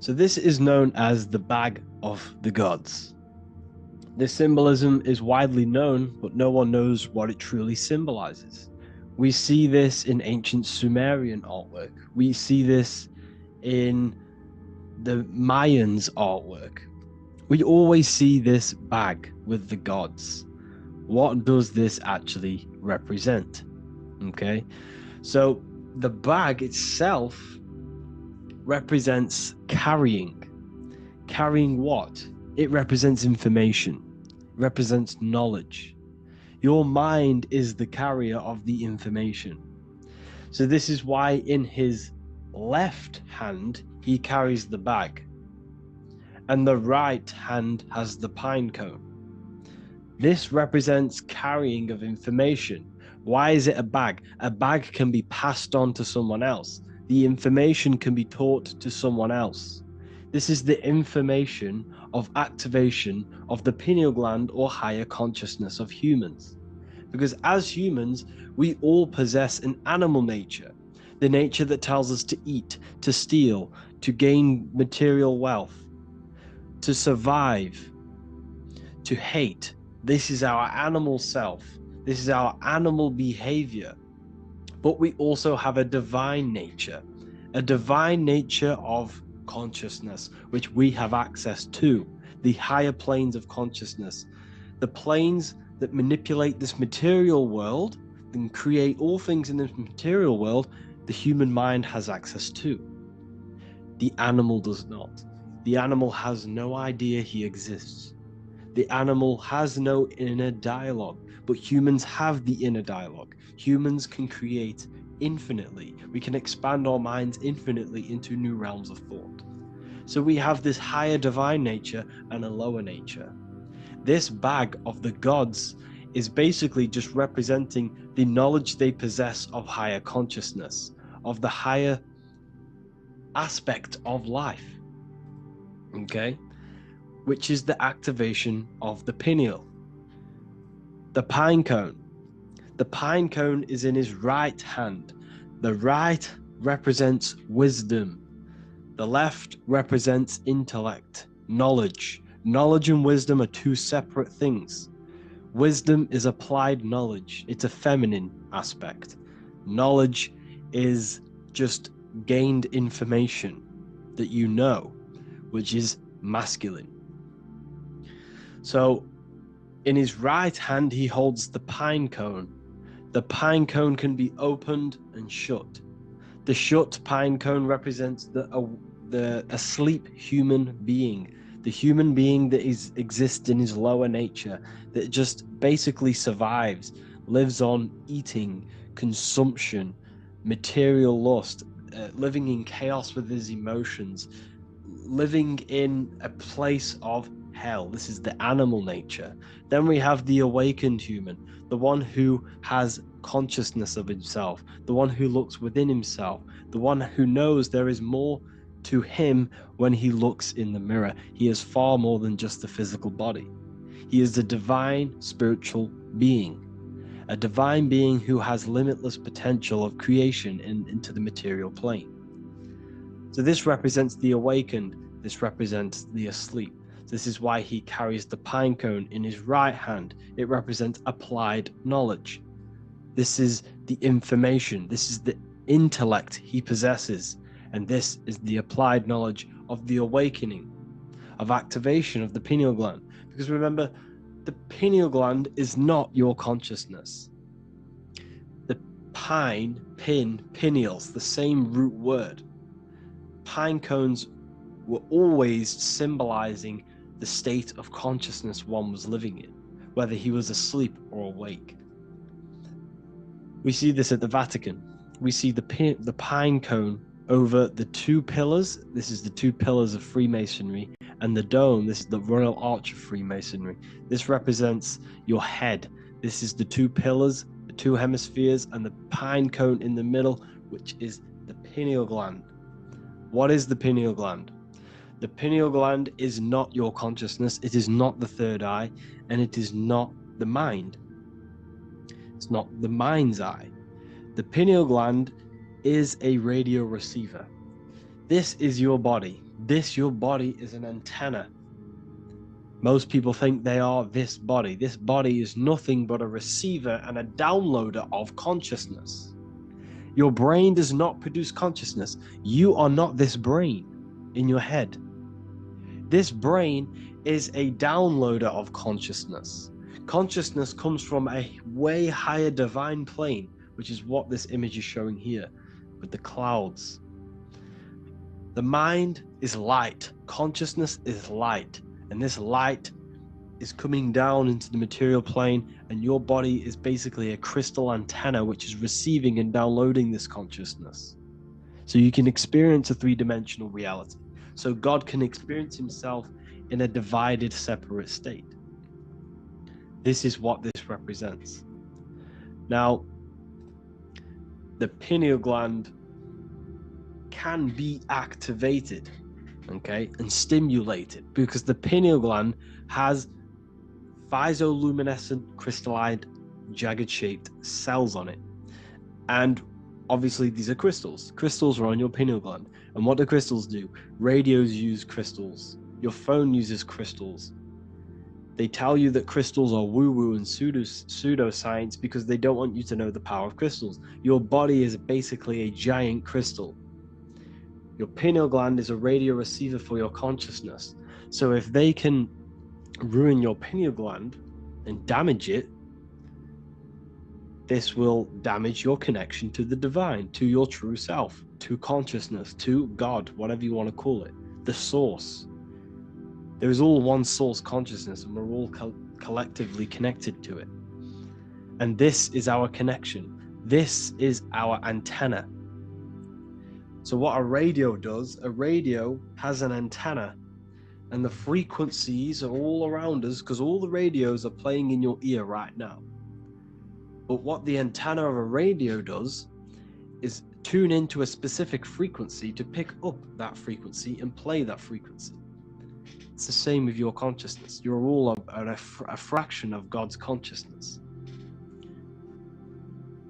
So this is known as the Bag of the Gods. This symbolism is widely known, but no one knows what it truly symbolizes. We see this in ancient Sumerian artwork. We see this in the Mayans' artwork. We always see this bag with the gods. What does this actually represent? Okay, so the bag itself represents carrying. Carrying what? It represents information. It represents knowledge. Your mind is the carrier of the information. So this is why in his left hand, he carries the bag. And the right hand has the pine cone. This represents carrying of information. Why is it a bag? A bag can be passed on to someone else. The information can be taught to someone else. This is the information of activation of the pineal gland or higher consciousness of humans. Because as humans, we all possess an animal nature, the nature that tells us to eat, to steal, to gain material wealth, to survive, to hate. This is our animal self. This is our animal behavior. But we also have a divine nature of consciousness, which we have access to, the higher planes of consciousness, the planes that manipulate this material world and create all things in this material world. The human mind has access to. The animal does not. The animal has no idea he exists. The animal has no inner dialogue, but humans have the inner dialogue. Humans can create infinitely. We can expand our minds infinitely into new realms of thought. So we have this higher divine nature and a lower nature. This bag of the gods is basically just representing the knowledge they possess of higher consciousness, of the higher aspect of life, okay? Which is the activation of the pineal. The pine cone. The pine cone is in his right hand. The right represents wisdom. The left represents intellect, knowledge. Knowledge and wisdom are two separate things. Wisdom is applied knowledge. It's a feminine aspect. Knowledge is just gained information that you know, which is masculine. So in his right hand, he holds the pine cone. The pine cone can be opened and shut. The shut pine cone represents the asleep human being, the human being that exists in his lower nature, that just basically survives, lives on eating, consumption, material lust, living in chaos with his emotions, living in a place of hell. This is the animal nature. Then we have the awakened human, the one who has consciousness of himself, the one who looks within himself, the one who knows there is more to him when he looks in the mirror. He is far more than just the physical body. He is a divine spiritual being, a divine being who has limitless potential of creation into the material plane. So this represents the awakened, this represents the asleep. This is why he carries the pine cone in his right hand. It represents applied knowledge. This is the information. This is the intellect he possesses. And this is the applied knowledge of the awakening, of activation of the pineal gland. Because remember, the pineal gland is not your consciousness. The pine, pin, pineals, the same root word. Pine cones were always symbolizing the state of consciousness one was living in, whether he was asleep or awake. We see this at the Vatican. We see the pine cone over the two pillars. This is the two pillars of Freemasonry, and the dome. This is the Royal Arch of Freemasonry. This represents your head. This is the two pillars, the two hemispheres, and the pine cone in the middle, which is the pineal gland. What is the pineal gland? The pineal gland is not your consciousness. It is not the third eye, and it is not the mind. It's not the mind's eye. The pineal gland is a radio receiver. This is your body. This, your body, is an antenna. Most people think they are this body. This body is nothing but a receiver and a downloader of consciousness. Your brain does not produce consciousness. You are not this brain in your head. This brain is a downloader of consciousness. Consciousness comes from a way higher divine plane, which is what this image is showing here with the clouds. The mind is light. Consciousness is light. And this light is coming down into the material plane, and your body is basically a crystal antenna which is receiving and downloading this consciousness. So you can experience a three-dimensional reality. So God can experience himself in a divided, separate state. This is what this represents. Now, the pineal gland can be activated, okay, and stimulated, because the pineal gland has physioluminescent crystalline jagged shaped cells on it, and obviously these are crystals. Crystals are on your pineal gland. And what do crystals do? Radios use crystals. Your phone uses crystals. They tell you that crystals are woo-woo and pseudoscience because they don't want you to know the power of crystals. Your body is basically a giant crystal. Your pineal gland is a radio receiver for your consciousness. So if they can ruin your pineal gland and damage it, this will damage your connection to the divine, to your true self, to consciousness, to God, whatever you want to call it, the source. There is all one source consciousness, and we're all collectively connected to it. And this is our connection. This is our antenna. So what a radio does, a radio has an antenna, and the frequencies are all around us because all the radios are playing in your ear right now. But what the antenna of a radio does is tune into a specific frequency to pick up that frequency and play that frequency. It's the same with your consciousness. You're all a fraction of God's consciousness.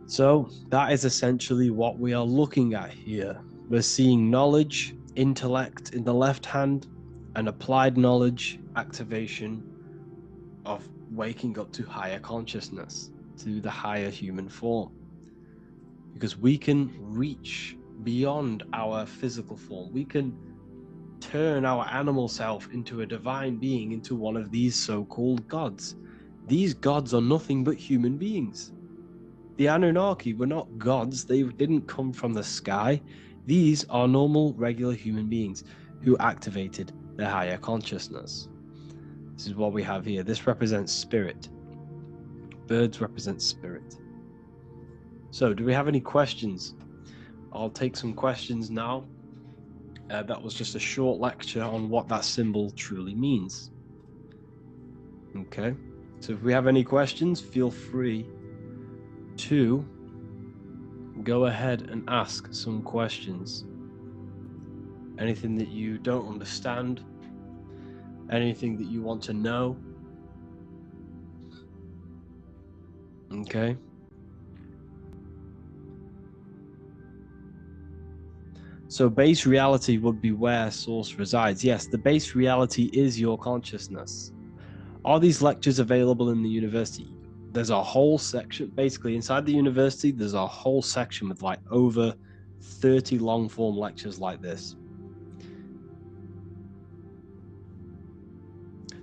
So that is essentially what we are looking at here. We're seeing knowledge, intellect in the left hand, and applied knowledge, activation of waking up to higher consciousness, to the higher human form. Because we can reach beyond our physical form. We can turn our animal self into a divine being, into one of these so-called gods. These gods are nothing but human beings. The Anunnaki were not gods. They didn't come from the sky. These are normal, regular human beings who activated their higher consciousness. This is what we have here. This represents spirit. Birds represent spirit. So, do we have any questions? I'll take some questions now. That was just a short lecture on what that symbol truly means. Okay, so if we have any questions, feel free to go ahead and ask some questions. Anything that you don't understand, anything that you want to know. Okay. So base reality would be where source resides. Yes, the base reality is your consciousness. Are these lectures available in the university? There's a whole section, basically inside the university, there's a whole section with like over 30 long form lectures like this.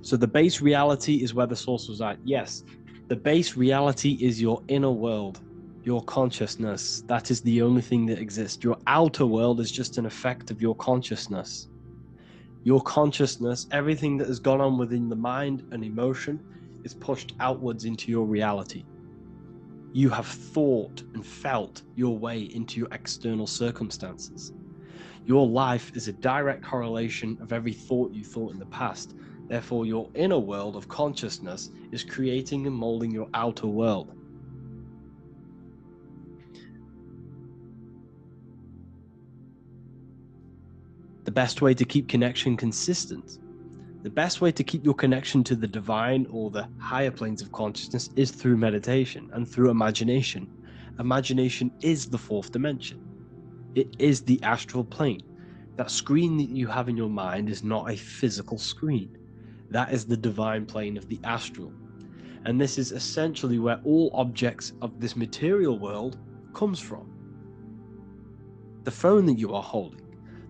So the base reality is where the source resides. Yes, the base reality is your inner world. Your consciousness, that is the only thing that exists. Your outer world is just an effect of your consciousness. Your consciousness, everything that has gone on within the mind and emotion, is pushed outwards into your reality. You have thought and felt your way into your external circumstances. Your life is a direct correlation of every thought you thought in the past. Therefore, your inner world of consciousness is creating and molding your outer world. The best way to keep connection consistent, the best way to keep your connection to the divine or the higher planes of consciousness is through meditation and through imagination. Imagination is the fourth dimension. It is the astral plane. That screen that you have in your mind is not a physical screen. That is the divine plane of the astral. And this is essentially where all objects of this material world comes from. The phone that you are holding,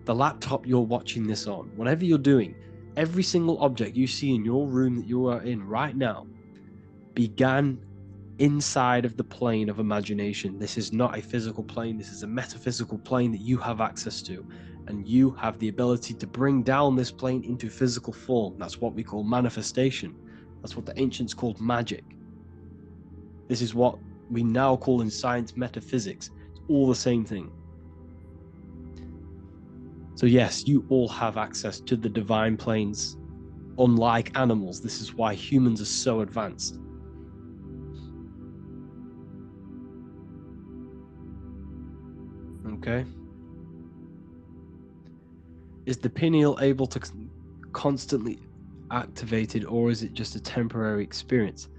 the laptop you're watching this on, whatever you're doing, every single object you see in your room that you are in right now began inside of the plane of imagination. This is not a physical plane. This is a metaphysical plane that you have access to. And you have the ability to bring down this plane into physical form. That's what we call manifestation. That's what the ancients called magic. This is what we now call in science metaphysics. It's all the same thing. So yes, you all have access to the divine planes. Unlike animals, this is why humans are so advanced. Okay. Is the pineal able to constantly activated, or is it just a temporary experience?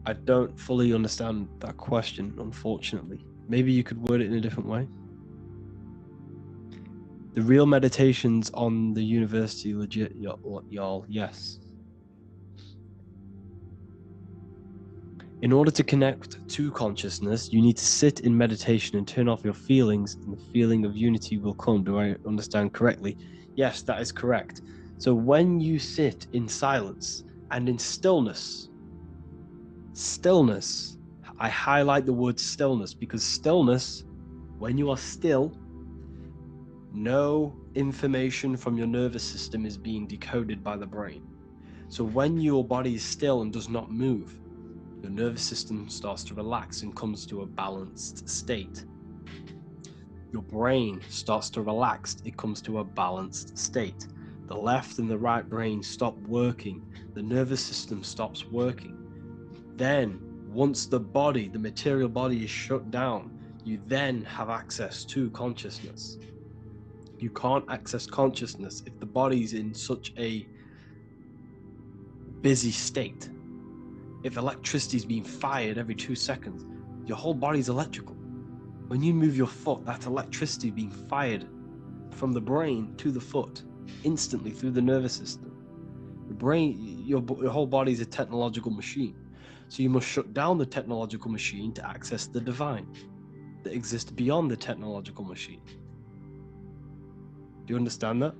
I don't fully understand that question, unfortunately. Maybe you could word it in a different way. The real meditations on the university legit, y'all, yes. In order to connect to consciousness, you need to sit in meditation and turn off your feelings, and the feeling of unity will come. Do I understand correctly? Yes, that is correct. So when you sit in silence and in stillness, I highlight the word stillness, because stillness, when you are still, no information from your nervous system is being decoded by the brain. So when your body is still and does not move, your nervous system starts to relax and comes to a balanced state. Your brain starts to relax, it comes to a balanced state. The left and the right brain stop working, the nervous system stops working. Then, once the body, the material body, is shut down, you then have access to consciousness. You can't access consciousness if the body's in such a busy state. If electricity is being fired every 2 seconds, your whole body's electrical. When you move your foot, that electricity being fired from the brain to the foot instantly through the nervous system. The brain, your whole body is a technological machine. So you must shut down the technological machine to access the divine that exists beyond the technological machine. Do you understand that?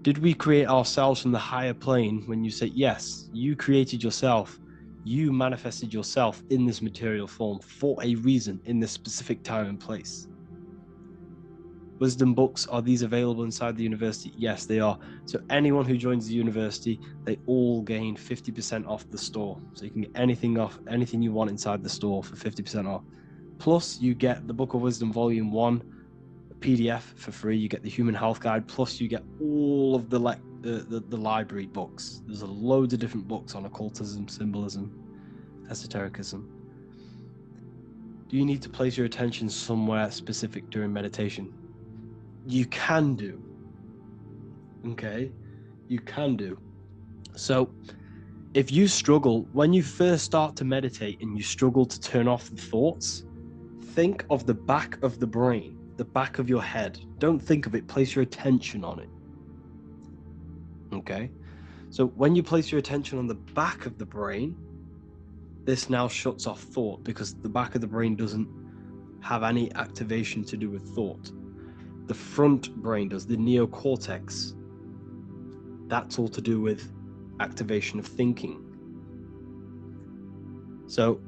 Did we create ourselves from the higher plane? When you say yes, you created yourself, you manifested yourself in this material form for a reason in this specific time and place. Wisdom books, are these available inside the university? Yes, they are. So anyone who joins the university, they all gain 50% off the store. So you can get anything you want inside the store for 50% off. Plus you get the Book of Wisdom Volume 1 PDF for free. You get the Human Health Guide, plus you get all of the library books. There's a load of different books on occultism, symbolism, esotericism. Do you need to place your attention somewhere specific during meditation? You can do. Okay? You can do. So if you struggle, when you first start to meditate and you struggle to turn off the thoughts, think of the back of the brain, the back of your head. Don't think of it, place your attention on it. Okay? So when you place your attention on the back of the brain, this now shuts off thought, because the back of the brain doesn't have any activation to do with thought. The front brain does, the neocortex. That's all to do with activation of thinking. So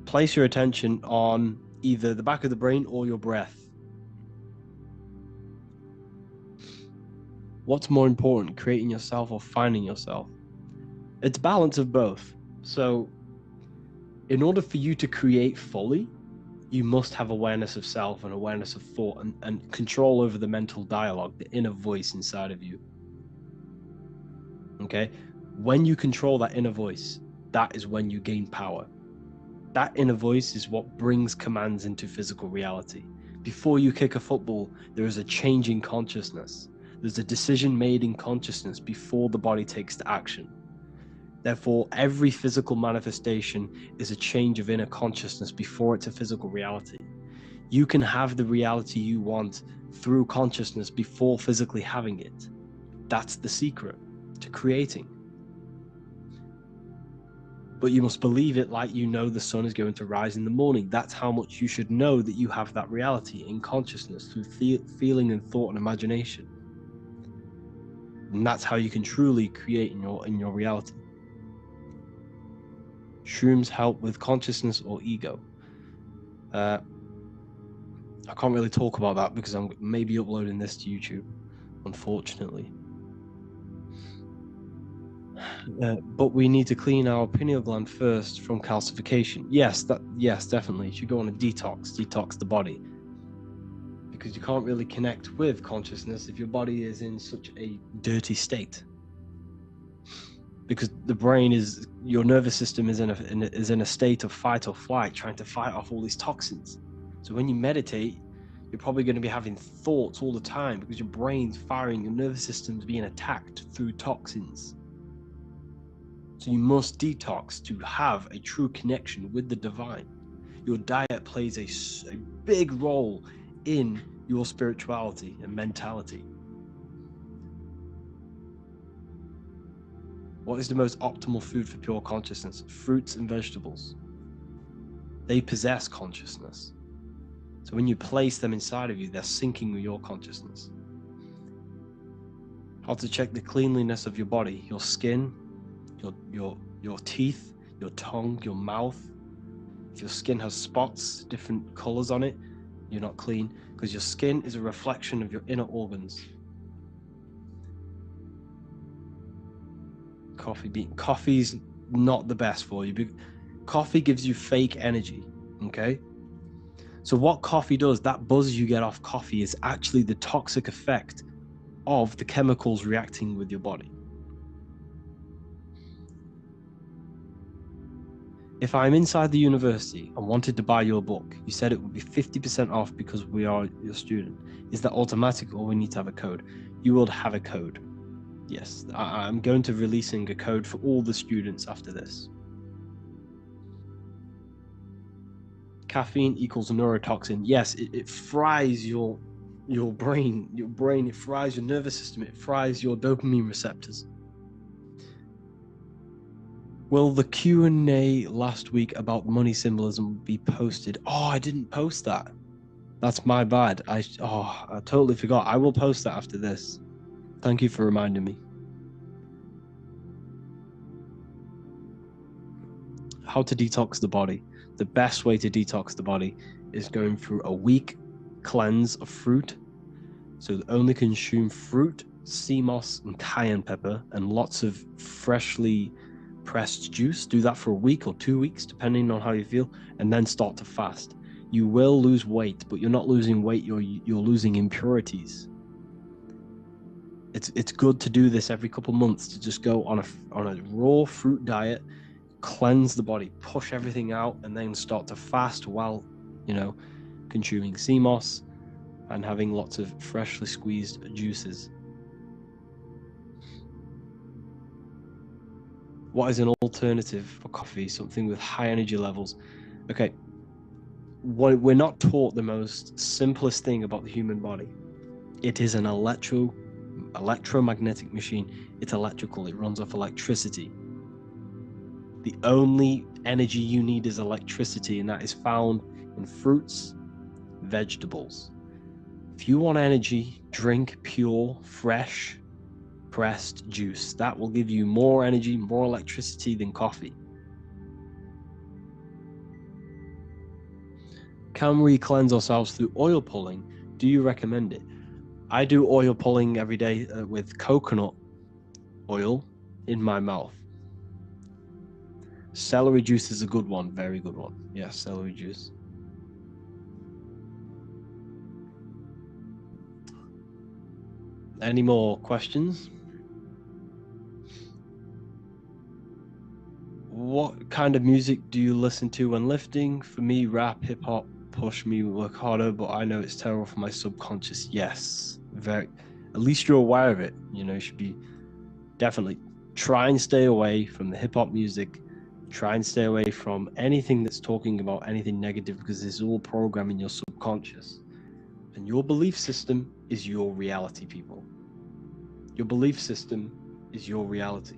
place your attention on either the back of the brain or your breath. What's more important, creating yourself or finding yourself? It's balance of both. So in order for you to create fully, you must have awareness of self and awareness of thought and control over the mental dialogue, the inner voice inside of you. Okay? When you control that inner voice, that is when you gain power. That inner voice is what brings commands into physical reality. Before you kick a football, there is a change in consciousness. There's a decision made in consciousness before the body takes to action. Therefore, every physical manifestation is a change of inner consciousness before it's a physical reality. You can have the reality you want through consciousness before physically having it. That's the secret to creating. But you must believe it like you know the sun is going to rise in the morning. That's how much you should know that you have that reality in consciousness through feeling and thought and imagination. And that's how you can truly create in your reality. Shrooms help with consciousness or ego. I can't really talk about that because I'm maybe uploading this to YouTube, unfortunately. But we need to clean our pineal gland first from calcification. Yes, definitely. You should go on a detox the body. Because you can't really connect with consciousness if your body is in such a dirty state. Because the brain your nervous system is in a state of fight or flight, trying to fight off all these toxins. So when you meditate, you're probably going to be having thoughts all the time because your brain's firing, your nervous system's being attacked through toxins. So you must detox to have a true connection with the divine. Your diet plays a big role in your spirituality and mentality. What is the most optimal food for pure consciousness? Fruits and vegetables. They possess consciousness. So when you place them inside of you, they're syncing with your consciousness. How to check the cleanliness of your body, your skin, your teeth, your tongue, your mouth. If your skin has spots, different colors on it, you're not clean, because your skin is a reflection of your inner organs. Coffee's not the best for you. Coffee gives you fake energy, okay? So what coffee does, that buzz you get off coffee, is actually the toxic effect of the chemicals reacting with your body. If I'm inside the university and wanted to buy your book, you said it would be 50% off because we are your student. Is that automatic or we need to have a code? You will have a code. Yes, I'm going to releasing a code for all the students after this. Caffeine equals neurotoxin. Yes, it fries your brain. It fries your nervous system. It fries your dopamine receptors. Will the Q&A last week about money symbolism be posted? Oh, I didn't post that. That's my bad. I totally forgot. I will post that after this. Thank you for reminding me. How to detox the body. The best way to detox the body is going through a week cleanse of fruit. So only consume fruit, sea moss, and cayenne pepper, and lots of freshly pressed juice. Do that for a week or 2 weeks, depending on how you feel, and then start to fast. You will lose weight, but you're not losing weight, you're losing impurities. It's good to do this every couple months, to just go on a raw fruit diet, cleanse the body, push everything out, and then start to fast while, consuming sea moss and having lots of freshly squeezed juices. What is an alternative for coffee? Something with high energy levels. Okay. We're not taught the most simplest thing about the human body. It is an electromagnetic machine. It's electrical. It runs off electricity. The only energy you need is electricity, and that is found in fruits, vegetables. If you want energy, drink pure, fresh, pressed juice. That will give you more energy, more electricity than coffee. Can we cleanse ourselves through oil pulling? Do you recommend it? I do oil pulling every day with coconut oil in my mouth. Celery juice is a good one, very good one. Yes, celery juice. Any more questions? What kind of music do you listen to when lifting? For me, rap, hip hop push me work harder, but I know it's terrible for my subconscious. Yes, very. At least you're aware of it. You should be definitely try and stay away from the hip hop music Try and stay away from anything that's talking about anything negative, because it's all programming your subconscious. And your belief system is your reality, people. Your belief system is your reality.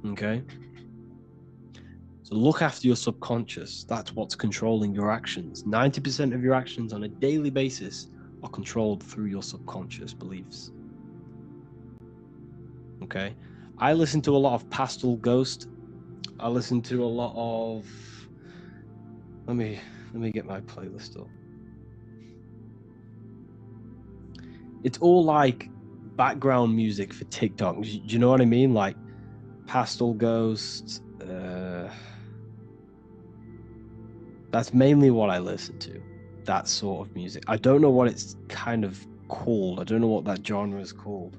Okay? So look after your subconscious. That's what's controlling your actions. 90% of your actions on a daily basis are controlled through your subconscious beliefs. Okay? I listen to a lot of Pastel Ghost. I listen to a lot of... Let me get my playlist up. It's all like background music for TikTok. Do you know what I mean? Like Pastel Ghost. That's mainly what I listen to. That sort of music. I don't know what it's kind of called. I don't know what that genre is called.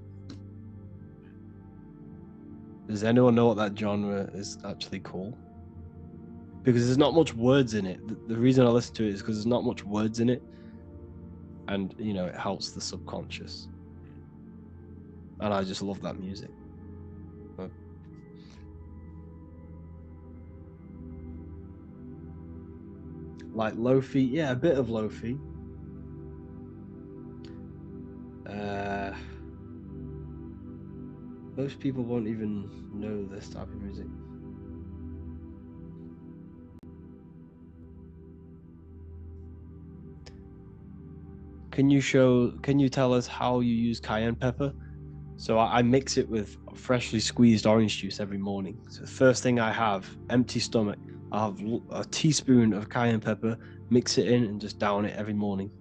Does anyone know what that genre is actually called? Because there's not much words in it. The reason I listen to it is because there's not much words in it. And, you know, it helps the subconscious. And I just love that music. Like lo-fi, yeah, a bit of lo-fi. Most people won't even know this type of music. Can you tell us how you use cayenne pepper? So I mix it with freshly squeezed orange juice every morning. So the first thing I have, empty stomach, I have a teaspoon of cayenne pepper, mix it in and just down it every morning.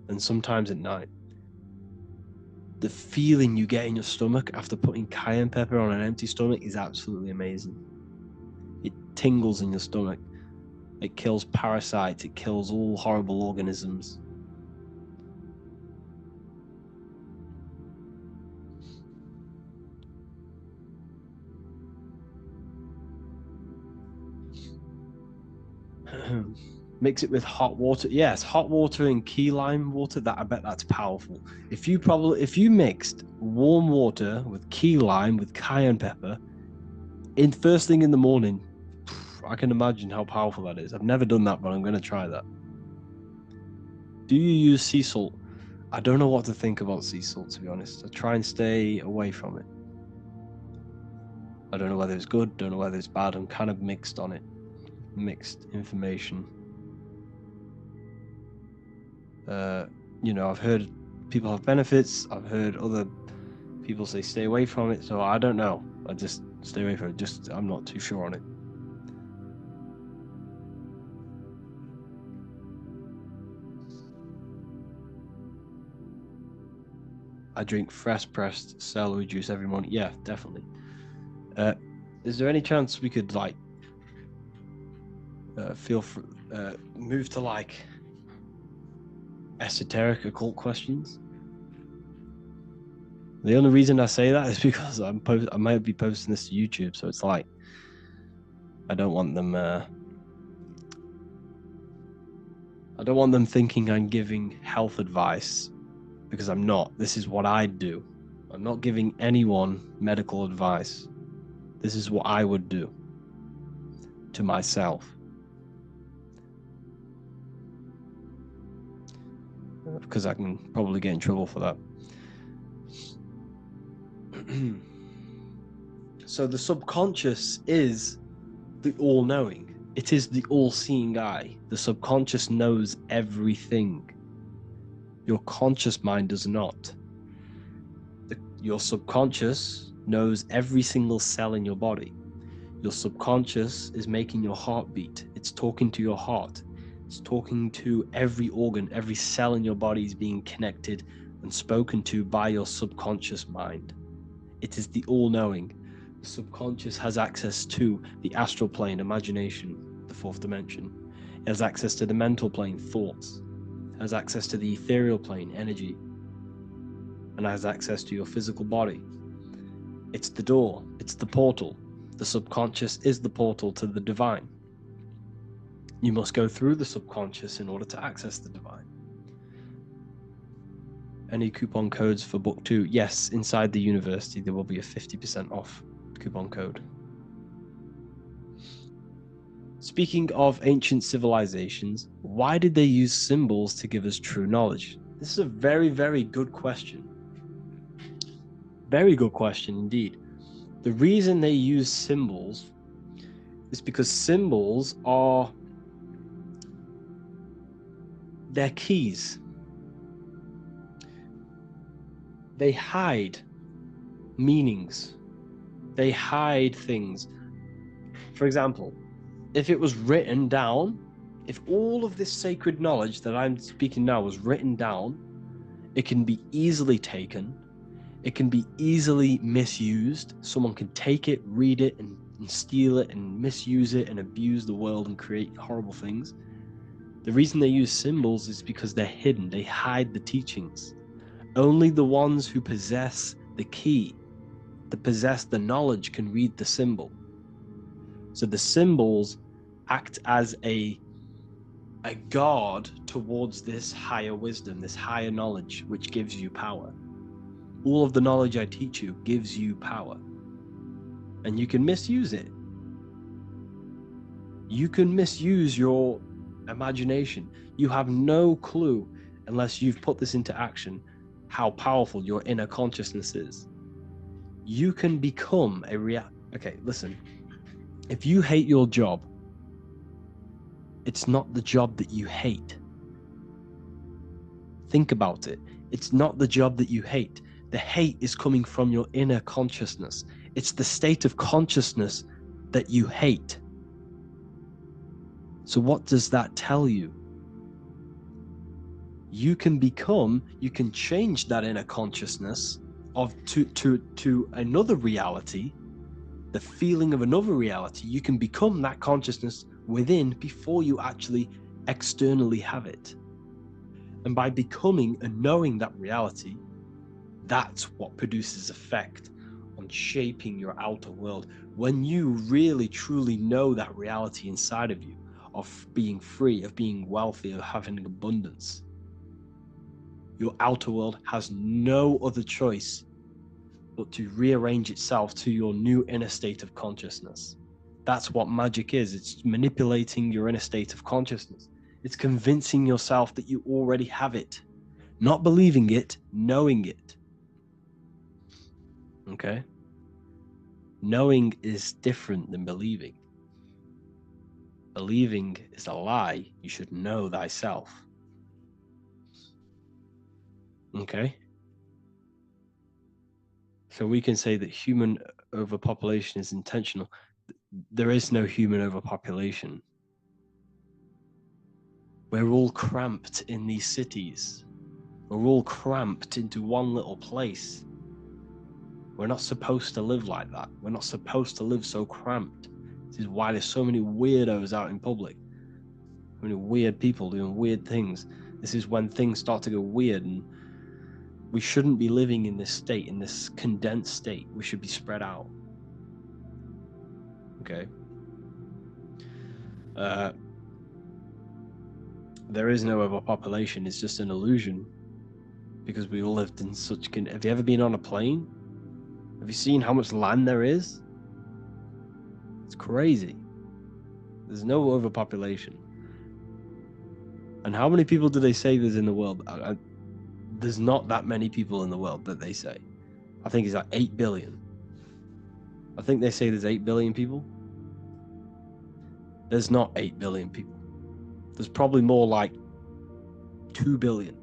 And sometimes at night. The feeling you get in your stomach after putting cayenne pepper on an empty stomach is absolutely amazing. It tingles in your stomach. It kills parasites. It kills all horrible organisms. Mix it with hot water. Yes, hot water and key lime water. I bet that's powerful. If you mixed warm water with key lime with cayenne pepper in first thing in the morning, I can imagine how powerful that is. I've never done that, but I'm going to try that. Do you use sea salt? I don't know what to think about sea salt, to be honest. I try and stay away from it. I don't know whether it's good, don't know whether it's bad. I'm kind of mixed on it. Mixed information. You know, I've heard people have benefits. I've heard other people say stay away from it. So I don't know. I just stay away from it. I'm not too sure on it. I drink fresh pressed celery juice every morning. Yeah, definitely. Is there any chance we could like move to like esoteric occult questions? The only reason I say that is because I might be posting this to YouTube, so it's like I don't want them thinking I'm giving health advice, because I'm not. This is what I do. I'm not giving anyone medical advice. This is what I would do to myself. Because I can probably get in trouble for that. So the subconscious is the all-knowing. It is the all-seeing eye. The subconscious knows everything. Your conscious mind does not. Your subconscious knows every single cell in your body. Your subconscious is making your heart beat. It's talking to your heart. It's talking to every organ. Every cell in your body is being connected and spoken to by your subconscious mind. It is the all-knowing. The subconscious has access to the astral plane, imagination, the fourth dimension. It has access to the mental plane, thoughts. It has access to the ethereal plane, energy. And has access to your physical body. It's the door. It's the portal. The subconscious is the portal to the divine. You must go through the subconscious in order to access the divine. Any coupon codes for book 2? Yes, inside the university there will be a 50% off coupon code. Speaking of ancient civilizations, why did they use symbols to give us true knowledge? This is a very, very good question. Very good question indeed. The reason they use symbols is because symbols are their keys. They hide meanings. They hide things. For example, if it was written down, if all of this sacred knowledge that I'm speaking now was written down, it can be easily taken. It can be easily misused. Someone can take it, read it, and steal it, and misuse it, and abuse the world and create horrible things. The reason they use symbols is because they're hidden. They hide the teachings. Only the ones who possess the key, that possess the knowledge, can read the symbol. So the symbols act as a guard towards this higher wisdom, this higher knowledge, which gives you power. All of the knowledge I teach you gives you power. And you can misuse it. You can misuse your imagination. You have no clue, unless you've put this into action, how powerful your inner consciousness is. You can become a Okay, listen. If you hate your job, it's not the job that you hate. Think about it. It's not the job that you hate. The hate is coming from your inner consciousness. It's the state of consciousness that you hate. So what does that tell you? You can change that inner consciousness to another reality, the feeling of another reality. You can become that consciousness within before you actually externally have it. And by becoming and knowing that reality, that's what produces effect on shaping your outer world. When you really truly know that reality inside of you, of being free, of being wealthy, of having abundance, your outer world has no other choice but to rearrange itself to your new inner state of consciousness. That's what magic is. It's manipulating your inner state of consciousness. It's convincing yourself that you already have it. Not believing it, knowing it. Okay? Knowing is different than believing. Believing is a lie. You should know thyself. Okay? So we can say that human overpopulation is intentional. There is no human overpopulation. We're all cramped in these cities. We're all cramped into one little place. We're not supposed to live like that. We're not supposed to live so cramped. This is why there's so many weirdos out in public. So many weird people doing weird things. This is when things start to go weird, and we shouldn't be living in this state, in this condensed state. We should be spread out. Okay? There is no overpopulation. It's just an illusion, because we all lived in such... Have you ever been on a plane? Have you seen how much land there is? It's crazy. There's no overpopulation. And how many people do they say there's in the world? There's not that many people in the world that they say. I think it's like 8 billion. I think they say there's 8 billion people. There's not 8 billion people. There's probably more like 2 billion.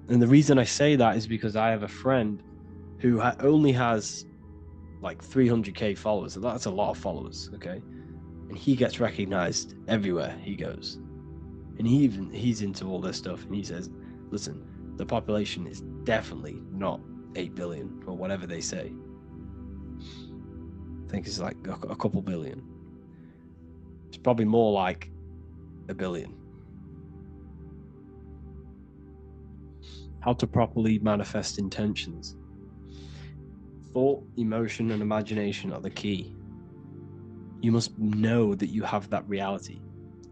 And the reason I say that is because I have a friend who only has like 300k followers. That's a lot of followers, okay? And he gets recognized everywhere he goes. And he's into all this stuff, and he says, listen, the population is definitely not 8 billion or whatever they say. I think it's like a couple billion. It's probably more like 1 billion. How to properly manifest intentions. Thought, emotion, and imagination are the key. You must know that you have that reality.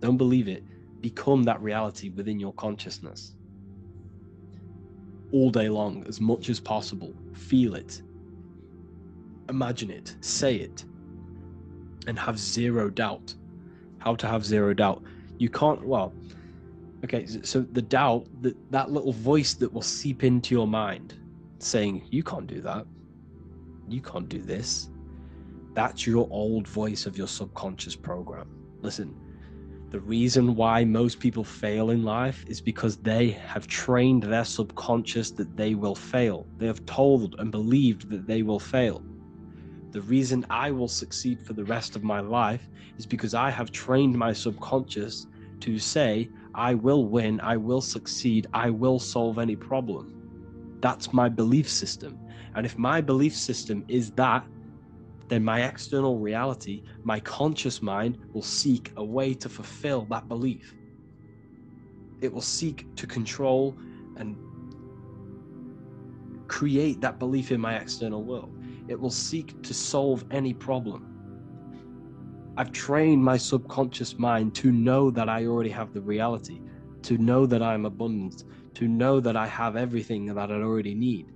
Don't believe it. Become that reality within your consciousness. All day long, as much as possible. Feel it. Imagine it. Say it. and have zero doubt. How to have zero doubt? You can't, well, okay, so the doubt, that little voice that will seep into your mind saying, you can't do that, you can't do this, that's your old voice of your subconscious program. Listen, the reason why most people fail in life is because they have trained their subconscious that they will fail. They have told and believed that they will fail. The reason I will succeed for the rest of my life is because I have trained my subconscious to say, I will win, I will succeed, I will solve any problem. That's my belief system. And if my belief system is that, then my external reality, my conscious mind, will seek a way to fulfill that belief. It will seek to control and create that belief in my external world. It will seek to solve any problem. I've trained my subconscious mind to know that I already have the reality, to know that I'm abundant, to know that I have everything that I already need.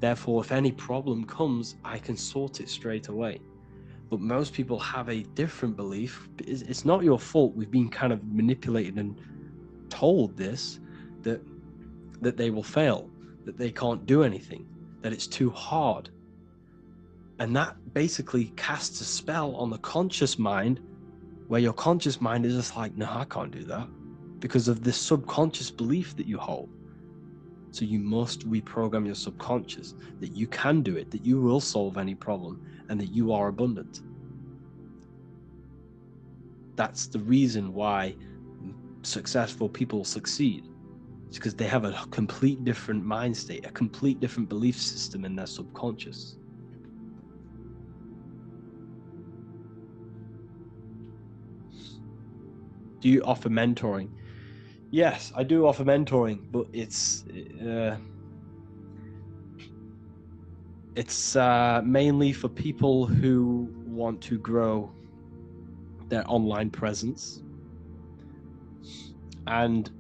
Therefore, if any problem comes, I can sort it straight away. But most people have a different belief. It's not your fault. We've been kind of manipulated and told this, that they will fail, that they can't do anything, that it's too hard. And that basically casts a spell on the conscious mind, where your conscious mind is just like, no, I can't do that, because of this subconscious belief that you hold. So you must reprogram your subconscious that you can do it, that you will solve any problem, and that you are abundant. That's the reason why successful people succeed. It's because they have a complete different mind state, a complete different belief system in their subconscious. Do you offer mentoring? Yes, I do offer mentoring, but it's mainly for people who want to grow their online presence, and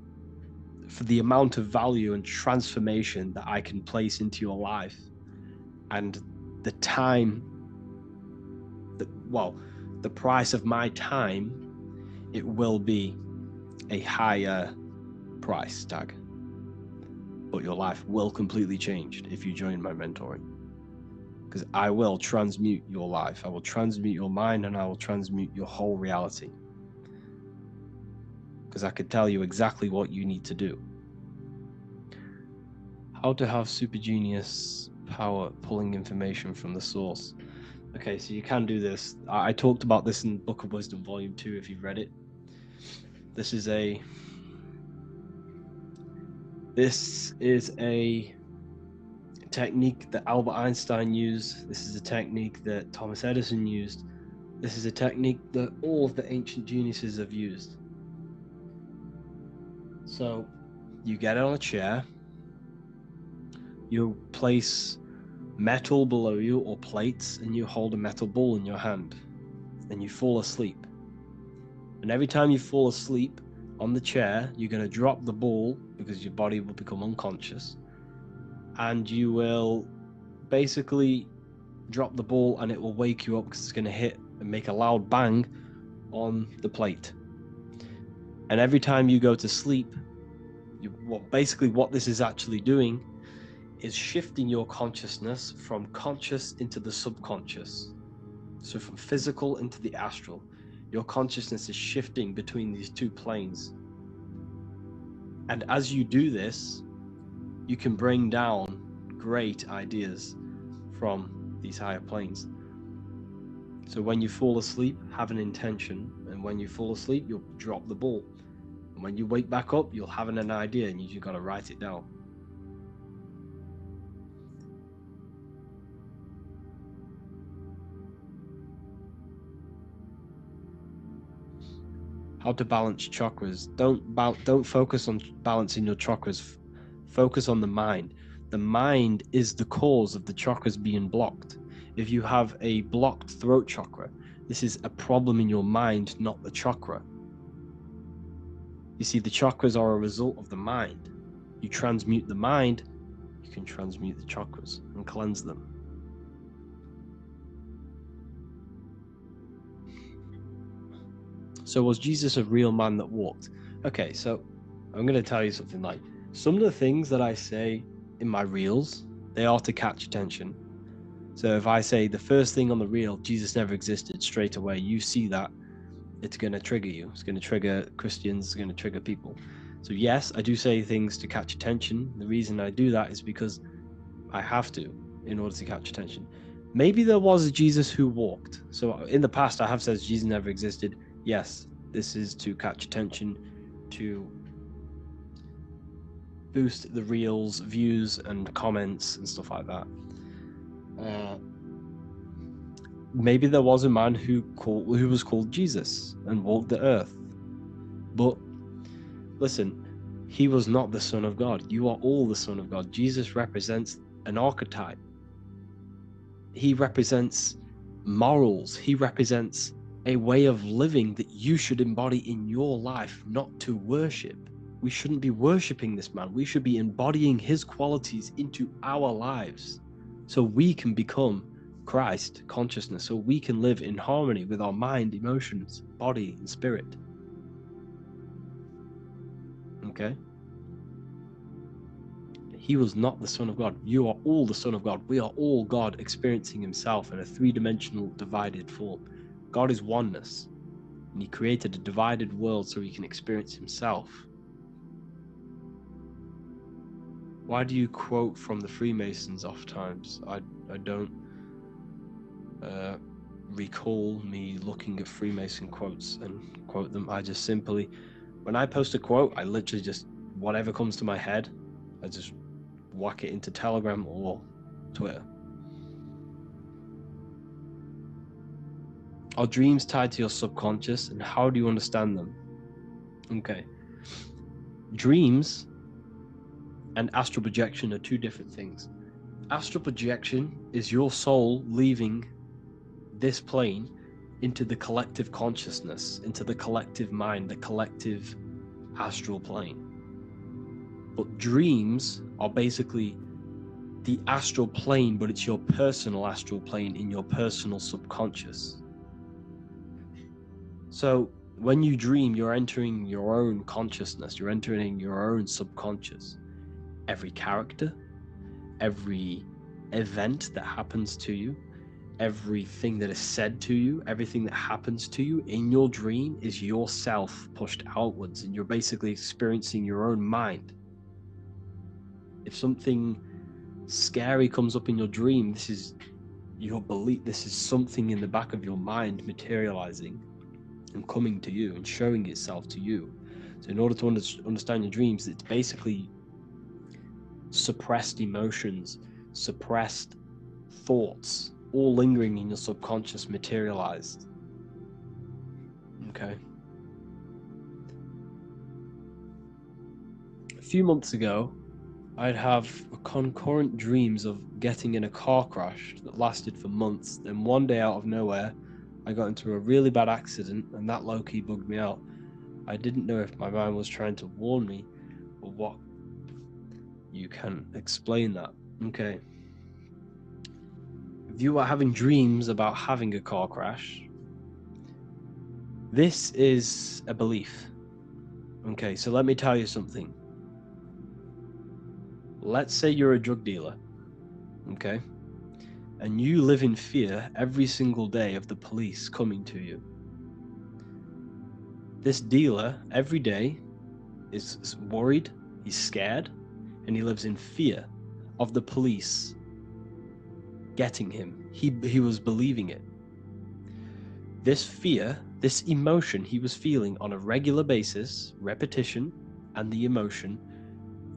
for the amount of value and transformation that I can place into your life, and the time that, well, the price of my time, it will be a higher price tag, but your life will completely change if you join my mentoring, because I will transmute your life, I will transmute your mind, and I will transmute your whole reality, because I could tell you exactly what you need to do. How to have super genius power pulling information from the source. Okay, so you can do this. I talked about this in Book of Wisdom Volume 2 if you've read it. This is a technique that Albert Einstein used. This is a technique that Thomas Edison used. This is a technique that all of the ancient geniuses have used. So you get on a chair, you place metal below you or plates, and you hold a metal ball in your hand, and you fall asleep. And every time you fall asleep on the chair, you're going to drop the ball, because your body will become unconscious, and you will basically drop the ball, and it will wake you up because it's going to hit and make a loud bang on the plate. And every time you go to sleep, basically what this is actually doing is shifting your consciousness from conscious into the subconscious. So from physical into the astral. Your consciousness is shifting between these two planes. And as you do this, you can bring down great ideas from these higher planes. So when you fall asleep, have an intention. And when you fall asleep, you'll drop the ball. And when you wake back up, you'll have an idea, and you got to write it down. How to balance chakras. Don't focus on balancing your chakras. Focus on the mind. The mind is the cause of the chakras being blocked. If you have a blocked throat chakra, this is a problem in your mind, not the chakra. You see, the chakras are a result of the mind. You transmute the mind, you can transmute the chakras and cleanse them. So was Jesus a real man that walked? Okay, so I'm going to tell you something. Like, some of the things that I say in my reels, they are to catch attention. So if I say the first thing on the reel, Jesus never existed, straight away, you see that, it's going to trigger you. It's going to trigger Christians. It's going to trigger people. So yes, I do say things to catch attention. The reason I do that is because I have to, in order to catch attention. Maybe there was a Jesus who walked. So in the past, I have said Jesus never existed. Yes, this is to catch attention, to boost the reels, views, and comments and stuff like that. Maybe there was a man who was called Jesus and walked the earth. But listen, he was not the Son of God. You are all the Son of God. Jesus represents an archetype. He represents morals. He represents a way of living that you should embody in your life, not to worship. We shouldn't be worshiping this man. We should be embodying his qualities into our lives so we can become Christ consciousness, so we can live in harmony with our mind, emotions, body, and spirit. Okay? He was not the Son of God. You are all the Son of God. We are all God experiencing himself in a three-dimensional divided form. God is oneness, and he created a divided world so he can experience himself. Why do you quote from the Freemasons oft times? I don't recall me looking at Freemason quotes and quote them. I just simply, when I post a quote, I literally just, whatever comes to my head, I just whack it into Telegram or Twitter. Are dreams tied to your subconscious, and how do you understand them? Okay. Dreams and astral projection are two different things. Astral projection is your soul leaving this plane into the collective consciousness, into the collective mind, the collective astral plane. But dreams are basically the astral plane, but it's your personal astral plane in your personal subconscious. So when you dream, you're entering your own consciousness, you're entering your own subconscious. Every character, every event that happens to you, everything that is said to you, everything that happens to you in your dream is yourself pushed outwards, and you're basically experiencing your own mind. If something scary comes up in your dream, this is your belief, this is something in the back of your mind materializing and coming to you and showing itself to you. So in order to understand your dreams, it's basically suppressed emotions, suppressed thoughts, all lingering in your subconscious materialized. Okay. A few months ago, I'd have concurrent dreams of getting in a car crash that lasted for months. Then one day out of nowhere, I got into a really bad accident, and that low-key bugged me out. I didn't know if my mind was trying to warn me or what. You can explain that. Okay. If you are having dreams about having a car crash, this is a belief. Okay, so let me tell you something. Let's say you're a drug dealer, okay? And you live in fear every single day of the police coming to you. This dealer, every day, is worried, he's scared, and he lives in fear of the police getting him. He was believing it. This fear, this emotion he was feeling on a regular basis, repetition, and the emotion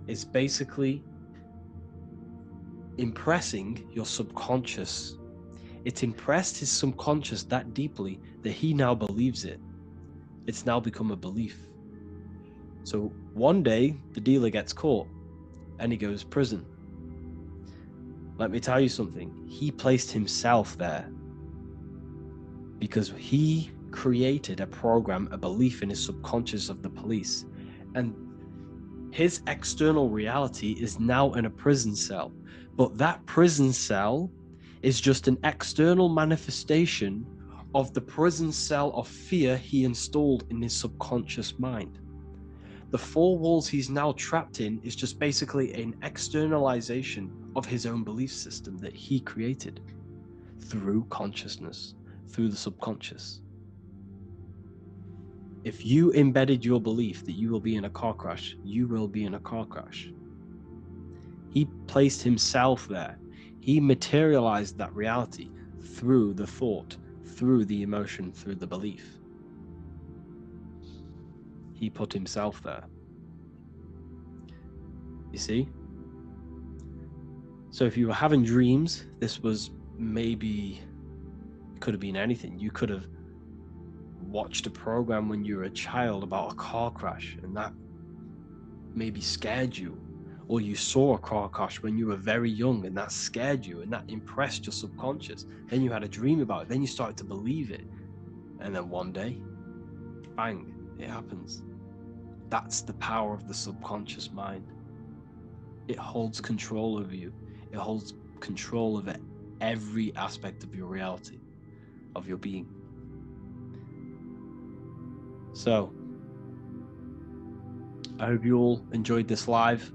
is basically impressing your subconscious. It's impressed his subconscious that deeply that he now believes it. It's now become a belief. So one day the dealer gets caught and he goes to prison. Let me tell you something. He placed himself there because he created a program, a belief in his subconscious of the police. And his external reality is now in a prison cell. But that prison cell is just an external manifestation of the prison cell of fear he installed in his subconscious mind. The four walls he's now trapped in is just basically an externalization of his own belief system that he created through consciousness, through the subconscious. If you embedded your belief that you will be in a car crash, you will be in a car crash. He placed himself there. He materialized that reality through the thought, through the emotion, through the belief. He put himself there. You see? So if you were having dreams, this was maybe, it could have been anything. You could have watched a program when you were a child about a car crash, and that maybe scared you. Or you saw a car crash when you were very young, and that scared you, and that impressed your subconscious. Then you had a dream about it. Then you started to believe it. And then one day, bang, it happens. That's the power of the subconscious mind. It holds control over you. It holds control of every aspect of your reality, of your being. So, I hope you all enjoyed this live.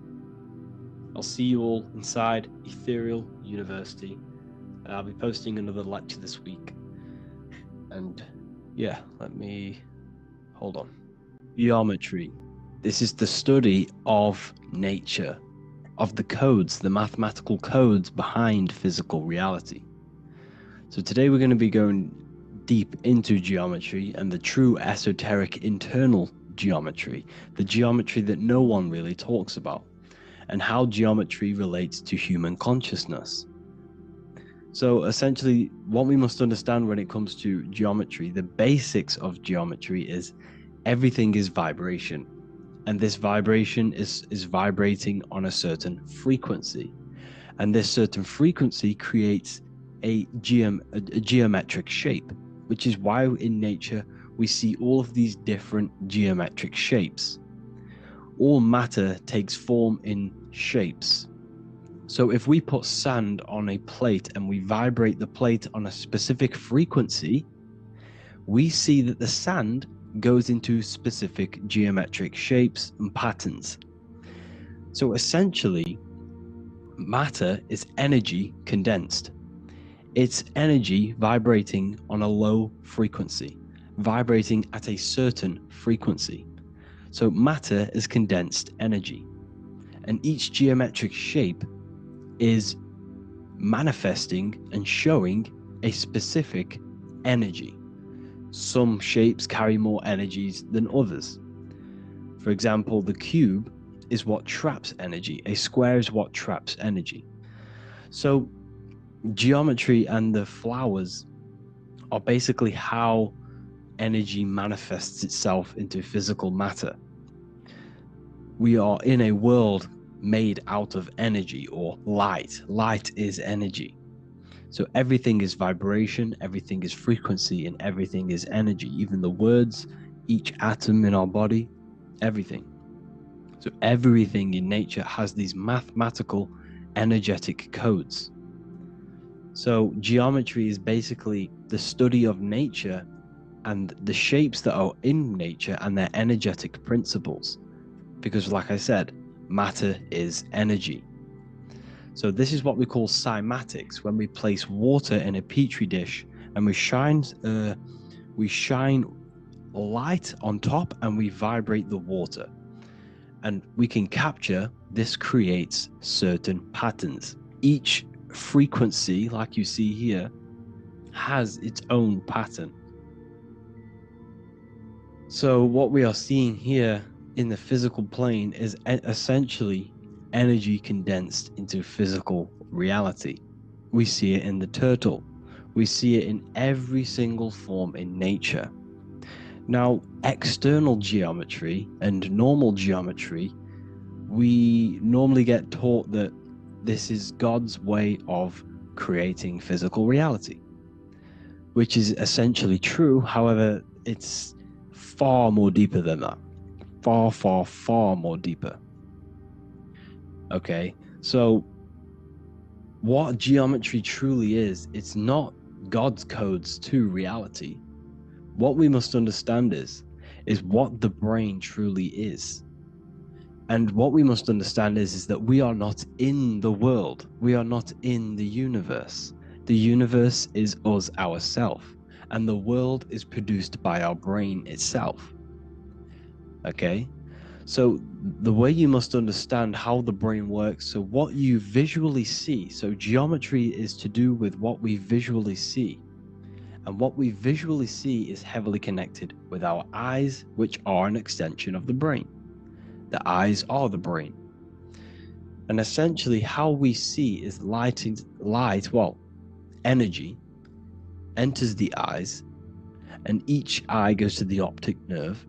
I'll see you all inside Ethereal University. I'll be posting another lecture this week. And yeah, hold on. Geometry. This is the study of nature, of the codes, the mathematical codes behind physical reality. So today we're going to be going deep into geometry and the true esoteric internal geometry, the geometry that no one really talks about, and how geometry relates to human consciousness. So essentially, what we must understand when it comes to geometry, the basics of geometry is everything is vibration. And this vibration is vibrating on a certain frequency. And this certain frequency creates a geometric shape, which is why in nature we see all of these different geometric shapes. All matter takes form in shapes. So if we put sand on a plate and we vibrate the plate on a specific frequency, we see that the sand goes into specific geometric shapes and patterns. So essentially, matter is energy condensed. It's energy vibrating on a low frequency, vibrating at a certain frequency. So matter is condensed energy, and each geometric shape is manifesting and showing a specific energy. Some shapes carry more energies than others. For example, the cube is what traps energy. A square is what traps energy. So geometry and the flowers are basically how energy manifests itself into physical matter. We are in a world made out of energy or light. Light is energy. So everything is vibration, everything is frequency, and everything is energy. Even the words, each atom in our body, everything. So everything in nature has these mathematical, energetic codes. So geometry is basically the study of nature and the shapes that are in nature and their energetic principles. Because like I said, matter is energy. So this is what we call cymatics, when we place water in a petri dish and we shine light on top and we vibrate the water. And we can capture, this creates certain patterns. Each frequency, like you see here, has its own pattern. So what we are seeing here in the physical plane is essentially energy condensed into physical reality. We see it in the turtle. We see it in every single form in nature. Now, external geometry and normal geometry, we normally get taught that this is God's way of creating physical reality, which is essentially true. However, it's far more deeper than that. Far, far, far more deeper. Okay, so what geometry truly is, it's not God's codes to reality, what we must understand is what the brain truly is. And what we must understand is that we are not in the world. We are not in the universe. The universe is us ourselves, and the world is produced by our brain itself. Okay? So the way you must understand how the brain works, so what you visually see, so geometry is to do with what we visually see. And what we visually see is heavily connected with our eyes, which are an extension of the brain. The eyes are the brain. And essentially how we see is energy enters the eyes, and each eye goes to the optic nerve,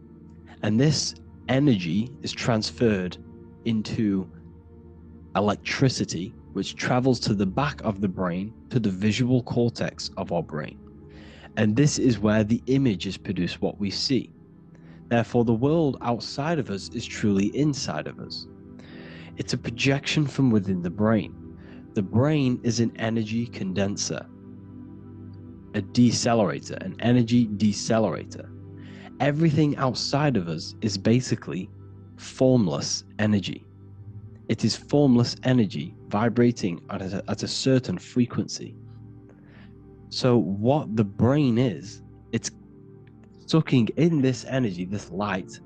and this energy is transferred into electricity, which travels to the back of the brain, to the visual cortex of our brain. And this is where the image is produced, what we see. Therefore, the world outside of us is truly inside of us. It's a projection from within the brain. The brain is an energy condenser, a decelerator, an energy decelerator. Everything outside of us is basically formless energy. It is formless energy vibrating at a certain frequency. So what the brain is, it's sucking in this energy, this light,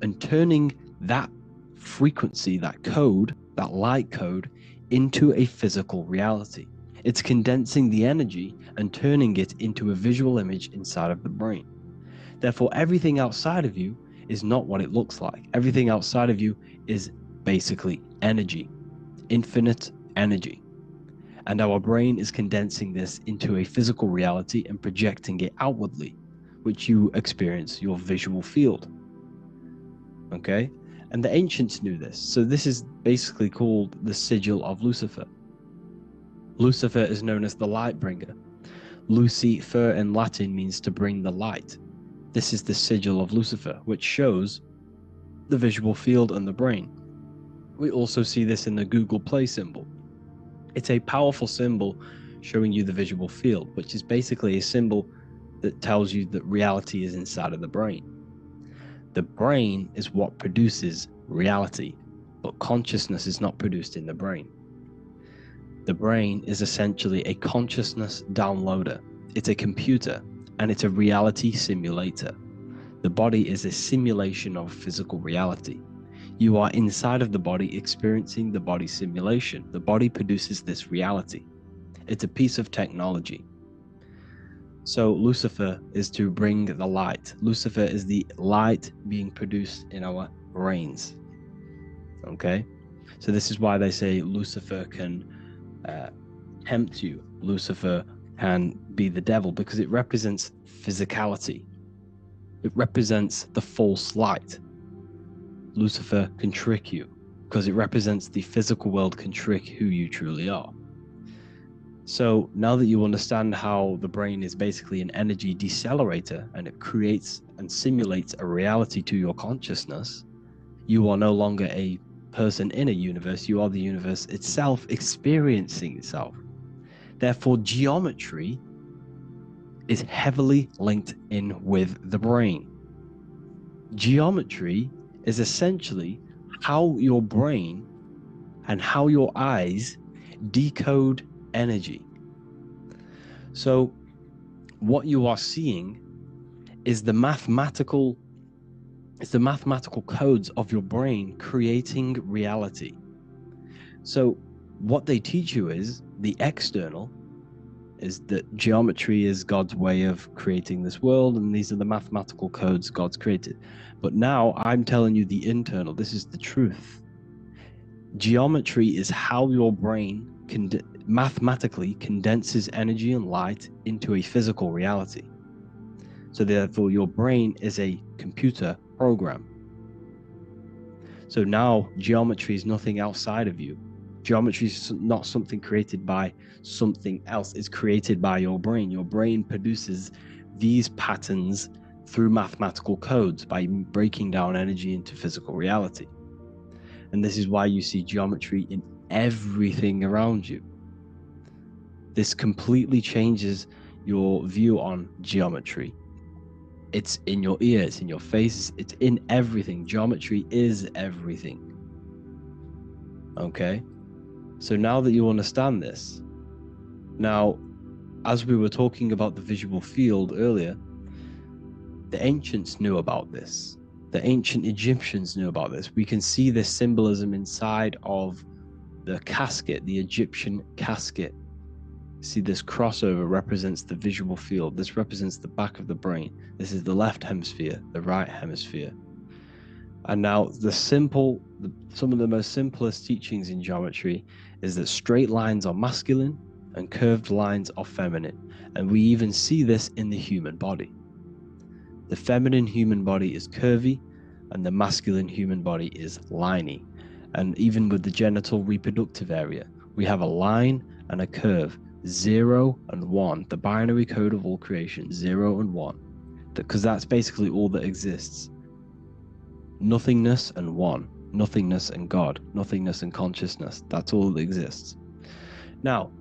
and turning that frequency, that code, that light code, into a physical reality. It's condensing the energy and turning it into a visual image inside of the brain. Therefore, everything outside of you is not what it looks like. Everything outside of you is basically energy, infinite energy. And our brain is condensing this into a physical reality and projecting it outwardly, which you experience your visual field. Okay? And the ancients knew this. So this is basically called the sigil of Lucifer. Lucifer is known as the light bringer. Lucifer in Latin means to bring the light. This is the sigil of Lucifer, which shows the visual field and the brain. We also see this in the Google Play symbol. It's a powerful symbol showing you the visual field, which is basically a symbol that tells you that reality is inside of the brain. The brain is what produces reality, but consciousness is not produced in the brain. The brain is essentially a consciousness downloader. It's a computer, and it's a reality simulator. The body is a simulation of physical reality. You are inside of the body experiencing the body simulation. The body produces this reality. It's a piece of technology. So Lucifer is to bring the light. Lucifer is the light being produced in our brains. Okay? So this is why they say Lucifer can tempt you. Lucifer can be the devil, because it represents physicality. It represents the false light. Lucifer can trick you because it represents the physical world can trick who you truly are. So now that you understand how the brain is basically an energy decelerator and it creates and simulates a reality to your consciousness, you are no longer a person in a universe. You are the universe itself experiencing itself. Therefore, geometry is heavily linked in with the brain. Geometry is essentially how your brain and how your eyes decode energy. So what you are seeing is the mathematical codes of your brain creating reality. So what they teach you is the external is that geometry is God's way of creating this world, and these are the mathematical codes God's created. But now I'm telling you the internal. This is the truth. Geometry is how your brain mathematically condenses energy and light into a physical reality. So therefore, your brain is a computer program. So now geometry is nothing outside of you. Geometry is not something created by something else. It's created by your brain. Your brain produces these patterns through mathematical codes by breaking down energy into physical reality. And this is why you see geometry in everything around you. This completely changes your view on geometry. It's in your ear, it's in your face, it's in everything. Geometry is everything. Okay? So now that you understand this, now, as we were talking about the visual field earlier, the ancients knew about this. The ancient Egyptians knew about this. We can see this symbolism inside of the casket, the Egyptian casket. See, this crossover represents the visual field. This represents the back of the brain. This is the left hemisphere, the right hemisphere. And now some of the most simplest teachings in geometry is that straight lines are masculine and curved lines are feminine. And we even see this in the human body. The feminine human body is curvy and the masculine human body is liney. And even with the genital reproductive area, we have a line and a curve, 0 and 1, the binary code of all creation, 0 and 1, because that's basically all that exists. Nothingness and one, nothingness and God, nothingness and consciousness, that's all that exists. Now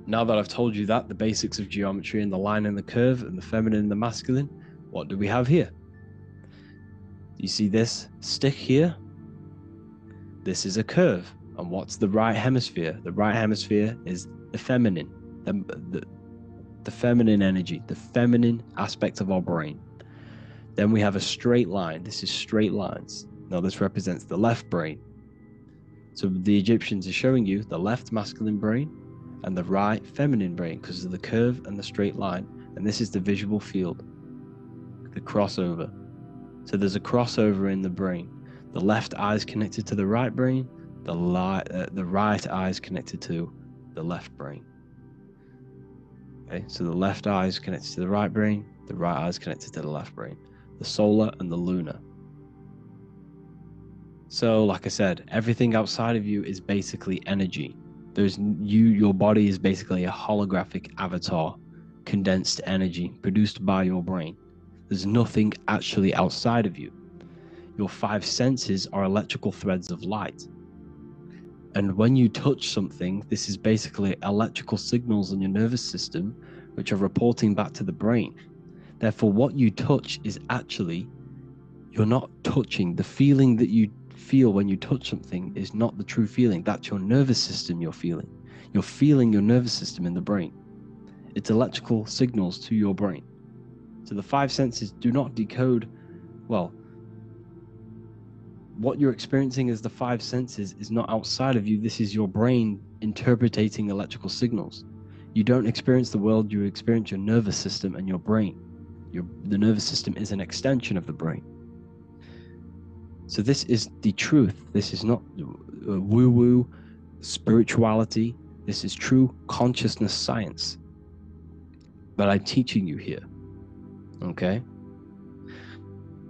that I've told you that, the basics of geometry and the line and the curve and the feminine and the masculine, what do we have here? You see this stick here? This is a curve. And what's the right hemisphere? The right hemisphere is the feminine, the feminine energy, the feminine aspect of our brain. Then we have a straight line. This is straight lines. Now this represents the left brain. So the Egyptians are showing you the left masculine brain and the right feminine brain because of the curve and the straight line. And this is the visual field, the crossover. So there's a crossover in the brain. The left eye is connected to the right brain. The right eye is connected to the left brain. Okay, so the left eye is connected to the right brain. The right eye is connected to the left brain. The solar and the lunar. So, like I said, everything outside of you is basically energy. Your body is basically a holographic avatar, condensed energy produced by your brain. There's nothing actually outside of you. Your 5 senses are electrical threads of light. And when you touch something, this is basically electrical signals in your nervous system, which are reporting back to the brain. Therefore, what you touch is actually, you're not touching. The feeling that you feel when you touch something is not the true feeling. That's your nervous system you're feeling. You're feeling your nervous system in the brain. It's electrical signals to your brain. So the 5 senses do not decode, well, what you're experiencing as the 5 senses is not outside of you. This is your brain interpreting electrical signals. You don't experience the world, you experience your nervous system and your brain. The nervous system is an extension of the brain. So this is the truth. This is not woo-woo spirituality. This is true consciousness science that I'm teaching you here. Okay?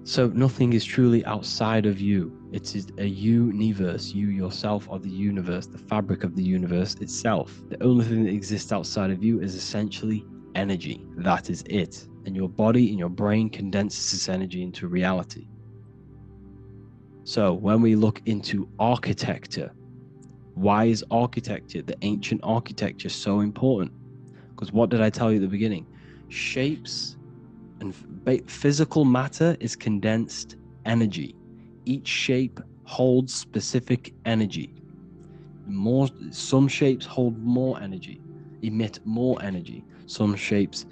So nothing is truly outside of you. It is a universe. You yourself are the universe, the fabric of the universe itself. The only thing that exists outside of you is essentially energy. That is it. And your body and your brain condenses this energy into reality. So when we look into architecture, why is architecture, the ancient architecture, so important? Because what did I tell you at the beginning? Shapes and physical matter is condensed energy. Each shape holds specific energy. Some shapes hold more energy, emit more energy. Some shapes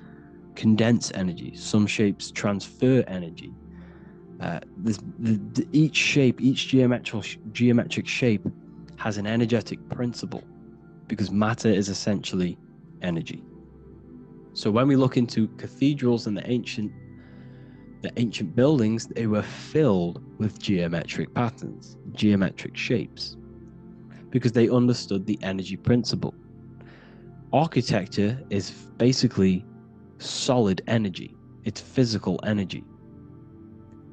condense energy. Some shapes transfer energy. Each shape, each geometric shape has an energetic principle because matter is essentially energy. So when we look into cathedrals and the ancient buildings, they were filled with geometric patterns, geometric shapes, because they understood the energy principle. Architecture is basically solid energy. It's physical energy.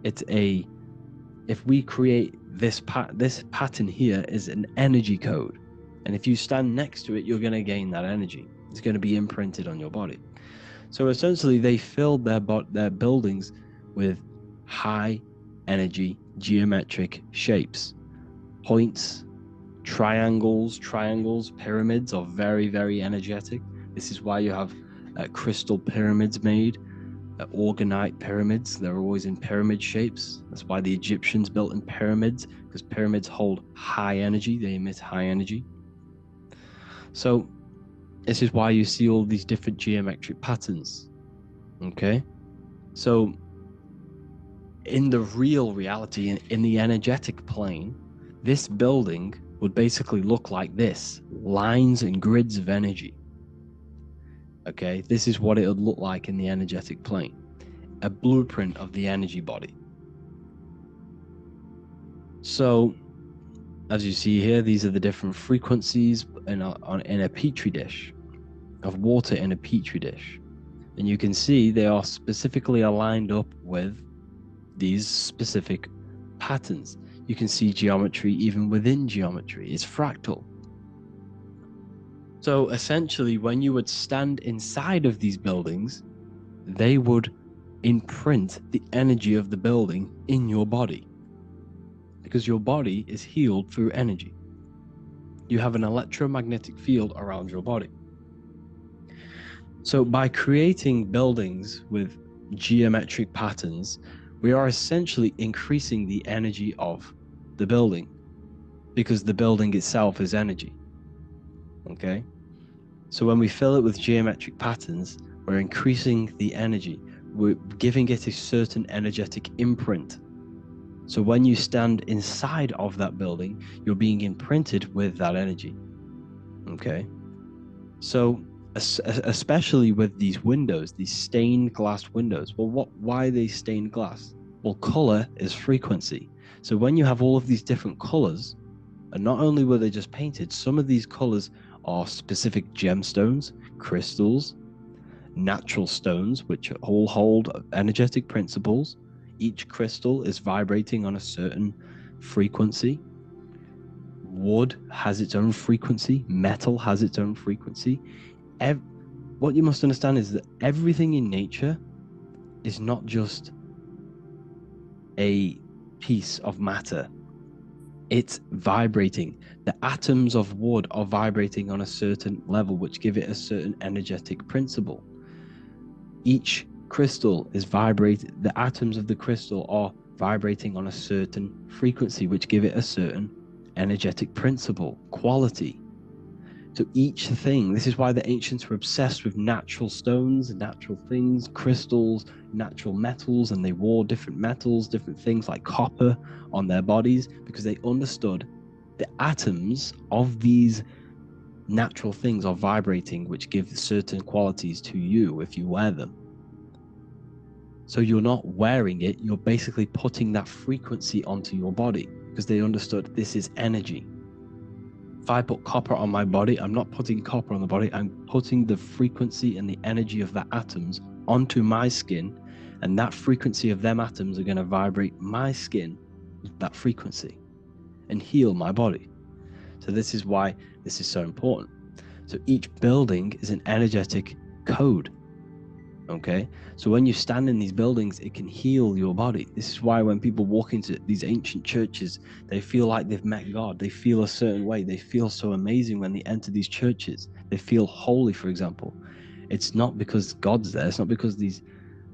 If we create this pattern here is an energy code. And if you stand next to it, you're going to gain that energy. It's going to be imprinted on your body. So essentially, they filled their buildings with high energy geometric shapes. Points, triangles, pyramids are very, very energetic. This is why you have crystal pyramids made, orgonite pyramids. They're always in pyramid shapes. That's why the Egyptians built in pyramids, because pyramids hold high energy. They emit high energy. So this is why you see all these different geometric patterns. Okay? So in the real reality, in the energetic plane, this building would basically look like this: lines and grids of energy. Okay, this is what it would look like in the energetic plane, a blueprint of the energy body. So as you see here, these are the different frequencies in a petri dish, of water in a petri dish. And you can see they are specifically aligned up with these specific patterns. You can see geometry even within geometry. It's fractal. So essentially, when you would stand inside of these buildings, they would imprint the energy of the building in your body, because your body is healed through energy. You have an electromagnetic field around your body. So by creating buildings with geometric patterns, we are essentially increasing the energy of the building, because the building itself is energy. Okay? So when we fill it with geometric patterns, we're increasing the energy. We're giving it a certain energetic imprint. So when you stand inside of that building, you're being imprinted with that energy. Okay? So especially with these windows, these stained glass windows. Well, why are they stained glass? Well, color is frequency. So when you have all of these different colors, and not only were they just painted, some of these colors are specific gemstones, crystals, natural stones, which all hold energetic principles. Each crystal is vibrating on a certain frequency. Wood has its own frequency. Metal has its own frequency. What you must understand is that everything in nature is not just a piece of matter. It's vibrating. The atoms of wood are vibrating on a certain level, which give it a certain energetic principle. Each crystal is vibrating. The atoms of the crystal are vibrating on a certain frequency, which give it a certain energetic principle, quality. So each thing, this is why the ancients were obsessed with natural stones, natural things, crystals, natural metals, and they wore different metals, different things like copper on their bodies, because they understood the atoms of these natural things are vibrating, which give certain qualities to you if you wear them. So you're not wearing it, you're basically putting that frequency onto your body, because they understood this is energy. If I put copper on my body, I'm not putting copper on the body, I'm putting the frequency and the energy of the atoms onto my skin, and that frequency of them atoms are going to vibrate my skin with that frequency and heal my body. So this is why this is so important. So each building is an energetic code. Okay, so when you stand in these buildings, it can heal your body. This is why when people walk into these ancient churches, they feel like they've met God. They feel a certain way. They feel so amazing when they enter these churches. They feel holy, for example. It's not because God's there. It's not because these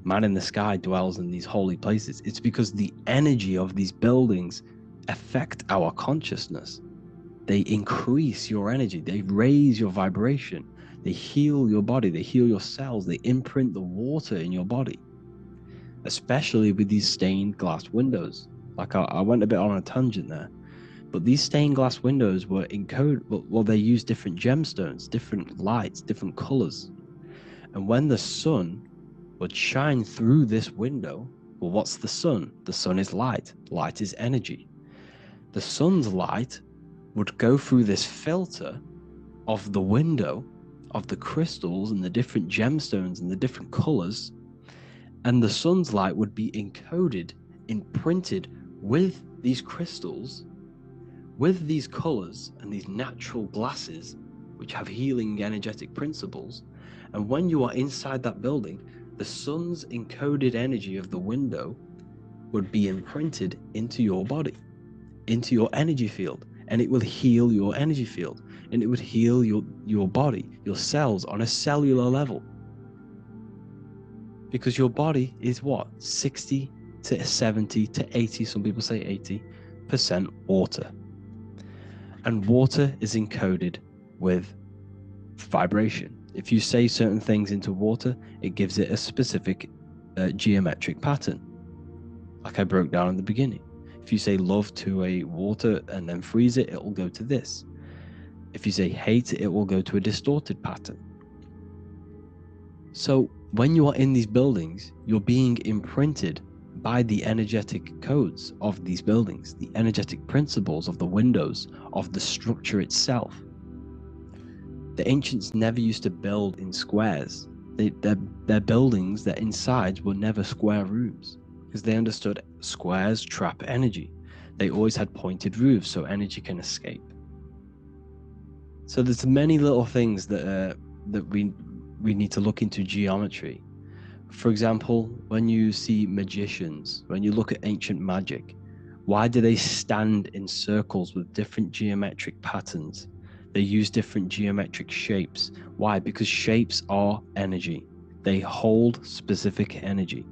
man in the sky dwells in these holy places. It's because the energy of these buildings affect our consciousness. They increase your energy. They raise your vibration. They heal your body, they heal your cells, they imprint the water in your body, especially with these stained glass windows. Like I went a bit on a tangent there, but these stained glass windows were encoded, well, they use different gemstones, different lights, different colors. And when the sun would shine through this window, well, what's the sun? The sun is light. Light is energy. The sun's light would go through this filter of the window, of the crystals and the different gemstones and the different colors, and the sun's light would be encoded, imprinted with these crystals, with these colors and these natural glasses which have healing energetic principles. And when you are inside that building, the sun's encoded energy of the window would be imprinted into your body, into your energy field, and it will heal your energy field. And it would heal your body, your cells on a cellular level. because your body is what? 60 to 70 to 80, some people say 80% water. And water is encoded with vibration. If you say certain things into water, it gives it a specific geometric pattern, like I broke down in the beginning. If you say love to a water and then freeze it, it will go to this. If you say hate, it will go to a distorted pattern. So when you are in these buildings, you're being imprinted by the energetic codes of these buildings, the energetic principles of the windows, of the structure itself. The ancients never used to build in squares. Their buildings, their insides were never square rooms, because they understood squares trap energy. They always had pointed roofs so energy can escape. So there's many little things that we need to look into geometry. For example, when you see magicians, when you look at ancient magic, why do they stand in circles with different geometric patterns? They use different geometric shapes. Why? Because shapes are energy. They hold specific energy.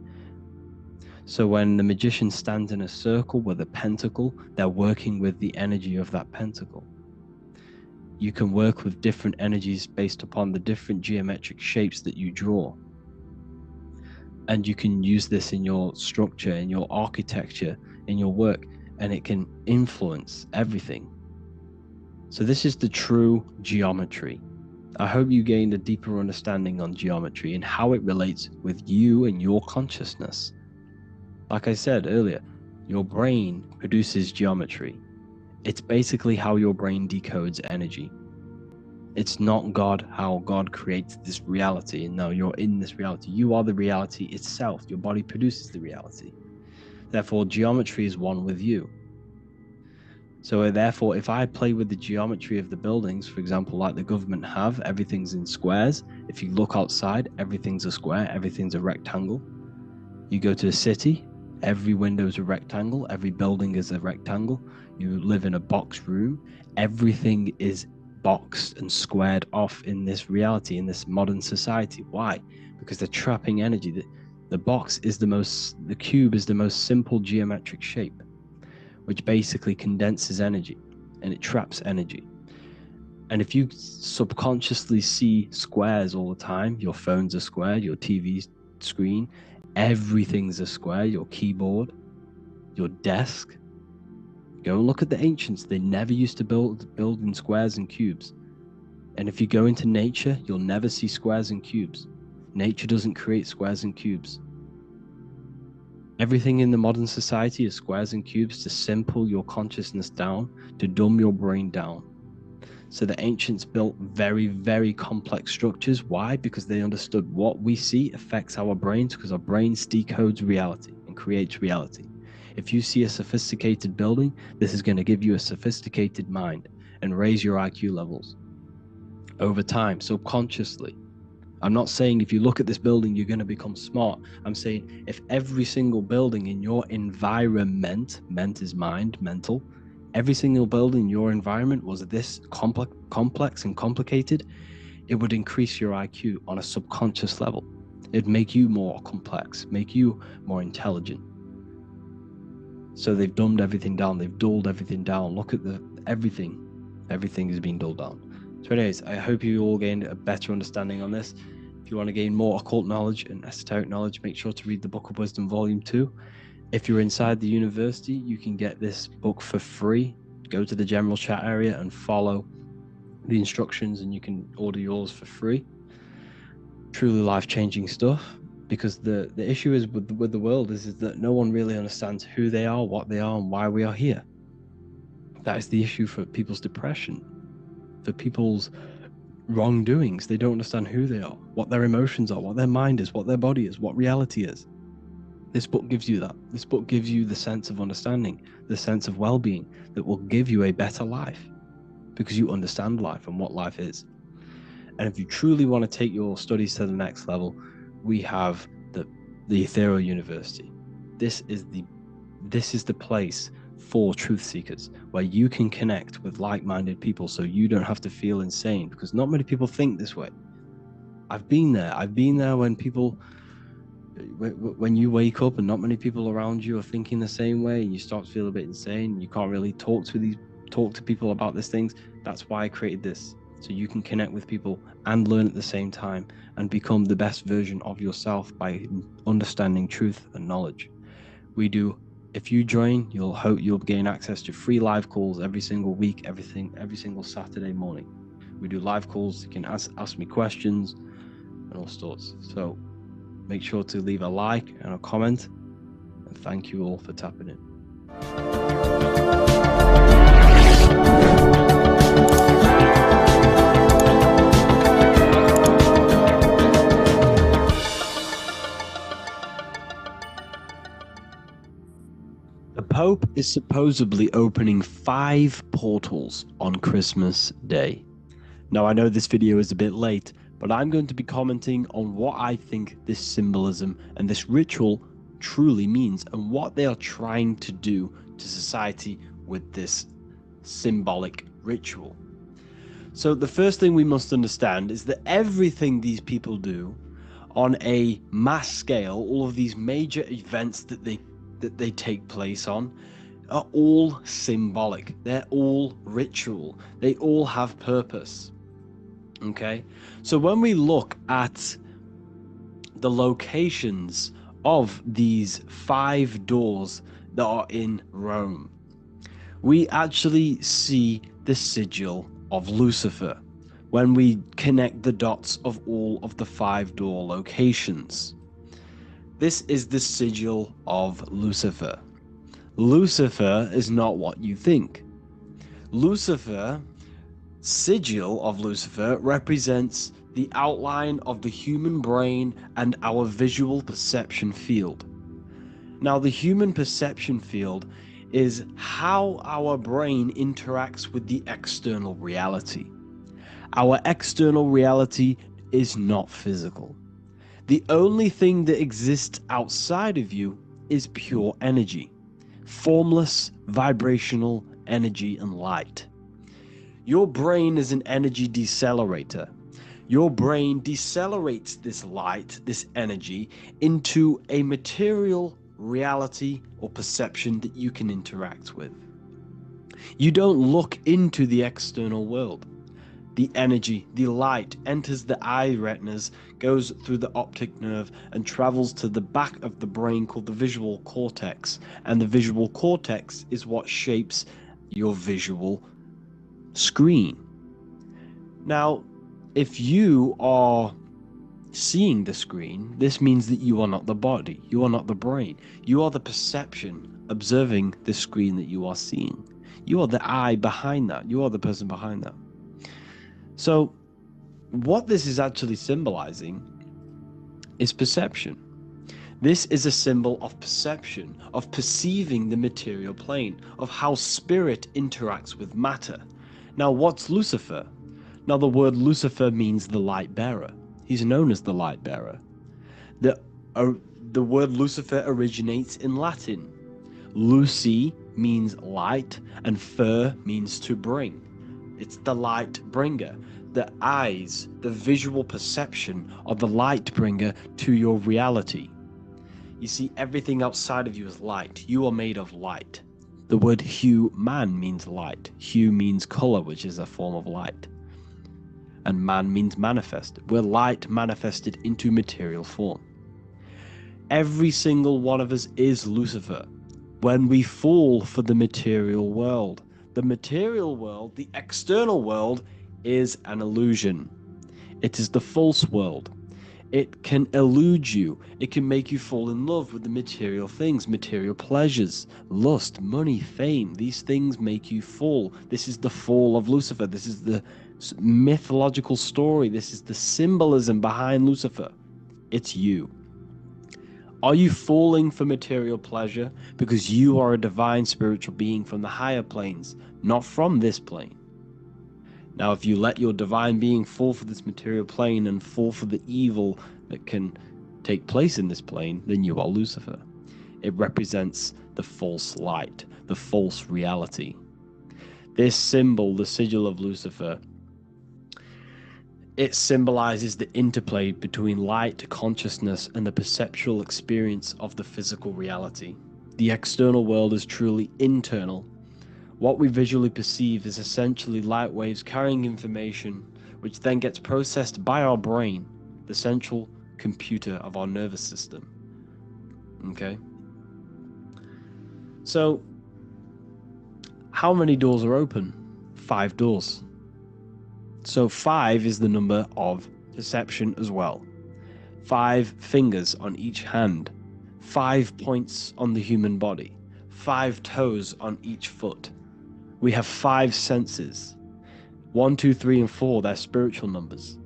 So when the magician stands in a circle with a pentacle, they're working with the energy of that pentacle. You can work with different energies based upon the different geometric shapes that you draw. And you can use this in your structure, in your architecture, in your work, and it can influence everything. So this is the true geometry. I hope you gained a deeper understanding on geometry and how it relates with you and your consciousness. Like I said earlier, your brain produces geometry. It's basically how your brain decodes energy. It's not God, how God creates this reality. And no, you're in this reality. You are the reality itself. Your body produces the reality. Therefore, geometry is one with you. So therefore, if I play with the geometry of the buildings, for example, like the government have, everything's in squares. If you look outside, everything's a square, everything's a rectangle. You go to a city, every window is a rectangle, every building is a rectangle. You live in a box room, everything is boxed and squared off in this reality, in this modern society. Why? Because they're trapping energy. The cube is the most simple geometric shape, which basically condenses energy and it traps energy. And if you subconsciously see squares all the time, your phone's a square, your TV screen, everything's a square, your keyboard, your desk. Go and look at the ancients. They never used to build in squares and cubes. And if you go into nature, you'll never see squares and cubes. Nature doesn't create squares and cubes. Everything in the modern society is squares and cubes to simple your consciousness down, to dumb your brain down. So the ancients built very, very complex structures. Why? Because they understood what we see affects our brains, because our brains decodes reality and creates reality. If you see a sophisticated building, this is going to give you a sophisticated mind and raise your IQ levels over time, subconsciously. I'm not saying if you look at this building, you're going to become smart. I'm saying if every single building in your environment, ment is mind, mental, every single building in your environment was this complex and complicated, it would increase your IQ on a subconscious level. It'd make you more complex, make you more intelligent. So they've dumbed everything down. They've dulled everything down. Look at everything is being dulled down. So anyways, I hope you all gained a better understanding on this. If you want to gain more occult knowledge and esoteric knowledge, make sure to read the Book of Wisdom Volume 2. If you're inside the university, you can get this book for free. Go to the general chat area and follow the instructions and you can order yours for free. Truly life-changing stuff, because the issue is with the world is that no one really understands who they are, what they are, and why we are here. That is the issue for people's depression, for people's wrongdoings. They don't understand who they are, what their emotions are, what their mind is, what their body is, what reality is. This book gives you that. This book gives you the sense of understanding, the sense of well-being that will give you a better life, because you understand life and what life is. And if you truly want to take your studies to the next level, we have the Ethereal University. This is the place for truth seekers, where you can connect with like-minded people so you don't have to feel insane, because not many people think this way. I've been there when people when you wake up and not many people around you are thinking the same way, and you start to feel a bit insane, you can't really talk to people about these things. That's why I created this, so you can connect with people and learn at the same time and become the best version of yourself by understanding truth and knowledge. If you join, you'll gain access to free live calls every single week, every single Saturday morning. We do live calls. You can ask me questions and all sorts. So make sure to leave a like and a comment, and thank you all for tapping in. The Pope is supposedly opening 5 portals on Christmas Day. Now, I know this video is a bit late, but I'm going to be commenting on what I think this symbolism and this ritual truly means, and what they are trying to do to society with this symbolic ritual. So the first thing we must understand is that everything these people do on a mass scale, all of these major events that they take place on, are all symbolic. They're all ritual. They all have purpose. Okay, so when we look at the locations of these 5 doors that are in Rome, we actually see the sigil of Lucifer when we connect the dots of all of the 5 door locations. This is the sigil of Lucifer. Lucifer is not what you think. Sigil of Lucifer represents the outline of the human brain and our visual perception field. Now, the human perception field is how our brain interacts with the external reality. Our external reality is not physical. The only thing that exists outside of you is pure energy, formless, vibrational energy and light. Your brain is an energy decelerator. Your brain decelerates this light, this energy, into a material reality or perception that you can interact with. You don't look into the external world. The energy, the light, enters the eye retinas, goes through the optic nerve, and travels to the back of the brain called the visual cortex. And the visual cortex is what shapes your visual screen. Now, if you are seeing the screen, this means that you are not the body, you are not the brain, you are the perception observing the screen that you are seeing. You are the eye behind that, you are the person behind that. So, what this is actually symbolizing is perception. This is a symbol of perception, of perceiving the material plane, of how spirit interacts with matter. Now, what's Lucifer? Now, the word Lucifer means the light bearer. He's known as the light bearer. The word Lucifer originates in Latin. Luci means light, and fer means to bring. It's the light bringer. The eyes, the visual perception of the light bringer to your reality. You see, everything outside of you is light. You are made of light. The word hue man means light. Hue means color, which is a form of light. And man means manifest. We're light manifested into material form. Every single one of us is Lucifer. When we fall for the material world, the external world, is an illusion. It is the false world. It can elude you. It can make you fall in love with the material things, material pleasures, lust, money, fame. These things make you fall. This is the fall of Lucifer. This is the mythological story. This is the symbolism behind Lucifer. It's you. Are you falling for material pleasure because you are a divine spiritual being from the higher planes, not from this plane? Now, if you let your divine being fall for this material plane and fall for the evil that can take place in this plane, then you are Lucifer. It represents the false light, the false reality. This symbol, the sigil of Lucifer, It symbolizes the interplay between light, consciousness, and the perceptual experience of the physical reality. The external world is truly internal. What we visually perceive is essentially light waves carrying information, which then gets processed by our brain, the central computer of our nervous system. Okay? So, how many doors are open? 5 doors. So 5 is the number of perception as well. 5 fingers on each hand, 5 points on the human body, 5 toes on each foot. We have 5 senses. 1, 2, 3, and 4, they're spiritual numbers.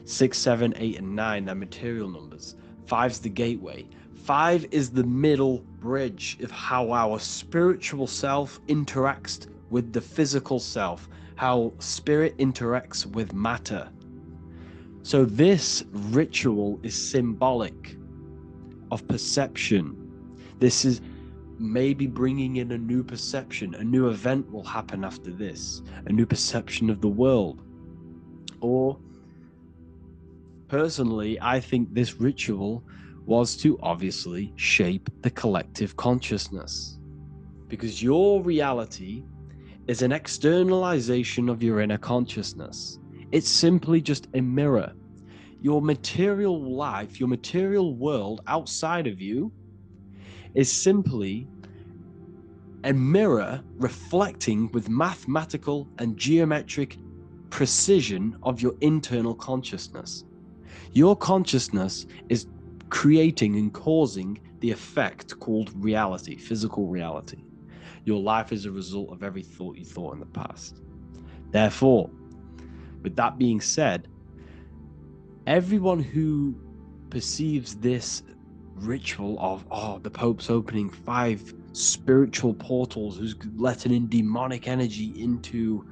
6, 7, 8, and 9, they're material numbers. 5's the gateway. 5 is the middle bridge of how our spiritual self interacts with the physical self, how spirit interacts with matter. So this ritual is symbolic of perception. This is maybe bringing in a new perception. A new event will happen after this, a new perception of the world. Or personally, I think this ritual was to obviously shape the collective consciousness, because your reality is an externalization of your inner consciousness. It's simply just a mirror. Your material life, your material world outside of you is simply a mirror reflecting with mathematical and geometric precision of your internal consciousness. Your consciousness is creating and causing the effect called reality, physical reality. Your life is a result of every thought you thought in the past. Therefore, with that being said, everyone who perceives this ritual of the Pope's opening 5 spiritual portals, who's letting in demonic energy into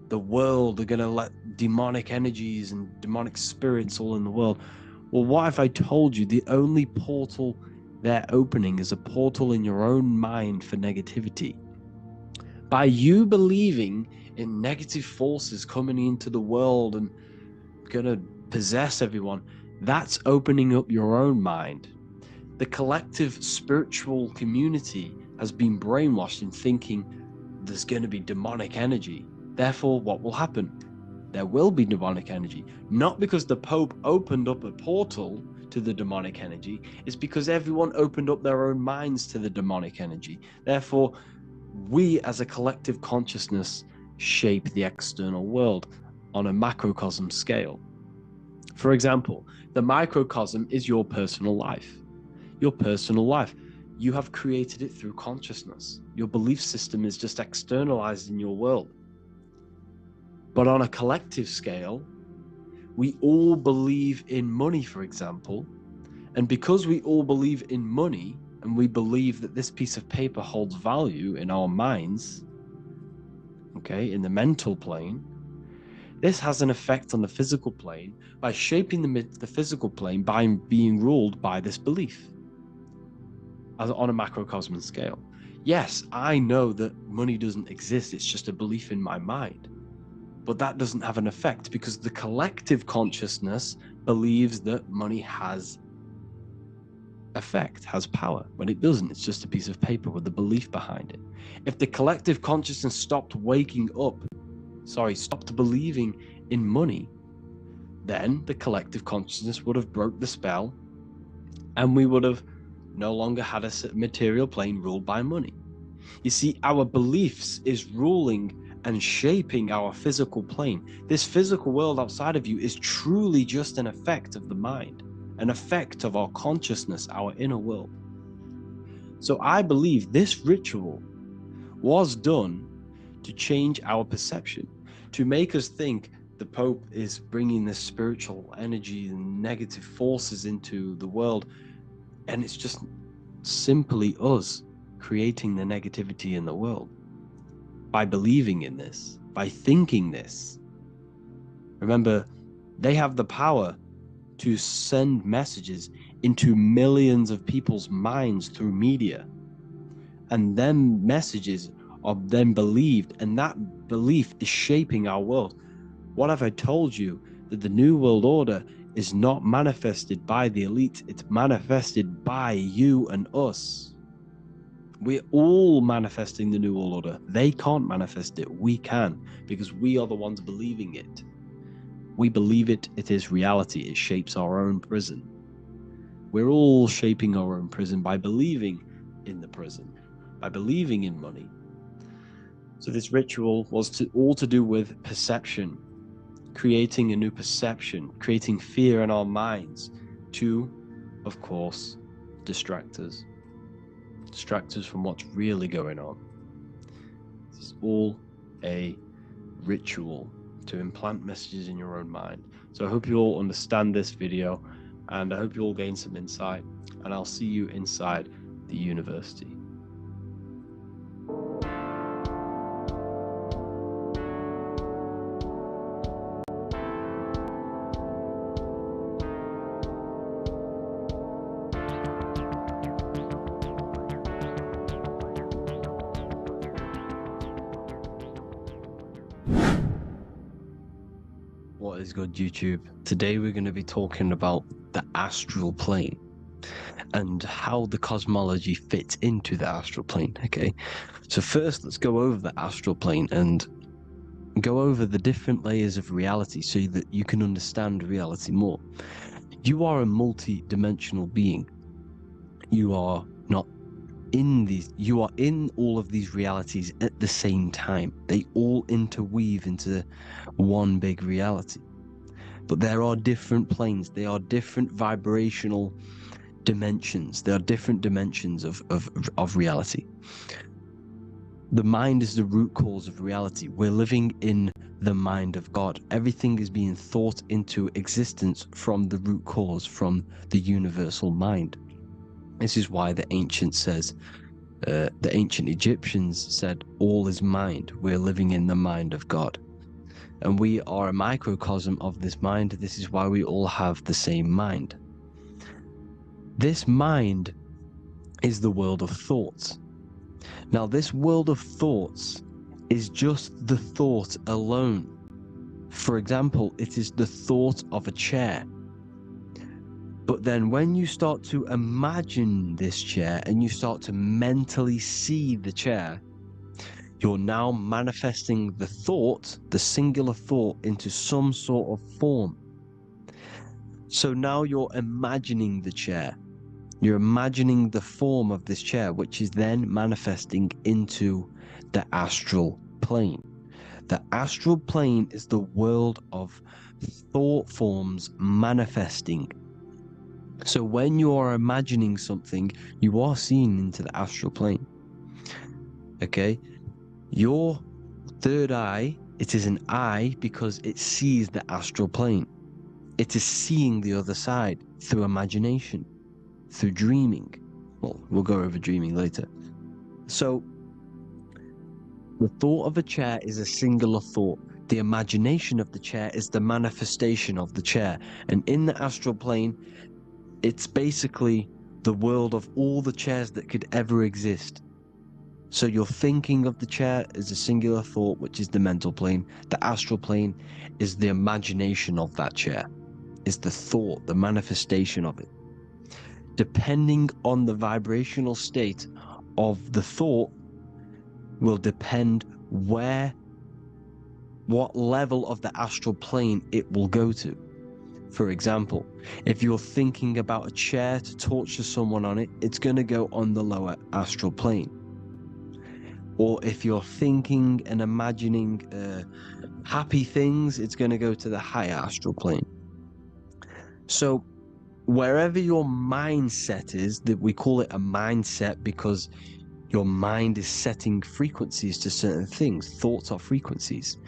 the world, they're going to let demonic energies and demonic spirits all in the world. Well, what if I told you the only portal they're opening is a portal in your own mind for negativity? By you believing in negative forces coming into the world and gonna possess everyone, that's opening up your own mind. The collective spiritual community has been brainwashed in thinking there's going to be demonic energy. Therefore, what will happen? There will be demonic energy. Not because the Pope opened up a portal to the demonic energy, it's because everyone opened up their own minds to the demonic energy. Therefore, we as a collective consciousness shape the external world on a macrocosm scale. For example, the microcosm is your personal life. Your personal life. You have created it through consciousness. Your belief system is just externalized in your world. But on a collective scale, we all believe in money, for example. And because we all believe in money, and we believe that this piece of paper holds value in our minds, okay, in the mental plane, this has an effect on the physical plane by shaping the physical plane by being ruled by this belief as on a macrocosm scale. Yes, I know that money doesn't exist. It's just a belief in my mind. But that doesn't have an effect because the collective consciousness believes that money has effect, has power. When it doesn't, it's just a piece of paper with a belief behind it. If the collective consciousness stopped believing in money, then the collective consciousness would have broke the spell and we would have no longer had a material plane ruled by money. You see, our beliefs is ruling and shaping our physical plane. This physical world outside of you is truly just an effect of the mind, an effect of our consciousness, our inner world. So I believe this ritual was done to change our perception, to make us think the Pope is bringing this spiritual energy and negative forces into the world, and it's just simply us creating the negativity in the world by believing in this, by thinking this. Remember, they have the power to send messages into millions of people's minds through media, and them messages are then believed, and that belief is shaping our world. What have I told you? that the New World Order is not manifested by the elite, it's manifested by you and us. We're all manifesting the New World Order. They can't manifest it. We can, because we are the ones believing it. We believe it. It is reality. It shapes our own prison. We're all shaping our own prison by believing in the prison, by believing in money. So this ritual was all to do with perception, creating a new perception, creating fear in our minds to, of course, distract us from what's really going on. This is all a ritual to implant messages in your own mind. So I hope you all understand this video, and I hope you all gain some insight, and I'll see you inside the university. What is good, YouTube? Today we're going to be talking about the astral plane and how the cosmology fits into the astral plane. Okay, so first let's go over the astral plane and go over the different layers of reality so that you can understand reality more. You are a multi-dimensional being. You are not in these, you are in all of these realities at the same time. They all interweave into one big reality. But there are different planes. They are different vibrational dimensions. There are different dimensions of reality. The mind is the root cause of reality. We're living in the mind of God. Everything is being thought into existence from the root cause, from the universal mind. This is why the ancient Egyptians said, all is mind. We're living in the mind of God. And we are a microcosm of this mind. This is why we all have the same mind. This mind is the world of thoughts. Now, this world of thoughts is just the thought alone. For example, it is the thought of a chair. But then when you start to imagine this chair and you start to mentally see the chair, you're now manifesting the thought, the singular thought, into some sort of form. So now you're imagining the chair. You're imagining the form of this chair, which is then manifesting into the astral plane. The astral plane is the world of thought forms manifesting. So when you are imagining something, you are seeing into the astral plane. Okay? Your third eye, it is an eye because it sees the astral plane. It is seeing the other side through imagination, through dreaming. Well, we'll go over dreaming later. So the thought of a chair is a singular thought. The imagination of the chair is the manifestation of the chair. And in the astral plane, it's basically the world of all the chairs that could ever exist. So you're thinking of the chair as a singular thought, which is the mental plane. The astral plane is the imagination of that chair, is the thought, the manifestation of it. Depending on the vibrational state of the thought will depend what level of the astral plane it will go to. For example, if you're thinking about a chair to torture someone on it, it's going to go on the lower astral plane. Or if you're thinking and imagining happy things, it's going to go to the higher astral plane. So wherever your mindset is, that we call it a mindset because your mind is setting frequencies to certain things. Thoughts are frequencies.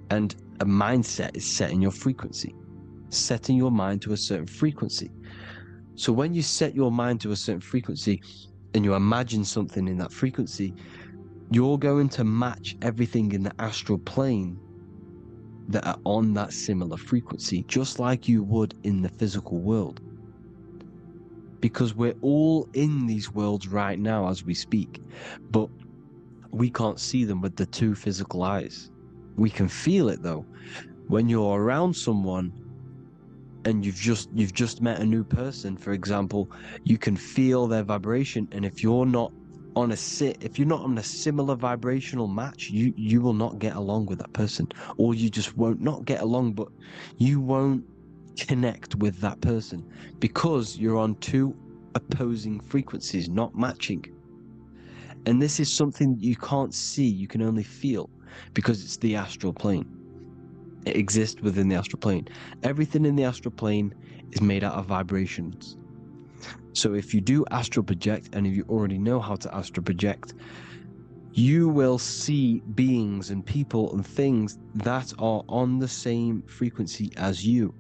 And a mindset is setting your frequency, setting your mind to a certain frequency. So when you set your mind to a certain frequency and you imagine something in that frequency, you're going to match everything in the astral plane that are on that similar frequency, just like you would in the physical world. Because we're all in these worlds right now as we speak, but we can't see them with the two physical eyes. We can feel it though. When you're around someone and you've just met a new person, for example, you can feel their vibration, and if you're not on a similar vibrational match, you will not get along with that person, or you just won't not get along, but you won't connect with that person because you're on two opposing frequencies, not matching. And this is something you can't see, you can only feel, because it's the astral plane. It exists within the astral plane. Everything in the astral plane is made out of vibrations. So if you do astral project, and if you already know how to astral project, you will see beings and people and things that are on the same frequency as you.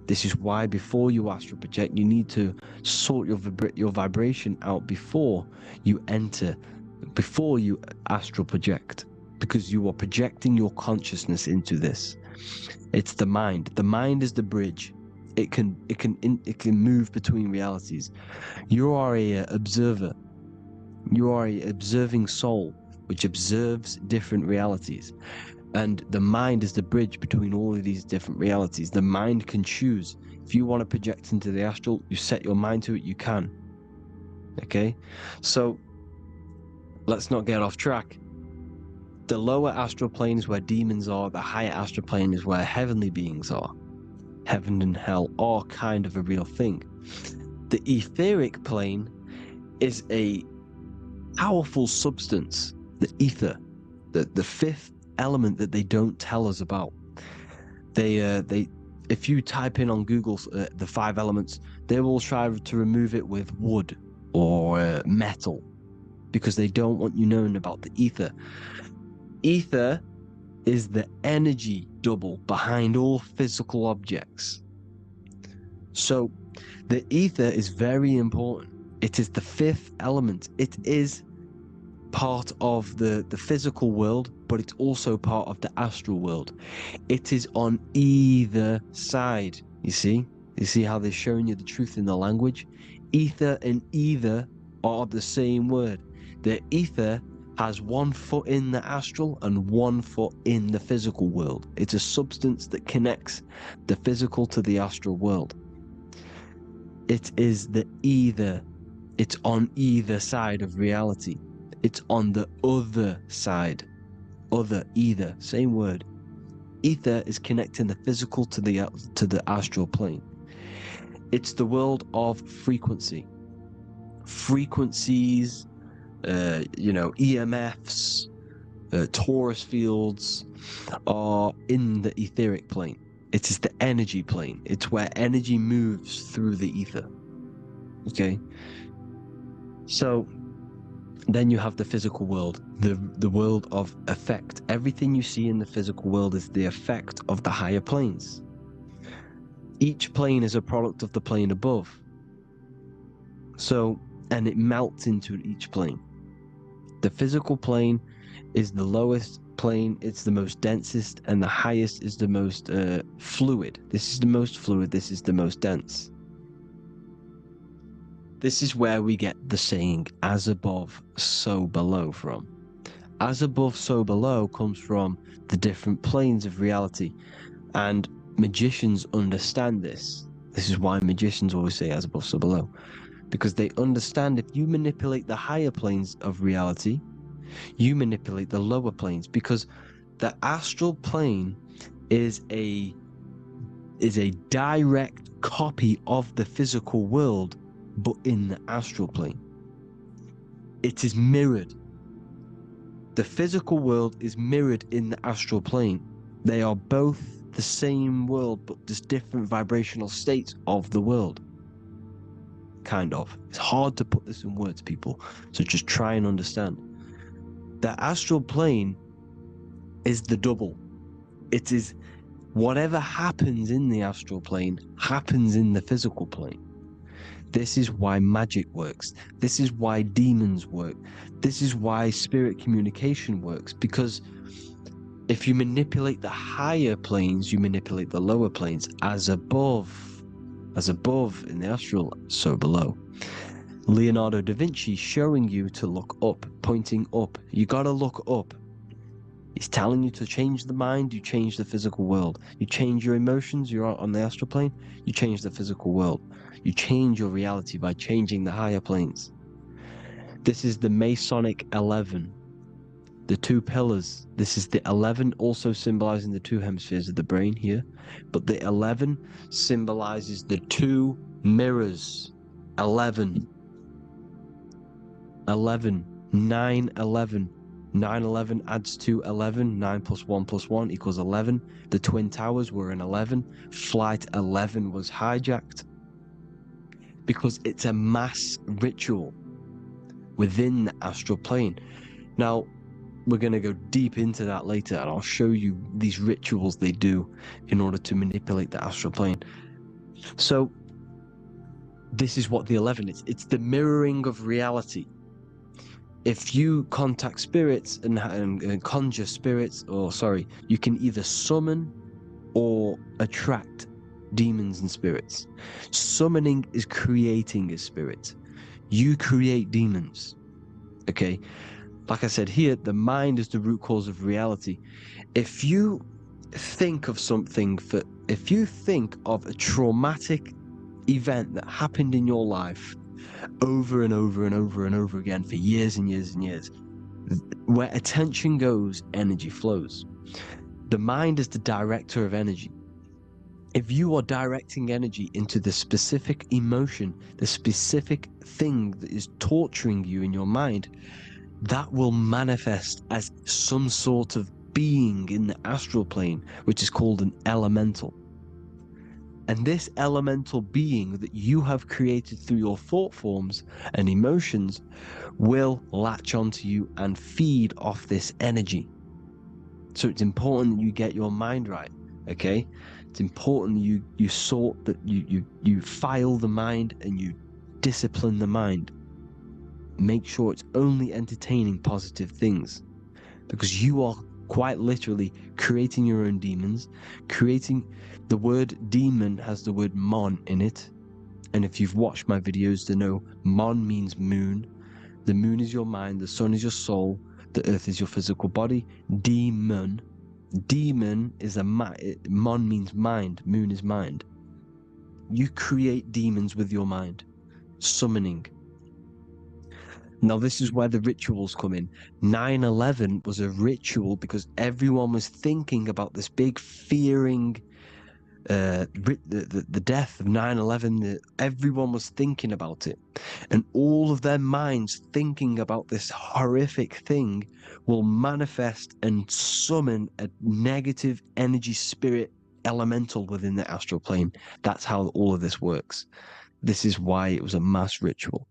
This is why before you astral project, you need to sort your vibration out before you astral project, because you are projecting your consciousness into this. It's the mind. The mind is the bridge. It can move between realities. You are a observer. You are a observing soul which observes different realities. And the mind is the bridge between all of these different realities. The mind can choose. If you want to project into the astral, you set your mind to it, you can. Okay? So let's not get off track. The lower astral plane is where demons are. The higher astral plane is where heavenly beings are. Heaven and hell are kind of a real thing. The etheric plane is a powerful substance, the ether, the fifth element that they don't tell us about. If you type in on Google the 5 elements, they will try to remove it with wood or metal, because they don't want you knowing about the ether. Ether is the energy double behind all physical objects. So the ether is very important. It is the 5th element. It is part of the physical world, but it's also part of the astral world. It is on either side. You see how they're showing you the truth in the language? Ether and either are the same word. The ether has 1 foot in the astral and 1 foot in the physical world. It's a substance that connects the physical to the astral world. It is the either. It's on either side of reality. It's on the other side. Other, either, same word. Ether is connecting the physical to the astral plane. It's the world of frequency. Frequencies, EMFs, torus fields are in the etheric plane. It is the energy plane. It's where energy moves through the ether. Okay? So then you have the physical world, the world of effect. Everything you see in the physical world is the effect of the higher planes. Each plane is a product of the plane above. So, and it melts into each plane. The physical plane is the lowest plane, it's the most densest, and the highest is the most fluid. This is the most fluid, this is the most dense. This is where we get the saying, as above, so below from. As above, so below comes from the different planes of reality. And magicians understand this. This is why magicians always say as above, so below. Because they understand if you manipulate the higher planes of reality, you manipulate the lower planes. Because the astral plane is a direct copy of the physical world, but in the astral plane. It is mirrored. The physical world is mirrored in the astral plane. They are both the same world, but just different vibrational states of the world. Kind of. It's hard to put this in words, people, so just try and understand. The astral plane is the double. It is whatever happens in the astral plane happens in the physical plane. This is why magic works. This is why demons work. This is why spirit communication works. Because if you manipulate the higher planes, you manipulate the lower planes. As above in the astral, so below. Leonardo da Vinci showing you to look up, pointing up. You gotta look up. It's telling you to change the mind, you change the physical world. You change your emotions, you're on the astral plane, you change the physical world. You change your reality by changing the higher planes. This is the Masonic 11, the two pillars. This is the 11, also symbolizing the two hemispheres of the brain here. But the 11 symbolizes the two mirrors. 11, 11, 9, 11. 9, 11 adds to 11. 9 plus 1 plus 1 equals 11. The Twin Towers were in 11. Flight 11 was hijacked because it's a mass ritual within the astral plane. Now, we're going to go deep into that later, and I'll show you these rituals they do in order to manipulate the astral plane. So, this is what the 11 is. It's the mirroring of reality. If you contact spirits and conjure spirits, you can either summon or attract demons and spirits. Summoning is creating a spirit. You create demons. Okay? Like I said here, the mind is the root cause of reality. If you think of if you think of a traumatic event that happened in your life over and over and over and over again for years and years and years, where attention goes, energy flows. The mind is the director of energy. If you are directing energy into the specific emotion, the specific thing that is torturing you in your mind, that will manifest as some sort of being in the astral plane, which is called an elemental. And this elemental being that you have created through your thought forms and emotions will latch onto you and feed off this energy. So it's important that you get your mind right, okay? It's important you sort that you file the mind and you discipline the mind. Make sure it's only entertaining positive things, because you are quite literally creating your own demons. The word demon has the word mon in it, and if you've watched my videos to know, mon means moon. The moon is your mind, the sun is your soul, the earth is your physical body. Demon is mon means mind, moon is mind. You create demons with your mind. Summoning. Now, this is where the rituals come in. 9/11 was a ritual because everyone was thinking about this big fearing, the death of 9/11. Everyone was thinking about it. And all of their minds thinking about this horrific thing will manifest and summon a negative energy spirit elemental within the astral plane. That's how all of this works. This is why it was a mass ritual.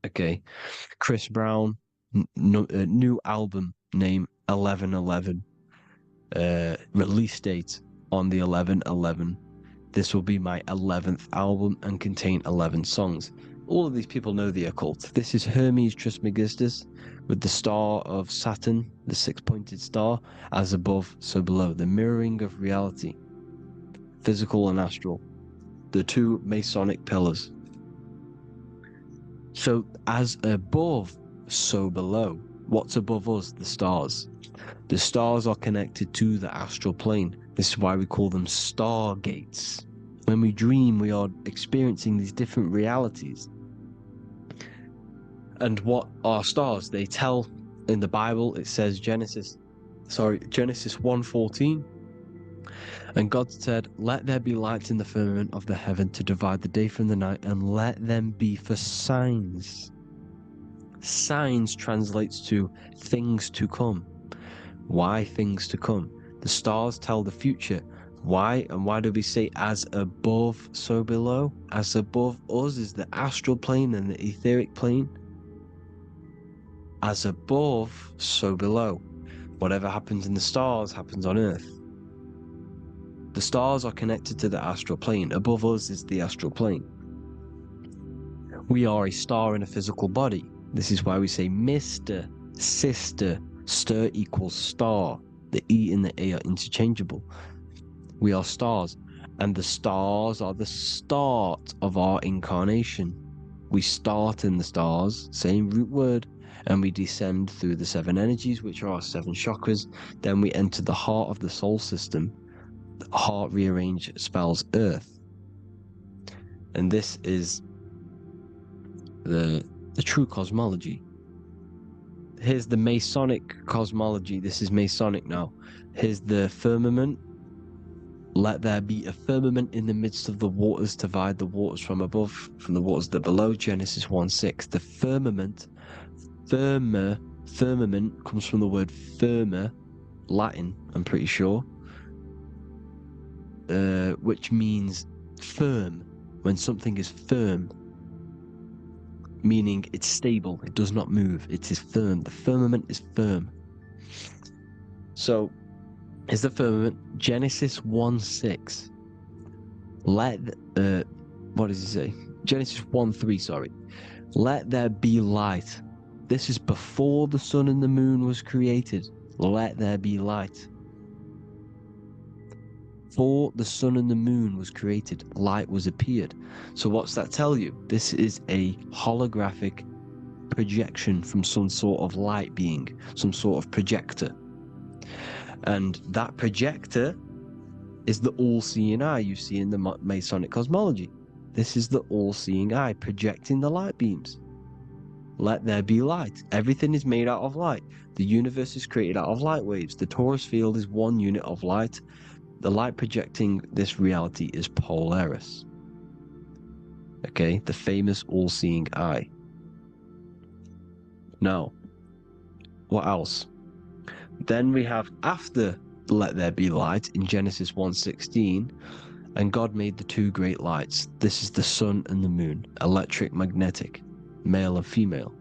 Okay, Chris Brown, new album name 11/11, release date on the 11/11. This will be my 11th album and contain 11 songs. All of these people know the occult. This is Hermes Trismegistus with the star of Saturn, the six-pointed star, as above, so below. The mirroring of reality, physical and astral, the two Masonic pillars. So as above, so below. What's above us? The stars. The stars are connected to the astral plane. This is why we call them stargates. When we dream, we are experiencing these different realities. And what are stars? They tell in the Bible, it says Genesis 1:14. And God said, "Let there be lights in the firmament of the heaven to divide the day from the night, and let them be for signs." Signs translates to things to come. Why things to come? The stars tell the future. Why? And why do we say as above, so below? As above us is the astral plane and the etheric plane. As above, so below. Whatever happens in the stars happens on Earth. The stars are connected to the astral plane. Above us is the astral plane. We are a star in a physical body. This is why we say Mr., Sister, stir equals star. The E and the A are interchangeable. We are stars, and the stars are the start of our incarnation. We start in the stars, same root word, and we descend through the 7 energies, which are our 7 chakras. Then we enter the heart of the soul system. The heart rearranged spells earth. And this is the true cosmology. Here's the Masonic cosmology. This is Masonic now. Here's the firmament. Let there be a firmament in the midst of the waters to divide the waters from above from the waters that below. Genesis 1:6. The firmament, firmament comes from the word firma, Latin, I'm pretty sure, which means firm. When something is firm, meaning it's stable, it does not move, it is firm. The firmament is firm. So, is the firmament. Genesis 1:6. What does he say? Genesis 1:3, sorry. Let there be light. This is before the sun and the moon was created. Let there be light. Before the sun and the moon was created, light was appeared. So what's that tell you? This is a holographic projection from some sort of light being, some sort of projector. And that projector is the all-seeing eye you see in the Masonic cosmology. This is the all-seeing eye projecting the light beams. Let there be light. Everything is made out of light. The universe is created out of light waves. The torus field is 1 unit of light. The light projecting this reality is Polaris. Okay, the famous all-seeing eye. Now, what else? Then we have, after let there be light, in Genesis 1:16, and God made the 2 great lights. This is the sun and the moon, electric, magnetic, male and female.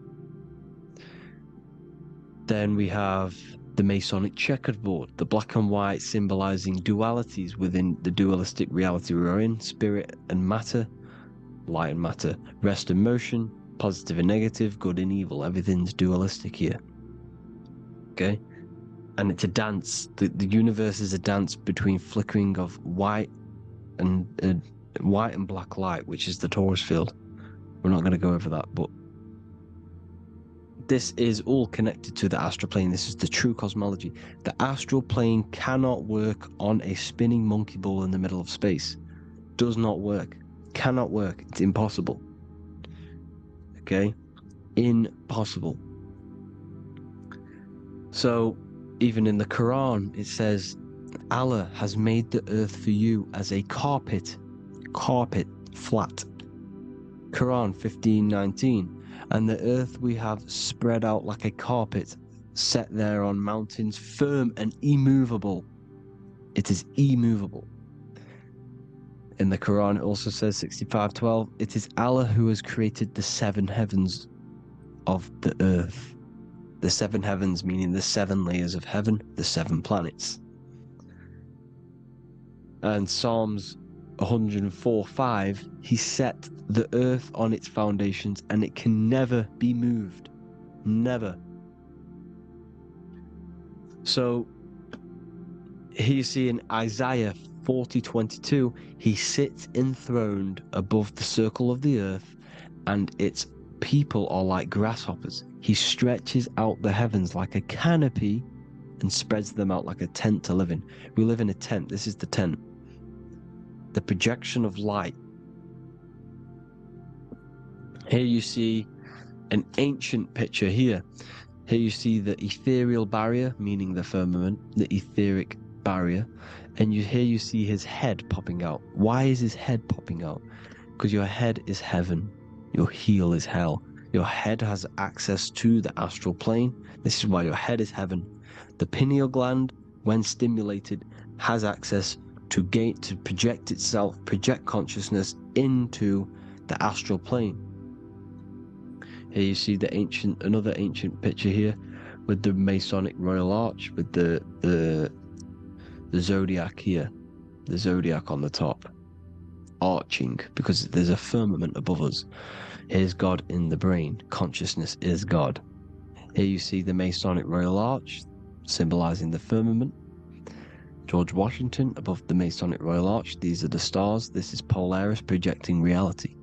Then we have the Masonic checkerboard, the black and white symbolizing dualities within the dualistic reality we're in, spirit and matter, light and matter, rest and motion, positive and negative, good and evil. Everything's dualistic here. Okay? And it's a dance. The universe is a dance between flickering of white and black light, which is the torus field. We're not going to go over that, but this is all connected to the astral plane. This is the true cosmology. The astral plane cannot work on a spinning monkey ball in the middle of space. Does not work. Cannot work. It's impossible. Okay? Impossible. So, even in the Quran, it says, Allah has made the earth for you as a carpet, flat. Quran 15:19. And the earth we have spread out like a carpet, set there on mountains, firm and immovable. It is immovable. In the Quran, it also says 65:12, it is Allah who has created the 7 heavens of the earth. The 7 heavens meaning the 7 layers of heaven, the 7 planets. And Psalms 104:5, he set the earth on its foundations and it can never be moved. Never. So here you see in Isaiah 40:22, he sits enthroned above the circle of the earth and its people are like grasshoppers. He stretches out the heavens like a canopy and spreads them out like a tent to live in. We live in a tent. This is the tent. The projection of light. Here you see an ancient picture here. Here you see the ethereal barrier, meaning the firmament, the etheric barrier. And here you see his head popping out. Why is his head popping out? Because your head is heaven. Your heel is hell. Your head has access to the astral plane. This is why your head is heaven. The pineal gland, when stimulated, has access to project itself, project consciousness into the astral plane. Here you see another ancient picture here with the Masonic Royal Arch, with the zodiac here, the zodiac on the top, arching, because there's a firmament above us. Here's God in the brain. Consciousness is God. Here you see the Masonic Royal Arch, symbolizing the firmament. George Washington above the Masonic Royal Arch. These are the stars. This is Polaris projecting reality.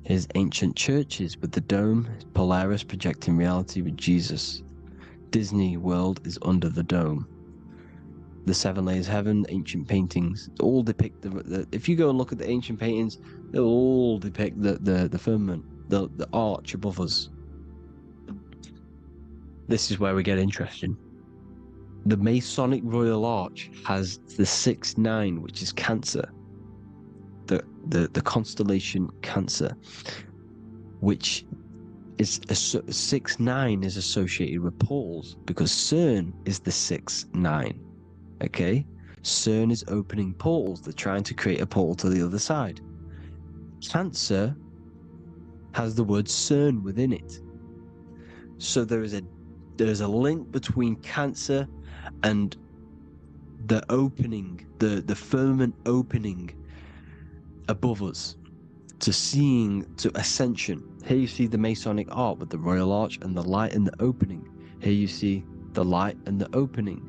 Here's ancient churches with the dome. Polaris projecting reality with Jesus. Disney World is under the dome. The seven layers of heaven, ancient paintings, all depict the if you go and look at the ancient paintings, they'll all depict the firmament, the arch above us. This is where we get interesting. The Masonic Royal Arch has the 6-9, which is Cancer. The constellation Cancer, which is 6-9 is associated with portals because CERN is the 6-9. Okay, CERN is opening portals. They're trying to create a portal to the other side. Cancer has the word CERN within it, so there is a link between Cancer and the opening, the firmament opening above us to ascension. Here you see the Masonic art with the Royal Arch and the light and the opening. Here you see the light and the opening.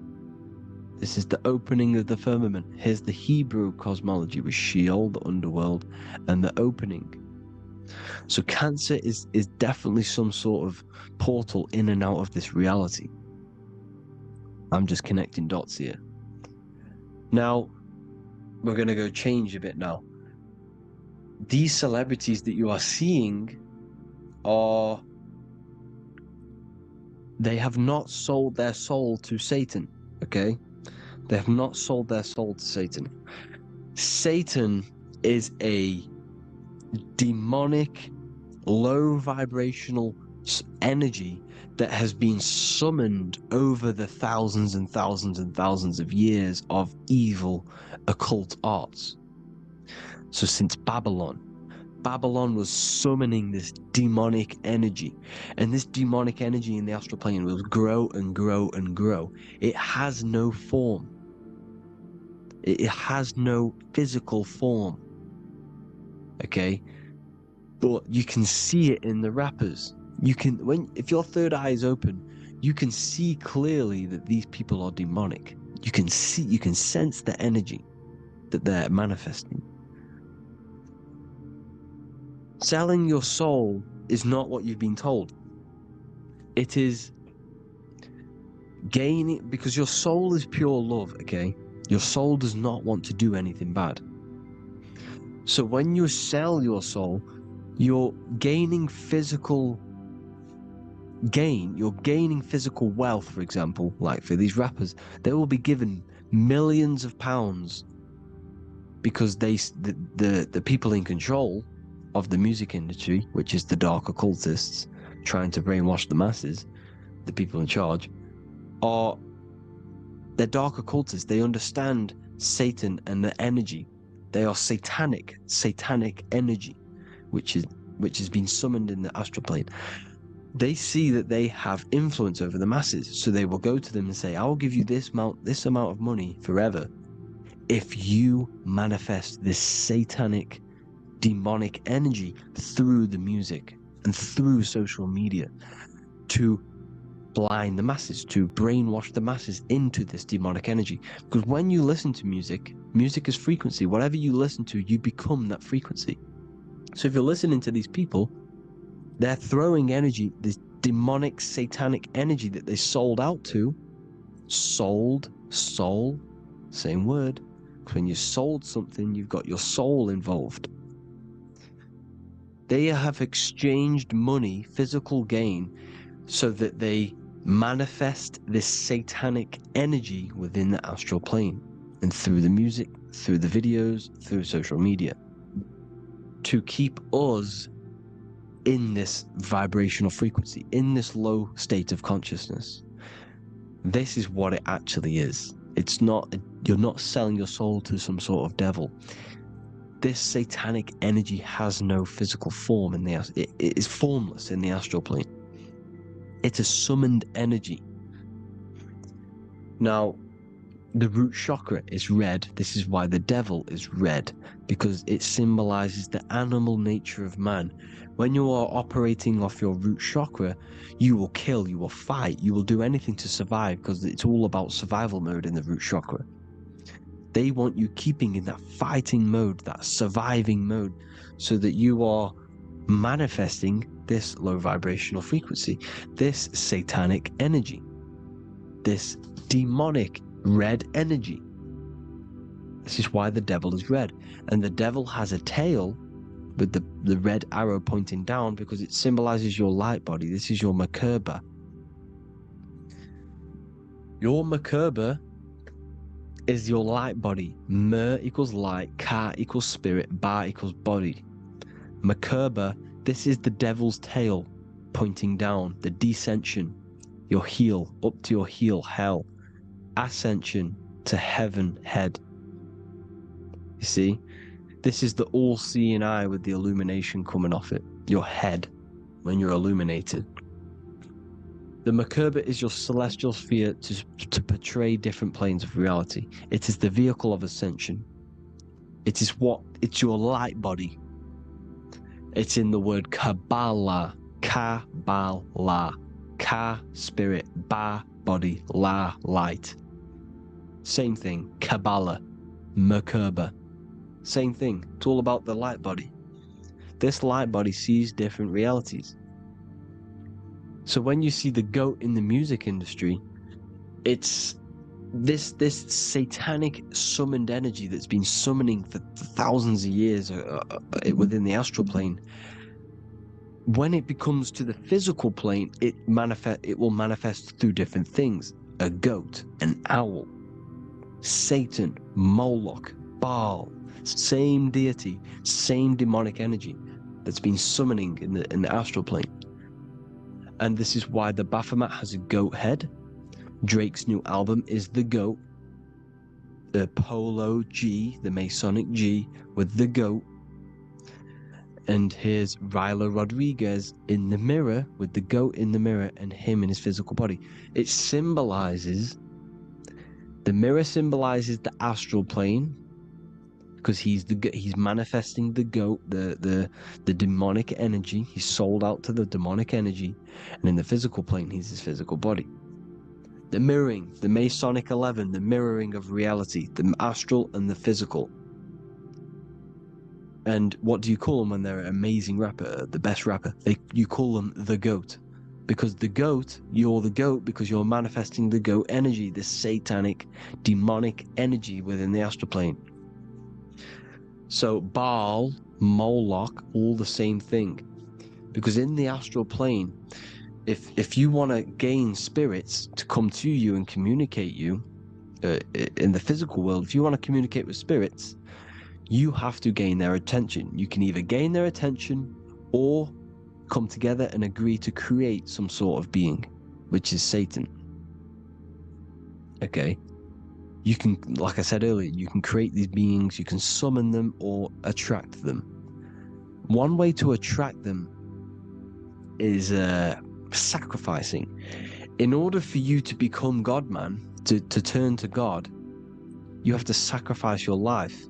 This is the opening of the firmament. Here's the Hebrew cosmology with Sheol, the underworld, and the opening. So Cancer is definitely some sort of portal in and out of this reality. I'm just connecting dots here. Now, we're going to go change a bit now. These celebrities that you are seeing they have not sold their soul to Satan, okay? They have not sold their soul to Satan. Satan is a demonic, low vibrational energy that has been summoned over the thousands and thousands and thousands of years of evil occult arts. So since Babylon was summoning this demonic energy, and this demonic energy in the astral plane will grow and grow and grow. It has no form. It has no physical form. Okay? But you can see it in the rappers. If your third eye is open, you can see clearly that these people are demonic. You can sense the energy that they're manifesting. Selling your soul is not what you've been told. It is gaining, because your soul is pure love, okay? Your soul does not want to do anything bad. So when you sell your soul, you're gaining physical gain. You're gaining physical wealth, for example. Like for these rappers, they will be given millions of pounds because the people in control of the music industry, which is the dark occultists trying to brainwash the masses, the people in charge, they're dark occultists. They understand Satan and the energy. They are satanic energy, which has been summoned in the astral plane. They see that they have influence over the masses, so they will go to them and say, "I'll give you this amount of money forever if you manifest this satanic, demonic energy through the music and through social media to blind the masses, to brainwash the masses into this demonic energy." Because when you listen to music is frequency. Whatever you listen to, you become that frequency. So if you're listening to these people, they're throwing energy, this demonic, satanic energy that they sold out to. Soul, same word. When you sold something, you've got your soul involved. They have exchanged money, physical gain, so that they manifest this satanic energy within the astral plane and through the music, through the videos, through social media, to keep us in this vibrational frequency, in this low state of consciousness. This is what it actually is. It's not, you're not selling your soul to some sort of devil. This satanic energy has no physical form it is formless in the astral plane. It's a summoned energy. Now, the root chakra is red. This is why the devil is red, because it symbolizes the animal nature of man. When you are operating off your root chakra, you will kill, you will fight, you will do anything to survive, because it's all about survival mode in the root chakra. They want you keeping in that fighting mode, that surviving mode, so that you are manifesting this low vibrational frequency, this satanic energy, this demonic red energy. This is why the devil is red. And the devil has a tail with the red arrow pointing down because it symbolizes your light body. This is your Merkaba. Your Merkaba is your light body. Mer equals light, Ka equals spirit, Ba equals body. Merkaba, this is the devil's tail pointing down, the descension, your heel, up to your heel, hell. Ascension to heaven, head. You see, this is the all-seeing eye with the illumination coming off it, your head, when you're illuminated. The Merkaba is your celestial sphere to portray different planes of reality. It is the vehicle of ascension. It's your light body. It's in the word Kabbalah, Kabbalah, Ka, spirit, Ba, body, La, light. Same thing, Kabbalah, Merkaba. Same thing, it's all about the light body. This light body sees different realities. So when you see the goat in the music industry, it's this satanic summoned energy that's been summoning for thousands of years within the astral plane. When it becomes to the physical plane, it will manifest through different things. A goat, an owl, Satan, Moloch, Baal, same deity, same demonic energy that's been summoning in the astral plane. And this is why the Baphomet has a goat head. Drake's new album is the goat. The Polo G, the Masonic G, with the goat. And here's Ryla Rodriguez in the mirror, with the goat in the mirror and him in his physical body. It symbolizes, the mirror symbolizes the astral plane, because he's manifesting the goat, the demonic energy. He's sold out to the demonic energy, and in the physical plane, he's his physical body. The mirroring, the Masonic 11, the mirroring of reality, the astral and the physical. And what do you call them when they're an amazing rapper, the best rapper? You call them the goat, because the goat, you're the goat because you're manifesting the goat energy, this satanic, demonic energy within the astral plane. So Baal, Moloch, all the same thing. Because in the astral plane, if you want to gain spirits to come to you and communicate you, in the physical world, if you want to communicate with spirits, you have to gain their attention. You can either gain their attention or come together and agree to create some sort of being, which is Satan. Okay. You can, like I said earlier, you can create these beings, you can summon them or attract them. One way to attract them is sacrificing. In order for you to become God, man, to turn to God, you have to sacrifice your life.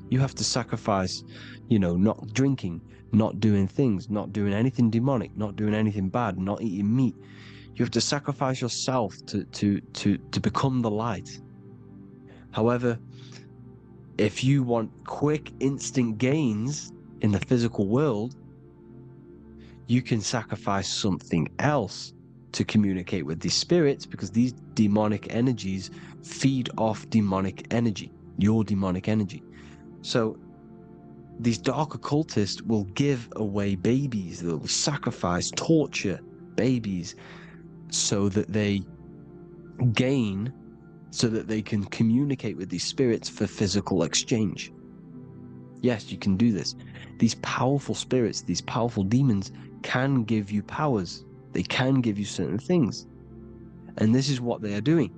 You have to sacrifice, not drinking, not doing things, not doing anything demonic, not doing anything bad, not eating meat. You have to sacrifice yourself to become the light. However, if you want quick, instant gains in the physical world, you can sacrifice something else to communicate with these spirits, because these demonic energies feed off demonic energy, your demonic energy. So these dark occultists will give away babies, they'll sacrifice, torture babies so that they gain, so that they can communicate with these spirits for physical exchange. Yes, you can do this. These powerful spirits, these powerful demons can give you powers. They can give you certain things. And this is what they are doing.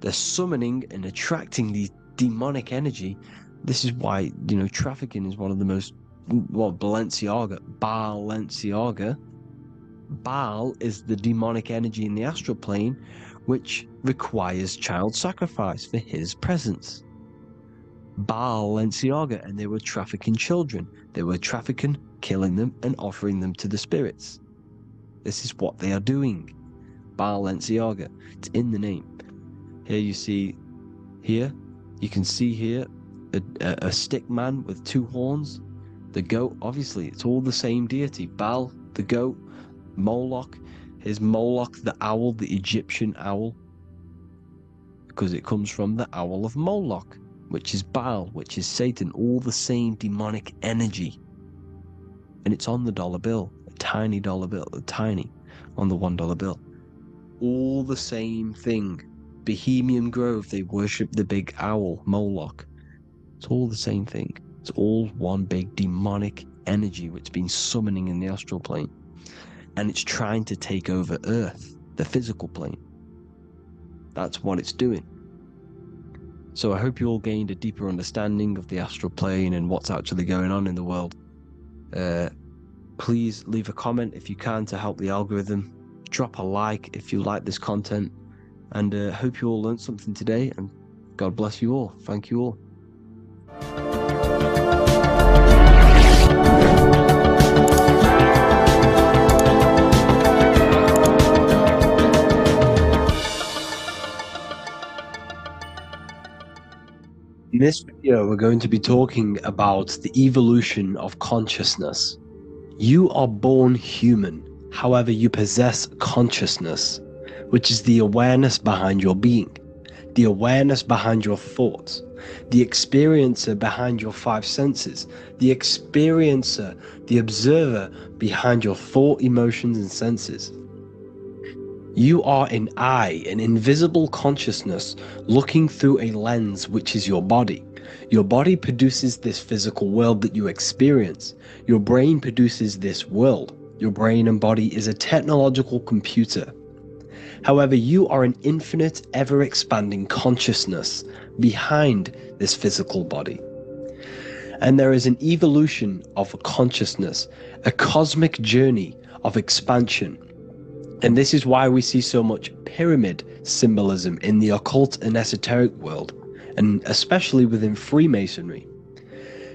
They're summoning and attracting these demonic energy. This is why, trafficking is one of the most, Balenciaga. Baal is the demonic energy in the astral plane, which requires child sacrifice for his presence. Balenciaga, and they were trafficking children. They were trafficking, killing them, and offering them to the spirits. This is what they are doing. Balenciaga. It's in the name. Here you see, you can see here a stick man with two horns. The goat, obviously, it's all the same deity. Baal, the goat. Moloch, is Moloch the owl, the Egyptian owl? Because it comes from the owl of Moloch, which is Baal, which is Satan, all the same demonic energy. And it's on the dollar bill, a tiny dollar bill, tiny, on the $1 bill. All the same thing. Bohemian Grove, they worship the big owl, Moloch. It's all the same thing. It's all one big demonic energy which has been summoning in the astral plane. And it's trying to take over Earth, the physical plane. That's what it's doing. So I hope you all gained a deeper understanding of the astral plane and what's actually going on in the world. Please leave a comment if you can to help the algorithm. Drop a like if you like this content. And hope you all learned something today. And God bless you all. Thank you all. In this video, we're going to be talking about the evolution of consciousness. You are born human, however, you possess consciousness, which is the awareness behind your being, the awareness behind your thoughts, the experiencer behind your five senses, the experiencer, the observer behind your thought, emotions, and senses. You are an eye, an invisible consciousness looking through a lens, which is your body. Your body produces this physical world that you experience. Your brain produces this world. Your brain and body is a technological computer. However, you are an infinite, ever-expanding consciousness behind this physical body. And there is an evolution of consciousness, a cosmic journey of expansion. And this is why we see so much pyramid symbolism in the occult and esoteric world, and especially within Freemasonry.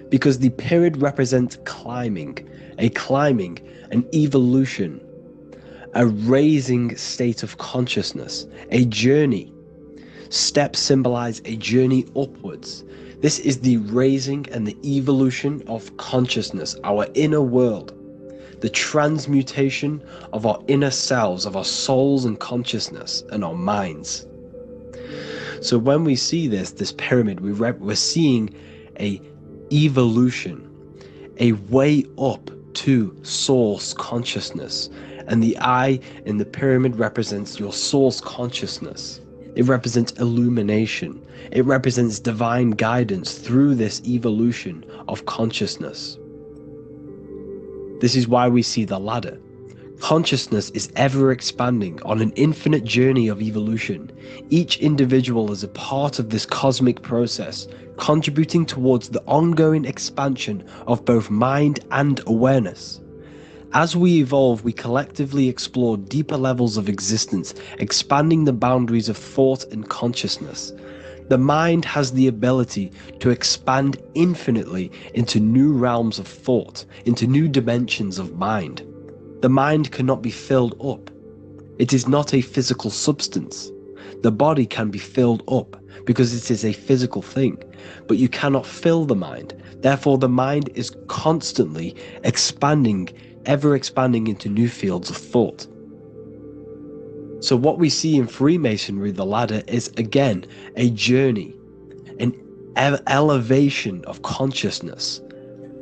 Because the pyramid represents climbing, an evolution, a raising state of consciousness, a journey. Steps symbolize a journey upwards. This is the raising and the evolution of consciousness, our inner world. The transmutation of our inner selves, of our souls and consciousness and our minds. So when we see this pyramid, we're seeing a evolution, a way up to source consciousness. And the eye in the pyramid represents your source consciousness. It represents illumination. It represents divine guidance through this evolution of consciousness. This is why we see the ladder. Consciousness is ever expanding on an infinite journey of evolution. Each individual is a part of this cosmic process, contributing towards the ongoing expansion of both mind and awareness. As we evolve, we collectively explore deeper levels of existence, expanding the boundaries of thought and consciousness. The mind has the ability to expand infinitely into new realms of thought, into new dimensions of mind. The mind cannot be filled up. It is not a physical substance. The body can be filled up because it is a physical thing, but you cannot fill the mind. Therefore, the mind is constantly expanding, ever expanding into new fields of thought. So what we see in Freemasonry, the ladder, is again a journey, an elevation of consciousness.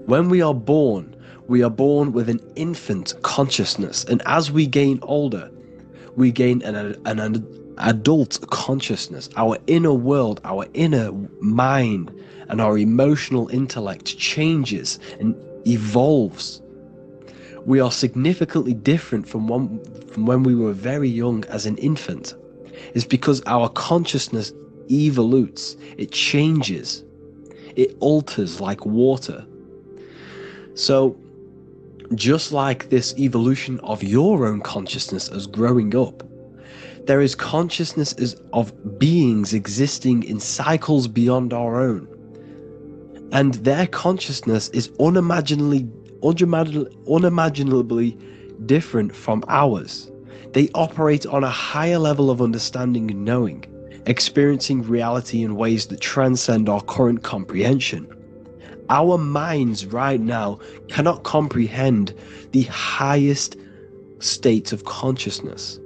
When we are born with an infant consciousness, and as we gain older, we gain an adult consciousness. Our inner world, our inner mind, and our emotional intellect changes and evolves. We are significantly different from when we were very young as an infant. It's because our consciousness evolutes, it changes, it alters like water. So just like this evolution of your own consciousness as growing up, there is consciousness of beings existing in cycles beyond our own. And their consciousness is unimaginably different from ours. They operate on a higher level of understanding and knowing, experiencing reality in ways that transcend our current comprehension. Our minds right now cannot comprehend the highest states of consciousness.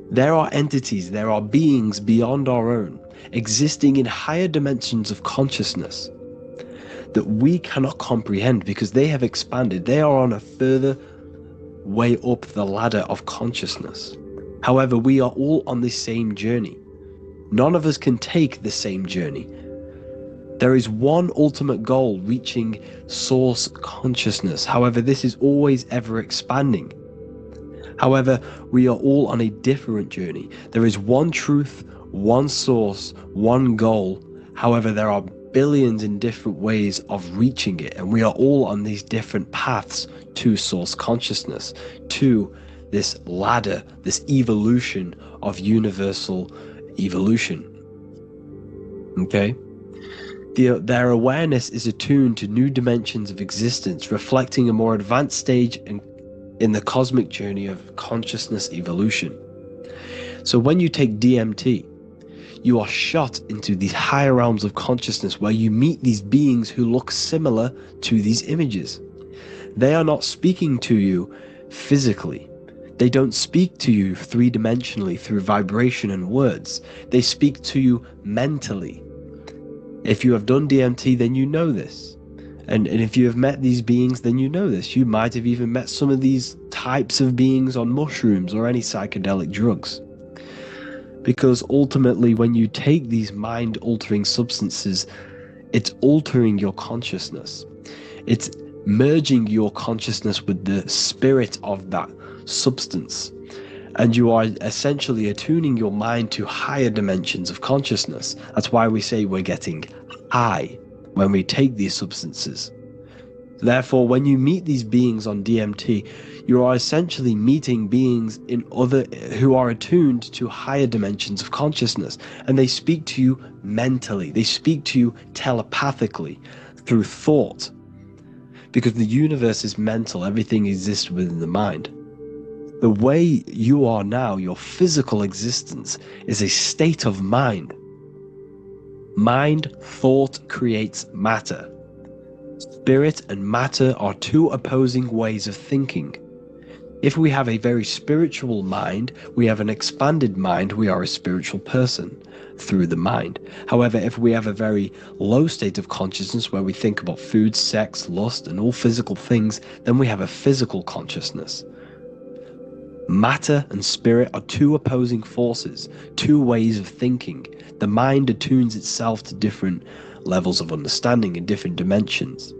There are entities, there are beings beyond our own, existing in higher dimensions of consciousness that we cannot comprehend because they have expanded. They are on a further way up the ladder of consciousness. However, we are all on the same journey. None of us can take the same journey. There is one ultimate goal, reaching source consciousness. However, this is always ever expanding. However, we are all on a different journey. There is one truth, one source, one goal. However, there are billions in different ways of reaching it, and we are all on these different paths to source consciousness, to this ladder, this evolution of universal evolution. Okay? Their awareness is attuned to new dimensions of existence, reflecting a more advanced stage in the cosmic journey of consciousness evolution. So when you take DMT, you are shot into these higher realms of consciousness where you meet these beings who look similar to these images. They are not speaking to you physically. They don't speak to you three-dimensionally through vibration and words. They speak to you mentally. If you have done DMT, then you know this. And if you have met these beings, then you know this. You might have even met some of these types of beings on mushrooms or any psychedelic drugs. Because ultimately, when you take these mind-altering substances, it's altering your consciousness. It's merging your consciousness with the spirit of that substance. And you are essentially attuning your mind to higher dimensions of consciousness. That's why we say we're getting high when we take these substances. Therefore, when you meet these beings on DMT, you are essentially meeting beings who are attuned to higher dimensions of consciousness, and they speak to you mentally. They speak to you telepathically through thought, because the universe is mental. Everything exists within the mind. The way you are now, your physical existence, is a state of mind. Mind, thought creates matter. Spirit and matter are two opposing ways of thinking. If we have a very spiritual mind, we have an expanded mind, we are a spiritual person through the mind. However, if we have a very low state of consciousness where we think about food, sex, lust, and all physical things, then we have a physical consciousness. Matter and spirit are two opposing forces, two ways of thinking. The mind attunes itself to different levels of understanding in different dimensions.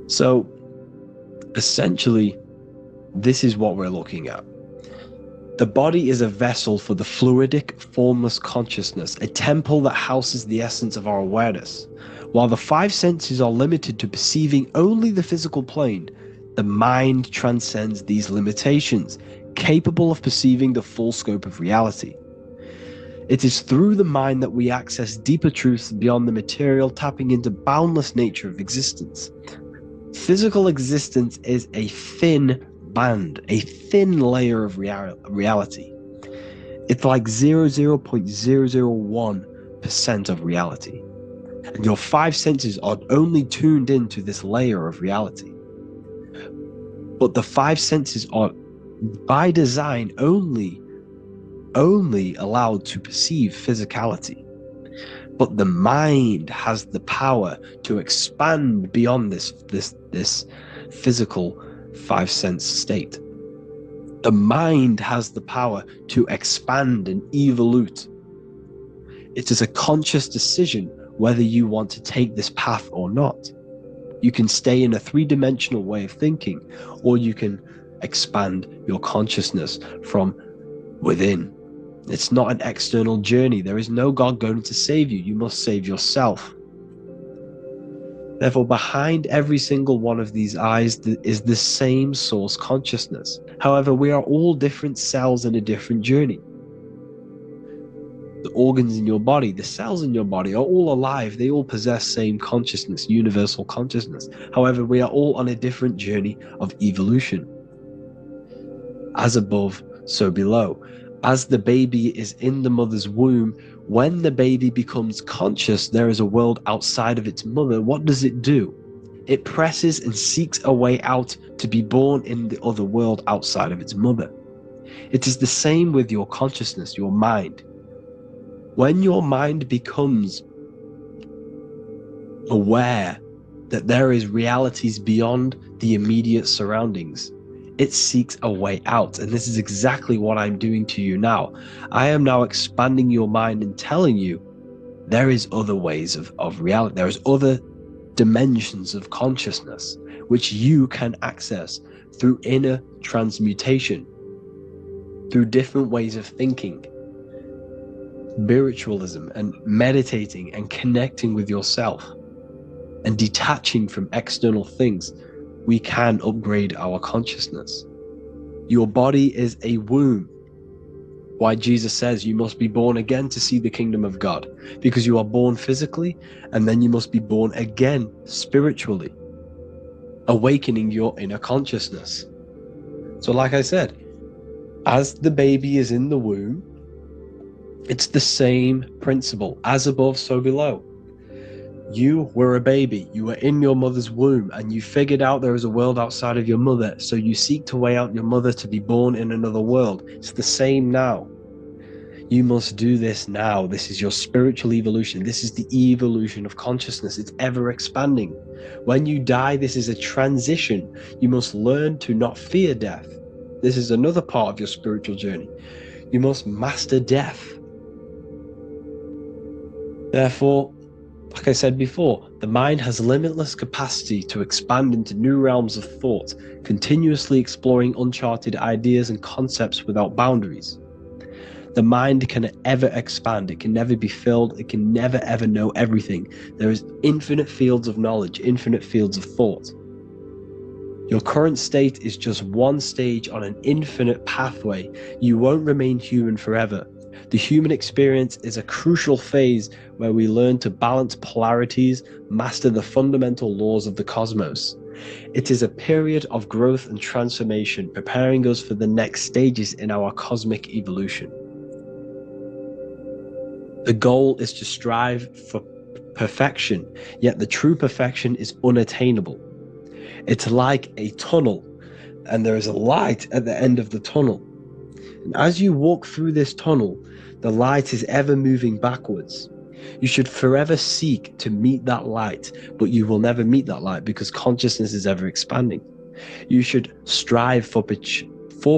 So, essentially, this is what we're looking at. The body is a vessel for the fluidic, formless consciousness, a temple that houses the essence of our awareness. While the five senses are limited to perceiving only the physical plane, the mind transcends these limitations, capable of perceiving the full scope of reality. It is through the mind that we access deeper truths beyond the material, tapping into boundless nature of existence. Physical existence is a thin band, a thin layer of reality. It's like 0.001% of reality. And your five senses are only tuned into this layer of reality. But the five senses are, by design, only allowed to perceive physicality. But the mind has the power to expand beyond this physical five-sense state. The mind has the power to expand and evolute. It is a conscious decision whether you want to take this path or not. You can stay in a three-dimensional way of thinking, or you can expand your consciousness from within. It's not an external journey. There is no God going to save you. You must save yourself. Therefore, behind every single one of these eyes is the same source consciousness. However, we are all different cells in a different journey. The organs in your body, the cells in your body are all alive. They all possess same consciousness, universal consciousness. However, we are all on a different journey of evolution. As above, so below. As the baby is in the mother's womb, when the baby becomes conscious there is a world outside of its mother, what does it do? It presses and seeks a way out to be born in the other world outside of its mother. It is the same with your consciousness, your mind. When your mind becomes aware that there is realities beyond the immediate surroundings, it seeks a way out. And this is exactly what I'm doing to you now. I am now expanding your mind and telling you there is other ways of reality. There is other dimensions of consciousness which you can access through inner transmutation, through different ways of thinking, spiritualism, and meditating and connecting with yourself and detaching from external things. We can upgrade our consciousness. Your body is a womb. Why Jesus says you must be born again to see the kingdom of God, because you are born physically and then you must be born again spiritually, awakening your inner consciousness. So like I said, as the baby is in the womb, it's the same principle. As above, so below. You were a baby, you were in your mother's womb, and you figured out there is a world outside of your mother, so you seek to weigh out your mother to be born in another world. It's the same now. You must do this now. This is your spiritual evolution. This is the evolution of consciousness. It's ever expanding. When you die, this is a transition. You must learn to not fear death. This is another part of your spiritual journey. You must master death. Therefore, like I said before, the mind has limitless capacity to expand into new realms of thought, continuously exploring uncharted ideas and concepts without boundaries. The mind can ever expand. It can never be filled. It can never ever know everything. There is infinite fields of knowledge, infinite fields of thought. Your current state is just one stage on an infinite pathway. You won't remain human forever. The human experience is a crucial phase where we learn to balance polarities, master the fundamental laws of the cosmos. It is a period of growth and transformation, preparing us for the next stages in our cosmic evolution. The goal is to strive for perfection, yet the true perfection is unattainable. It's like a tunnel, and there is a light at the end of the tunnel. And as you walk through this tunnel, the light is ever moving backwards. You should forever seek to meet that light, but you will never meet that light because consciousness is ever expanding. You should strive for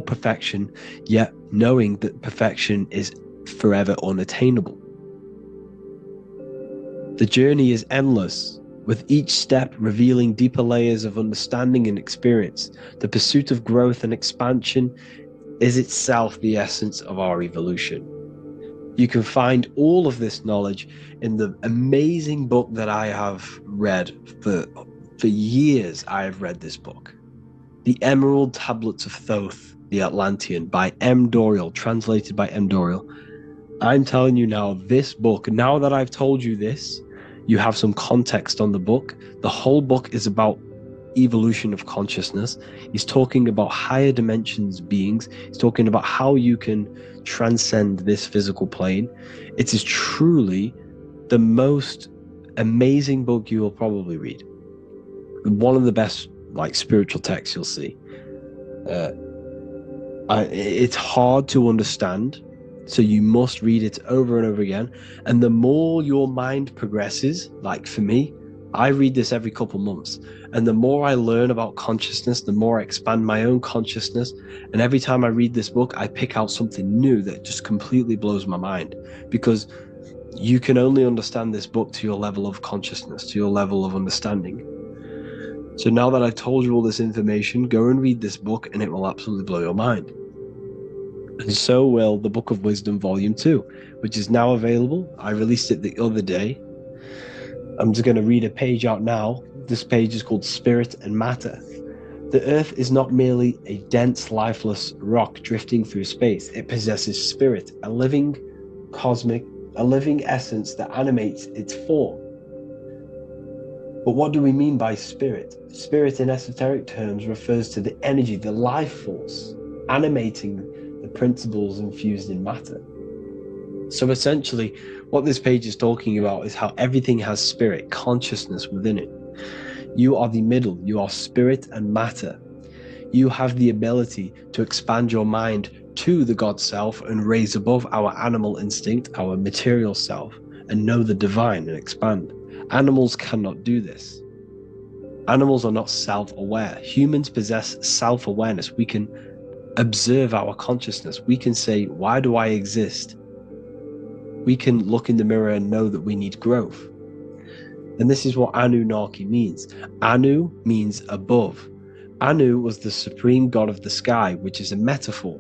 perfection, yet knowing that perfection is forever unattainable. The journey is endless, with each step revealing deeper layers of understanding and experience. The pursuit of growth and expansion is itself the essence of our evolution. You can find all of this knowledge in the amazing book that I have read for years. I have read this book, The Emerald Tablets of Thoth, the Atlantean, by M. Dorial, translated by M. Dorial. I'm telling you now, this book, now that I've told you this, you have some context on the book. The whole book is about evolution of consciousness. He's talking about higher dimensions beings. He's talking about how you can transcend this physical plane. It is truly the most amazing book you will probably read. One of the best spiritual texts you'll see. It's hard to understand, so you must read it over and over again. And the more your mind progresses, like for me, I read this every couple months, and the more I learn about consciousness, the more I expand my own consciousness. And every time I read this book, I pick out something new that just completely blows my mind, because you can only understand this book to your level of consciousness, to your level of understanding. So now that I've told you all this information, go and read this book and it will absolutely blow your mind. And so will the Book of Wisdom Volume 2, which is now available. I released it the other day. I'm just going to read a page out now. This page is called Spirit and Matter. The Earth is not merely a dense, lifeless rock drifting through space. It possesses spirit, a living essence that animates its form. But what do we mean by spirit? Spirit in esoteric terms refers to the energy, the life force, animating the principles infused in matter. So essentially, what this page is talking about is how everything has spirit, consciousness within it. You are the middle, you are spirit and matter. You have the ability to expand your mind to the God self and raise above our animal instinct, our material self, and know the divine and expand. Animals cannot do this. Animals are not self-aware. Humans possess self-awareness. We can observe our consciousness. We can say, why do I exist? We can look in the mirror and know that we need growth. And this is what Anunnaki means. Anu means above. Anu was the supreme god of the sky, which is a metaphor.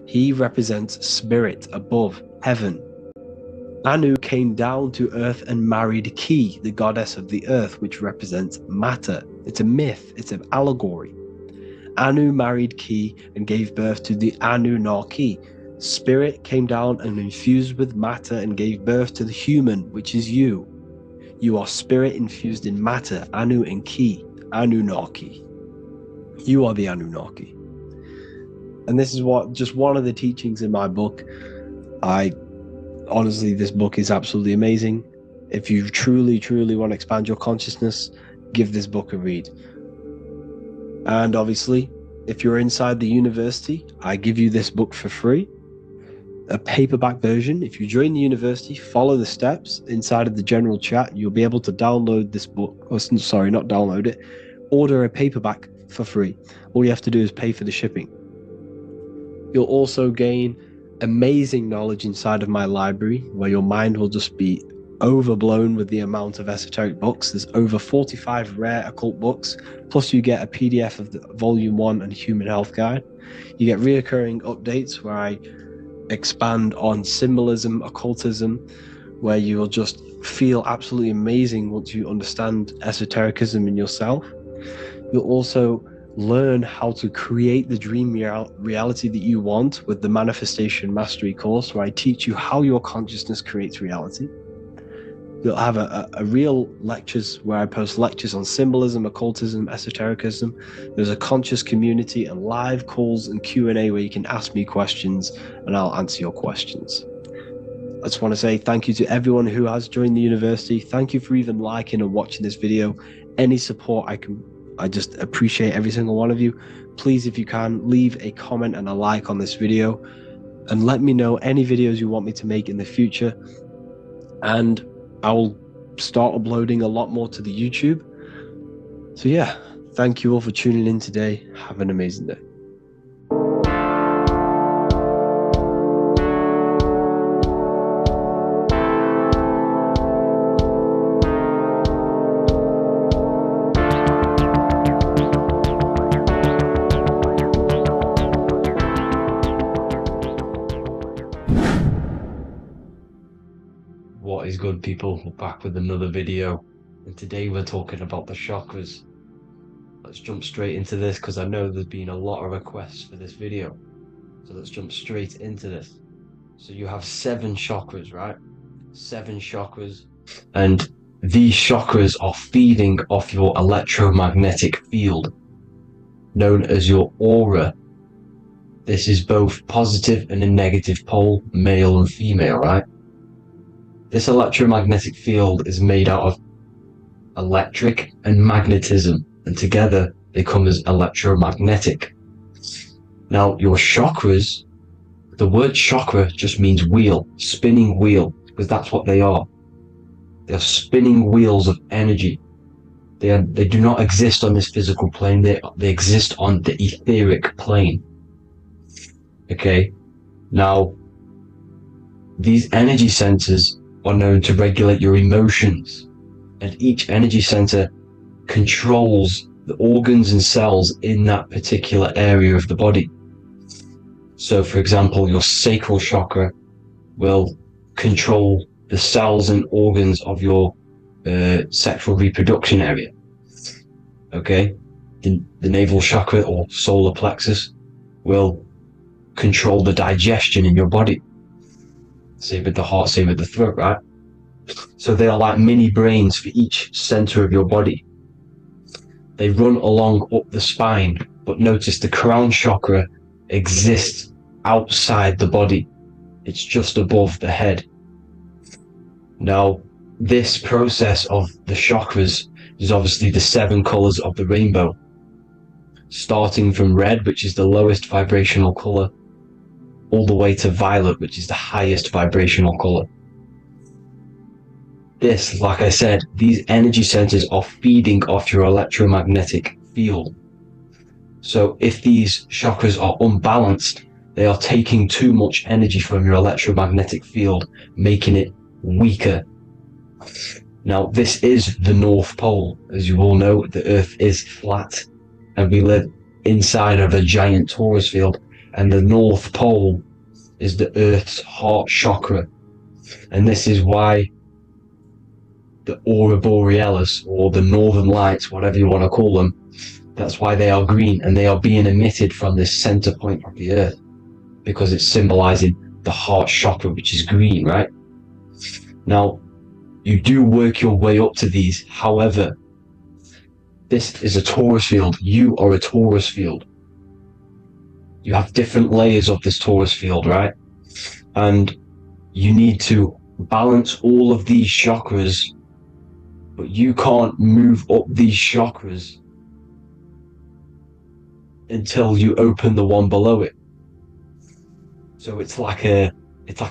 He represents spirit above, heaven. Anu came down to earth and married Ki, the goddess of the earth, which represents matter. It's a myth, it's an allegory. Anu married Ki and gave birth to the Anunnaki. Spirit came down and infused with matter and gave birth to the human, which is you. You are spirit infused in matter, Anu and Ki, Anunnaki. You are the Anunnaki. And this is just one of the teachings in my book. Honestly, this book is absolutely amazing. If you truly, truly want to expand your consciousness, give this book a read. And obviously, if you're inside the university, I give you this book for free. A paperback version. If you join the university, follow the steps inside of the general chat, you'll be able to download this book. Or, sorry, not download it. Order a paperback for free. All you have to do is pay for the shipping. You'll also gain amazing knowledge inside of my library, where your mind will just be overblown with the amount of esoteric books. There's over 45 rare occult books, plus you get a PDF of the Volume 1 and Human Health Guide. You get reoccurring updates where I expand on symbolism, occultism, where you will just feel absolutely amazing once you understand esotericism in yourself. You'll also learn how to create the dream reality that you want with the Manifestation Mastery course, where I teach you how your consciousness creates reality. You'll have a real lectures where I post lectures on symbolism, occultism, esotericism. There's a conscious community and live calls and Q&A where you can ask me questions and I'll answer your questions. I just want to say thank you to everyone who has joined the university. Thank you for even liking and watching this video. Any support I just appreciate every single one of you. Please, if you can, leave a comment and a like on this video and let me know any videos you want me to make in the future. And I will start uploading a lot more to the YouTube. So yeah, thank you all for tuning in today. Have an amazing day. What is good, people? We're back with another video, and today we're talking about the chakras. Let's jump straight into this because I know there's been a lot of requests for this video. So let's jump straight into this. So you have 7 chakras, right? 7 chakras, and these chakras are feeding off your electromagnetic field, known as your aura. This is both positive and a negative pole, male and female, right? This electromagnetic field is made out of electric and magnetism, and together they come as electromagnetic. Now, your chakras, the word chakra just means wheel, spinning wheel, because that's what they are. They're spinning wheels of energy. They do not exist on this physical plane, they exist on the etheric plane. Okay? Now, these energy centers are known to regulate your emotions, and each energy center controls the organs and cells in that particular area of the body. So for example, your sacral chakra will control the cells and organs of your sexual reproduction area. Okay, the navel chakra or solar plexus will control the digestion in your body. Same with the heart, same with the throat, right? So they are like mini brains for each center of your body. They run along up the spine, but notice the crown chakra exists outside the body. It's just above the head. Now, this process of the chakras is obviously the 7 colors of the rainbow, starting from red, which is the lowest vibrational color, all the way to violet, which is the highest vibrational color. This, like I said, these energy centers are feeding off your electromagnetic field. So if these chakras are unbalanced, they are taking too much energy from your electromagnetic field, making it weaker. Now, this is the North Pole. As you all know, the Earth is flat, and we live inside of a giant torus field, and the North Pole is the Earth's heart chakra. And this is why the Aurora Borealis, or the Northern Lights, whatever you want to call them, that's why they are green, and they are being emitted from this center point of the Earth, because it's symbolizing the heart chakra, which is green, right? Now, you do work your way up to these. However, this is a torus field. You are a torus field. You have different layers of this torus field, right? And you need to balance all of these chakras, but you can't move up these chakras until you open the one below it. So it's like a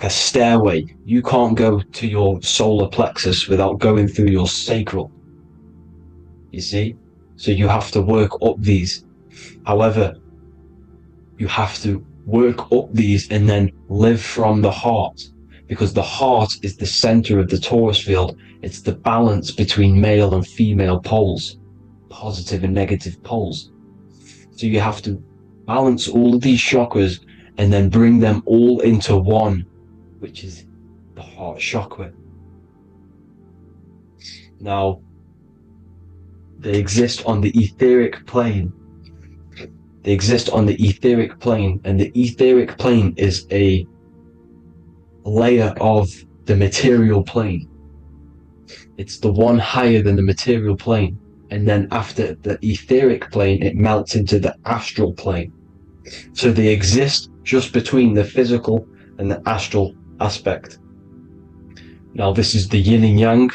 stairway. You can't go to your solar plexus without going through your sacral. You see? So you have to work up these. However, you have to work up these and then live from the heart, because the heart is the center of the torus field. It's the balance between male and female poles, positive and negative poles. So you have to balance all of these chakras and then bring them all into one, which is the heart chakra. Now, they exist on the etheric plane. They exist on the etheric plane, and the etheric plane is a layer of the material plane. It's the one higher than the material plane. And then after the etheric plane, it melts into the astral plane. So they exist just between the physical and the astral aspect. Now, this is the yin and yang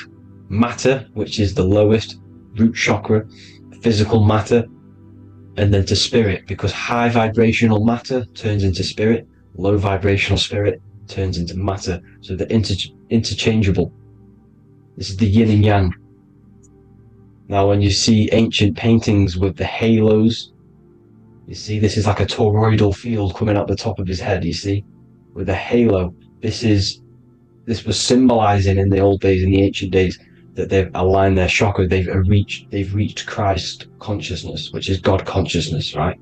matter, which is the lowest root chakra, physical matter, and then to spirit, because high vibrational matter turns into spirit, low vibrational spirit turns into matter. So they're interchangeable. This is the yin and yang. Now, when you see ancient paintings with the halos, you see this is like a toroidal field coming out the top of his head, you see, with a halo. This was symbolizing in the old days, in the ancient days, that they've aligned their chakra, they've reached Christ consciousness, which is God consciousness, right?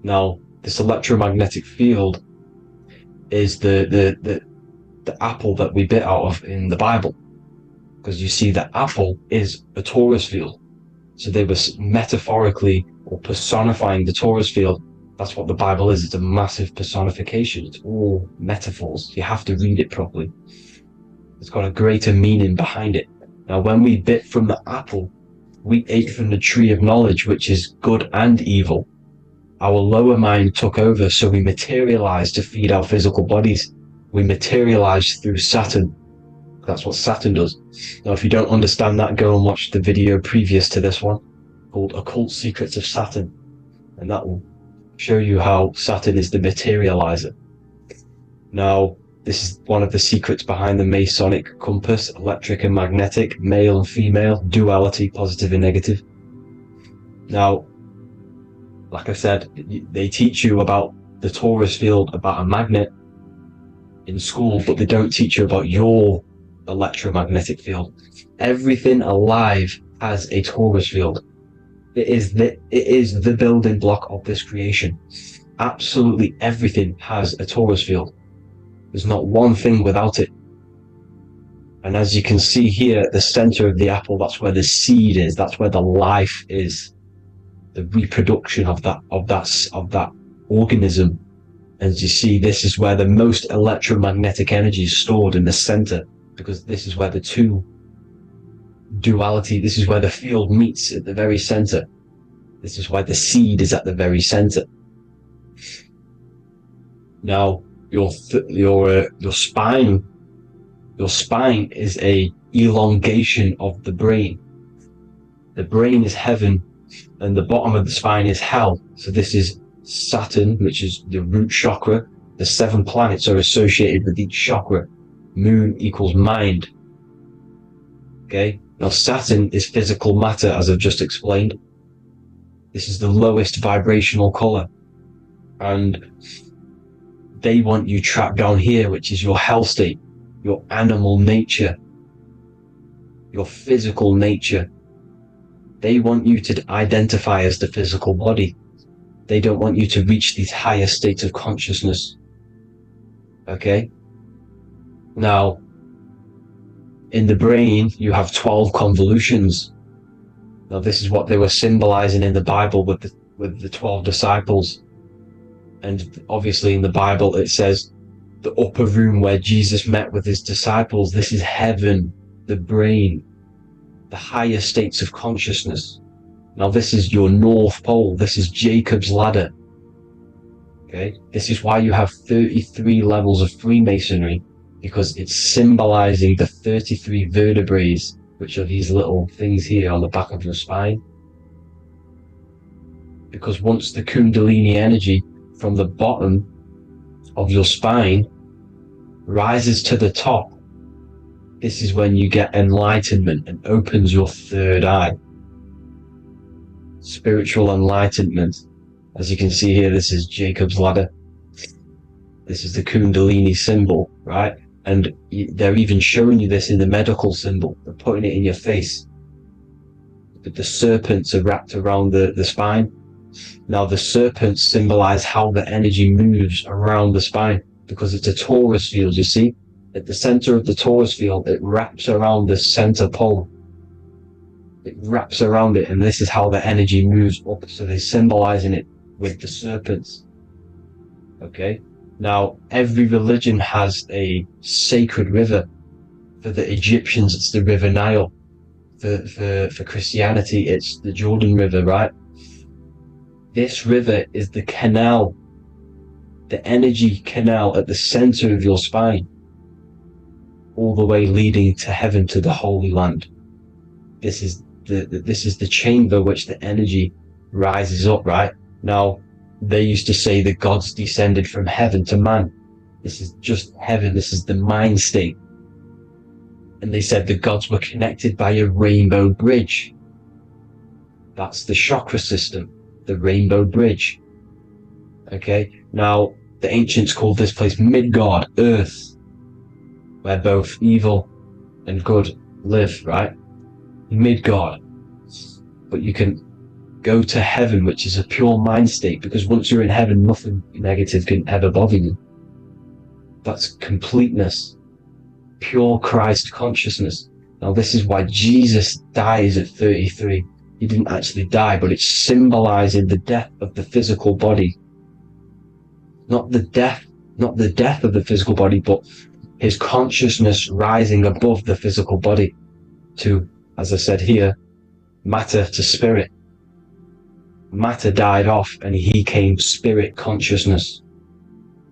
Now, this electromagnetic field is the apple that we bit out of in the Bible. Because you see, the apple is a torus field. So they were metaphorically or personifying the torus field. That's what the Bible is. It's a massive personification. It's all metaphors. You have to read it properly. It's got a greater meaning behind it. Now, when we bit from the apple, we ate from the tree of knowledge, which is good and evil. Our lower mind took over, so we materialized to feed our physical bodies. We materialized through Saturn. That's what Saturn does. Now, if you don't understand that, go and watch the video previous to this one called Occult Secrets of Saturn, and that will show you how Saturn is the materializer. Now, this is one of the secrets behind the Masonic compass: electric and magnetic, male and female, duality, positive and negative. Now, like I said, they teach you about the torus field, about a magnet in school, but they don't teach you about your electromagnetic field. Everything alive has a torus field. It is the building block of this creation. Absolutely everything has a torus field. There's not one thing without it. And as you can see here at the center of the apple, that's where the seed is. That's where the life is. The reproduction of that organism. As you see, this is where the most electromagnetic energy is stored, in the center, because this is where the two duality, this is where the field meets, at the very center. This is why the seed is at the very center. Now, your spine is a elongation of the brain. The brain is heaven, and the bottom of the spine is hell. So this is Saturn, which is the root chakra. The 7 planets are associated with each chakra. Moon equals mind. Okay, now Saturn is physical matter, as I've just explained. This is the lowest vibrational color, and they want you trapped down here, which is your hell state, your animal nature, your physical nature. They want you to identify as the physical body. They don't want you to reach these higher states of consciousness. Okay? Now, in the brain, you have 12 convolutions. Now, this is what they were symbolizing in the Bible with the 12 disciples. And obviously in the Bible, it says the upper room where Jesus met with his disciples. This is heaven, the brain, the higher states of consciousness. Now, this is your North Pole. This is Jacob's ladder. Okay? This is why you have 33 levels of Freemasonry, because it's symbolizing the 33 vertebrae, which are these little things here on the back of your spine. Because once the Kundalini energy from the bottom of your spine rises to the top, this is when you get enlightenment and opens your third eye. Spiritual enlightenment. As you can see here, this is Jacob's ladder. This is the Kundalini symbol, right? And they're even showing you this in the medical symbol. They're putting it in your face. But the serpents are wrapped around the spine. Now, the serpents symbolize how the energy moves around the spine, because it's a torus field, you see? At the center of the torus field, it wraps around the center pole. It wraps around it, and this is how the energy moves up. So they're symbolizing it with the serpents. Okay? Now, every religion has a sacred river. For the Egyptians, it's the River Nile. For Christianity, it's the Jordan River, right? This river is the canal, the energy canal at the center of your spine, all the way leading to heaven, to the Holy Land. This is the chamber which the energy rises up, right? Now, they used to say the gods descended from heaven to man. This is just heaven. This is the mind state. And they said the gods were connected by a rainbow bridge. That's the chakra system, the rainbow bridge. Okay, now the ancients called this place Midgard, Earth, where both evil and good live, right? Midgard. But you can go to heaven, which is a pure mind state, because once you're in heaven, nothing negative can ever bother you. That's completeness, pure Christ consciousness. Now, this is why Jesus dies at 33. He didn't actually die, but it's symbolizing the death of the physical body. Not the death of the physical body, but his consciousness rising above the physical body to, as I said here, matter to spirit. Matter died off and he came spirit consciousness.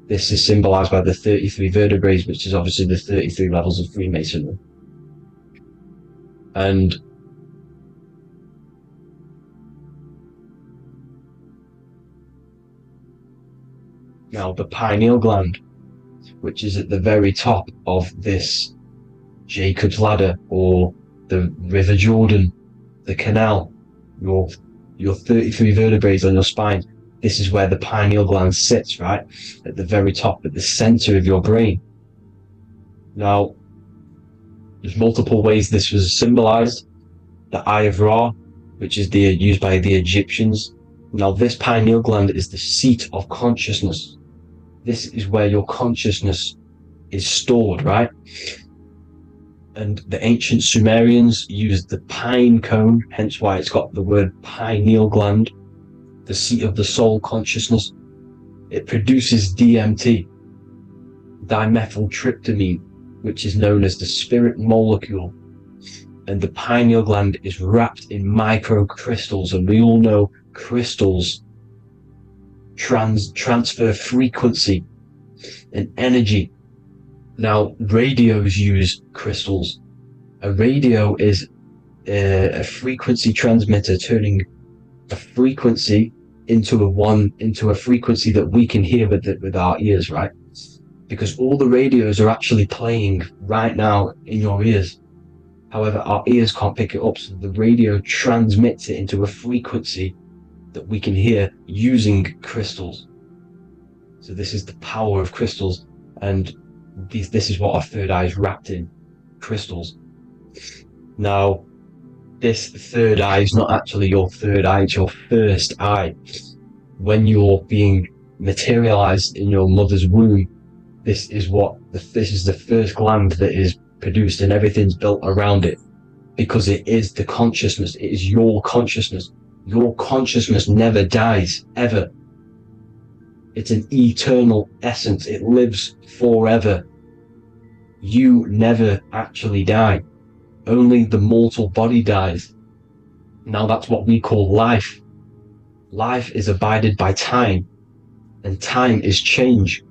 This is symbolized by the 33 vertebrae, which is obviously the 33 levels of Freemasonry. And now the pineal gland, which is at the very top of this Jacob's ladder, or the River Jordan, the canal, your 33 vertebrae on your spine. This is where the pineal gland sits, right? At the very top, at the center of your brain. Now, there's multiple ways this was symbolized. The Eye of Ra, which is used by the Egyptians. Now, this pineal gland is the seat of consciousness. This is where your consciousness is stored, right? And the ancient Sumerians used the pine cone, hence why it's got the word pineal gland, the seat of the soul consciousness. It produces DMT, dimethyltryptamine, which is known as the spirit molecule. And the pineal gland is wrapped in microcrystals, and we all know crystals transfer frequency. and energy. Now, radios use crystals. A radio is a frequency transmitter, turning a frequency into a frequency that we can hear with our ears, right? Because all the radios are actually playing right now in your ears. However, our ears can't pick it up, so the radio transmits it into a frequency that we can hear using crystals. So this is the power of crystals, and this is what our third eye is wrapped in, crystals. Now, this third eye is not actually your third eye, it's your first eye. When you're being materialized in your mother's womb, this is the first gland that is produced, and everything's built around it, because it is the consciousness. It is your consciousness. Your consciousness never dies, ever. It's an eternal essence. It lives forever. You never actually die. Only the mortal body dies. Now that's what we call life. Life is abided by time, and time is change,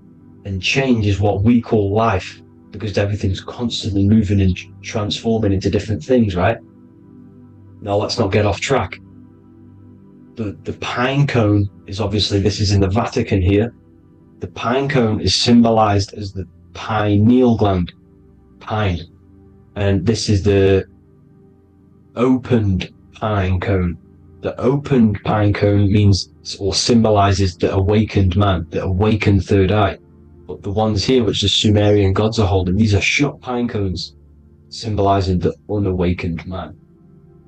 and change is what we call life, because everything's constantly moving and transforming into different things, right? Now let's not get off track. The pine cone is obviously, this is in the Vatican here. The pine cone is symbolized as the pineal gland, pine. And this is the opened pine cone. The opened pine cone means, or symbolizes, the awakened man, the awakened third eye. But the ones here, which the Sumerian gods are holding, these are shut pine cones, symbolizing the unawakened man.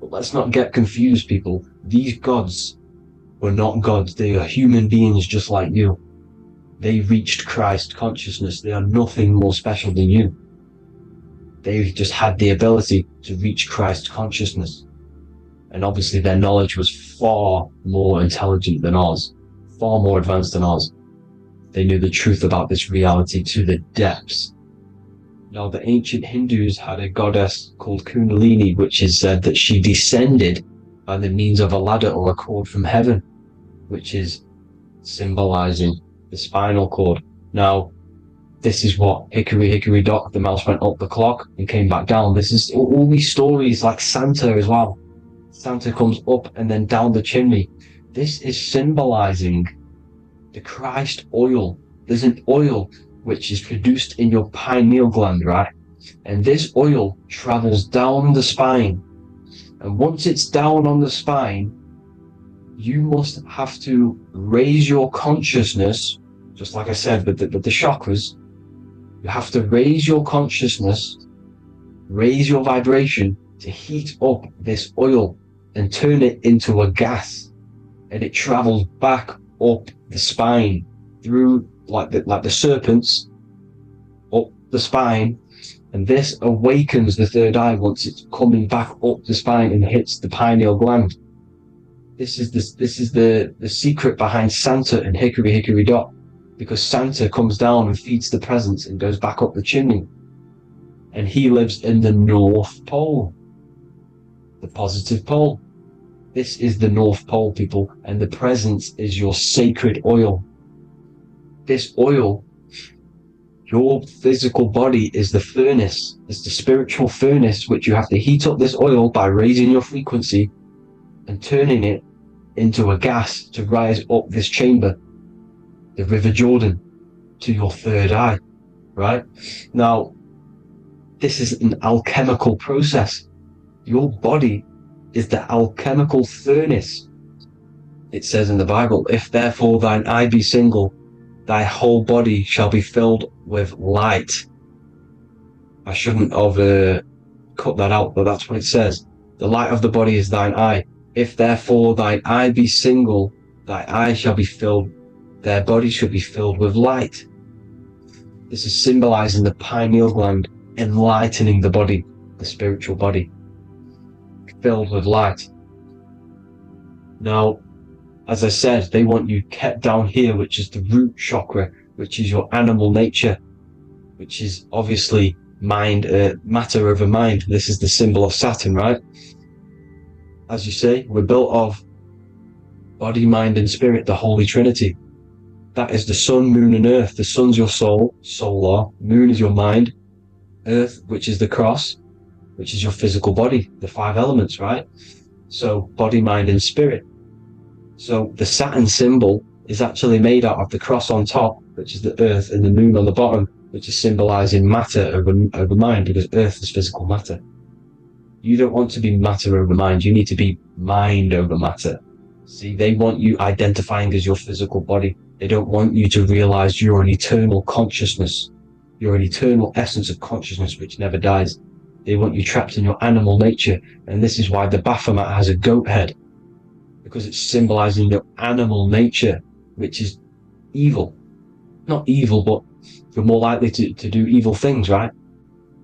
But let's not get confused, people. These gods were not gods. They are human beings just like you. They reached Christ consciousness. They are nothing more special than you. They just had the ability to reach Christ consciousness. And obviously their knowledge was far more intelligent than ours, far more advanced than ours. They knew the truth about this reality to the depths. Now, the ancient Hindus had a goddess called Kundalini, which is said that she descended by the means of a ladder or a cord from heaven, which is symbolizing the spinal cord. Now, this is what Hickory Hickory Dock, the mouse went up the clock and came back down. This is all these stories, like Santa as well. Santa comes up and then down the chimney. This is symbolizing the Christ oil. There's an oil which is produced in your pineal gland, right? And this oil travels down the spine. And once it's down on the spine, you must have to raise your consciousness, just like I said with the chakras. You have to raise your consciousness, raise your vibration to heat up this oil and turn it into a gas. And it travels back up the spine through like the serpents up the spine, and this awakens the third eye once it's coming back up the spine and hits the pineal gland. This is the secret behind Santa and Hickory Hickory Dock, because Santa comes down and feeds the presents and goes back up the chimney, and he lives in the North Pole, the positive pole. This is the North Pole, people, and the presence is your sacred oil. This oil, your physical body, is the furnace. It's the spiritual furnace, which you have to heat up this oil by raising your frequency and turning it into a gas to rise up this chamber, the River Jordan, to your third eye, right? Now, this is an alchemical process. Your body is the alchemical furnace. It says in the Bible, if therefore thine eye be single, thy whole body shall be filled with light. I shouldn't have cut that out, but that's what it says. The light of the body is thine eye. If therefore thine eye be single, thy eye shall be filled, their body shall be filled with light. This is symbolizing the pineal gland enlightening the body, the spiritual body, filled with light. Now, as I said, they want you kept down here, which is the root chakra, which is your animal nature, which is obviously mind, matter over mind. This is the symbol of Saturn, right? As you say, we're built of body, mind, and spirit, the Holy Trinity. That is the sun, moon, and earth. The sun's your soul, solar. Moon is your mind. Earth, which is the cross, which is your physical body. The 5 elements, right? So body, mind, and spirit. So the Saturn symbol is actually made out of the cross on top, which is the earth, and the moon on the bottom, which is symbolizing matter over mind, because earth is physical matter. You don't want to be matter over mind. You need to be mind over matter. See, they want you identifying as your physical body. They don't want you to realize you're an eternal consciousness. You're an eternal essence of consciousness which never dies. They want you trapped in your animal nature. And this is why the Baphomet has a goat head, because it's symbolizing your animal nature, which is evil. Not evil, but you're more likely to do evil things, right?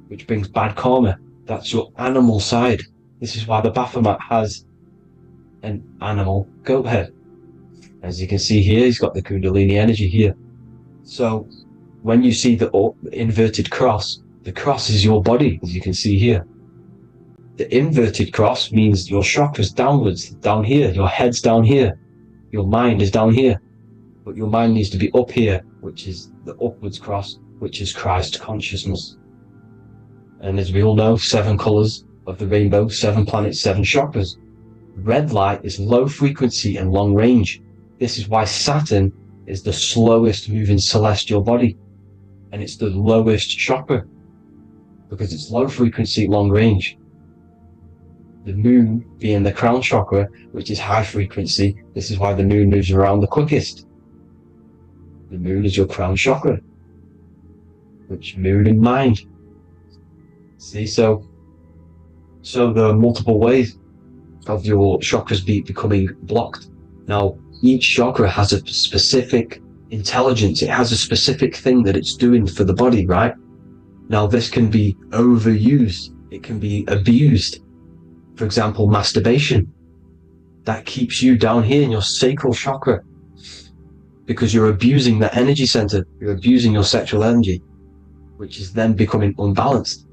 Which brings bad karma. That's your animal side. This is why the Baphomet has an animal goat head. As you can see here, he's got the Kundalini energy here. So when you see the inverted cross, the cross is your body, as you can see here. The inverted cross means your chakras downwards, down here. Your head's down here. Your mind is down here. But your mind needs to be up here, which is the upwards cross, which is Christ consciousness. And as we all know, 7 colors of the rainbow, 7 planets, 7 chakras. Red light is low frequency and long range. This is why Saturn is the slowest moving celestial body. And it's the lowest chakra, because it's low frequency, long range. The moon being the crown chakra, which is high frequency. This is why the moon moves around the quickest. The moon is your crown chakra, which moon in mind. See, so there are multiple ways of your chakras becoming blocked. Now, each chakra has a specific intelligence. It has a specific thing that it's doing for the body, right? Now, this can be overused. It can be abused. For example, masturbation. That keeps you down here in your sacral chakra, because you're abusing the energy center. You're abusing your sexual energy, which is then becoming unbalanced.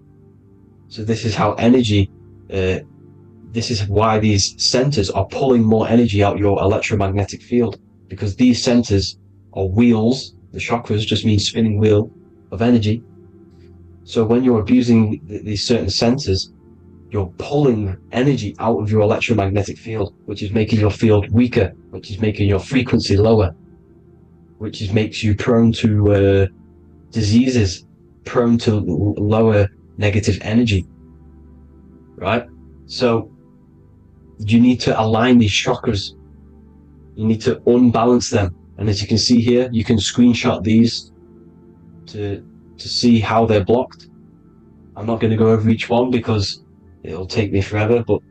So this is how energy, this is why these centers are pulling more energy out your electromagnetic field, because these centers are wheels. The chakras just mean spinning wheel of energy. So when you're abusing these certain centers, you're pulling energy out of your electromagnetic field, which is making your field weaker, which is making your frequency lower, which makes you prone to diseases, prone to lower negative energy, right? So you need to align these chakras. You need to unbalance them. And as you can see here, you can screenshot these to see how they're blocked. I'm not going to go over each one because it'll take me forever, but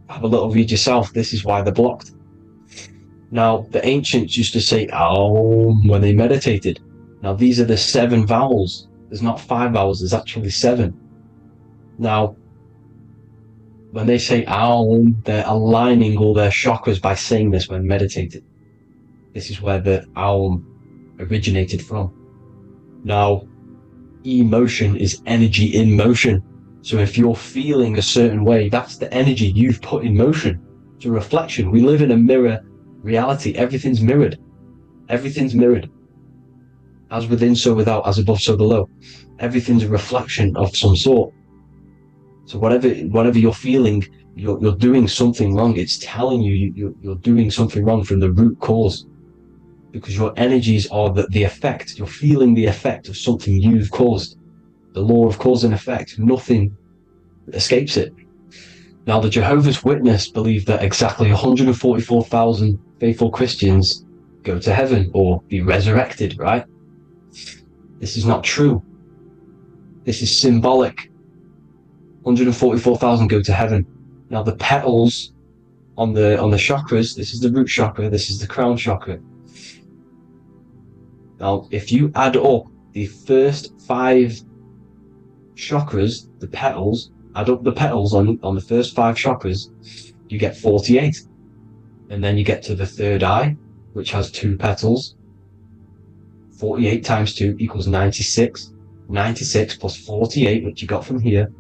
have a little read yourself. This is why they're blocked. Now, the ancients used to say Aum when they meditated. Now, these are the 7 vowels. There's not 5 vowels, there's actually 7. Now, when they say Aum, they're aligning all their chakras by saying this when meditated. This is where the Aum originated from. Now, emotion is energy in motion. So if you're feeling a certain way, that's the energy you've put in motion. It's a reflection. We live in a mirror reality. Everything's mirrored. Everything's mirrored. As within, so without. As above, so below. Everything's a reflection of some sort. So whatever you're feeling, you're doing something wrong. It's telling you you're doing something wrong from the root cause. Because your energies are the effect. You're feeling the effect of something you've caused. The law of cause and effect. Nothing escapes it. Now, the Jehovah's Witness believe that exactly 144,000 faithful Christians go to heaven or be resurrected, right? This is not true. This is symbolic. 144,000 go to heaven. Now, the petals on the chakras, this is the root chakra, this is the crown chakra. Now, if you add up the first 5 chakras, the petals, add up the petals on the first 5 chakras, you get 48. And then you get to the third eye, which has 2 petals. 48 times 2 equals 96. 96 plus 48, which you got from here,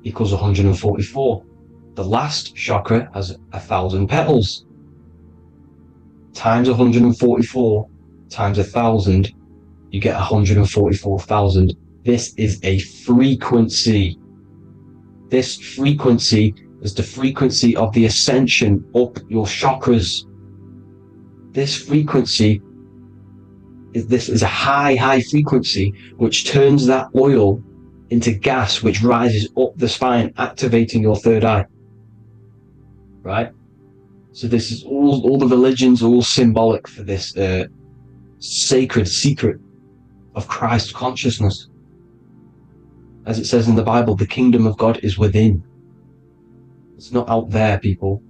equals 144. The last chakra has 1,000 petals. Times 144 times 1,000, you get 144,000. This is a frequency. This frequency is the frequency of the ascension up your chakras. This frequency is a high frequency which turns that oil into gas, which rises up the spine, activating your third eye. Right? So this is all the religions are all symbolic for this sacred secret of Christ consciousness. As it says in the Bible, the kingdom of God is within. It's not out there, people.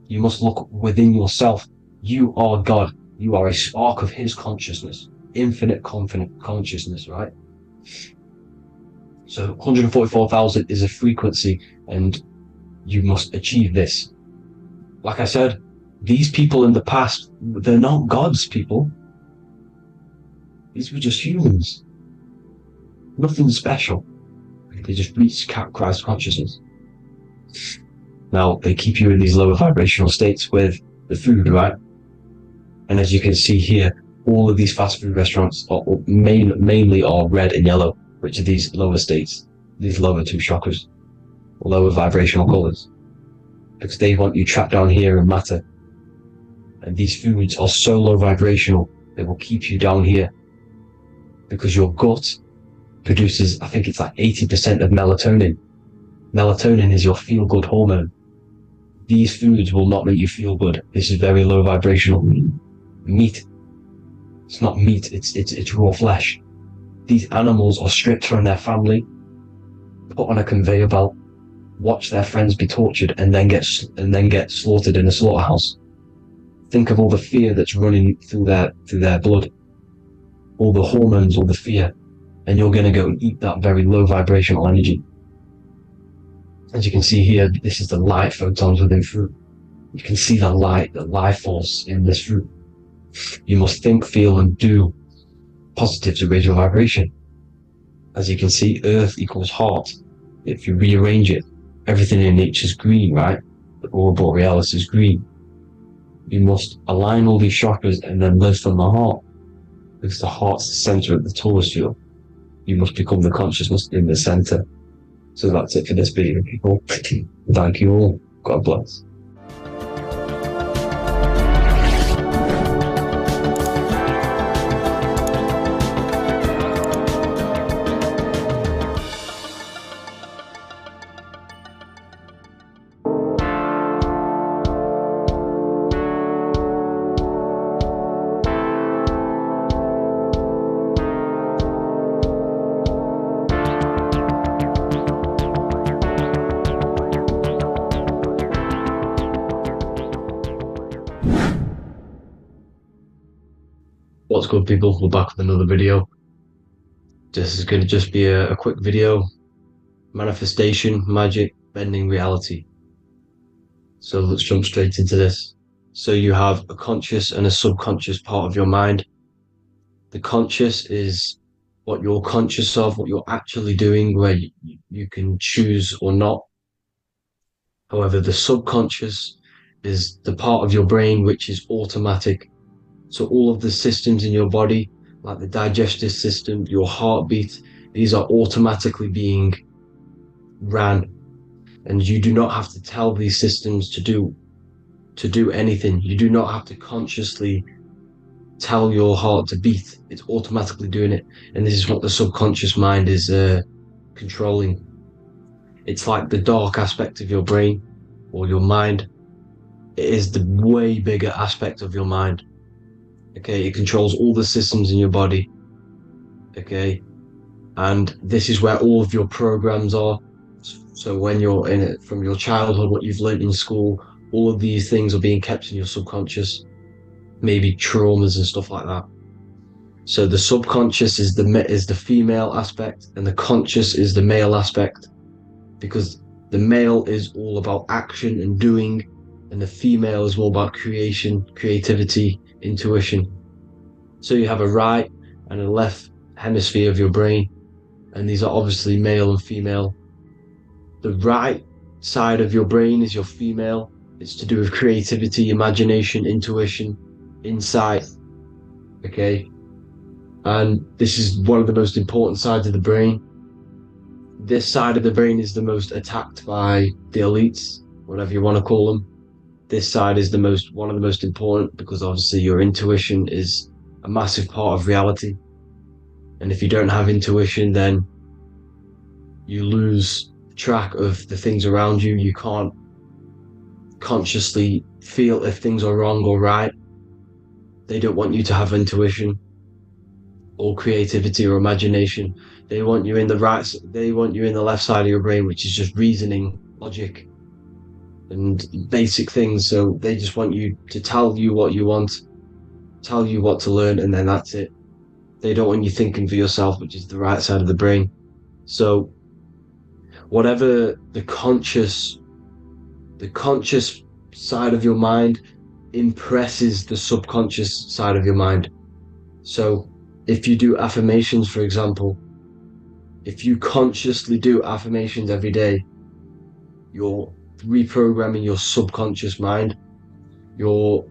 You must look within yourself. You are God. You are a spark of his consciousness, infinite consciousness, right? So 144,000 is a frequency, and you must achieve this. Like I said, these people in the past, they're not gods, people. These were just humans. Nothing special. They just reach Christ consciousness. Now, they keep you in these lower vibrational states with the food, right? And as you can see here, all of these fast food restaurants are mainly are red and yellow, which are these lower states, these lower two chakras, lower vibrational colors, because they want you trapped down here in matter. And these foods are so low vibrational, they will keep you down here, because your gut produces, I think it's like 80% of melatonin. Melatonin is your feel-good hormone. These foods will not make you feel good. This is very low vibrational. Meat. It's not meat, it's raw flesh. These animals are stripped from their family, put on a conveyor belt, watch their friends be tortured, and then get slaughtered in a slaughterhouse. Think of all the fear that's running through their blood, all the hormones, all the fear, and you're going to go and eat that very low vibrational energy. As you can see here, this is the light photons within fruit. You can see the life force in this fruit. You must think, feel, and do positive to raise your vibration. As you can see, earth equals heart. If you rearrange it, everything in nature is green, right? The aurora borealis is green. You must align all these chakras and then live from the heart, because the heart's the center of the Taurus field. You must become the consciousness in the center. So that's it for this video, people. Thank you all. God bless. What's good, people? We're back with another video. This is going to just be a quick video. Manifestation, magic, bending reality. So let's jump straight into this. So you have a conscious and a subconscious part of your mind. The conscious is what you're conscious of, what you're actually doing, where you can choose or not. However, the subconscious is the part of your brain which is automatic. So all of the systems in your body, like the digestive system, your heartbeat, these are automatically being ran. And you do not have to tell these systems to do anything. You do not have to consciously tell your heart to beat. It's automatically doing it. And this is what the subconscious mind is controlling. It's like the dark aspect of your brain or your mind. It is the way bigger aspect of your mind. Okay, it controls all the systems in your body. Okay, and this is where all of your programs are. So when you're in it, from your childhood, what you've learned in school, all of these things are being kept in your subconscious, maybe traumas and stuff like that. So the subconscious is the female aspect, and the conscious is the male aspect, because the male is all about action and doing, and the female is more about creation, creativity, intuition. So you have a right and a left hemisphere of your brain, and these are obviously male and female. The right side of your brain is your female. It's to do with creativity, imagination, intuition, insight. Okay, And this is one of the most important sides of the brain. This side of the brain is the most attacked by the elites, whatever you want to call them. This side is one of the most important, because obviously your intuition is a massive part of reality. And if you don't have intuition, then you lose track of the things around you. You can't consciously feel if things are wrong or right. They don't want you to have intuition or creativity or imagination. They want you in the left side of your brain, which is just reasoning, logic, and basic things. So they just want you to tell you what you want, tell you what to learn, and then that's it. They don't want you thinking for yourself, which is the right side of the brain. So whatever the conscious side of your mind impresses the subconscious side of your mind. So if you do affirmations, for example, if you consciously do affirmations every day, you're reprogramming your subconscious mind. You're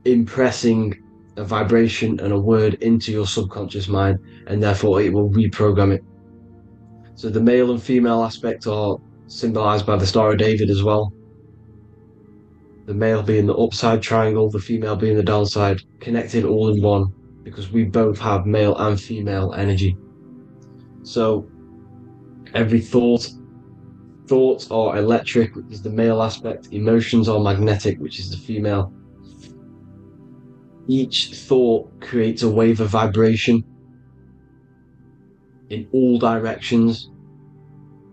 impressing a vibration and a word into your subconscious mind, and therefore it will reprogram it. So the male and female aspect are symbolized by the Star of David as well. The male being the upside triangle, the female being the downside, connected all in one, because we both have male and female energy. So every thoughts are electric, which is the male aspect. Emotions are magnetic, which is the female. Each thought creates a wave of vibration in all directions.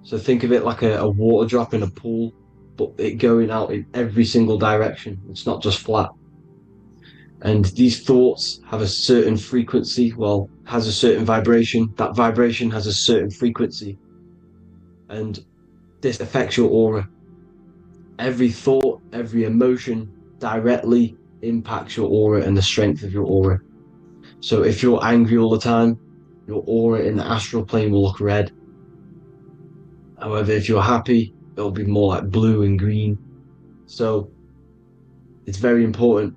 So think of it like a water drop in a pool, but it going out in every single direction. It's not just flat. And these thoughts have a certain frequency, has a certain vibration. That vibration has a certain frequency. And this affects your aura. Every thought, every emotion directly impacts your aura and the strength of your aura. So if you're angry all the time, your aura in the astral plane will look red. However, if you're happy, it'll be more like blue and green. So it's very important.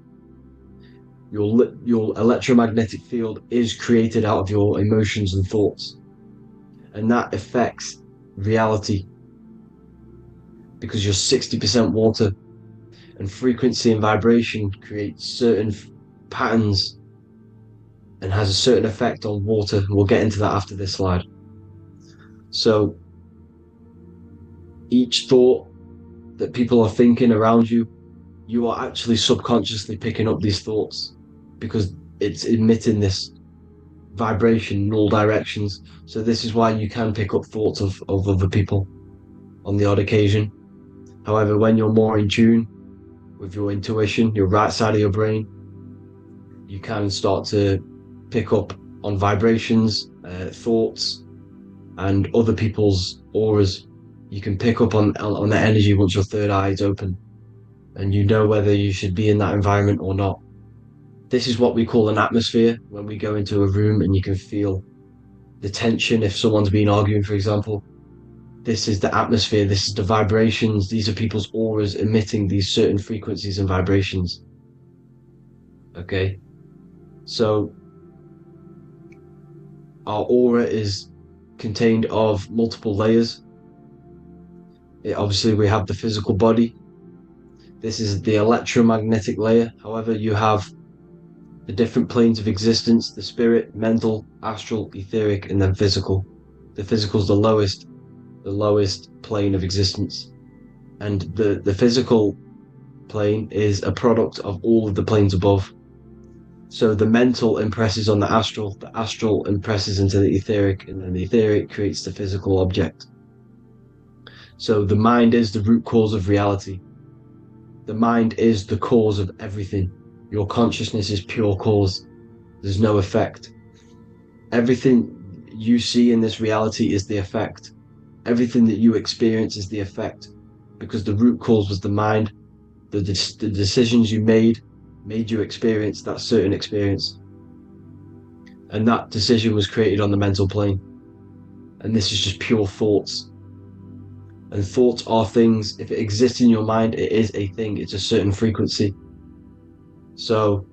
Your electromagnetic field is created out of your emotions and thoughts, and that affects reality, because you're 60% water, and frequency and vibration create certain patterns and has a certain effect on water. We'll get into that after this slide. So each thought that people are thinking around you, you are actually subconsciously picking up these thoughts, because it's emitting this vibration in all directions. So this is why you can pick up thoughts of other people on the odd occasion. However, when you're more in tune with your intuition, your right side of your brain, you can start to pick up on vibrations, thoughts, and other people's auras. You can pick up on the energy once your third eye is open, and you know whether you should be in that environment or not. This is what we call an atmosphere. When we go into a room and you can feel the tension, if someone's been arguing, for example, this is the atmosphere, this is the vibrations, these are people's auras emitting these certain frequencies and vibrations. Okay, so our aura is contained of multiple layers. Obviously, we have the physical body. This is the electromagnetic layer. However, you have the different planes of existence: the spirit, mental, astral, etheric, and then physical. The physical is the lowest plane of existence, and the physical plane is a product of all of the planes above. So the mental impresses on the astral impresses into the etheric, and then the etheric creates the physical object. So the mind is the root cause of reality. The mind is the cause of everything. Your consciousness is pure cause. There's no effect. Everything you see in this reality is the effect. Everything that you experience is the effect, because the root cause was the mind. The decisions you made you experience that certain experience. And that decision was created on the mental plane. And this is just pure thoughts. And thoughts are things. If it exists in your mind, it is a thing. It's a certain frequency. So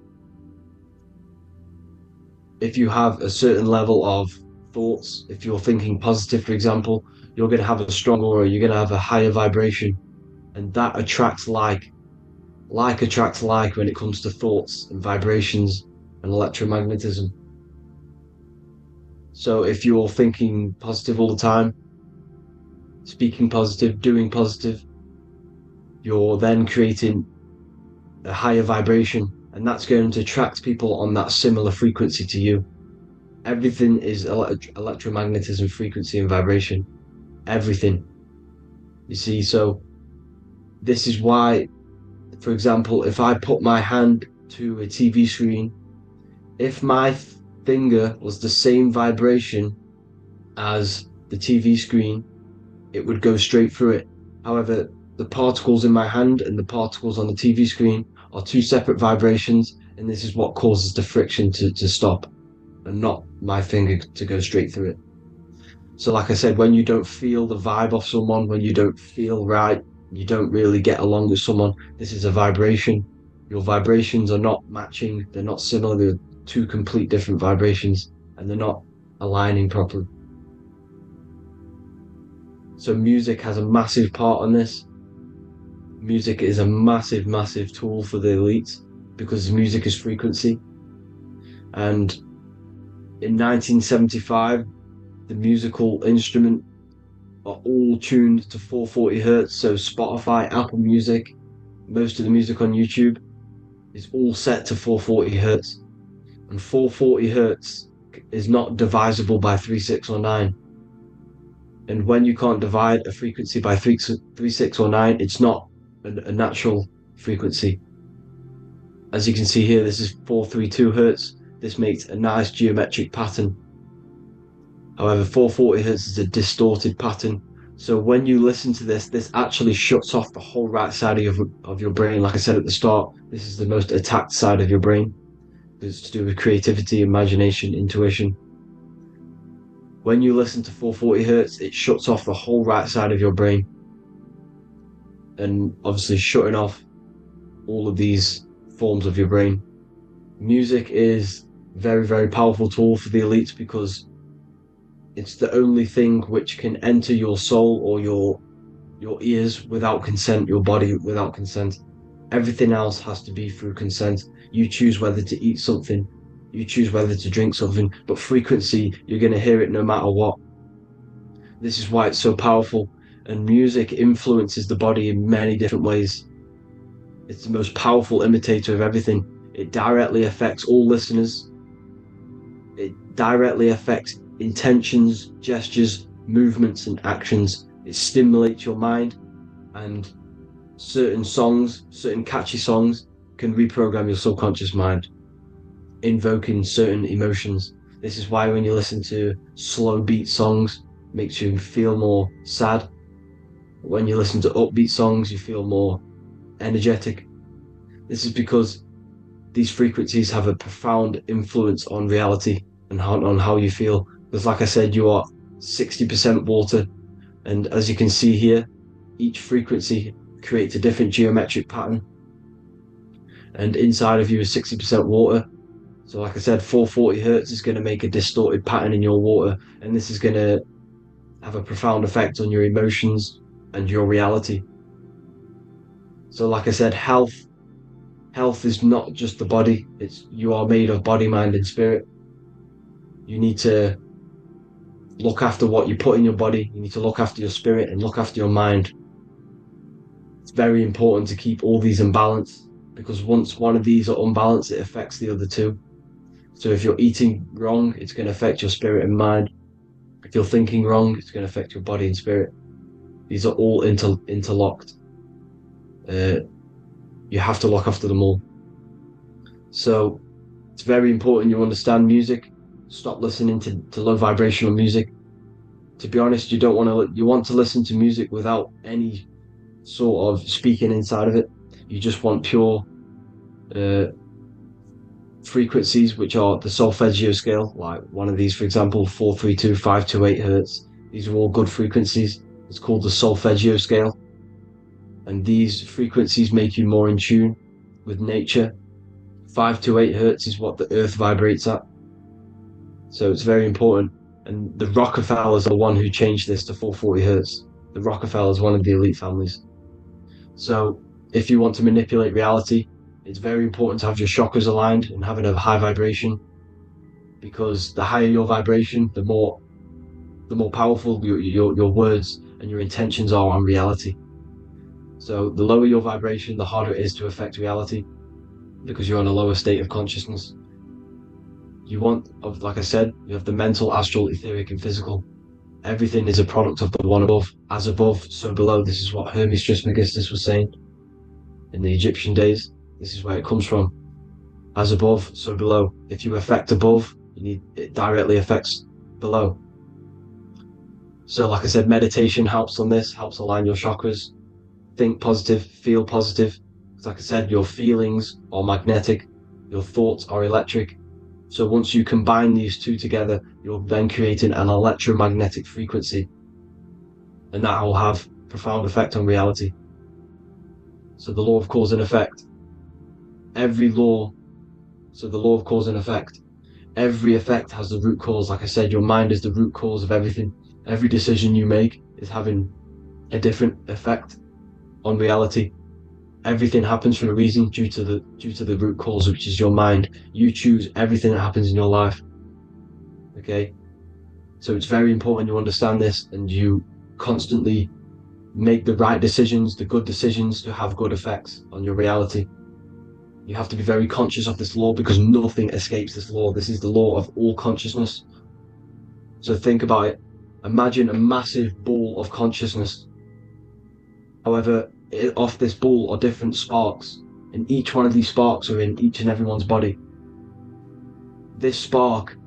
if you have a certain level of thoughts, if you're thinking positive, for example, you're going to have a strong aura, you're going to have a higher vibration, and that attracts like. Like attracts like when it comes to thoughts and vibrations and electromagnetism. So if you're thinking positive all the time, speaking positive, doing positive, you're then creating a higher vibration, and that's going to attract people on that similar frequency to you. Everything is electromagnetism, frequency, and vibration. Everything. You see, so this is why, for example, if I put my hand to a TV screen, if my finger was the same vibration as the TV screen, it would go straight through it. However, the particles in my hand and the particles on the TV screen are two separate vibrations, and this is what causes the friction to stop and not my finger to go straight through it. So, like I said, when you don't feel the vibe of someone, when you don't feel right, you don't really get along with someone, this is a vibration. Your vibrations are not matching, they're not similar, they're two complete different vibrations, and they're not aligning properly. So music has a massive part on this. Music is a massive, massive tool for the elites because music is frequency. And in 1975, the musical instrument are all tuned to 440 hertz. So Spotify, Apple Music, most of the music on YouTube is all set to 440 hertz. And 440 hertz is not divisible by 3, 6, or 9. And when you can't divide a frequency by 3, 6, or 9, it's not a natural frequency. As you can see here, this is 432 hertz. This makes a nice geometric pattern. However, 440 hertz is a distorted pattern. So when you listen to this, this actually shuts off the whole right side of your brain. Like I said at the start, this is the most attacked side of your brain. It's to do with creativity, imagination, intuition. When you listen to 440 hertz, it shuts off the whole right side of your brain. And obviously shutting off all of these forms of your brain. Music is a very, very powerful tool for the elites because it's the only thing which can enter your soul or your ears without consent, your body without consent. Everything else has to be through consent. You choose whether to eat something, you choose whether to drink something, but frequency, you're going to hear it no matter what. This is why it's so powerful, and music influences the body in many different ways. It's the most powerful imitator of everything. It directly affects all listeners. It directly affects intentions, gestures, movements, and actions. It stimulates your mind, and certain songs, certain catchy songs, can reprogram your subconscious mind, invoking certain emotions. This is why when you listen to slow beat songs, it makes you feel more sad. When you listen to upbeat songs, you feel more energetic. This is because these frequencies have a profound influence on reality and on how you feel. Because like I said, you are 60% water, and as you can see here, each frequency creates a different geometric pattern, and inside of you is 60% water. So like I said, 440 hertz is going to make a distorted pattern in your water, and this is going to have a profound effect on your emotions and your reality. So like I said, health is not just the body. You are made of body, mind, and spirit. You need to look after what you put in your body. You need to look after your spirit and look after your mind. It's very important to keep all these in balance, because once one of these are unbalanced, it affects the other two. So if you're eating wrong, it's going to affect your spirit and mind. If you're thinking wrong, it's going to affect your body and spirit. These are all interlocked. You have to look after them all. So it's very important you understand music. Stop listening to low vibrational music. To be honest, you want to listen to music without any sort of speaking inside of it. You just want pure frequencies, which are the solfeggio scale, like one of these, for example, 432, 528 hertz. These are all good frequencies. It's called the solfeggio scale. And these frequencies make you more in tune with nature. 528 hertz is what the earth vibrates at. So it's very important. And the Rockefellers are the one who changed this to 440 hertz. The Rockefellers, one of the elite families. So if you want to manipulate reality, it's very important to have your chakras aligned and having a high vibration, because the higher your vibration, the more powerful your words and your intentions are on reality. So the lower your vibration, the harder it is to affect reality, because you're on a lower state of consciousness. You want, like I said, you have the mental, astral, etheric, and physical. Everything is a product of the one above. As above, so below. This is what Hermes Trismegistus was saying in the Egyptian days. This is where it comes from. As above, so below. If you affect above, it directly affects below. So like I said, meditation helps on this, helps align your chakras. Think positive, feel positive. Like I said, your feelings are magnetic, your thoughts are electric. So once you combine these two together, you're then creating an electromagnetic frequency, and that will have a profound effect on reality. So the law of cause and effect. The law of cause and effect. Every effect has the root cause. Like I said, your mind is the root cause of everything. Every decision you make is having a different effect on reality. Everything happens for a reason due to the root cause, which is your mind. You choose everything that happens in your life. Okay? So it's very important you understand this and you constantly make the right decisions, the good decisions, to have good effects on your reality. You have to be very conscious of this law, because nothing escapes this law. This is the law of all consciousness. So think about it. Imagine a massive ball of consciousness. However, off this ball are different sparks, and each one of these sparks are in each and everyone's body. This spark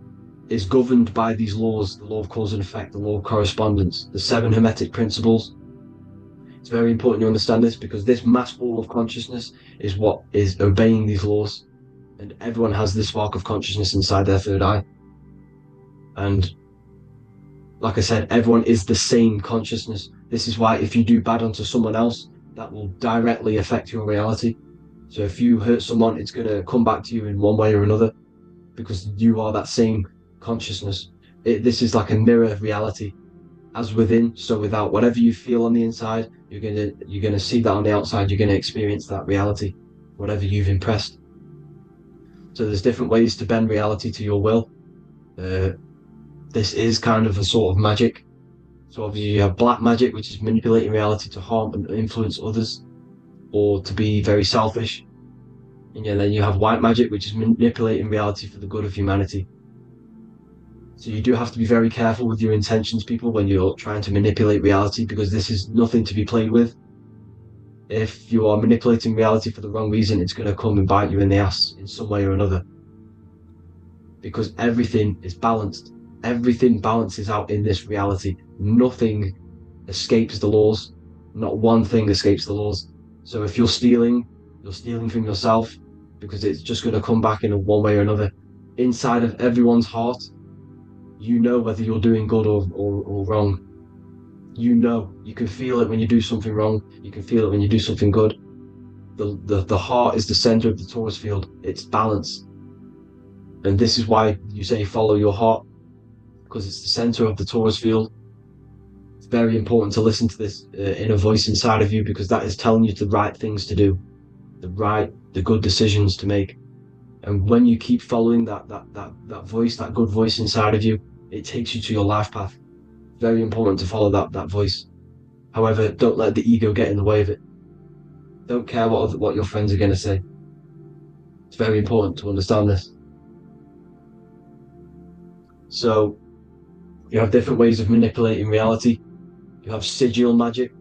is governed by these laws, the law of cause and effect, the law of correspondence, the 7 hermetic principles. It's very important you understand this, because this mass ball of consciousness is what is obeying these laws, and everyone has this spark of consciousness inside their third eye. And like I said, everyone is the same consciousness. This is why if you do bad onto someone else, that will directly affect your reality. So if you hurt someone, it's going to come back to you in one way or another, because you are that same consciousness. This is like a mirror of reality. As within, so without. Whatever you feel on the inside, you're gonna see that on the outside. You're gonna experience that reality, whatever you've impressed. So there's different ways to bend reality to your will. This is kind of a sort of magic. So obviously you have black magic, which is manipulating reality to harm and influence others, or to be very selfish. And then you have white magic, which is manipulating reality for the good of humanity. So you do have to be very careful with your intentions, people, when you're trying to manipulate reality, because this is nothing to be played with. If you are manipulating reality for the wrong reason, it's going to come and bite you in the ass in some way or another. Because everything is balanced. Everything balances out in this reality. Nothing escapes the laws. Not one thing escapes the laws. So if you're stealing from yourself, because it's just going to come back in one way or another. Inside of everyone's heart, you know whether you're doing good or wrong. You know, you can feel it when you do something wrong. You can feel it when you do something good. The heart is the center of the torus field. It's balance. And this is why you say follow your heart, because it's the center of the torus field. It's very important to listen to this inner voice inside of you, because that is telling you the right things to do, the good decisions to make. And when you keep following that voice, that good voice inside of you, it takes you to your life path. Very important to follow that voice. However, don't let the ego get in the way of it. Don't care what your friends are going to say. It's very important to understand this. So, you have different ways of manipulating reality. You have sigil magic.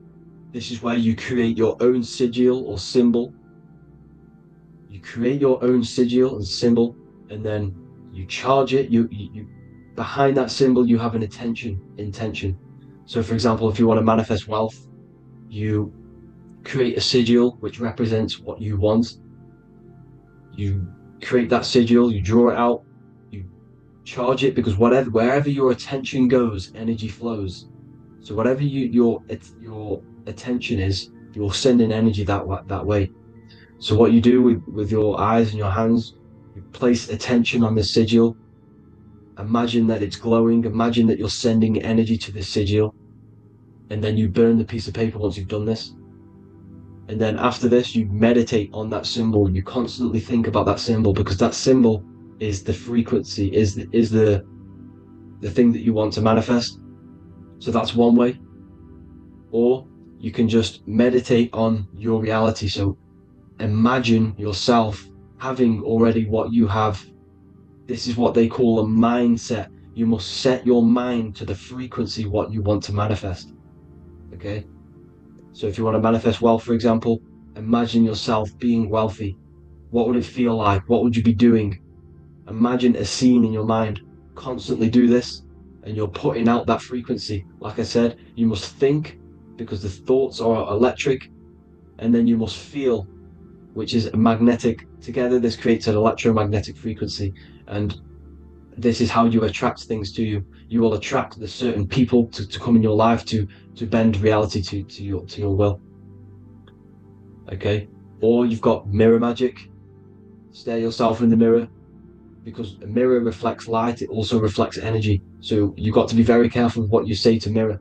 This is where you create your own sigil or symbol. You create your own sigil and symbol, and then you charge it. You behind that symbol, you have an intention. So for example, if you want to manifest wealth, you create a sigil which represents what you want. You create that sigil, you draw it out, you charge it, because wherever your attention goes, energy flows. So whatever your attention is, you're sending energy that way. So what you do with your eyes and your hands, you place attention on the sigil, Imagine that it's glowing. Imagine that you're sending energy to the sigil. And then you burn the piece of paper once you've done this. And then after this, you meditate on that symbol. You constantly think about that symbol, because that symbol is the frequency, is the thing that you want to manifest. So that's one way. Or you can just meditate on your reality. So imagine yourself having already what you have. This is what they call a mindset. You must set your mind to the frequency what you want to manifest. Okay? So if you want to manifest wealth, for example, imagine yourself being wealthy. What would it feel like? What would you be doing? Imagine a scene in your mind. Constantly do this, and you're putting out that frequency. Like I said, you must think, because the thoughts are electric, and then you must feel, which is magnetic. Together, this creates an electromagnetic frequency, and this is how you attract things to you. You will attract the certain people to come in your life to bend reality to your will. Okay? Or you've got mirror magic. Stare yourself in the mirror, because a mirror reflects light. It also reflects energy. So you've got to be very careful with what you say to a mirror.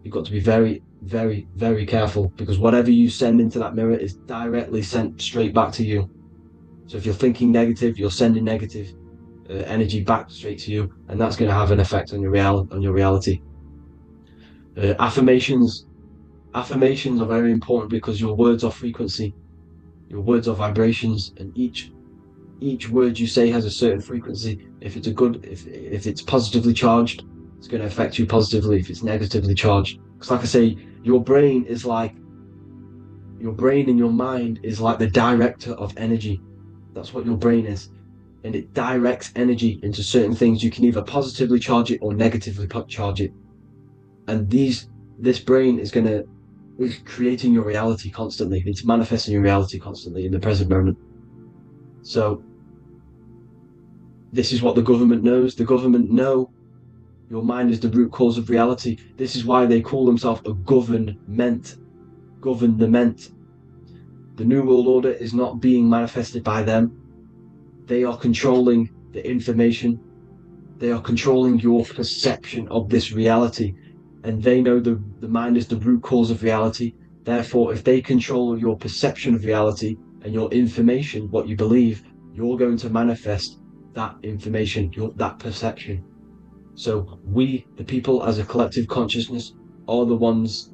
You've got to be very, very, very careful, because whatever you send into that mirror is directly sent straight back to you. So if you're thinking negative, you're sending negative energy back straight to you, and that's going to have an effect on your reality. Affirmations are very important, because your words are frequency, your words are vibrations, and each word you say has a certain frequency. If it's positively charged, it's going to affect you positively. If it's negatively charged, because like I say, your brain and your mind is like the director of energy. That's what your brain is, and it directs energy into certain things. You can either positively charge it or negatively charge it, and this brain is creating your reality constantly. It's manifesting your reality constantly in the present moment. So this is what the government knows. The government know your mind is the root cause of reality. This is why they call themselves a government. The New World Order is not being manifested by them. They are controlling the information. They are controlling your perception of this reality. And they know the mind is the root cause of reality. Therefore, if they control your perception of reality and your information, what you believe, you're going to manifest that information, that perception. So we, the people as a collective consciousness, are the ones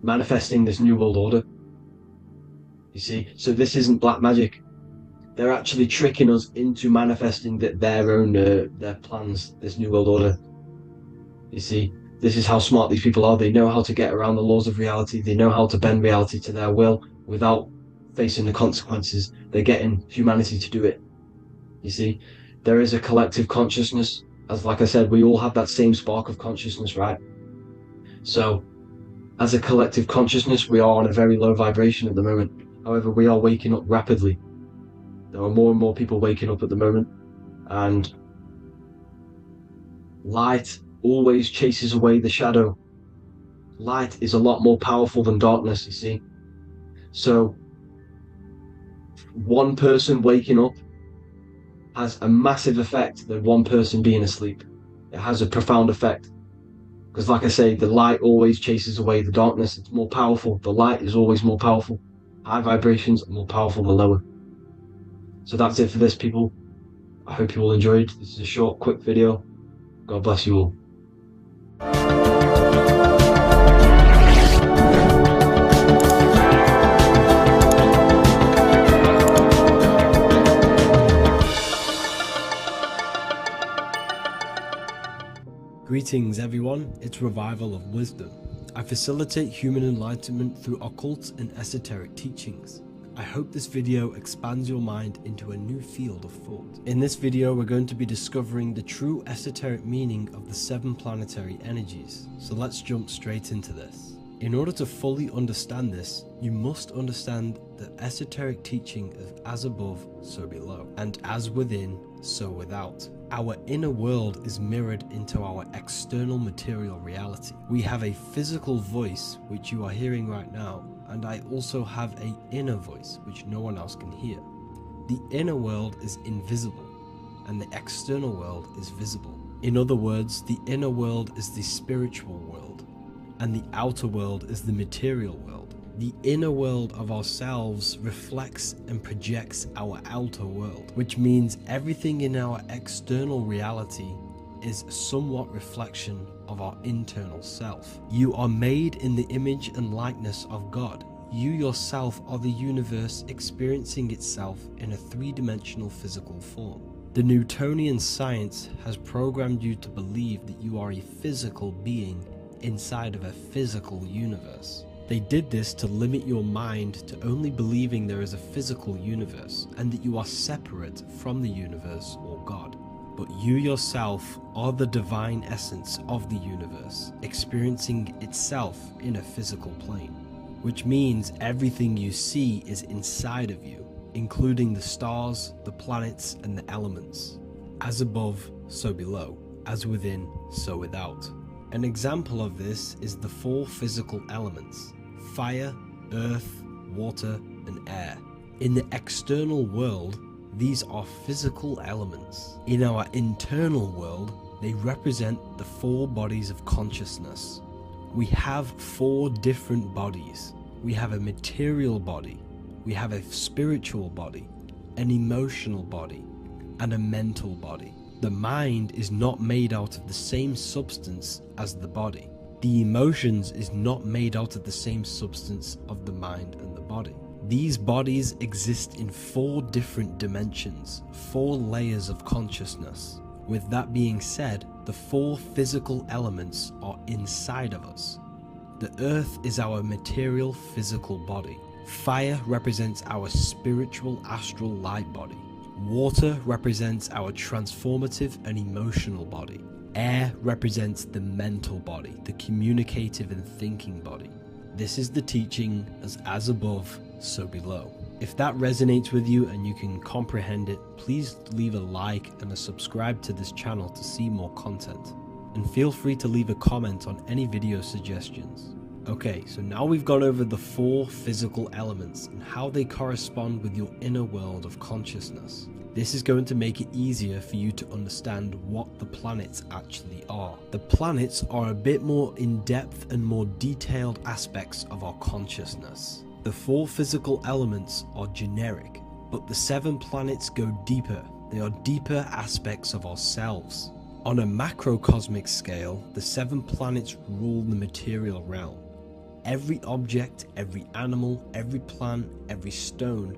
manifesting this New World Order. You see, so this isn't black magic. They're actually tricking us into manifesting their own their plans, this New World Order. You see, this is how smart these people are. They know how to get around the laws of reality. They know how to bend reality to their will without facing the consequences. They're getting humanity to do it. You see, there is a collective consciousness. As like I said, we all have that same spark of consciousness, right? So as a collective consciousness, we are on a very low vibration at the moment. However, we are waking up rapidly. There are more and more people waking up at the moment, and light always chases away the shadow. Light is a lot more powerful than darkness, you see. So one person waking up has a massive effect than one person being asleep. It has a profound effect, because like I say, the light always chases away the darkness. It's more powerful. The light is always more powerful. High vibrations are more powerful than lower. So that's it for this, people. I hope you all enjoyed. This is a short, quick video. God bless you all. Greetings everyone, it's Revival of Wisdom. I facilitate human enlightenment through occult and esoteric teachings. I hope this video expands your mind into a new field of thought. In this video, we're going to be discovering the true esoteric meaning of the 7 planetary energies. So let's jump straight into this. In order to fully understand this, you must understand the esoteric teaching of as above, so below, and as within, so without. Our inner world is mirrored into our external material reality. We have a physical voice, which you are hearing right now, and I also have an inner voice, which no one else can hear. The inner world is invisible. and the external world is visible. In other words, the inner world is the spiritual world, and the outer world is the material world. The inner world of ourselves reflects and projects our outer world, which means everything in our external reality is somewhat reflection of our internal self. You are made in the image and likeness of God. You yourself are the universe experiencing itself in a three-dimensional physical form. The Newtonian science has programmed you to believe that you are a physical being inside of a physical universe. They did this to limit your mind to only believing there is a physical universe and that you are separate from the universe or God. But you yourself are the divine essence of the universe, experiencing itself in a physical plane, which means everything you see is inside of you, including the stars, the planets, and the elements. As above, so below. As within, so without. An example of this is the four physical elements: fire, earth, water, and air. In the external world, these are physical elements. In our internal world, they represent the four bodies of consciousness. We have four different bodies. We have a material body, we have a spiritual body, an emotional body, and a mental body. The mind is not made out of the same substance as the body. The emotions is not made out of the same substance of the mind and the body. These bodies exist in four different dimensions, four layers of consciousness. With that being said, the four physical elements are inside of us. The earth is our material physical body. Fire represents our spiritual astral light body. Water represents our transformative and emotional body. Air represents the mental body, the communicative and thinking body. This is the teaching as above, so below. If that resonates with you and you can comprehend it, please leave a like and a subscribe to this channel to see more content. And feel free to leave a comment on any video suggestions. Okay, so now we've gone over the four physical elements and how they correspond with your inner world of consciousness. This is going to make it easier for you to understand what the planets actually are. The planets are a bit more in-depth and more detailed aspects of our consciousness. The four physical elements are generic, but the 7 planets go deeper. They are deeper aspects of ourselves. On a macrocosmic scale, the 7 planets rule the material realm. Every object, every animal, every plant, every stone,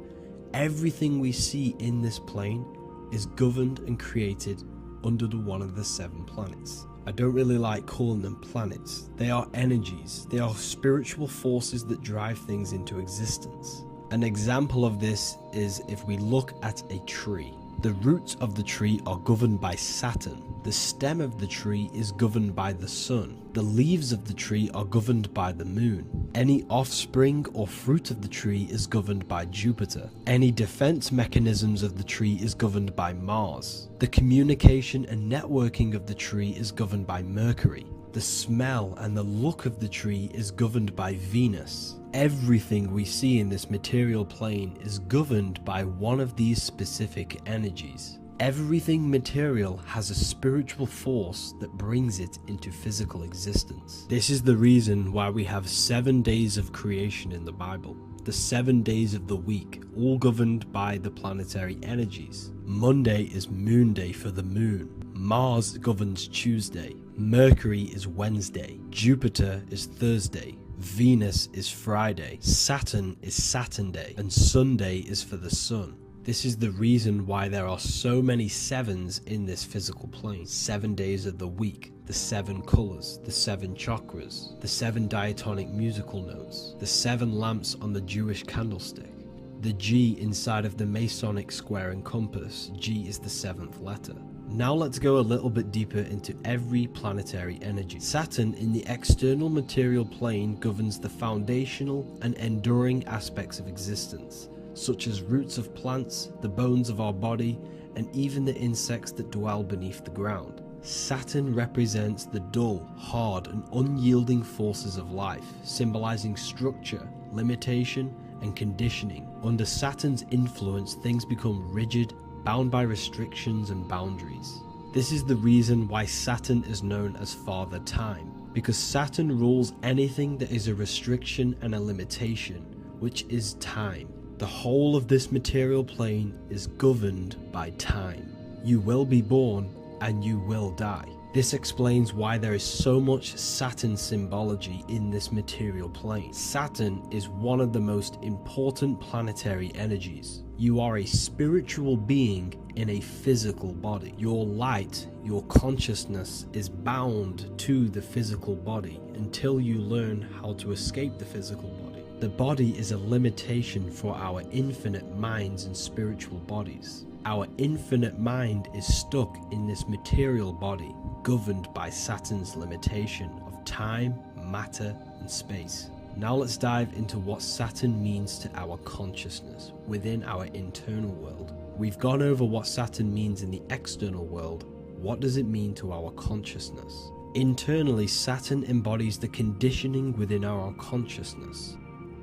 everything we see in this plane is governed and created under one of the 7 planets. I don't really like calling them planets. They are energies. They are spiritual forces that drive things into existence. An example of this is if we look at a tree. The roots of the tree are governed by Saturn. The stem of the tree is governed by the sun. The leaves of the tree are governed by the moon. Any offspring or fruit of the tree is governed by Jupiter. Any defense mechanisms of the tree is governed by Mars. The communication and networking of the tree is governed by Mercury. The smell and the look of the tree is governed by Venus. Everything we see in this material plane is governed by one of these specific energies. Everything material has a spiritual force that brings it into physical existence. This is the reason why we have 7 days of creation in the Bible. The 7 days of the week, all governed by the planetary energies. Monday is Moon Day for the moon. Mars governs Tuesday. Mercury is Wednesday. Jupiter is Thursday. Venus is Friday. Saturn is Saturn Day. And Sunday is for the sun. This is the reason why there are so many 7s in this physical plane. 7 days of the week, the 7 colors, the 7 chakras, the 7 diatonic musical notes, the 7 lamps on the Jewish candlestick, the G inside of the Masonic square and compass. G is the 7th letter. Now let's go a little bit deeper into every planetary energy. Saturn in the external material plane governs the foundational and enduring aspects of existence, such as roots of plants, the bones of our body, and even the insects that dwell beneath the ground. Saturn represents the dull, hard, and unyielding forces of life, symbolizing structure, limitation, and conditioning. Under Saturn's influence, things become rigid, bound by restrictions and boundaries. This is the reason why Saturn is known as Father Time, because Saturn rules anything that is a restriction and a limitation, which is time. The whole of this material plane is governed by time. You will be born and you will die. This explains why there is so much Saturn symbology in this material plane. Saturn is one of the most important planetary energies. You are a spiritual being in a physical body. Your light, your consciousness is bound to the physical body until you learn how to escape the physical body. The body is a limitation for our infinite minds and spiritual bodies. Our infinite mind is stuck in this material body, governed by Saturn's limitation of time, matter, and space. Now let's dive into what Saturn means to our consciousness within our internal world. We've gone over what Saturn means in the external world. What does it mean to our consciousness? Internally, Saturn embodies the conditioning within our consciousness.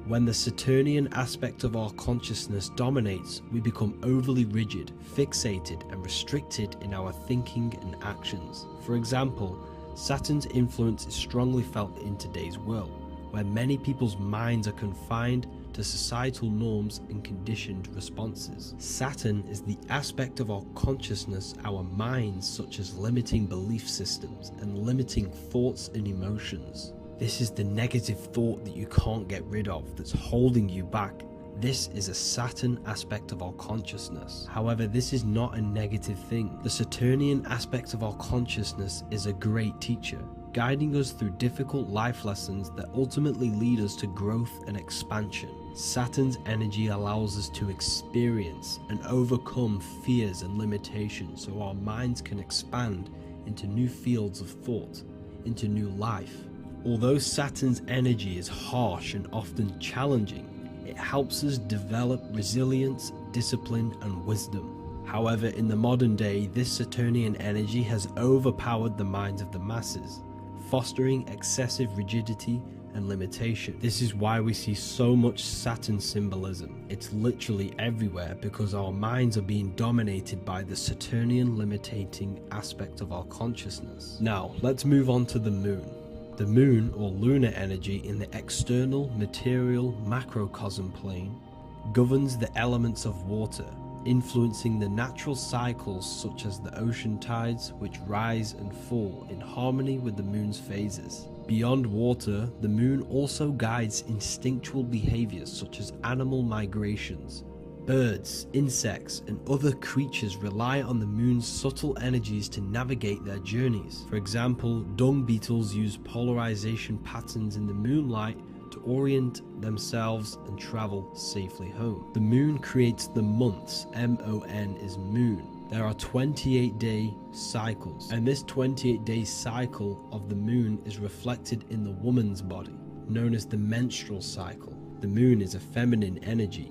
When the Saturnian aspect of our consciousness dominates, we become overly rigid, fixated, and restricted in our thinking and actions. For example, Saturn's influence is strongly felt in today's world, where many people's minds are confined to societal norms and conditioned responses. Saturn is the aspect of our consciousness, our minds, such as limiting belief systems and limiting thoughts and emotions. This is the negative thought that you can't get rid of, that's holding you back. This is a Saturn aspect of our consciousness. However, this is not a negative thing. The Saturnian aspect of our consciousness is a great teacher, guiding us through difficult life lessons that ultimately lead us to growth and expansion. Saturn's energy allows us to experience and overcome fears and limitations so our minds can expand into new fields of thought, into new life. Although Saturn's energy is harsh and often challenging, it helps us develop resilience, discipline, and wisdom. However, in the modern day, this Saturnian energy has overpowered the minds of the masses, fostering excessive rigidity and limitation. This is why we see so much Saturn symbolism. It's literally everywhere because our minds are being dominated by the Saturnian limiting aspect of our consciousness. Now, let's move on to the moon. The moon, or lunar energy in the external material macrocosm plane, governs the elements of water, influencing the natural cycles such as the ocean tides, which rise and fall in harmony with the moon's phases. Beyond water, the moon also guides instinctual behaviors such as animal migrations. Birds, insects, and other creatures rely on the moon's subtle energies to navigate their journeys. For example, dung beetles use polarization patterns in the moonlight to orient themselves and travel safely home. The moon creates the months. M-O-N is moon. There are 28-day cycles, and this 28-day cycle of the moon is reflected in the woman's body, known as the menstrual cycle. The moon is a feminine energy,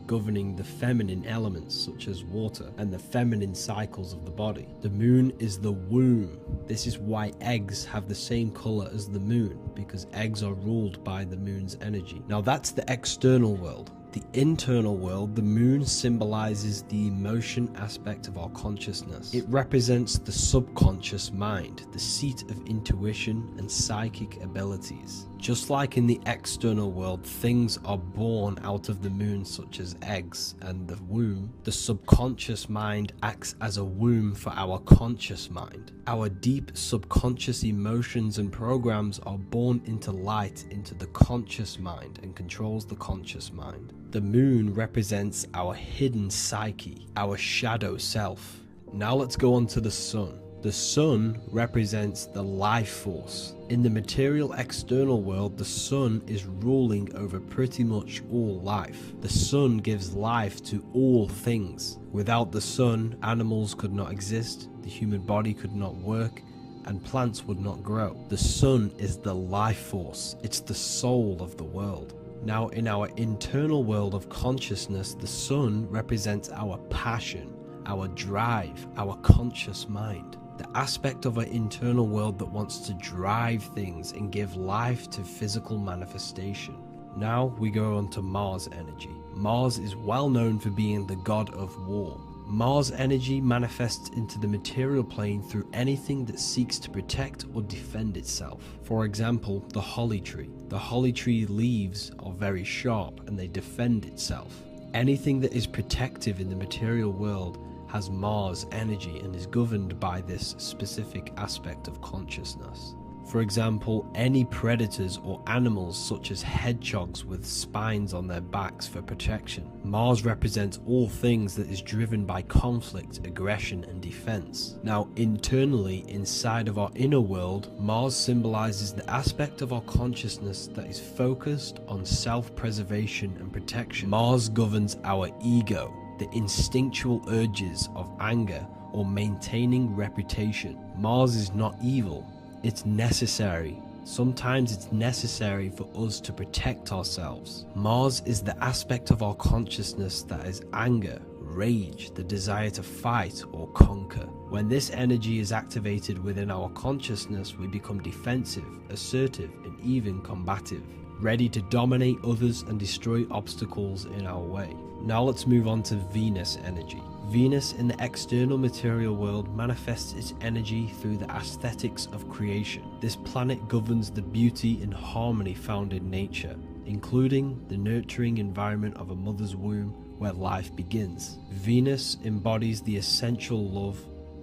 governing the feminine elements such as water and the feminine cycles of the body. The moon is the womb. This is why eggs have the same color as the moon, because eggs are ruled by the moon's energy. Now that's the external world. The internal world, the moon symbolizes the emotion aspect of our consciousness. It represents the subconscious mind, the seat of intuition and psychic abilities. Just like in the external world, things are born out of the moon, such as eggs and the womb. The subconscious mind acts as a womb for our conscious mind. Our deep subconscious emotions and programs are born into light into the conscious mind and controls the conscious mind. The moon represents our hidden psyche, our shadow self. Now let's go on to the sun. The sun represents the life force. In the material external world, the sun is ruling over pretty much all life. The sun gives life to all things. Without the sun, animals could not exist, the human body could not work, and plants would not grow. The sun is the life force. It's the soul of the world. Now, in our internal world of consciousness, the sun represents our passion, our drive, our conscious mind. The aspect of our internal world that wants to drive things and give life to physical manifestation. Now we go on to Mars energy. Mars is well known for being the god of war. Mars energy manifests into the material plane through anything that seeks to protect or defend itself. For example, the holly tree. The holly tree leaves are very sharp and they defend itself. Anything that is protective in the material world has Mars energy and is governed by this specific aspect of consciousness. For example, any predators or animals such as hedgehogs with spines on their backs for protection. Mars represents all things that is driven by conflict, aggression and defense. Now internally, inside of our inner world, Mars symbolizes the aspect of our consciousness that is focused on self-preservation and protection. Mars governs our ego, the instinctual urges of anger or maintaining reputation. Mars is not evil. It's necessary. Sometimes it's necessary for us to protect ourselves. Mars is the aspect of our consciousness that is anger, rage, the desire to fight or conquer. When this energy is activated within our consciousness, we become defensive, assertive, and even combative, ready to dominate others and destroy obstacles in our way. Now let's move on to Venus energy. Venus in the external material world manifests its energy through the aesthetics of creation. This planet governs the beauty and harmony found in nature, including the nurturing environment of a mother's womb where life begins. Venus embodies the essential love,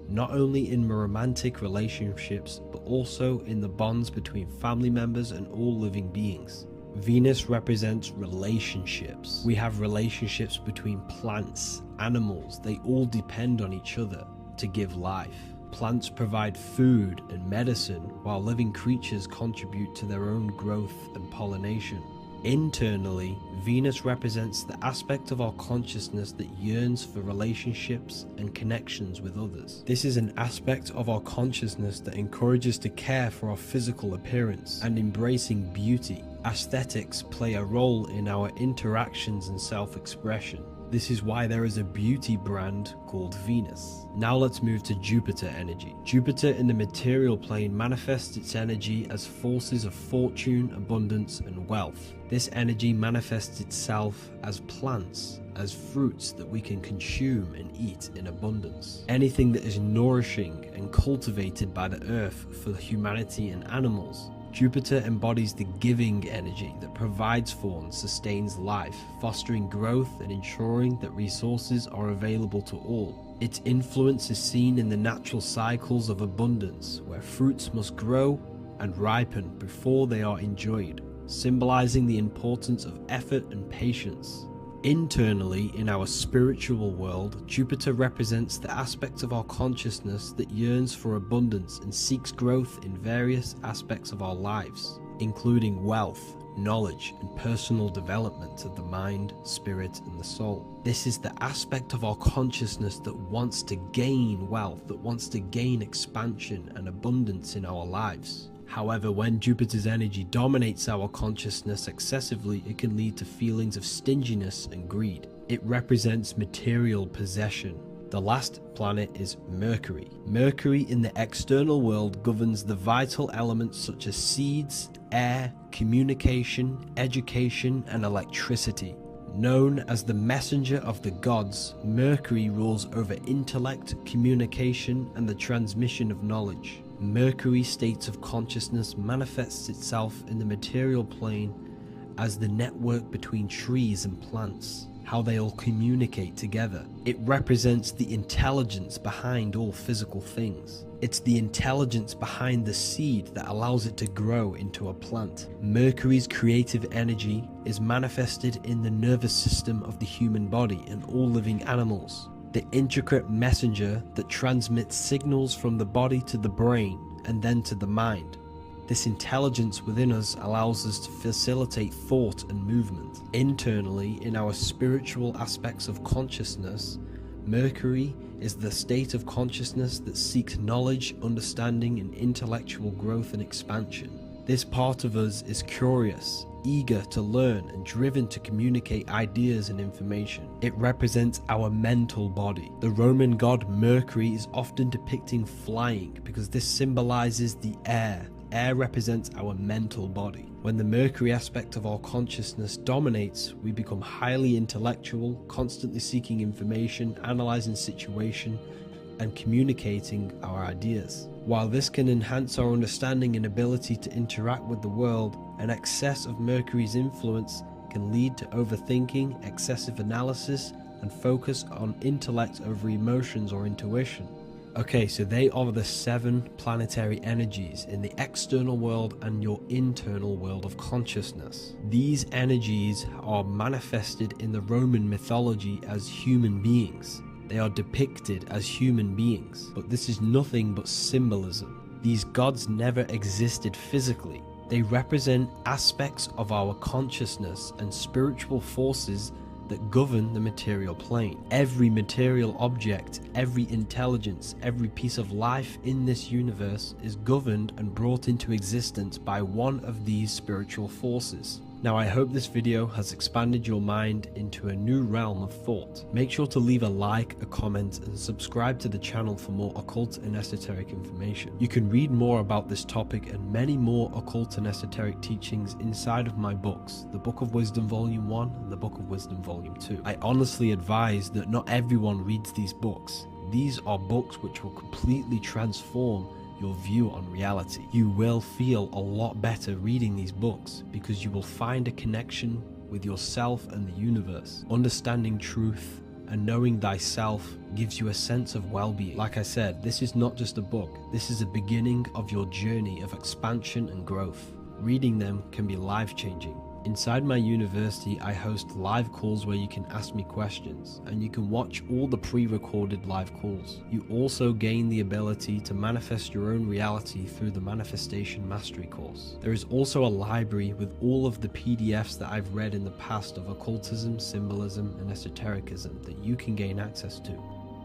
not only in romantic relationships, but also in the bonds between family members and all living beings. Venus represents relationships. We have relationships between plants, animals. They all depend on each other to give life. Plants provide food and medicine, while living creatures contribute to their own growth and pollination. Internally, Venus represents the aspect of our consciousness that yearns for relationships and connections with others. This is an aspect of our consciousness that encourages to care for our physical appearance and embracing beauty. Aesthetics play a role in our interactions and self-expression. This is why there is a beauty brand called Venus. Now let's move to Jupiter energy. Jupiter in the material plane manifests its energy as forces of fortune, abundance, and wealth. This energy manifests itself as plants, as fruits that we can consume and eat in abundance. Anything that is nourishing and cultivated by the earth for humanity and animals. Jupiter embodies the giving energy that provides for and sustains life, fostering growth and ensuring that resources are available to all. Its influence is seen in the natural cycles of abundance, where fruits must grow and ripen before they are enjoyed, symbolizing the importance of effort and patience. Internally, in our spiritual world, Jupiter represents the aspect of our consciousness that yearns for abundance and seeks growth in various aspects of our lives, including wealth, knowledge, and personal development of the mind, spirit, and the soul. This is the aspect of our consciousness that wants to gain wealth, that wants to gain expansion and abundance in our lives. However, when Jupiter's energy dominates our consciousness excessively, it can lead to feelings of stinginess and greed. It represents material possession. The last planet is Mercury. Mercury in the external world governs the vital elements such as seeds, air, communication, education, and electricity. Known as the messenger of the gods, Mercury rules over intellect, communication, and the transmission of knowledge. Mercury's states of consciousness manifests itself in the material plane as the network between trees and plants, how they all communicate together. It represents the intelligence behind all physical things. It's the intelligence behind the seed that allows it to grow into a plant. Mercury's creative energy is manifested in the nervous system of the human body and all living animals. The intricate messenger that transmits signals from the body to the brain and then to the mind. This intelligence within us allows us to facilitate thought and movement. Internally, in our spiritual aspects of consciousness, Mercury is the state of consciousness that seeks knowledge, understanding, and intellectual growth and expansion. This part of us is curious, eager to learn, and driven to communicate ideas and information. It represents our mental body. The Roman god Mercury is often depicting flying because this symbolizes the air, air represents our mental body. When the Mercury aspect of our consciousness dominates, we become highly intellectual, constantly seeking information, analyzing situation, and communicating our ideas. While this can enhance our understanding and ability to interact with the world, an excess of Mercury's influence can lead to overthinking, excessive analysis, and focus on intellect over emotions or intuition. Okay, so they are the 7 planetary energies in the external world and your internal world of consciousness. These energies are manifested in the Roman mythology as human beings. They are depicted as human beings, but this is nothing but symbolism. These gods never existed physically. They represent aspects of our consciousness and spiritual forces that govern the material plane. Every material object, every intelligence, every piece of life in this universe is governed and brought into existence by one of these spiritual forces. Now, I hope this video has expanded your mind into a new realm of thought. Make sure to leave a like, a comment, and subscribe to the channel for more occult and esoteric information. You can read more about this topic and many more occult and esoteric teachings inside of my books, the Book of Wisdom Volume 1 and the Book of Wisdom Volume 2. I honestly advise that not everyone reads these books. These are books which will completely transform your view on reality. You will feel a lot better reading these books because you will find a connection with yourself and the universe. Understanding truth and knowing thyself gives you a sense of well-being. Like I said, this is not just a book. This is a beginning of your journey of expansion and growth. Reading them can be life-changing. Inside my university, I host live calls where you can ask me questions, and you can watch all the pre-recorded live calls. You also gain the ability to manifest your own reality through the Manifestation Mastery course. There is also a library with all of the PDFs that I've read in the past of occultism, symbolism, and esotericism that you can gain access to.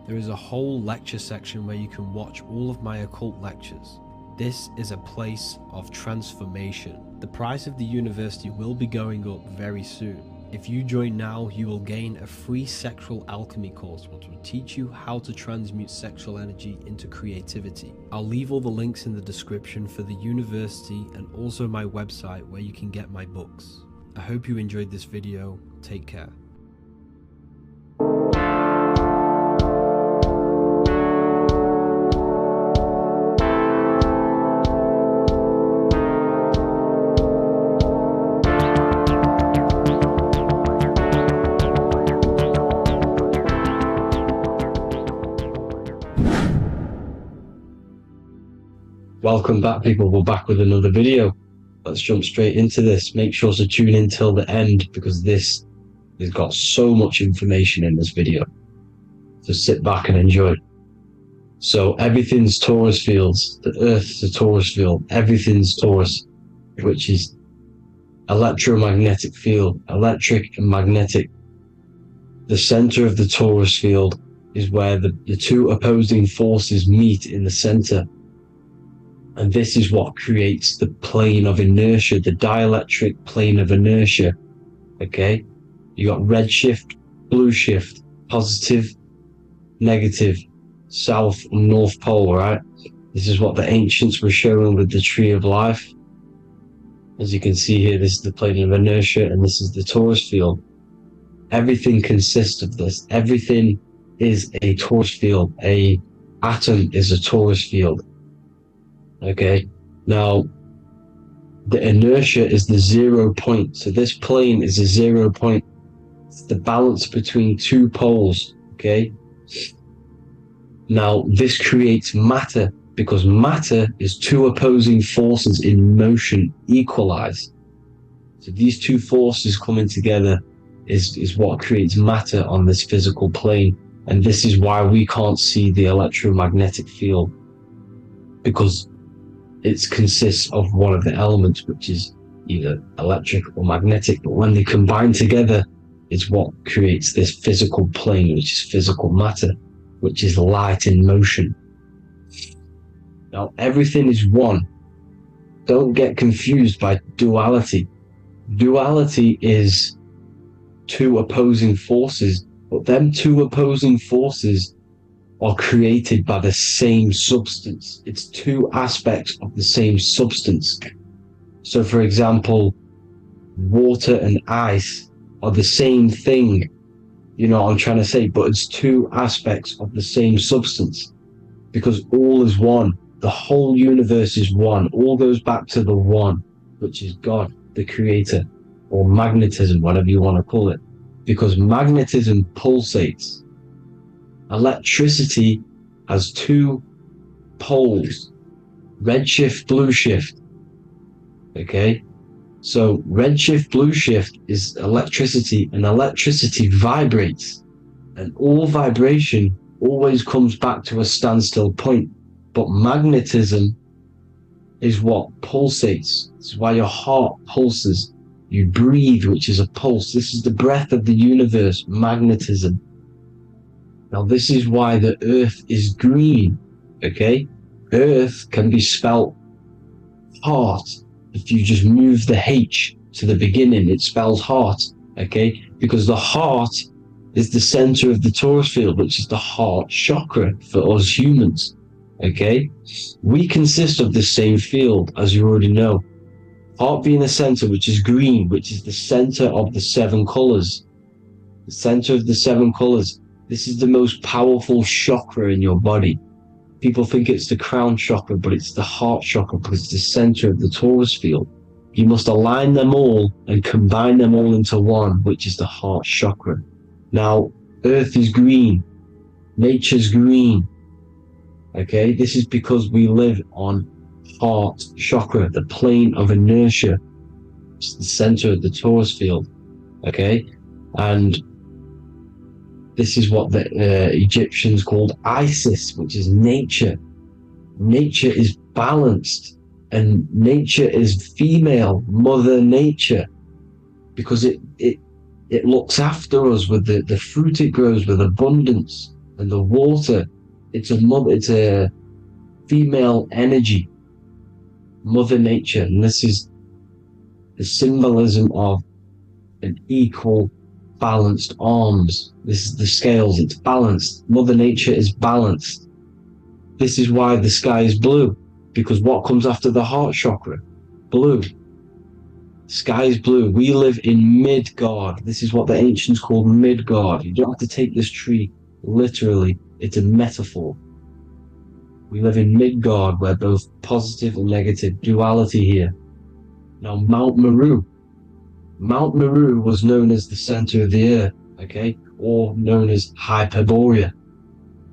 There is a whole lecture section where you can watch all of my occult lectures. This is a place of transformation. The price of the university will be going up very soon. If you join now, you will gain a free sexual alchemy course which will teach you how to transmute sexual energy into creativity. I'll leave all the links in the description for the university and also my website where you can get my books. I hope you enjoyed this video. Take care. Welcome back, people. We're back with another video. Let's jump straight into this. Make sure to tune in till the end because this has got so much information in this video. So sit back and enjoy. So everything's Taurus fields. The Earth's a Taurus field. Everything's Taurus, which is electromagnetic field, electric and magnetic. The center of the Taurus field is where the two opposing forces meet in the center. And this is what creates the plane of inertia, the dielectric plane of inertia. Okay? You got red shift, blue shift, positive, negative, south and north pole, right? This is what the ancients were showing with the tree of life. As you can see here, this is the plane of inertia and this is the Taurus field. Everything consists of this. Everything is a Taurus field. A atom is a Taurus field. Okay, now the inertia is the 0 point. So this plane is a 0 point. It's the balance between two poles. Okay, now this creates matter because matter is two opposing forces in motion equalized. So these two forces coming together is what creates matter on this physical plane. And this is why we can't see the electromagnetic field, because it consists of one of the elements, which is either electric or magnetic, but when they combine together is what creates this physical plane, which is physical matter, which is light in motion. Now everything is one. Don't get confused by duality. Duality is two opposing forces, but them two opposing forces are created by the same substance. It's two aspects of the same substance. So for example, water and ice are the same thing, you know what I'm trying to say, but it's two aspects of the same substance, because all is one. The whole universe is one. All goes back to the one, which is God, the creator, or magnetism, whatever you want to call it, because magnetism pulsates. Electricity has two poles, redshift, blueshift. Okay, so redshift, blueshift is electricity, and electricity vibrates, and all vibration always comes back to a standstill point. But magnetism is what pulsates. This is why your heart pulses. You breathe, which is a pulse. This is the breath of the universe, magnetism. Now this is why the earth is green, okay? Earth can be spelt heart. If you just move the H to the beginning, it spells heart, okay? Because the heart is the center of the torus field, which is the heart chakra for us humans, okay? We consist of the same field, as you already know. Heart being the center, which is green, which is the center of the 7 colors. The center of the 7 colors. This is the most powerful chakra in your body. People think it's the crown chakra, but it's the heart chakra because it's the center of the torus field. You must align them all and combine them all into one, which is the heart chakra. Now, earth is green. Nature's green. Okay, this is because we live on heart chakra, the plane of inertia. It's the center of the torus field. Okay, and this is what the Egyptians called Isis, which is nature. Nature is balanced, and nature is female, mother nature, because it looks after us with the fruit it grows with abundance, and the water. It's a female energy, mother nature, and this is the symbolism of an equal, balanced arms. This is the scales, it's balanced. Mother nature is balanced. This is why the sky is blue, because what comes after the heart chakra? Blue. Sky is blue. We live in Midgard. This is what the ancients called Midgard. You don't have to take this tree literally. It's a metaphor. We live in Midgard, where both positive and negative duality here. Now, Mount Meru. Mount Meru was known as the center of the earth, okay, or known as Hyperborea.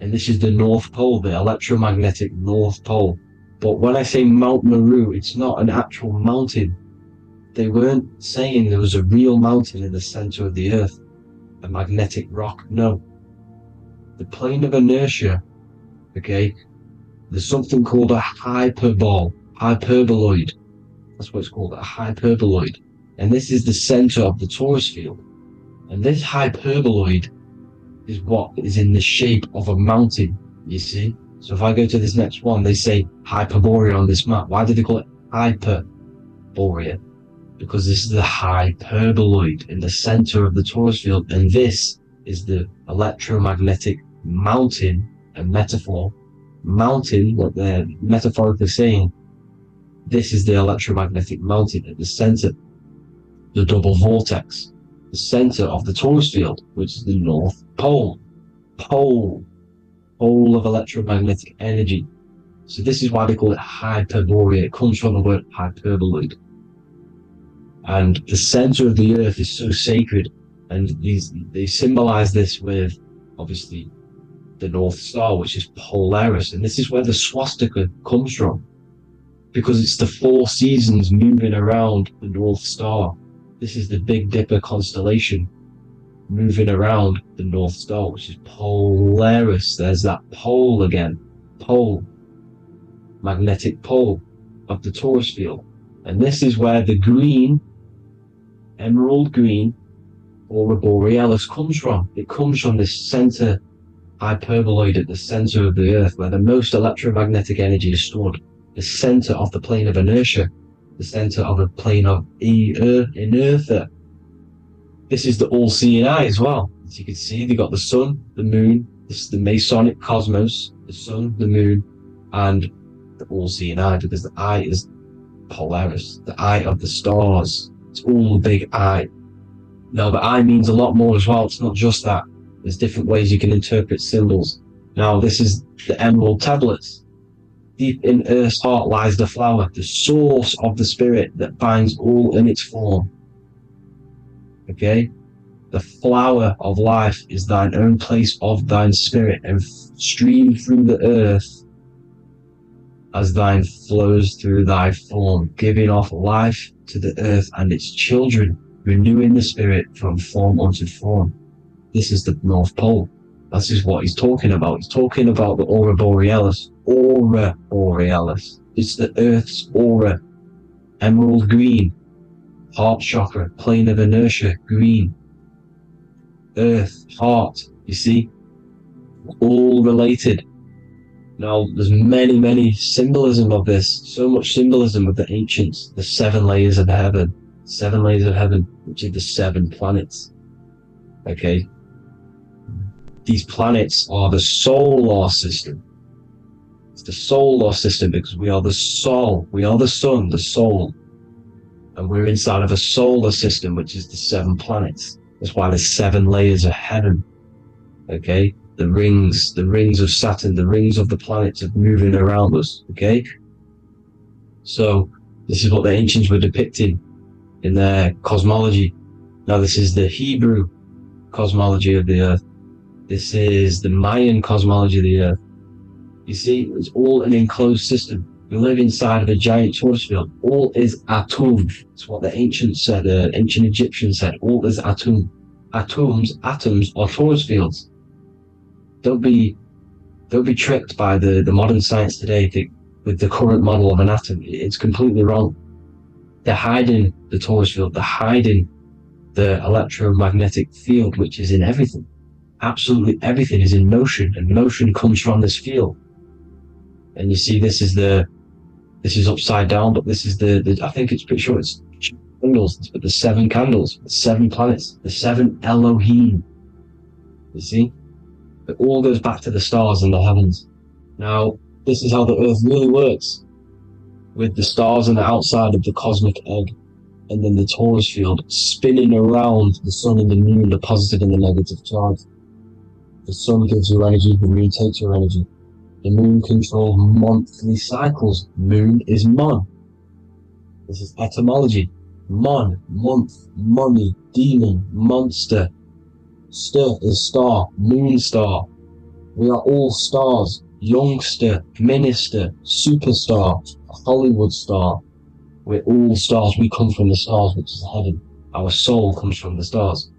And this is the North Pole, the electromagnetic North Pole. But when I say Mount Meru, it's not an actual mountain. They weren't saying there was a real mountain in the center of the earth, a magnetic rock. No. The plane of inertia, okay, there's something called a hyperboloid. That's what it's called, a hyperboloid. And this is the center of the torus field. And this hyperboloid is what is in the shape of a mountain, you see? So if I go to this next one, they say Hyperborea on this map. Why do they call it Hyperborea? Because this is the hyperboloid in the center of the torus field. And this is the electromagnetic mountain, a metaphor. Mountain, what they're metaphorically saying, this is the electromagnetic mountain at the center, the double vortex, the center of the torus field, which is the North Pole. Pole of electromagnetic energy. So this is why they call it Hyperborea. It comes from the word hyperboloid. And the center of the earth is so sacred, and they symbolize this with, obviously, the North Star, which is Polaris. And this is where the swastika comes from, because it's the 4 seasons moving around the North Star. This is the Big Dipper constellation moving around the North Star, which is Polaris. There's that pole again. Pole. Magnetic pole of the torus field. And this is where the green, emerald green, aurora borealis comes from. It comes from this center hyperboloid at the center of the earth, where the most electromagnetic energy is stored. The center of the plane of inertia. The center of the plane of inertia. This is the all-seeing eye as well. As you can see, they got the sun, the moon, This is the Masonic cosmos, the sun, the moon, and the all-seeing eye, because the eye is Polaris, the eye of the stars. It's all the big eye. Now, the eye means a lot more as well. It's not just that. There's different ways you can interpret symbols. Now, this is the emerald tablets. Deep in Earth's heart lies the flower, the source of the spirit that binds all in its form. Okay? The flower of life is thine own place of thine spirit, and stream through the earth as thine flows through thy form, giving off life to the earth and its children, renewing the spirit from form unto form. This is the North Pole. This is what he's talking about. He's talking about the aura borealis. Aura borealis. It's the Earth's aura. Emerald green. Heart chakra. Plane of inertia. Green. Earth. Heart. You see? All related. Now, there's many symbolism of this. So much symbolism with the ancients. The 7 layers of heaven. 7 layers of heaven, which are the 7 planets. Okay? These planets are the solar system. It's the solar system because we are the soul. We are the sun, the soul. And we're inside of a solar system, which is the 7 planets. That's why there's 7 layers of heaven. Okay? The rings of Saturn, the rings of the planets are moving around us. Okay? So, this is what the ancients were depicting in their cosmology. Now, this is the Hebrew cosmology of the Earth. This is the Mayan cosmology of the Earth. You see, it's all an enclosed system. We live inside of a giant torus field. All is atum. It's what the ancients said, the ancient Egyptians said. All is atum. Atoms are torus fields. Don't be tricked by the modern science today with the current model of an atom. It's completely wrong. They're hiding the torus field. They're hiding the electromagnetic field, which is in everything. Absolutely everything is in motion, and motion comes from this field. And you see, this is upside down, but this is I think it's pretty sure it's candles, but the 7 candles, the 7 planets, the 7 Elohim. You see, it all goes back to the stars and the heavens. Now, this is how the Earth really works, with the stars on the outside of the cosmic egg, and then the torus field spinning around the sun and the moon, the positive and the negative charge. The sun gives you energy, the moon takes your energy. The moon controls monthly cycles. Moon is mon. This is etymology. Mon, month, money, demon, monster. Stir is star, moon star. We are all stars. Youngster, minister, superstar, Hollywood star. We're all stars. We come from the stars, which is heaven. Our soul comes from the stars.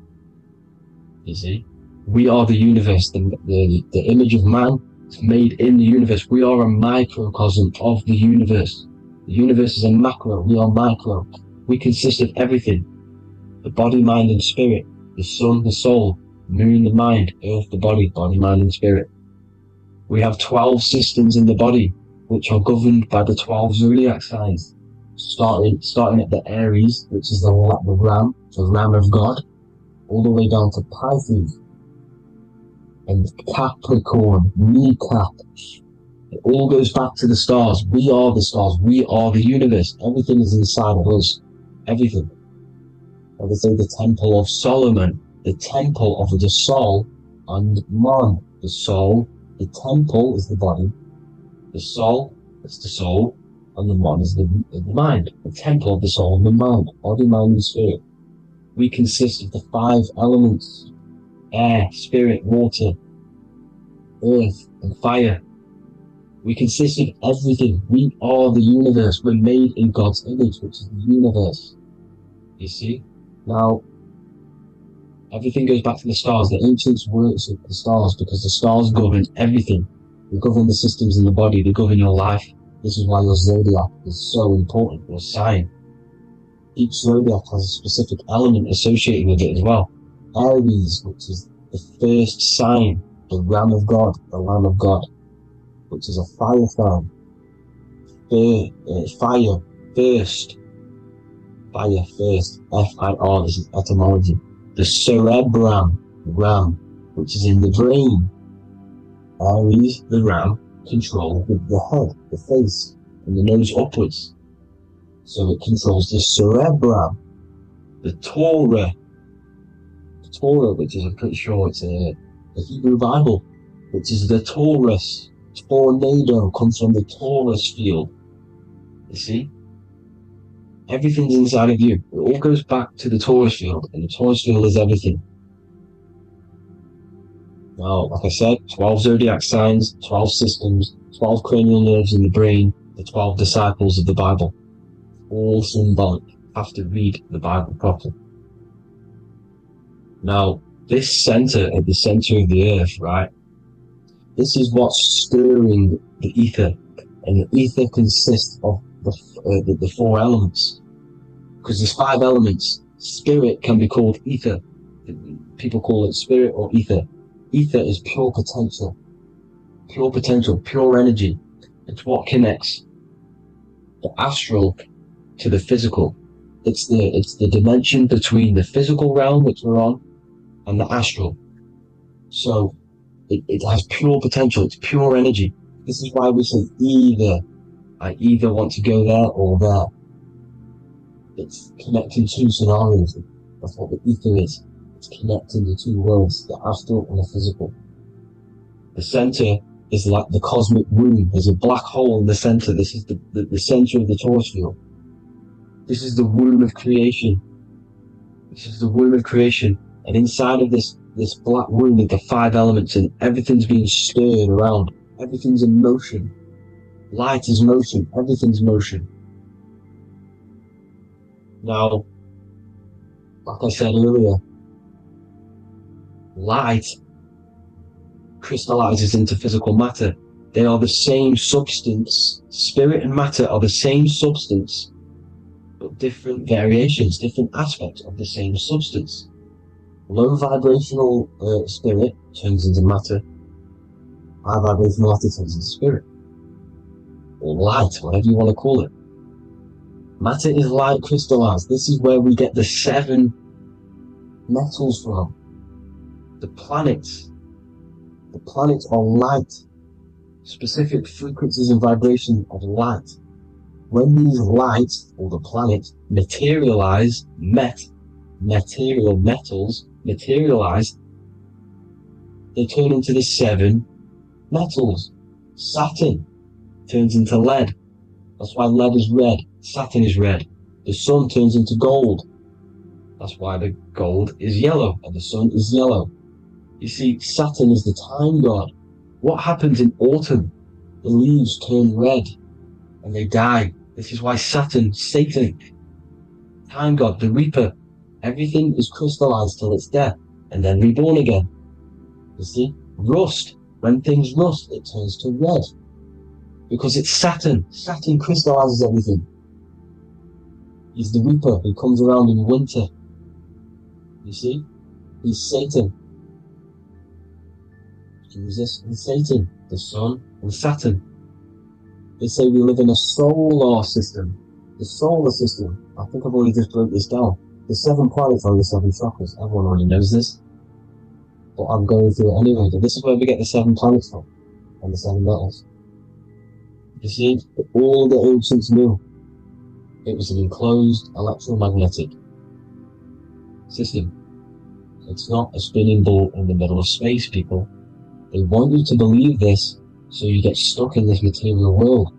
You see? We are the universe, the image of man is made in the universe. We are a microcosm of the universe. The universe is a macro, we are micro. We consist of everything. The body, mind and spirit. The sun, the soul. Moon, the mind. Earth, the body, mind and spirit. We have 12 systems in the body, which are governed by the 12 zodiac signs. Starting at the Aries, which is the ram, the ram of God, all the way down to Pisces. And Capricorn, kneecap. It all goes back to the stars. We are the stars. We are the universe. Everything is inside of us. Everything. Like they say, the Temple of Solomon, the temple of the soul and man. The soul, the temple is the body. The soul is the soul, and the man is the mind. The temple of the soul and the mind. Body, mind, and spirit. We consist of the 5 elements. Air, spirit, water, earth, and fire. We consist of everything. We are the universe. We're made in God's image, which is the universe. You see? Now, everything goes back to the stars. The ancients worship the stars because the stars govern everything. They govern the systems in the body. They govern your life. This is why your zodiac is so important, your sign. Each zodiac has a specific element associated with it as well. Aries, which is the first sign, the Ram of God, the Lamb of God, which is a fire sign. Fire first, F-I-R, this is etymology. The cerebrum, ram, which is in the brain. Aries, the ram, controls the head, the face, and the nose upwards. So it controls the cerebrum, the Torah, which is, I'm pretty sure it's a Hebrew Bible, which is the Taurus. Tornado comes from the Taurus field. You see? Everything's inside of you. It all goes back to the Taurus field, and the Taurus field is everything. Now, like I said, 12 zodiac signs, 12 systems, 12 cranial nerves in the brain, the 12 disciples of the Bible. All symbolic. Have to read the Bible properly. Now, this center, at the center of the earth, right? This is what's stirring the ether. And the ether consists of the 4 elements. Because there's 5 elements. Spirit can be called ether. People call it spirit or ether. Ether is pure potential, pure energy. It's what connects the astral to the physical. It's the dimension between the physical realm, which we're on, and the astral. So it has pure potential. It's pure energy. This is why we say either. I either want to go there or there. It's connecting 2 scenarios. That's what the ether is. It's connecting the 2 worlds, the astral and the physical. The center is like the cosmic womb. There's a black hole in the center. This is the center of the Taurus field. This is the womb of creation. This is the womb of creation. And inside of this black womb are the 5 elements, and everything's being stirred around. Everything's in motion. Light is motion. Everything's motion. Now, like I said earlier, light crystallizes into physical matter. They are the same substance. Spirit and matter are the same substance, but different variations, different aspects of the same substance. Low vibrational spirit turns into matter. High vibrational matter turns into spirit. Or light, whatever you want to call it. Matter is light crystallized. This is where we get the 7 metals from. The planets are light, specific frequencies and vibration of light. When these lights, or the planets, materialize, material metals materialize, they turn into the 7 metals. Saturn turns into lead. That's why lead is red. Saturn is red. The sun turns into gold. That's why the gold is yellow and the sun is yellow. You see, Saturn is the time god. What happens in autumn? The leaves turn red and they die. This is why Satan, time god, the reaper, everything is crystallized till it's death and then reborn again. You see, rust, when things rust, it turns to red because it's Saturn. Saturn crystallizes everything. He's the reaper who comes around in winter. You see, he's Satan. Jesus and Satan, the sun and Saturn. They say we live in a solar system. The solar system, I think I've already just broke this down. The 7 planets are the 7 chakras. Everyone already knows this. But I'm going through it anyway. But this is where we get the 7 planets from. And the 7 metals. You see, all the ancients knew. It was an enclosed electromagnetic system. It's not a spinning ball in the middle of space, people. They want you to believe this, so you get stuck in this material world.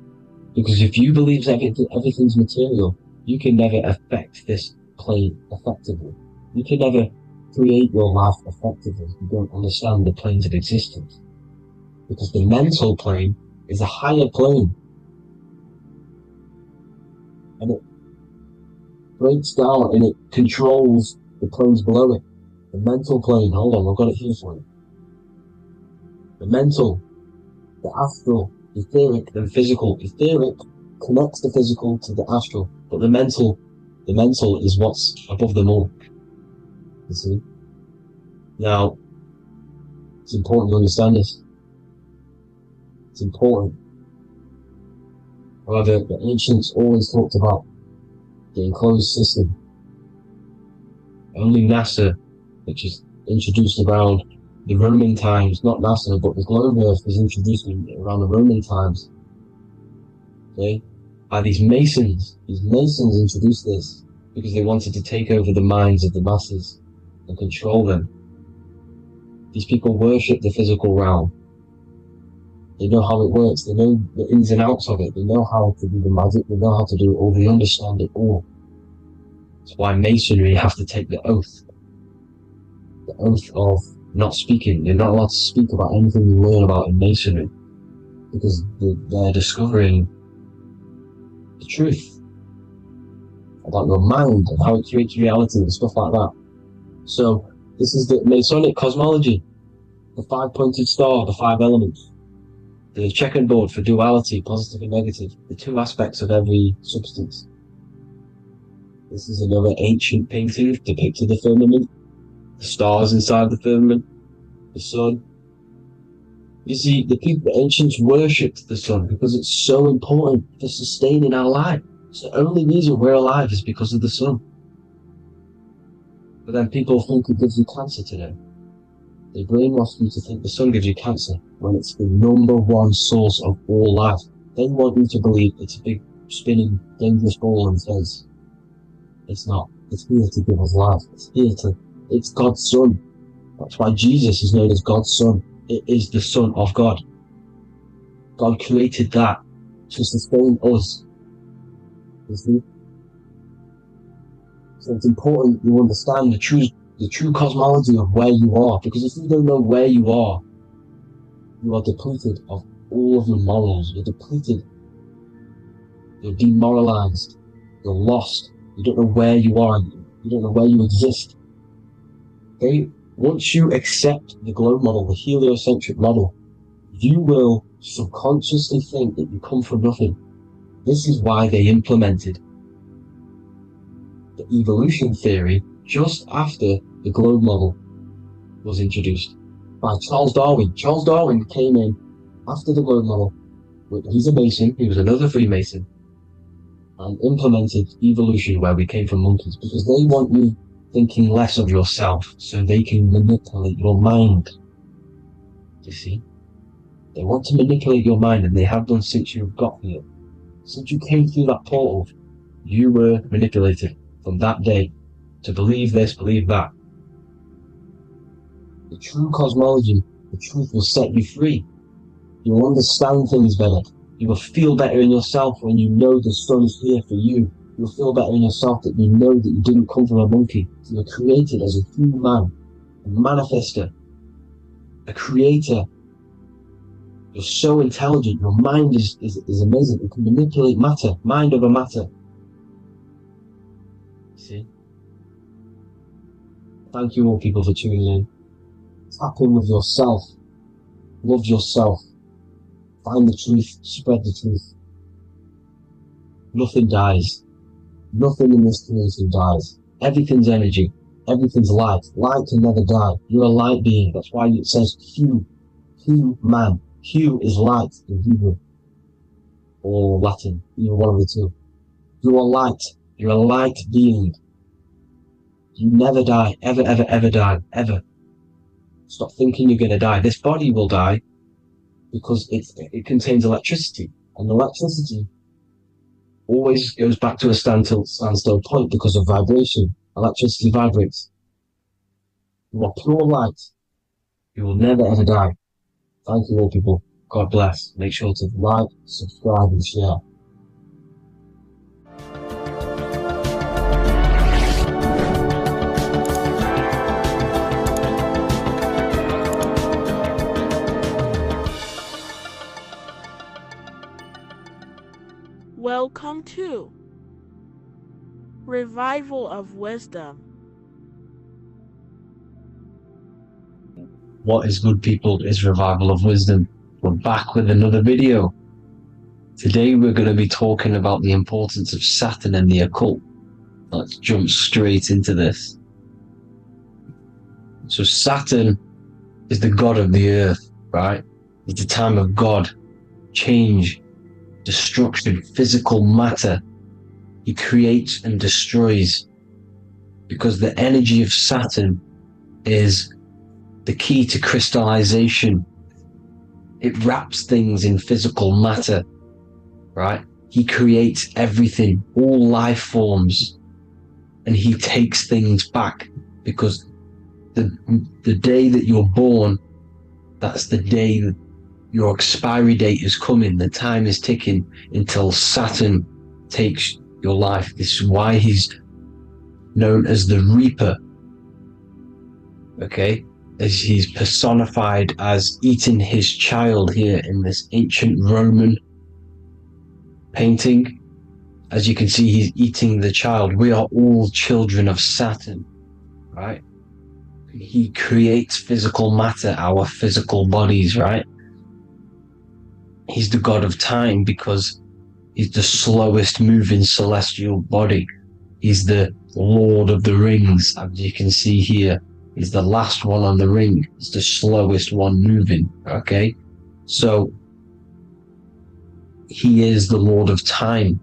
Because if you believe everything's material, you can never affect this plane effectively. You can never create your life effectively if you don't understand the planes of existence. Because the mental plane is a higher plane. And it breaks down and it controls the planes below it. The mental plane, hold on, I've got it here for you. The mental, the astral, etheric, and physical. Etheric connects the physical to the astral, but the mental is what's above them all. You see? Now, it's important to understand this. It's important. However, the ancients always talked about the enclosed system. Only NASA, which is introduced around the Roman times, not NASA, but the globe Earth was introduced around the Roman times. Okay? By these Masons. These Masons introduced this because they wanted to take over the minds of the masses and control them. These people worship the physical realm. They know how it works. They know the ins and outs of it. They know how to do the magic. They know how to do it all. They understand it all. That's why Masonry have to take the oath. The oath of not speaking. You're not allowed to speak about anything you learn about in Masonry. Because they're discovering the truth about your mind and how it creates reality and stuff like that. So, this is the Masonic cosmology. The 5-pointed star, the 5 elements. The checkerboard for duality, positive and negative, the 2 aspects of every substance. This is another ancient painting depicting the firmament, the stars inside the firmament, the sun. You see, the ancients worshipped the sun because it's so important for sustaining our life. It's the only reason we're alive is because of the sun. But then people think it gives you cancer today. They brainwash you to think the sun gives you cancer when it's the #1 source of all life. They want you to believe it's a big, spinning, dangerous ball and says, it's not. It's here to give us life. It's God's Son. That's why Jesus is known as God's Son. It is the Son of God. God created that to sustain us. You see? So it's important you understand the true cosmology of where you are, because if you don't know where you are depleted of all of your morals. You're depleted. You're demoralized. You're lost. You don't know where you are. You don't know where you exist. Okay? Once you accept the globe model, the heliocentric model, you will subconsciously think that you come from nothing. This is why they implemented the evolution theory just after the globe model was introduced by Charles Darwin. Charles Darwin came in after the globe model. He's a Mason, he was another Freemason, and implemented evolution where we came from monkeys, because they want you thinking less of yourself so they can manipulate your mind. You see? They want to manipulate your mind, and they have done since you got here. Since you came through that portal, you were manipulated from that day to believe this, believe that. The true cosmology, the truth will set you free. You will understand things better. You will feel better in yourself when you know the sun's here for you. You'll feel better in yourself that you know that you didn't come from a monkey. You were created as a human, a manifester, a creator. You're so intelligent. Your mind is amazing. It can manipulate matter, mind over matter. See? Thank you all people for tuning in. Tap in with yourself. Love yourself. Find the truth. Spread the truth. Nothing dies. Nothing in this creation dies. Everything's energy. Everything's light. Light can never die. You're a light being. That's why it says Q. Q man. Q is light in Hebrew. Or Latin. Either one of the two. You are light. You're a light being. You never die. Ever, ever, ever die. Ever. Stop thinking you're going to die. This body will die because it contains electricity. And electricity always goes back to a standstill point because of vibration. Electricity vibrates. You are pure light. You will never ever die. Thank you all people. God bless. Make sure to like, subscribe and share. Welcome to Revival of Wisdom. What is good people is Revival of Wisdom. We're back with another video. Today we're going to be talking about the importance of Saturn and the occult. Let's jump straight into this. So Saturn is the god of the earth, right? It's the time of God, change, destruction, physical matter. He creates and destroys because the energy of Saturn is the key to crystallization. It wraps things in physical matter, right? He creates everything, all life forms, and he takes things back, because the day that you're born, that's the day that your expiry date is coming. The time is ticking until Saturn takes your life. This is why he's known as the Reaper. Okay? As he's personified as eating his child here in this ancient Roman painting. As you can see, he's eating the child. We are all children of Saturn, right? He creates physical matter, our physical bodies, right? He's the god of time because he's the slowest moving celestial body. He's the Lord of the Rings, as you can see here. He's the last one on the ring. He's the slowest one moving, okay? So, he is the Lord of time,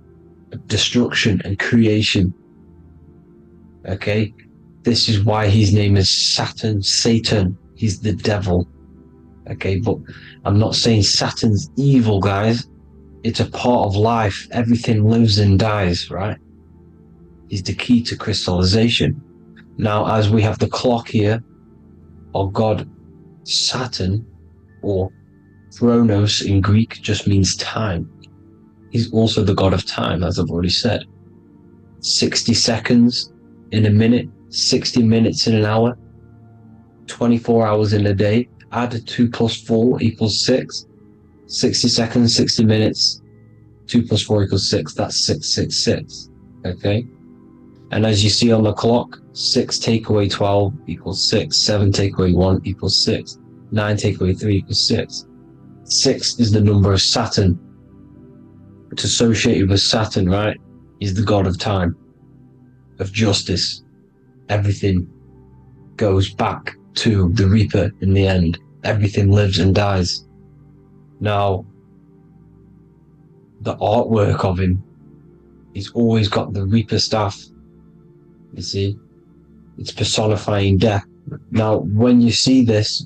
destruction and creation, okay? This is why his name is Satan. He's the devil, okay? But I'm not saying Saturn's evil, guys. It's a part of life. Everything lives and dies, right? He's the key to crystallization. Now, as we have the clock here, our god Saturn, or Chronos in Greek, just means time. He's also the god of time, as I've already said. 60 seconds in a minute, 60 minutes in an hour, 24 hours in a day. Add 2 plus 4 equals 6. 60 seconds, 60 minutes, 2 plus 4 equals 6. That's 666, okay? And as you see on the clock, 6 take away 12 equals 6. 7 take away 1 equals 6. 9 take away 3 equals 6. 6 is the number of Saturn. It's associated with Saturn, right? He's the god of time, of justice. Everything goes back to the Reaper in the end. Everything lives and dies. Now, the artwork of him, he's always got the Reaper staff. You see, it's personifying death. Now, when you see this,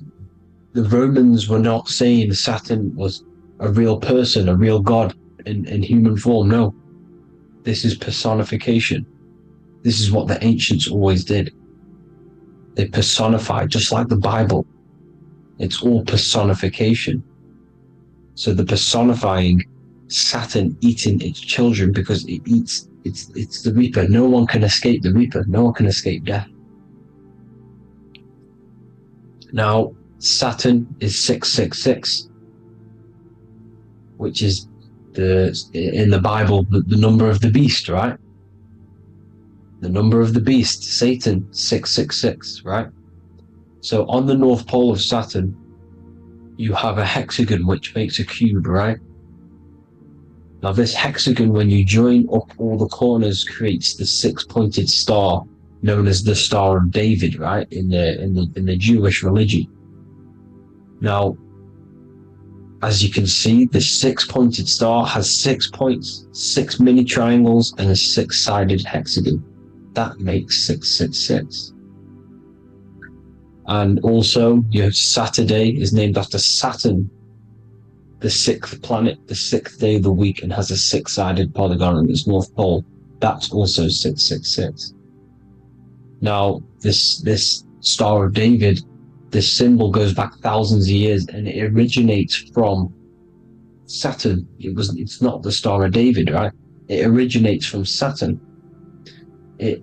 the Romans were not saying Saturn was a real person, a real god in human form. No, this is personification. This is what the ancients always did. They personified, just like the Bible. It's all personification. So the personifying Saturn eating its children because it eats, it's the Reaper. No one can escape the Reaper. No one can escape death. Now, Saturn is 666, which is in the Bible, the number of the beast, right? The number of the beast, Satan, 666, right? So on the North Pole of Saturn, you have a hexagon which makes a cube, right? Now this hexagon, when you join up all the corners, creates the 6-pointed star known as the Star of David, right? In the Jewish religion. Now, as you can see, the 6-pointed star has 6 points, 6 mini triangles, and a 6-sided hexagon. That makes 666. And also, you have Saturday is named after Saturn, the 6th planet, the 6th day of the week, and has a 6-sided polygon on its north pole. That's also 666. Now, this Star of David, this symbol goes back thousands of years, and it originates from Saturn. It's not the Star of David, right? It originates from Saturn. It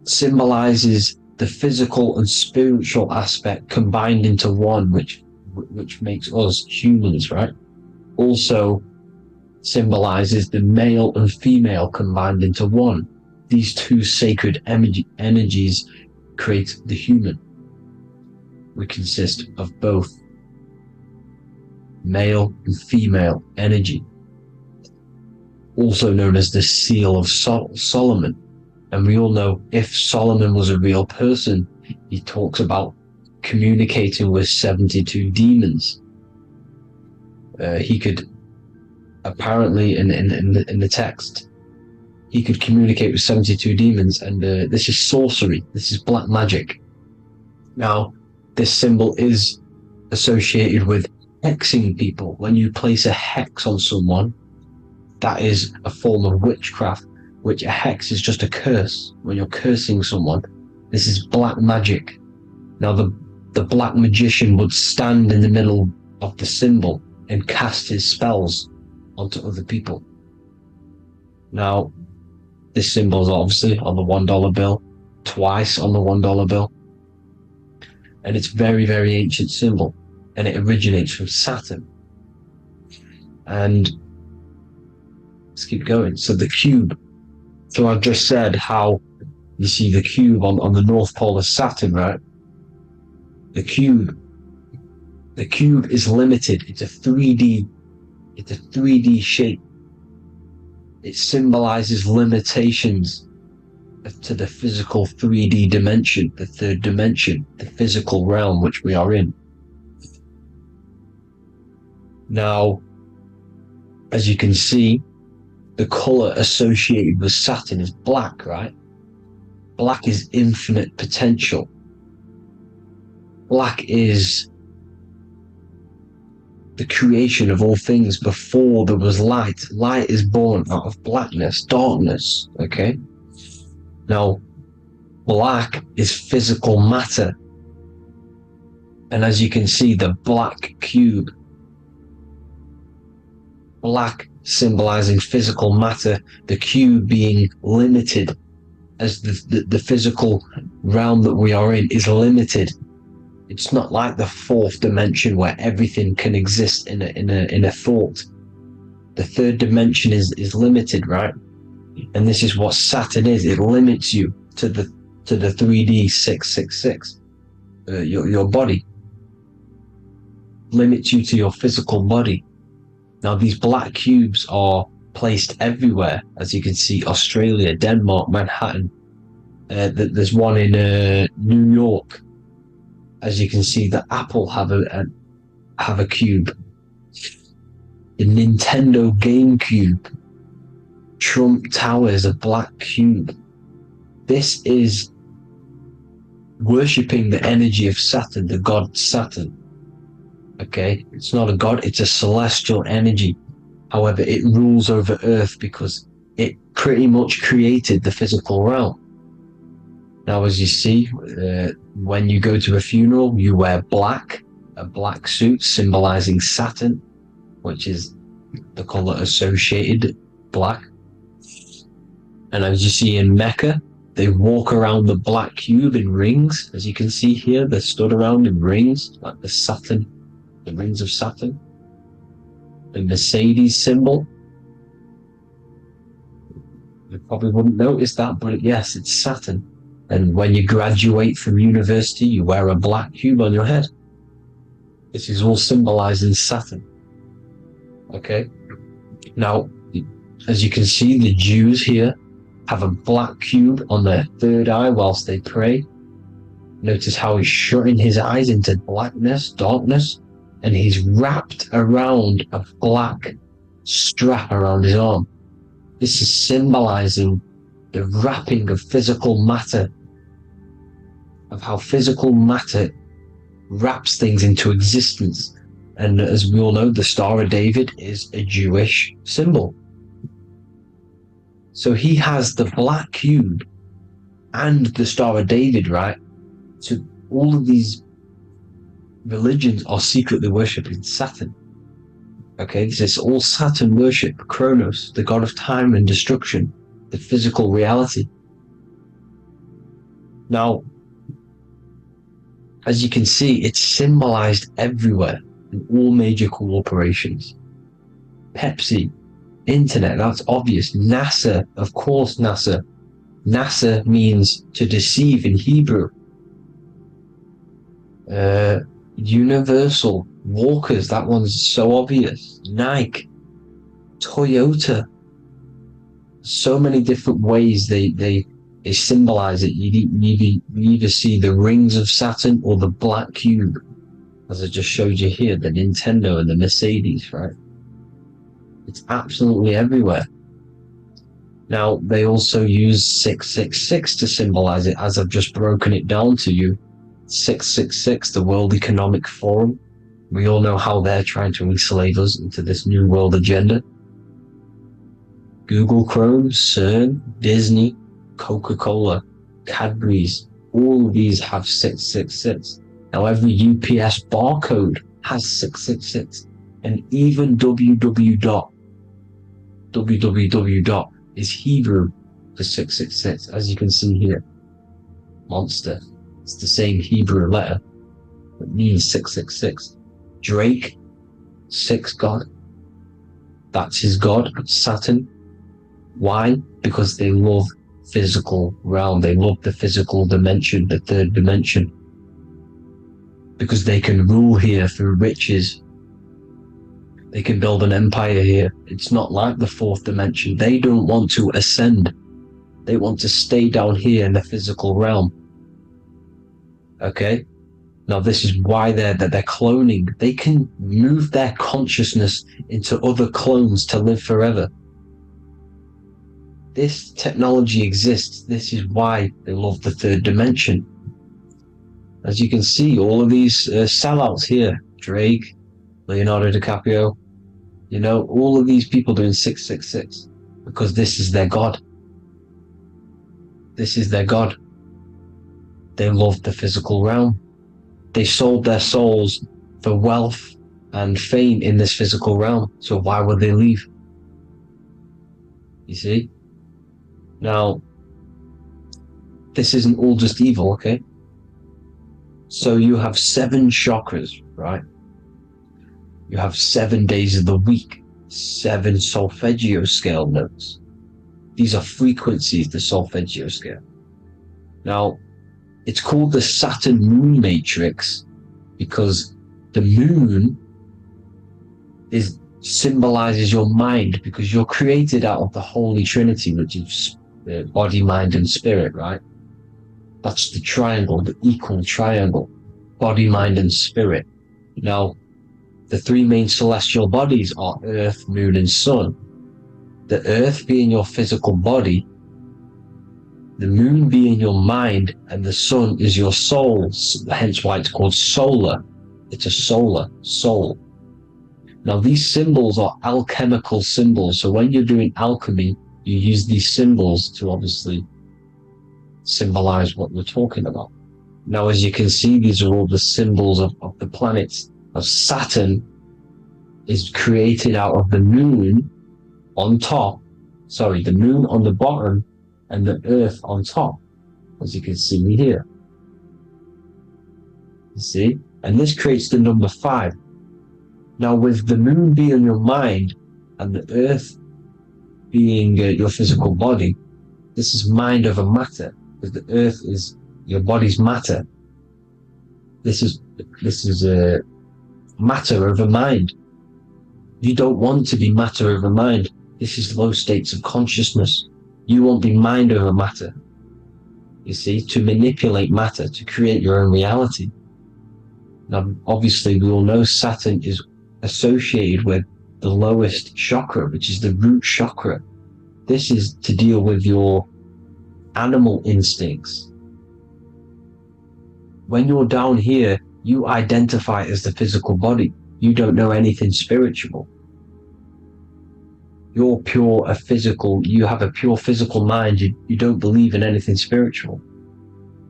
symbolizes the physical and spiritual aspect combined into one, which makes us humans, right? Also symbolizes the male and female combined into one. These two sacred energies create the human. We consist of both male and female energy, also known as the Seal of Solomon. And we all know if Solomon was a real person, he talks about communicating with 72 demons. He could apparently, in the text, he could communicate with 72 demons, and this is sorcery. This is black magic. Now, this symbol is associated with hexing people. When you place a hex on someone, that is a form of witchcraft, which a hex is just a curse. When you're cursing someone, this is black magic. Now the black magician would stand in the middle of the symbol and cast his spells onto other people. Now, this symbol is obviously on the $1 bill, twice on the $1 bill. And it's very, very ancient symbol, and it originates from Saturn. And let's keep going. So the cube. So I've just said how you see the cube on the North Pole of Saturn, right? The cube is limited. It's a 3D shape. It symbolizes limitations to the physical 3D dimension, the third dimension, the physical realm which we are in. Now, as you can see, the color associated with Saturn is black, right? Black is infinite potential. Black is the creation of all things. Before there was light. Light is born out of blackness, darkness, okay? Now, black is physical matter. And as you can see, the black cube, black symbolizing physical matter, the cube being limited, as the physical realm that we are in is limited. It's not like the fourth dimension where everything can exist in a thought. The third dimension is limited, right? And this is what Saturn is. It limits you to the 3D 666. Your body limits you to your physical body. Now these black cubes are placed everywhere, as you can see: Australia, Denmark, Manhattan. There's one in New York. As you can see, the Apple have a cube. The Nintendo GameCube. Trump Tower is a black cube. This is worshipping the energy of Saturn, the god Saturn. Okay, it's not a god, it's a celestial energy. However, it rules over Earth because it pretty much created the physical realm. Now, as you see, when you go to a funeral, you wear black, a black suit symbolizing Saturn, which is the color associated, black. And as you see in Mecca, they walk around the black cube in rings. As you can see here, they're stood around in rings, like the rings of Saturn. The Mercedes symbol. You probably wouldn't notice that, but yes, it's Saturn. And when you graduate from university, you wear a black cube on your head. This is all symbolizing Saturn. Okay? Now, as you can see, the Jews here have a black cube on their third eye whilst they pray. Notice how he's shutting his eyes into blackness, darkness, and he's wrapped around a black strap around his arm. This is symbolizing the wrapping of physical matter, of how physical matter wraps things into existence. And as we all know, the Star of David is a Jewish symbol. So he has the black cube and the Star of David, right? So all of these religions are secretly worshipping Saturn. Okay, this is all Saturn worship, Kronos, the god of time and destruction, the physical reality. Now, as you can see, it's symbolized everywhere in all major corporations. Pepsi, internet, that's obvious. NASA, of course, NASA. NASA means to deceive in Hebrew. Universal, Walkers, that one's so obvious. Nike, Toyota. So many different ways they symbolize it. You either see the rings of Saturn or the black cube, as I just showed you here, the Nintendo and the Mercedes, right? It's absolutely everywhere. Now, they also use 666 to symbolize it, as I've just broken it down to you. 666, the World Economic Forum. We all know how they're trying to enslave us into this new world agenda. Google Chrome, CERN, Disney, Coca-Cola, Cadbury's, all of these have 666. Now every UPS barcode has 666. And even www. is Hebrew for 666, as you can see here. Monster. It's the same Hebrew letter that means 666. Drake, 6 God. That's his God, Saturn. Why? Because they love physical realm. They love the physical dimension, the third dimension. Because they can rule here through riches. They can build an empire here. It's not like the fourth dimension. They don't want to ascend. They want to stay down here in the physical realm. Okay? Now this is why they're cloning. They can move their consciousness into other clones to live forever. This technology exists. This is why they love the third dimension. As you can see, all of these sellouts here, Drake, Leonardo DiCaprio, you know, all of these people doing 666 because this is their God. This is their God. They love the physical realm. They sold their souls for wealth and fame in this physical realm. So why would they leave? You see? Now, this isn't all just evil, okay? So you have 7 chakras, right? You have 7 days of the week, 7 solfeggio scale notes. These are frequencies, the solfeggio scale. Now, it's called the Saturn Moon Matrix because the moon symbolizes your mind, because you're created out of the Holy Trinity, which is body, mind, and spirit, right? That's the triangle, the equal triangle, body, mind, and spirit. Now, the 3 main celestial bodies are Earth, Moon, and Sun. The Earth being your physical body, the Moon being your mind, and the Sun is your soul, hence why it's called solar. It's a solar soul. Now, these symbols are alchemical symbols, so when you're doing alchemy, you use these symbols to obviously symbolize what we're talking about. Now, as you can see, these are all the symbols of the planets. Now, Saturn is created out of the moon on top, the moon on the bottom and the Earth on top, as you can see here. You see? And this creates the number 5. Now, with the moon being your mind and the Earth being your physical body, this is mind over matter, because the Earth is your body's matter. This is a matter over mind. You don't want to be matter over mind. This is low states of consciousness. You won't be mind over matter. You see, to manipulate matter, to create your own reality. Now, obviously, we all know Saturn is associated with the lowest chakra, which is the root chakra. This is to deal with your animal instincts. When you're down here, you identify as the physical body. You don't know anything spiritual. You're you have a pure physical mind. You don't believe in anything spiritual.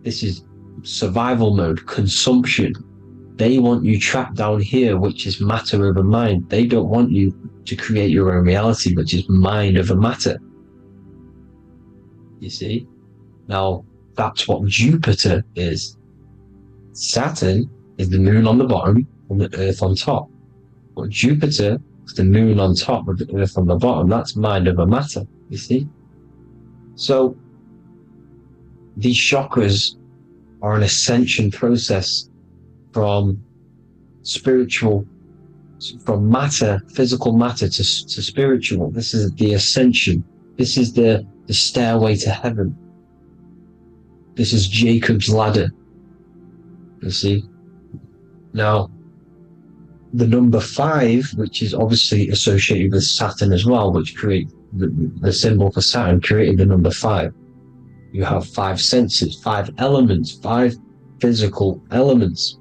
This is survival mode, consumption. They want you trapped down here, which is matter over mind. They don't want you to create your own reality, which is mind over matter. You see? Now, that's what Jupiter is. Saturn is the moon on the bottom and the Earth on top. But Jupiter is the moon on top with the Earth on the bottom. That's mind over matter, you see? So, these chakras are an ascension process from matter, physical matter to spiritual. This is the ascension. This is the stairway to heaven. This is Jacob's ladder. You see? Now, the number 5, which is obviously associated with Saturn as well, which create the symbol for Saturn, created the number 5. You have 5 senses, 5 elements, 5 physical elements.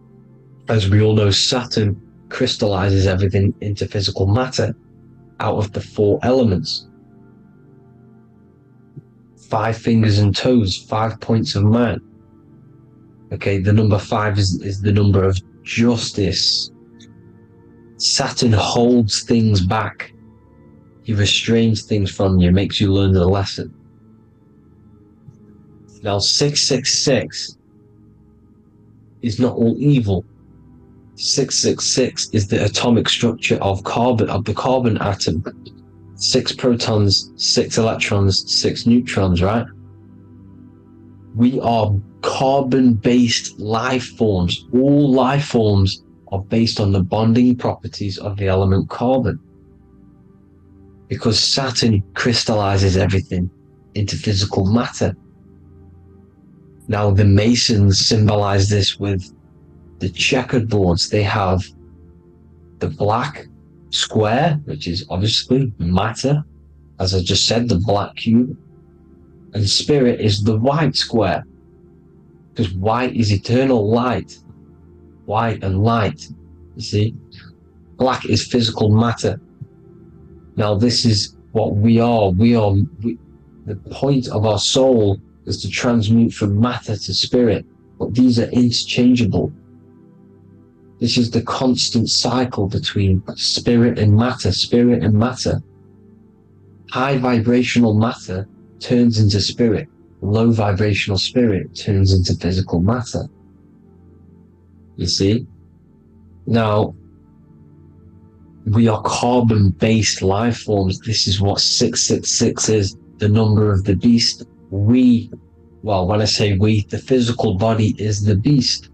As we all know, Saturn crystallizes everything into physical matter out of the 4 elements. 5 fingers and toes, 5 points of man. Okay, the number 5 is the number of justice. Saturn holds things back. He restrains things from you, makes you learn the lesson. Now, 666 is not all evil. 666 is the atomic structure of the carbon atom. 6 protons, 6 electrons, 6 neutrons, right? We are carbon-based life forms. All life forms are based on the bonding properties of the element carbon. Because Saturn crystallizes everything into physical matter. Now, the Masons symbolize this with the checkered boards. They have the black square, which is obviously matter, as I just said, the black cube, and spirit is the white square, because white is eternal light. White and light, you see. Black is physical matter. Now, this is what we are. The point of our soul is to transmute from matter to spirit, but these are interchangeable. This is the constant cycle between spirit and matter, spirit and matter. High vibrational matter turns into spirit. Low vibrational spirit turns into physical matter. You see? Now, we are carbon-based life forms. This is what 666 is, the number of the beast. Well, when I say we, the physical body is the beast.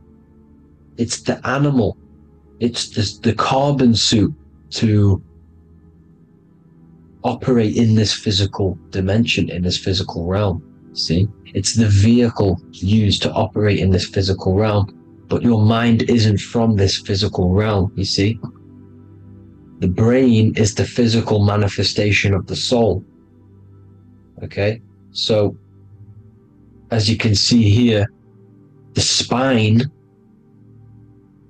It's the animal. It's the carbon suit to operate in this physical dimension, in this physical realm. See? It's the vehicle used to operate in this physical realm. But your mind isn't from this physical realm, you see? The brain is the physical manifestation of the soul. Okay? So, as you can see here, the spine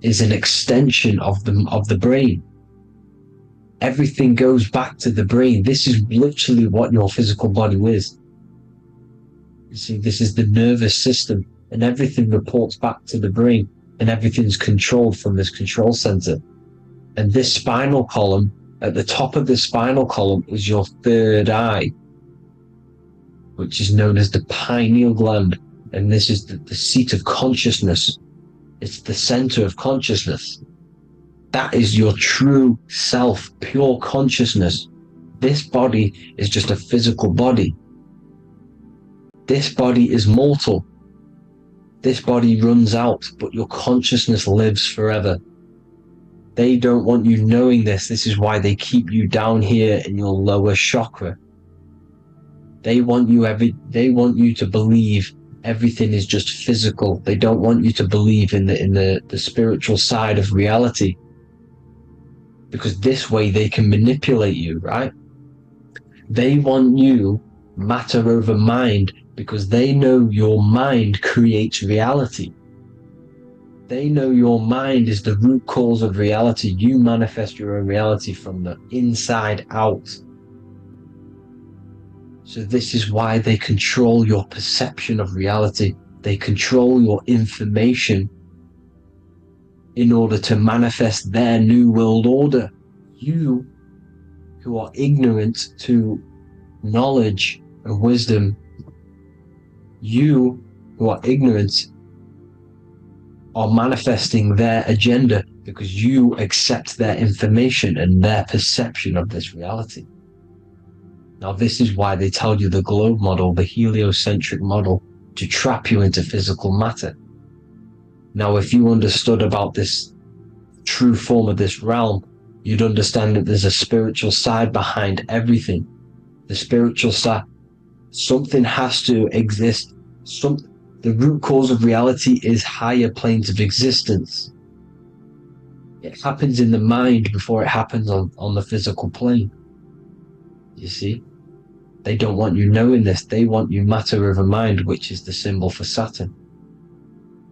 is an extension of the brain. Everything goes back to the brain. This is literally what your physical body is. You see, this is the nervous system, and everything reports back to the brain, and everything's controlled from this control center. And this spinal column, at the top of the spinal column, is your third eye, which is known as the pineal gland. And this is the seat of consciousness. It's the center of consciousness. That is your true self, pure consciousness. This body is just a physical body. This body is mortal. This body runs out, but your consciousness lives forever. They don't want you knowing this. This is why they keep you down here in your lower chakra. They want you to believe everything is just physical. They don't want you to believe in the spiritual side of reality. Because this way they can manipulate you, right? They want you matter over mind, because they know your mind creates reality. They know your mind is the root cause of reality. You manifest your own reality from the inside out. So this is why they control your perception of reality. They control your information in order to manifest their new world order. You, who are ignorant to knowledge and wisdom, you who are ignorant are manifesting their agenda because you accept their information and their perception of this reality. Now, this is why they tell you the globe model, the heliocentric model, to trap you into physical matter. Now, if you understood about this true form of this realm, you'd understand that there's a spiritual side behind everything. The spiritual side, something has to exist. The root cause of reality is higher planes of existence. It happens in the mind before it happens on the physical plane. You see? They don't want you knowing this. They want you matter over mind, which is the symbol for Saturn.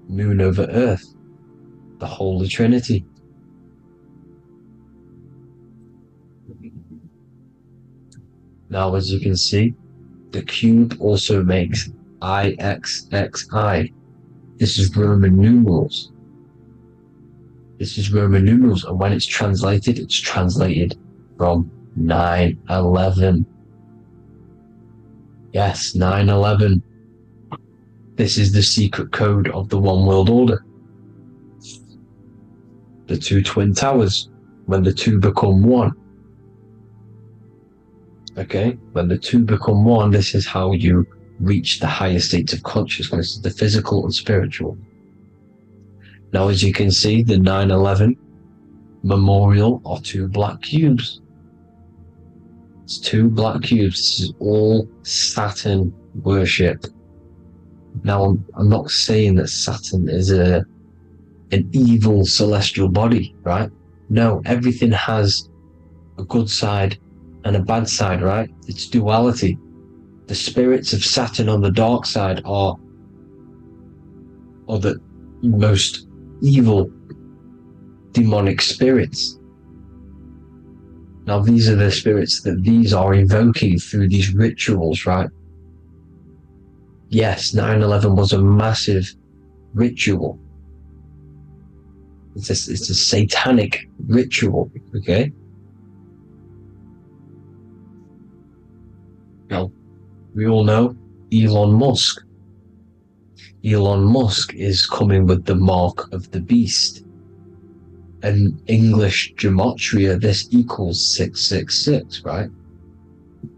moon over earth, the Holy Trinity. Now, as you can see, the cube also makes IXXI. This is Roman numerals. This is Roman numerals, and when it's translated from 9/11. Yes, 9/11. This is the secret code of the One World Order. The two twin towers, when the two become one. Okay, when the two become one, this is how you reach the higher states of consciousness, the physical and spiritual. Now, as you can see, the 9/11 memorial are two black cubes. It's two black cubes. This is all Saturn worship. Now, I'm not saying that Saturn is an evil celestial body, right? No, everything has a good side and a bad side, right? It's duality. The spirits of Saturn on the dark side are the most evil demonic spirits. Now, these are the spirits that these are invoking through these rituals, right? Yes, 9/11 was a massive ritual. It's a satanic ritual, okay? Now, we all know Elon Musk. Elon Musk is coming with the mark of the beast. In English gematria, this equals 666, right?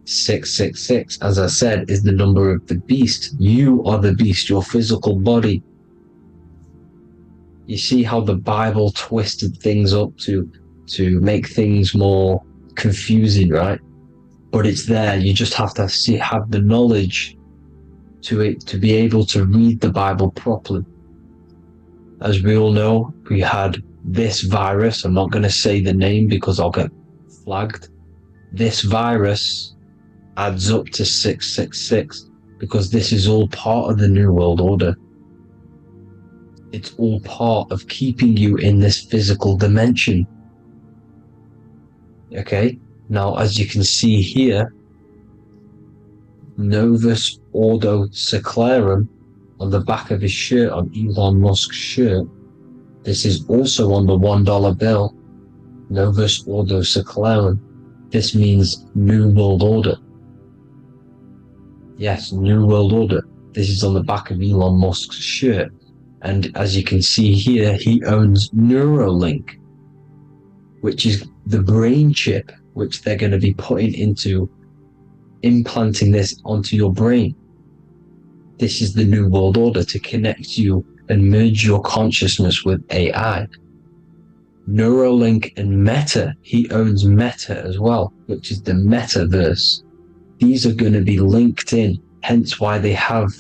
666, as I said, is the number of the beast. You are the beast, your physical body. You see how the Bible twisted things up to make things more confusing, right? But it's there. You just have to have the knowledge to be able to read the Bible properly. As we all know, we had this virus. I'm not going to say the name because I'll get flagged. This virus adds up to 666 because this is all part of the New World Order. It's all part of keeping you in this physical dimension. Okay? Now, as you can see here, Novus Ordo Secularum on the back of his shirt, on Elon Musk's shirt, this is also on the $1 bill, Novus Ordo Secularum. This means New World Order. Yes, New World Order. This is on the back of Elon Musk's shirt. And as you can see here, he owns Neuralink, which is the brain chip which they're going to be putting into implanting this onto your brain. This is the New World Order to connect you and merge your consciousness with AI. Neuralink and Meta, he owns Meta as well, which is the metaverse. These are going to be linked in, hence why they have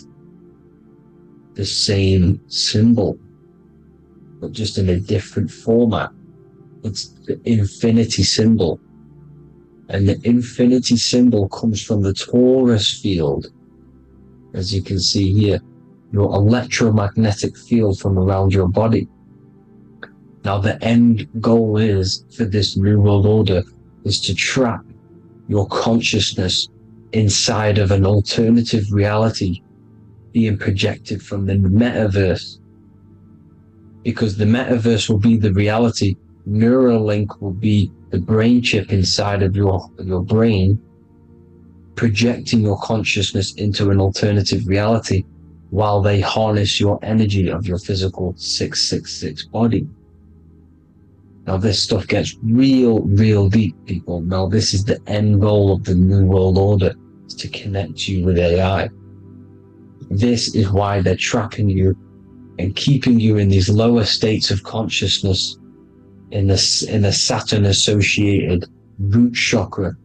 the same symbol, but just in a different format. It's the infinity symbol. And the infinity symbol comes from the torus field, as you can see here, your electromagnetic field from around your body. Now, the end goal is for this New World Order is to trap your consciousness inside of an alternative reality being projected from the metaverse. Because the metaverse will be the reality, Neuralink will be the brain chip inside of your brain, projecting your consciousness into an alternative reality while they harness your energy of your physical 666 body. Now, this stuff gets real deep, people. Now, this is the end goal of the New World Order, is to connect you with AI. This is why they're trapping you and keeping you in these lower states of consciousness in the Saturn associated root chakra,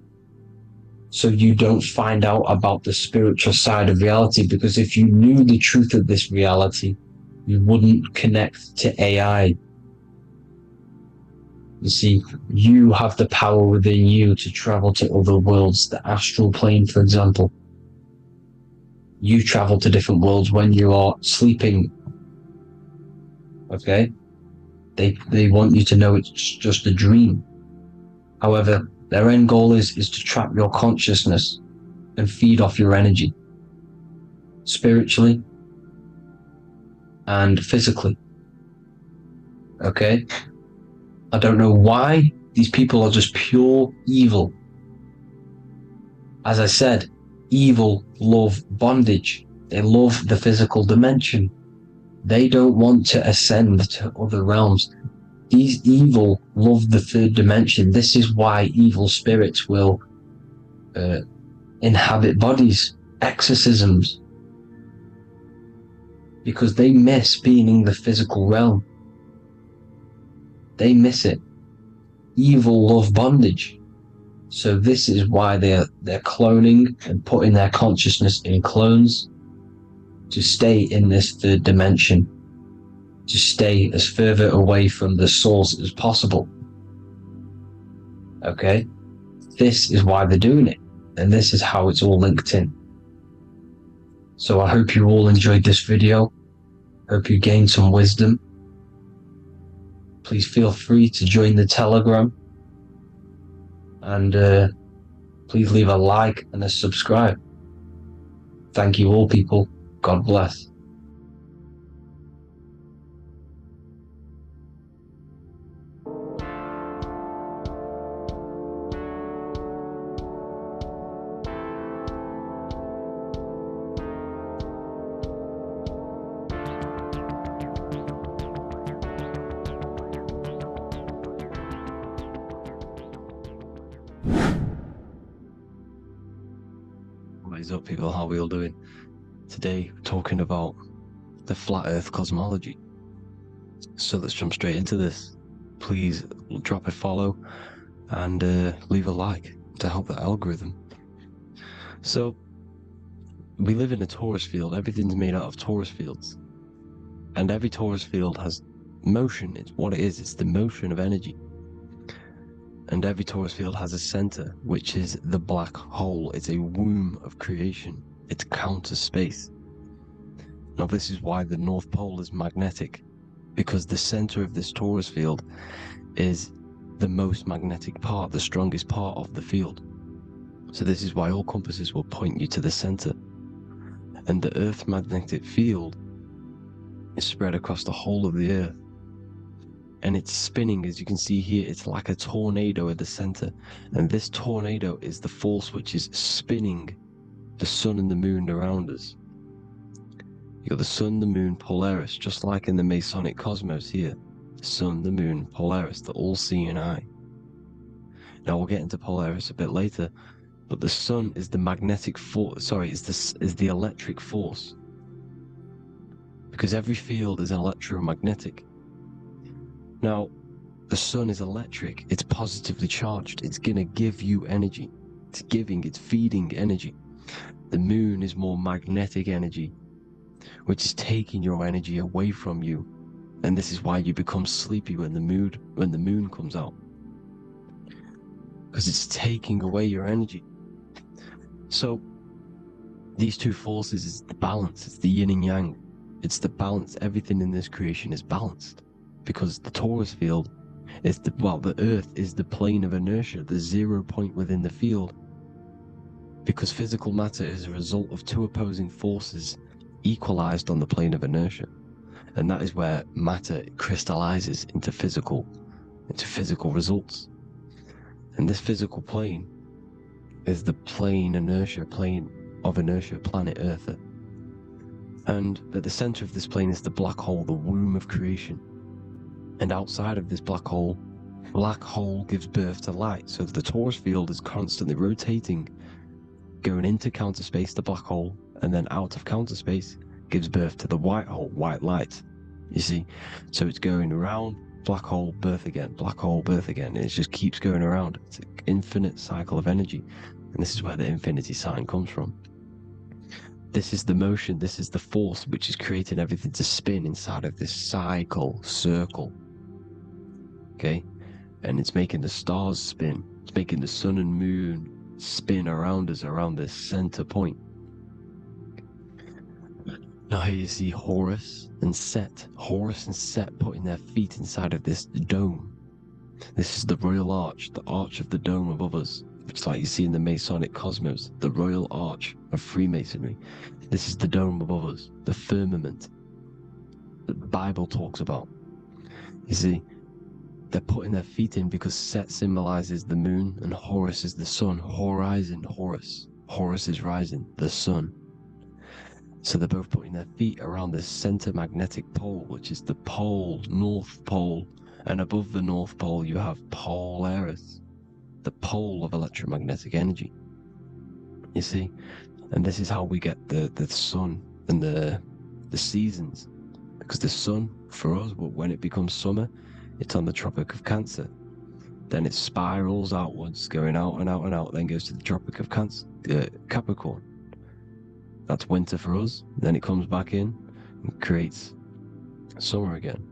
so you don't find out about the spiritual side of reality. Because if you knew the truth of this reality, you wouldn't connect to AI. You see, you have the power within you to travel to other worlds, the astral plane, for example. You travel to different worlds when you are sleeping. Okay? They want you to know it's just a dream. However, their end goal is to trap your consciousness and feed off your energy, spiritually and physically. Okay? I don't know why these people are just pure evil. As I said, evil love bondage. They love the physical dimension. They don't want to ascend to other realms. These evil love the third dimension. This is why evil spirits will inhabit bodies, exorcisms, because they miss being in the physical realm. They miss it. Evil love bondage. So this is why they're cloning and putting their consciousness in clones to stay in this third dimension, to stay as further away from the source as possible. Okay? This is why they're doing it, and this is how it's all linked in. So I hope you all enjoyed this video. Hope you gained some wisdom. Please feel free to join the Telegram, and please leave a like and a subscribe. Thank you all, people. God bless. What is up, people? How are we all doing? Today, we're talking about the flat earth cosmology. So let's jump straight into this. Please drop a follow and leave a like to help the algorithm. So, we live in a torus field. Everything's made out of torus fields. And every torus field has motion. It's what it is. It's the motion of energy. And every torus field has a center, which is the black hole. It's a womb of creation. It's counter space. Now, this is why the North Pole is magnetic, because the center of this torus field is the most magnetic part, the strongest part of the field. So this is why all compasses will point you to the center. And the Earth's magnetic field is spread across the whole of the Earth. And it's spinning, as you can see here. It's like a tornado at the center. And this tornado is the force which is spinning the sun and the moon around us. You got the sun, the moon, Polaris, just like in the Masonic cosmos here. The sun, the moon, Polaris, the all-seeing eye. Now we'll get into Polaris a bit later, but the sun is the magnetic force. Sorry, is the electric force, because every field is electromagnetic. Now, the sun is electric. It's positively charged. It's gonna give you energy. It's feeding energy. The moon is more magnetic energy, which is taking your energy away from you. And this is why you become sleepy when the moon comes out, because it's taking away your energy. So these two forces is the balance. It's the yin and yang. It's the balance. Everything in this creation is balanced, because the torus field is the Earth is the plane of inertia, the 0 point within the field, because physical matter is a result of two opposing forces equalized on the plane of inertia. And that is where matter crystallizes into physical results. And this physical plane is the plane of inertia, planet Earth. And at the center of this plane is the black hole, the womb of creation. And outside of this black hole gives birth to light. So the torus field is constantly rotating, going into counter space, the black hole, and then out of counter space gives birth to the white hole, white light. You see? So it's going around, black hole, birth again, black hole, birth again. And it just keeps going around. It's an infinite cycle of energy. And this is where the infinity sign comes from. This is the motion, this is the force which is creating everything to spin inside of this circle. Okay? And it's making the stars spin. It's making the sun and moon spin around us, around this center point. Now here you see Horus and Set. Horus and Set putting their feet inside of this dome. This is the Royal Arch, the arch of the dome above us, which is like you see in the Masonic cosmos, the Royal Arch of Freemasonry. This is the dome above us, the firmament that the Bible talks about. You see, they're putting their feet in because Set symbolizes the moon and Horus is the sun. Horizon, Horus. Horus is rising, the sun. So they're both putting their feet around the center magnetic pole, which is the pole, North Pole. And above the North Pole, you have Polaris, the pole of electromagnetic energy. You see? And this is how we get the sun and the seasons. Because the sun, for us, when it becomes summer, it's on the Tropic of Cancer. Then it spirals outwards, going out and out and out, then goes to the Tropic of Capricorn. That's winter for us. Then it comes back in and creates summer again.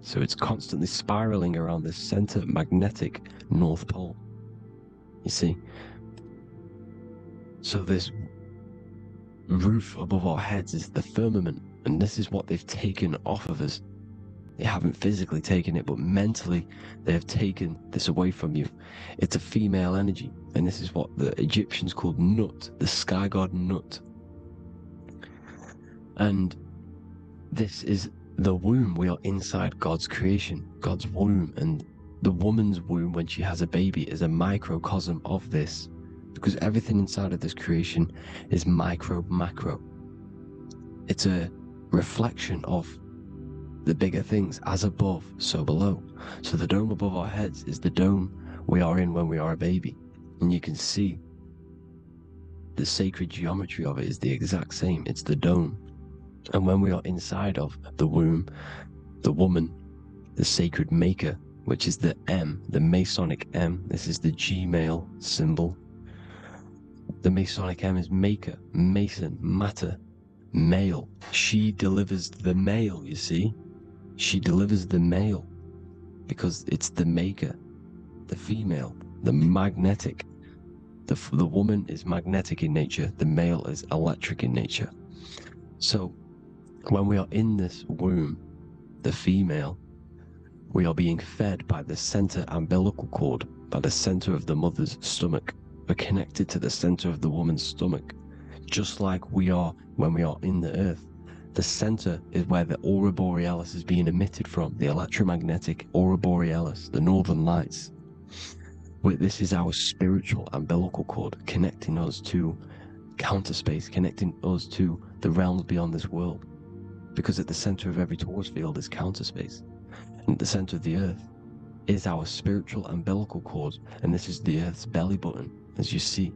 So it's constantly spiraling around this center magnetic North Pole. You see? So this roof above our heads is the firmament, and this is what they've taken off of us. They haven't physically taken it, but mentally they have taken this away from you. It's a female energy, and this is what the Egyptians called Nut, the sky god Nut. And this is the womb. We are inside God's creation, God's womb, and the woman's womb when she has a baby is a microcosm of this, because everything inside of this creation is macro. It's a reflection of the bigger things, as above, so below. So the dome above our heads is the dome we are in when we are a baby, and you can see the sacred geometry of it is the exact same. It's the dome. And when we are inside of the womb, the woman, the sacred maker, which is the M, the Masonic M, this is the G male symbol. The Masonic M is maker, mason, matter, male. She delivers the male, you see. She delivers the male because it's the maker, the female, the magnetic. The woman is magnetic in nature, the male is electric in nature. So when we are in this womb, the female, we are being fed by the center umbilical cord, by the center of the mother's stomach. We're connected to the center of the woman's stomach, just like we are when we are in the earth. The center is where the aurora borealis is being emitted from, the electromagnetic aurora borealis, the northern lights. This is our spiritual umbilical cord, connecting us to counter space, connecting us to the realms beyond this world. Because at the center of every Taurus field is counter space. And at the center of the earth is our spiritual umbilical cord, and this is the earth's belly button, as you see.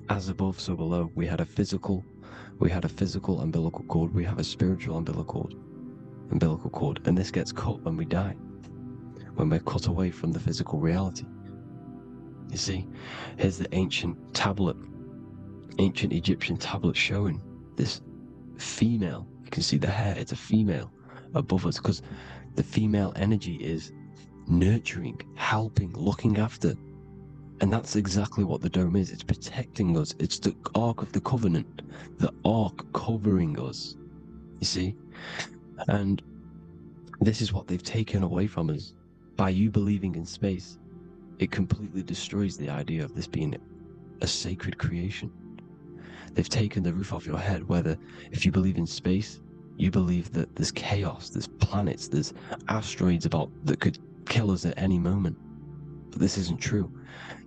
As above, so below. We had a physical umbilical cord, we have a spiritual umbilical cord, and this gets cut when we die, when we're cut away from the physical reality. You see, here's the ancient Egyptian tablet showing this female. You can see the hair, it's a female above us, because the female energy is nurturing, helping, looking after. And that's exactly what the dome is. It's protecting us. It's the Ark of the Covenant, the Ark covering us, you see? And this is what they've taken away from us. By you believing in space, it completely destroys the idea of this being a sacred creation. They've taken the roof off your head, whether if you believe in space, you believe that there's chaos, there's planets, there's asteroids that could kill us at any moment. But this isn't true.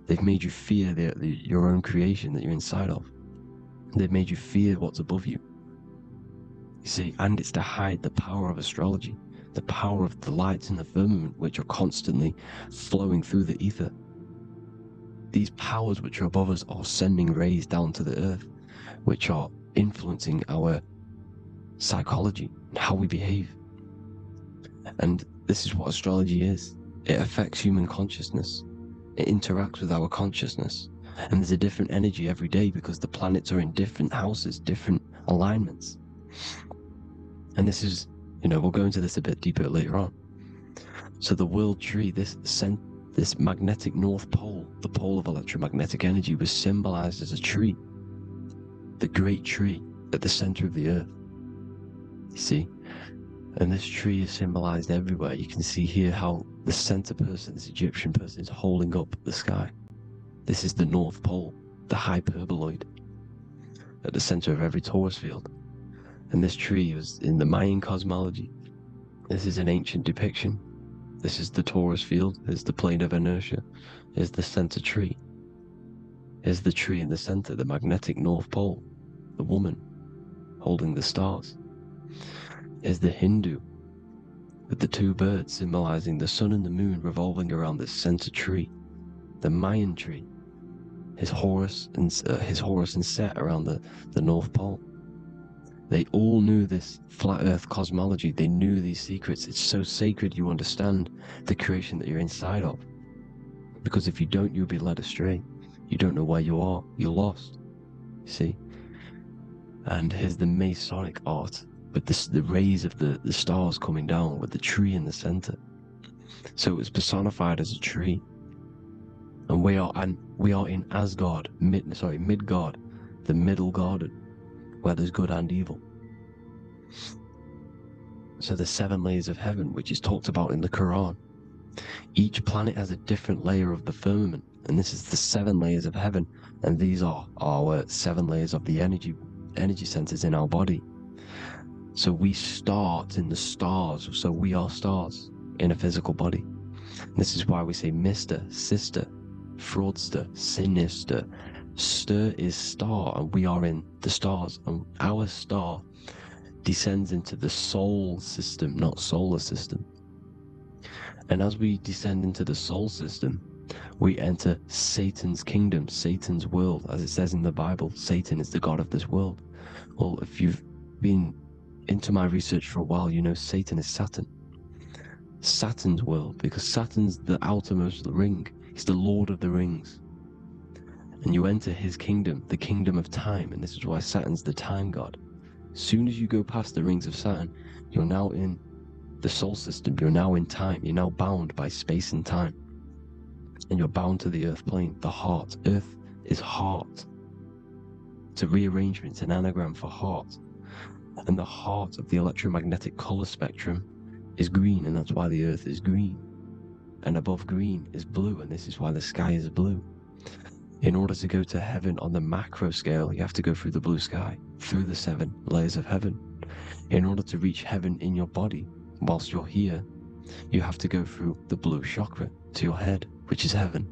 They've made you fear your own creation that you're inside of. They've made you fear what's above you. You see, and it's to hide the power of astrology, the power of the lights in the firmament, which are constantly flowing through the ether. These powers which are above us are sending rays down to the earth, which are influencing our psychology and how we behave. And this is what astrology is. It affects human consciousness. It interacts with our consciousness. And there's a different energy every day because the planets are in different houses, different alignments. And this is, we'll go into this a bit deeper later on. So the world tree, this magnetic North Pole, the pole of electromagnetic energy, was symbolized as a tree. The great tree at the center of the earth. You see? And this tree is symbolized everywhere. You can see here how the center person, this Egyptian person, is holding up the sky. This is the North Pole, the hyperboloid, at the center of every torus field. And this tree was in the Mayan cosmology. This is an ancient depiction. This is the torus field. Here's the plane of inertia. Here's the center tree. Here's the tree in the center, the magnetic North Pole, the woman holding the stars. Here's the Hindu with the two birds symbolizing the sun and the moon revolving around this center tree. The Mayan tree, his Horus and Set around the North Pole. They all knew this flat earth cosmology. They knew these secrets. It's so sacred you understand the creation that you're inside of. Because if you don't, you'll be led astray. You don't know where you are. You're lost. You see? And here's the Masonic art with the rays of the stars coming down with the tree in the center. So it was personified as a tree. And we are in Asgard, Midgard, the middle garden, where there's good and evil. So the 7 layers of heaven, which is talked about in the Quran. Each planet has a different layer of the firmament, and this is the 7 layers of heaven, and these are our 7 layers of the energy centers in our body. So we start in the stars, so we are stars in a physical body. And this is why we say Mr., Sister, Fraudster, Sinister. Stir is star, and we are in the stars, and our star descends into the soul system, not solar system. And as we descend into the soul system, we enter Satan's kingdom, Satan's world. As it says in the Bible, Satan is the god of this world. Well, if you've been into my research for a while, you know Satan is Saturn. Saturn's world, because Saturn's the outermost ring. He's the Lord of the Rings. And you enter his kingdom, the kingdom of time, and this is why Saturn's the time god. As soon as you go past the rings of Saturn, you're now in the soul system, you're now in time, you're now bound by space and time. And you're bound to the earth plane, the heart. Earth is heart. It's a rearrangement, it's an anagram for heart. And the heart of the electromagnetic color spectrum is green, and that's why the earth is green. And above green is blue, and this is why the sky is blue. In order to go to heaven on the macro scale, you have to go through the blue sky, through the 7 layers of heaven. In order to reach heaven in your body, whilst you're here, you have to go through the blue chakra to your head, which is heaven.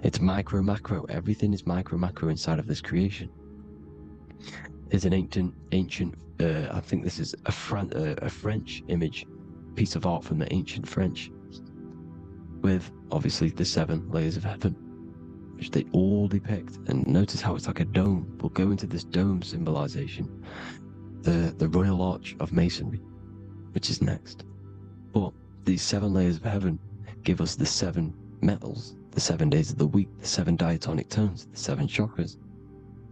It's micro, macro. Everything is micro, macro inside of this creation. There's an ancient, I think this is a French image, piece of art from the ancient French, with obviously the 7 layers of heaven, which they all depict. And notice how it's like a dome. We'll go into this dome symbolization, the Royal Arch of Masonry, which is next. But these 7 layers of heaven give us the 7 metals, the 7 days of the week, the 7 diatonic tones, the 7 chakras,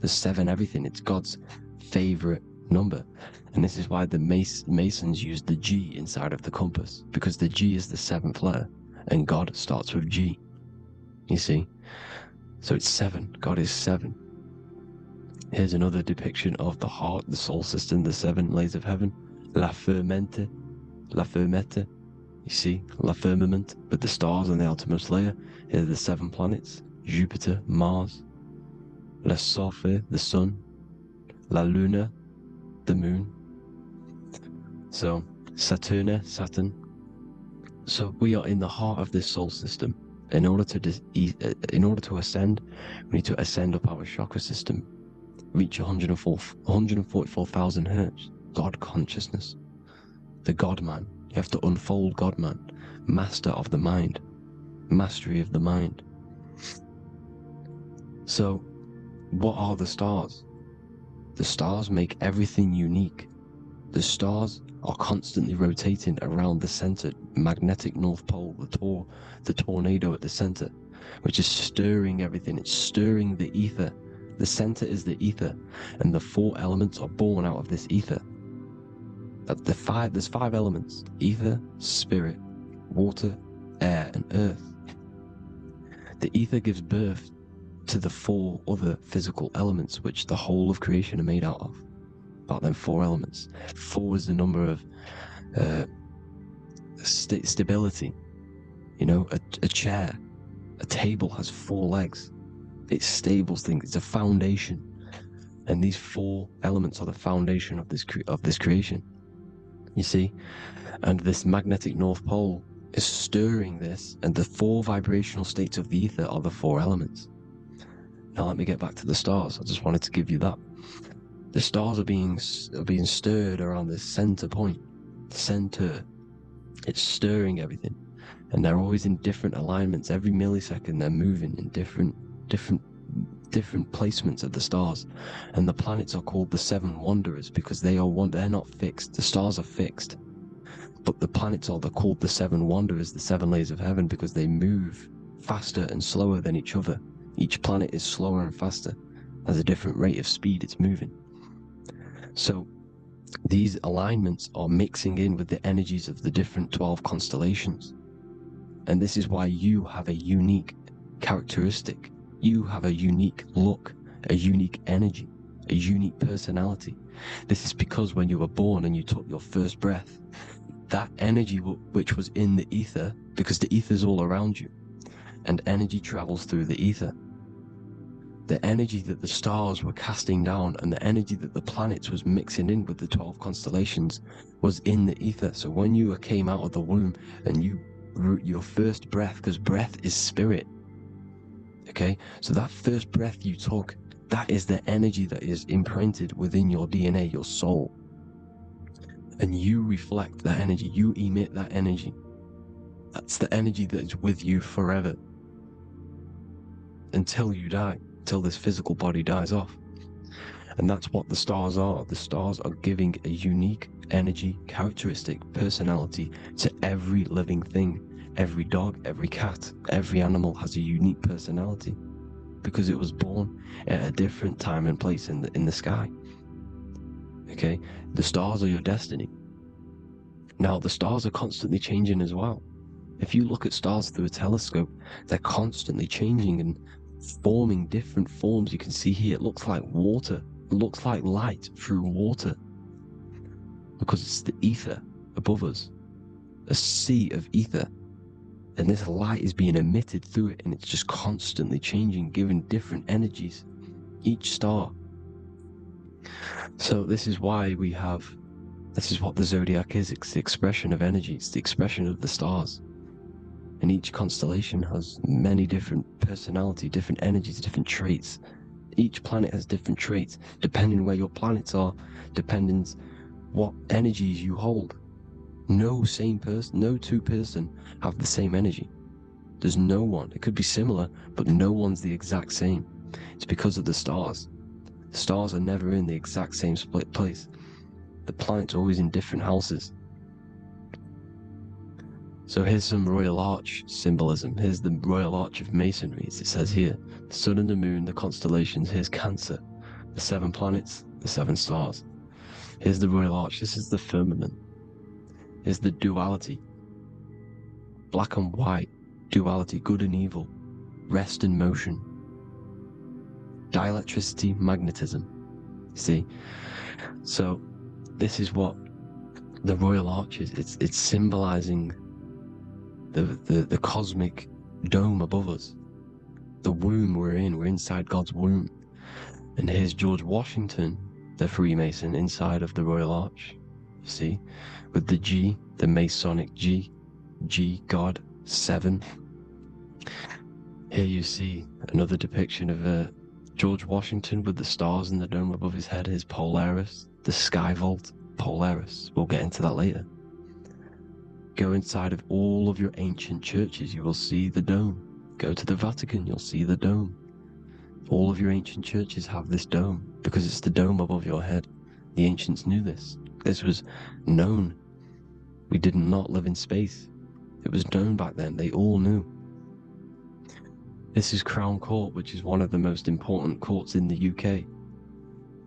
the 7 everything. It's God's favorite number. And this is why the Masons use the G inside of the compass, because the G is the 7th letter, and God starts with G. You see? So it's 7. God is 7. Here's another depiction of the heart, the soul system, the 7 layers of heaven. La Fermenta. You see, La Firmament, with the stars on the outermost layer. Here are the 7 planets: Jupiter, Mars, La Sophie, the sun, La Luna, the moon. So, Saturn. So we are in the heart of this soul system. In order to ascend, we need to ascend up our chakra system, reach 144,000 hertz, God consciousness, the God man. You have to unfold God man, master of the mind, mastery of the mind. So, what are the stars? The stars make everything unique. The stars are constantly rotating around the center, magnetic North Pole, the tornado at the center, which is stirring everything. It's stirring the ether. The center is the ether, and the 4 elements are born out of this ether. There's 5 elements: ether, spirit, water, air, and earth. The ether gives birth to the 4 other physical elements, which the whole of creation are made out of: about them 4 elements. 4 is the number of stability. You know, a chair, a table has 4 legs. It's stable things. It's a foundation, and these 4 elements are the foundation of this creation. You see, and this magnetic North Pole is stirring this, and the 4 vibrational states of the ether are the 4 elements. Now let me get back to the stars. I just wanted to give you that. The stars are being stirred around this center point. Center. It's stirring everything, and they're always in different alignments. Every millisecond, they're moving in different placements of the stars. And the planets are called the 7 wanderers because they're not fixed. The stars are fixed, but the planets are called the 7 wanderers, the 7 layers of heaven, because they move faster and slower than each other. Each planet is slower and faster, has a different rate of speed it's moving. So these alignments are mixing in with the energies of the different 12 constellations. And this is why you have a unique characteristic. You have a unique look, a unique energy, a unique personality. This is because when you were born and you took your first breath, that energy which was in the ether, because the ether is all around you, and energy travels through the ether. The energy that the stars were casting down and the energy that the planets was mixing in with the 12 constellations was in the ether. So when you came out of the womb and your first breath, because breath is spirit, okay? So that first breath you took, that is the energy that is imprinted within your DNA, your soul. And you reflect that energy, you emit that energy. That's the energy that is with you forever. Until you die, until this physical body dies off. And that's what the stars are. The stars are giving a unique energy, characteristic, personality to every living thing. Every dog, every cat, every animal has a unique personality because it was born at a different time and place in the sky. Okay? The stars are your destiny. Now, the stars are constantly changing as well. If you look at stars through a telescope, they're constantly changing and forming different forms. You can see here, it looks like water. It looks like light through water because it's the ether above us, a sea of ether. And this light is being emitted through it, and it's just constantly changing, giving different energies, each star. So this is why this is what the zodiac is. It's the expression of energy. It's the expression of the stars. And each constellation has many different personality, different energies, different traits. Each planet has different traits, depending where your planets are, depending what energies you hold. No two person have the same energy. There's no one. It could be similar, but no one's the exact same. It's because of the stars. The stars are never in the exact same split place. The planets are always in different houses. So here's some Royal Arch symbolism. Here's the Royal Arch of Masonry, as it says here. The sun and the moon, the constellations. Here's Cancer, the 7 planets, the 7 stars. Here's the Royal Arch. This is the firmament. Here's the duality. Black and white, duality, good and evil, rest and motion, dielectricity, magnetism. See? So this is what the Royal Arch is. It's symbolizing the cosmic dome above us, the womb we're in. We're inside God's womb. And here's George Washington, the Freemason, inside of the Royal Arch. You see, with the G, the Masonic G, God, 7. Here you see another depiction of George Washington with the stars in the dome above his head, his Polaris, the sky vault, Polaris. We'll get into that later. Go inside of all of your ancient churches, you will see the dome. Go to the Vatican, you'll see the dome. All of your ancient churches have this dome because it's the dome above your head. The ancients knew this. This was known. We did not live in space. It was known back then. They all knew. This is Crown Court, which is one of the most important courts in the UK.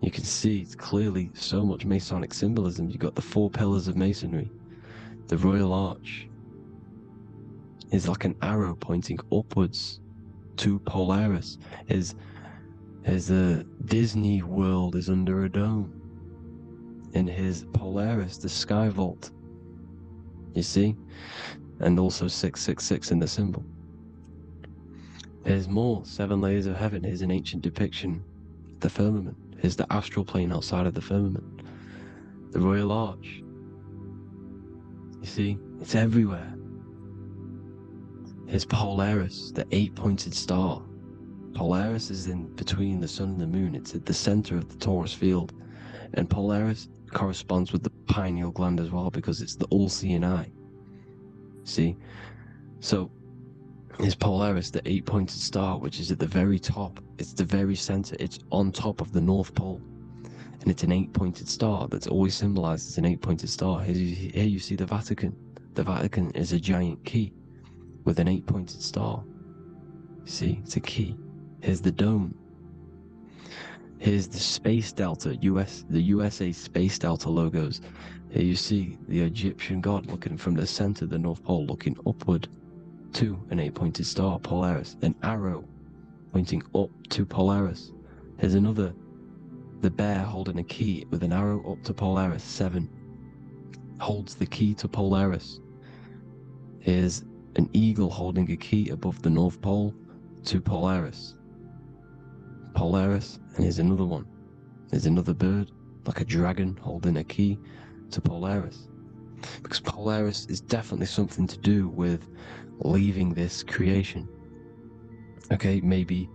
You can see it's clearly so much Masonic symbolism. You've got the 4 pillars of Masonry. The Royal Arch is like an arrow pointing upwards to Polaris. As the Disney World is under a dome. in his Polaris, the sky vault. You see? And also 666 in the symbol. Here's more, 7 layers of heaven. Here's an ancient depiction of the firmament. Here's the astral plane outside of the firmament. The Royal Arch. You see? It's everywhere. Here's Polaris, the 8-pointed star. Polaris is in between the sun and the moon. It's at the center of the torus field. And Polaris corresponds with the pineal gland as well, because it's the all-seeing eye. See? So, here's Polaris, the 8-pointed star, which is at the very top. It's the very center. It's on top of the North Pole. And it's an 8-pointed star that's always symbolized as an 8-pointed star. Here you see the Vatican. The Vatican is a giant key with an 8-pointed star. See, it's a key. Here's the dome. Here's the Space Delta, the USA Space Delta logos. Here you see the Egyptian god looking from the center of the North Pole, looking upward to an 8-pointed star, Polaris. An arrow pointing up to Polaris. Here's another, the bear holding a key with an arrow up to Polaris. 7 holds the key to Polaris. Here's an eagle holding a key above the North Pole to Polaris. Polaris, and here's another one. There's another bird, like a dragon, holding a key to Polaris. Because Polaris is definitely something to do with leaving this creation. Okay, maybe,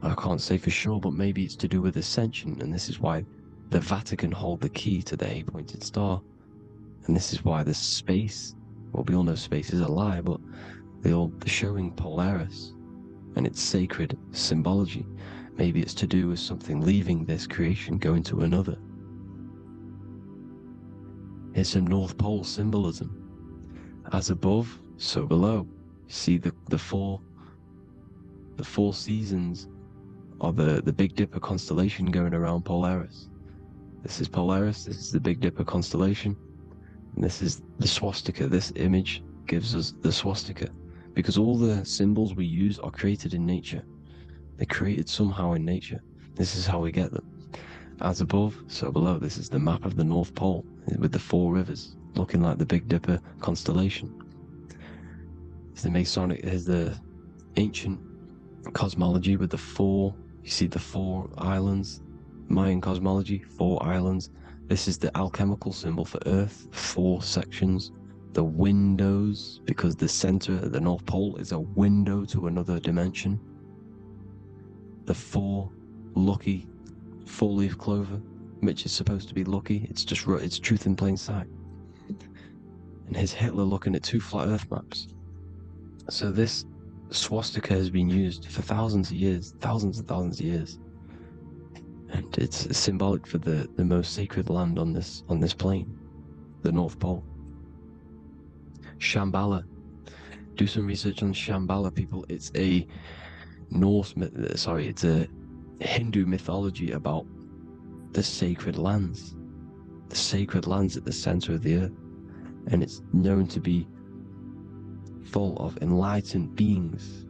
I can't say for sure, but maybe it's to do with ascension, and this is why the Vatican hold the key to the 8-pointed star. And this is why the space, well, we all know space is a lie, but they're showing Polaris and its sacred symbology. Maybe it's to do with something leaving this creation, going to another. Here's some North Pole symbolism. As above, so below. See the four seasons of the Big Dipper constellation going around Polaris. This is Polaris, this is the Big Dipper constellation, and this is the swastika. This image gives us the swastika, because all the symbols we use are created in nature. They're created somehow in nature. This is how we get them. As above, so below. This is the map of the North Pole with the 4 rivers looking like the Big Dipper constellation. It's the Masonic, there's the ancient cosmology with the 4, you see the 4 islands, Mayan cosmology, 4 islands. This is the alchemical symbol for Earth, 4 sections. The windows, because the center of the North Pole is a window to another dimension. The 4 lucky 4-leaf clover, which is supposed to be lucky. It's truth in plain sight. And here's Hitler looking at 2 flat Earth maps. So this swastika has been used for thousands of years, thousands and thousands of years, and it's symbolic for the most sacred land on this plane, the North Pole. Shambhala. Do some research on Shambhala, people. It's a it's a Hindu mythology about the sacred lands at the center of the earth, and it's known to be full of enlightened beings,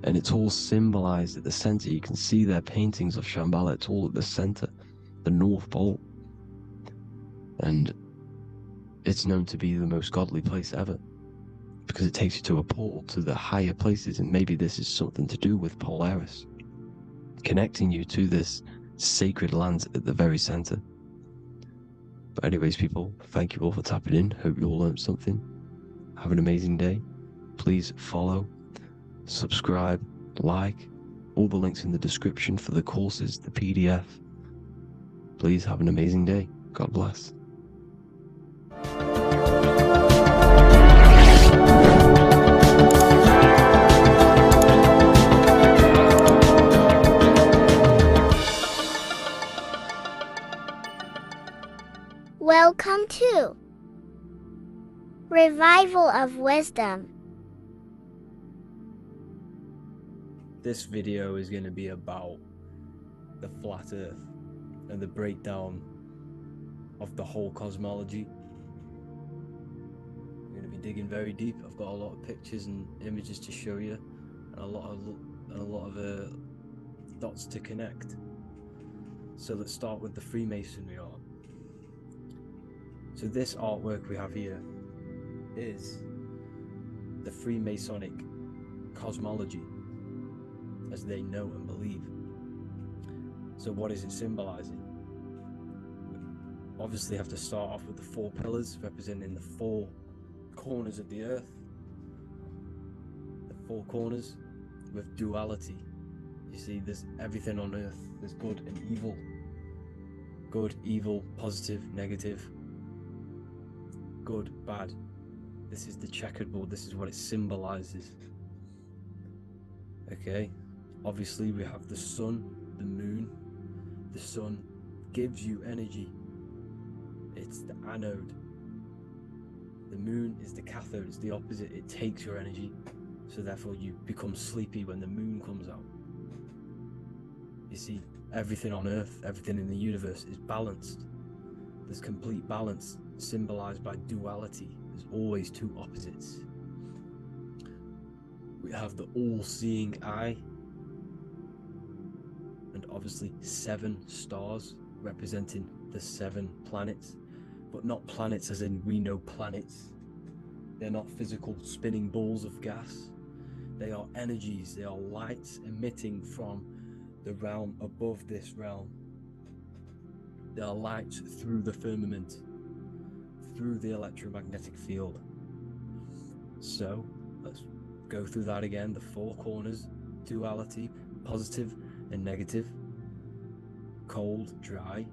and it's all symbolized at the center. You can see their paintings of Shambhala. It's all at the center, the North Pole, and it's known to be the most godly place ever, because it takes you to a portal to the higher places. And maybe this is something to do with Polaris, connecting you to this sacred lands at the very center. But anyways, people, thank you all for tapping in. Hope you all learned something. Have an amazing day. Please follow, subscribe, like, all the links in the description for the courses, the PDF. Please have an amazing day. God bless. Welcome to Revival of Wisdom. This video is going to be about the flat Earth and the breakdown of the whole cosmology. I'm going to be digging very deep. I've got a lot of pictures and images to show you, and a lot of dots to connect. So let's start with the Freemasonry art. So this artwork we have here is the Freemasonic cosmology as they know and believe. So what is it symbolizing? Obviously have to start off with the 4 pillars representing the 4 corners of the earth. The 4 corners with duality. You see, there's everything on earth. There's good and evil. Good, evil, positive, negative. Good, bad. This is the checkered board. This is what it symbolizes. Okay, obviously we have the sun, the moon. The sun gives you energy. It's the anode. The moon is the cathode. It's the opposite. It takes your energy. So therefore you become sleepy when the moon comes out. You see, everything on earth, everything in the universe is balanced. There's complete balance, symbolized by duality. There's always 2 opposites. We have the all-seeing eye, and obviously 7 stars representing the 7 planets, but not planets as in we know planets. They're not physical spinning balls of gas. They are energies. They are lights emitting from the realm above this realm. They are lights through the firmament, through the electromagnetic field. So let's go through that again. The 4 corners, duality, positive and negative, cold, dry.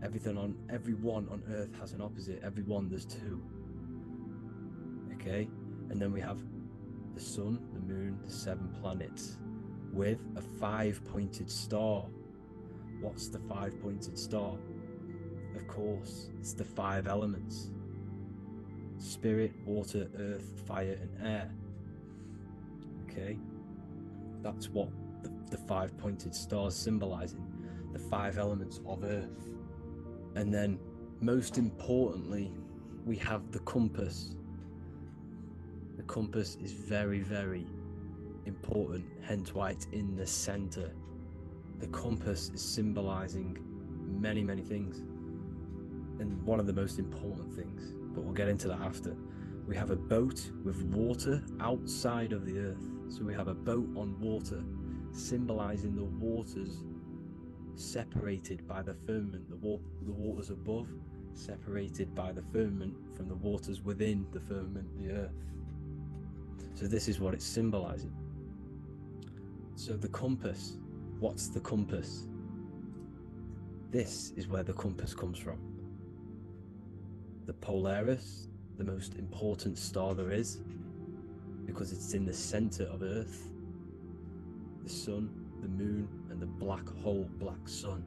Everyone on earth has an opposite. Everyone, there's 2. Okay, and then we have the sun, the moon, the 7 planets with a 5-pointed star. What's the 5-pointed star? Of course, it's the 5 elements: spirit, water, earth, fire, and air. Okay, that's what the 5-pointed star is symbolizing, the 5 elements of earth. And then, most importantly, we have the compass. The compass is very, very important, hence why it's in the center. The compass is symbolizing many, many things. And one of the most important things, but we'll get into that after. We have a boat with water outside of the earth. So we have a boat on water, symbolizing the waters separated by the firmament, the waters above, separated by the firmament from the waters within the firmament, the earth. So this is what it's symbolizing. So the compass, what's the compass? This is where the compass comes from. The Polaris, the most important star there is, because it's in the center of Earth. The sun, the moon, and the black hole, black sun.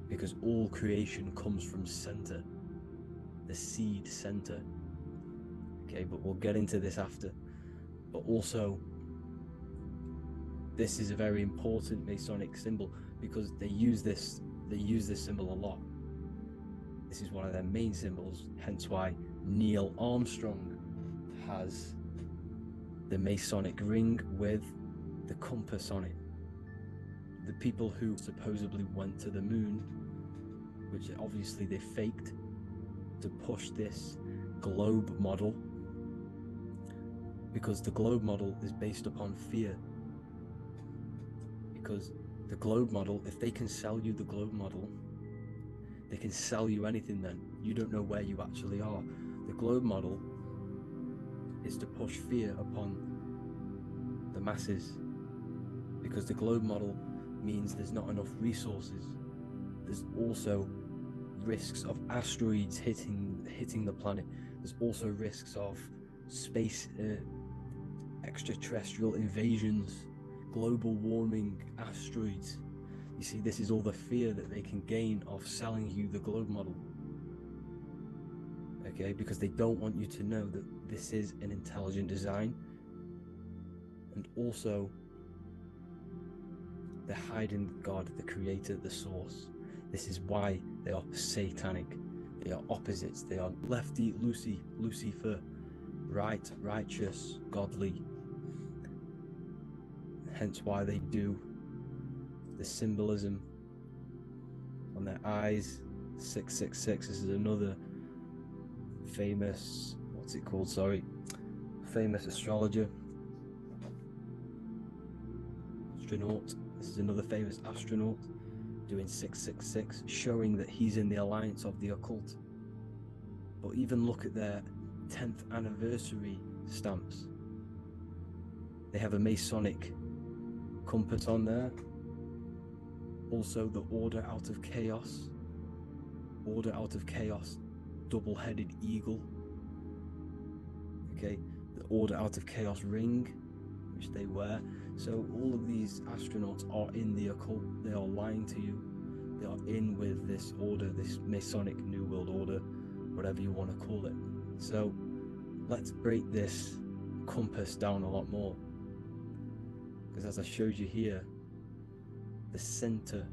Because all creation comes from center, the seed center. Okay, but we'll get into this after. But also, this is a very important Masonic symbol because they use this symbol a lot. This is one of their main symbols, hence why Neil Armstrong has the Masonic ring with the compass on it. The people who supposedly went to the moon, which obviously they faked to push this globe model, because the globe model is based upon fear. Because the globe model, if they can sell you the globe model, they can sell you anything then. You don't know where you actually are. The globe model is to push fear upon the masses. Because the globe model means there's not enough resources. There's also risks of asteroids hitting the planet. There's also risks of space extraterrestrial invasions, global warming, asteroids. You see, this is all the fear that they can gain of selling you the globe model. Okay, because they don't want you to know that this is an intelligent design. And also, they're hiding God, the creator, the source. This is why they are satanic. They are opposites. They are lefty, Lucifer, right, righteous, godly. Hence why they do the symbolism on their eyes, 666. This is another famous, what's it called? Sorry, famous astrologer, astronaut. This is another famous astronaut doing 666, showing that he's in the alliance of the occult. But even look at their 10th anniversary stamps. They have a Masonic compass on there. Also the Order Out of Chaos. Order Out of Chaos, double-headed eagle. Okay, the Order Out of Chaos ring, which they wear. So all of these astronauts are in the occult. They are lying to you. They are in with this order, this Masonic New World Order, whatever you want to call it. So let's break this compass down a lot more. Because as I showed you here, the center,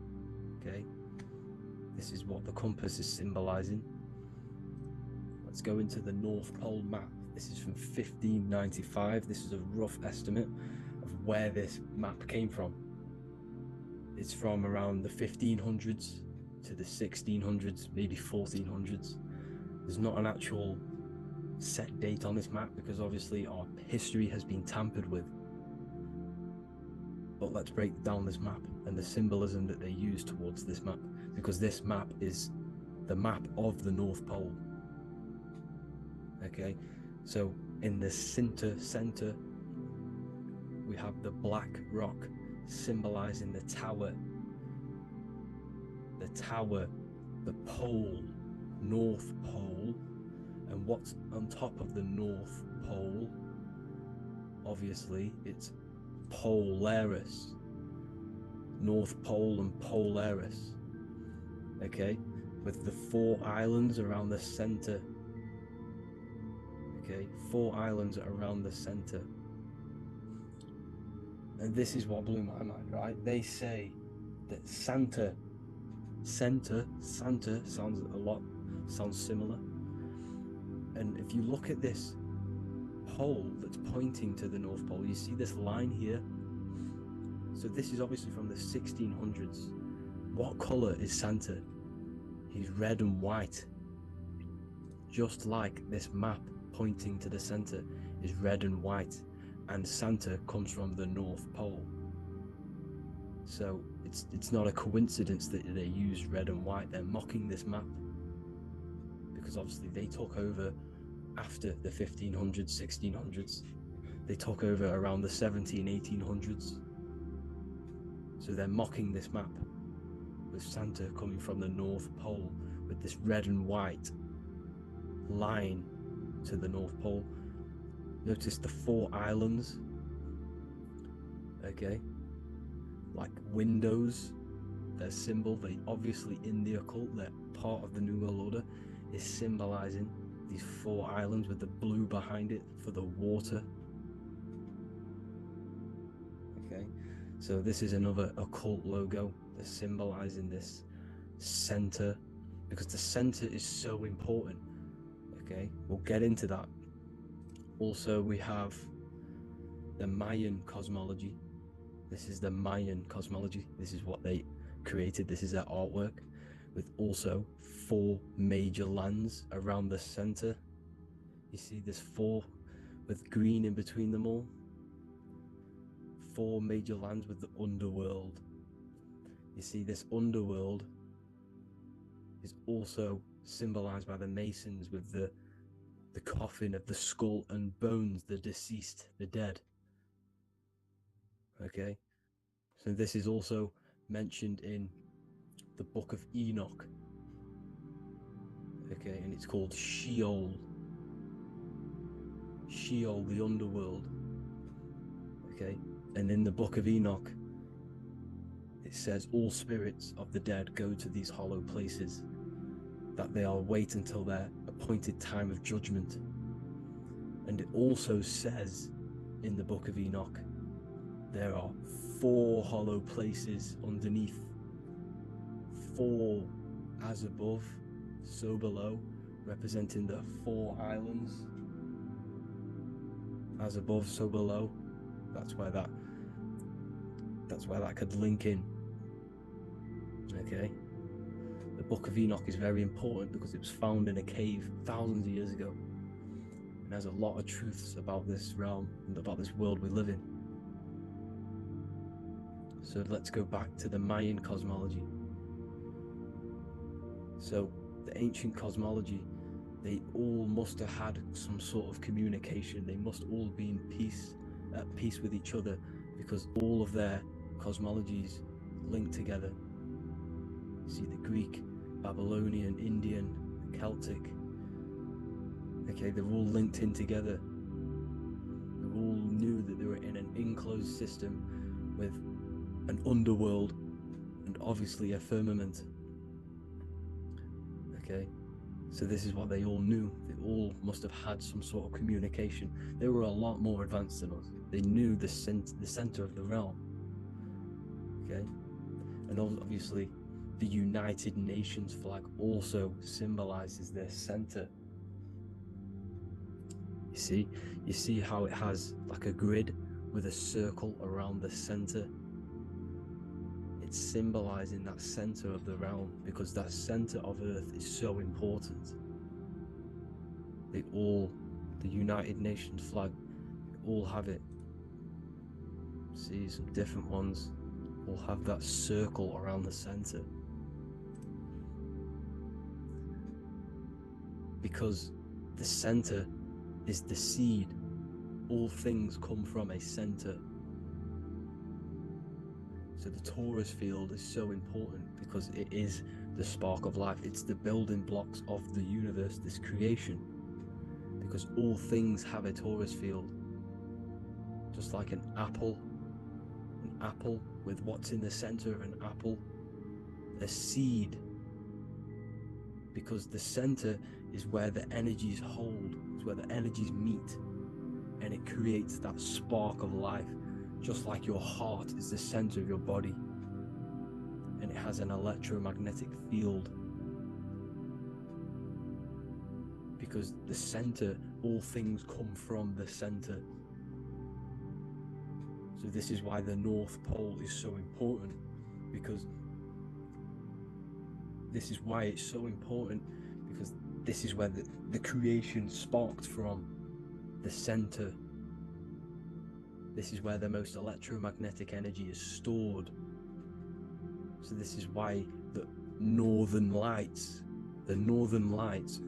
okay, this is what the compass is symbolizing. Let's go into the North Pole map. This is from 1595. This is a rough estimate of where this map came from. It's from around the 1500s to the 1600s, maybe 1400s. There's not an actual set date on this map because obviously our history has been tampered with. But let's break down this map and the symbolism that they use towards this map, because this map is the map of the North Pole. Okay, so in the center, we have the black rock symbolizing the tower, the pole, North Pole. And what's on top of the North Pole? Obviously, it's Polaris. North Pole and Polaris. Okay, with the 4 islands around the center. Okay, 4 islands around the center. And this is what blew my mind, right? They say that Santa sounds similar. And if you look at this pole that's pointing to the North Pole, you see this line here. So this is obviously from the 1600s. What color is Santa? He's red and white. Just like this map pointing to the center is red and white, and Santa comes from the North Pole. So it's not a coincidence that they use red and white. They're mocking this map because obviously they took over after the 1500s, 1600s. They took over around the 17, 1800s. So they're mocking this map with Santa coming from the North Pole with this red and white line to the North Pole. Notice the 4 islands, okay, like windows, their symbol. They obviously in the occult, they're part of the New World Order, is symbolizing these 4 islands with the blue behind it for the water. Okay, so this is another occult logo. They're symbolizing this center because the center is so important. Okay, we'll get into that. Also, we have the Mayan cosmology. This is the Mayan cosmology. This is what they created. This is their artwork, with also 4 major lands around the center. You see this 4 with green in between them all. 4 major lands with the underworld. You see this underworld is also symbolized by the Masons with the coffin of the skull and bones, the deceased, the dead. Okay, so this is also mentioned in the Book of Enoch. Okay, and it's called Sheol. Sheol, the underworld. Okay, and in the Book of Enoch, it says all spirits of the dead go to these hollow places, that they will wait until their appointed time of judgment. And it also says in the Book of Enoch, there are 4 hollow places underneath. 4 as above, so below, representing the 4 islands. As above, so below. That's where that could link in. Okay. The Book of Enoch is very important because it was found in a cave thousands of years ago. And there's a lot of truths about this realm and about this world we live in. So let's go back to the Mayan cosmology. So the ancient cosmology, they all must have had some sort of communication. They must all be at peace with each other, because all of their cosmologies link together. You see the Greek, Babylonian, Indian, Celtic. Okay, they're all linked in together. They all knew that they were in an enclosed system with an underworld and obviously a firmament. Okay, so this is what they all knew. They all must have had some sort of communication. They were a lot more advanced than us. They knew the center of the realm. Okay, and obviously the United Nations flag also symbolizes their center. You see how it has like a grid with a circle around the center. It's symbolizing that center of the realm, because that center of Earth is so important. The United Nations flag, they all have it. See, some different ones will have that circle around the center. Because the center is the seed. All things come from a center. So the torus field is so important because it is the spark of life. It's the building blocks of the universe, this creation. Because all things have a torus field. Just like an apple with what's in the center of an apple, a seed. Because the center is where the energies hold, it's where the energies meet, and it creates that spark of life. Just like your heart is the center of your body, and it has an electromagnetic field. Because the center, all things come from the center. So this is why the North Pole is so important, because this is why it's so important, because this is where the creation sparked from, the center. This is where the most electromagnetic energy is stored. So this is why the northern lights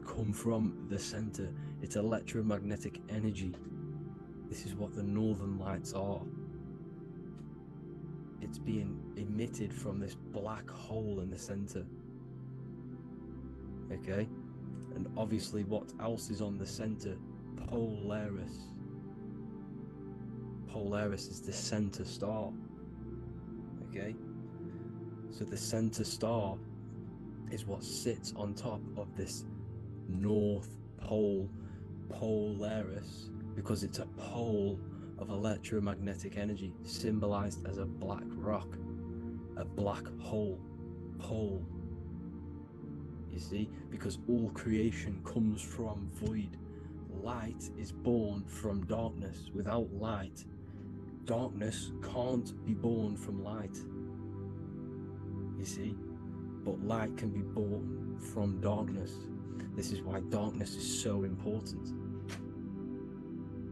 come from the center. It's electromagnetic energy. This is what the northern lights are. It's being emitted from this black hole in the center. Okay? And obviously what else is on the center? Polaris. Polaris is the center star. Okay? So the center star is what sits on top of this North Pole, Polaris, because it's a pole of electromagnetic energy, symbolized as a black rock, a black hole, pole. You see? Because all creation comes from void. Light is born from darkness. Without light, darkness can't be born from light. You see? But light can be born from darkness. This is why darkness is so important.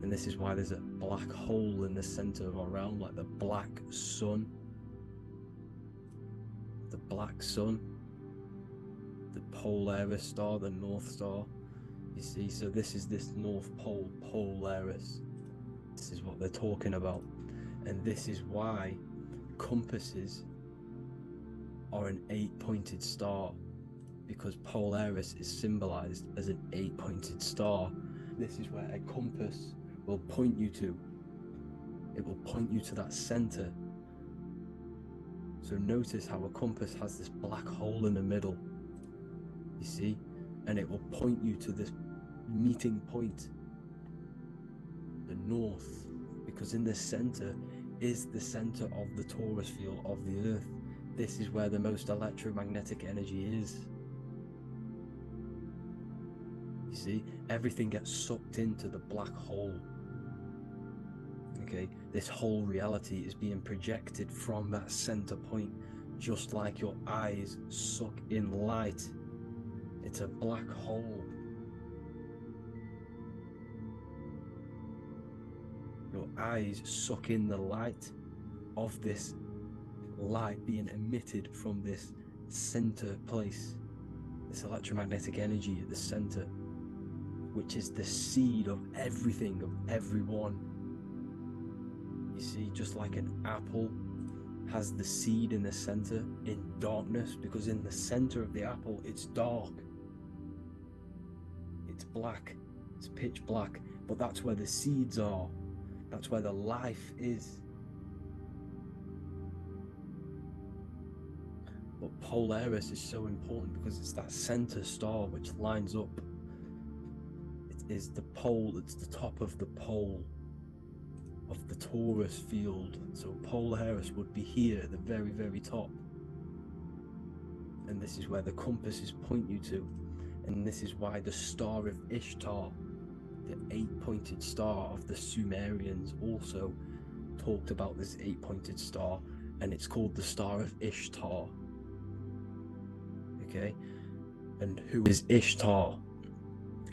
And this is why there's a black hole in the center of our realm, like the black sun. The black sun. The Polaris star, the North Star. You see, so this is this North Pole, Polaris. This is what they're talking about. And this is why compasses are an 8-pointed star, because Polaris is symbolized as an 8-pointed star. This is where a compass will point you to. It will point you to that center. So notice how a compass has this black hole in the middle. You see? And it will point you to this meeting point, the north, because in the center is the center of the torus field of the earth. This is where the most electromagnetic energy is. You see, everything gets sucked into the black hole. Okay, this whole reality is being projected from that center point, just like your eyes suck in light. It's a black hole. Your eyes suck in the light of this light being emitted from this center place, this electromagnetic energy at the center, which is the seed of everything, of everyone. You see, just like an apple has the seed in the center in darkness, because in the center of the apple it's dark, it's black, it's pitch black, but that's where the seeds are, that's where the life is. But Polaris is so important because it's that center star which lines up. It is the pole, it's the top of the pole of the torus field. So Polaris would be here at the very, very top. And this is where the compasses point you to. And this is why the Star of Ishtar, the 8-pointed star of the Sumerians, also talked about this 8-pointed star, and it's called the Star of Ishtar. Okay, and who is Ishtar?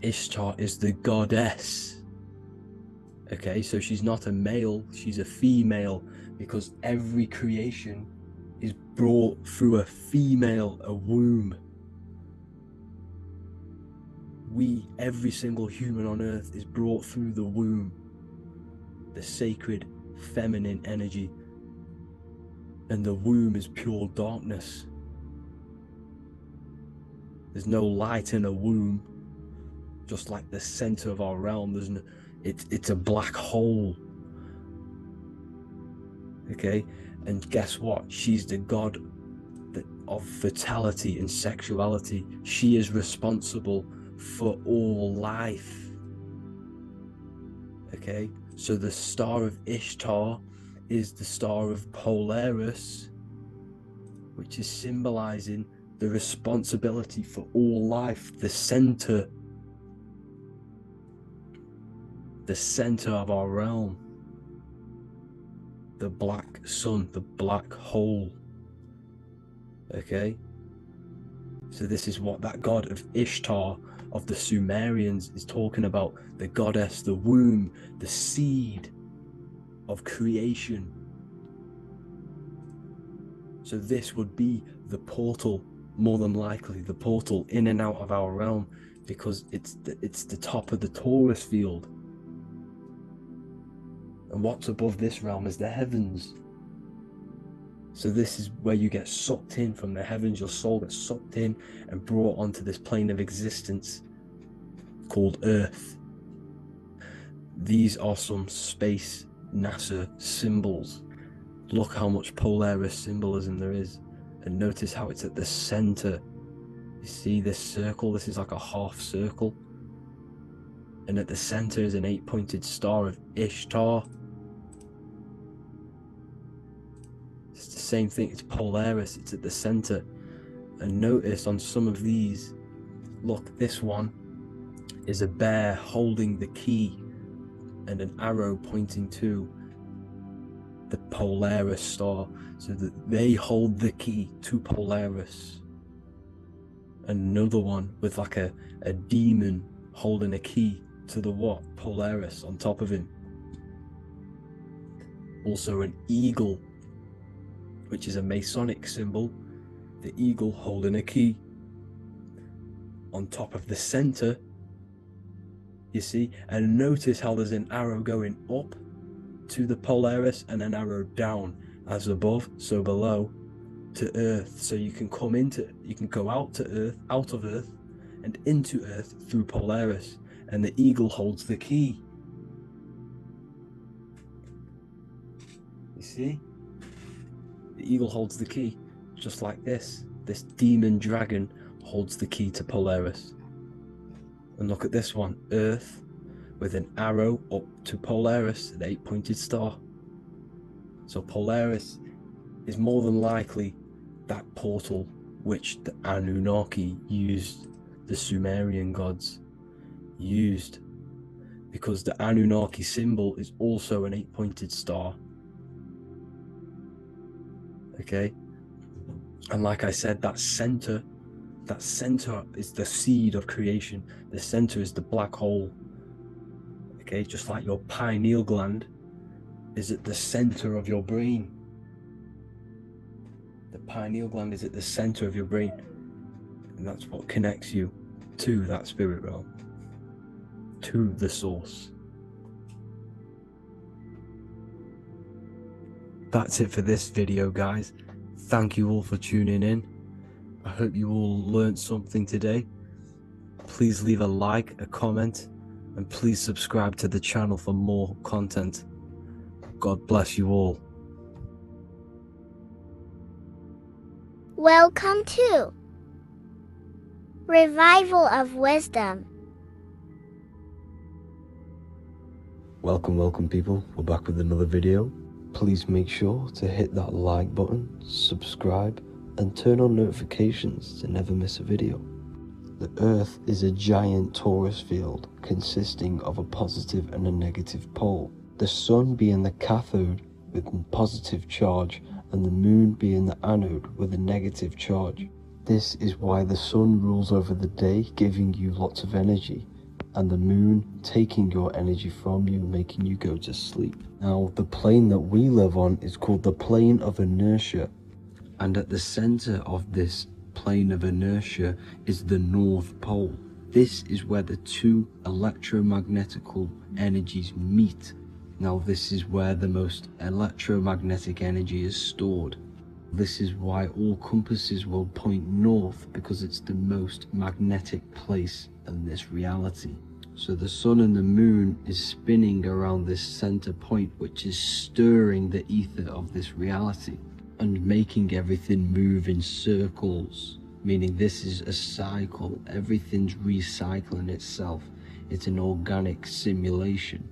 Ishtar is the goddess. Okay, so she's not a male, she's a female, because every creation is brought through a female, a womb. Every single human on earth is brought through the womb, the sacred feminine energy, and the womb is pure darkness. There's no light in a womb, just like the center of our realm. There's no, it's a black hole. Okay, and guess what? She's the god of fertility and sexuality. She is responsible for all life. Okay, so the Star of Ishtar is the Star of Polaris, which is symbolizing the responsibility for all life, the center of our realm, the black sun, the black hole. Okay, so this is what that god of Ishtar of the Sumerians is talking about, the goddess, the womb, the seed of creation. So this would be the portal, more than likely the portal in and out of our realm, because it's the top of the torus field, and what's above this realm is the heavens. So this is where you get sucked in from the heavens. Your soul gets sucked in and brought onto this plane of existence called Earth. These are some space NASA symbols. Look how much Polaris symbolism there is, and notice how it's at the center. You see this circle? This is like a half circle, and at the center is an 8-pointed star of Ishtar. It's the same thing, it's Polaris, it's at the center. And notice on some of these, look, this one is a bear holding the key and an arrow pointing to the Polaris star, so that they hold the key to Polaris. Another one with like a demon holding a key to the what? Polaris on top of him. Also an eagle, which is a Masonic symbol, the eagle holding a key. On top of the center, you see, and notice how there's an arrow going up to the Polaris and an arrow down, as above, so below, to Earth. So you can go out to Earth, out of Earth, and into Earth through Polaris, and the eagle holds the key. You see? The eagle holds the key, just like this. This demon dragon holds the key to Polaris. And look at this one, Earth, with an arrow up to Polaris, an 8-pointed star. So Polaris is more than likely that portal which the Anunnaki used, the Sumerian gods used, because the Anunnaki symbol is also an 8-pointed star. Okay, And like I said, that center is the seed of creation. The center is the black hole. Okay, just like your pineal gland is at the center of your brain. The pineal gland is at the center of your brain. And that's what connects you to that spirit realm, to the source. That's it for this video, guys. Thank you all for tuning in. I hope you all learned something today. Please leave a like, a comment, and please subscribe to the channel for more content. God bless you all. Welcome to Revival of Wisdom. Welcome people. We're back with another video. Please make sure to hit that like button, subscribe, and turn on notifications to never miss a video. The Earth is a giant torus field consisting of a positive and a negative pole. The Sun being the cathode with a positive charge and the Moon being the anode with a negative charge. This is why the Sun rules over the day, giving you lots of energy, and the Moon taking your energy from you, making you go to sleep. Now, the plane that we live on is called the plane of inertia, and at the center of this plane of inertia is the North Pole. This is where the two electromagnetical energies meet. Now, this is where the most electromagnetic energy is stored. This is why all compasses will point north, because it's the most magnetic place in this reality. So the Sun and the Moon is spinning around this center point, which is stirring the ether of this reality and making everything move in circles, meaning this is a cycle. Everything's recycling itself. It's an organic simulation.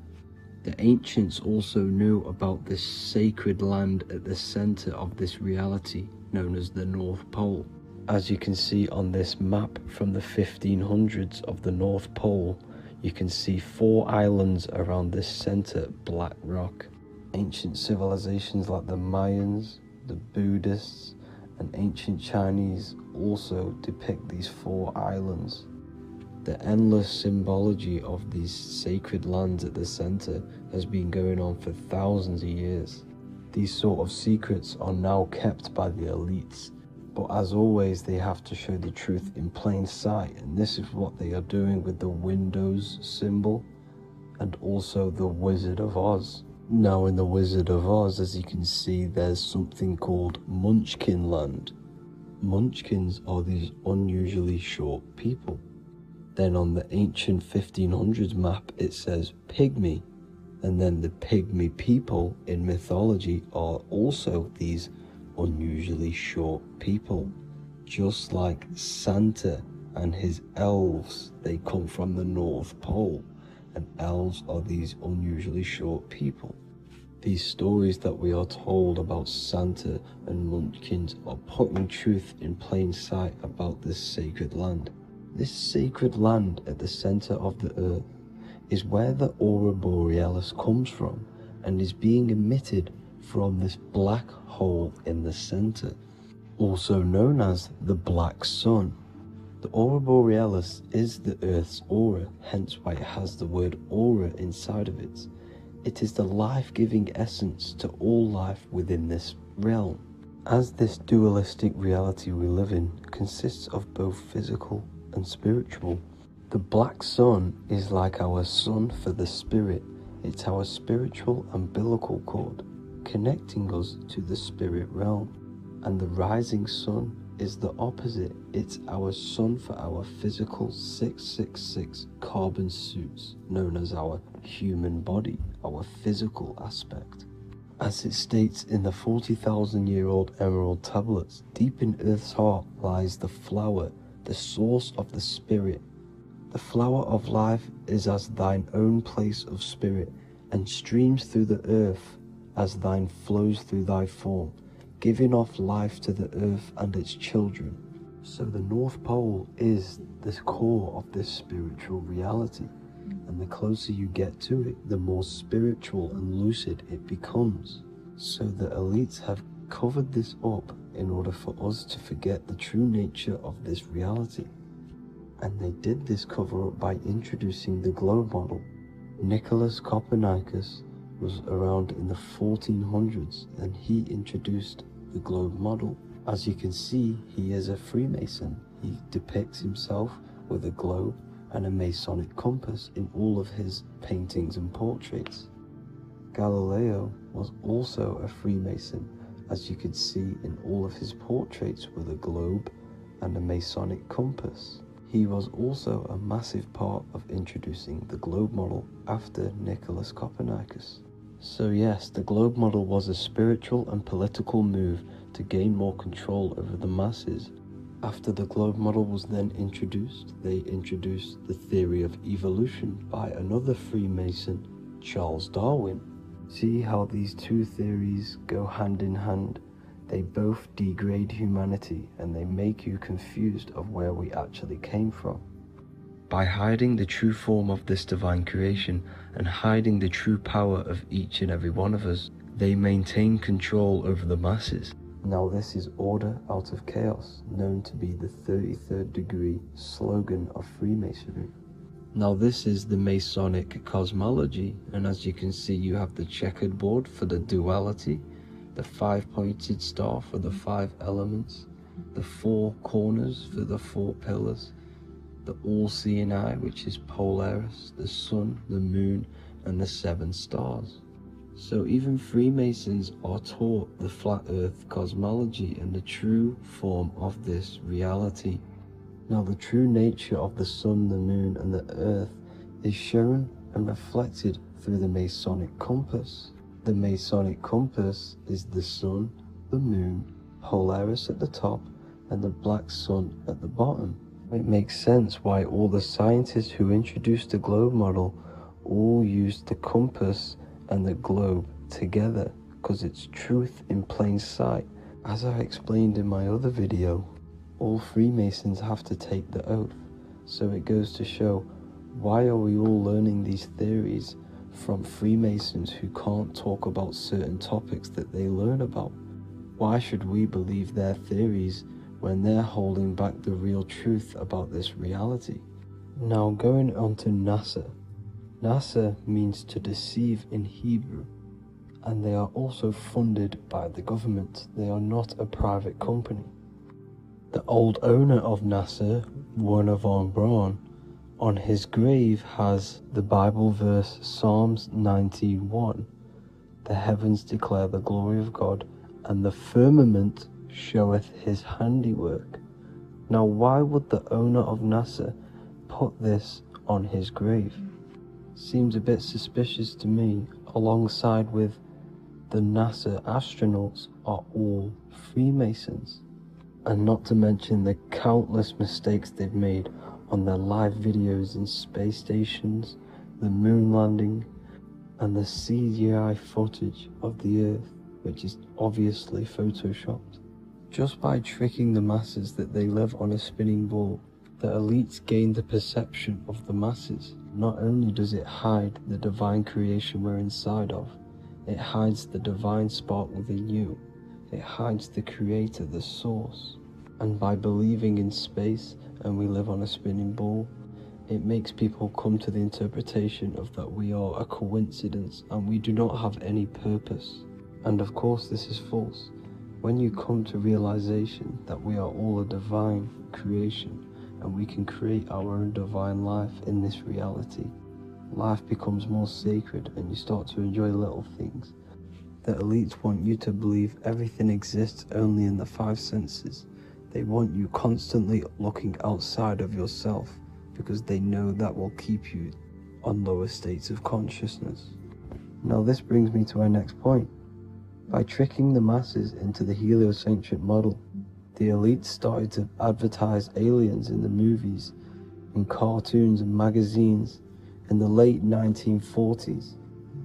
The ancients also knew about this sacred land at the center of this reality, known as the North Pole. As you can see on this map from the 1500s of the North Pole, you can see 4 islands around this center black rock. Ancient civilizations like the Mayans, the Buddhists, and ancient Chinese also depict these 4 islands. The endless symbology of these sacred lands at the center has been going on for thousands of years. These sort of secrets are now kept by the elites, but as always they have to show the truth in plain sight, and this is what they are doing with the Windows symbol and also the Wizard of Oz. Now in the Wizard of Oz, as you can see, there's something called Munchkin Land. Munchkins are these unusually short people. Then on the ancient 1500s map it says Pygmy, and then the Pygmy people in mythology are also these unusually short people. Just like Santa and his elves, they come from the North Pole, and elves are these unusually short people. These stories that we are told about Santa and Munchkins are putting truth in plain sight about this sacred land. This sacred land at the center of the earth is where the aurora borealis comes from and is being emitted from this black hole in the center, also known as the black sun. The aurora borealis is the earth's aura, hence why it has the word aura inside of it. It is the life-giving essence to all life within this realm. As this dualistic reality we live in consists of both physical and spiritual, the black sun is like our sun for the spirit. It's our spiritual umbilical cord, connecting us to the spirit realm. And the rising sun is the opposite. It's our sun for our physical 666 carbon suits, known as our human body, our physical aspect. As it states in the 40,000-year-old emerald tablets, deep in Earth's heart lies the flower, the source of the spirit. The flower of life is as thine own place of spirit, and streams through the earth as thine flows through thy form, giving off life to the earth and its children. So the North Pole is the core of this spiritual reality, and the closer you get to it, the more spiritual and lucid it becomes. So the elites have covered this up in order for us to forget the true nature of this reality. And they did this cover-up by introducing the globe model. Nicholas Copernicus was around in the 1400s and he introduced the globe model. As you can see, he is a Freemason. He depicts himself with a globe and a Masonic compass in all of his paintings and portraits. Galileo was also a Freemason, as you could see in all of his portraits with a globe and a Masonic compass. He was also a massive part of introducing the globe model after Nicholas Copernicus. So yes, the globe model was a spiritual and political move to gain more control over the masses. After the globe model was then introduced, they introduced the theory of evolution by another Freemason, Charles Darwin. See how these two theories go hand in hand? They both degrade humanity and they make you confused of where we actually came from. By hiding the true form of this divine creation and hiding the true power of each and every one of us, they maintain control over the masses. Now this is order out of chaos, known to be the 33rd degree slogan of Freemasonry. Now this is the Masonic cosmology, and as you can see you have the checkered board for the duality, the 5-pointed star for the 5 elements, the 4 corners for the 4 pillars, the all-seeing eye which is Polaris, the sun, the moon and the 7 stars. So even Freemasons are taught the flat earth cosmology and the true form of this reality. Now the true nature of the sun, the moon and the earth is shown and reflected through the Masonic compass. The Masonic compass is the sun, the moon, Polaris at the top and the black sun at the bottom. It makes sense why all the scientists who introduced the globe model all used the compass and the globe together, because it's truth in plain sight. As I explained in my other video, all Freemasons have to take the oath, so it goes to show, why are we all learning these theories from Freemasons who can't talk about certain topics that they learn about? Why should we believe their theories when they're holding back the real truth about this reality? Now going on to NASA. NASA means to deceive in Hebrew, and they are also funded by the government. They are not a private company. The old owner of NASA, Werner von Braun, on his grave has the Bible verse Psalms 91. The heavens declare the glory of God, and the firmament showeth his handiwork. Now why would the owner of NASA put this on his grave? Seems a bit suspicious to me, alongside with the NASA astronauts are all Freemasons. And not to mention the countless mistakes they've made on their live videos in space stations, the moon landing, and the CGI footage of the Earth, which is obviously photoshopped. Just by tricking the masses that they live on a spinning ball, the elites gain the perception of the masses. Not only does it hide the divine creation we're inside of, it hides the divine spark within you. It hides the creator, the source. And by believing in space and we live on a spinning ball, it makes people come to the interpretation of that we are a coincidence and we do not have any purpose. And of course this is false. When you come to realization that we are all a divine creation and we can create our own divine life in this reality, life becomes more sacred and you start to enjoy little things. The elites want you to believe everything exists only in the 5 senses. They want you constantly looking outside of yourself because they know that will keep you on lower states of consciousness. Now this brings me to our next point. By tricking the masses into the heliocentric model, the elites started to advertise aliens in the movies, in cartoons and magazines in the late 1940s.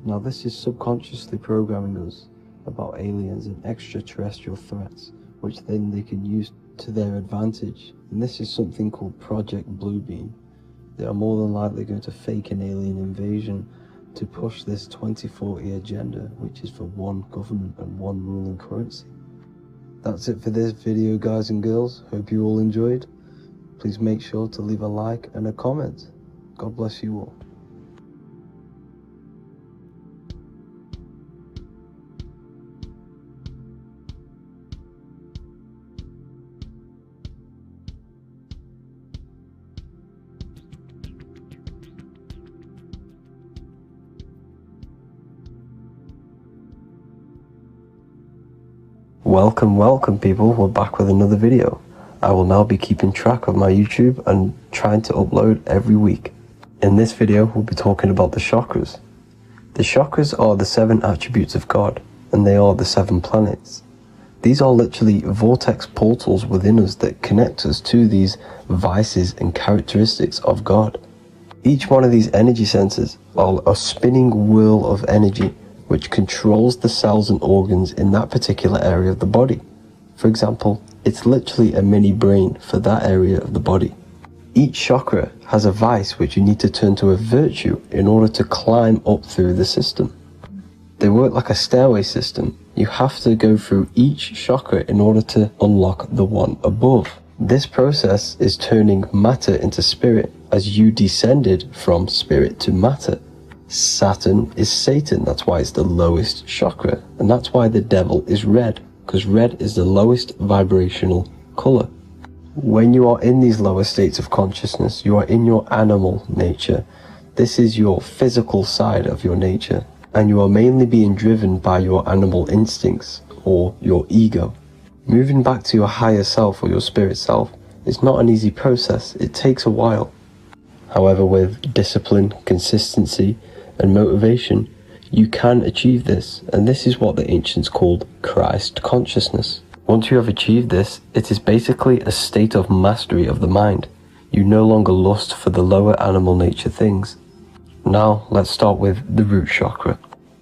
Now this is subconsciously programming us about aliens and extraterrestrial threats, which then they can use to their advantage. And this is something called Project Bluebeam. They are more than likely going to fake an alien invasion to push this 2040 agenda, which is for one government and one ruling currency. That's it for this video, guys and girls. Hope you all enjoyed. Please make sure to leave a like and a comment. God bless you all. Welcome people, we're back with another video. I will now be keeping track of my YouTube and trying to upload every week. In this video, we'll be talking about the chakras. The chakras are the 7 attributes of God, and they are the 7 planets. These are literally vortex portals within us that connect us to these vices and characteristics of God. Each one of these energy centers are a spinning wheel of energy which controls the cells and organs in that particular area of the body. For example, it's literally a mini brain for that area of the body. Each chakra has a vice which you need to turn to a virtue in order to climb up through the system. They work like a stairway system. You have to go through each chakra in order to unlock the one above. This process is turning matter into spirit as you descended from spirit to matter. Saturn is Satan, that's why it's the lowest chakra, and that's why the devil is red, because red is the lowest vibrational color. When you are in these lower states of consciousness, you are in your animal nature. This is your physical side of your nature, and you are mainly being driven by your animal instincts or your ego. Moving back to your higher self or your spirit self is not an easy process. It takes a while. However, with discipline, consistency, and motivation, you can achieve this, and this is what the ancients called Christ consciousness. Once you have achieved this, it is basically a state of mastery of the mind. You no longer lust for the lower animal nature things. Now let's start with the root chakra.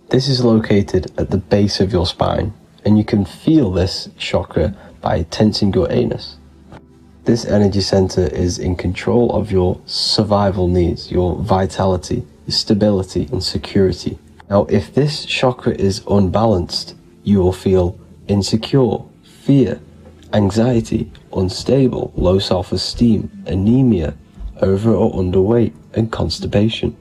This is located at the base of your spine, and you can feel this chakra by tensing your anus. This energy center is in control of your survival needs, your vitality, stability and security. Now, if this chakra is unbalanced, you will feel insecure, fear, anxiety, unstable, low self-esteem, anemia, over or underweight, and constipation.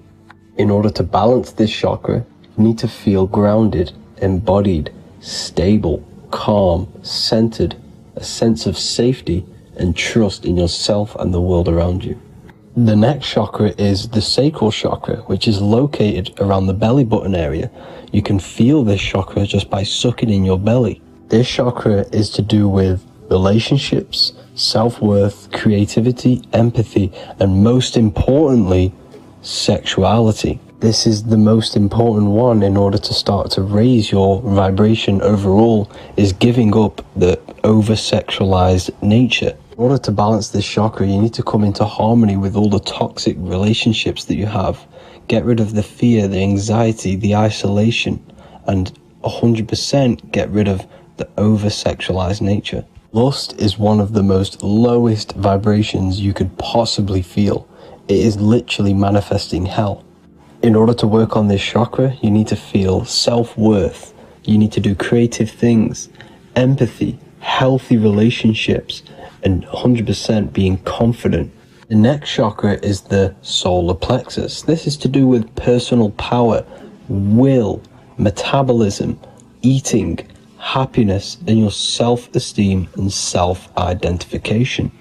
In order to balance this chakra, you need to feel grounded, embodied, stable, calm, centered, a sense of safety and trust in yourself and the world around you. The next chakra is the sacral chakra, which is located around the belly button area. You can feel this chakra just by sucking in your belly. This chakra is to do with relationships, self-worth, creativity, empathy, and most importantly, sexuality. This is the most important one in order to start to raise your vibration overall, is giving up the over-sexualized nature. In order to balance this chakra, you need to come into harmony with all the toxic relationships that you have. Get rid of the fear, the anxiety, the isolation, and 100% get rid of the over-sexualized nature. Lust is one of the most lowest vibrations you could possibly feel. It is literally manifesting hell. In order to work on this chakra, you need to feel self-worth. You need to do creative things, empathy, healthy relationships, and 100% being confident. The next chakra is the solar plexus. This is to do with personal power, will, metabolism, eating, happiness, and your self-esteem and self-identification.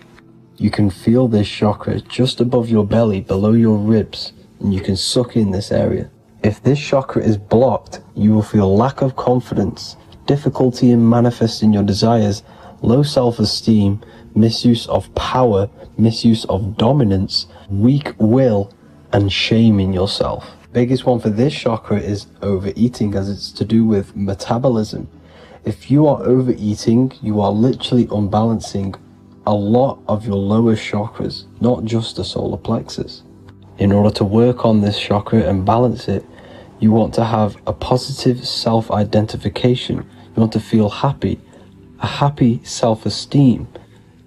You can feel this chakra just above your belly, below your ribs, and you can suck in this area. If this chakra is blocked, you will feel lack of confidence, difficulty in manifesting your desires, low self-esteem, misuse of power, misuse of dominance, weak will, and shame in yourself. Biggest one for this chakra is overeating, as it's to do with metabolism. If you are overeating, you are literally unbalancing a lot of your lower chakras, not just the solar plexus. In order to work on this chakra and balance it, you want to have a positive self-identification. You want to feel happy, a happy self-esteem,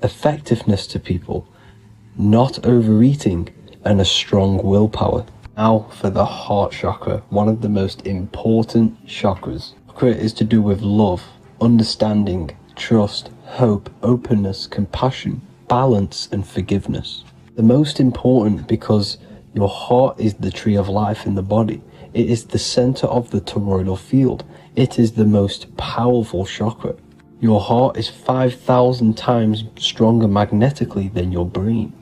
effectiveness to people, not overeating, and a strong willpower. Now for the heart chakra, one of the most important chakras. Chakra is to do with love, understanding, trust, hope, openness, compassion, balance, and forgiveness. The most important because your heart is the tree of life in the body. It is the center of the toroidal field. It is the most powerful chakra. Your heart is 5,000 times stronger magnetically than your brain.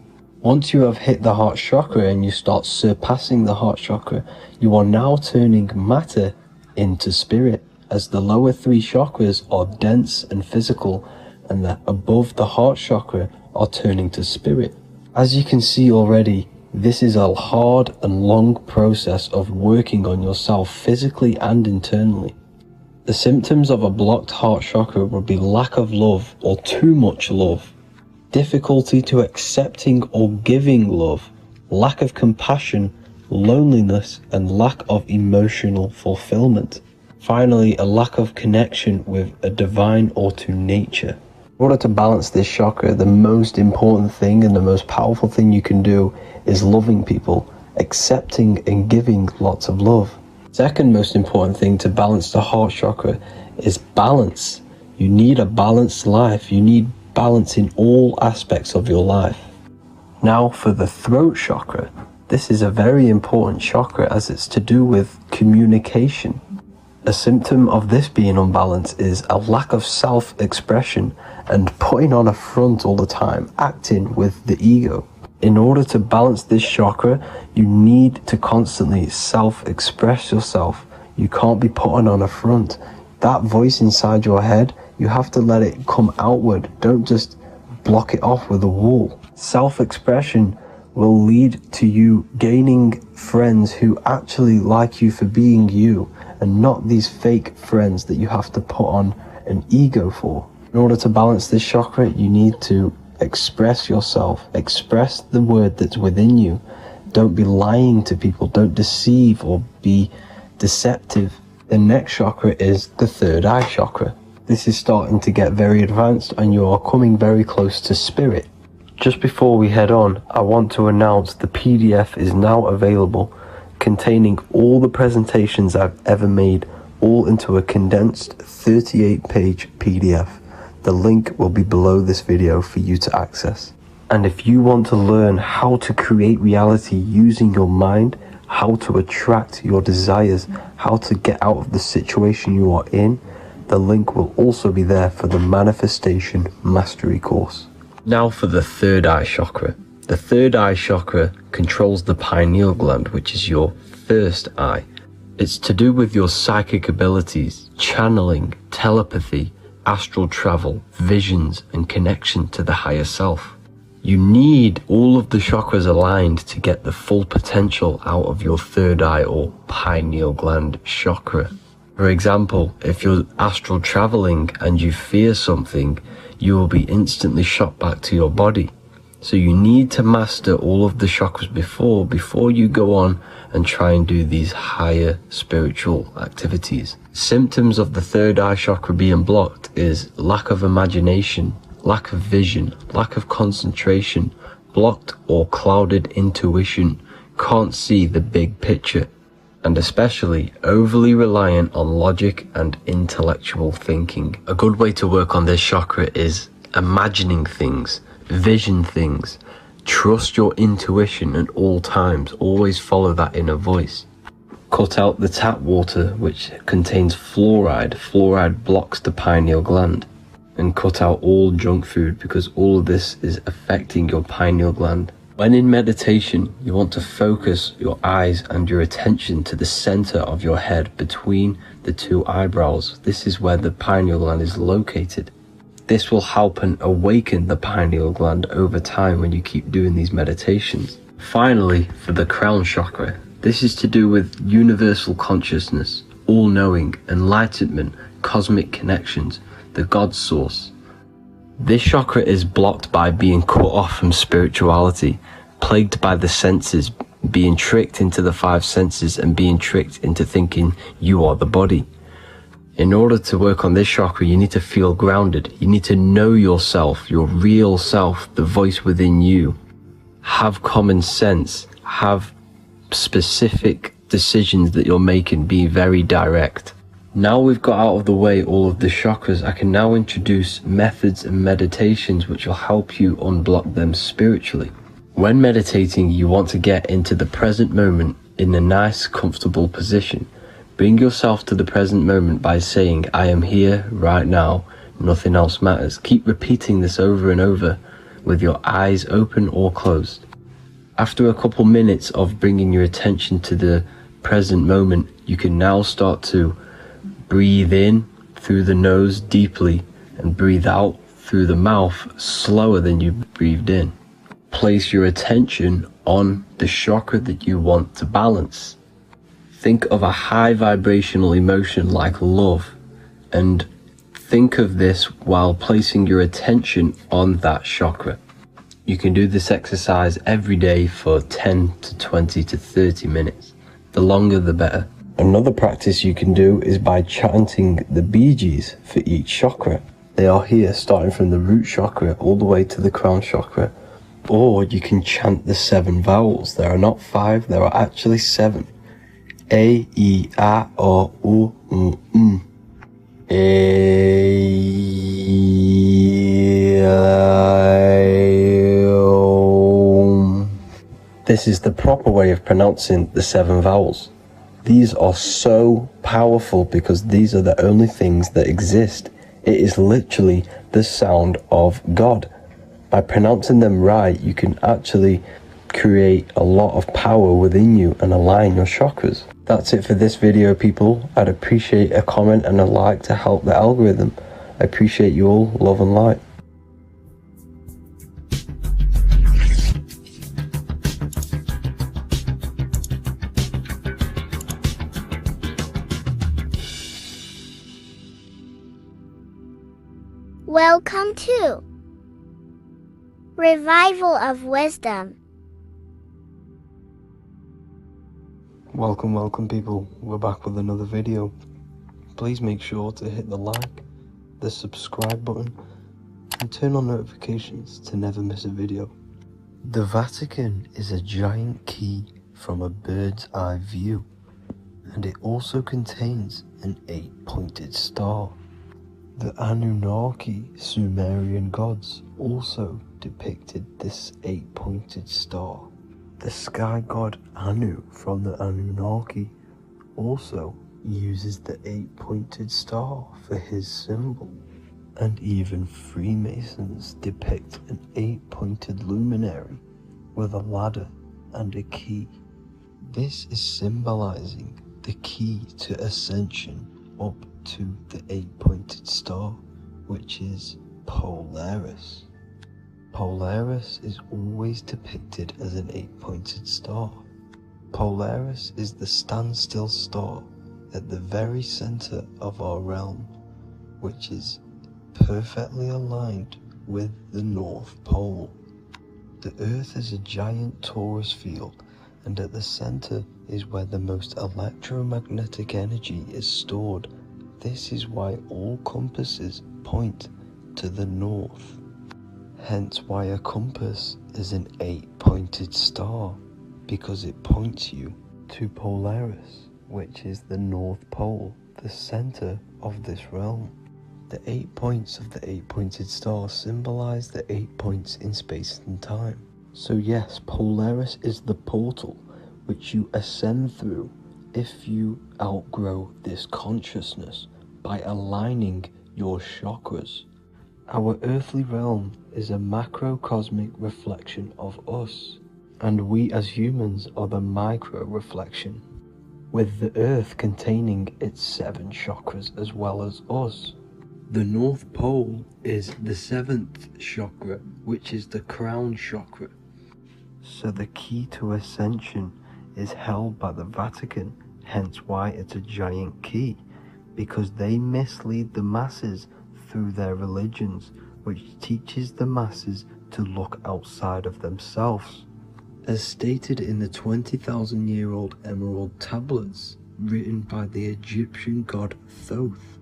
Once you have hit the heart chakra and you start surpassing the heart chakra, you are now turning matter into spirit, as the lower three chakras are dense and physical, and the above the heart chakra are turning to spirit. As you can see already, this is a hard and long process of working on yourself physically and internally. The symptoms of a blocked heart chakra would be lack of love or too much love, difficulty to accepting or giving love, lack of compassion, loneliness, and lack of emotional fulfillment. Finally, a lack of connection with a divine or to nature. In order to balance this chakra, the most important thing and the most powerful thing you can do is loving people, accepting and giving lots of love. Second most important thing to balance the heart chakra is balance. You need a balanced life. You need balance in all aspects of your life. Now for the throat chakra. This is a very important chakra as it's to do with communication. A symptom of this being unbalanced is a lack of self-expression and putting on a front all the time, acting with the ego. In order to balance this chakra, you need to constantly self-express yourself. You can't be putting on a front. That voice inside your head, you have to let it come outward. Don't just block it off with a wall. Self-expression will lead to you gaining friends who actually like you for being you, and not these fake friends that you have to put on an ego for. In order to balance this chakra, you need to express yourself, express the word that's within you. Don't be lying to people, don't deceive or be deceptive. The next chakra is the third eye chakra. This is starting to get very advanced and you are coming very close to spirit. Just before we head on, I want to announce the PDF is now available, containing all the presentations I've ever made, all into a condensed 38-page PDF. The link will be below this video for you to access. And if you want to learn how to create reality using your mind, how to attract your desires, how to get out of the situation you are in, the link will also be there for the Manifestation Mastery course. Now for the third eye chakra. The third eye chakra controls the pineal gland, which is your first eye. It's to do with your psychic abilities, channeling, telepathy, astral travel, visions, and connection to the higher self. You need all of the chakras aligned to get the full potential out of your third eye or pineal gland chakra. For example, if you're astral traveling and you fear something, you will be instantly shot back to your body. So you need to master all of the chakras before you go on and try and do these higher spiritual activities. Symptoms of the third eye chakra being blocked is lack of imagination, lack of vision, lack of concentration, blocked or clouded intuition, can't see the big picture, and especially overly reliant on logic and intellectual thinking. A good way to work on this chakra is imagining things, vision things, trust your intuition at all times, always follow that inner voice. Cut out the tap water which contains fluoride. Fluoride blocks the pineal gland. And cut out all junk food because all of this is affecting your pineal gland. When in meditation, you want to focus your eyes and your attention to the center of your head between the two eyebrows. This is where the pineal gland is located. This will help and awaken the pineal gland over time when you keep doing these meditations. Finally, for the crown chakra, this is to do with universal consciousness, all-knowing, enlightenment, cosmic connections, the God source. This chakra is blocked by being cut off from spirituality, plagued by the senses, being tricked into the five senses and being tricked into thinking you are the body. In order to work on this chakra, you need to feel grounded. You need to know yourself, your real self, the voice within you. Have common sense, have specific decisions that you're making, be very direct. Now we've got out of the way all of the chakras, I can now introduce methods and meditations which will help you unblock them spiritually. When meditating, you want to get into the present moment in a nice, comfortable position. Bring yourself to the present moment by saying, I am here right now, nothing else matters. Keep repeating this over and over with your eyes open or closed. After a couple minutes of bringing your attention to the present moment, you can now start to breathe in through the nose deeply and breathe out through the mouth slower than you breathed in. Place your attention on the chakra that you want to balance. Think of a high vibrational emotion like love, and think of this while placing your attention on that chakra. You can do this exercise every day for 10 to 20 to 30 minutes. The longer the better. Another practice you can do is by chanting the Bijis for each chakra. They are here starting from the root chakra all the way to the crown chakra. Or you can chant the 7 vowels. There are not 5, there are actually 7. A, I, A, O, U, M. A, I, O. This is the proper way of pronouncing the 7 vowels. These are so powerful because these are the only things that exist. It is literally the sound of God. By pronouncing them right, you can actually create a lot of power within you and align your chakras. That's it for this video, people. I'd appreciate a comment and a like to help the algorithm. I appreciate you all. Love and light. Welcome to Revival of Wisdom. Welcome people. We're back with another video. Please make sure to hit the like, the subscribe button, and turn on notifications to never miss a video. The Vatican is a giant key from a bird's eye view, and it also contains an 8-pointed star. The Anunnaki Sumerian gods also depicted this 8-pointed star. The sky god Anu from the Anunnaki also uses the 8-pointed star for his symbol. And even Freemasons depict an 8-pointed luminary with a ladder and a key. This is symbolizing the key to ascension up to the 8-pointed star, which is Polaris. Polaris is always depicted as an 8-pointed star. Polaris is the standstill star at the very center of our realm, which is perfectly aligned with the North Pole. The Earth is a giant torus field, and at the center is where the most electromagnetic energy is stored. This is why all compasses point to the north. Hence why a compass is an 8-pointed star, because it points you to Polaris, which is the North Pole, the center of this realm. The 8 points of the 8-pointed star symbolize the 8 points in space and time. So yes, Polaris is the portal which you ascend through if you outgrow this consciousness by aligning your chakras. Our earthly realm is a macrocosmic reflection of us, and we as humans are the micro reflection, with the earth containing its 7 chakras as well as us. The North Pole is the 7th chakra, which is the crown chakra. So the key to ascension is held by the Vatican, hence why it's a giant key, because they mislead the masses through their religions, which teaches the masses to look outside of themselves. As stated in the 20,000-year-old emerald tablets written by the Egyptian god Thoth.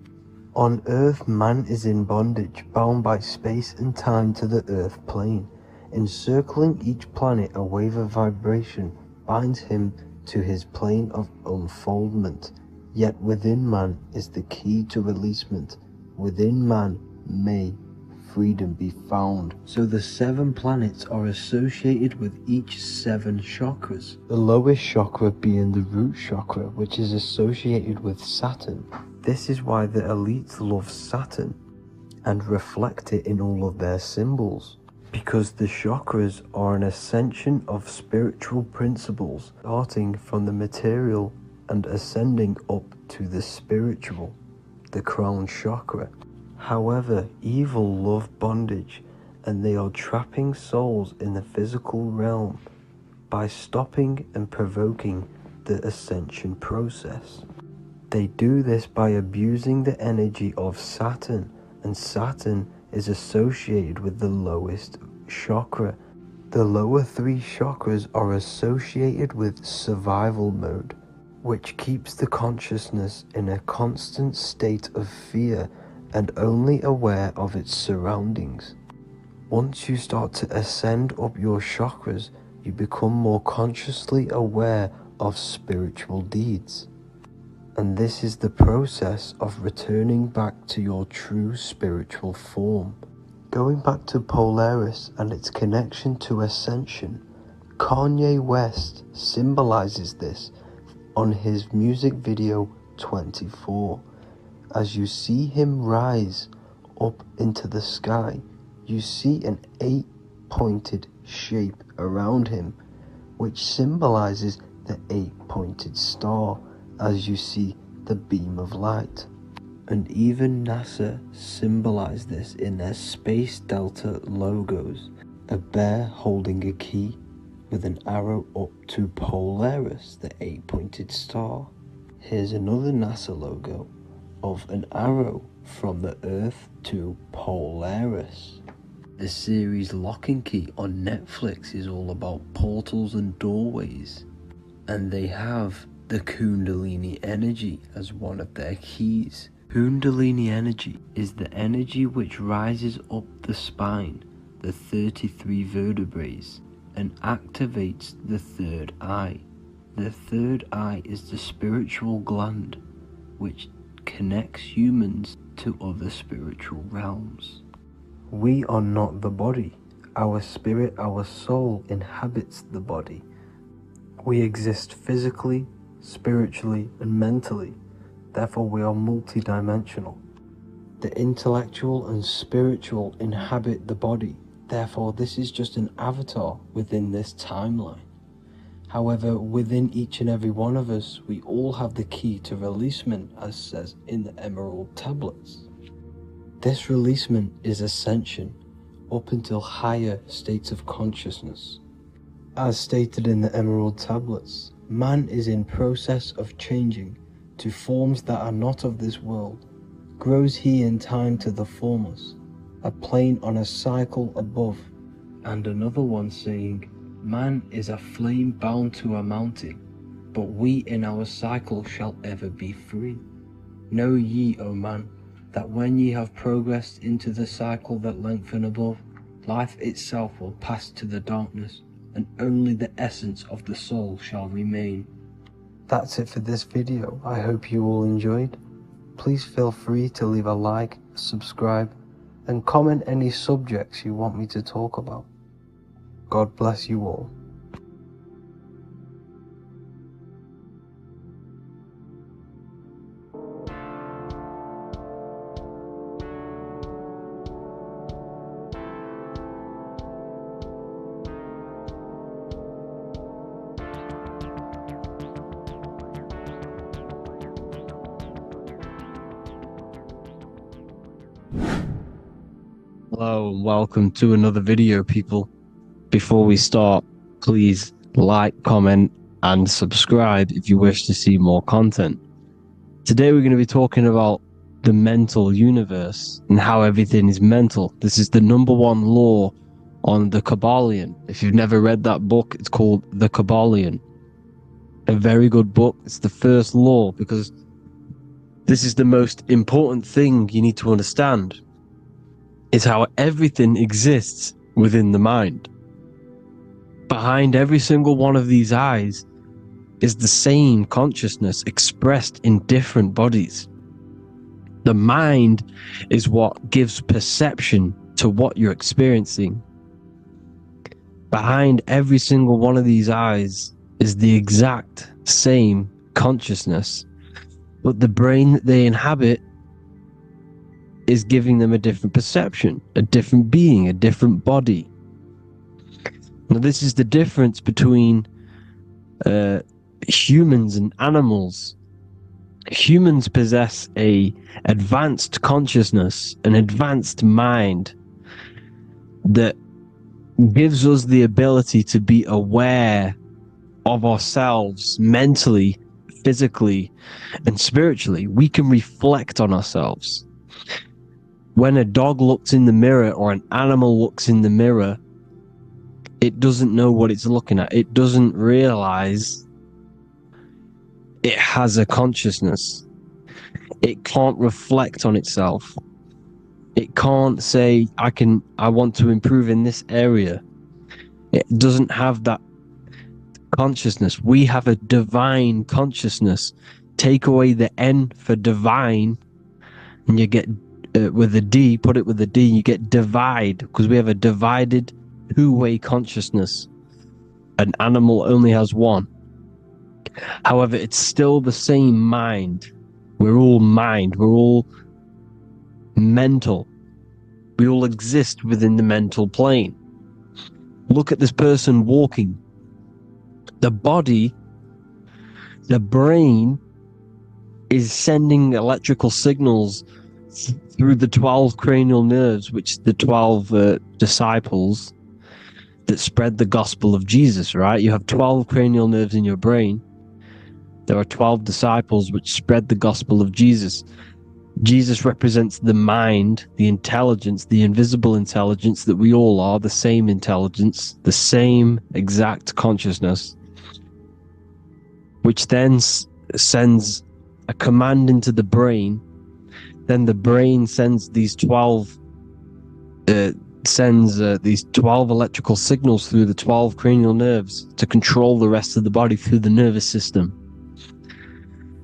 On Earth, man is in bondage, bound by space and time to the Earth plane. Encircling each planet, a wave of vibration binds him to his plane of unfoldment. Yet within man is the key to releasement. Within man may freedom be found. So the 7 planets are associated with each 7 chakras. The lowest chakra being the root chakra, which is associated with Saturn. This is why the elites love Saturn and reflect it in all of their symbols. Because the chakras are an ascension of spiritual principles, starting from the material and ascending up to the spiritual, the crown chakra. However, evil love bondage, and they are trapping souls in the physical realm by stopping and provoking the ascension process. They do this by abusing the energy of Saturn, and Saturn is associated with the lowest chakra. The lower 3 chakras are associated with survival mode, which keeps the consciousness in a constant state of fear and only aware of its surroundings. Once you start to ascend up your chakras, you become more consciously aware of spiritual deeds. And this is the process of returning back to your true spiritual form. Going back to Polaris and its connection to ascension, Kanye West symbolizes this on his music video 24. As you see him rise up into the sky, you see an 8-pointed shape around him, which symbolizes the 8-pointed star, as you see the beam of light. And even NASA symbolized this in their Space Delta logos, a bear holding a key with an arrow up to Polaris, the 8-pointed star. Here's another NASA logo of an arrow from the Earth to Polaris. The series Lock and Key on Netflix is all about portals and doorways, and they have the Kundalini energy as one of their keys. Kundalini energy is the energy which rises up the spine, the 33 vertebrae, and activates the third eye. The third eye is the spiritual gland, which connects humans to other spiritual realms. We are not the body. Our spirit, our soul inhabits the body. We exist physically, spiritually, and mentally. Therefore, we are multidimensional. The intellectual and spiritual inhabit the body. Therefore, this is just an avatar within this timeline. However, within each and every one of us, we all have the key to releasement, as says in the Emerald Tablets. This releasement is ascension up until higher states of consciousness. As stated in the Emerald Tablets, man is in process of changing to forms that are not of this world. Grows he in time to the formless, a plane on a cycle above, and another one saying, man is a flame bound to a mountain, but we in our cycle shall ever be free. Know ye, O man, that when ye have progressed into the cycle that lengthen above, life itself will pass to the darkness, and only the essence of the soul shall remain. That's it for this video. I hope you all enjoyed. Please feel free to leave a like, subscribe, and comment any subjects you want me to talk about. God bless you all. Hello and welcome to another video, people. Before we start, please like, comment and subscribe if you wish to see more content. Today we're going to be talking about the mental universe and how everything is mental. This is the #1 law on the Kabbalion. If you've never read that book, it's called The Kabbalion. A very good book. It's the first law because this is the most important thing you need to understand. Is how everything exists within the mind. Behind every single one of these eyes is the same consciousness expressed in different bodies. The mind is what gives perception to what you're experiencing. Behind every single one of these eyes is the exact same consciousness, but the brain that they inhabit is giving them a different perception, a different being, a different body. Now, this is the difference between humans and animals. Humans possess a advanced consciousness, an advanced mind that gives us the ability to be aware of ourselves mentally, physically, and spiritually. We can reflect on ourselves. When a dog looks in the mirror or an animal looks in the mirror, it doesn't know what it's looking at. It doesn't realize it has a consciousness. It can't reflect on itself. It can't say, I want to improve in this area. It doesn't have that consciousness. We have a divine consciousness. Take away the N for divine, and you get with a D, put it with a D, you get divide, because we have a divided two-way consciousness. An animal only has one. However, it's still the same mind. We're all mind. We're all mental. We all exist within the mental plane. Look at this person walking. The body, the brain, is sending electrical signals through the 12 cranial nerves, which the 12 disciples that spread the gospel of Jesus, right? You have 12 cranial nerves in your brain. There are 12 disciples which spread the gospel of Jesus. Jesus represents the mind, the intelligence, the invisible intelligence that we all are, the same intelligence, the same exact consciousness, which then sends a command into the brain. Then the brain sends these 12 electrical signals through the 12 cranial nerves to control the rest of the body through the nervous system.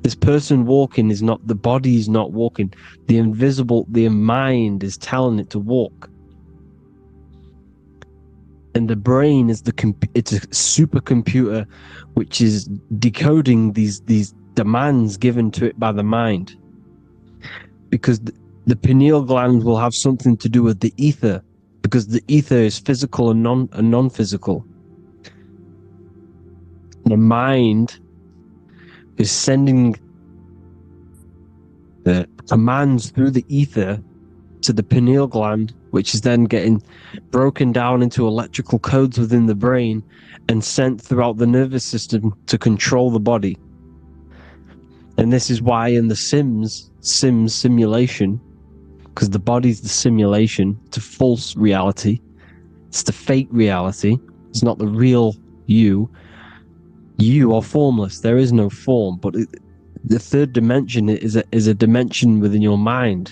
This person walking is not, the body is not walking. The mind is telling it to walk. And the brain is it's a supercomputer which is decoding these demands given to it by the mind. Because the pineal gland will have something to do with the ether, because the ether is physical and non-physical. The mind is sending the commands through the ether to the pineal gland, which is then getting broken down into electrical codes within the brain and sent throughout the nervous system to control the body. And this is why in the Sims simulation, because the body's the simulation, it's a false reality, it's the fake reality, it's not the real you. You are formless. There is no form, but the third dimension is a dimension within your mind.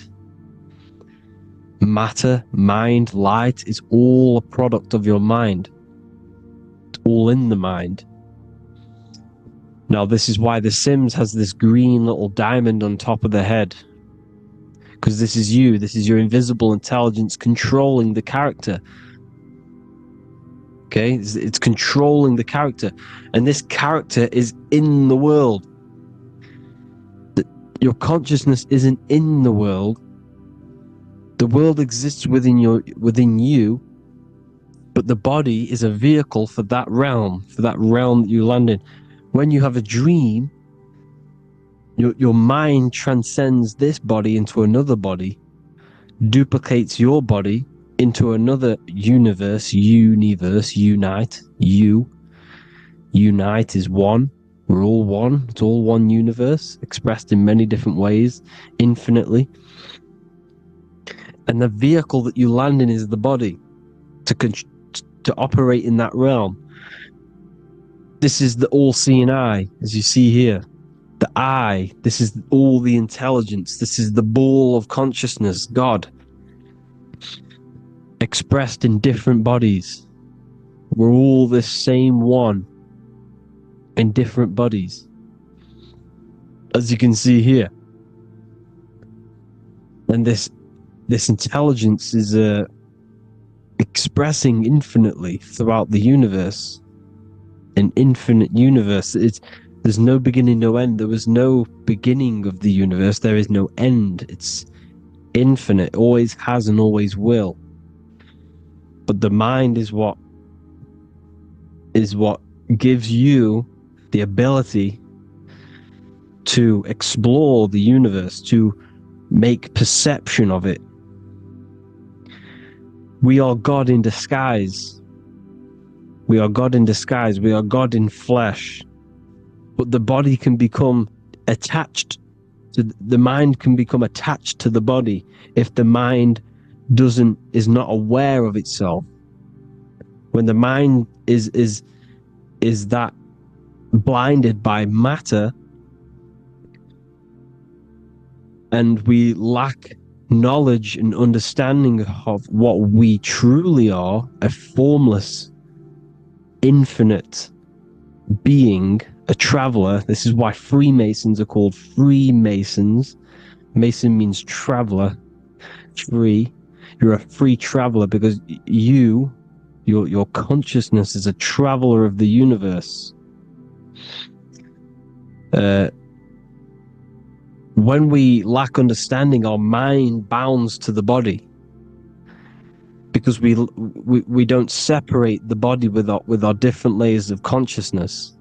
Matter, mind, light is all a product of your mind. It's all in the mind. Now, this is why The Sims has this green little diamond on top of the head. Because this is you. This is your invisible intelligence controlling the character. Okay, it's controlling the character, and this character is in the world. Your consciousness isn't in the world. The world exists within you, but the body is a vehicle for that realm that you land in. When you have a dream, your mind transcends this body into another body, duplicates your body into another unite. Unite is one. We're all one. It's all one universe, expressed in many different ways, infinitely. And the vehicle that you land in is the body to operate in that realm. This is the all-seeing eye, as you see here. The eye. This is all the intelligence. This is the ball of consciousness, God, expressed in different bodies. We're all this same one. in different bodies, as you can see here. And this intelligence is expressing infinitely throughout the universe. An infinite universe. There's no beginning, no end. There was no beginning of the universe. There is no end. It's infinite. Always has and always will. But the mind is what gives you the ability to explore the universe, to make perception of it. We are God in disguise. We are God in disguise. We are God in flesh. But the body can become attached to the mind, can become attached to the body if the mind is not aware of itself. When the mind is that blinded by matter, and we lack knowledge and understanding of what we truly are, a formless, infinite being, a traveler. This is why Freemasons are called Freemasons. Mason means traveler. Free. You're a free traveler because your consciousness is a traveler of the universe. When we lack understanding, our mind bounds to the body because we don't separate the body with our different layers of consciousness.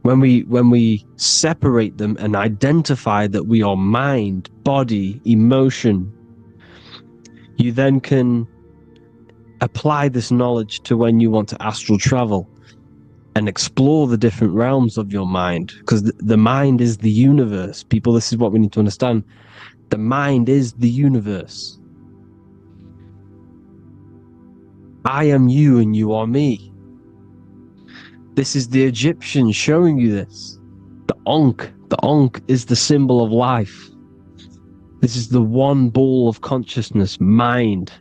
When we separate them and identify that we are mind, body, emotion, you then can apply this knowledge to when you want to astral travel and explore the different realms of your mind, because the mind is the universe. People, this is what we need to understand. The mind is the universe. I am you and you are me. This is the Egyptians showing you this. The Ankh is the symbol of life. This is the one ball of consciousness, mind,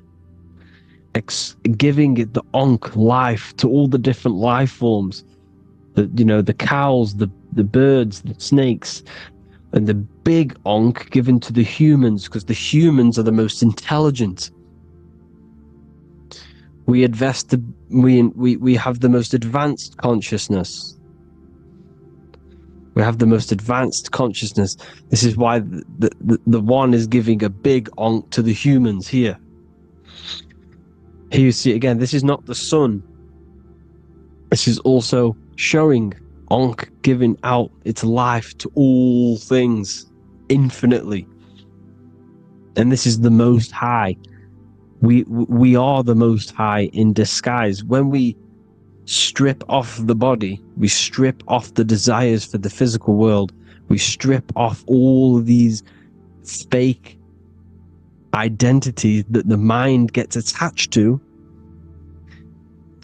giving it the Ankh life to all the different life forms. The cows, the birds, the snakes, and the big Ankh given to the humans, because the humans are the most intelligent. We have the most advanced consciousness. We have the most advanced consciousness. This is why the one is giving a big Ankh to the humans here. Here you see again, this is not the sun. This is also showing Ankh giving out its life to all things infinitely. And this is the Most High. We are the Most High in disguise. When we strip off the body, we strip off the desires for the physical world, we strip off all of these fake identities that the mind gets attached to.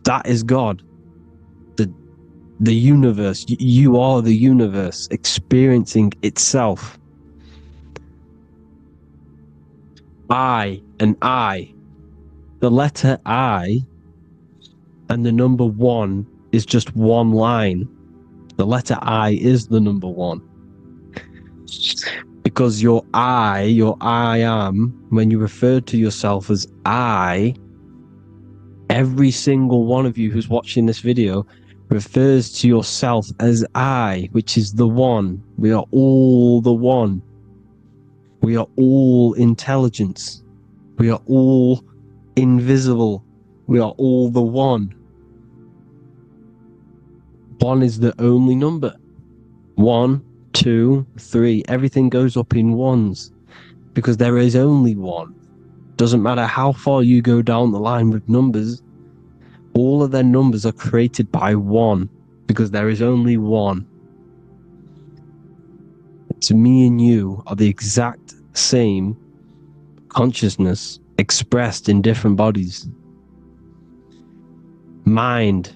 That is God. The universe. You are the universe experiencing itself. I and I. The letter I and the number 1 is just one line. The letter I is the number 1. Because your I am, when you refer to yourself as I, every single one of you who's watching this video refers to yourself as I, which is the one. We are all the one. We are all intelligence. We are all invisible. We are all the one. One is the only number. 1, 2, 3. Everything goes up in ones because there is only one. Doesn't matter how far you go down the line with numbers, all of their numbers are created by 1 because there is only one. To me and you are the exact same consciousness expressed in different bodies. Mind,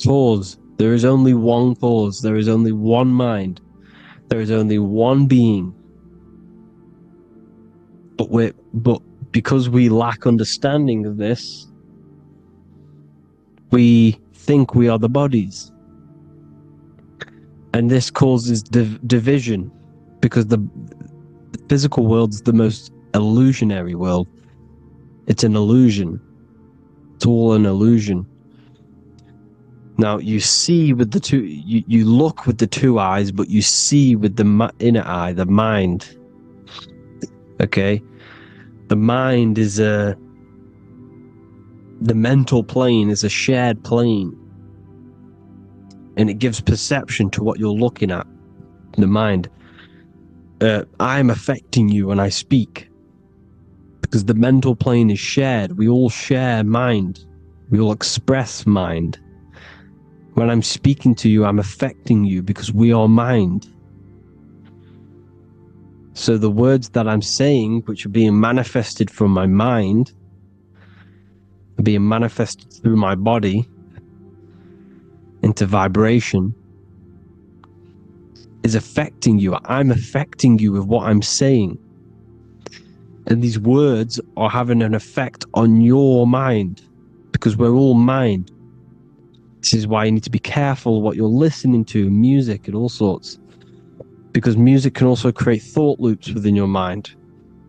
cause. There is only one cause. There is only one mind. There is only one being. But because we lack understanding of this, we think we are the bodies. And this causes division, because the physical world's the most illusionary world. It's an illusion. It's all an illusion. Now you see with the two, you look with the two eyes, but you see with the inner eye, the mind. Okay, the mind is the mental plane is a shared plane, and it gives perception to what you're looking at. The mind. I'm affecting you when I speak, because the mental plane is shared. We all share mind. We all express mind. When I'm speaking to you, I'm affecting you because we are mind. So the words that I'm saying, which are being manifested from my mind, are being manifested through my body into vibration, is affecting you. I'm affecting you with what I'm saying. And these words are having an effect on your mind, because we're all mind. This is why you need to be careful what you're listening to, music and all sorts. Because music can also create thought loops within your mind.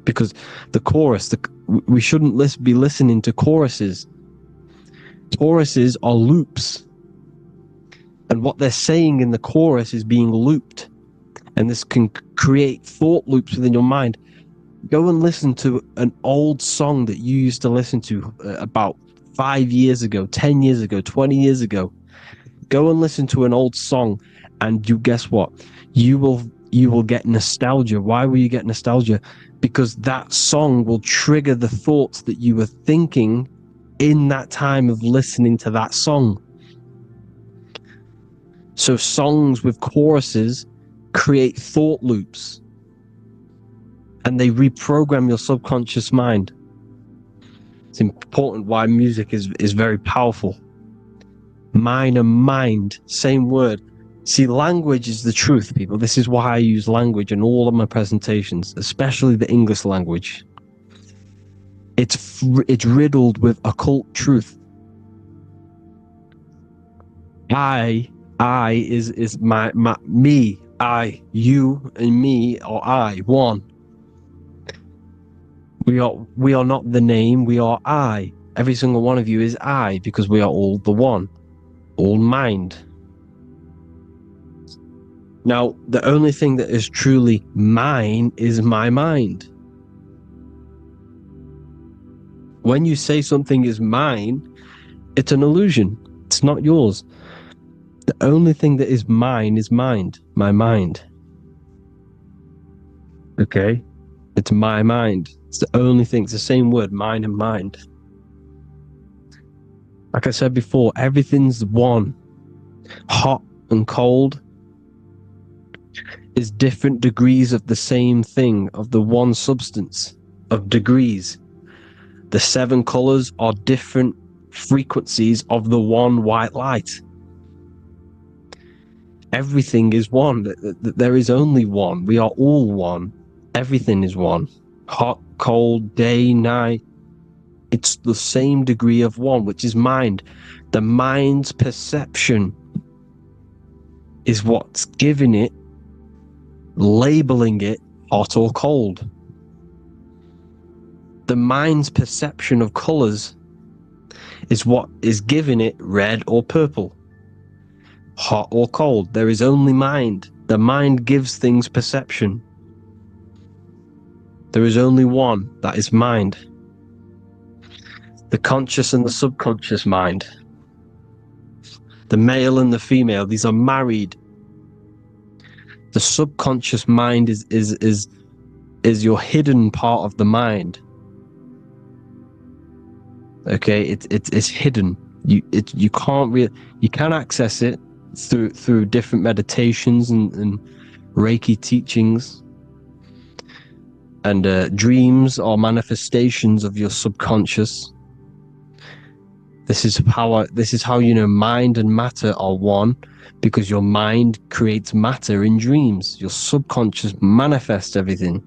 Because the chorus, we shouldn't be listening to choruses. Choruses are loops. And what they're saying in the chorus is being looped. And this can create thought loops within your mind. Go and listen to an old song that you used to listen to about 5 years ago, 10 years ago, 20 years ago. Go and listen to an old song, and you guess what? You will get nostalgia. Why will you get nostalgia? Because that song will trigger the thoughts that you were thinking in that time of listening to that song. So songs with choruses create thought loops, and they reprogram your subconscious mind. It's important why music is very powerful. Mind and mind, same word. See, language is the truth, people. This is why I use language in all of my presentations, especially the English language. It's riddled with occult truth. I is my me. I, you, and me are I, one. We are not the name, we are I. Every single one of you is I, because we are all the one, all mind. Now, the only thing that is truly mine is my mind. When you say something is mine, it's an illusion. It's not yours. The only thing that is mine is mind, my mind. Okay? It's my mind. It's the only thing. It's the same word, mine and mind. Like I said before, everything's one. Hot and cold is different degrees of the same thing, of the one substance, of degrees. The 7 colors are different frequencies of the one white light. Everything is one. There is only one. We are all one. Everything is one. Hot, cold, day, night. It's the same degree of one, which is mind. The mind's perception is what's giving it, labeling it hot or cold. The mind's perception of colors is what is giving it red or purple, hot or cold. There is only mind. The mind gives things perception. There is only one, that is mind. The conscious and the subconscious mind. The male and the female, these are married. The subconscious mind is your hidden part of the mind. Okay, it's hidden. You can access it through different meditations and Reiki teachings. And dreams are manifestations of your subconscious. This is how you know mind and matter are one, because your mind creates matter in dreams. Your subconscious manifests everything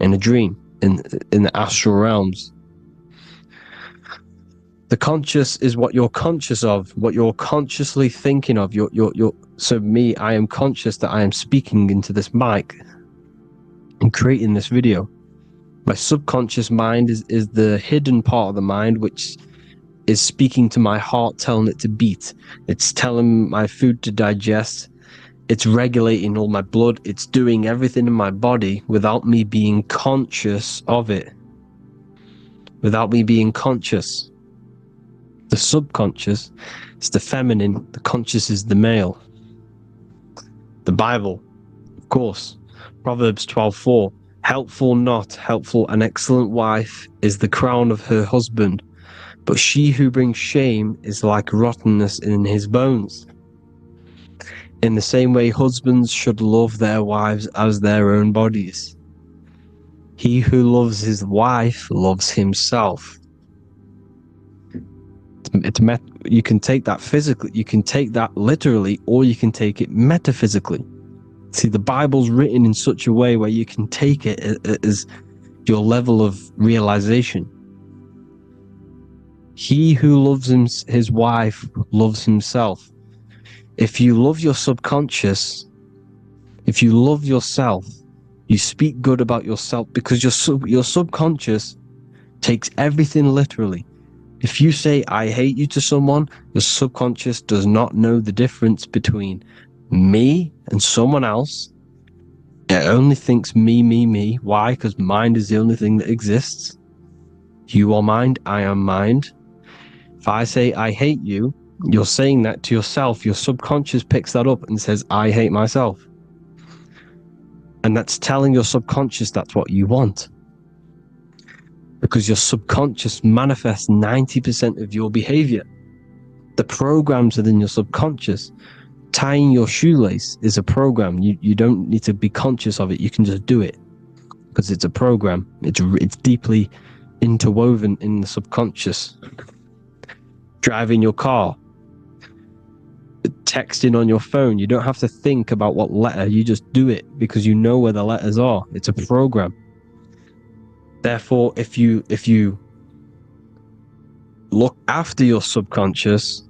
in a dream, in the astral realms. The conscious is what you're conscious of, what you're consciously thinking of. So me, I am conscious that I am speaking into this mic and creating this video. My subconscious mind is the hidden part of the mind, which is speaking to my heart, telling it to beat. It's telling my food to digest. It's regulating all my blood. It's doing everything in my body without me being conscious of it. Without me being conscious. The subconscious is the feminine. The conscious is the male. The Bible, of course. Proverbs 12:4. Helpful, not helpful, an excellent wife is the crown of her husband, but she who brings shame is like rottenness in his bones. In the same way, husbands should love their wives as their own bodies. He who loves his wife loves himself. You can take that physically, you can take that literally, or you can take it metaphysically. See, the Bible's written in such a way where you can take it as your level of realization. He who loves his wife loves himself. If you love your subconscious, if you love yourself, you speak good about yourself, because your subconscious takes everything literally. If you say, I hate you to someone, your subconscious does not know the difference between me and someone else. It only thinks me, me, me. Why? Because mind is the only thing that exists. You are mind, I am mind. If I say I hate you, you're saying that to yourself. Your subconscious picks that up and says, I hate myself. And that's telling your subconscious that's what you want. Because your subconscious manifests 90% of your behavior. The programs within your subconscious. Tying your shoelace is a program. You don't need to be conscious of it. You can just do it because it's a program. It's deeply interwoven in the subconscious. Driving your car, texting on your phone. You don't have to think about what letter. You just do it because you know where the letters are. It's a program. Therefore, if you look after your subconscious,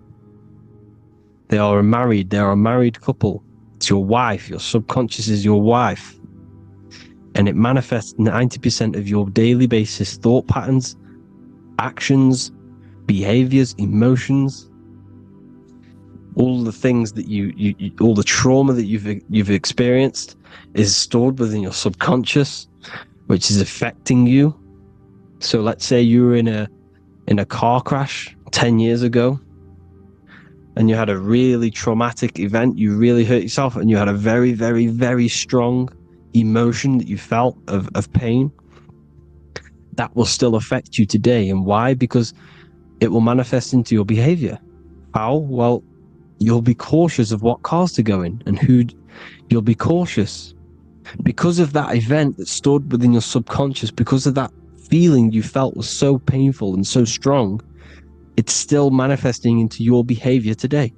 they are a married couple. It's your wife. Your subconscious is your wife. And it manifests 90% of your daily basis thought patterns, actions, behaviors, emotions, all the things that you all the trauma that you've experienced is stored within your subconscious, which is affecting you. So let's say you were in a car crash 10 years ago, and you had a really traumatic event, you really hurt yourself, and you had a very, very, very strong emotion that you felt of pain. That will still affect you today. And why? Because it will manifest into your behavior. How? Well, you'll be cautious of what cars to go in and who. You'll be cautious because of that event that stored within your subconscious, because of that feeling you felt was so painful and so strong. It's still manifesting into your behavior today.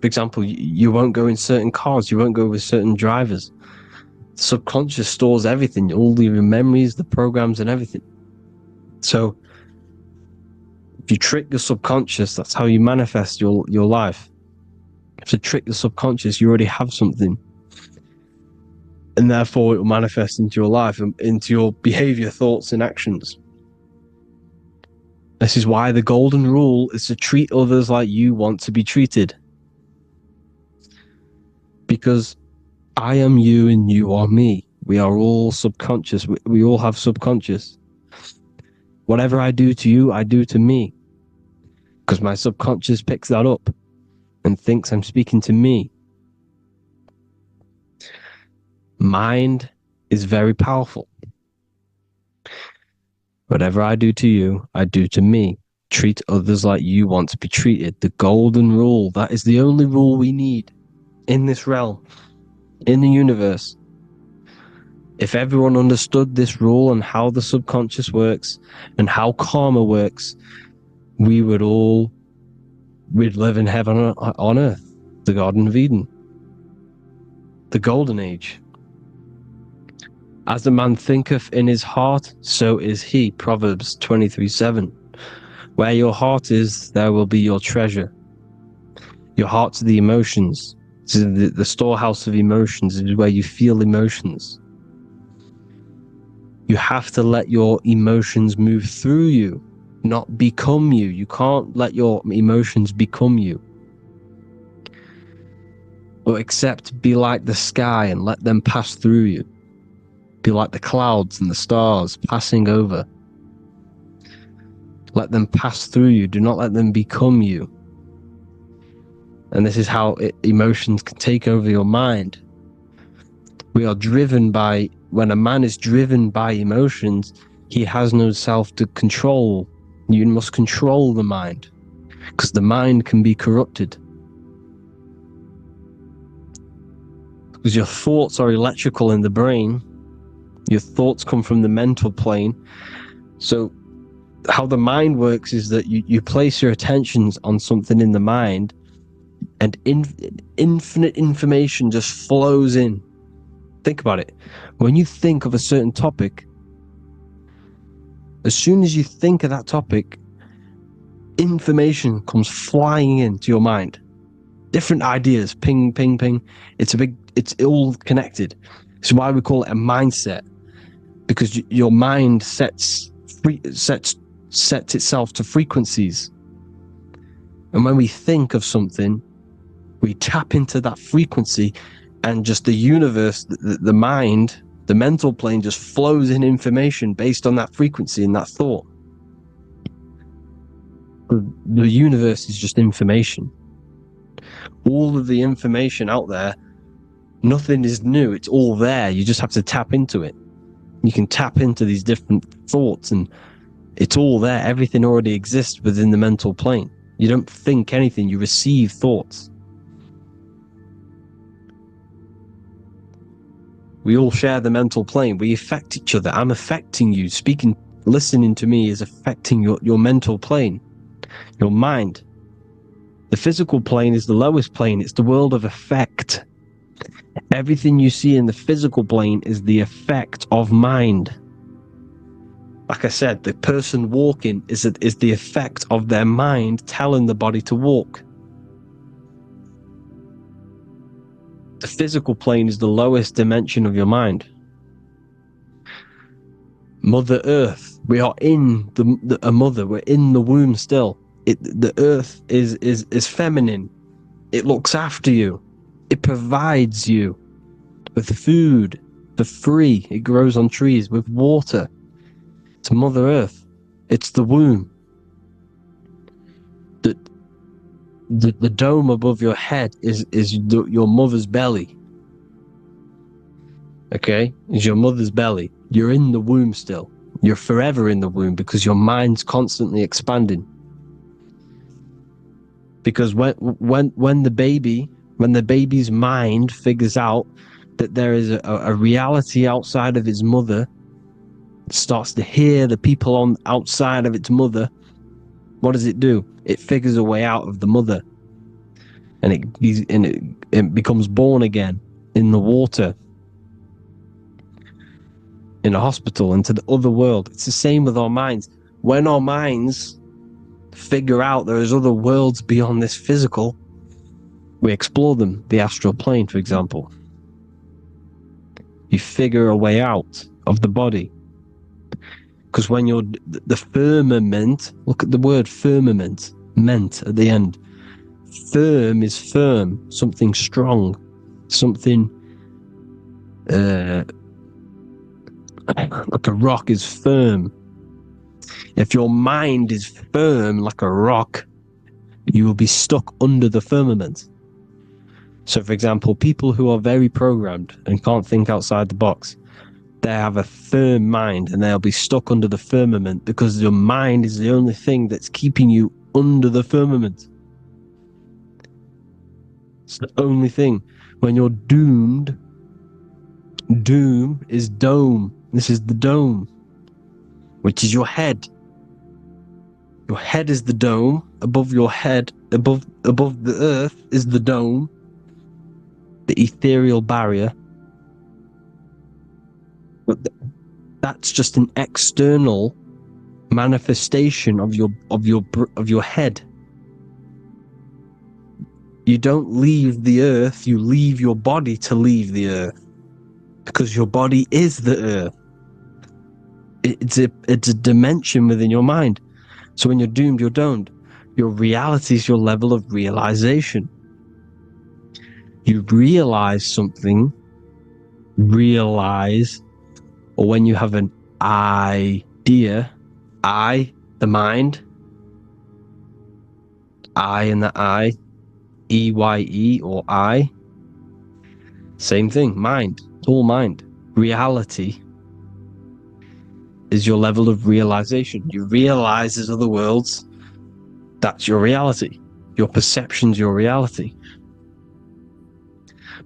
For example, you won't go in certain cars, you won't go with certain drivers. The subconscious stores everything, all the memories, the programs, and everything. So if you trick the subconscious, that's how you manifest your life. If you trick the subconscious, you already have something. And therefore it will manifest into your life and into your behavior, thoughts, and actions. This is why the golden rule is to treat others like you want to be treated. Because I am you and you are me. We are all subconscious. We all have subconscious. Whatever I do to you, I do to me. Because my subconscious picks that up and thinks I'm speaking to me. Mind is very powerful. Whatever I do to you, I do to me. Treat others like you want to be treated. The golden rule. That is the only rule we need in this realm, in the universe. If everyone understood this rule and how the subconscious works and how karma works, we'd live in heaven on earth, the Garden of Eden, the Golden Age. As a man thinketh in his heart, so is he. Proverbs 23:7. Where your heart is, there will be your treasure. Your heart's the emotions. It's the storehouse of emotions. It is where you feel emotions. You have to let your emotions move through you, not become you. You can't let your emotions become you. But except be like the sky and let them pass through you. Be like the clouds and the stars passing over. Let them pass through you. Do not let them become you. And this is how emotions can take over your mind. We are driven by, when a man is driven by emotions, he has no self to control. You must control the mind, because the mind can be corrupted. Because your thoughts are electrical in the brain. Your thoughts come from the mental plane. So how the mind works is that you place your attentions on something in the mind, and infinite information just flows in. Think about it. When you think of a certain topic, as soon as you think of that topic, information comes flying into your mind. Different ideas, ping, ping, ping. It's all connected. It's why we call it a mindset, because your mind sets itself to frequencies. And when we think of something, we tap into that frequency, and just the universe, the mind, the mental plane just flows in information based on that frequency and that thought. The universe is just information. All of the information out there, nothing is new. It's all there. You just have to tap into it. You can tap into these different thoughts, and it's all there. Everything already exists within the mental plane. You don't think anything, you receive thoughts. We all share the mental plane. We affect each other. I'm affecting you. Listening to me is affecting your mental plane, your mind. The physical plane is the lowest plane. It's the world of effect. Everything you see in the physical plane is the effect of mind. Like I said, the person walking is the effect of their mind telling the body to walk. The physical plane is the lowest dimension of your mind. Mother Earth, we are in a mother. We're in the womb still. The earth is feminine. It looks after you. It provides you with food for free. It grows on trees with water. It's Mother Earth. It's the womb. The dome above your head is your mother's belly. Okay? Is your mother's belly. You're in the womb still. You're forever in the womb because your mind's constantly expanding. Because when the baby's mind figures out that there is a reality outside of its mother, starts to hear the people outside of its mother, what does it do? It figures a way out of the mother, and it becomes born again in the water, in a hospital, into the other world. It's the same with our minds. When our minds figure out there is other worlds beyond this physical, we explore them. The astral plane, for example. You figure a way out of the body. Because when you're the firmament, look at the word firmament, meant at the end. Firm is firm, something strong, something like a rock is firm. If your mind is firm like a rock, you will be stuck under the firmament. So, for example, people who are very programmed and can't think outside the box, they have a firm mind and they'll be stuck under the firmament because your mind is the only thing that's keeping you under the firmament. It's the only thing. When you're doomed, doom is dome. This is the dome, which is your head. Your head is the dome. Above your head, above the earth is the dome, the ethereal barrier. But that's just an external manifestation of your head. You don't leave the earth, you leave your body to leave the earth, because your body is the earth. It's a dimension within your mind. So when you're doomed, you're doomed. Your reality is your level of realization. You realize something, or when you have an idea, the mind, and the EYE or I, same thing, mind, it's all mind. Reality is your level of realization. You realize there's other worlds, that's your reality. Your perception's your reality.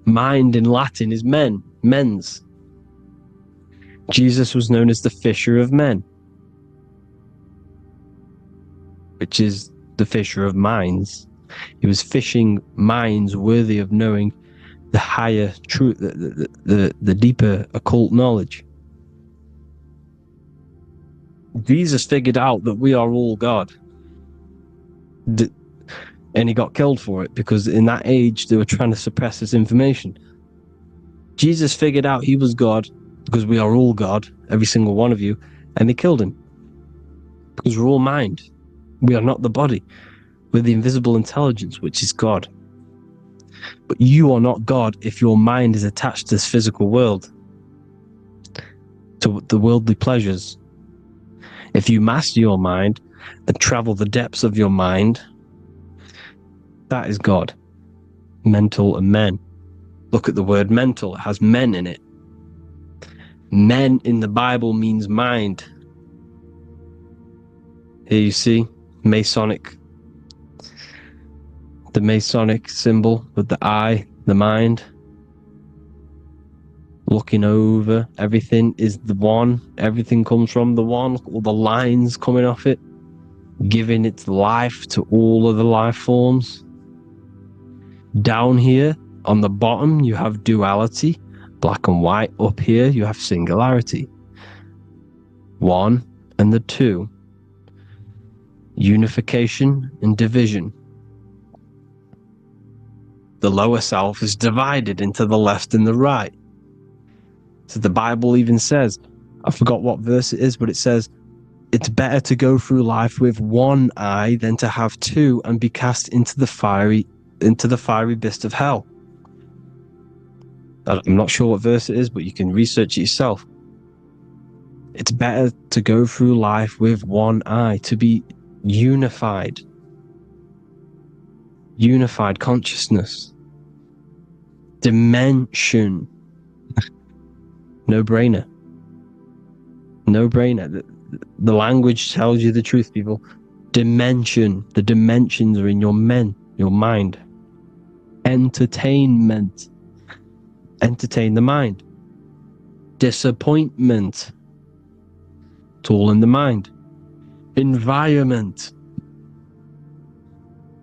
Mind in Latin is mens. Jesus was known as the fisher of men, which is the fisher of minds. He was fishing minds worthy of knowing the higher truth, the deeper occult knowledge. Jesus figured out that we are all God. And he got killed for it, because in that age they were trying to suppress this information. Jesus figured out he was God because we are all God, every single one of you, and they killed him. Because we're all mind. We are not the body. We're the invisible intelligence, which is God. But you are not God if your mind is attached to this physical world, to the worldly pleasures. If you master your mind and travel the depths of your mind, that is God. Mental and men. Look at the word mental. It has men in it. Men in the Bible means mind. Here you see Masonic. The Masonic symbol with the eye, the mind. Looking over. Everything is the one. Everything comes from the one. All the lines coming off it. Giving its life to all of the life forms. Down here, on the bottom, you have duality, black and white. Up here, you have singularity. One and the two. Unification and division. The lower self is divided into the left and the right. So the Bible even says, I forgot what verse it is, but it says, it's better to go through life with one eye than to have two and be cast into the fiery abyss of hell. I'm not sure what verse it is, but you can research it yourself. It's better to go through life with one eye, to be unified. Unified consciousness. Dimension. No brainer. No brainer. The language tells you the truth, people. Dimension. The dimensions are in your mind. Entertainment. Entertain the mind. Disappointment. It's all in the mind. Environment.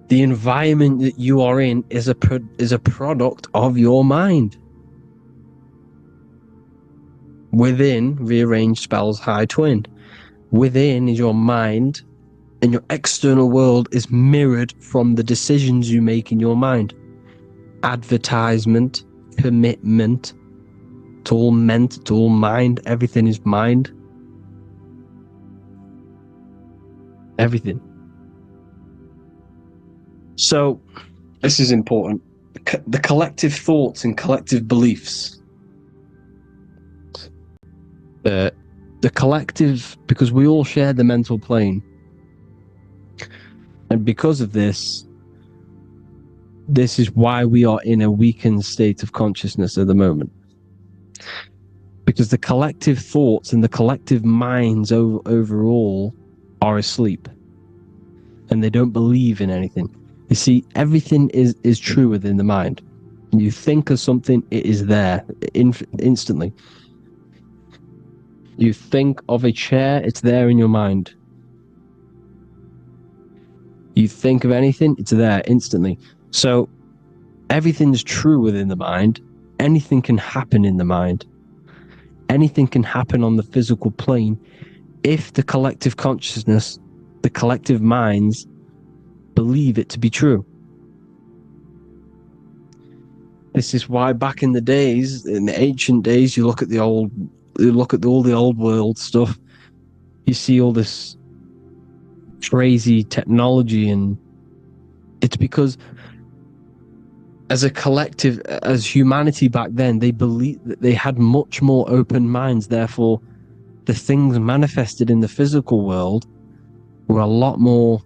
The environment that you are in is a product of your mind. Within, rearranged spells high twin. Within is your mind, and your external world is mirrored from the decisions you make in your mind. Advertisement, commitment, it's all meant, it's all mind, everything is mind. Everything. So, this is important. The collective thoughts and collective beliefs. The collective, because we all share the mental plane. And because of this is why we are in a weakened state of consciousness at the moment. Because the collective thoughts and the collective minds overall are asleep. And they don't believe in anything. You see, everything is true within the mind. You think of something, it is there instantly. You think of a chair, it's there in your mind. You think of anything, it's there instantly. So everything's true within the mind. Anything can happen in the mind. anything can happen on the physical plane if the collective consciousness, the collective minds, believe it to be true. This is why back in the days, in the ancient days, you look at all the old world stuff, you see all this crazy technology, and it's because as a collective, as humanity back then, they believed that they had much more open minds. Therefore, the things manifested in the physical world were a lot more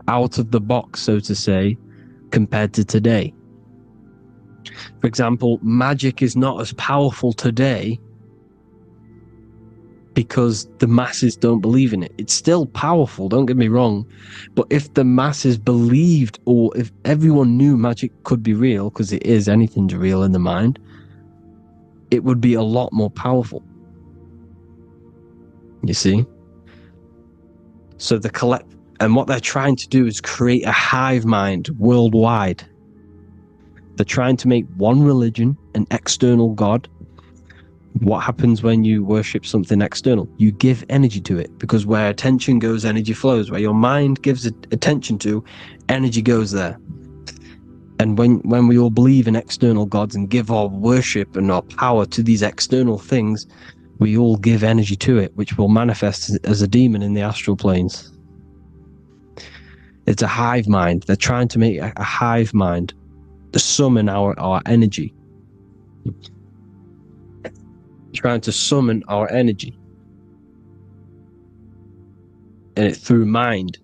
out of the box, so to say, compared to today. For example, magic is not as powerful today because the masses don't believe in it. It's still powerful, don't get me wrong, but if the masses believed, or if everyone knew magic could be real, because it is, anything's real in the mind, it would be a lot more powerful. You see? So and what they're trying to do is create a hive mind worldwide. They're trying to make one religion, an external god. What happens when you worship something external? You give energy to it, because where attention goes, energy flows. Where your mind gives attention to, energy goes there. And when we all believe in external gods and give our worship and our power to these external things, we all give energy to it, which will manifest as a demon in the astral planes. It's a hive mind. They're trying to make a hive mind to summon our energy. Trying to summon our energy. And it through mind,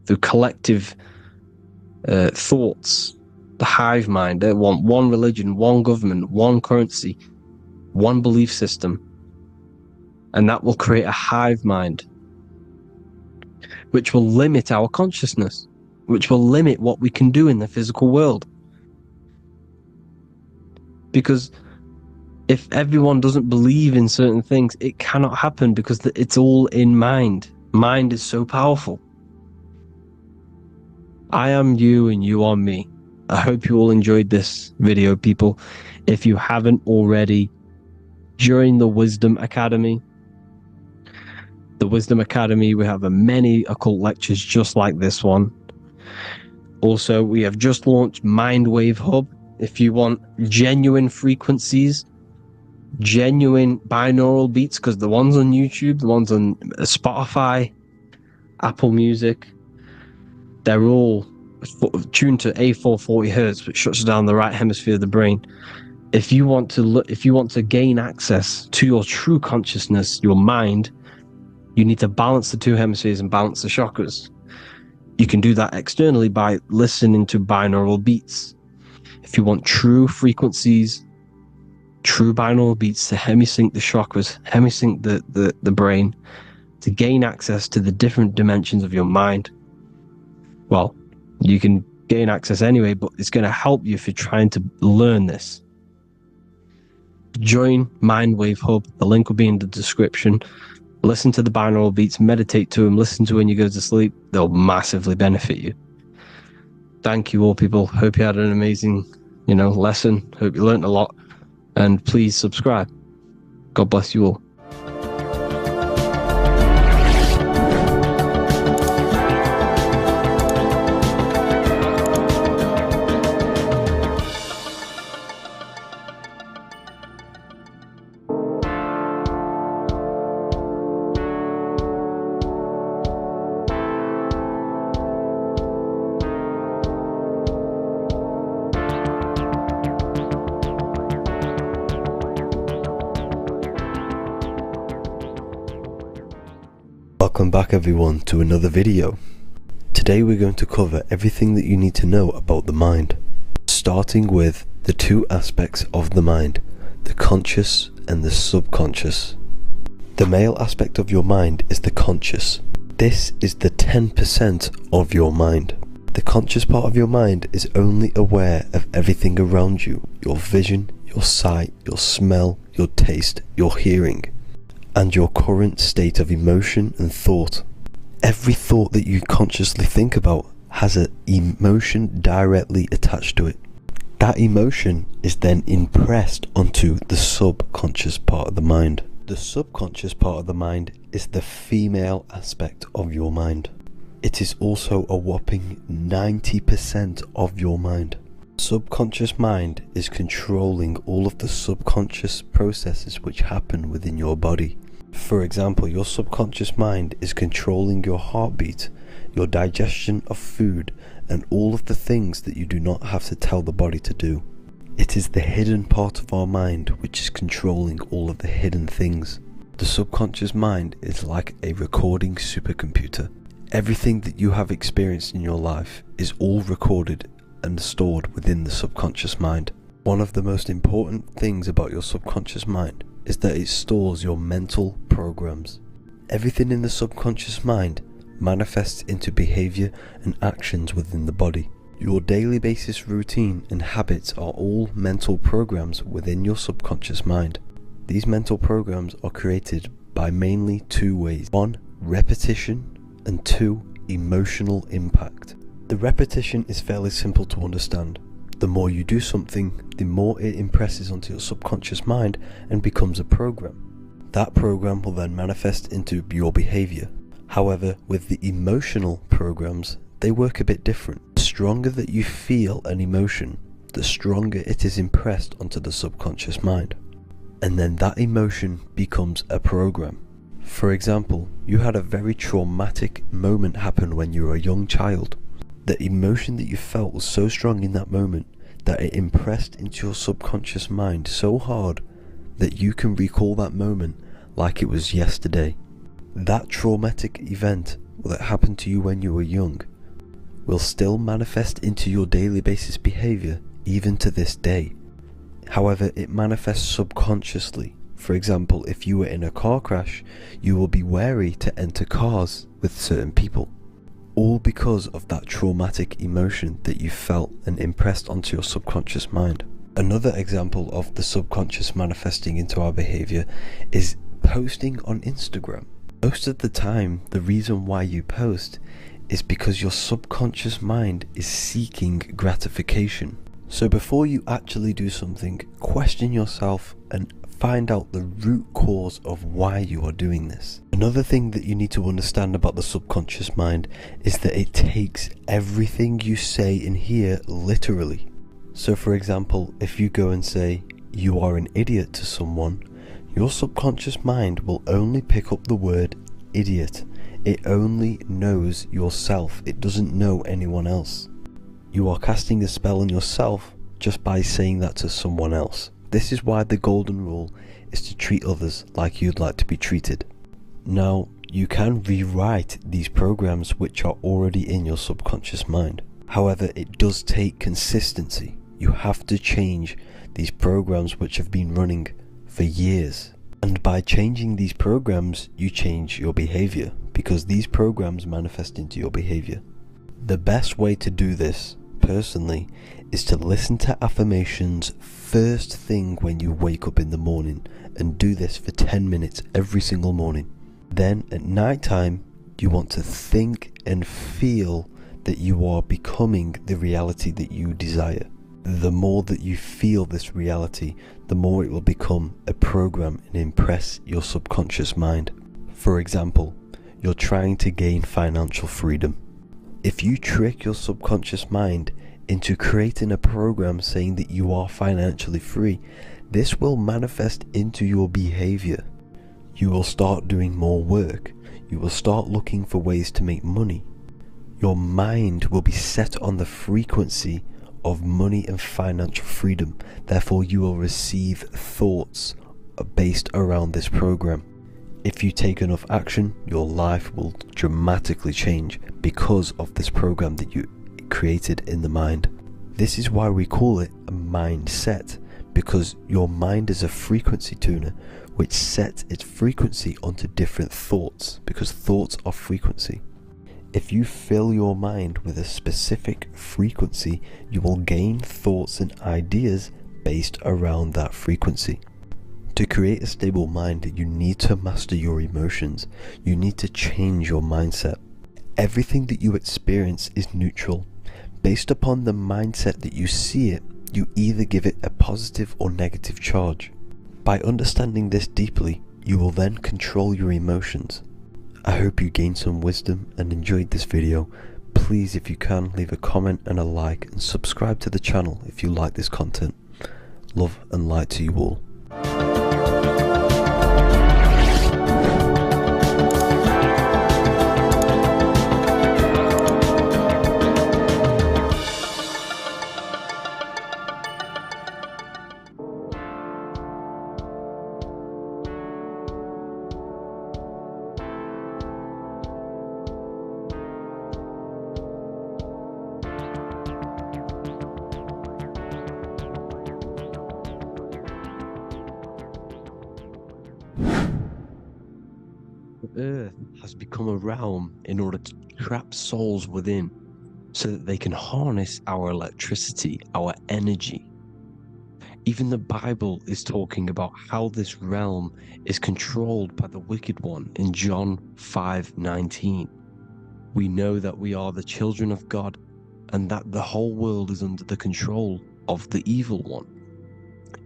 through collective thoughts. The hive mind. They want one religion, one government, one currency, one belief system. And that will create a hive mind, which will limit our consciousness, which will limit what we can do in the physical world. Because if everyone doesn't believe in certain things, it cannot happen, because it's all in mind. Mind is so powerful. I am you and you are me. I hope you all enjoyed this video, people. If you haven't already, join the Wisdom Academy. The Wisdom Academy, we have many occult lectures just like this one. Also, we have just launched Mindwave Hub. If you want genuine frequencies, genuine binaural beats, because the ones on YouTube, the ones on Spotify, Apple Music, they're all tuned to A440 hertz, which shuts down the right hemisphere of the brain. If you want to gain access to your true consciousness, your mind, you need to balance the two hemispheres and balance the chakras. You can do that externally by listening to binaural beats. If you want true frequencies, true binaural beats to hemisync the chakras, hemisync the brain, to gain access to the different dimensions of your mind, well, you can gain access anyway, but it's going to help you if you're trying to learn this. Join Mindwave Hub. The link will be in the description. Listen to the binaural beats, meditate to them, listen to when you go to sleep. They'll massively benefit you. Thank you all, people. Hope you had an amazing, lesson. Hope you learned a lot. And please subscribe. God bless you all. Welcome back everyone to another video. Today we're going to cover everything that you need to know about the mind, starting with the two aspects of the mind, the conscious and the subconscious. The male aspect of your mind is the conscious. This is the 10% of your mind. The conscious part of your mind is only aware of everything around you, your vision, your sight, your smell, your taste, your hearing, and your current state of emotion and thought. Every thought that you consciously think about has an emotion directly attached to it. That emotion is then impressed onto the subconscious part of the mind. The subconscious part of the mind is the female aspect of your mind. It is also a whopping 90% of your mind. Subconscious mind is controlling all of the subconscious processes which happen within your body. For example, your subconscious mind is controlling your heartbeat, your digestion of food, and all of the things that you do not have to tell the body to do. It is the hidden part of our mind which is controlling all of the hidden things. The subconscious mind is like a recording supercomputer. Everything that you have experienced in your life is all recorded and stored within the subconscious mind. One of the most important things about your subconscious mind is that it stores your mental programs. Everything in the subconscious mind manifests into behavior and actions within the body. Your daily basis routine and habits are all mental programs within your subconscious mind. These mental programs are created by mainly two ways. 1, repetition, and 2, emotional impact. The repetition is fairly simple to understand. The more you do something, the more it impresses onto your subconscious mind and becomes a program. That program will then manifest into your behavior. However, with the emotional programs, they work a bit different. The stronger that you feel an emotion, the stronger it is impressed onto the subconscious mind. And then that emotion becomes a program. For example, you had a very traumatic moment happen when you were a young child. The emotion that you felt was so strong in that moment that it impressed into your subconscious mind so hard that you can recall that moment like it was yesterday. That traumatic event that happened to you when you were young will still manifest into your daily basis behavior even to this day. However, it manifests subconsciously. For example, if you were in a car crash, you will be wary to enter cars with certain people. All because of that traumatic emotion that you felt and impressed onto your subconscious mind. Another example of the subconscious manifesting into our behavior is posting on Instagram. Most of the time, the reason why you post is because your subconscious mind is seeking gratification. So before you actually do something, question yourself and find out the root cause of why you are doing this. Another thing that you need to understand about the subconscious mind is that it takes everything you say in here literally. So for example, if you go and say, "You are an idiot" to someone, your subconscious mind will only pick up the word idiot. It only knows yourself. It doesn't know anyone else. You are casting a spell on yourself just by saying that to someone else. This is why the golden rule is to treat others like you'd like to be treated. Now, you can rewrite these programs which are already in your subconscious mind. However, it does take consistency. You have to change these programs which have been running for years. And by changing these programs, you change your behavior, because these programs manifest into your behavior. The best way to do this, personally, is to listen to affirmations first thing when you wake up in the morning, and do this for 10 minutes every single morning. Then at night time, you want to think and feel that you are becoming the reality that you desire. The more that you feel this reality, the more it will become a program and impress your subconscious mind. For example, you're trying to gain financial freedom. If you trick your subconscious mind into creating a program saying that you are financially free, this will manifest into your behavior. You will start doing more work. You will start looking for ways to make money. Your mind will be set on the frequency of money and financial freedom. Therefore, you will receive thoughts based around this program. If you take enough action, your life will dramatically change because of this program that you created in the mind. This is why we call it a mindset, because your mind is a frequency tuner which sets its frequency onto different thoughts, because thoughts are frequency. If you fill your mind with a specific frequency, you will gain thoughts and ideas based around that frequency. To create a stable mind, you need to master your emotions. You need to change your mindset. Everything that you experience is neutral. Based upon the mindset that you see it, You either give it a positive or negative charge. By understanding this deeply, you will then control your emotions. I hope you gained some wisdom and enjoyed this video. Please, if you can, leave a comment and a like, and subscribe to the channel if you like this content. Love and light to you all. The earth has become a realm in order to trap souls within, so that they can harness our electricity, our energy. Even the Bible is talking about how this realm is controlled by the wicked one in John 5:19. We know that we are the children of God and that the whole world is under the control of the evil one.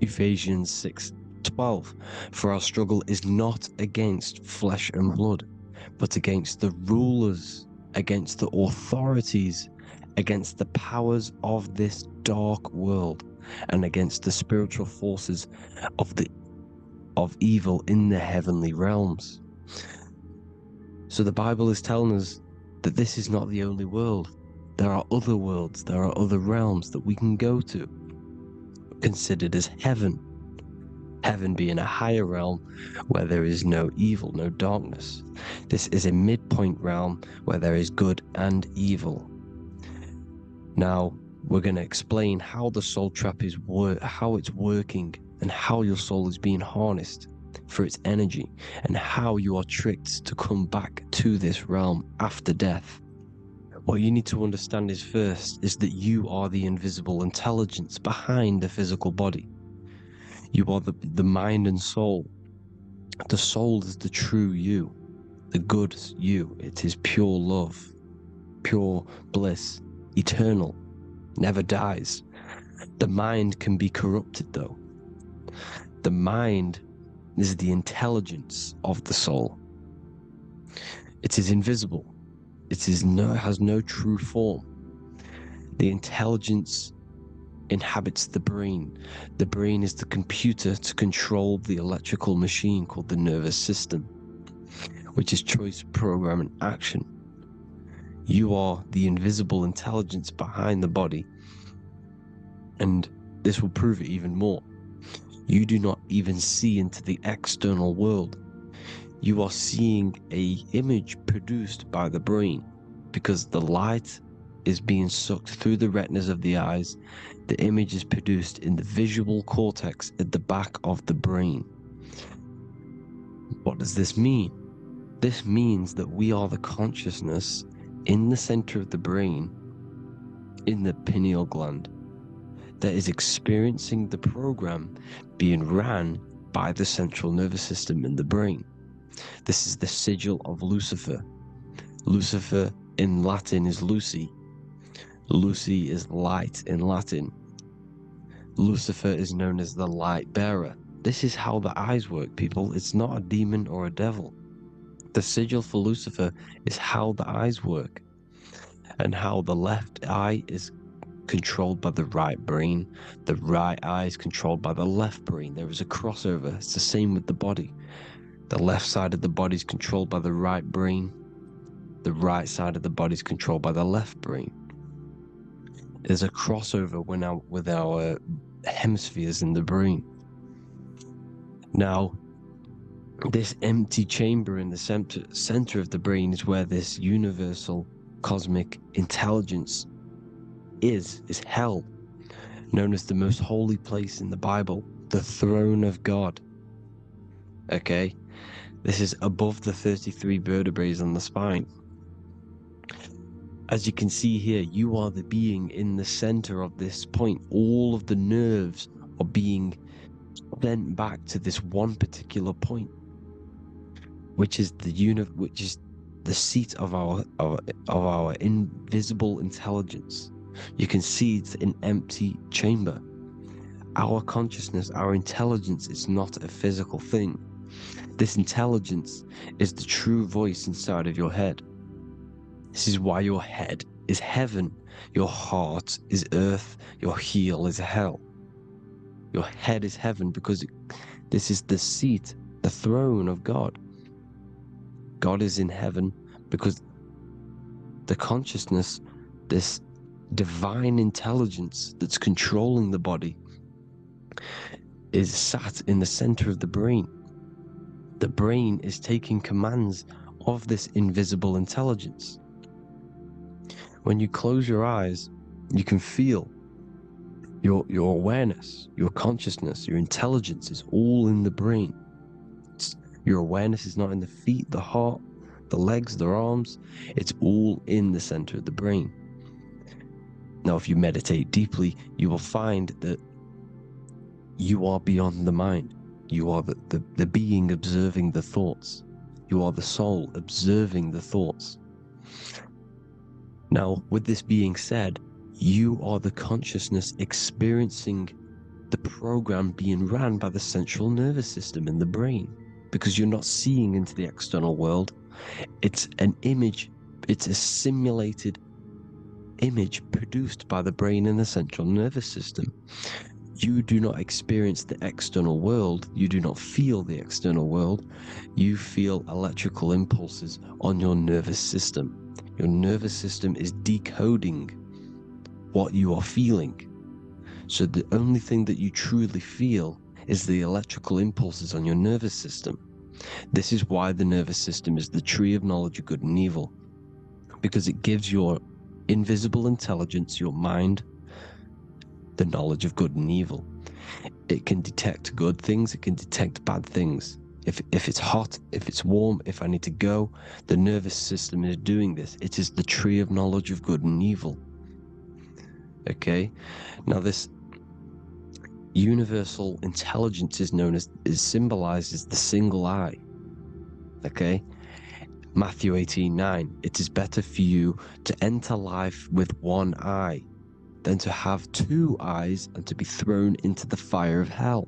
Ephesians 6:12. For our struggle is not against flesh and blood, but against the rulers, against the authorities, against the powers of this dark world, and against the spiritual forces of evil in the heavenly realms. So the Bible is telling us that this is not the only world. There are other worlds, there are other realms that we can go to, considered as heaven. Heaven being a higher realm where there is no evil, no darkness. This is a midpoint realm where there is good and evil. Now, we're going to explain how the soul trap is how it's working, and how your soul is being harnessed for its energy, and how you are tricked to come back to this realm after death. What you need to understand is that you are the invisible intelligence behind the physical body. You are the mind and soul. The soul is the true you, the good you. It is pure love, pure bliss, eternal, never dies. The mind can be corrupted though. The mind is the intelligence of the soul. It is invisible. It has no true form. The intelligence inhabits the brain. The brain is the computer to control the electrical machine called the nervous system, which is choice, program, and action. You are the invisible intelligence behind the body, and this will prove it even more. You do not even see into the external world. You are seeing an image produced by the brain, because the light is being sucked through the retinas of the eyes. The image is produced in the visual cortex at the back of the brain. What does this mean? This means that we are the consciousness in the center of the brain, in the pineal gland, that is experiencing the program being ran by the central nervous system in the brain. This is the sigil of Lucifer. Lucifer in Latin is Lucy. Lucy is light in Latin. Lucifer is known as the light bearer. This is how the eyes work, people. It's not a demon or a devil. The sigil for Lucifer is how the eyes work, and how the left eye is controlled by the right brain. The right eye is controlled by the left brain. There is a crossover. It's the same with the body. The left side of the body is controlled by the right brain. The right side of the body is controlled by the left brain. There's a crossover with our hemispheres in the brain. Now, this empty chamber in the center of the brain is where this universal cosmic intelligence is held, known as the most holy place in the Bible, the throne of God. Okay, this is above the 33 vertebrae on the spine. As you can see here, you are the being in the center of this point. All of the nerves are being sent back to this one particular point, which is the seat of our invisible intelligence. You can see it's an empty chamber. our consciousness, our intelligence is not a physical thing. This intelligence is the true voice inside of your head. This is why your head is heaven, your heart is earth, your heel is hell. Your head is heaven because this is the seat, the throne of God. God is in heaven because the consciousness, this divine intelligence that's controlling the body, is sat in the center of the brain. The brain is taking commands of this invisible intelligence. When you close your eyes, you can feel your awareness, your consciousness, your intelligence is all in the brain. Your awareness is not in the feet, the heart, the legs, the arms. It's all in the center of the brain. Now, if you meditate deeply, you will find that you are beyond the mind. You are the being observing the thoughts. You are the soul observing the thoughts. Now, with this being said, you are the consciousness experiencing the program being ran by the central nervous system in the brain, because you're not seeing into the external world. It's an image, it's a simulated image produced by the brain and the central nervous system. You do not experience the external world. You do not feel the external world. You feel electrical impulses on your nervous system. Your nervous system is decoding what you are feeling. So the only thing that you truly feel is the electrical impulses on your nervous system. This is why the nervous system is the tree of knowledge of good and evil, because it gives your invisible intelligence, your mind, the knowledge of good and evil. It can detect good things, it can detect bad things. If it's hot, if it's warm, if I need to go, the nervous system is doing this. It is the tree of knowledge of good and evil. Okay? Now this universal intelligence is symbolized as the single eye. Okay? Matthew 18:9. It is better for you to enter life with one eye than to have two eyes and to be thrown into the fire of hell.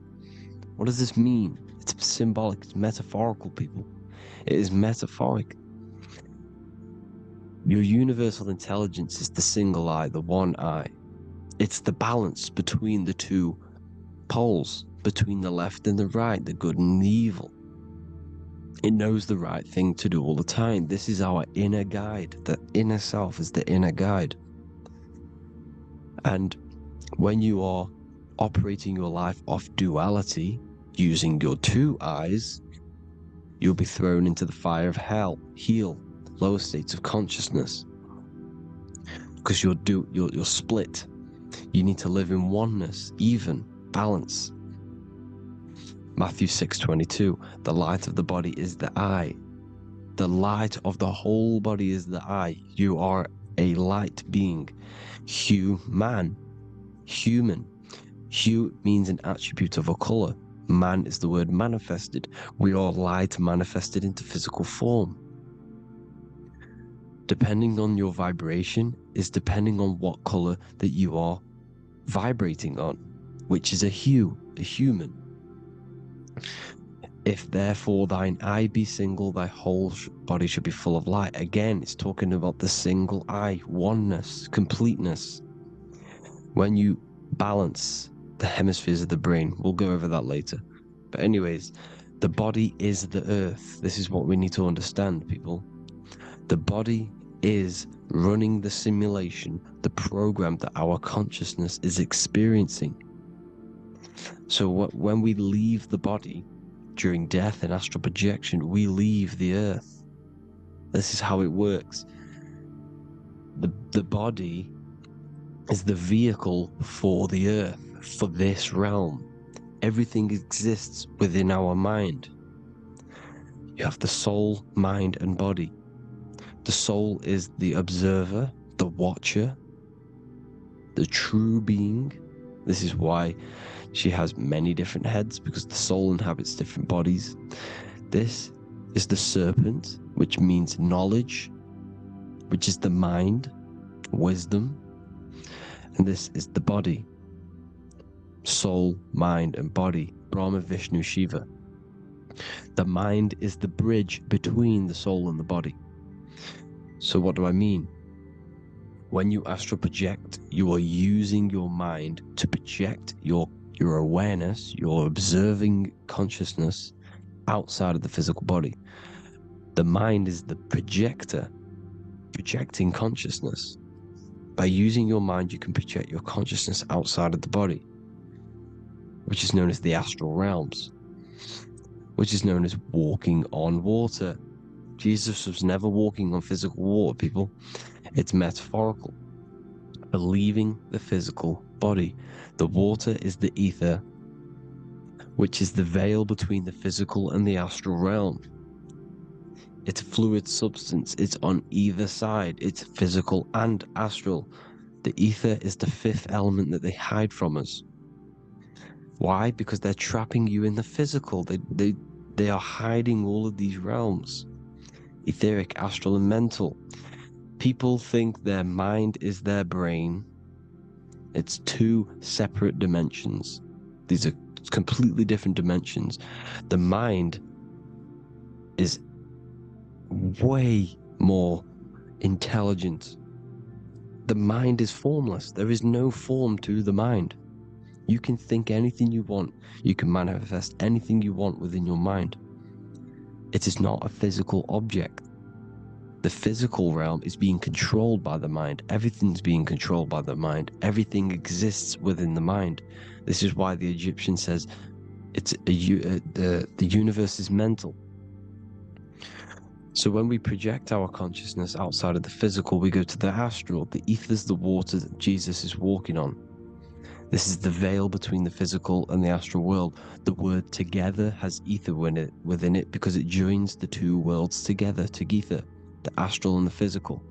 What does this mean? It's symbolic, it's metaphorical, people. It is metaphoric. Your universal intelligence is the single eye, the one eye. It's the balance between the two poles, between the left and the right, the good and the evil. It knows the right thing to do all the time. This is our inner guide. The inner self is the inner guide. And when you are operating your life off duality, using your two eyes, you'll be thrown into the fire of hell, lower states of consciousness. Because you're split. You need to live in oneness, even, balance. Matthew 6:22, the light of the body is the eye. The light of the whole body is the eye. You are a light being. Human. Hue means an attribute of a color. Man is the word manifested. We are light manifested into physical form. Depending on your vibration is depending on what color that you are vibrating on, which is a hue, a human. If therefore thine eye be single, thy whole body should be full of light. Again, it's talking about the single eye, oneness, completeness. When you balance the hemispheres of the brain, we'll go over that later. But anyways, the body is the earth. This is what we need to understand, people. The body is running the simulation, the program that our consciousness is experiencing. So when we leave the body during death and astral projection, we leave the earth. This is how it works. The body is the vehicle for the earth, for this realm. Everything exists within our mind. You have the soul, mind, and body. The soul is the observer, the watcher, the true being. This is why she has many different heads, because the soul inhabits different bodies. This is the serpent, which means knowledge, which is the mind, wisdom. And this is the body. soul, mind, and body, Brahma, Vishnu, Shiva. The mind is the bridge between the soul and the body. So what do I mean? When you astral project, you are using your mind to project your awareness, your observing consciousness outside of the physical body. The mind is the projector, projecting consciousness. By using your mind, you can project your consciousness outside of the body, which is known as the astral realms, which is known as walking on water. Jesus was never walking on physical water, people. It's metaphorical for leaving the physical body. The water is the ether, which is the veil between the physical and the astral realm. It's a fluid substance. It's on either side. It's physical and astral. The ether is the fifth element that they hide from us. Why? Because they're trapping you in the physical. They are hiding all of these realms. Etheric, astral, and mental. People think their mind is their brain. It's two separate dimensions. These are completely different dimensions. The mind is way more intelligent. The mind is formless. There is no form to the mind. You can think anything you want. You can manifest anything you want within your mind. It is not a physical object. The physical realm is being controlled by the mind. Everything's being controlled by the mind. Everything exists within the mind. This is why the Egyptian says the universe is mental. So when we project our consciousness outside of the physical, we go to the astral. The ether is the water that Jesus is walking on. This is the veil between the physical and the astral world. The word together has ether within it because it joins the two worlds together, together, the astral and the physical.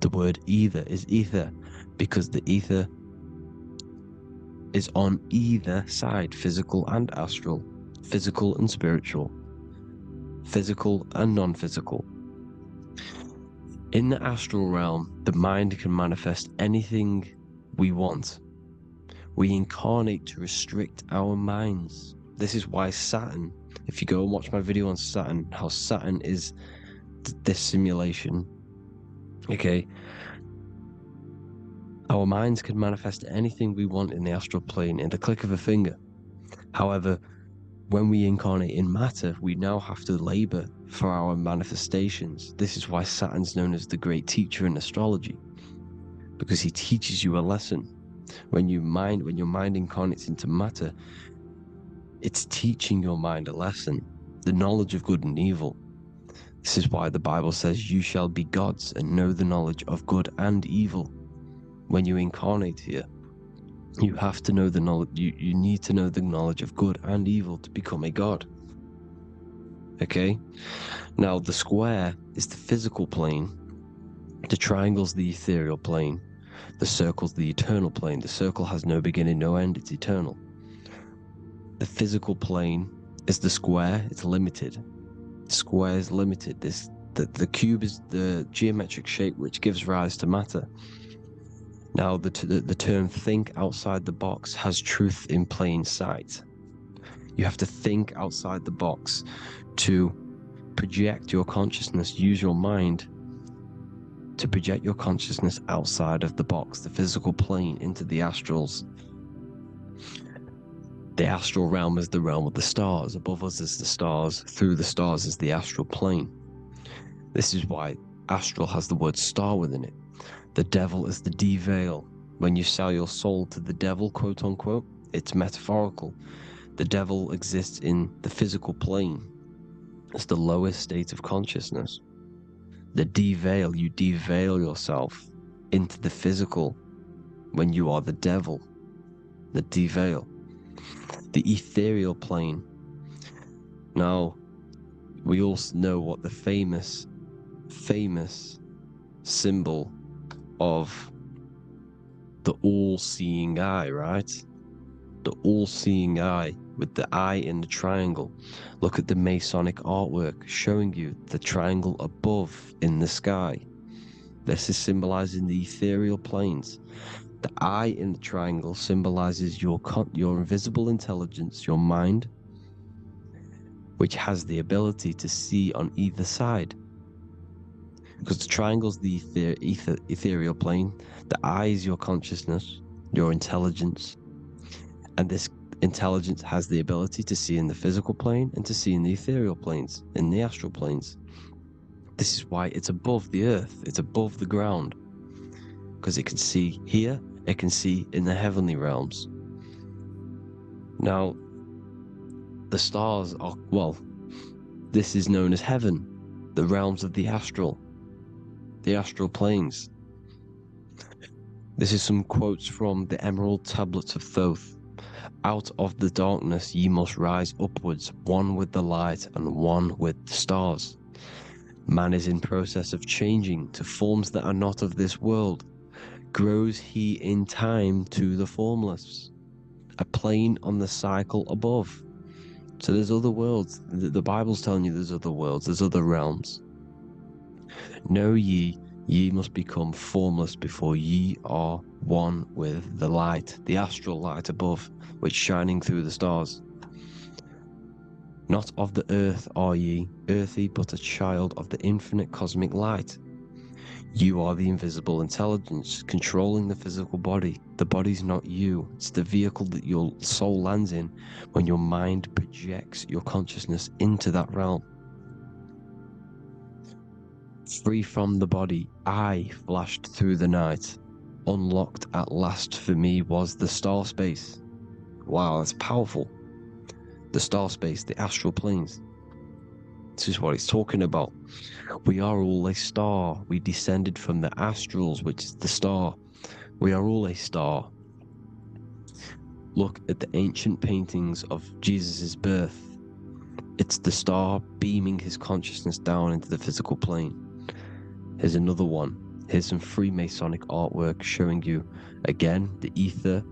The word either is ether because the ether is on either side, physical and astral, physical and spiritual, physical and non-physical. In the astral realm, the mind can manifest anything we want. We incarnate to restrict our minds. This is why Saturn, if you go and watch my video on Saturn, how Saturn is this simulation, okay? Our minds can manifest anything we want in the astral plane in the click of a finger. However, when we incarnate in matter, we now have to labor for our manifestations. This is why Saturn's known as the great teacher in astrology, because he teaches you a lesson. When your mind incarnates into matter, it's teaching your mind a lesson, the knowledge of good and evil. This is why the Bible says, you shall be gods and know the knowledge of good and evil. When you incarnate here, you have to know the knowledge, you need to know the knowledge of good and evil to become a god. Okay? Now, the square is the physical plane, the triangle's the ethereal plane, the circle's the eternal plane. The circle has no beginning, no end, it's eternal. The physical plane is the square, it's limited. The square is limited. The cube is the geometric shape which gives rise to matter. Now, the term think outside the box has truth in plain sight. You have to think outside the box to project your consciousness, use your mind to project your consciousness outside of the box, the physical plane, into the astrals. The astral realm is the realm of the stars. Above us is the stars. Through the stars is the astral plane. This is why astral has the word star within it. The devil is the de-veil. When you sell your soul to the devil, quote unquote, it's metaphorical. The devil exists in the physical plane. It's the lowest state of consciousness. The de-veil, you de-veil yourself into the physical when you are the devil. The de-veil. The ethereal plane. Now, we all know what the famous symbol of the all-seeing eye, right? The all-seeing eye with the eye in the triangle. Look at the Masonic artwork showing you the triangle above in the sky. This is symbolizing the ethereal planes. The eye in the triangle symbolizes your invisible intelligence, your mind, which has the ability to see on either side. Because the triangle's the ethereal plane, the eye is your consciousness, your intelligence, and this intelligence has the ability to see in the physical plane and to see in the ethereal planes, in the astral planes. This is why it's above the earth, it's above the ground, because it can see here, it can see in the heavenly realms. Now, the stars are, well, this is known as heaven, the realms of the astral planes. This is some quotes from the Emerald Tablets of Thoth. Out of the darkness ye must rise upwards, one with the light and one with the stars. Man is in process of changing to forms that are not of this world. Grows he in time to the formless, a plane on the cycle above. So there's other worlds. The Bible's telling you there's other worlds, there's other realms. Know ye must become formless before ye are one with the light, the astral light above, which shining through the stars. Not of the earth are ye, earthy, but a child of the infinite cosmic light. You are the invisible intelligence controlling the physical body. The body's not you. It's the vehicle that your soul lands in when your mind projects your consciousness into that realm. Free from the body, I flashed through the night. Unlocked at last for me was the star space. Wow, that's powerful. The star space, the astral planes. This is what it's talking about. We are all a star. We descended from the astrals, which is the star. We are all a star. Look at the ancient paintings of Jesus' birth. It's the star beaming his consciousness down into the physical plane. Here's another one. Here's some Freemasonic artwork showing you, again, the ether,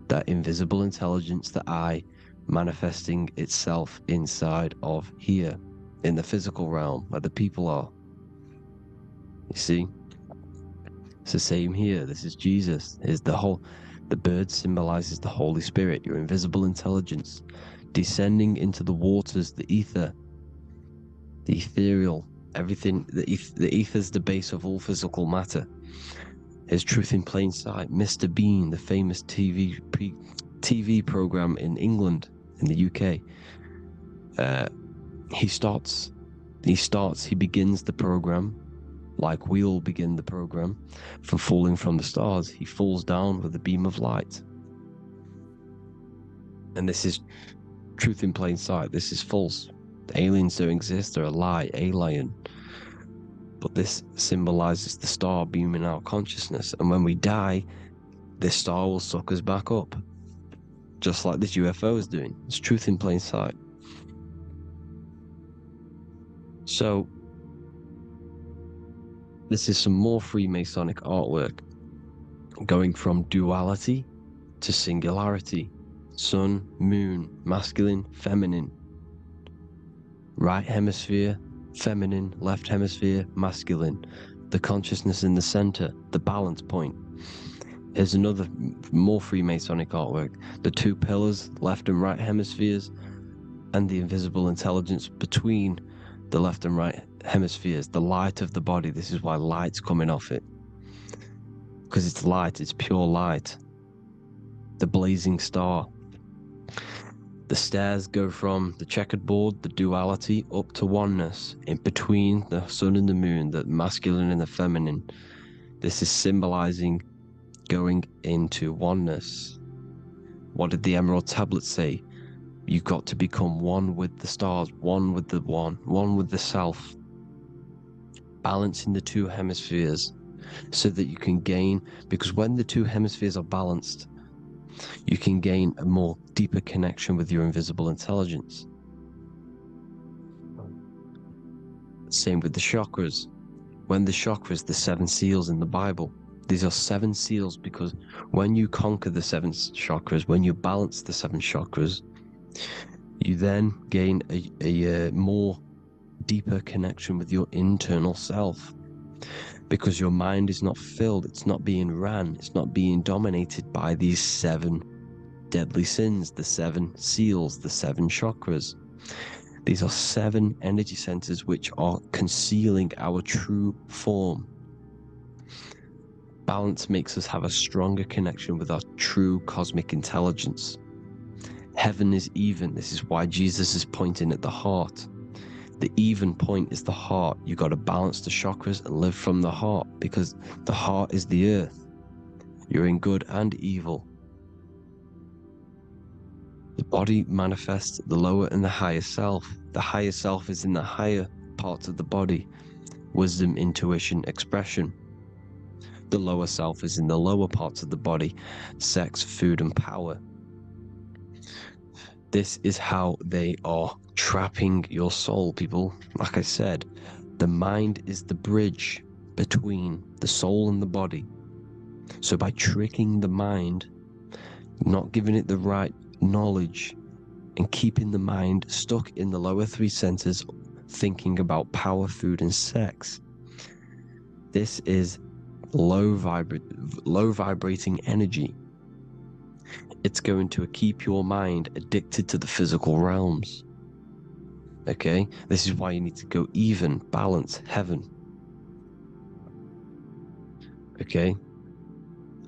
that invisible intelligence, the eye, manifesting itself inside of here, in the physical realm, where the people are. You see? It's the same here. This is Jesus. Here's the bird symbolizes the Holy Spirit, your invisible intelligence, descending into the waters, the ether, the ethereal, everything. The ether's the base of all physical matter. Here's Truth in Plain Sight. Mr. Bean, the famous TV program in England, in the UK. He begins the program like we all begin the program from falling from the stars. He falls down with a beam of light. And this is Truth in Plain Sight. This is false. The aliens don't exist. They're a lie, alien. But this symbolizes the star beaming our consciousness. And when we die, this star will suck us back up. Just like this UFO is doing. It's Truth in Plain Sight. So, this is some more Freemasonic artwork. Going from duality to singularity. Sun, moon, masculine, feminine. Right hemisphere, feminine, left hemisphere, masculine. The consciousness in the center, the balance point. Here's another more Freemasonic artwork. The two pillars, left and right hemispheres, and the invisible intelligence between the left and right hemispheres, the light of the body. This is why light's coming off it. Because it's light, it's pure light. The blazing star. The stairs go from the checkered board, the duality, up to oneness, in between the sun and the moon, the masculine and the feminine. This is symbolizing going into oneness. What did the Emerald Tablet say? You've got to become one with the stars, one with the one with the self. Balancing the two hemispheres so that you can gain, because when the two hemispheres are balanced, you can gain a more deeper connection with your invisible intelligence. Same with the chakras. When the chakras, the 7 seals in the Bible, these are 7 seals because when you conquer the 7 chakras, when you balance the 7 chakras, you then gain a more deeper connection with your internal self. because your mind is not filled, it's not being ran, it's not being dominated by these 7 deadly sins, the 7 seals, the 7 chakras. These are 7 energy centers which are concealing our true form. Balance makes us have a stronger connection with our true cosmic intelligence. Heaven is even. This is why Jesus is pointing at the heart. The even point is the heart. You got to balance the chakras and live from the heart, because the heart is the earth. You're in good and evil. The body manifests the lower and the higher self. The higher self is in the higher parts of the body. Wisdom, intuition, expression. The lower self is in the lower parts of the body. Sex, food, and power. This is how they are trapping your soul, people. Like I said, the mind is the bridge between the soul and the body. So by tricking the mind, not giving it the right knowledge, and keeping the mind stuck in the lower 3 centers, thinking about power, food, and sex, this is low vibrating energy. It's going to keep your mind addicted to the physical realms. Okay? This is why you need to go even, balance, heaven. Okay?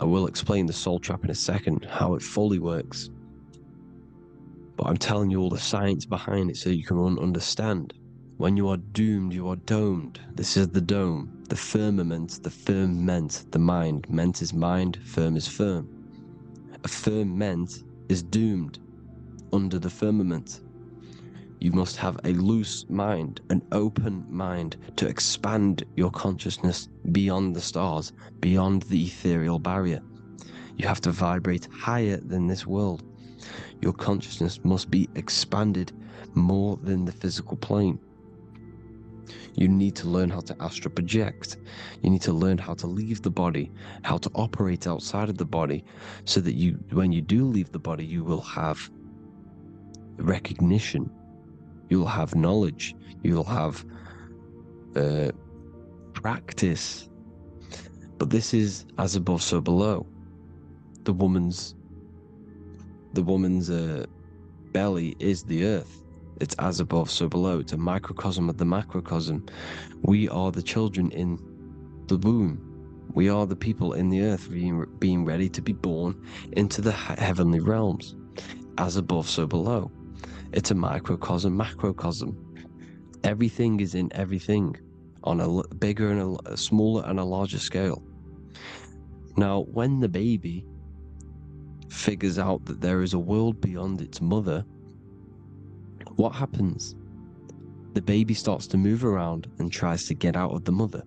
I will explain the soul trap in a second, how it fully works. But I'm telling you all the science behind it so you can understand. When you are doomed, you are domed. This is the dome, the firmament, the firmament, the mind. Ment is mind, firm is firm. A firmament is doomed under the firmament. You must have a loose mind, an open mind, to expand your consciousness beyond the stars, beyond the ethereal barrier. You have to vibrate higher than this world. Your consciousness must be expanded more than the physical plane. You need to learn how to astral project. You need to learn how to leave the body, how to operate outside of the body, so that you, when you do leave the body, you will have recognition. You'll have knowledge. You'll have practice. But this is as above, so below. The woman's belly is the earth. It's as above, so below. It's a microcosm of the macrocosm. We are the children in the womb. We are the people in the earth being ready to be born into the heavenly realms. As above, so below. It's a microcosm, macrocosm. Everything is in everything on a bigger and a smaller and a larger scale. Now, when the baby figures out that there is a world beyond its mother, what happens? The baby starts to move around and tries to get out of the mother.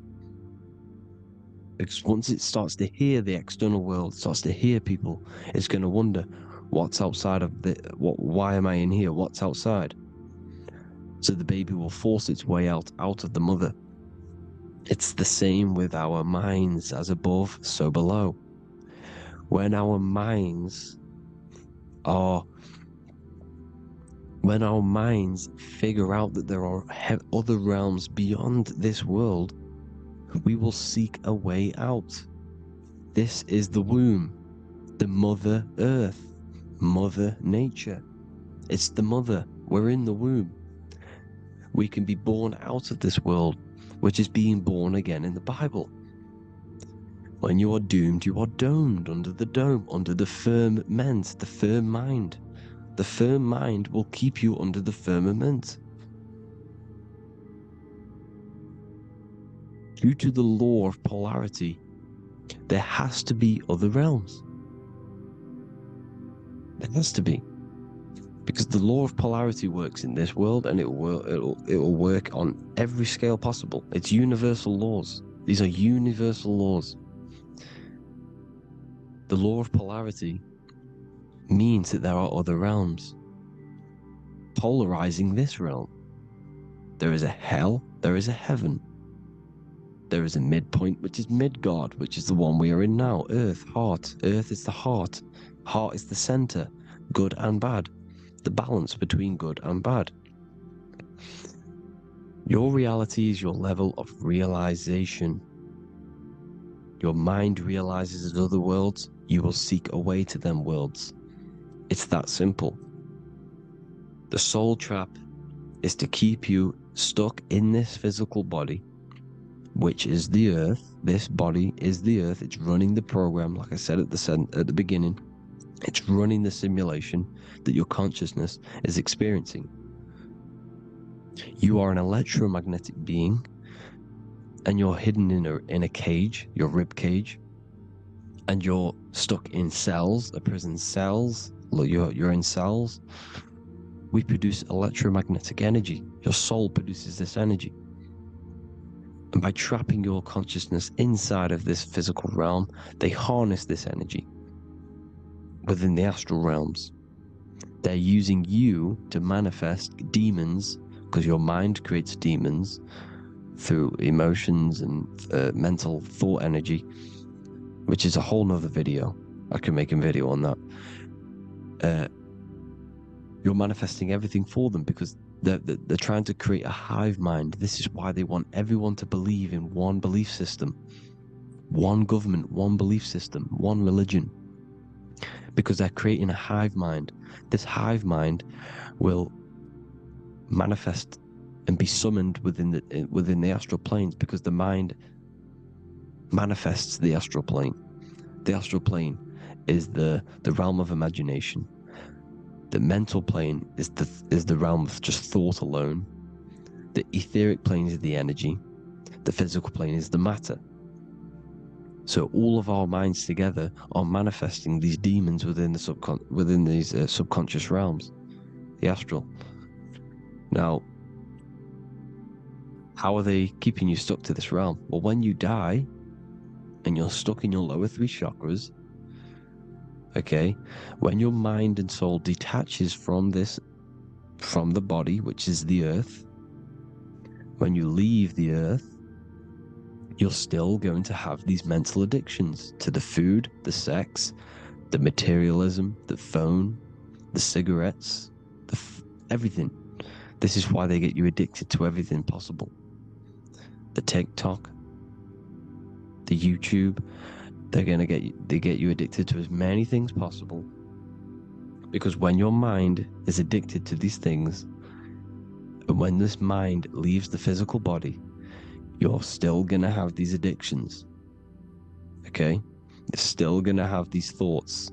Because once it starts to hear the external world, starts to hear people, it's going to wonder, what's outside of why am I in here? What's outside? So the baby will force its way out of the mother. It's the same with our minds, as above, so below. When our minds figure out that there are other realms beyond this world, we will seek a way out. This is the womb, the Mother Earth, Mother Nature. It's the mother. We're in the womb. We can be born out of this world, which is being born again in the Bible. When you are doomed, you are domed under the dome, under the firmament, the firm mind. The firm mind will keep you under the firmament. Due to the law of polarity, there has to be other realms. There has to be. Because the law of polarity works in this world, and it will work on every scale possible. It's universal laws. These are universal laws. The law of polarity means that there are other realms polarizing this realm. There is a hell, there is a heaven. There is a midpoint, which is Midgard, which is the one we are in now. Earth, heart. Earth is the heart. Heart is the center, good and bad. The balance between good and bad. Your reality is your level of realization. your mind realizes other worlds, you will seek a way to them worlds. It's that simple. The soul trap is to keep you stuck in this physical body, which is the earth. This body is the earth. It's running the program, like I said at the beginning. It's running the simulation that your consciousness is experiencing. You are an electromagnetic being, and you're hidden in a cage, your rib cage, and you're stuck in cells, a prison cells. Look, you're in cells. We produce electromagnetic energy. Your soul produces this energy. And by trapping your consciousness inside of this physical realm, they harness this energy within the astral realms. They're using you to manifest demons, because your mind creates demons through emotions and mental thought energy, which is a whole nother video. I can make a video on that. You're manifesting everything for them because they're trying to create a hive mind. This is why they want everyone to believe in one belief system, one government, one belief system, one religion, because they're creating a hive mind. This hive mind will manifest and be summoned within the astral planes, because the mind manifests the astral plane. The astral plane is the realm of imagination. The mental plane is the realm of just thought alone. The etheric plane is the energy. The physical plane is the matter. So all of our minds together are manifesting these demons within these subconscious realms, the astral. Now, how are they keeping you stuck to this realm? Well, when you die and you're stuck in your lower three chakras, okay, when your mind and soul detaches from the body, which is the earth, when you leave the earth, you're still going to have these mental addictions to the food, the sex, the materialism, the phone, the cigarettes, everything. This is why they get you addicted to everything possible. The TikTok, the YouTube, they get you addicted to as many things possible. Because when your mind is addicted to these things, and when this mind leaves the physical body, you're still gonna have these addictions. Okay? You're still gonna have these thoughts.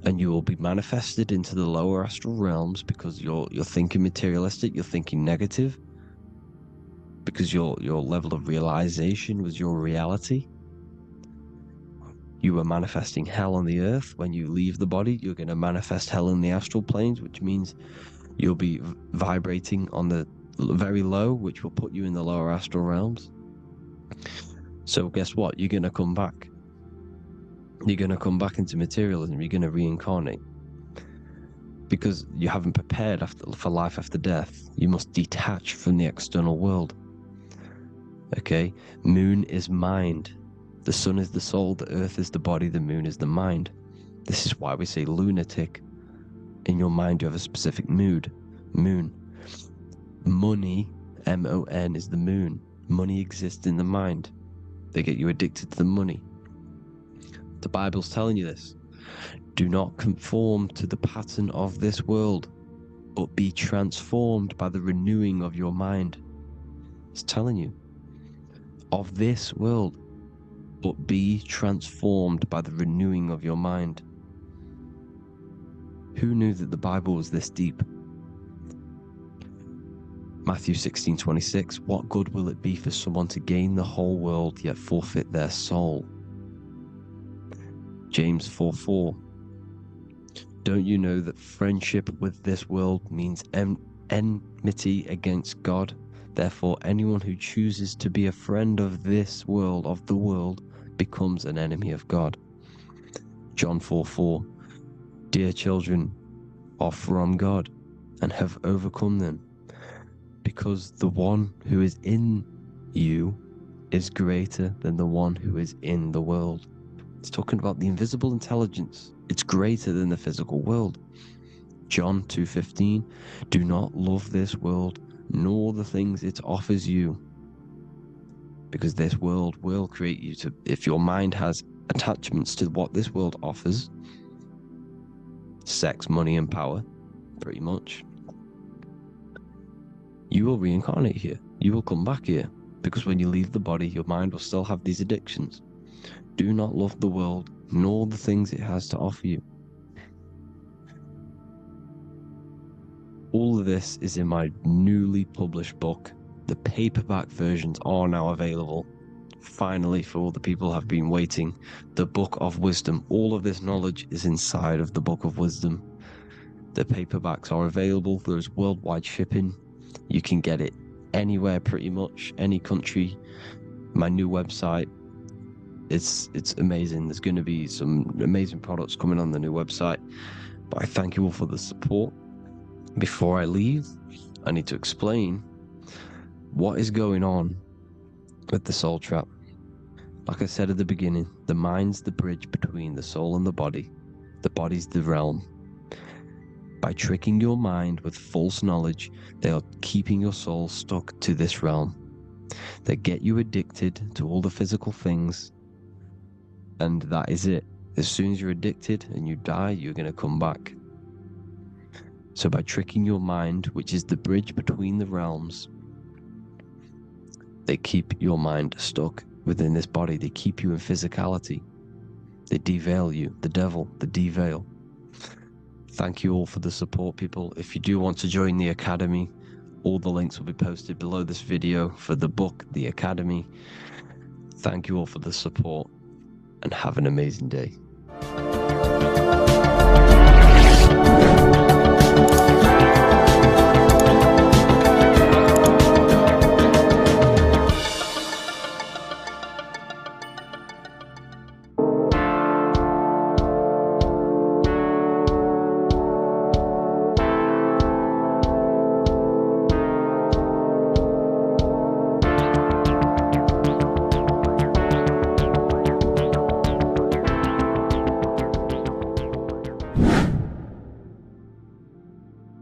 And you will be manifested into the lower astral realms because you're thinking materialistic, you're thinking negative, because your level of realization was your reality. You were manifesting hell on the earth. When you leave the body, you're going to manifest hell in the astral planes, which means you'll be vibrating on the very low, which will put you in the lower astral realms. So guess what? You're going to come back. You're going to come back into materialism. You're going to reincarnate. Because you haven't prepared for life after death. You must detach from the external world. Okay? Moon is mind. The sun is the soul, the earth is the body, the moon is the mind. This is why we say lunatic. In your mind, you have a specific mood. Moon. Money, M-O-N, is the moon. Money exists in the mind. They get you addicted to the money. The Bible's telling you this. Do not conform to the pattern of this world, but be transformed by the renewing of your mind. It's telling you. Of this world, but be transformed by the renewing of your mind. Who knew that the Bible was this deep? Matthew 16:26, what good will it be for someone to gain the whole world yet forfeit their soul? James 4:4, don't you know that friendship with this world means enmity against God? Therefore, anyone who chooses to be a friend of this world, of the world, becomes an enemy of God. John 4:4, dear children are from God and have overcome them, because the one who is in you is greater than the one who is in the world. It's talking about the invisible intelligence. It's greater than the physical world. John 2:15, do not love this world, nor the things it offers you. because this world will create you to, if your mind has attachments to what this world offers, sex, money, and power, pretty much, you will reincarnate here. You will come back here, because when you leave the body, your mind will still have these addictions. Do not love the world, nor the things it has to offer you. All of this is in my newly published book. The paperback versions are now available. Finally, for all the people who have been waiting, the Book of Wisdom. All of this knowledge is inside of the Book of Wisdom. The paperbacks are available. There's worldwide shipping. You can get it anywhere, pretty much, any country. My new website, it's amazing. There's going to be some amazing products coming on the new website. But I thank you all for the support. Before I leave, I need to explain what is going on with the soul trap. Like I said at the beginning, the mind's the bridge between the soul and the body. The body's the realm. By tricking your mind with false knowledge, they are keeping your soul stuck to this realm. They get you addicted to all the physical things, and that is it. As soon as you're addicted and you die, you're going to come back. So by tricking your mind, which is the bridge between the realms, they keep your mind stuck within this body. They keep you in physicality. They deveil you, the devil, the deveil. Thank you all for the support, people. If you do want to join the Academy, all the links will be posted below this video for the book, The Academy. Thank you all for the support, and have an amazing day.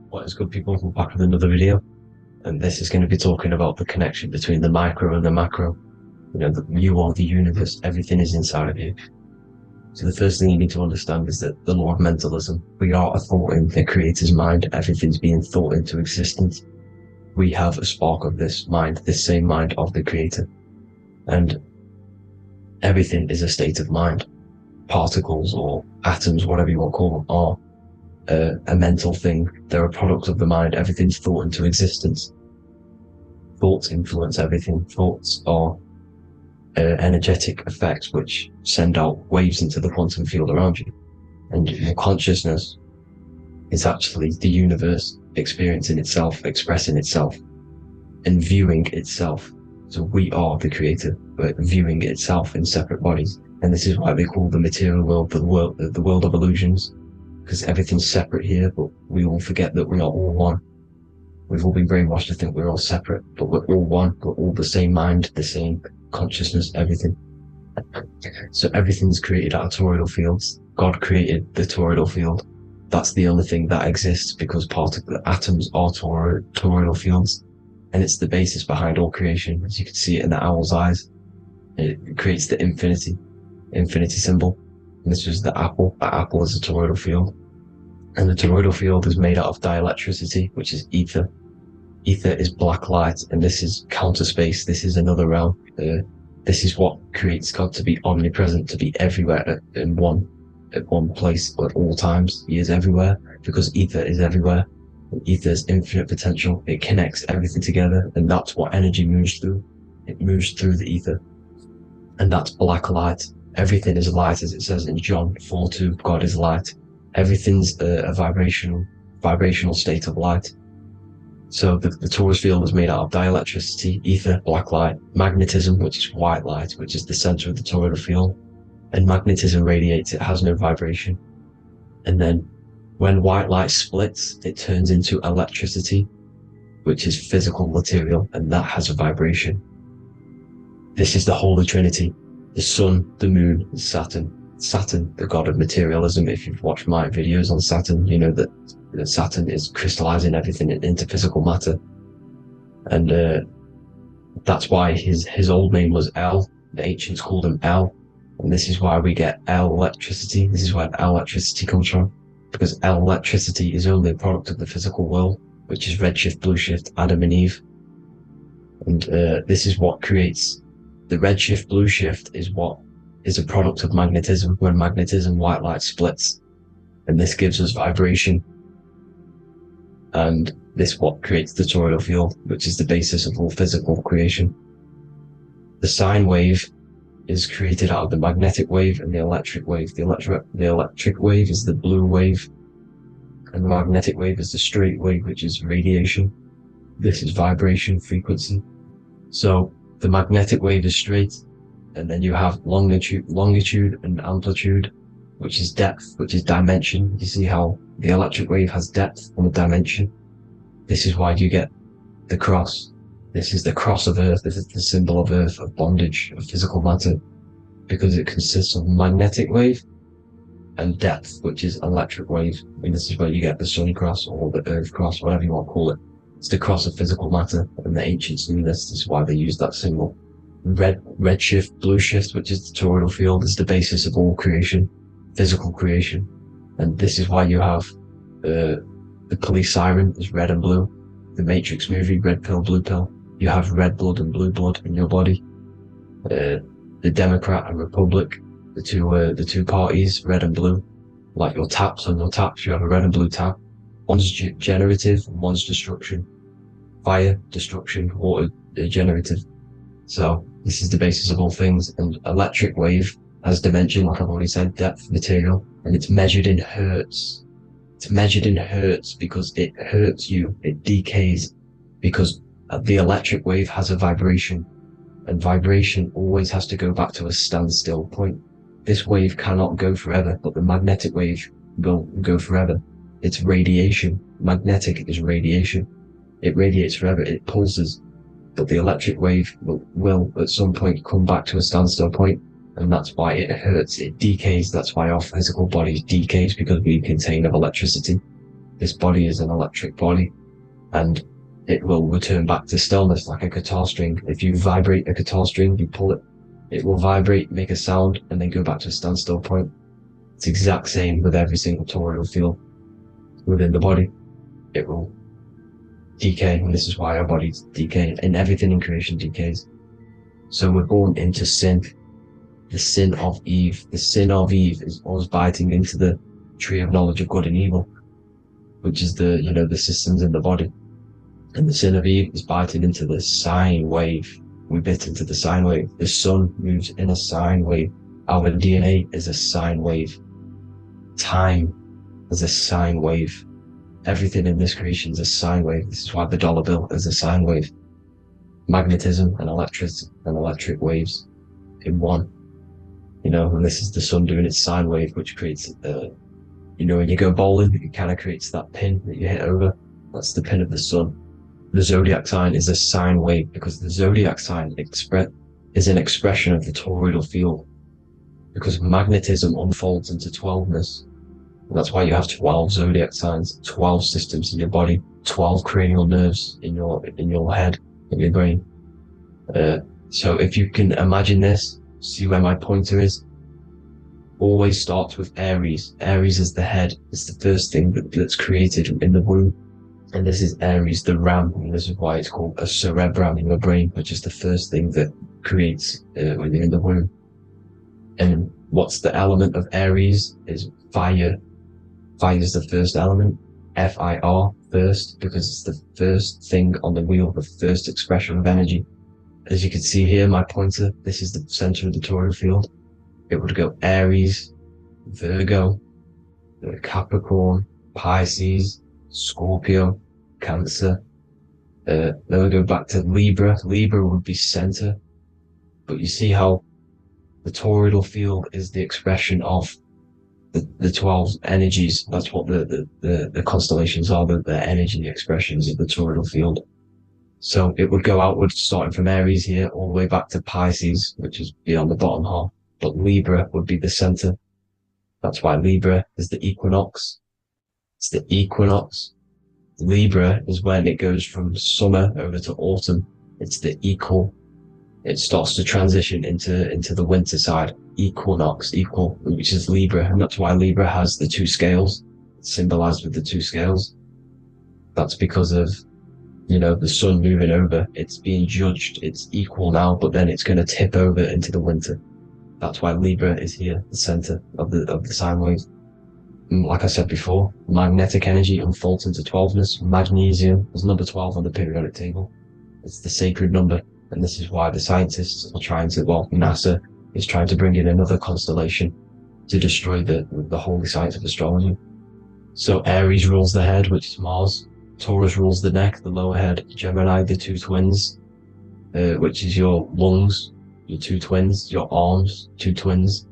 What is good, people? We're back with another video, and this is going to be talking about the connection between the micro and the macro. You know, you are the universe, everything is inside of you. So the first thing you need to understand is that the law of mentalism, we are a thought in the creator's mind, everything's being thought into existence. We have a spark of this mind, this same mind of the creator, and everything is a state of mind. Particles or atoms, whatever you want to call them, are a mental thing. They're a product of the mind. Everything's thought into existence. Thoughts influence everything. Thoughts are energetic effects which send out waves into the quantum field around you. And your consciousness is actually the universe experiencing itself, expressing itself, and viewing itself. So we are the creator, but viewing itself in separate bodies. And this is why they call the material world the world of illusions. Because everything's separate here, but we all forget that we're not all one. We've all been brainwashed to think we're all separate, but we're all one. We're all the same mind, the same consciousness, everything. So everything's created out of toroidal fields. God created the toroidal field. That's the only thing that exists, because the atoms are toroidal fields, and it's the basis behind all creation. As you can see it in the owl's eyes, it creates the infinity symbol. And this was the apple. That apple is a toroidal field. And the toroidal field is made out of dielectricity, which is ether. Ether is black light, and this is counter space. This is another realm. This is what creates God to be omnipresent, to be everywhere at one place at all times. He is everywhere, because ether is everywhere. Ether is infinite potential. It connects everything together, and that's what energy moves through. It moves through the ether. And that's black light. Everything is light, as it says in John 4:2. God is light. Everything's a vibrational state of light. So the torus field is made out of dielectricity, ether, black light, magnetism, which is white light, which is the center of the toroidal field. And magnetism radiates, it has no vibration. And then when white light splits, it turns into electricity, which is physical material, and that has a vibration. This is the Holy Trinity. The sun, the moon, and Saturn. Saturn, the god of materialism. If you've watched my videos on Saturn, you know that Saturn is crystallizing everything into physical matter. And That's why his old name was El. The ancients called him El. And this is why we get L electricity. This is where L electricity comes from. Because L electricity is only a product of the physical world, which is redshift, blueshift, Adam and Eve. And this is what creates the redshift, blueshift is what is a product of magnetism. When magnetism, white light splits. And this gives us vibration. And this what creates the toroidal field, which is the basis of all physical creation. The sine wave is created out of the magnetic wave and the electric wave. The electric wave is the blue wave, and the magnetic wave is the straight wave, which is radiation. This is vibration frequency. So the magnetic wave is straight, and then you have longitude and amplitude, which is depth, which is dimension. You see how the electric wave has depth and a dimension. This is why you get the cross. This is the cross of Earth. This is the symbol of Earth, of bondage, of physical matter, because it consists of magnetic wave and depth, which is electric wave. I mean, this is where you get the sun cross or the earth cross, whatever you want to call it. It's the cross of physical matter, and the ancients knew this. This is why they used that symbol. Redshift, blueshift, which is the toroidal field, is the basis of all creation, physical creation. And this is why you have the police siren is red and blue. The Matrix movie, red pill, blue pill. You have red blood and blue blood in your body. The Democrat and Republic, the two parties, red and blue. Like your taps on your taps, you have a red and blue tap. One's generative, one's destruction. Fire, destruction, water, generative. So this is the basis of all things. And electric wave has dimension, like I've already said, depth, material, and it's measured in hertz. It's measured in hertz because it hurts you, it decays, because the electric wave has a vibration, and vibration always has to go back to a standstill point. This wave cannot go forever, but the magnetic wave will go forever. It's radiation. Magnetic is radiation. It radiates forever, it pulses, but the electric wave will at some point come back to a standstill point. And that's why it hurts, it decays. That's why our physical body decays, because we contain of electricity. This body is an electric body, and it will return back to stillness like a guitar string. If you vibrate a guitar string, you pull it, it will vibrate, make a sound, and then go back to a standstill point. It's the exact same with every single toroidal field within the body. It will decay, and this is why our bodies decay, and everything in creation decays. So we're born into sin. The sin of Eve. The sin of Eve is us biting into the tree of knowledge of good and evil, which is the systems in the body. And the sin of Eve is biting into the sine wave. We bit into the sine wave. The sun moves in a sine wave. Our DNA is a sine wave. Time is a sine wave. Everything in this creation is a sine wave. This is why the dollar bill is a sine wave. Magnetism and electric waves in one. And this is the sun doing its sine wave, which creates, when you go bowling, it kind of creates that pin that you hit over. That's the pin of the sun. The zodiac sign is a sine wave, because the zodiac sign is an expression of the toroidal field, because magnetism unfolds into 12ness. And that's why you have 12 zodiac signs, 12 systems in your body, 12 cranial nerves in your head, in your brain. So if you can imagine this, see where my pointer is. Always starts with Aries. Aries is the head. It's the first thing that's created in the womb. And this is Aries, the ram. And this is why it's called a cerebrum in your brain, which is the first thing that creates when you're in the womb. And what's the element of Aries is fire. Fire is the first element. F-I-R, first, because it's the first thing on the wheel, the first expression of energy. As you can see here, my pointer, this is the center of the toroidal field. It would go Aries, Virgo, Capricorn, Pisces, Scorpio, Cancer. Then we go back to Libra. Libra would be center. But you see how the toroidal field is the expression of the 12 energies. That's what the constellations are, the energy expressions of the toroidal field. So it would go outwards, starting from Aries here, all the way back to Pisces, which is beyond the bottom half. But Libra would be the center. That's why Libra is the equinox. It's the equinox. Libra is when it goes from summer over to autumn. It's the equal. It starts to transition into the winter side. Equinox, equal, which is Libra, and that's why Libra has the two scales. It's symbolized with the two scales. That's because of, the sun moving over. It's being judged. It's equal now, but then it's going to tip over into the winter. That's why Libra is here, the center of the sine wave. And like I said before, magnetic energy unfolds into 12ness. Magnesium is number 12 on the periodic table. It's the sacred number. And this is why the scientists are trying to, NASA is trying to bring in another constellation to destroy the holy science of astrology. So Aries rules the head, which is Mars. Taurus rules the neck, the lower head. Gemini, the two twins, which is your lungs, your two twins, your arms, two twins.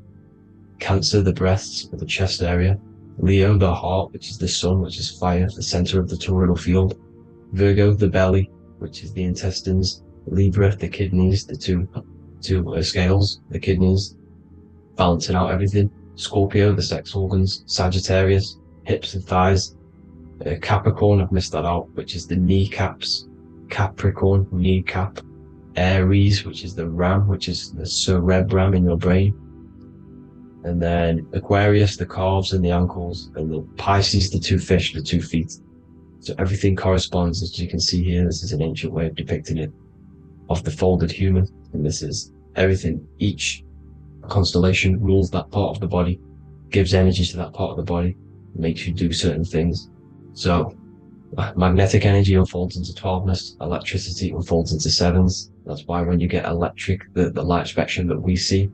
Cancer, the breasts, or the chest area. Leo, the heart, which is the sun, which is fire, the center of the toroidal field. Virgo, the belly, which is the intestines. Libra, the kidneys, the two scales, the kidneys, balancing out everything. Scorpio, the sex organs. Sagittarius, hips and thighs. Capricorn, I've missed that out, which is the kneecaps. Capricorn, kneecap. Aries, which is the ram, which is the cerebrum in your brain. And then Aquarius, the calves and the ankles. And the Pisces, the two fish, the 2 feet. So everything corresponds, as you can see here. This is an ancient way of depicting it, of the folded human. And this is everything. Each constellation rules that part of the body, gives energy to that part of the body, makes you do certain things. So magnetic energy unfolds into 12ness, electricity unfolds into 7s. That's why when you get electric, the light spectrum that we see,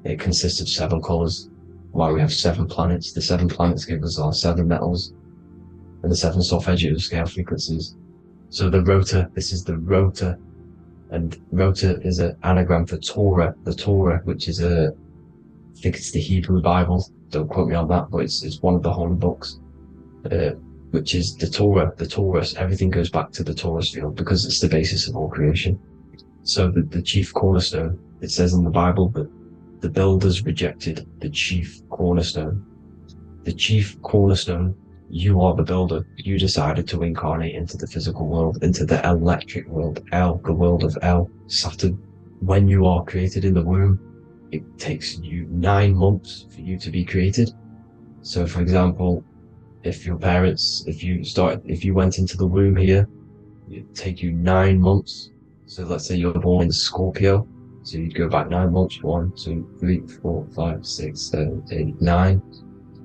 it consists of 7 colors. Why we have 7 planets. The 7 planets give us our 7 metals and the 7 solfeggio scale frequencies. So the rotor, this is the rotor, and rotor is an anagram for Torah. The Torah, which is I think it's the Hebrew Bible. Don't quote me on that, but it's one of the holy books. Which is the Torah, the Taurus. Everything goes back to the Taurus field because it's the basis of all creation. So the chief cornerstone, it says in the Bible that the builders rejected the chief cornerstone. The chief cornerstone, you are the builder. You decided to incarnate into the physical world, into the electric world, the world of Saturn. When you are created in the womb, it takes you 9 months for you to be created. So for example, if your parents, if you went into the womb here, it'd take you 9 months. So let's say you're born in Scorpio. So you'd go back 9 months, 1, 2, 3, 4, 5, 6, 7, 8, 9.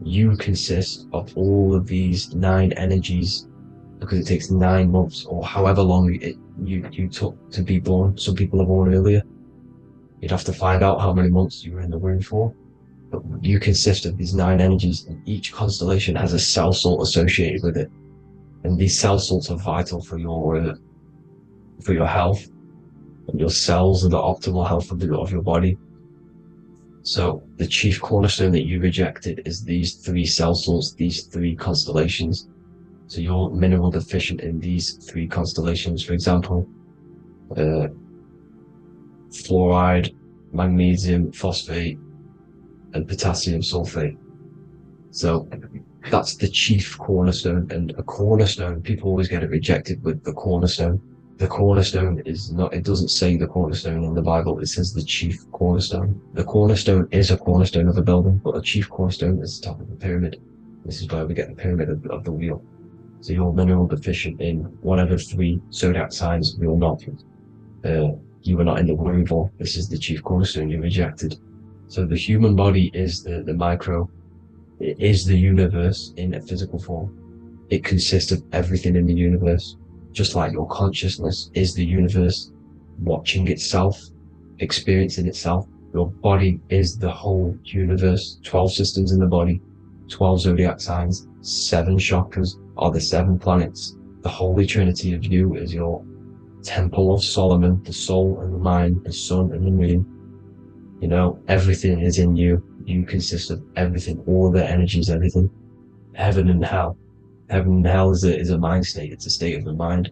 You consist of all of these 9 energies because it takes 9 months or however long you took to be born. Some people are born earlier. You'd have to find out how many months you were in the womb for. But you consist of these 9 energies, and each constellation has a cell salt associated with it. And these cell salts are vital for your health, and your cells and the optimal health of your body. So the chief cornerstone that you rejected is these 3 cell salts, these 3 constellations. So you're mineral deficient in these 3 constellations. For example, fluoride, magnesium, phosphate, and potassium sulfate. So that's the chief cornerstone. And a cornerstone, people always get it rejected with the cornerstone. The cornerstone is not, it doesn't say the cornerstone in the Bible, it says the chief cornerstone. The cornerstone is a cornerstone of a building, but a chief cornerstone is the top of the pyramid. This is where we get the pyramid of the wheel. So you're mineral deficient in one of the 3 zodiac signs. You're not. You were not in the womb for. This is the chief cornerstone you rejected. So the human body is the micro. It is the universe in a physical form. It consists of everything in the universe. Just like your consciousness is the universe watching itself, experiencing itself. Your body is the whole universe. 12 systems in the body, 12 zodiac signs, 7 chakras are the 7 planets. The Holy Trinity of you is your Temple of Solomon, the soul and the mind, the sun and the moon. Everything is in you. You consist of everything, all the energies, everything. Heaven and hell. Heaven and hell is a mind state. It's a state of the mind.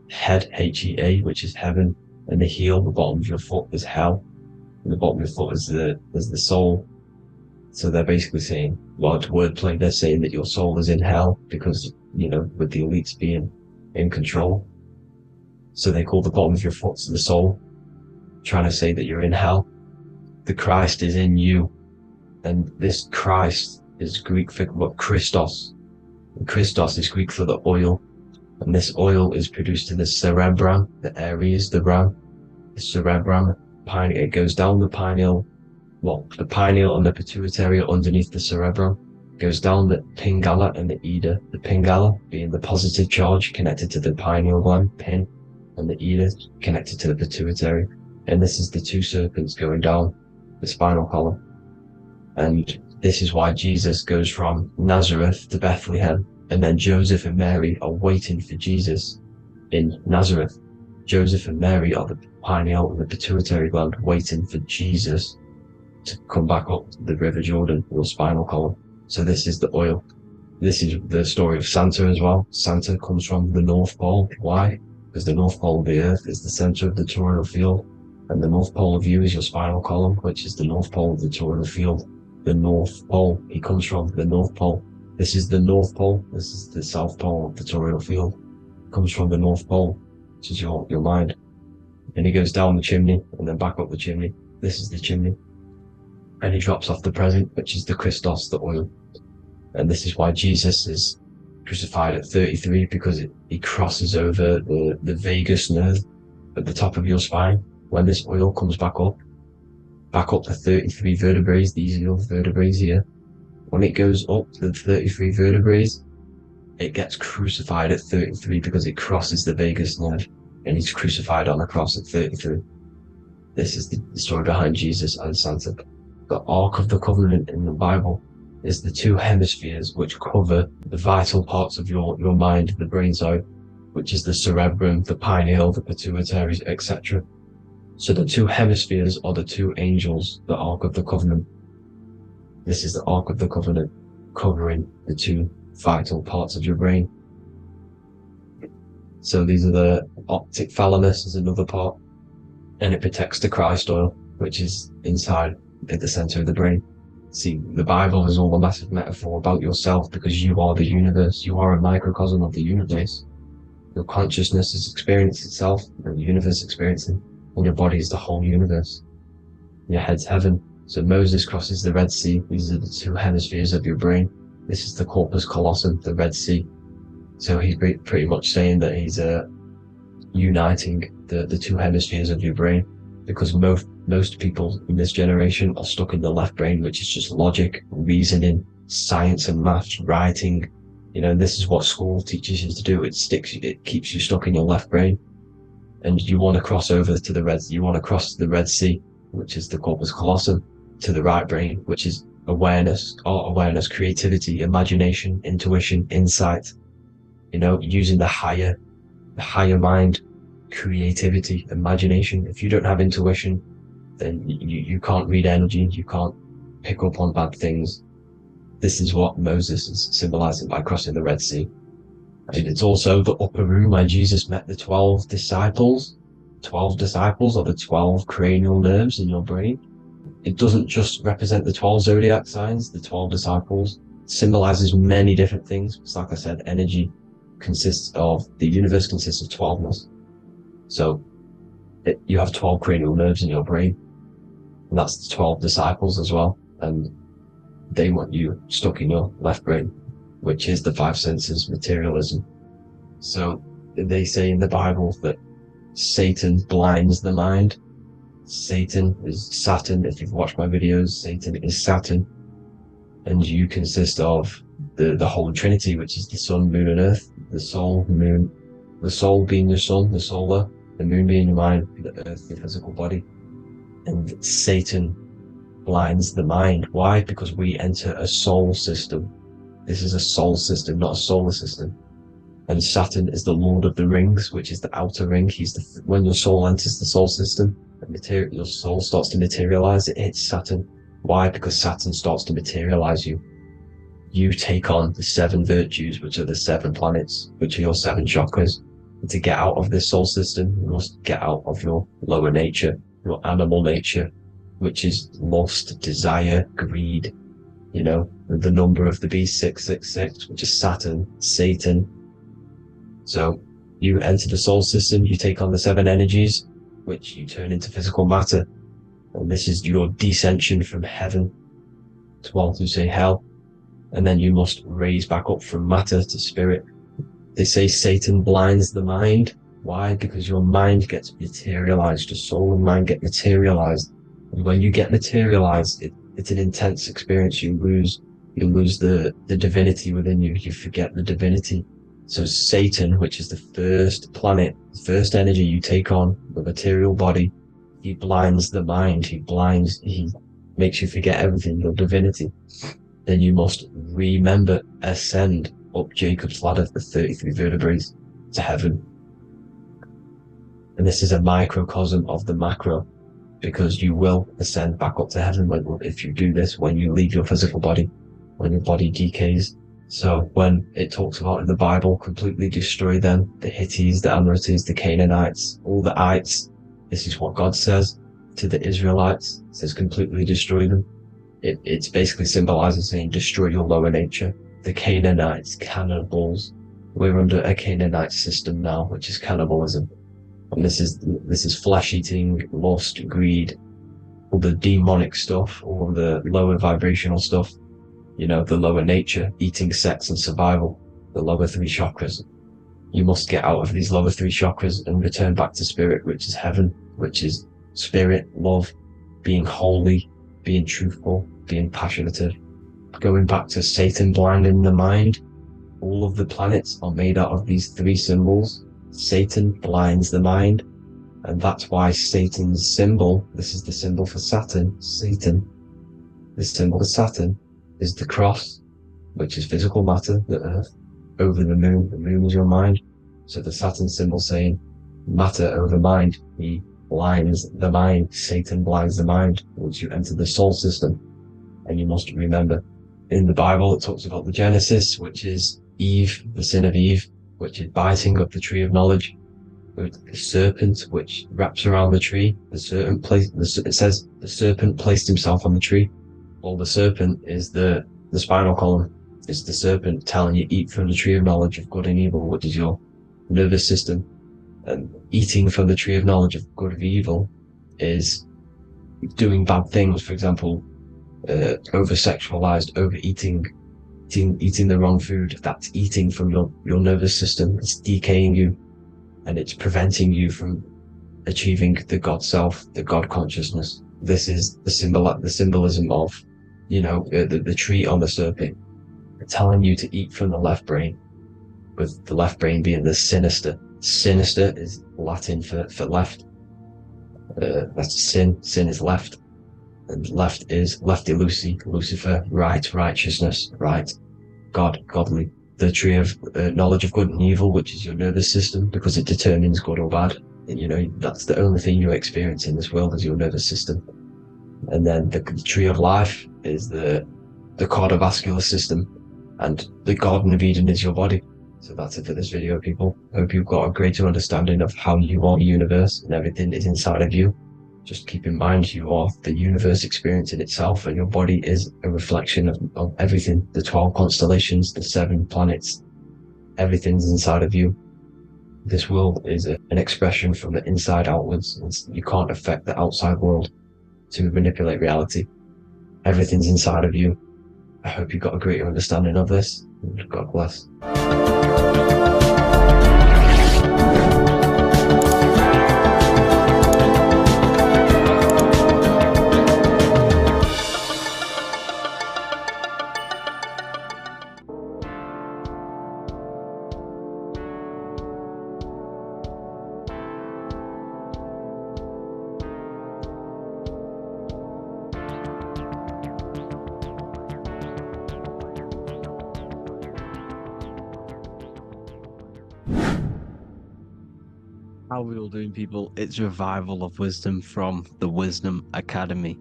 Head, H-E-A, which is heaven, and the heel, the bottom of your foot, is hell. And the bottom of your foot is the soul. So they're basically saying, it's wordplay. They're saying that your soul is in hell because, with the elites being in control. So they call the bottom of your foot the soul, trying to say that you're in hell. The Christ is in you. And this Christ is Greek for what? Christos. And Christos is Greek for the oil. And this oil is produced in the cerebrum, the areas, the ram, the cerebrum, it goes down the pineal, the pineal and the pituitary underneath the cerebrum, goes down the pingala and the ida, the pingala being the positive charge connected to the pineal gland, pin, and the ida connected to the pituitary. And this is the two serpents going down the spinal column. And this is why Jesus goes from Nazareth to Bethlehem, and then Joseph and Mary are waiting for Jesus in Nazareth. Joseph and Mary are the pineal and the pituitary gland waiting for Jesus to come back up the River Jordan, your spinal column. So this is the oil. This is the story of Santa as well. Santa comes from the North Pole. Why? Because the North Pole of the Earth is the center of the toroidal field, and the North Pole of you is your spinal column, which is the North Pole of the toroidal field. The North Pole, he comes from the North Pole. This is the North Pole. This is the South Pole of the toroidal field. Comes from the North Pole, which is your mind. And he goes down the chimney and then back up the chimney. This is the chimney. And he drops off the present, which is the Christos, the oil. And this is why Jesus is crucified at 33, because he crosses over the vagus nerve at the top of your spine. When this oil comes back up the 33 vertebrae, these are your vertebrae here. When it goes up to the 33 vertebrae, it gets crucified at 33 because it crosses the vagus nerve, and he's crucified on a cross at 33. This is the story behind Jesus and Santa. The Ark of the Covenant in the Bible is the two hemispheres which cover the vital parts of your mind, the brain side, which is the cerebrum, the pineal, the pituitary, etc. So the two hemispheres are the two angels, the Ark of the Covenant. This is the Ark of the Covenant, covering the two vital parts of your brain. So these are the optic thalamus is another part, and it protects the Christ oil, which is inside at the center of the brain. See, the Bible is all a massive metaphor about yourself, because you are the universe. You are a microcosm of the universe. Your consciousness is experiencing itself, and the universe experiencing, and your body is the whole universe. Your head's heaven. So Moses crosses the Red Sea. These are the two hemispheres of your brain. This is the corpus callosum, the Red Sea. So he's pretty much saying that he's uniting the two hemispheres of your brain, because most people in this generation are stuck in the left brain, which is just logic, reasoning, science and maths, writing. And this is what school teaches you to do. It keeps you stuck in your left brain. And you want to cross over to the Red Sea, which is the corpus callosum, to the right brain, which is awareness, art awareness, creativity, imagination, intuition, insight, using the higher mind, creativity, imagination. If you don't have intuition, then you can't read energy, you can't pick up on bad things. This is what Moses is symbolizing by crossing the Red Sea. And it's also the upper room where Jesus met the 12 disciples. 12 disciples are the 12 cranial nerves in your brain. It doesn't just represent the 12 zodiac signs. The 12 disciples symbolizes many different things. It's like I said, energy the universe consists of 12ness. So you have 12 cranial nerves in your brain, and that's the 12 disciples as well. And they want you stuck in your left brain, which is the five senses, materialism. So they say in the Bible that Satan blinds the mind. Satan is Saturn. If you've watched my videos, Satan is Saturn. And you consist of the Holy Trinity, which is the sun, moon, and earth. The soul, moon, the soul being your sun, the solar, the moon being your mind, the earth, the physical body. And Satan blinds the mind. Why? Because we enter a soul system. This is a soul system, not a solar system. And Saturn is the Lord of the Rings, which is the outer ring. When your soul enters the soul system, your soul starts to materialize, it hits Saturn. Why? Because Saturn starts to materialize you. You take on the 7 virtues, which are the 7 planets, which are your 7 chakras. And to get out of this soul system, you must get out of your lower nature, your animal nature, which is lust, desire, greed. The number of the beast, 666, which is Saturn, Satan. So You enter the soul system, you take on the 7 energies, which you turn into physical matter. And this is your descension from heaven to all who say hell. And then you must raise back up from matter to spirit. They say Satan blinds the mind. Why? Because your mind gets materialized. Your soul and mind get materialized. And when you get materialized, it's an intense experience. You lose the divinity within you. You forget the divinity. So Satan, which is the first planet, the first energy you take on, the material body, he blinds the mind. He makes you forget everything, your divinity. Then you must remember, ascend up Jacob's ladder, the 33 vertebrae, to heaven. And this is a microcosm of the macro, because you will ascend back up to heaven if you do this, when you leave your physical body, when your body decays. So when it talks about in the Bible, completely destroy them, the Hittites, the Amorites, the Canaanites, all the ites, this is what God says to the Israelites. It says completely destroy them. It's basically symbolizing saying destroy your lower nature. The Canaanites, cannibals. We're under a Canaanite system now, which is cannibalism. And this is flesh eating, lust, greed, all the demonic stuff, all the lower vibrational stuff. You know, the lower nature, eating, sex, and survival, the lower 3 chakras. You must get out of these lower 3 chakras and return back to spirit, which is heaven, which is spirit, love, being holy, being truthful, being passionate. Going back to Satan blinding the mind, all of the planets are made out of these 3 symbols. Satan blinds the mind, and that's why Satan's symbol, this is the symbol for Saturn, Satan, this symbol for Saturn is the cross, which is physical matter, the earth, over the moon is your mind. So the Saturn symbol saying matter over mind, he blinds the mind, Satan blinds the mind once you enter the soul system. And you must remember, in the Bible it talks about the Genesis, which is Eve, the sin of Eve, which is biting of the tree of knowledge, with the serpent which wraps around the tree. It says the serpent placed himself on the tree. Well, the serpent is the spinal column. It's the serpent telling you eat from the tree of knowledge of good and evil, which is your nervous system. And eating from the tree of knowledge of good and evil is doing bad things. For example, over-sexualized, overeating, eating the wrong food. That's eating from your nervous system. It's decaying you, and it's preventing you from achieving the God self, the God consciousness. This is the symbolism of, you know, the tree on the serpent, telling you to eat from the left brain, with the left brain being the sinister. Sinister is Latin for left. That's sin. Sin is left. And left is lefty loosey, Lucifer, right, righteousness, right, God, godly. The tree of knowledge of good and evil, which is your nervous system, because it determines good or bad. And, you know, that's the only thing you experience in this world is your nervous system. And then the tree of life is the cardiovascular system, and the Garden of Eden is your body. So that's it for this video, people. Hope you've got a greater understanding of how you are the universe and everything is inside of you. Just keep in mind you are the universe experience in itself, and your body is a reflection of everything. The 12 constellations, the 7 planets, everything's inside of you. This world is an expression from the inside outwards. You can't affect the outside world to manipulate reality. Everything's inside of you. I hope you got a greater understanding of this. God bless. How are we all doing, people? It's Revival of Wisdom from the Wisdom Academy.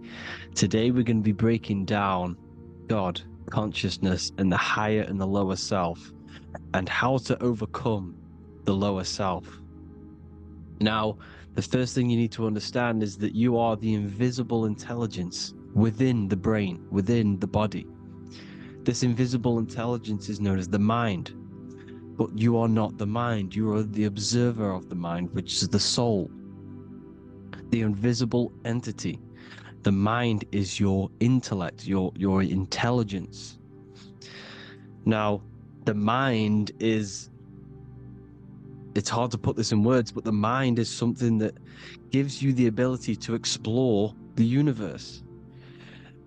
Today we're going to be breaking down God, consciousness, and the higher and the lower self, and how to overcome the lower self. Now, the first thing you need to understand is that you are the invisible intelligence within the brain, within the body. This invisible intelligence is known as the mind. But you are not the mind. You are the observer of the mind, which is the soul, the invisible entity. The mind is your intellect, your intelligence. Now, the mind is, it's hard to put this in words, but the mind is something that gives you the ability to explore the universe.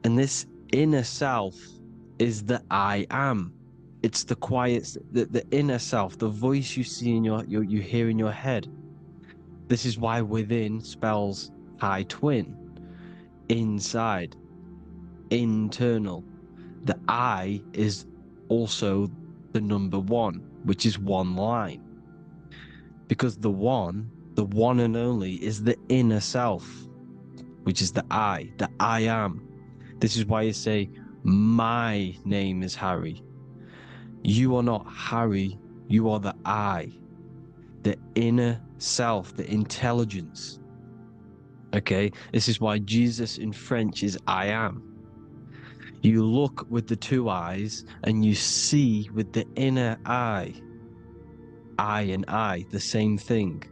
And this inner self is the I am. It's the quiet, the inner self, the voice you see in you hear in your head. This is why within spells high twin, inside, internal. The I is also the number one, which is one line. Because the one and only, is the inner self, which is the I am. This is why you say, my name is Harry. You are not Harry, you are the I, the inner self, the intelligence. Okay, this is why Jesus in French is I am. You look with the two eyes and you see with the inner eye. I and I, the same thing.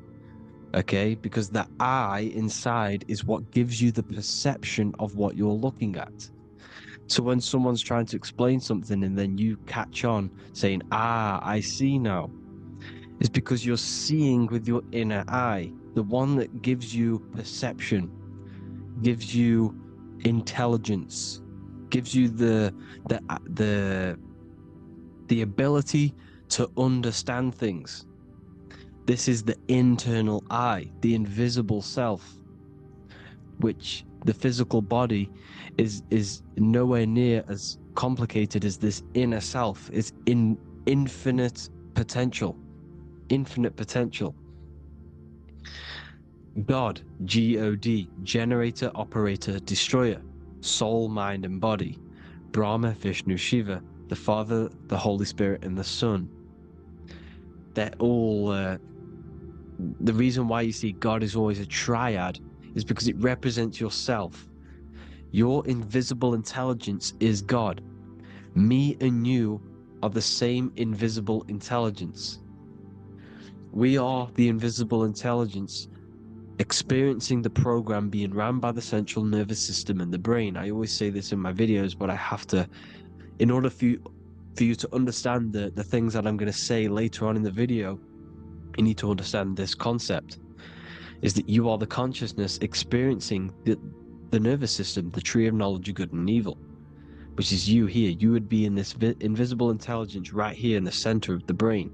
Okay, because the I inside is what gives you the perception of what you're looking at. So when someone's trying to explain something and then you catch on saying, I see now, it's because you're seeing with your inner eye, the one that gives you perception, gives you intelligence, gives you the ability to understand things. This is the internal eye, the invisible self, which the physical body is nowhere near as complicated as this inner self. It's in infinite potential. God, G-O-D, generator, operator, destroyer, soul, mind, and body. Brahma, Vishnu, Shiva, the Father, the Holy Spirit, and the Son. They're all... the reason why you see God is always a triad is because it represents yourself. Your invisible intelligence is God. Me and you are the same invisible intelligence. We are the invisible intelligence experiencing the program being ran by the central nervous system and the brain. I always say this in my videos, but I have to, in order for you to understand the things that I'm going to say later on in the video, you need to understand this concept, is that you are the consciousness experiencing the nervous system, the tree of knowledge of good and evil, which is you here. You would be in this invisible intelligence right here in the center of the brain.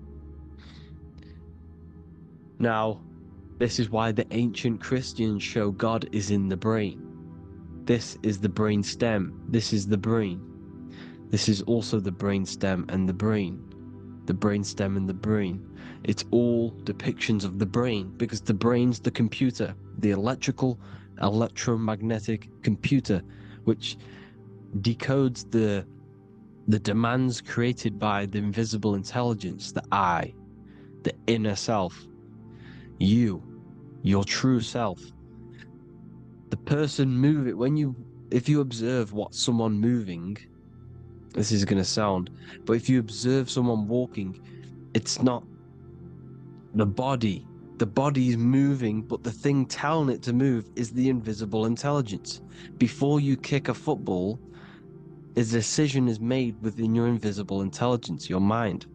Now, this is why the ancient Christians show God is in the brain. This is the brain stem. This is the brain. This is also the brain stem and the brain. The brain stem and the brain. It's all depictions of the brain, because the brain's the computer, the electromagnetic computer, which decodes the demands created by the invisible intelligence, the I, the inner self, you, your true self. The person moving, if you observe what someone moving, this is going to sound, but if you observe someone walking, it's not the body. The body's moving, but the thing telling it to move is the invisible intelligence. Before you kick a football, a decision is made within your invisible intelligence, your mind.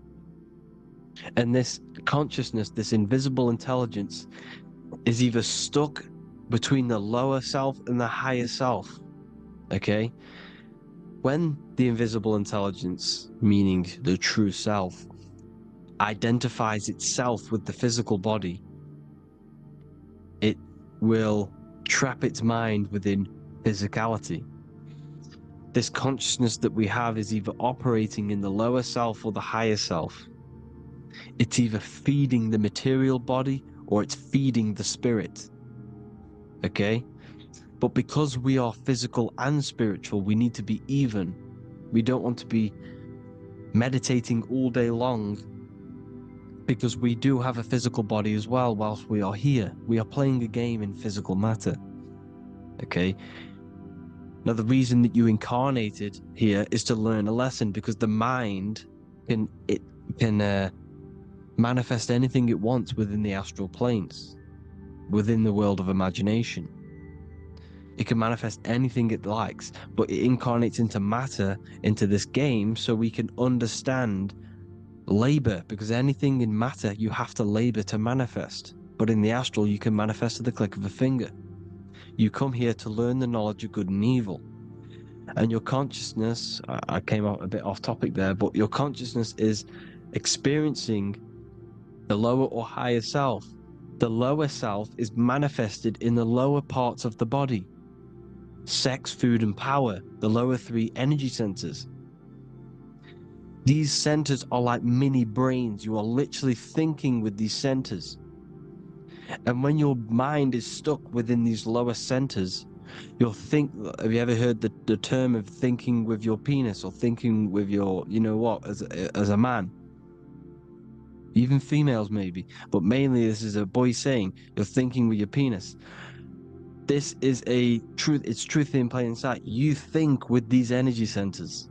And this consciousness, this invisible intelligence, is either stuck between the lower self and the higher self. Okay? When the invisible intelligence, meaning the true self, identifies itself with the physical body, it will trap its mind within physicality. This consciousness that we have is either operating in the lower self or the higher self. It's either feeding the material body or it's feeding the spirit. Okay? But because we are physical and spiritual, we need to be even. We don't want to be meditating all day long, because we do have a physical body as well whilst we are here. We are playing a game in physical matter. Okay? Now, the reason that you incarnated here is to learn a lesson, because the mind can manifest anything it wants within the astral planes, within the world of imagination. It can manifest anything it likes, but it incarnates into matter, into this game, so we can understand labor, because anything in matter you have to labor to manifest. But in the astral, you can manifest at the click of a finger. You come here to learn the knowledge of good and evil. And your consciousness, I came out a bit off topic there, but your consciousness is experiencing the lower or higher self. The lower self is manifested in the lower parts of the body. Sex, food, and power, the lower three energy centers. These centers are like mini brains. You are literally thinking with these centers. And when your mind is stuck within these lower centers, you'll think, have you ever heard the term of thinking with your penis, or thinking with your, you know what, as a man? Even females maybe, but mainly this is a boy saying, you're thinking with your penis. This is a truth, it's truth in plain sight. You think with these energy centers.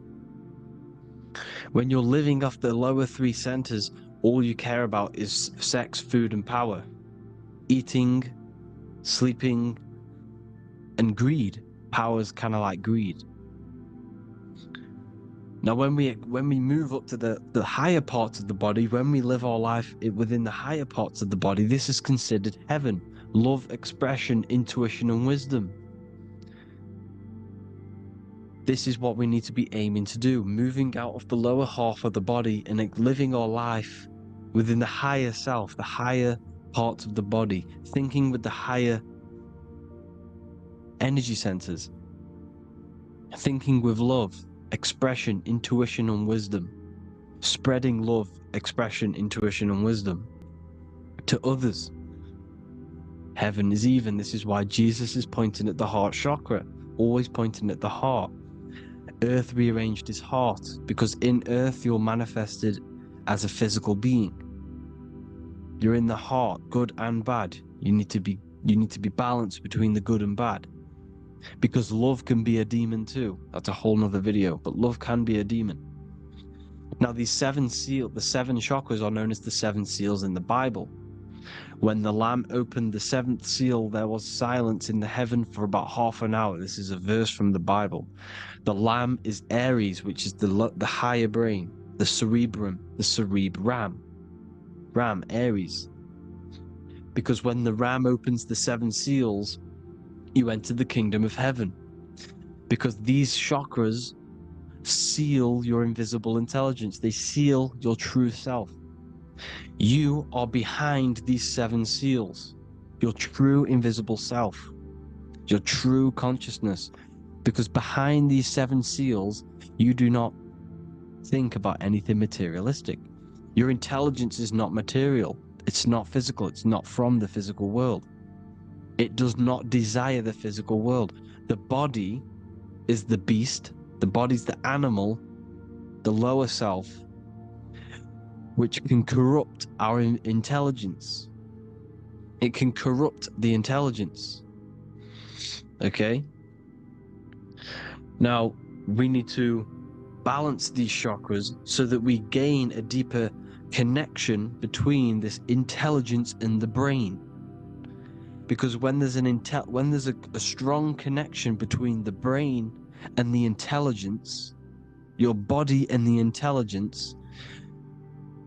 When you're living off the lower three centers, all you care about is sex, food, and power. Eating, sleeping, and greed. Power's kind of like greed. Now, when we move up to the higher parts of the body, when we live our life within the higher parts of the body, this is considered heaven. Love, expression, intuition, and wisdom. This is what we need to be aiming to do, moving out of the lower half of the body and living our life within the higher self, the higher parts of the body, thinking with the higher energy centers, thinking with love, expression, intuition, and wisdom, spreading love, expression, intuition, and wisdom to others. Heaven is even. This is why Jesus is pointing at the heart chakra, always pointing at the heart. Earth rearranged his heart, because in Earth you're manifested as a physical being. You're in the heart, good and bad. You need to be balanced between the good and bad. Because love can be a demon too. That's a whole nother video, but love can be a demon. Now the seven chakras are known as the seven seals in the Bible. When the Lamb opened the seventh seal, there was silence in the heaven for about half an hour. This is a verse from the Bible. The Lamb is Aries, which is the higher brain, the cerebrum, the cerebram. Ram, Aries. Because when the Ram opens the seven seals, you enter the kingdom of heaven. Because these chakras seal your invisible intelligence. They seal your true self. You are behind these seven seals. Your true invisible self. Your true consciousness. Because behind these seven seals, you do not think about anything materialistic. Your intelligence is not material. It's not physical. It's not from the physical world. It does not desire the physical world. The body is the beast. The body's the animal, the lower self, which can corrupt our intelligence. It can corrupt the intelligence. Okay? Now, we need to balance these chakras so that we gain a deeper connection between this intelligence and the brain. Because when there's a strong connection between the brain and the intelligence, your body and the intelligence,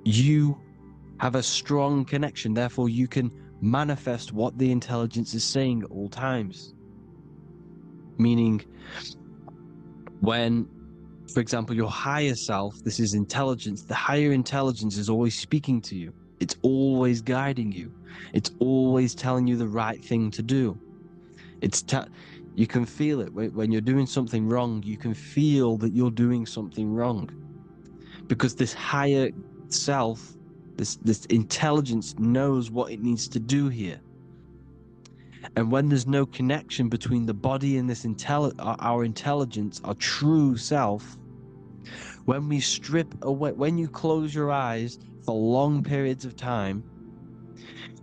you have a strong connection. Therefore, you can manifest what the intelligence is saying at all times. Meaning, when, for example, your higher self, this is intelligence, the higher intelligence is always speaking to you. It's always guiding you. It's always telling you the right thing to do. You can feel it when you're doing something wrong. You can feel that you're doing something wrong, because this higher self, this intelligence knows what it needs to do here. And when there's no connection between the body and this our intelligence, our true self, when we strip away, when you close your eyes for long periods of time,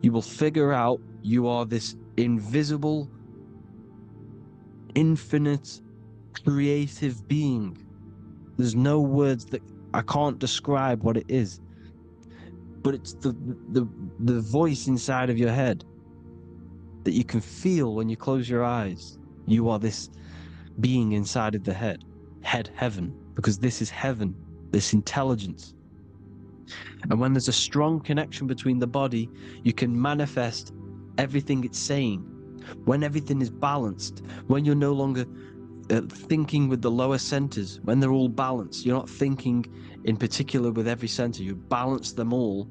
you will figure out you are this invisible, infinite, creative being. There's no words that I can't describe what it is. but it's the voice inside of your head that you can feel when you close your eyes. You are this being inside of the head, heaven, because this is heaven, this intelligence. And when there's a strong connection between the body, you can manifest everything it's saying. When everything is balanced, when you're no longer thinking with the lower centers, when they're all balanced, you're not thinking in particular with every center, you balance them all,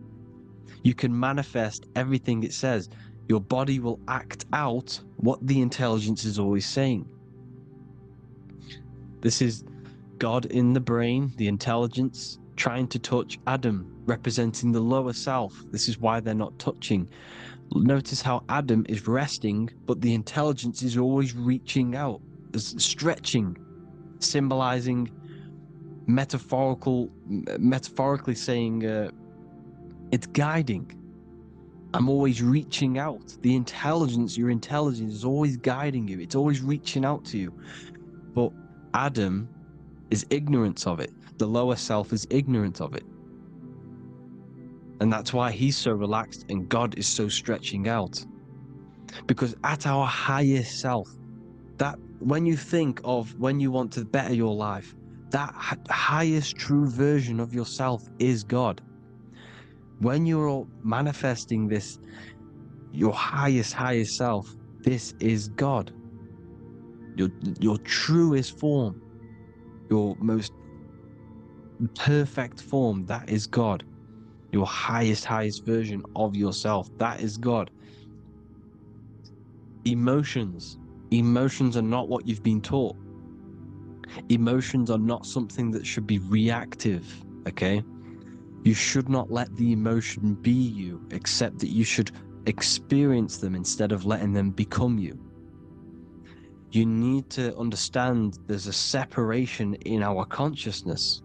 you can manifest everything it says. Your body will act out what the intelligence is always saying. This is God in the brain, the intelligence, trying to touch Adam, representing the lower self. This is why they're not touching. Notice how Adam is resting, but the intelligence is always reaching out, stretching, symbolizing metaphorically saying it's guiding. I'm always reaching out. The intelligence, your intelligence is always guiding you. It's always reaching out to you. But Adam is ignorant of it. The lower self is ignorant of it. And that's why he's so relaxed and God is so stretching out. Because at our highest self, that when you think of when you want to better your life, that highest true version of yourself is God. When you're manifesting this, your highest self, this is God. Your truest form, your most perfect form, that is God. Your highest version of yourself, that is God. Emotions are not what you've been taught. Emotions are not something that should be reactive, okay? You should not let the emotion be you, except that you should experience them instead of letting them become you. You need to understand there's a separation in our consciousness.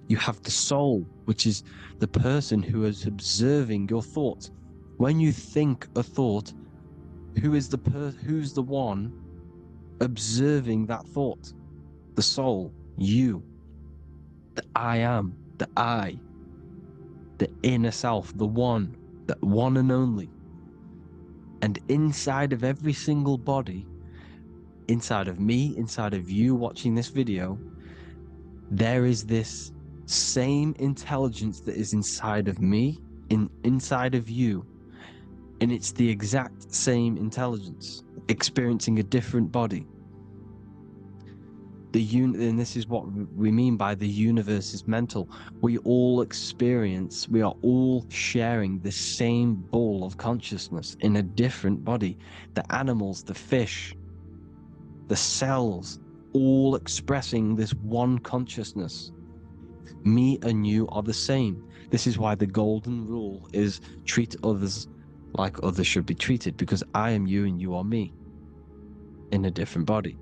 You have the soul, which is the person who is observing your thoughts. When you think a thought, who's the one observing that thought? The soul, you, the I am, the I, the inner self, the one and only. And inside of every single body, inside of me, inside of you watching this video, there is this same intelligence that is inside of me, inside of you. And it's the exact same intelligence, experiencing a different body. And this is what we mean by the universe is mental. We all are all sharing the same ball of consciousness in a different body. The animals, the fish, the cells, all expressing this one consciousness. Me and you are the same. This is why the golden rule is treat others like others should be treated, because I am you and you are me in a different body.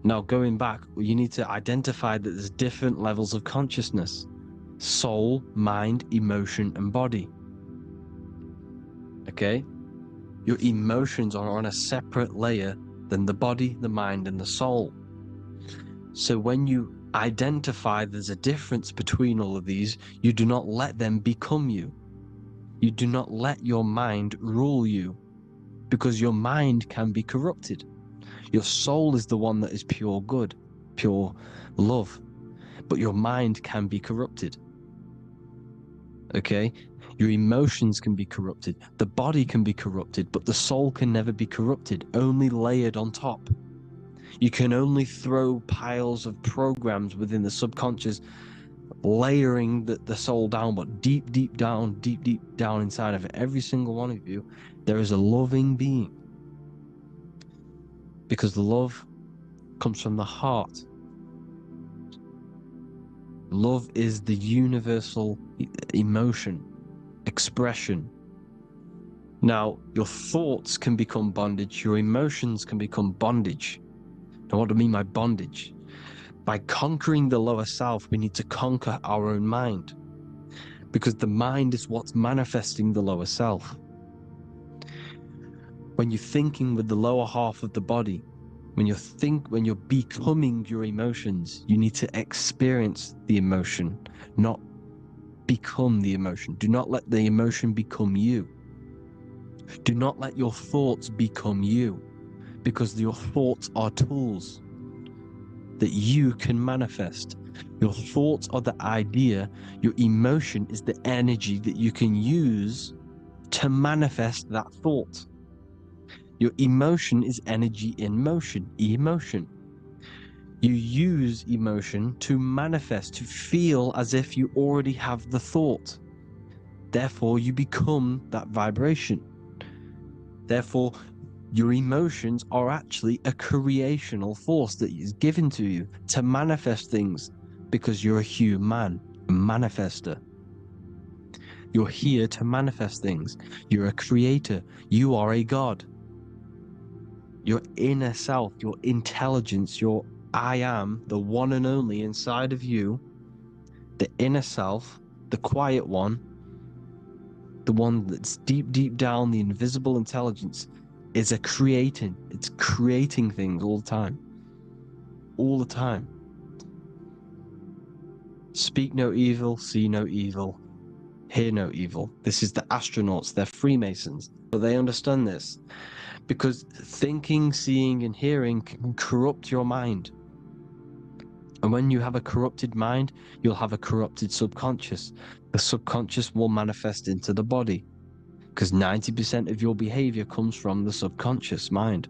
Now, going back, you need to identify that there's different levels of consciousness: soul, mind, emotion, and body. Okay? Your emotions are on a separate layer than the body, the mind, and the soul. So when you identify there's a difference between all of these, you do not let them become you. You do not let your mind rule you, because your mind can be corrupted. Your soul is the one that is pure good, pure love, but your mind can be corrupted. Okay? Your emotions can be corrupted. The body can be corrupted, but the soul can never be corrupted, only layered on top. You can only throw piles of programs within the subconscious, layering the soul down, but deep down inside of every single one of you, there is a loving being. Because the love comes from the heart. Love is the universal emotion, expression. Now, your thoughts can become bondage, your emotions can become bondage. Now, what do I mean by bondage? By conquering the lower self, we need to conquer our own mind, because the mind is what's manifesting the lower self. When you're thinking with the lower half of the body, when you're becoming your emotions, you need to experience the emotion, not become the emotion. Do not let the emotion become you. Do not let your thoughts become you, because your thoughts are tools that you can manifest. Your thoughts are the idea. Your emotion is the energy that you can use to manifest that thought. Your emotion is energy in motion, emotion. You use emotion to manifest, to feel as if you already have the thought. Therefore, you become that vibration. Therefore, your emotions are actually a creational force that is given to you to manifest things, because you're a human, a manifester. You're here to manifest things. You're a creator. You are a god. Your inner self, your intelligence, your I am, the one and only inside of you, the inner self, the quiet one, the one that's deep, deep down, the invisible intelligence, is it's creating things all the time. All the time. Speak no evil, see no evil, hear no evil. This is the astronauts, they're Freemasons. But they understand this, because thinking, seeing, and hearing can corrupt your mind. And when you have a corrupted mind, you'll have a corrupted subconscious. The subconscious will manifest into the body, because 90% of your behavior comes from the subconscious mind.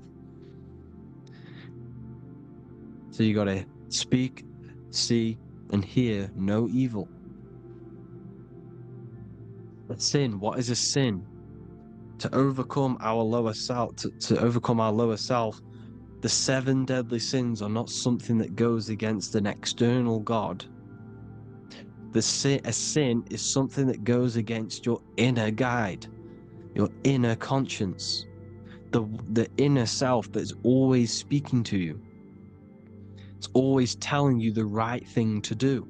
So you got to speak, see, and hear no evil. A sin, what is a sin? To overcome our lower self, to overcome our lower self, the 7 deadly sins are not something that goes against an external God. A sin is something that goes against your inner guide, your inner conscience, the inner self that's always speaking to you. It's always telling you the right thing to do.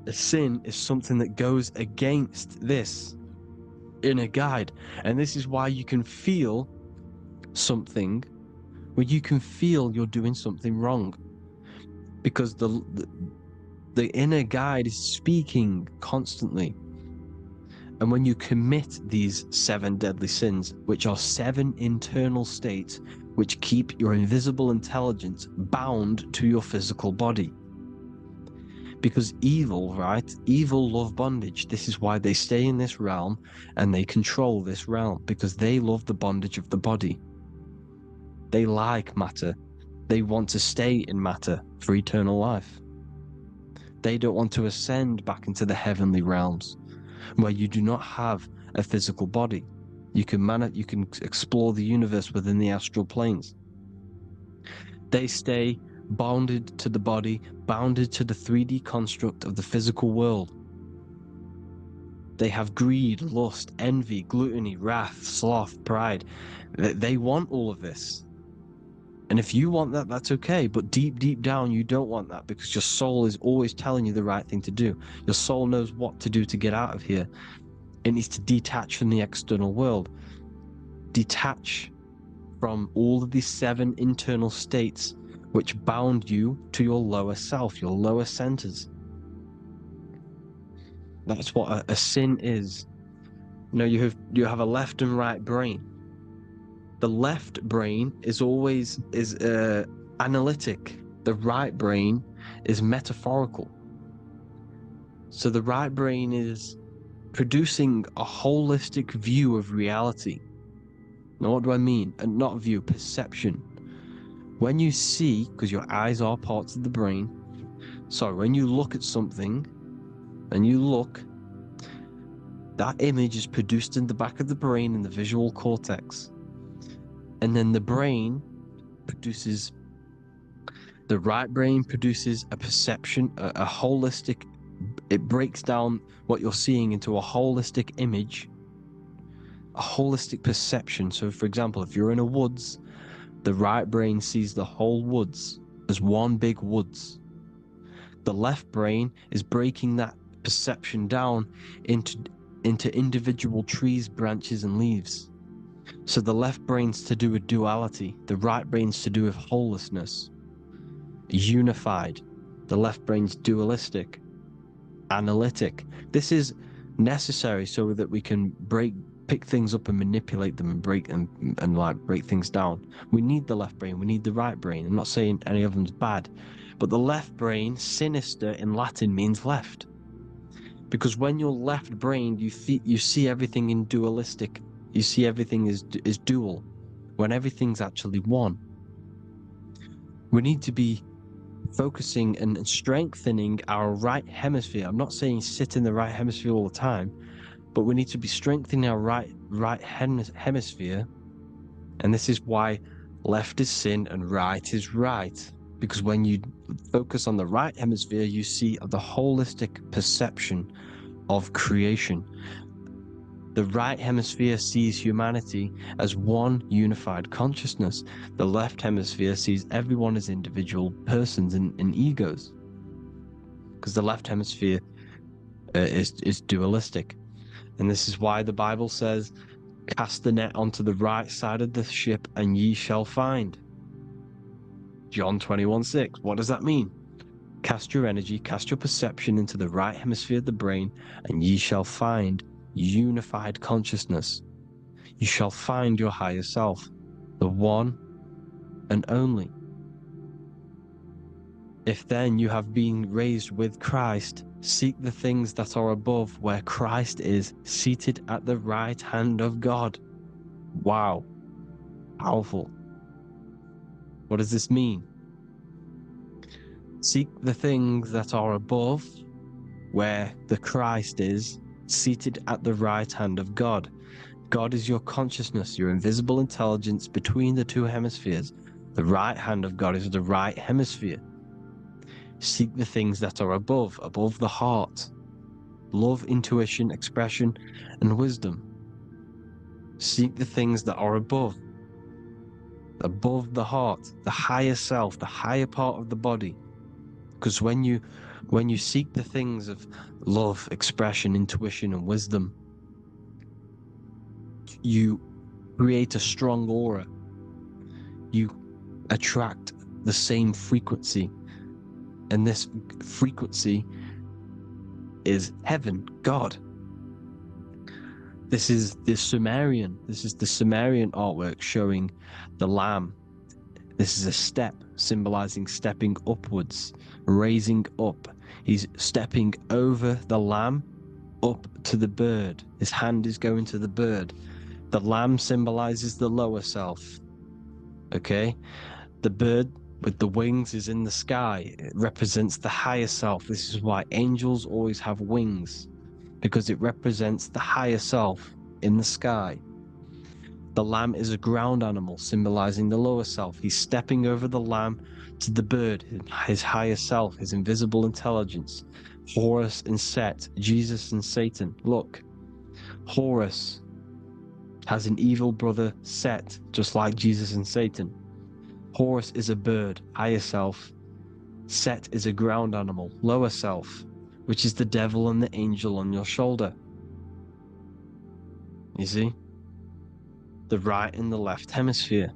A sin is something that goes against this inner guide. And this is why you can feel something where you can feel you're doing something wrong, because the inner guide is speaking constantly. And when you commit these 7 deadly sins, which are 7 internal states which keep your invisible intelligence bound to your physical body. Because evil, right? Evil love bondage. This is why they stay in this realm and they control this realm, because they love the bondage of the body. They like matter. They want to stay in matter for eternal life. They don't want to ascend back into the heavenly realms, where you do not have a physical body. You can explore the universe within the astral planes. They stay bounded to the body, bounded to the 3D construct of the physical world. They have greed, lust, envy, gluttony, wrath, sloth, pride. They want all of this. And if you want that, that's okay. But deep, deep down, you don't want that, because your soul is always telling you the right thing to do. Your soul knows what to do to get out of here. It needs to detach from the external world. Detach from all of these 7 internal states which bound you to your lower self, your lower centers. That's what a sin is. You know, you have a left and right brain. The left brain is always analytic. The right brain is metaphorical. So the right brain is producing a holistic view of reality. Now, what do I mean? And not view, perception. When you see, because your eyes are parts of the brain, so when you look at something and you look, that image is produced in the back of the brain in the visual cortex. And then the right brain produces a perception, a holistic, it breaks down what you're seeing into a holistic image, a holistic perception. So for example, if you're in a woods, the right brain sees the whole woods as one big woods. The left brain is breaking that perception down into individual trees, branches, and leaves. So the left brain's to do with duality, the right brain's to do with wholeness, unified. The left brain's dualistic, analytic. This is necessary so that we can pick things up and manipulate them and break things down. We need the left brain, we need the right brain. I'm not saying any of them's bad, but the left brain, sinister in Latin, means left. Because when you're left-brained, you see everything in dualistic. You see everything is dual, when everything's actually one. We need to be focusing and strengthening our right hemisphere. I'm not saying sit in the right hemisphere all the time, but we need to be strengthening our right hemisphere. And this is why left is sin and right is right. Because when you focus on the right hemisphere, you see the holistic perception of creation. The right hemisphere sees humanity as one unified consciousness. The left hemisphere sees everyone as individual persons and egos. Because the left hemisphere is dualistic. And this is why the Bible says, cast the net onto the right side of the ship and ye shall find. John 21:6. What does that mean? Cast your energy, cast your perception into the right hemisphere of the brain, and ye shall find unified consciousness. You shall find your higher self, the one and only. If then you have been raised with Christ, seek the things that are above, where Christ is seated at the right hand of God. Wow. Powerful. What does this mean? Seek the things that are above, where the Christ is seated at the right hand of God. God is your consciousness, your invisible intelligence between the two hemispheres. The right hand of God is the right hemisphere. Seek the things that are above the heart. Love, intuition, expression, and wisdom. Seek the things that are above the heart, the higher self, the higher part of the body. Because when you seek the things of love, expression, intuition, and wisdom, you create a strong aura. You attract the same frequency. And this frequency is heaven, God. This is the Sumerian artwork showing the lamb. This is a step symbolizing stepping upwards, raising up. He's stepping over the lamb up to the bird. His hand is going to the bird. The lamb symbolizes the lower self. Okay? The bird with the wings is in the sky. It represents the higher self. This is why angels always have wings, because it represents the higher self in the sky. The lamb is a ground animal, symbolizing the lower self. He's stepping over the lamb to the bird, his higher self, his invisible intelligence. Horus and Set, Jesus and Satan. Look, Horus has an evil brother, Set, just like Jesus and Satan. Horus is a bird, higher self. Set is a ground animal, lower self, which is the devil and the angel on your shoulder. You see? The right and the left hemisphere.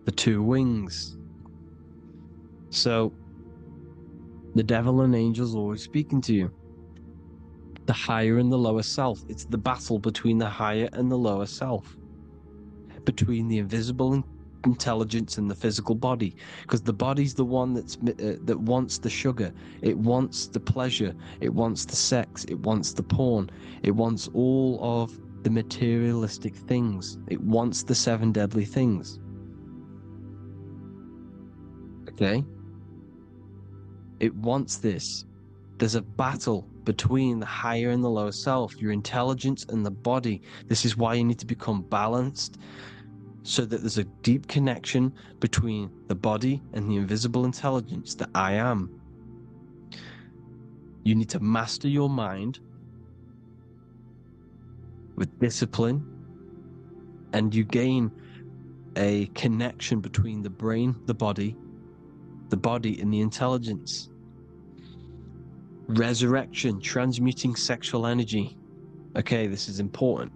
The two wings. So, the devil and angels always speaking to you. The higher and the lower self. It's the battle between the higher and the lower self. Between the invisible intelligence and the physical body. Because the body's the one that wants the sugar. It wants the pleasure. It wants the sex. It wants the porn. It wants all of the materialistic things. It wants the 7 deadly things. Okay? It wants this. There's a battle between the higher and the lower self, your intelligence and the body. This is why you need to become balanced, so that there's a deep connection between the body and the invisible intelligence, the I am. You need to master your mind with discipline, and you gain a connection between the brain, the body and the intelligence. Resurrection, transmuting sexual energy. Okay, this is important.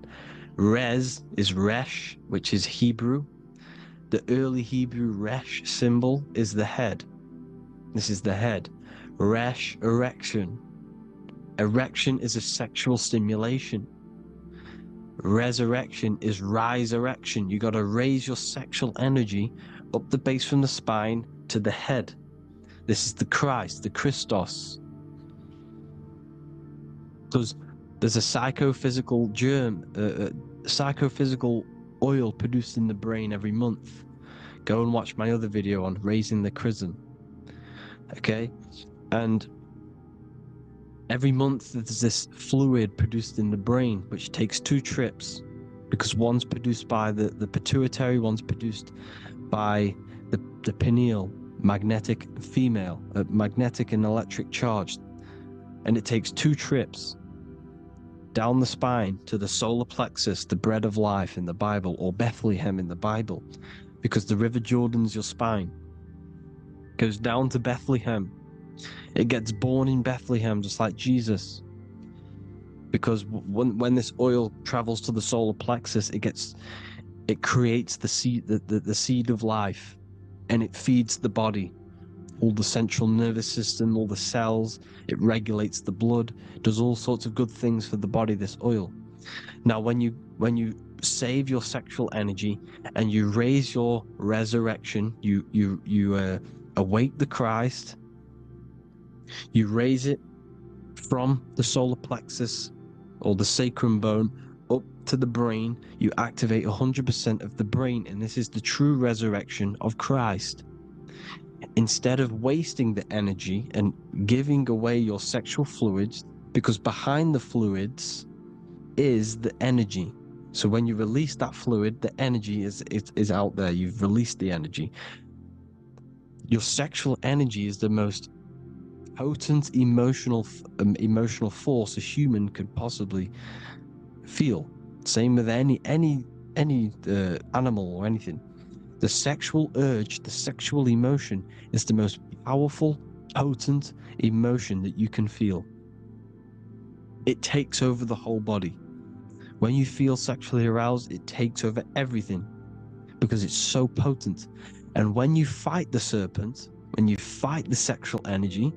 Res is Resh, which is Hebrew. The early Hebrew Resh symbol is the head. This is the head. Resh, erection. Erection is a sexual stimulation. Resurrection is rise erection. You got to raise your sexual energy up the base from the spine to the head. This is the Christ, the Christos. There's a psychophysical germ, psychophysical oil produced in the brain every month. Go and watch my other video on raising the chrism. Okay? And every month there's this fluid produced in the brain, which takes 2 trips, because one's produced by the pituitary, one's produced by the pineal, magnetic female, magnetic and electric charge. And it takes 2 trips down the spine to the solar plexus, the bread of life in the Bible, or Bethlehem in the Bible, because the River Jordan's your spine. It goes down to Bethlehem. It gets born in Bethlehem, just like Jesus. Because when this oil travels to the solar plexus, it creates the seed, the seed of life, and it feeds the body. All the central nervous system, all the cells, it regulates the blood, does all sorts of good things for the body, this oil. Now, when you save your sexual energy and you raise your resurrection, you awake the Christ, you raise it from the solar plexus or the sacrum bone up to the brain, you activate 100% of the brain, and this is the true resurrection of Christ. Instead of wasting the energy and giving away your sexual fluids, because behind the fluids is the energy. So when you release that fluid, the energy is out there. You've released the energy. Your sexual energy is the most potent emotional force a human could possibly feel. Same with any animal or anything. The sexual urge, the sexual emotion is the most powerful, potent emotion that you can feel. It takes over the whole body. When you feel sexually aroused, it takes over everything because it's so potent. And when you fight the serpent, when you fight the sexual energy,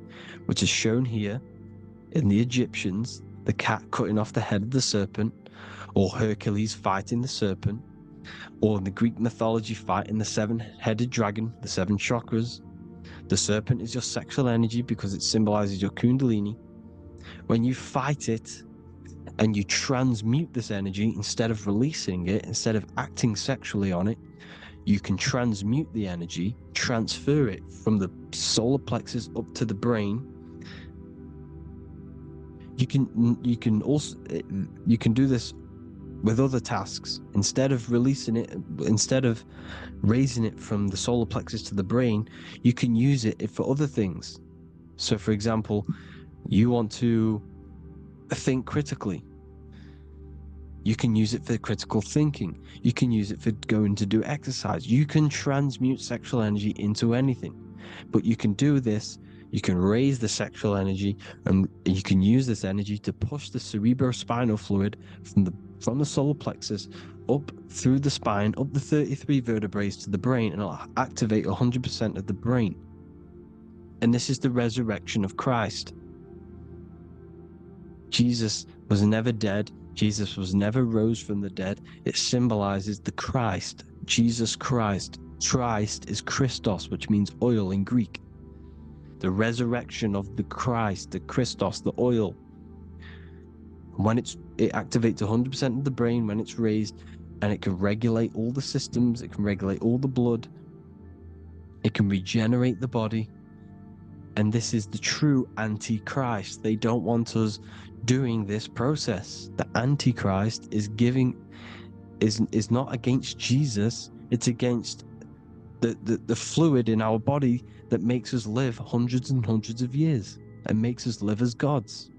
which is shown here in the Egyptians, the cat cutting off the head of the serpent, or Hercules fighting the serpent, or in the Greek mythology fighting the 7-headed dragon, the 7 chakras. The serpent is your sexual energy because it symbolizes your kundalini. When you fight it and you transmute this energy, instead of releasing it, instead of acting sexually on it, you can transmute the energy, transfer it from the solar plexus up to the brain. You can do this with other tasks. Instead of releasing it, instead of raising it from the solar plexus to the brain, you can use it for other things. So for example, you want to think critically. You can use it for critical thinking. You can use it for going to do exercise. You can transmute sexual energy into anything. But you can do this, you can raise the sexual energy, and you can use this energy to push the cerebrospinal fluid from the solar plexus up through the spine, up the 33 vertebrae to the brain, and it'll activate 100% of the brain. And this is the resurrection of Christ. Jesus was never dead. Jesus was never rose from the dead. It symbolizes the Christ, Jesus Christ. Christ is Christos, which means oil in Greek. The resurrection of the Christ, the Christos, the oil. When it activates 100% of the brain when it's raised, and it can regulate all the systems, it can regulate all the blood, it can regenerate the body. And this is the true Antichrist. They don't want us doing this process. The Antichrist is not against Jesus, it's against the fluid in our body that makes us live hundreds and hundreds of years and makes us live as gods.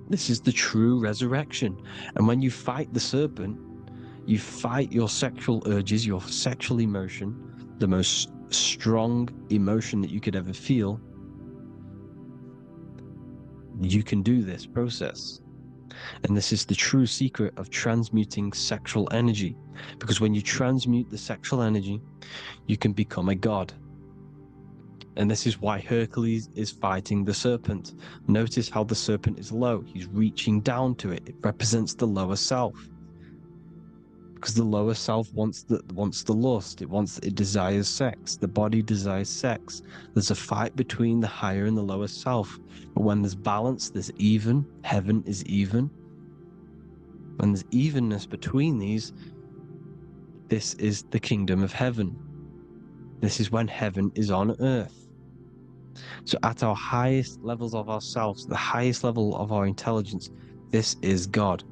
This is the true resurrection. And when you fight the serpent, you fight your sexual urges, your sexual emotion, the most strong emotion that you could ever feel. You can do this process. And this is the true secret of transmuting sexual energy. Because when you transmute the sexual energy, you can become a god. And this is why Hercules is fighting the serpent. Notice how the serpent is low. He's reaching down to it. It represents the lower self. Because the lower self wants the lust. It desires sex. The body desires sex. There's a fight between the higher and the lower self. But when there's balance, there's even. Heaven is even. When there's evenness between these, this is the kingdom of heaven. This is when heaven is on earth. So at our highest levels of ourselves, the highest level of our intelligence, this is God.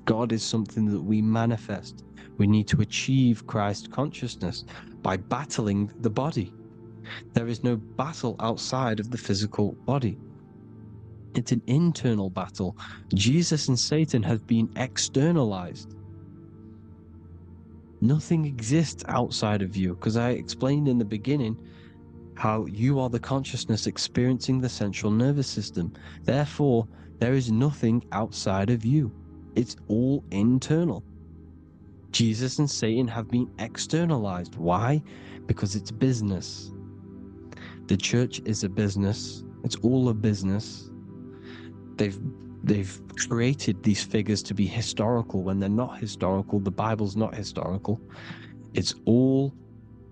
God is something that we manifest. We need to achieve Christ consciousness by battling the body. There is no battle outside of the physical body. It's an internal battle. Jesus and Satan have been externalized. Nothing exists outside of you, because I explained in the beginning how you are the consciousness experiencing the central nervous system. Therefore, there is nothing outside of you. It's all internal. Jesus and Satan have been externalized. Why? Because it's business. The church is a business. It's all a business. They've created these figures to be historical when they're not historical. The Bible's not historical. It's all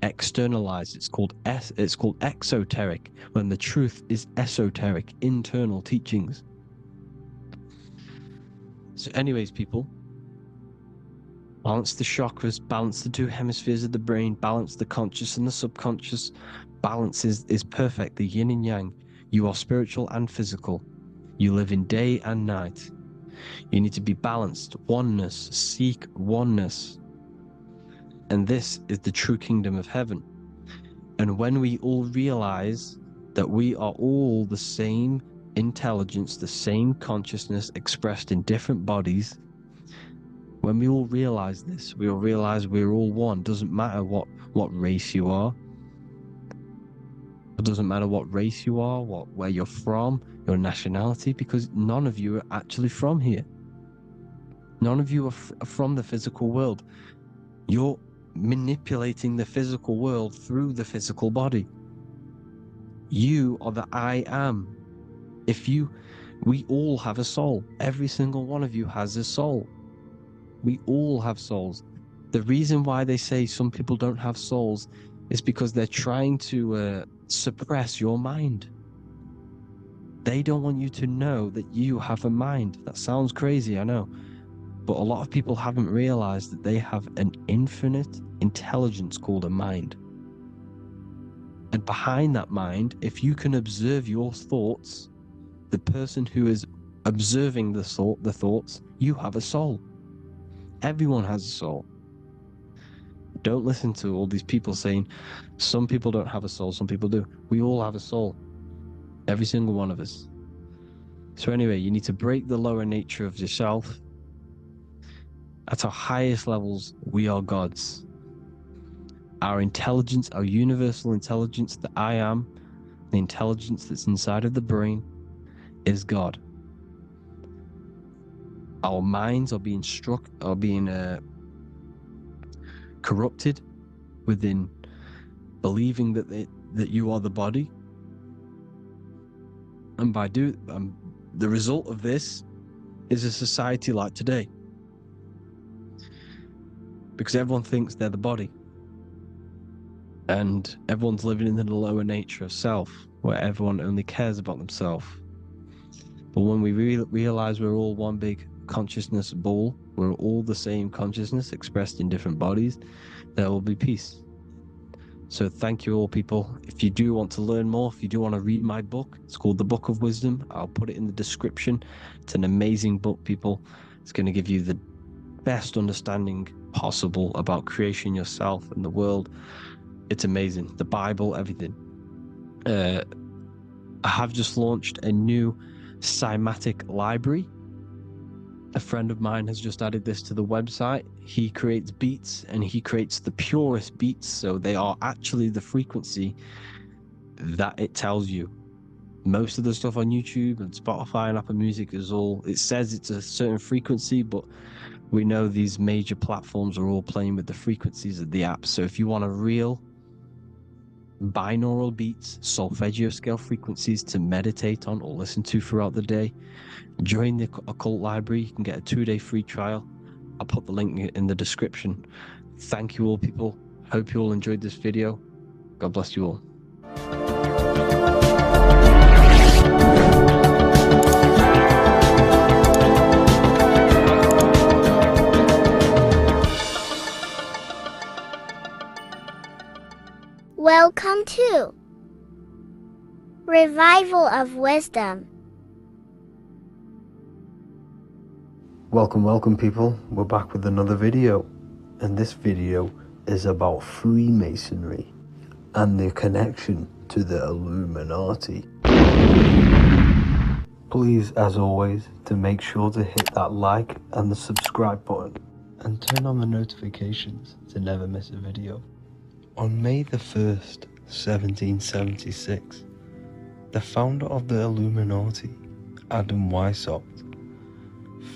externalized. It's called exoteric, when the truth is esoteric, internal teachings. So anyways, people, balance the chakras, balance the two hemispheres of the brain, balance the conscious and the subconscious. Balance is perfect, the yin and yang. You are spiritual and physical. You live in day and night. You need to be balanced. Oneness. Seek oneness. And this is the true kingdom of heaven. And when we all realize that we are all the same intelligence, the same consciousness expressed in different bodies, when we all realize this, we all realize we're all one. Doesn't matter what race you are. It doesn't matter what race you are, where you're from, your nationality, because none of you are actually from here. None of you are from the physical world. You're manipulating the physical world through the physical body. You are the I am. We all have a soul. Every single one of you has a soul. We all have souls. The reason why they say some people don't have souls is because they're trying to suppress your mind. They don't want you to know that you have a mind. That sounds crazy, I know. But a lot of people haven't realized that they have an infinite intelligence called a mind. And behind that mind, if you can observe your thoughts, the person who is observing the thoughts, you have a soul. Everyone has a soul. Don't listen to all these people saying some people don't have a soul, some people do. We all have a soul. Every single one of us. So anyway, you need to break the lower nature of yourself. At our highest levels, we are gods. Our intelligence, our universal intelligence, the I am, the intelligence that's inside of the brain, is God. Our minds are being corrupted within believing that you are the body, and by the result of this is a society like today, because everyone thinks they're the body, and everyone's living in the lower nature of self, where everyone only cares about themselves. But when we realize we're all one big consciousness ball, we're all the same consciousness expressed in different bodies, there will be peace. So thank you all, people. If you do want to learn more, if you do want to read my book, it's called The Book of Wisdom. I'll put it in the description. It's an amazing book, people. It's going to give you the best understanding possible about creation, yourself, and the world. It's amazing. The Bible, everything. I have just launched a new cymatic library. A friend of mine has just added this to the website. He creates beats, and he creates the purest beats, so they are actually the frequency that it tells you. Most of the stuff on YouTube and Spotify and Apple Music it says it's a certain frequency, but we know these major platforms are all playing with the frequencies of the apps. So if you want a real binaural beats, solfeggio scale frequencies to meditate on or listen to throughout the day. Join the Occult Library. You can get a 2-day free trial. I'll put the link in the description. Thank you all, people. Hope you all enjoyed this video. God bless you all. Welcome to Revival of Wisdom. Welcome people, we're back with another video, and this video is about Freemasonry and their connection to the Illuminati. Please, as always, to make sure to hit that like and the subscribe button and turn on the notifications to never miss a video. On May the 1st, 1776, the founder of the Illuminati, Adam Weishaupt,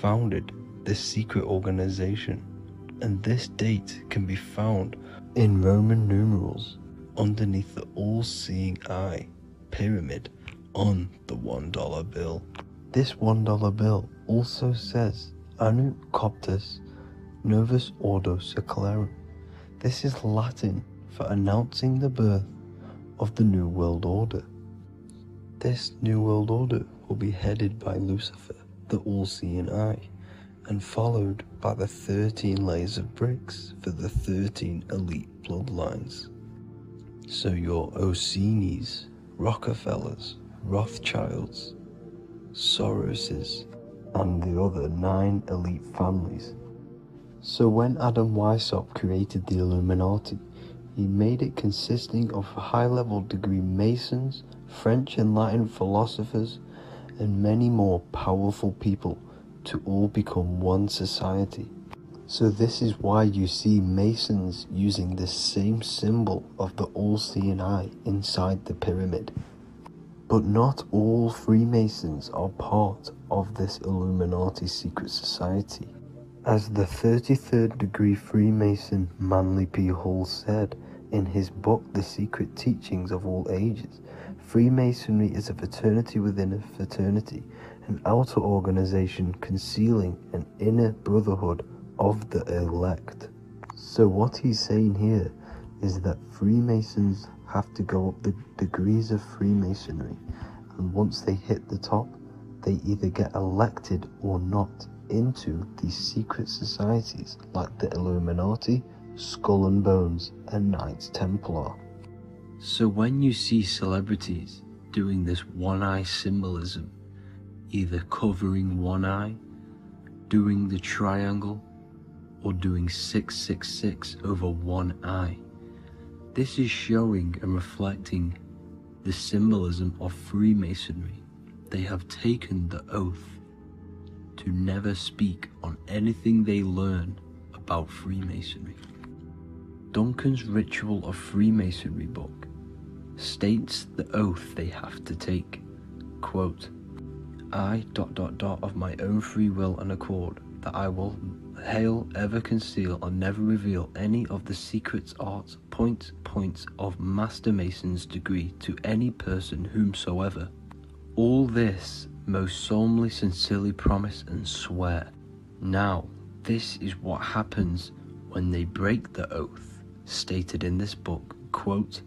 founded this secret organization, and this date can be found in Roman numerals underneath the all-seeing eye pyramid on the $1 bill. This $1 bill also says Anu Coptus Novus Ordo Secularum. This is Latin for announcing the birth of the New World Order. This New World Order will be headed by Lucifer, the all-seeing eye, and followed by the 13 layers of bricks for the 13 elite bloodlines. So your Orsini's, Rockefellers, Rothschilds, Soroses, and the other 9 elite families. So when Adam Weishaupt created the Illuminati, he made it consisting of high-level degree Masons, French and Latin philosophers, and many more powerful people to all become one society. So this is why you see Masons using the same symbol of the all-seeing eye inside the pyramid. But not all Freemasons are part of this Illuminati secret society. As the 33rd degree Freemason Manly P. Hall said in his book The Secret Teachings of All Ages, Freemasonry is a fraternity within a fraternity, an outer organization concealing an inner brotherhood of the elect. So what he's saying here is that Freemasons have to go up the degrees of Freemasonry, and once they hit the top, they either get elected or not into these secret societies like the Illuminati, Skull and Bones, and Knights Templar. So when you see celebrities doing this one-eye symbolism, either covering one eye, doing the triangle, or doing 666 over one eye, this is showing and reflecting the symbolism of Freemasonry. They have taken the oath to never speak on anything they learn about Freemasonry. Duncan's Ritual of Freemasonry book states the oath they have to take, quote, I ... of my own free will and accord, that I will hail, ever conceal, and never reveal any of the secrets, arts, points of Master Mason's degree to any person whomsoever. All this most solemnly, sincerely promise and swear. Now, this is what happens when they break the oath, stated in this book, quote,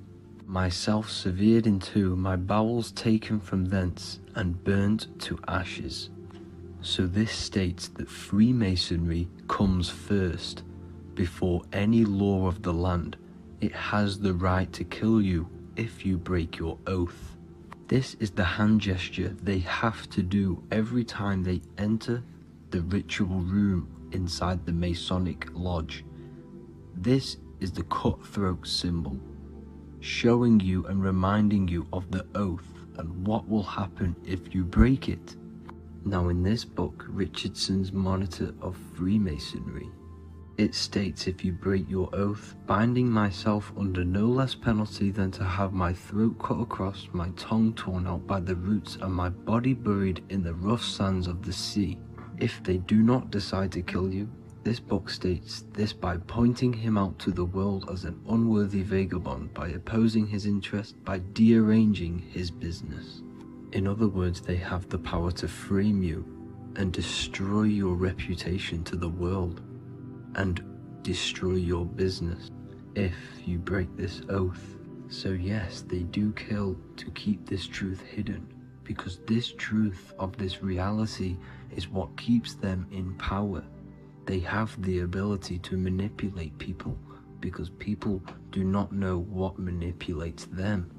myself severed in two, my bowels taken from thence, and burnt to ashes. So this states that Freemasonry comes first, before any law of the land. It has the right to kill you if you break your oath. This is the hand gesture they have to do every time they enter the ritual room inside the Masonic lodge. This is the cutthroat symbol, showing you and reminding you of the oath and what will happen if you break it. Now in this book, Richardson's Monitor of Freemasonry, it states, if you break your oath, binding myself under no less penalty than to have my throat cut across, my tongue torn out by the roots, and my body buried in the rough sands of the sea. If they do not decide to kill you, This book states this by pointing him out to the world as an unworthy vagabond, by opposing his interest, by dearranging his business. In other words, they have the power to frame you and destroy your reputation to the world and destroy your business if you break this oath. So yes, they do kill to keep this truth hidden, because this truth of this reality is what keeps them in power. They have the ability to manipulate people because people do not know what manipulates them.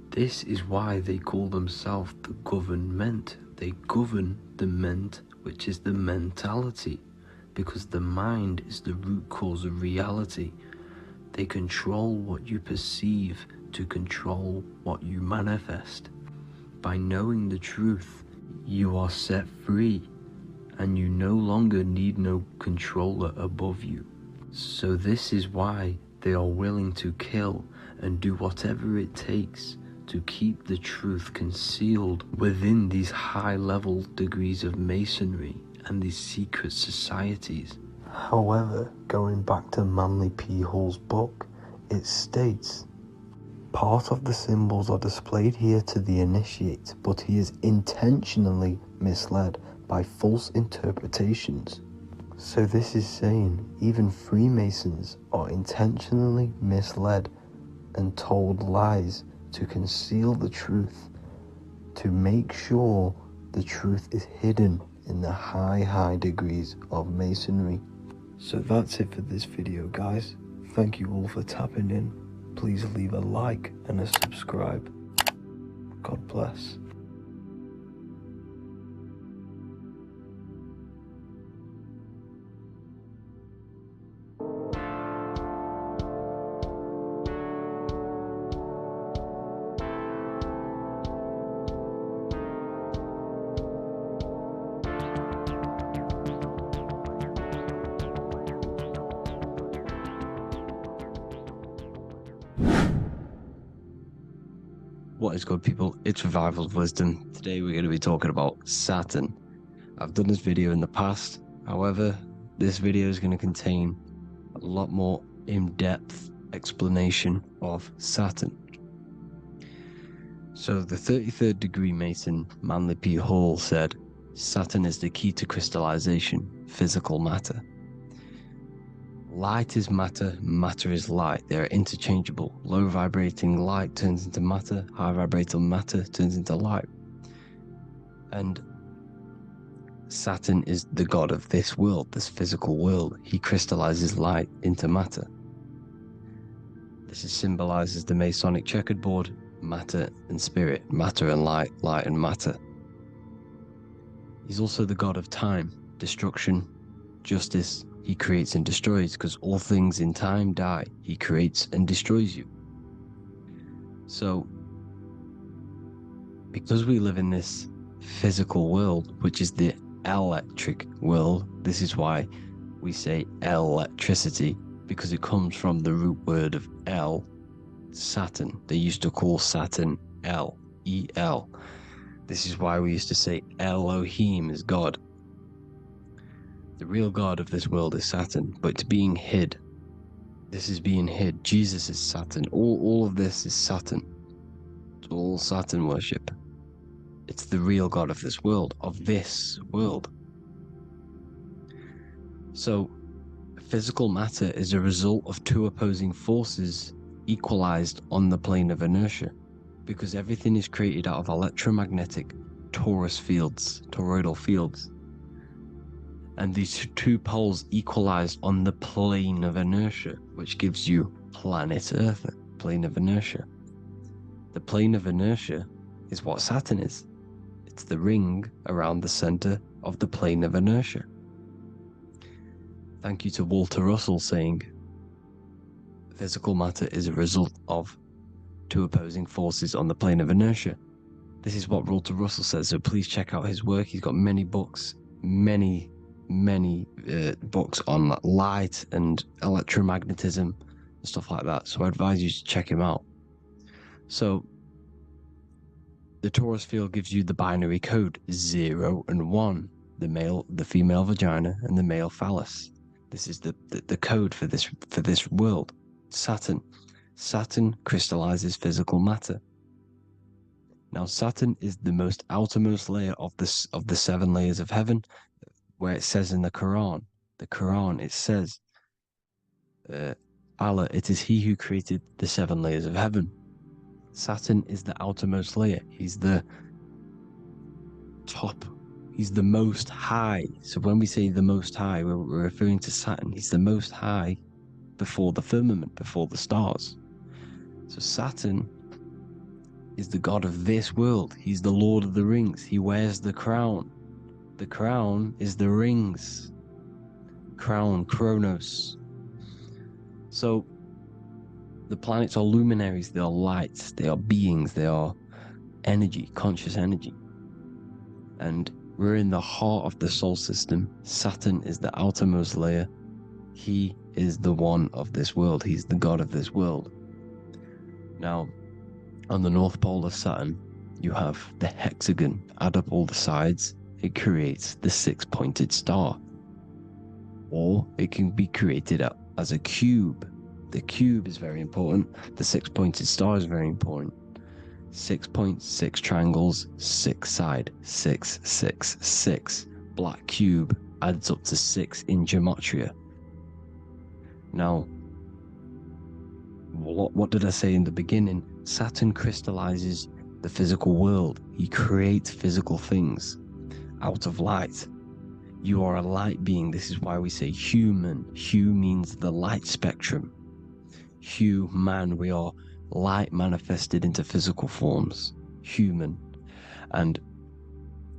This is why they call themselves the government. They govern the ment, which is the mentality, because the mind is the root cause of reality. They control what you perceive to control what you manifest. By knowing the truth, you are set free, and you no longer need no controller above you. So this is why they are willing to kill and do whatever it takes to keep the truth concealed within these high-level degrees of masonry and these secret societies. However, going back to Manly P. Hall's book, it states, part of the symbols are displayed here to the initiate, but he is intentionally misled by false interpretations. So this is saying even Freemasons are intentionally misled and told lies to conceal the truth, to make sure the truth is hidden in the high degrees of Masonry. So that's it for this video, guys. Thank you all for tapping in. Please leave a like and a subscribe. God bless. What is good, people? It's Revival of Wisdom. Today we're going to be talking about Saturn. I've done this video in the past, however, this video is going to contain a lot more in-depth explanation of Saturn. So the 33rd degree Mason, Manly P. Hall, said, Saturn is the key to crystallization, physical matter. Light is matter, matter is light. They are interchangeable. Low vibrating light turns into matter, high vibrating matter turns into light. And Saturn is the god of this world, this physical world. He crystallizes light into matter. This is symbolized as the Masonic checkered board, matter and spirit, matter and light, light and matter. He's also the god of time, destruction, justice. He creates and destroys, because all things in time die. He creates and destroys you. So, because we live in this physical world, which is the electric world, this is why we say electricity, because it comes from the root word of El, Saturn. They used to call Saturn El, E-L. This is why we used to say Elohim is God. The real god of this world is Saturn, but it's being hid. This is being hid. Jesus is Saturn. All of this is Saturn. It's all Saturn worship. It's the real god of this world, So, physical matter is a result of two opposing forces equalized on the plane of inertia, because everything is created out of electromagnetic toroidal fields. And these two poles equalize on the plane of inertia, which gives you planet Earth, plane of inertia. The plane of inertia is what Saturn is. It's the ring around the center of the plane of inertia. Thank you to Walter Russell saying, physical matter is a result of two opposing forces on the plane of inertia. This is what Walter Russell says, so please check out his work. He's got many books, many books on light and electromagnetism and stuff like that, so I advise you to check him out. So the torus field gives you the binary code 0 and 1, the female vagina and the male phallus. This is the code for this world. Saturn. Saturn crystallizes physical matter. Now, Saturn is the most outermost layer of the 7 layers of heaven, where it says in the Quran, it says, Allah, it is He who created the 7 layers of heaven. Saturn is the outermost layer. He's the top. He's the most high. So when we say the most high, we're referring to Saturn. He's the most high before the firmament, before the stars. So Saturn is the god of this world. He's the Lord of the Rings. He wears the crown. The crown is the rings. Crown, Kronos. So the planets are luminaries. They are lights. They are beings. They are energy, conscious energy. And we're in the heart of the solar system. Saturn is the outermost layer. He is the one of this world. He's the god of this world. Now, on the North Pole of Saturn, you have the hexagon. Add up all the sides, it creates the 6-pointed star. Or it can be created as a cube. The cube is very important. The 6-pointed star is very important. 6 points, 6 triangles, 6 side, 6, 6, 6. Black cube adds up to 6 in gematria. Now, what did I say in the beginning? Saturn crystallizes the physical world. He creates physical things out of light. You are a light being. This is why we say human. Hue means the light spectrum. Hue, man, we are light manifested into physical forms. Human. And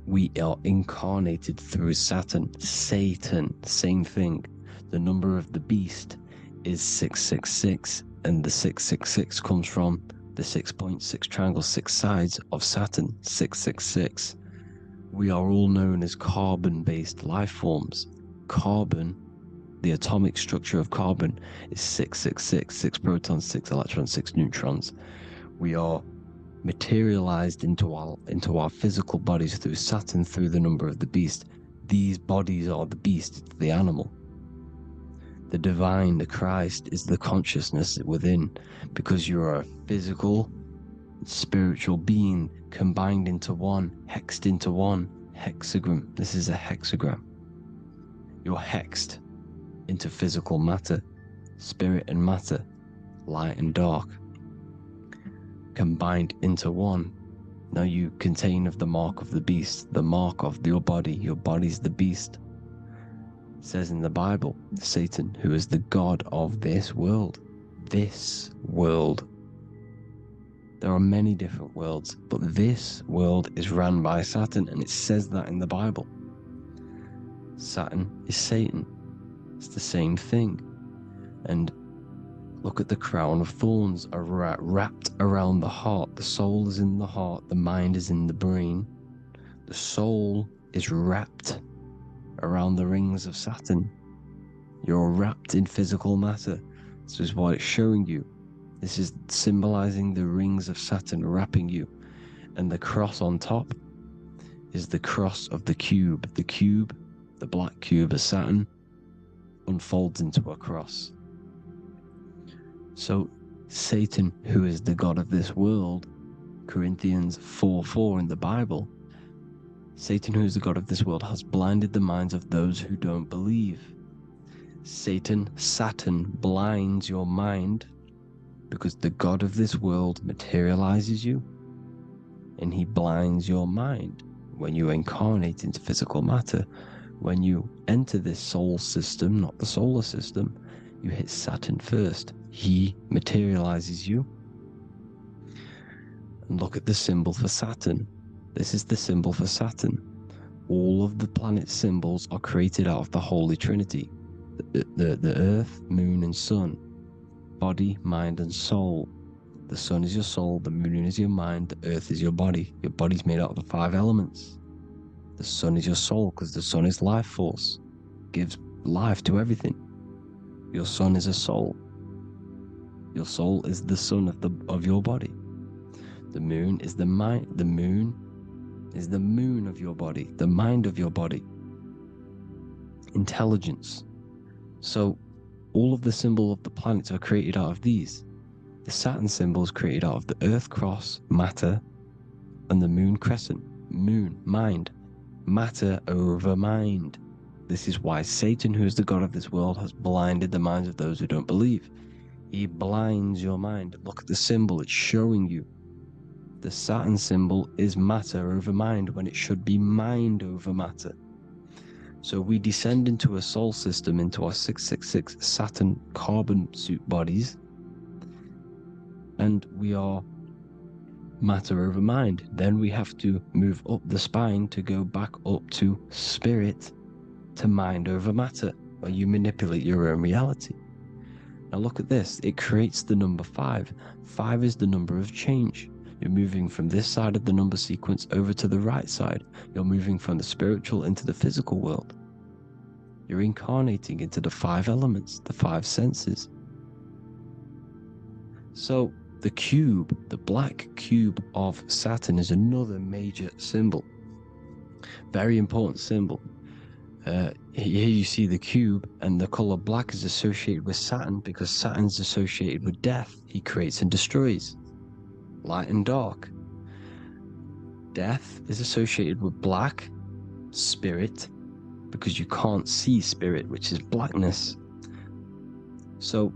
we are incarnated through Saturn. Satan, same thing. The number of the beast is 666, and the 666 comes from the 6.6 triangle, 6 sides of Saturn, 666. We are all known as carbon-based life forms. Carbon, the atomic structure of carbon, is 666, 6 protons, 6 electrons, 6 neutrons. We are materialized into our physical bodies through Saturn, through the number of the beast. These bodies are the beast, it's the animal. The divine, the Christ, is the consciousness within, because you are a physical, spiritual being combined into one, hexed into one. Hexagram. This is a hexagram. You're hexed into physical matter, spirit and matter, light and dark, combined into one. Now you contain of the mark of the beast, the mark of your body. Your body's the beast. It says in the Bible, Satan, who is the god of this world. This world. There are many different worlds, but this world is run by Saturn, and it says that in the Bible. Saturn is Satan. It's the same thing. And look at the crown of thorns are wrapped around the heart. The soul is in the heart. The mind is in the brain. The soul is wrapped around the rings of Saturn. You're wrapped in physical matter. This is what it's showing you. This is symbolizing the rings of Saturn wrapping you. And the cross on top is the cross of the cube. The cube, the black cube of Saturn, unfolds into a cross. So Satan, who is the god of this world, Corinthians 4:4 in the Bible, Satan, who is the god of this world, has blinded the minds of those who don't believe. Saturn blinds your mind, because the god of this world materializes you, and he blinds your mind when you incarnate into physical matter. When you enter this soul system, not the solar system, you hit Saturn first. He materializes you. And look at the symbol for Saturn. This is the symbol for Saturn. All of the planet symbols are created out of the Holy Trinity. The Earth, Moon, and Sun. Body, mind, and soul. The sun is your soul, the moon is your mind, the earth is your body. Your body's made out of the 5 elements. The sun is your soul, because the sun is life force. Gives life to everything. Your sun is a soul. Your soul is the sun of your body. The moon is the mind. The moon is the moon of your body, the mind of your body. Intelligence. So all of the symbols of the planets are created out of these. The Saturn symbol is created out of the Earth cross, matter, and the Moon crescent, moon, mind, matter over mind. This is why Satan, who is the god of this world, has blinded the minds of those who don't believe. He blinds your mind. Look at the symbol, it's showing you. The Saturn symbol is matter over mind when it should be mind over matter. So we descend into a soul system, into our 666 Saturn carbon suit bodies, and we are matter over mind. Then we have to move up the spine to go back up to spirit, to mind over matter, where you manipulate your own reality. Now look at this, it creates the number 5. 5 is the number of change. You're moving from this side of the number sequence over to the right side. You're moving from the spiritual into the physical world. You're incarnating into the 5 elements, the 5 senses. So the cube, the black cube of Saturn, is another major symbol. Very important symbol. Here you see the cube, and the color black is associated with Saturn because Saturn is associated with death. He creates and destroys. Light and dark. Death is associated with black, spirit, because you can't see spirit, which is blackness. So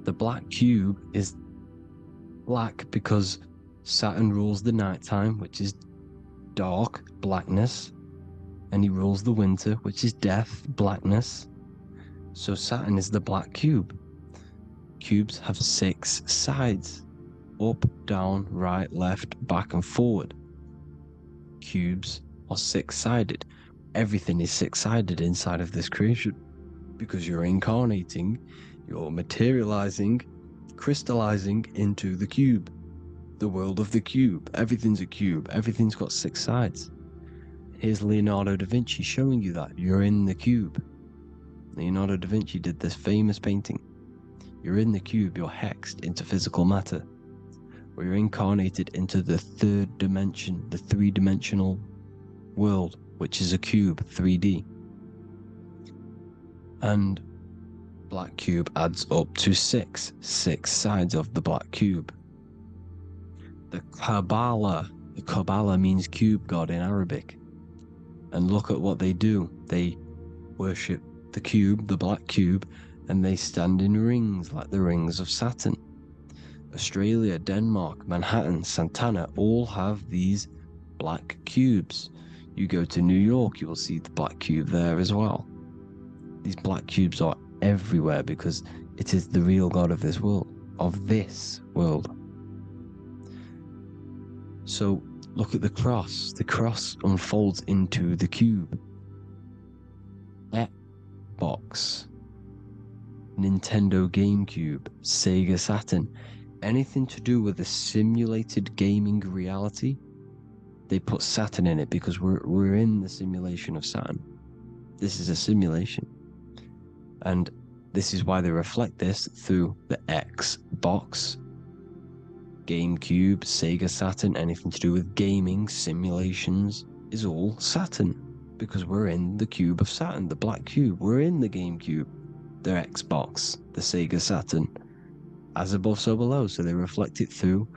the black cube is black because Saturn rules the nighttime, which is dark, blackness, and he rules the winter, which is death, blackness. So Saturn is the black cube. Cubes have 6 sides: up, down, right, left, back, and forward. Cubes are 6-sided. Everything is 6-sided inside of this creation because you're incarnating, you're materializing, crystallizing into the cube, the world of the cube. Everything's a cube. Everything's got 6 sides. Here's Leonardo da Vinci showing you that you're in the cube. Leonardo da Vinci did this famous painting. You're in the cube, you're hexed into physical matter, where you're incarnated into the 3rd dimension, the 3-dimensional world, which is a cube, 3D. And black cube adds up to 6 sides of the black cube. The Kabbalah means cube god in Arabic. And look at what they do. They worship the cube, the black cube, and they stand in rings like the rings of Saturn. Australia, Denmark, Manhattan, Santana all have these black cubes. You go to New York, you will see the black cube there as well. These black cubes are everywhere because it is the real God of this world, So look at the cross. The cross unfolds into the cube. Xbox, Nintendo GameCube, Sega Saturn, anything to do with a simulated gaming reality, they put Saturn in it because we're in the simulation of Saturn. This is a simulation. And this is why they reflect this through the Xbox, GameCube, Sega Saturn. Anything to do with gaming, simulations is all Saturn because we're in the cube of Saturn, the black cube. We're in the GameCube, the Xbox, the Sega Saturn. As above, so below. So they reflect it through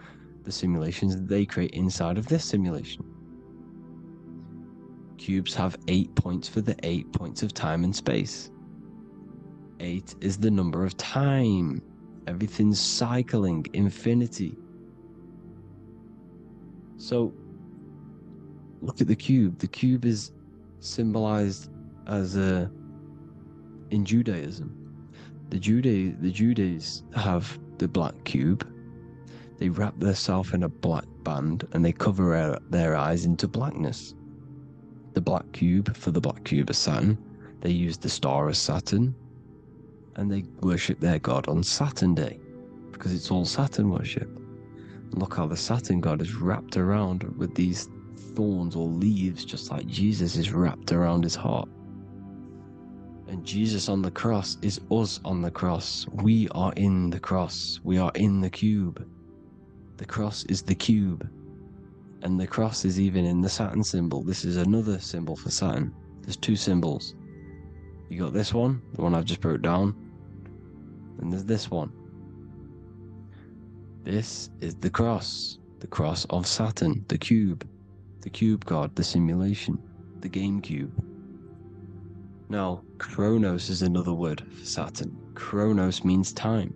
the simulations that they create inside of this simulation. Cubes have 8 points for the 8 points of time and space. 8 is the number of time. Everything's cycling, infinity. So look at the cube. The cube is symbolized as in Judaism. The Judees have the black cube. They wrap themselves in a black band and they cover their eyes into blackness. The black cube for the black cube of Saturn. They use the star of Saturn and they worship their god on Saturn Day because it's all Saturn worship. And look how the Saturn god is wrapped around with these thorns or leaves, just like Jesus is wrapped around his heart. And Jesus on the cross is us on the cross. We are in the cross. We are in the cube. The cross is the cube. And the cross is even in the Saturn symbol. This is another symbol for Saturn. There's 2 symbols. You got this one, the one I've just broke down. And there's this one. This is the cross of Saturn, the cube god, the simulation, the game cube. Now, Chronos is another word for Saturn. Chronos means time.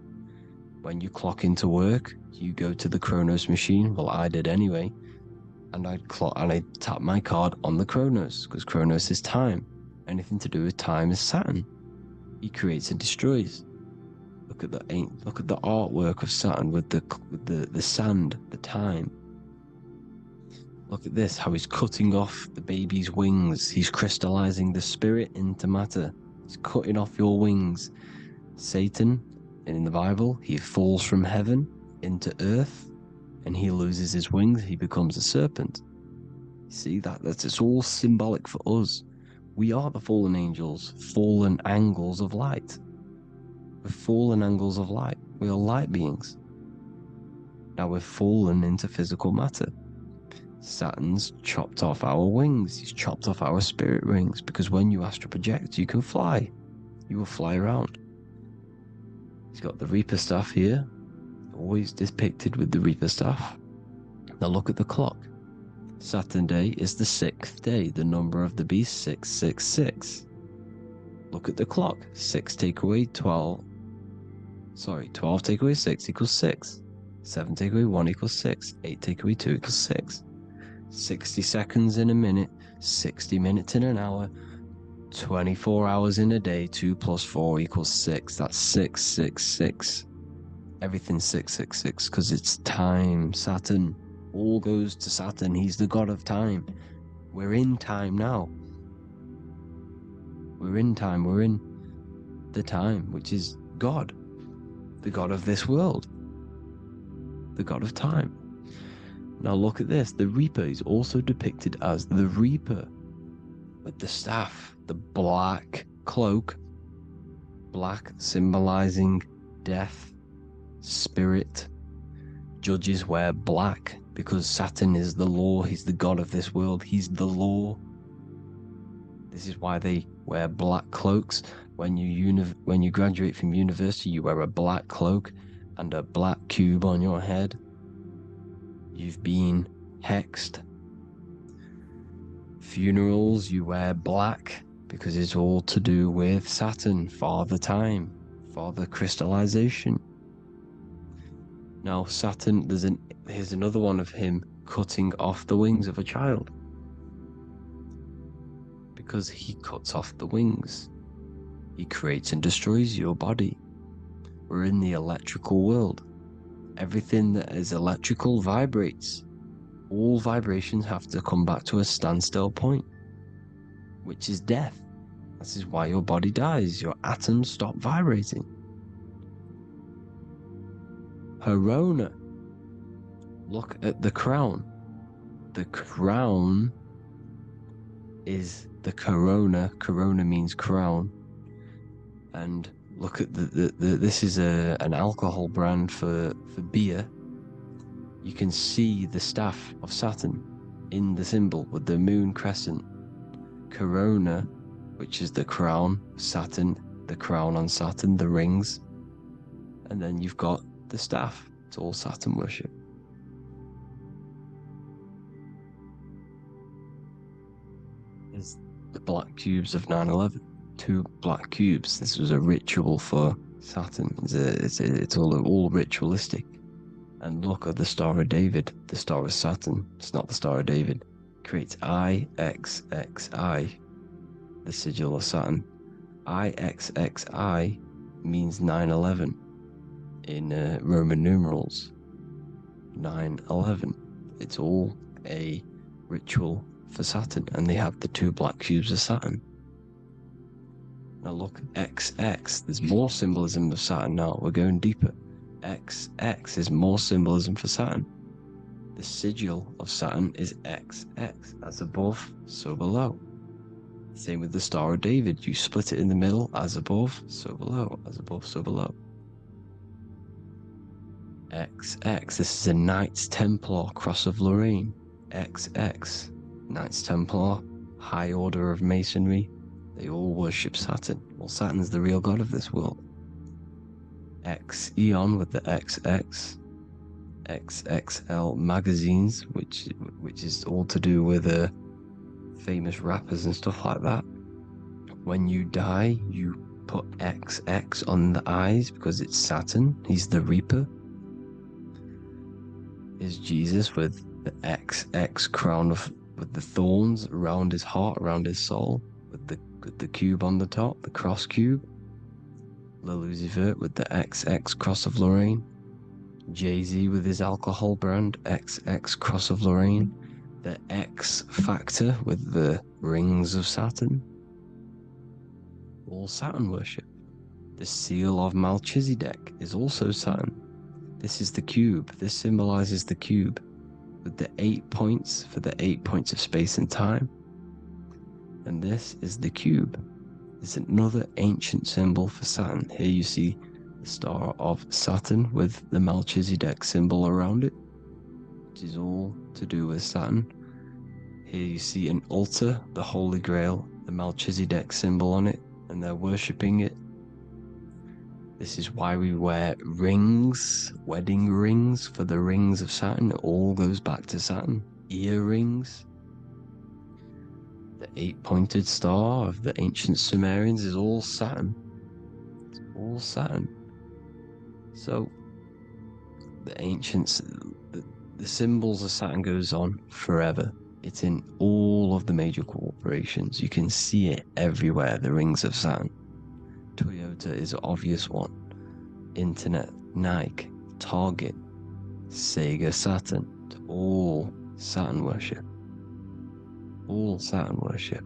When you clock into work, you go to the Chronos machine. Well, I did anyway. And I tap my card on the Chronos, because Chronos is time. Anything to do with time is Saturn. He creates and destroys. Look at the artwork of Saturn with the sand, the time. Look at this, how he's cutting off the baby's wings. He's crystallizing the spirit into matter. He's cutting off your wings. Satan, in the Bible, he falls from heaven into earth and he loses his wings. He becomes a serpent. See that's it's all symbolic for us. We are the fallen angels, fallen angles of light. We're fallen angles of light. We are light beings. Now we're fallen into physical matter. Saturn's chopped off our wings. He's chopped off our spirit wings, because when you astral project, you can fly. You will fly around. He's got the Reaper staff here, always depicted with the Reaper staff. Now look at the clock. Saturn Day is the 6th day, the number of the beast 666. Look at the clock. 6 take away 12. 12 take away 6 equals 6. 7 take away 1 equals 6. 8 take away 2 equals 6. 60 seconds in a minute, 60 minutes in an hour, 24 hours in a day, 2 plus 4 equals 6. That's 666. Everything's 666 because it's time. Saturn. All goes to Saturn. He's the god of time. We're in time now. We're in time. We're in the time, which is God. The god of this world. The god of time. Now look at this. The Reaper is also depicted as the Reaper with the staff, the black cloak, black symbolizing death, spirit. Judges wear black because Saturn is the law. He's the god of this world. He's the law. This is why they wear black cloaks. When you graduate from university, you wear a black cloak and a black cube on your head. You've been hexed. Funerals, you wear black because it's all to do with Saturn, Father Time, Father Crystallization. Now Saturn, here's another one of him cutting off the wings of a child. Because he cuts off the wings. He creates and destroys your body. We're in the electrical world. Everything that is electrical vibrates. All vibrations have to come back to a standstill point, which is death. This is why your body dies. Your atoms stop vibrating. Herona. Look at the crown. The crown is the corona. Corona means crown. And look at this is an alcohol brand for beer. You can see the staff of Saturn in the symbol with the moon crescent. Corona, which is the crown, Saturn, the crown on Saturn, the rings. And then you've got the staff. It's all Saturn worship. There's the black cubes of 9/11. 2 black cubes. This was a ritual for Saturn. It's all ritualistic. And look at the Star of David, the Star of Saturn. It's not the Star of David. It creates IXXI, the sigil of Saturn. IXXI means 9/11 in Roman numerals. 9/11. It's all a ritual for Saturn, and they have the 2 black cubes of Saturn. Now look, XX, there's more symbolism of Saturn now. We're going deeper. XX is more symbolism for Saturn. The sigil of Saturn is XX, as above, so below. Same with the Star of David. You split it in the middle, as above, so below, as above, so below. XX, this is a Knights Templar, Cross of Lorraine. XX, Knights Templar, High Order of Masonry. They all worship Saturn. Well, Saturn's the real god of this world. X Eon with the XX, XXL magazines, which is all to do with famous rappers and stuff like that. When you die, you put XX on the eyes because it's Saturn. He's the Reaper. Is Jesus with the XX crown with the thorns around his heart, around his soul, with the cube on the top, the cross cube. Lil Uzi Vert with the XX Cross of Lorraine. Jay-Z with his alcohol brand, XX Cross of Lorraine. The X Factor with the rings of Saturn. All Saturn worship. The seal of Melchizedek is also Saturn. This is the cube. This symbolizes the cube with the 8 points for the 8 points of space and time. And this is the cube. It's another ancient symbol for Saturn. Here you see the star of Saturn with the Melchizedek symbol around it, which is all to do with Saturn. Here you see an altar, the Holy Grail, the Melchizedek symbol on it, and they're worshipping it. This is why we wear rings, wedding rings for the rings of Saturn. It all goes back to Saturn. Earrings. The 8-pointed star of the ancient Sumerians is all Saturn. It's all Saturn. So, the ancients, the symbols of Saturn goes on forever. It's in all of the major corporations. You can see it everywhere, the rings of Saturn. Toyota is an obvious one. Internet, Nike, Target, Sega Saturn. It's all Saturn worship. All Saturn worship,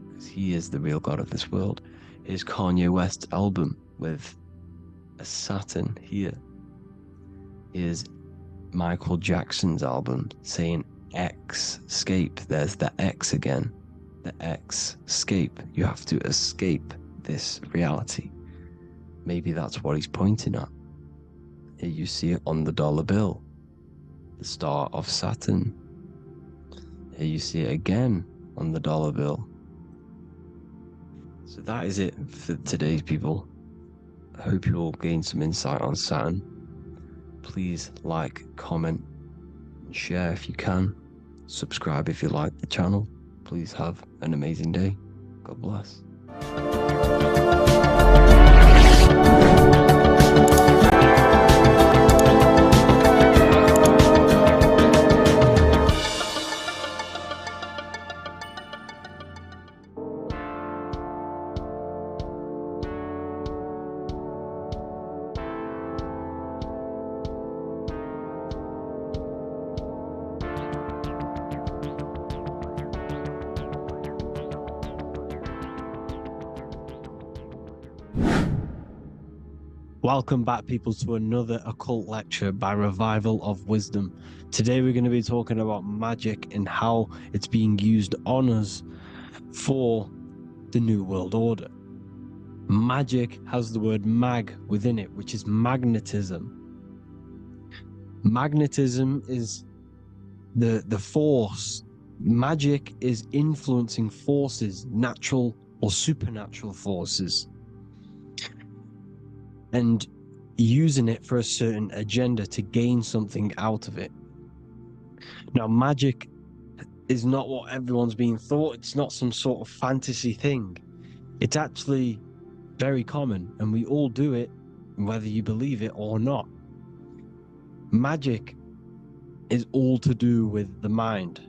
because he is the real god of this world. Is Kanye West's album with a Saturn here. Is Michael Jackson's album saying X escape. There's the X again. The X escape. You have to escape this reality. Maybe that's what he's pointing at. Here you see it on the dollar bill. The star of Saturn. Here you see it again on the dollar bill. So that is it for today's people. I hope you all gained some insight on Saturn. Please like, comment, and share if you can. Subscribe if you like the channel. Please have an amazing day. God bless. Welcome back, people, to another occult lecture by Revival of Wisdom. Today we're going to be talking about magic and how it's being used on us for the New World Order. Magic has the word mag within it, which is magnetism. Magnetism is the force. Magic is influencing forces, natural or supernatural forces, and using it for a certain agenda to gain something out of it. Now, magic is not what everyone's being thought. It's not some sort of fantasy thing. It's actually very common, and we all do it, whether you believe it or not. Magic is all to do with the mind.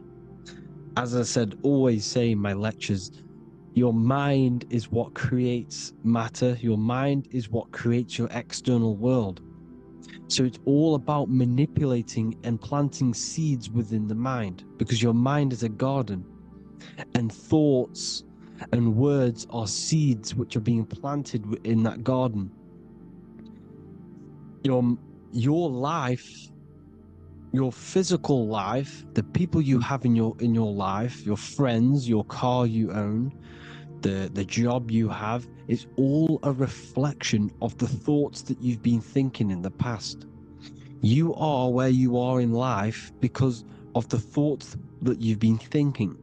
As I said, always say in my lectures, your mind is what creates matter. Your mind is what creates your external world. So it's all about manipulating and planting seeds within the mind, because your mind is a garden, and thoughts and words are seeds which are being planted in that garden. Your life, your physical life, the people you have in your life, your friends, your car you own, the job you have, is all a reflection of the thoughts that you've been thinking in the past. You are where you are in life because of the thoughts that you've been thinking.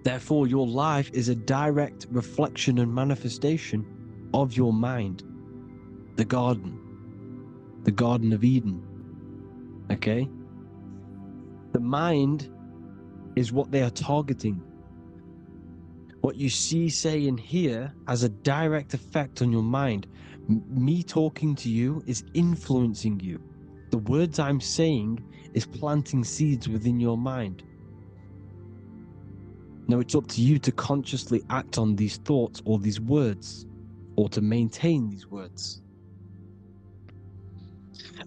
Therefore, your life is a direct reflection and manifestation of your mind. The Garden of Eden. Okay? The mind is what they are targeting. What you see, say, and hear has a direct effect on your mind. Me talking to you is influencing you. The words I'm saying is planting seeds within your mind. Now it's up to you to consciously act on these thoughts or these words, or to maintain these words.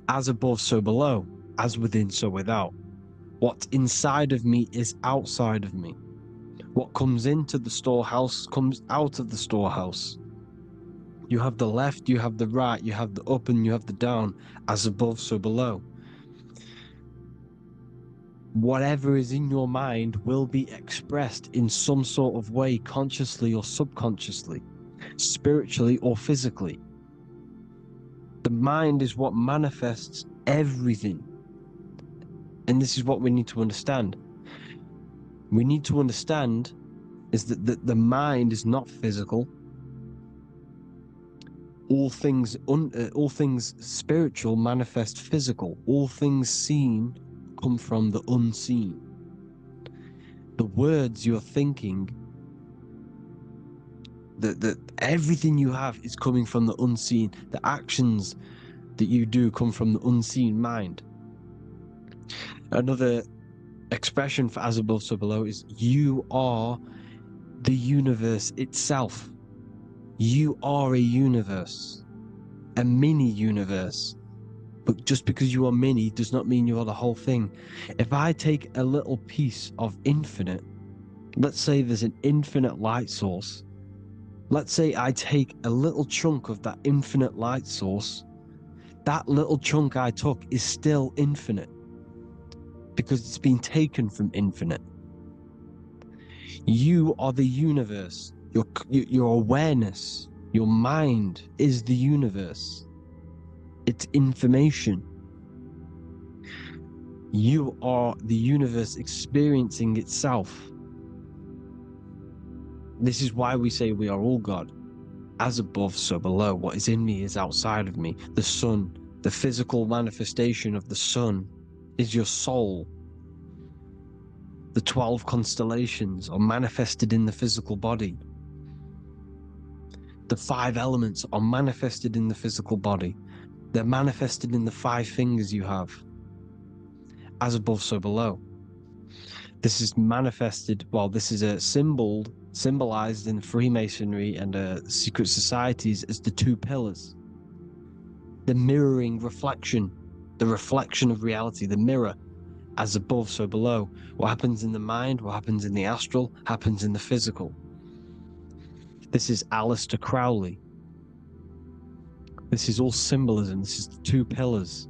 As above, so below. As within, so without. What's inside of me is outside of me. What comes into the storehouse comes out of the storehouse. You have the left, you have the right, you have the up and you have the down. As above, so below. Whatever is in your mind will be expressed in some sort of way, consciously or subconsciously, spiritually or physically. The mind is what manifests everything. And this is what we need to understand. We need to understand is that the mind is not physical. All things spiritual manifest physical. All things seen come from the unseen. The words you're thinking, that everything you have is coming from the unseen. The actions that you do come from the unseen mind. Another expression for as above, so below is you are the universe itself. You are a universe, a mini universe. But just because you are mini does not mean you are the whole thing. If I take a little piece of infinite, let's say there's an infinite light source. Let's say I take a little chunk of that infinite light source. That little chunk I took is still infinite because it's been taken from infinite. You are the universe. Your awareness, your mind is the universe. It's information. You are the universe experiencing itself. This is why we say we are all God. As above, so below. What is in me is outside of me. The sun, the physical manifestation of the sun, is your soul. The 12 constellations are manifested in the physical body. The 5 elements are manifested in the physical body. They're manifested in the 5 fingers you have. As above, so below. This is manifested, well, this is a symbolized in Freemasonry and secret societies as the 2 pillars. The mirroring reflection, the reflection of reality, the mirror. As above, so below. What happens in the mind, what happens in the astral, happens in the physical. This is Aleister Crowley. This is all symbolism. This is the 2 pillars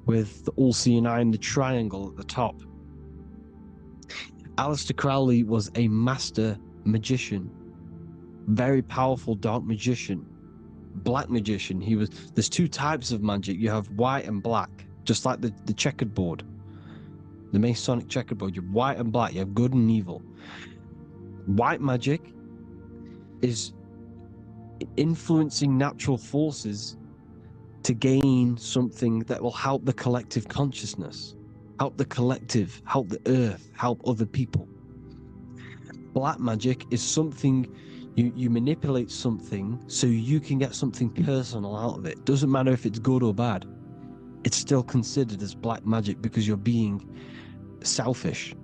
with the all-seeing eye and the triangle at the top. Aleister Crowley was a master magician, very powerful dark magician, black magician. There's 2 types of magic. You have white and black, just like the checkered board. The Masonic checkerboard, you have white and black, you have good and evil. White magic is influencing natural forces to gain something that will help the collective consciousness, help the collective, help the earth, help other people. Black magic is something you manipulate something so you can get something personal out of it. Doesn't matter if it's good or bad. It's still considered as black magic because you're being selfish.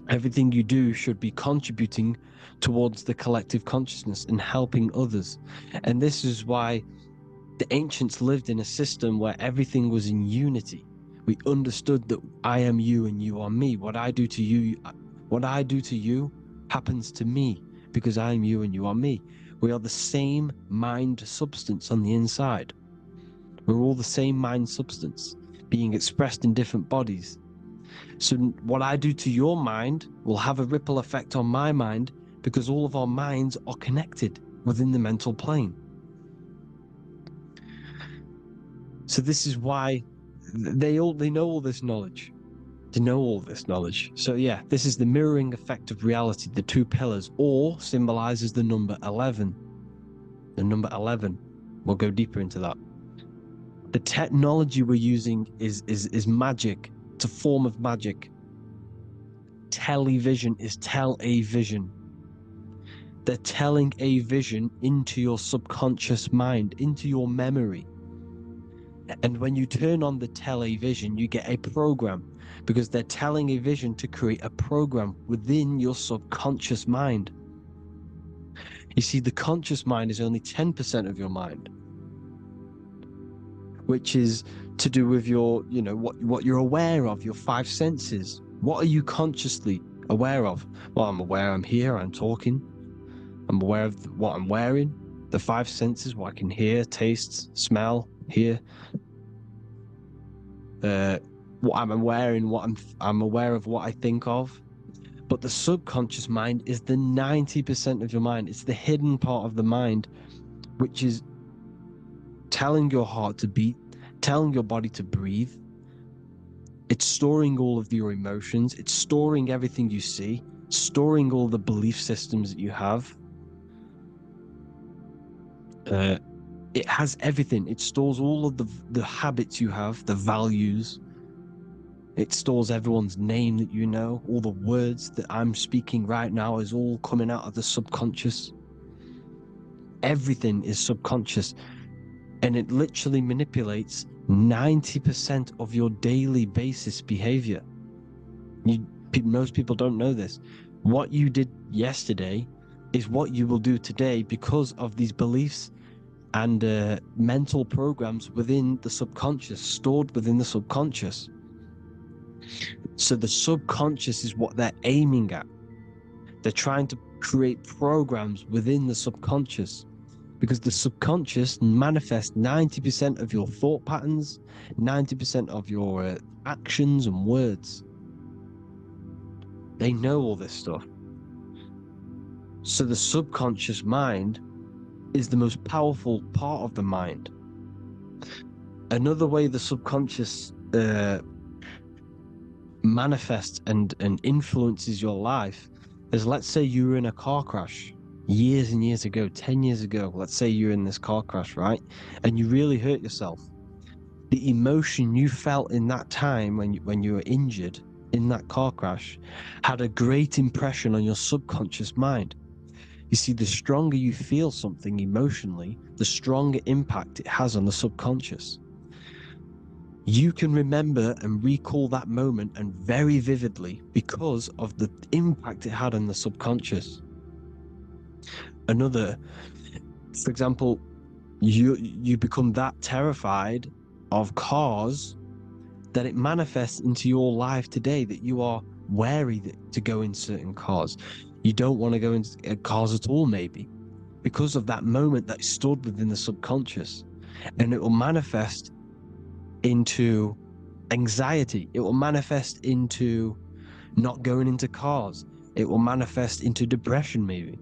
Everything you do should be contributing towards the collective consciousness and helping others. And this is why the ancients lived in a system where everything was in unity. We understood that I am you and you are me. What I do to you happens to me because I am you and you are me. We are the same mind substance on the inside. We're all the same mind substance being expressed in different bodies. So what I do to your mind will have a ripple effect on my mind because all of our minds are connected within the mental plane. So this is why they know all this knowledge. to know all this knowledge. So yeah, this is the mirroring effect of reality, the two pillars, or symbolizes the number 11. The number 11. We'll go deeper into that. The technology we're using is magic. It's a form of magic. Television is tell-a-vision. They're telling a vision into your subconscious mind, into your memory. And when you turn on the tele-vision, you get a program, because they're telling a vision to create a program within your subconscious mind. You see, the conscious mind is only 10% of your mind, which is to do with your, what you're aware of, your five senses. What are you consciously aware of? Well, I'm aware I'm here, I'm talking. I'm aware of what I'm wearing, the five senses, what I can hear, taste, smell, hear. What I'm wearing, I'm aware of what I think of. But the subconscious mind is the 90% of your mind. It's the hidden part of the mind, which is telling your heart to beat, telling your body to breathe. It's storing all of your emotions. It's storing everything you see, storing all the belief systems that you have. It has everything. It stores all of the habits you have, the values. It stores everyone's name that you know. All the words that I'm speaking right now is all coming out of the subconscious. Everything is subconscious. And it literally manipulates 90% of your daily basis behavior. Most people don't know this. What you did yesterday is what you will do today because of these beliefs and mental programs within the subconscious, stored within the subconscious. So the subconscious is what they're aiming at. They're trying to create programs within the subconscious, because the subconscious manifests 90% of your thought patterns, 90% of your actions and words. They know all this stuff. So the subconscious mind is the most powerful part of the mind. Another way the subconscious manifests and influences your life is, let's say you were in a car crash years and years ago, 10 years ago. Let's say you're in this car crash, right? And you really hurt yourself. The emotion you felt in that time when you were injured in that car crash had a great impression on your subconscious mind. You see, the stronger you feel something emotionally, the stronger impact it has on the subconscious. You can remember and recall that moment, and very vividly, because of the impact it had on the subconscious. For example, you become that terrified of cars that it manifests into your life today, that you are wary to go in certain cars. You don't want to go into cars at all, maybe, because of that moment that stored within the subconscious. And it will manifest into anxiety. It will manifest into not going into cars. It will manifest into depression, maybe.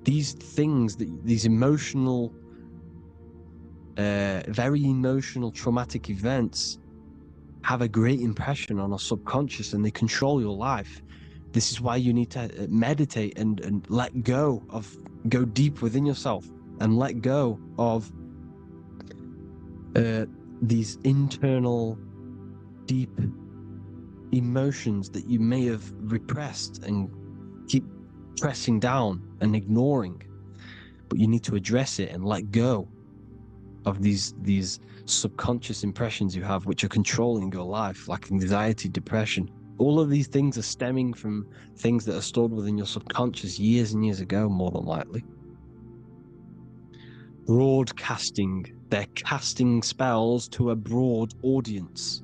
These things, these emotional, very emotional, traumatic events have a great impression on our subconscious, and they control your life. This is why you need to meditate and let go deep within yourself and let go of these internal, deep emotions that you may have repressed and keep pressing down and ignoring. But you need to address it and let go of these subconscious impressions you have, which are controlling your life, like anxiety, depression. All of these things are stemming from things that are stored within your subconscious years and years ago, more than likely. Broadcasting. They're casting spells to a broad audience,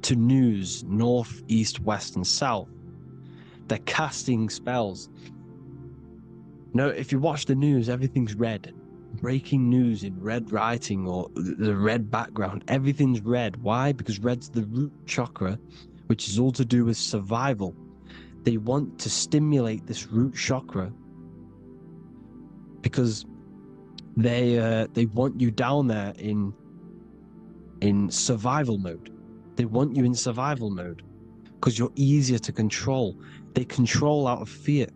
to news, north, east, west, and south. They're casting spells. No, if you watch the news, everything's red. Breaking news in red writing or the red background. Everything's red. Why? Because red's the root chakra, which is all to do with survival. They want to stimulate this root chakra because they want you down there in survival mode. They want you in survival mode because you're easier to control. They control out of fear.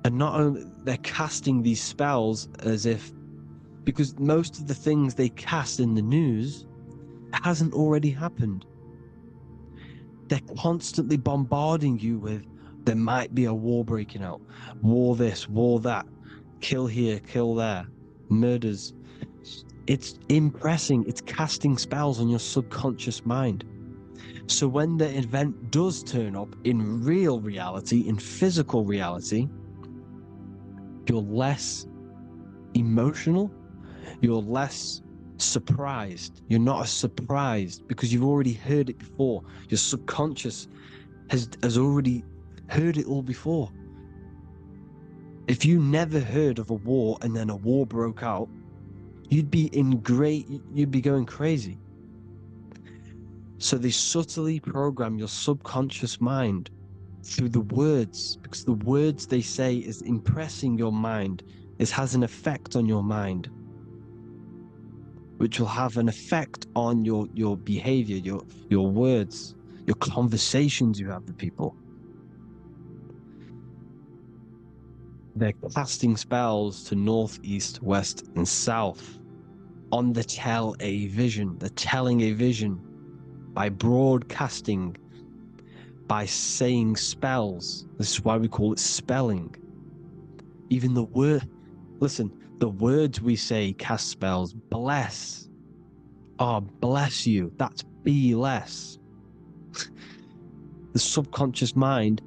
And not only they're casting these spells as if, because most of the things they cast in the news hasn't already happened. They're constantly bombarding you with, there might be a war breaking out, war this, war that, kill here, kill there, murders. It's impressing, it's casting spells on your subconscious mind. So when the event does turn up in real reality, in physical reality, you're less emotional, you're less surprised. You're not as surprised because you've already heard it before. Your subconscious has already heard it all before. If you never heard of a war and then a war broke out, you'd be going crazy. So they subtly program your subconscious mind through the words, because the words they say is impressing your mind. It has an effect on your mind, which will have an effect on your behavior, your words, your conversations you have with people. They're casting spells to north, east, west, and south on the tell a vision. They're telling a vision by broadcasting, by saying spells. This is why we call it spelling. Even the word, listen, the words we say cast spells. Bless. Oh, bless you. That's be less. The subconscious mind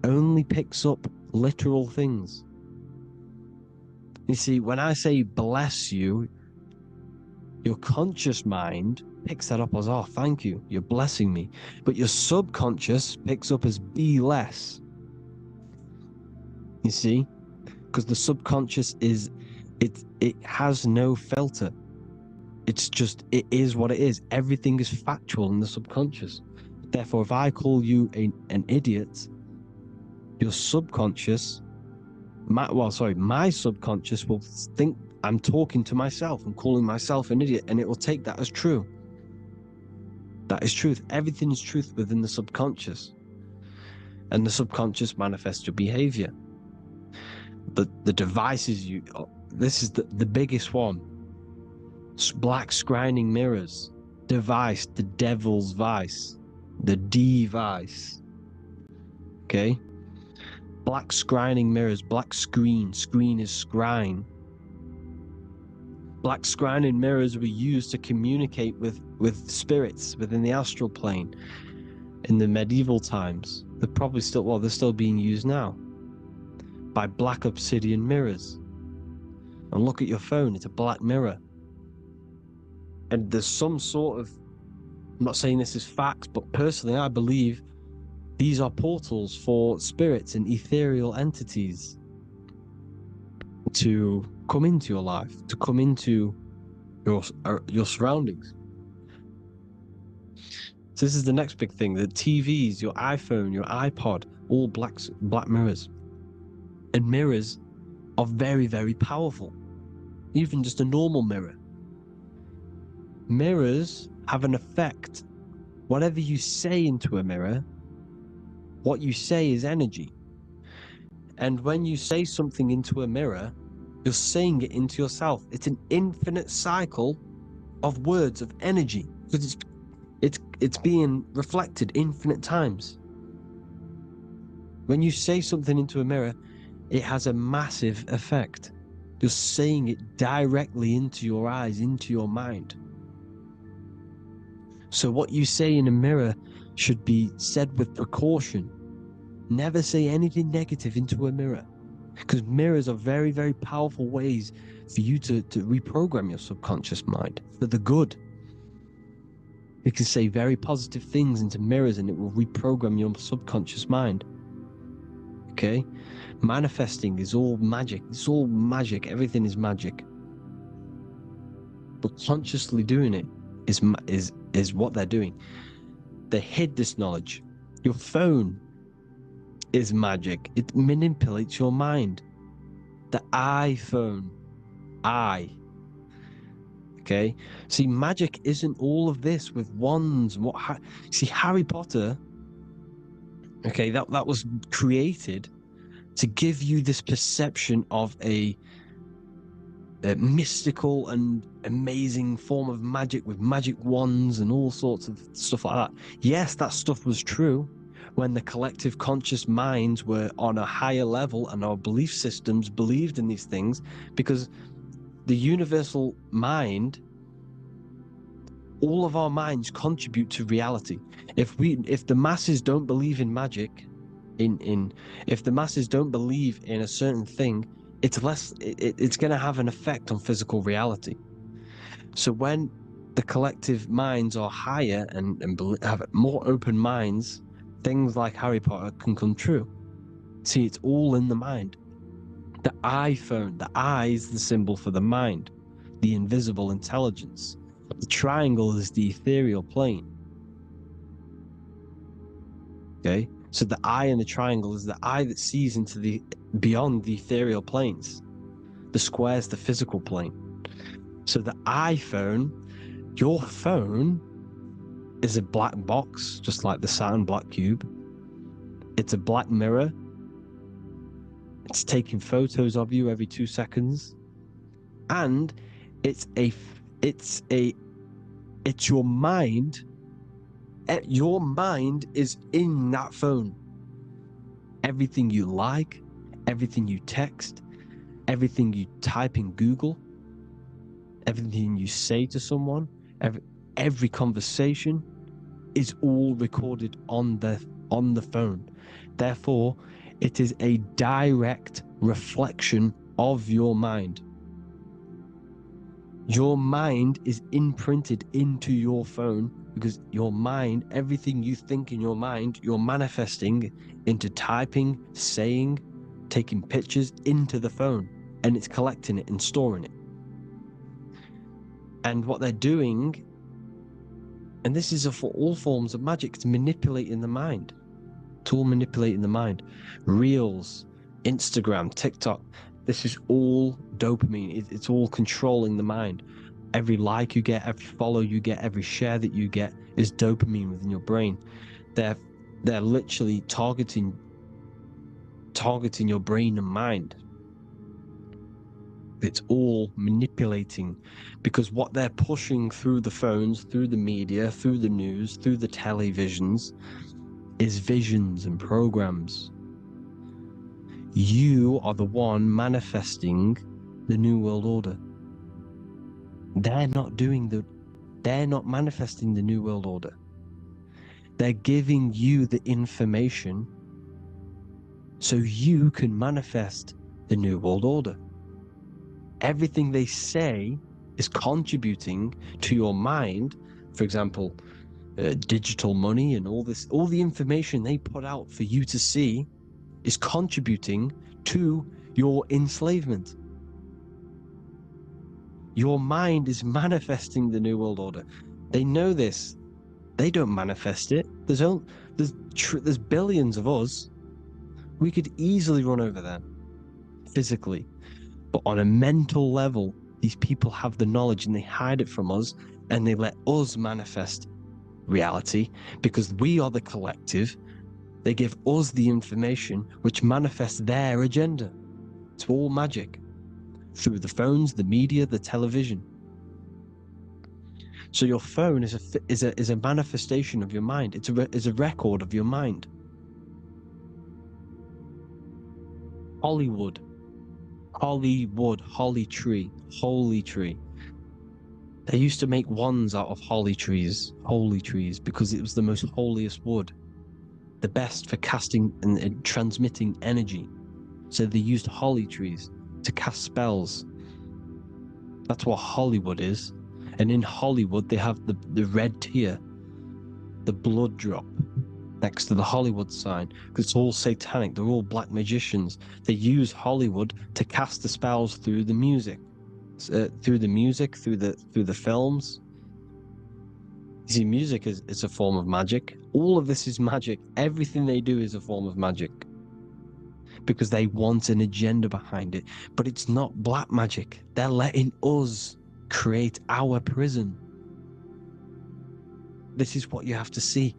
only picks up literal things. You see, when I say bless you, your conscious mind picks that up as, oh, thank you, you're blessing me. But your subconscious picks up as be less. You see? Because the subconscious it has no filter. It's just, it is what it is. Everything is factual in the subconscious. Therefore, if I call you an idiot, your subconscious, my subconscious will think I'm talking to myself and calling myself an idiot, and it will take that as true. That is truth. Everything is truth within the subconscious. And the subconscious manifests your behavior. The devices this is the biggest one. Black scrying mirrors. Device, the devil's vice. The device. Okay? Black scrying mirrors, black screen is scrying. Black scrying mirrors were used to communicate with spirits within the astral plane in the medieval times. They're still being used now by black obsidian mirrors. And look at your phone, it's a black mirror. And there's some sort of, I'm not saying this is fact, but personally I believe these are portals for spirits and ethereal entities to come into your life, to come into your surroundings. So this is the next big thing. The TVs, your iPhone, your iPod, all black mirrors. And mirrors are very, very powerful. Even just a normal mirror. Mirrors have an effect. Whatever you say into a mirror, what you say is energy. And when you say something into a mirror, you're saying it into yourself. It's an infinite cycle of words, of energy, because it's being reflected infinite times. When you say something into a mirror, it has a massive effect. You're saying it directly into your eyes, into your mind. So what you say in a mirror should be said with precaution. Never say anything negative into a mirror, because mirrors are very, very powerful ways for you to reprogram your subconscious mind for the good. You can say very positive things into mirrors and it will reprogram your subconscious mind. Okay? Manifesting is all magic. It's all magic. Everything is magic. But consciously doing it is what they're doing. They hid this knowledge. Your phone is magic. It manipulates your mind. The iPhone, Okay, see, magic isn't all of this with wands and what. See, Harry Potter. Okay, that was created to give you this perception of a mystical and amazing form of magic with magic wands and all sorts of stuff like that. Yes, that stuff was true when the collective conscious minds were on a higher level and our belief systems believed in these things, because the universal mind, all of our minds contribute to reality. If the masses don't believe in magic, if the masses don't believe in a certain thing, it's going to have an effect on physical reality. So when the collective minds are higher and have more open minds, things like Harry Potter can come true. See, it's all in the mind. The iPhone, the eye is the symbol for the mind, the invisible intelligence. The triangle is the ethereal plane. Okay, so the eye in the triangle is the eye that sees into the beyond the ethereal planes. The square is the physical plane. So the iPhone, your phone, is a black box, just like the Saturn black cube. It's a black mirror. It's taking photos of you every 2 seconds, and it's your mind. Your mind is in that phone. Everything you like, everything you text, everything you type in Google, everything you say to someone, every conversation is all recorded on the phone. Therefore, it is a direct reflection of your mind. Your mind is imprinted into your phone because your mind, everything you think in your mind, you're manifesting into typing, saying, taking pictures into the phone, and it's collecting it and storing it. And what they're doing, and this is for all forms of magic, it's manipulating the mind. It's all manipulating the mind. Reels, Instagram, TikTok, this is all dopamine. It's all controlling the mind. Every like you get, every follow you get, every share that you get is dopamine within your brain. They're literally targeting your brain and mind. It's all manipulating, because what they're pushing through the phones, through the media, through the news, through the televisions, is visions and programs. You are the one manifesting the New World Order. They're not manifesting the New World Order. They're giving you the information so you can manifest the New World Order. Everything they say is contributing to your mind. For example, digital money and all the information they put out for you to see is contributing to your enslavement. Your mind is manifesting the New World Order. They know this. They don't manifest it. There's billions of us. We could easily run over them physically. But on a mental level, these people have the knowledge and they hide it from us, and they let us manifest reality because we are the collective. They give us the information which manifests their agenda. It's all magic through the phones, the media, the television. So your phone is a manifestation of your mind. It's a record of your mind. Hollywood, holly tree, holy tree. They used to make wands out of holy trees, because it was the most holiest wood, the best for casting and transmitting energy. So they used holly trees to cast spells. That's what Hollywood is. And in Hollywood, they have the red tear, the blood drop next to the Hollywood sign, because it's all satanic. They're all black magicians. They use Hollywood to cast the spells through the music, through the films. You see, music is a form of magic. All of this is magic. Everything they do is a form of magic, because they want an agenda behind it. But it's not black magic. They're letting us create our prison. This is what you have to see.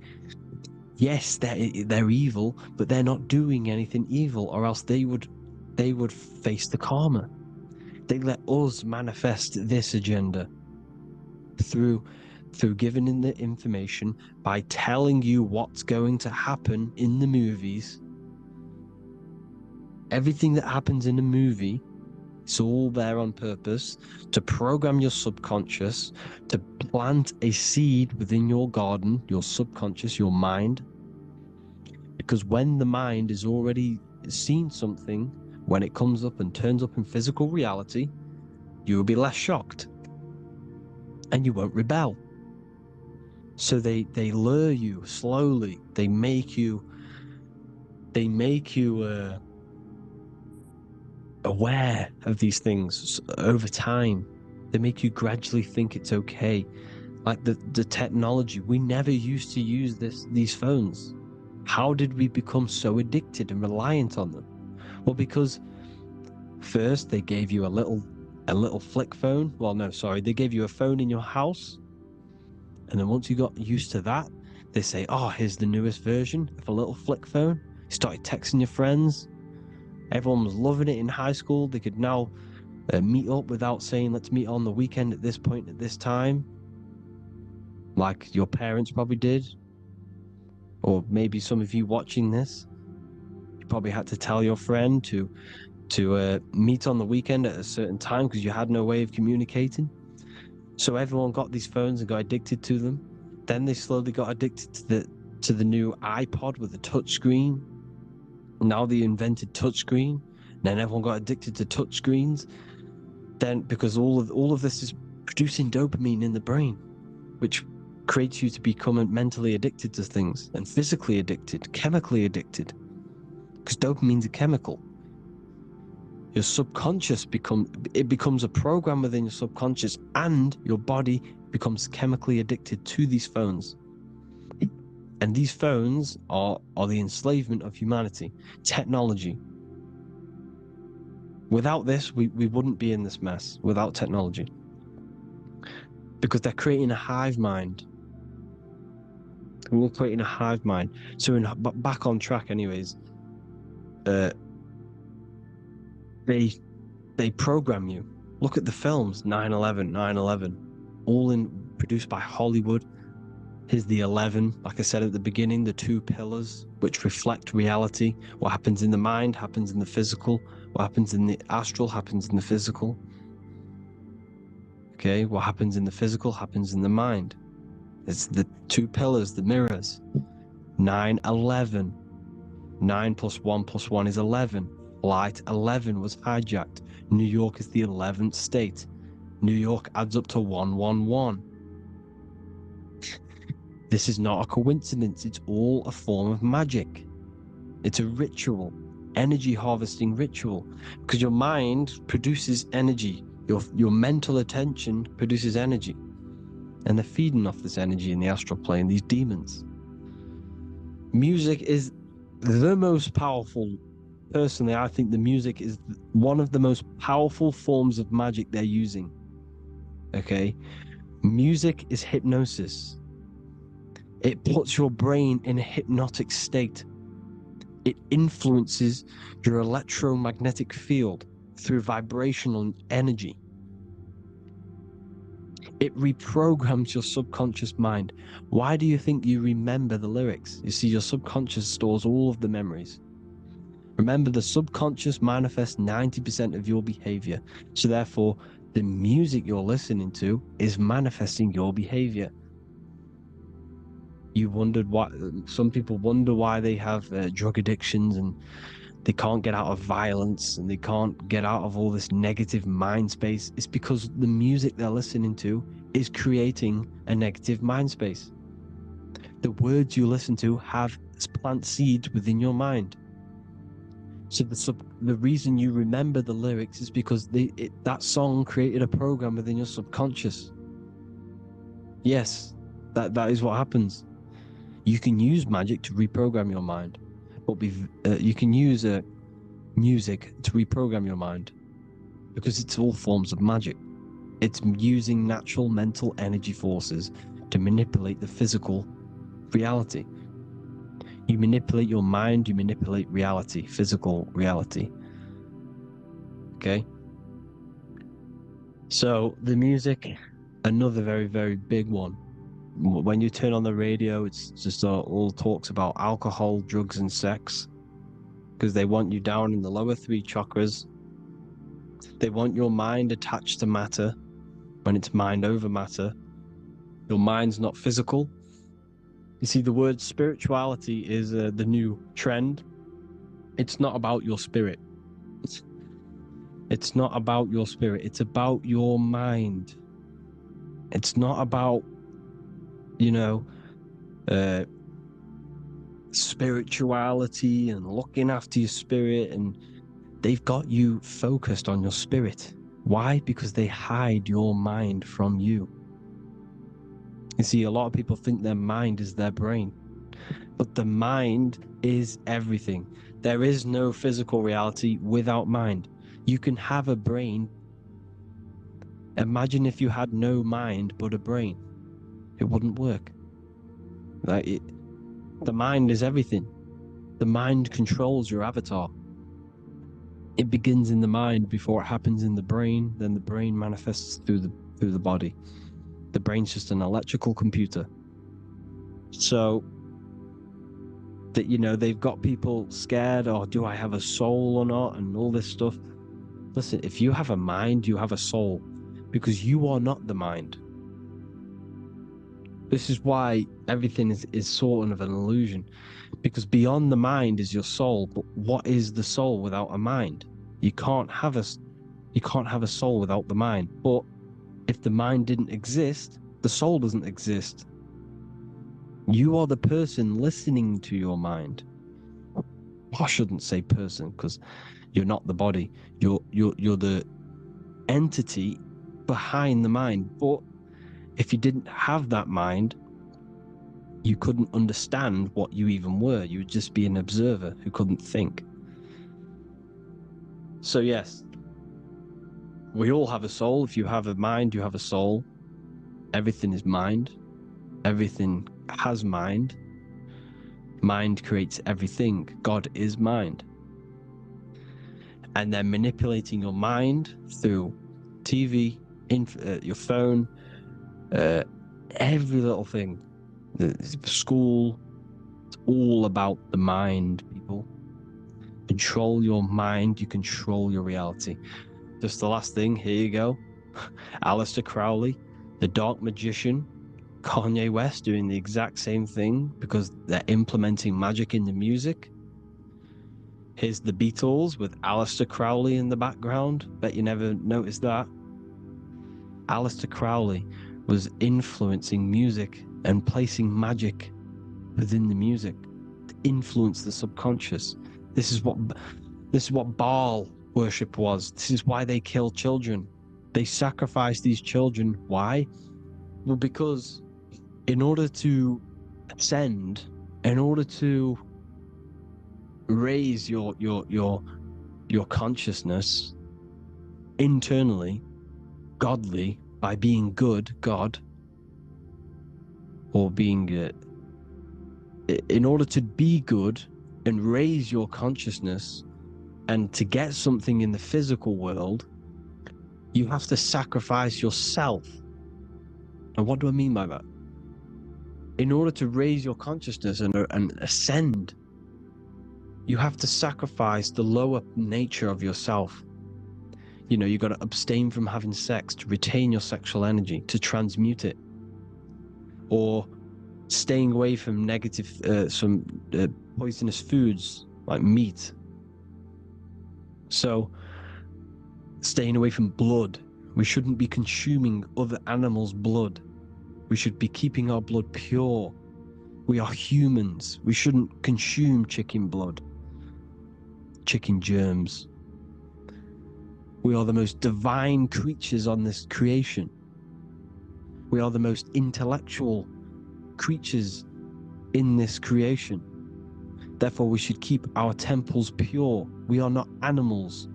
Yes, they're evil, but they're not doing anything evil, or else they would face the karma. They let us manifest this agenda through giving in the information, by telling you what's going to happen in the movies. Everything that happens in a movie, it's all there on purpose to program your subconscious, to plant a seed within your garden, your subconscious, your mind. Because when the mind has already seen something, when it comes up and turns up in physical reality, you will be less shocked and you won't rebel. So they lure you slowly. They make you aware of these things over time. They make you gradually think it's okay. Like the technology, we never used to use these phones. How did we become so addicted and reliant on them? Well, because first they gave you a little flick phone. Well, no, sorry, they gave you a phone in your house. And then once you got used to that, they say, oh, here's the newest version of a little flick phone. You started texting your friends. Everyone was loving it in high school. They could now meet up without saying, let's meet on the weekend at this point at this time. Like your parents probably did. Or maybe some of you watching this, you probably had to tell your friend to meet on the weekend at a certain time because you had no way of communicating. So everyone got these phones and got addicted to them. Then they slowly got addicted to the new iPod with a touch screen. Now they invented touch screen. Then everyone got addicted to touch screens. Then because all of this is producing dopamine in the brain, which creates you to become mentally addicted to things, and physically addicted, chemically addicted. Because dopamine's a chemical. Your subconscious becomes a program within your subconscious, and your body becomes chemically addicted to these phones. And these phones are the enslavement of humanity, technology. Without this, we wouldn't be in this mess, without technology. Because they're creating a hive mind. We're creating a hive mind. So back on track anyways, they program you. Look at the films, 9/11, all produced by Hollywood. Here's the 11, like I said at the beginning, the two pillars which reflect reality. What happens in the mind happens in the physical. What happens in the astral happens in the physical. Okay, what happens in the physical happens in the mind. It's the two pillars, the mirrors. 9/11. 9 + 1 + 1 is 11. Flight 11 was hijacked. New York is the 11th state. New York adds up to 111. This is not a coincidence. It's all a form of magic. It's a ritual, energy harvesting ritual, because your mind produces energy. Your mental attention produces energy. And they're feeding off this energy in the astral plane, these demons. Music is the most powerful. Personally, I think the music is one of the most powerful forms of magic they're using. Okay? Music is hypnosis. It puts your brain in a hypnotic state. It influences your electromagnetic field through vibrational energy. It reprograms your subconscious mind. Why do you think you remember the lyrics? You see, your subconscious stores all of the memories. Remember, the subconscious manifests 90% of your behavior. So therefore, the music you're listening to is manifesting your behavior. You wondered why some people wonder why they have drug addictions and they can't get out of violence and they can't get out of all this negative mind space. It's because the music they're listening to is creating a negative mind space. The words you listen to have plant seeds within your mind. So the reason you remember the lyrics is because that song created a program within your subconscious. Yes, that is what happens. You can use magic to reprogram your mind, but you can use music to reprogram your mind, because it's all forms of magic. It's using natural mental energy forces to manipulate the physical reality. You manipulate your mind, you manipulate reality, physical reality. Okay? So the music, another very, very big one. When you turn on the radio, it's just all talks about alcohol, drugs, and sex, because they want you down in the lower three chakras. They want your mind attached to matter when it's mind over matter. Your mind's not physical. You see, the word spirituality is the new trend. It's not about your spirit. It's not about your spirit. It's about your mind. It's not about, spirituality and looking after your spirit. And they've got you focused on your spirit. Why? Because they hide your mind from you. You see, a lot of people think their mind is their brain, but the mind is everything. There is no physical reality without mind. You can have a brain. Imagine if you had no mind but a brain. It wouldn't work. The mind is everything. The mind controls your avatar. It begins in the mind before it happens in the brain. Then the brain manifests through the body. The brain's just an electrical computer. So that, they've got people scared, or do I have a soul or not, and all this stuff. Listen, if you have a mind, you have a soul, because you are not the mind. This is why everything is sort of an illusion, because beyond the mind is your soul. But what is the soul without a mind? You can't have a soul without the mind. But if the mind didn't exist, the soul doesn't exist. You are the person listening to your mind. I shouldn't say person, because you're not the body. You're the entity behind the mind. But if you didn't have that mind, you couldn't understand what you even were. You would just be an observer who couldn't think. So yes, we all have a soul. If you have a mind, you have a soul. Everything is mind. Everything has mind. Mind creates everything. God is mind. And they're manipulating your mind through TV, your phone, every little thing. The school, it's all about the mind, people. Control your mind, you control your reality. Just the last thing, here you go. Aleister Crowley, the dark magician, Kanye West doing the exact same thing because they're implementing magic in the music. Here's the Beatles with Aleister Crowley in the background. Bet you never noticed that. Aleister Crowley was influencing music and placing magic within the music to influence the subconscious. This is what Baal worship was. This is why they kill children. They sacrifice these children. Why? Well, because in order to ascend, in order to raise your consciousness internally, godly, by being good, God, or being in order to be good and raise your consciousness and to get something in the physical world, you have to sacrifice yourself. And what do I mean by that? In order to raise your consciousness and ascend, you have to sacrifice the lower nature of yourself. You've got to abstain from having sex to retain your sexual energy, to transmute it, or staying away from negative, poisonous foods like meat. So, staying away from blood. We shouldn't be consuming other animals' blood. We should be keeping our blood pure. We are humans. We shouldn't consume chicken blood, chicken germs. We are the most divine creatures on this creation. We are the most intellectual creatures in this creation. Therefore, we should keep our temples pure. We are not animals.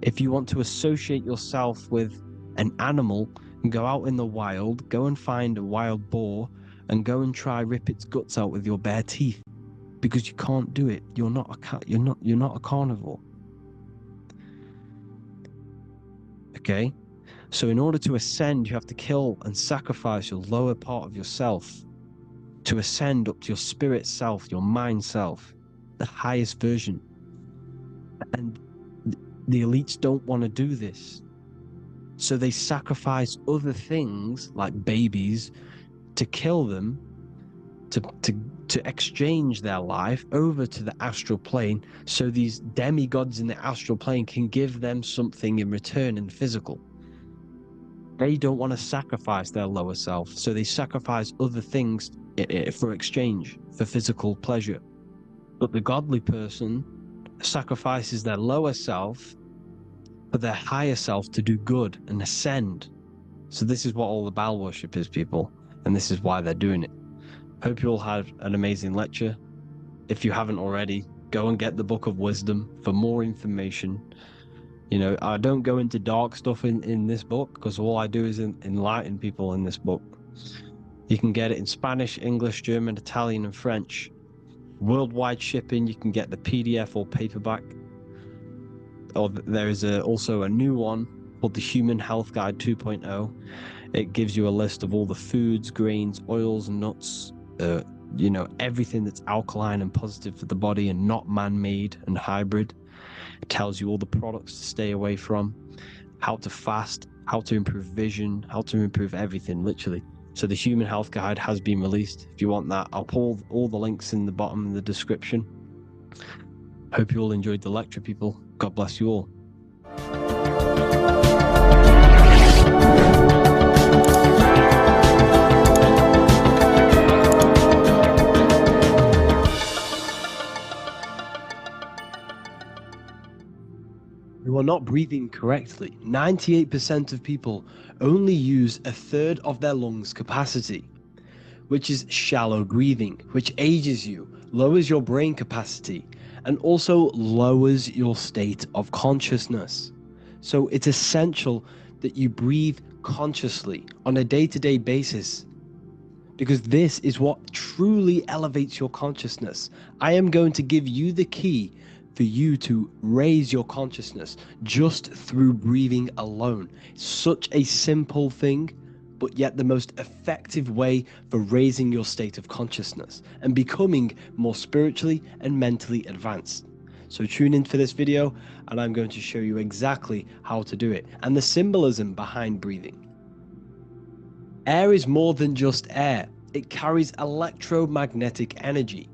If you want to associate yourself with an animal, and go out in the wild, go and find a wild boar, and go and try rip its guts out with your bare teeth, because you can't do it. You're not a carnivore. Okay? So in order to ascend, you have to kill and sacrifice your lower part of yourself to ascend up to your spirit self, your mind self, the highest version. And the elites don't want to do this. So they sacrifice other things like babies to kill them, to exchange their life over to the astral plane, so these demigods in the astral plane can give them something in return in the physical. They don't want to sacrifice their lower self, so they sacrifice other things for exchange, for physical pleasure. But the godly person sacrifices their lower self for their higher self to do good and ascend. So this is what all the Baal worship is, people, and this is why they're doing it. Hope you all had an amazing lecture. If you haven't already, go and get the Book of Wisdom for more information. You know, I don't go into dark stuff in this book, because all I do is enlighten people in this book. You can get it in Spanish, English, German, Italian, and French. Worldwide shipping. You can get the PDF or paperback. Or there is also a new one called the Human Health Guide 2.0. It gives you a list of all the foods, grains, oils, and nuts, you know, everything that's alkaline and positive for the body and not man-made and hybrid. It tells you all the products to stay away from, how to fast, how to improve vision, how to improve everything, literally. So the Human Health Guide has been released. If you want that, I'll put all the links in the bottom of the description. Hope you all enjoyed the lecture, people. God bless you all. You are not breathing correctly. 98% of people only use a third of their lungs capacity, which is shallow breathing, which ages you, lowers your brain capacity, and also lowers your state of consciousness. So it's essential that you breathe consciously on a day-to-day basis, because this is what truly elevates your consciousness. I am going to give you the key for you to raise your consciousness just through breathing alone. Such a simple thing, but yet the most effective way for raising your state of consciousness and becoming more spiritually and mentally advanced. So tune in for this video, and I'm going to show you exactly how to do it and the symbolism behind breathing. Air is more than just air. It carries electromagnetic energy.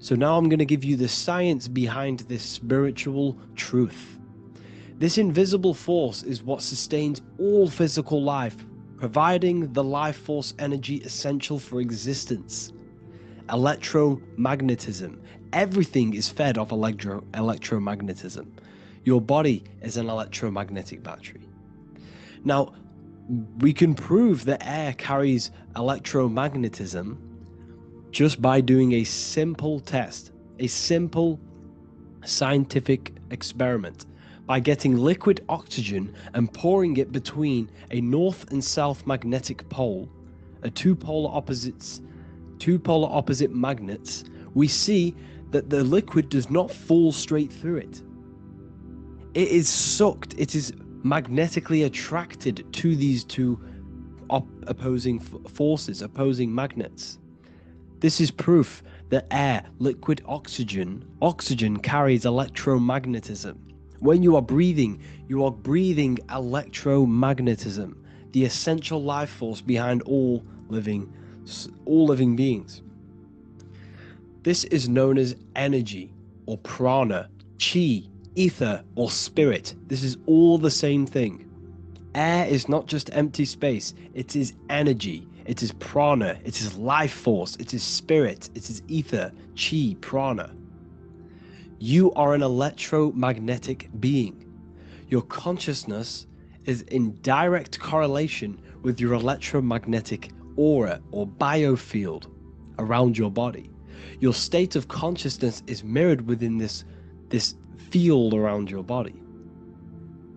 So now I'm going to give you the science behind this spiritual truth. This invisible force is what sustains all physical life, providing the life force energy essential for existence. Electromagnetism. Everything is fed off electromagnetism. Your body is an electromagnetic battery. Now, we can prove that air carries electromagnetism just by doing a simple test, a simple scientific experiment, by getting liquid oxygen and pouring it between a north and south magnetic pole, two polar opposite magnets. We see that the liquid does not fall straight through it. It is sucked, it is magnetically attracted to these two opposing forces, opposing magnets. This is proof that air, liquid oxygen carries electromagnetism. When you are breathing electromagnetism, the essential life force behind all living beings. This is known as energy or prana, chi, ether or spirit. This is all the same thing. Air is not just empty space, it is energy. It is prana, it is life force, it is spirit, it is ether, chi, prana. You are an electromagnetic being. Your consciousness is in direct correlation with your electromagnetic aura or biofield around your body. Your state of consciousness is mirrored within this field around your body.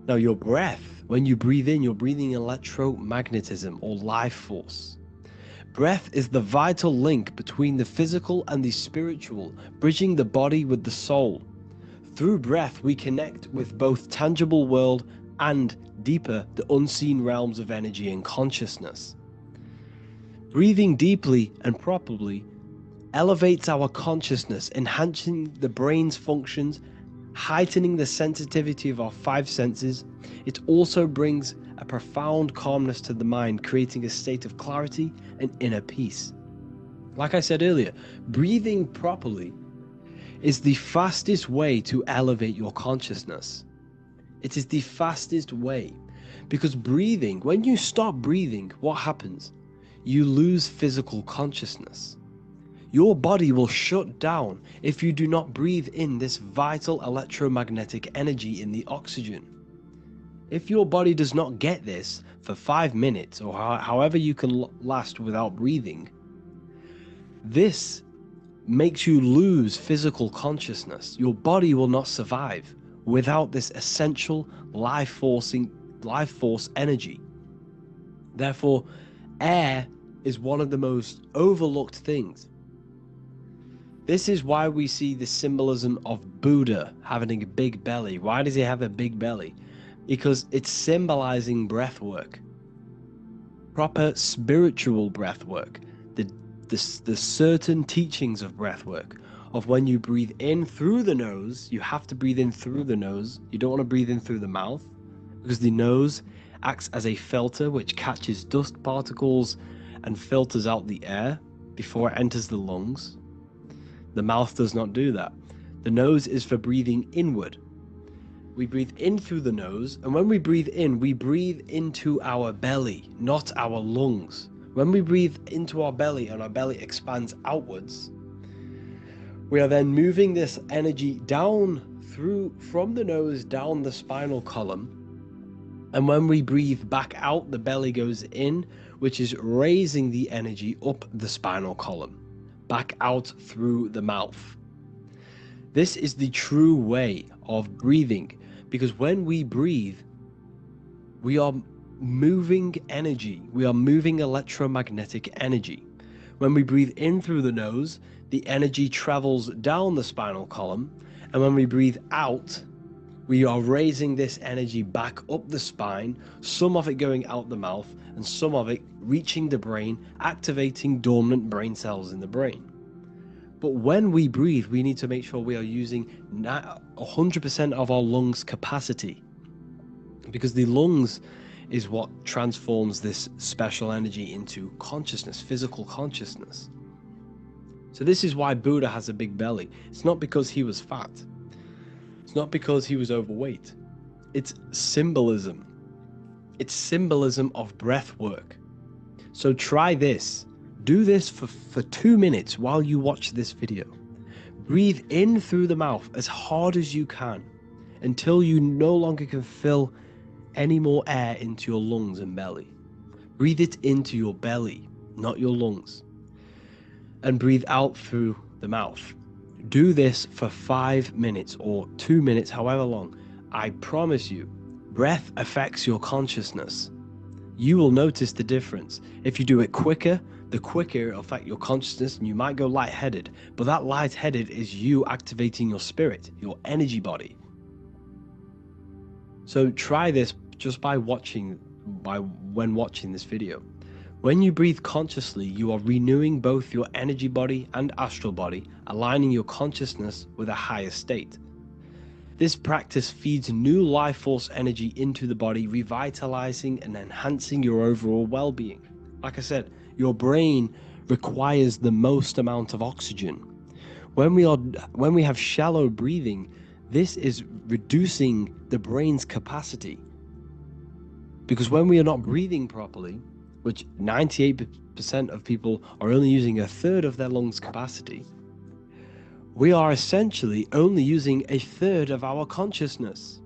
Now, your breath When you breathe in, you're breathing electromagnetism or life force. Breath is the vital link between the physical and the spiritual, bridging the body with the soul. Through breath, we connect with both tangible world and deeper, the unseen realms of energy and consciousness. Breathing deeply and properly elevates our consciousness, enhancing the brain's functions, heightening the sensitivity of our five senses. It also brings a profound calmness to the mind, creating a state of clarity and inner peace. Like I said earlier, breathing properly is the fastest way to elevate your consciousness. It is the fastest way, because breathing, when you stop breathing, what happens? You lose physical consciousness. Your body will shut down if you do not breathe in this vital electromagnetic energy in the oxygen. If your body does not get this for 5 minutes or however you can last without breathing, this makes you lose physical consciousness. Your body will not survive without this essential life force energy. Therefore, air is one of the most overlooked things. This is why we see the symbolism of Buddha having a big belly. Why does he have a big belly? Because it's symbolizing breath work, proper spiritual breath work, the certain teachings of breath work, of when you breathe in through the nose, you have to breathe in through the nose. You don't want to breathe in through the mouth, because the nose acts as a filter which catches dust particles and filters out the air before it enters the lungs. The mouth does not do that. The nose is for breathing inward. We breathe in through the nose, and when we breathe into our belly, not our lungs. When we breathe into our belly and our belly expands outwards, we are then moving this energy down from the nose down the spinal column. And when we breathe back out, the belly goes in, which is raising the energy up the spinal column, back out through the mouth. This is the true way of breathing, because when we breathe, we are moving energy. We are moving electromagnetic energy. When we breathe in through the nose, the energy travels down the spinal column, and when we breathe out, we are raising this energy back up the spine, some of it going out the mouth and some of it reaching the brain, activating dormant brain cells in the brain. But when we breathe, we need to make sure we are using 100% of our lungs capacity, because the lungs is what transforms this special energy into consciousness, physical consciousness. So this is why Buddha has a big belly. It's not because he was fat. It's not because he was overweight. It's symbolism. It's symbolism of breath work. So try this. Do this for 2 minutes while you watch this video. Breathe in through the mouth as hard as you can until you no longer can fill any more air into your lungs and belly. Breathe it into your belly, not your lungs. And breathe out through the mouth. Do this for 5 minutes or 2 minutes, however long. I promise you, breath affects your consciousness. You will notice the difference. If you do it quicker, the quicker it'll affect your consciousness, and you might go lightheaded. But that lightheaded is you activating your spirit, your energy body. So try this just when watching this video. When you breathe consciously, you are renewing both your energy body and astral body, aligning your consciousness with a higher state. This practice feeds new life force energy into the body, revitalizing and enhancing your overall well-being. Like I said, your brain requires the most amount of oxygen. When we have shallow breathing, this is reducing the brain's capacity. Because when we are not breathing properly, which 98% of people are only using a third of their lungs capacity, we are essentially only using a third of our consciousness,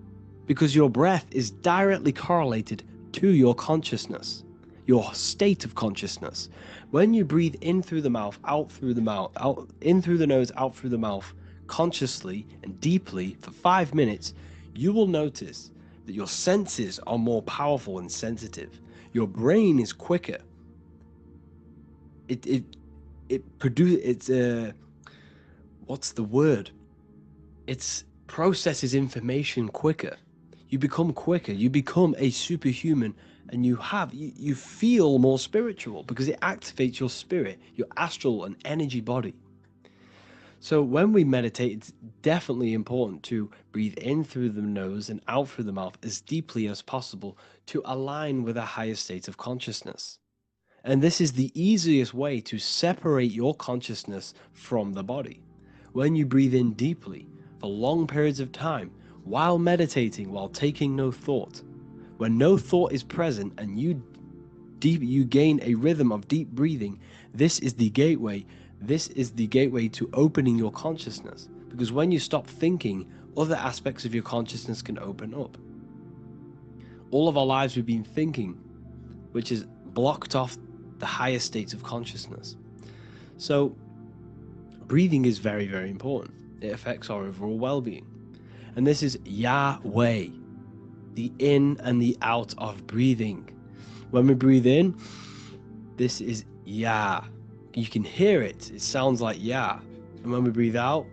because your breath is directly correlated to your consciousness, your state of consciousness. When you breathe in through the mouth, out through the mouth, out in through the nose, out through the mouth, consciously and deeply for 5 minutes, you will notice that your senses are more powerful and sensitive. Your brain is quicker. What's the word? It processes information quicker. You become quicker. You become a superhuman, and you feel more spiritual because it activates your spirit, your astral and energy body. So when we meditate, it's definitely important to breathe in through the nose and out through the mouth as deeply as possible to align with a higher state of consciousness. And this is the easiest way to separate your consciousness from the body. When you breathe in deeply for long periods of time, while meditating, while taking no thought, when no thought is present and you gain a rhythm of deep breathing, this is the gateway. This is the gateway to opening your consciousness. Because when you stop thinking, other aspects of your consciousness can open up. All of our lives we've been thinking, which is blocked off the higher states of consciousness. So breathing is very, very important. It affects our overall well-being. And this is Yahweh, the in and the out of breathing. When we breathe in, this is Yah. You can hear it. It sounds like Yah. And when we breathe out,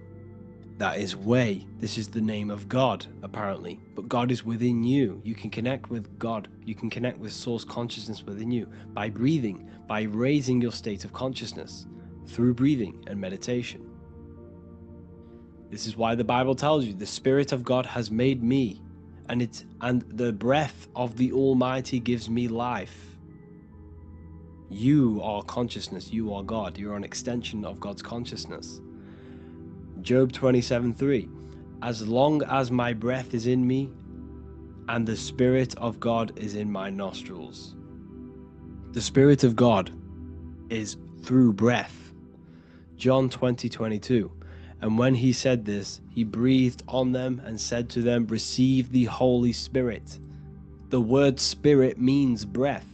that is Way. This is the name of God, apparently. But God is within you. You can connect with God. You can connect with source consciousness within you by breathing, by raising your state of consciousness through breathing and meditation. This is why the Bible tells you the Spirit of God has made me, and the breath of the Almighty gives me life. You are consciousness. You are God. You're an extension of God's consciousness. Job 27:3. As long as my breath is in me and the Spirit of God is in my nostrils. The Spirit of God is through breath. John 20:22. And when he said this, he breathed on them and said to them, receive the Holy Spirit. The word spirit means breath.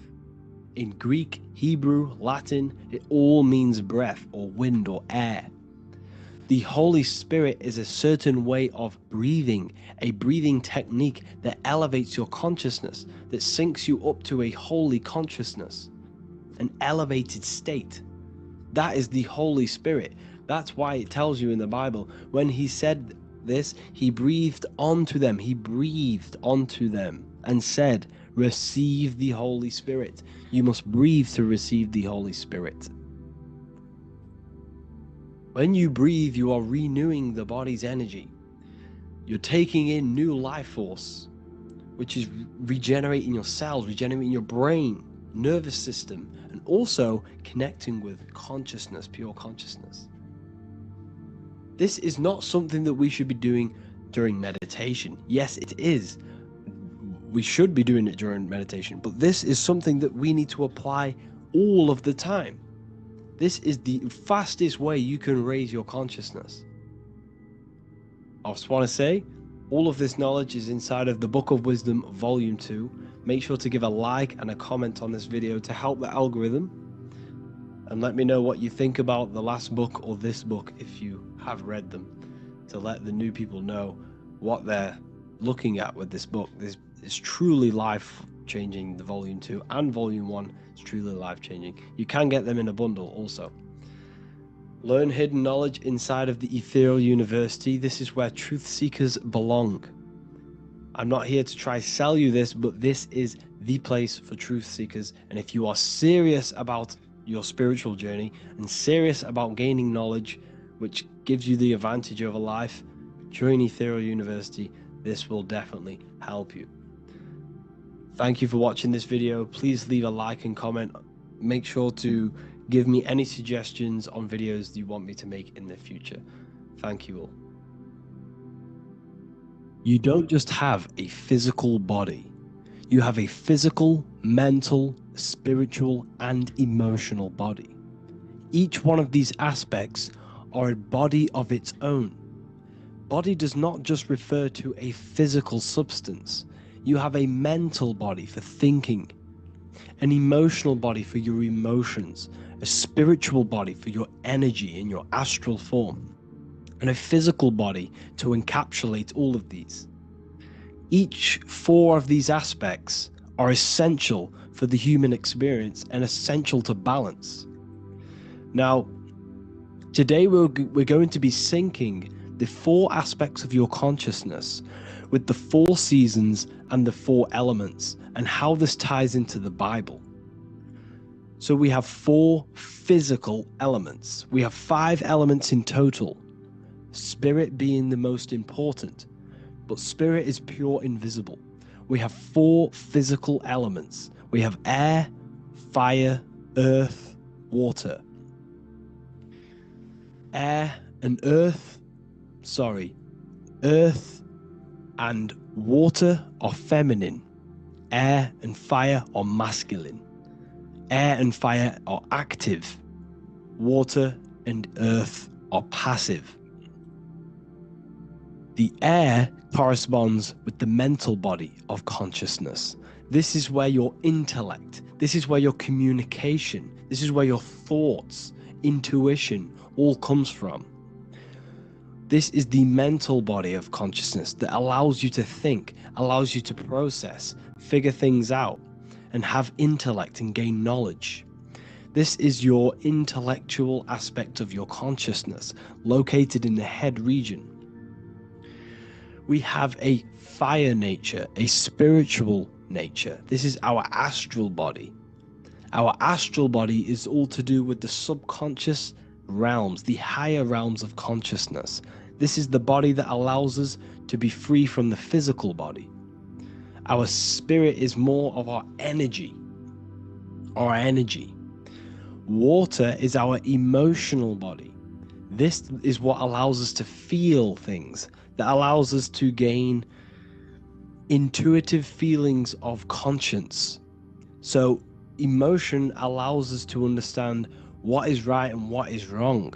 In Greek, Hebrew, Latin, it all means breath or wind or air. The Holy Spirit is a certain way of breathing, a breathing technique that elevates your consciousness, that syncs you up to a holy consciousness, an elevated state. That is the Holy Spirit. That's why it tells you in the Bible, when he said this, he breathed onto them. He breathed onto them and said, receive the Holy Spirit. You must breathe to receive the Holy Spirit. When you breathe, you are renewing the body's energy. You're taking in new life force, which is regenerating your cells, regenerating your brain, nervous system, and also connecting with consciousness, pure consciousness. This is not something that we should be doing during meditation. Yes, it is. We should be doing it during meditation, but this is something that we need to apply all of the time. This is the fastest way you can raise your consciousness. I just want to say, all of this knowledge is inside of the Book of Wisdom, Volume 2. Make sure to give a like and a comment on this video to help the algorithm. And let me know what you think about the last book or this book if you have read them, to let the new people know what they're looking at with this book. This is truly life-changing. The Volume 2 and Volume 1 is truly life-changing. You can get them in a bundle also. Learn hidden knowledge inside of the Ethereal University. This is where truth seekers belong. I'm not here to try sell you this, but this is the place for truth seekers. And if you are serious about your spiritual journey and serious about gaining knowledge, which gives you the advantage over life, join Ethereal University. This will definitely help you. Thank you for watching this video. Please leave a like and comment. Make sure to give me any suggestions on videos you want me to make in the future. Thank you all. You don't just have a physical body. You have a physical, mental, spiritual, and emotional body. Each one of these aspects are a body of its own. Body does not just refer to a physical substance. You have a mental body for thinking, an emotional body for your emotions, a spiritual body for your energy in your astral form, and a physical body to encapsulate all of these. Each four of these aspects are essential for the human experience and essential to balance. Now, today we're going to be syncing the four aspects of your consciousness with the four seasons and the four elements and how this ties into the Bible. So we have four physical elements. We have 5 elements in total, spirit being the most important, but spirit is pure invisible. We have 4 physical elements. We have air, fire, earth, water. Earth and water are feminine. Air and fire are masculine. Air and fire are active. Water and earth are passive. The air corresponds with the mental body of consciousness. This is where your intellect, this is where your communication, this is where your thoughts, intuition all comes from. This is the mental body of consciousness that allows you to think, allows you to process, figure things out, and have intellect and gain knowledge. This is your intellectual aspect of your consciousness, located in the head region. We have a fire nature, a spiritual nature. This is our astral body. Our astral body is all to do with the subconscious realms, the higher realms of consciousness. This is the body that allows us to be free from the physical body. Our spirit is more of our energy. Water is our emotional body. This is what allows us to feel things, that allows us to gain intuitive feelings of conscience. So emotion allows us to understand what is right and what is wrong.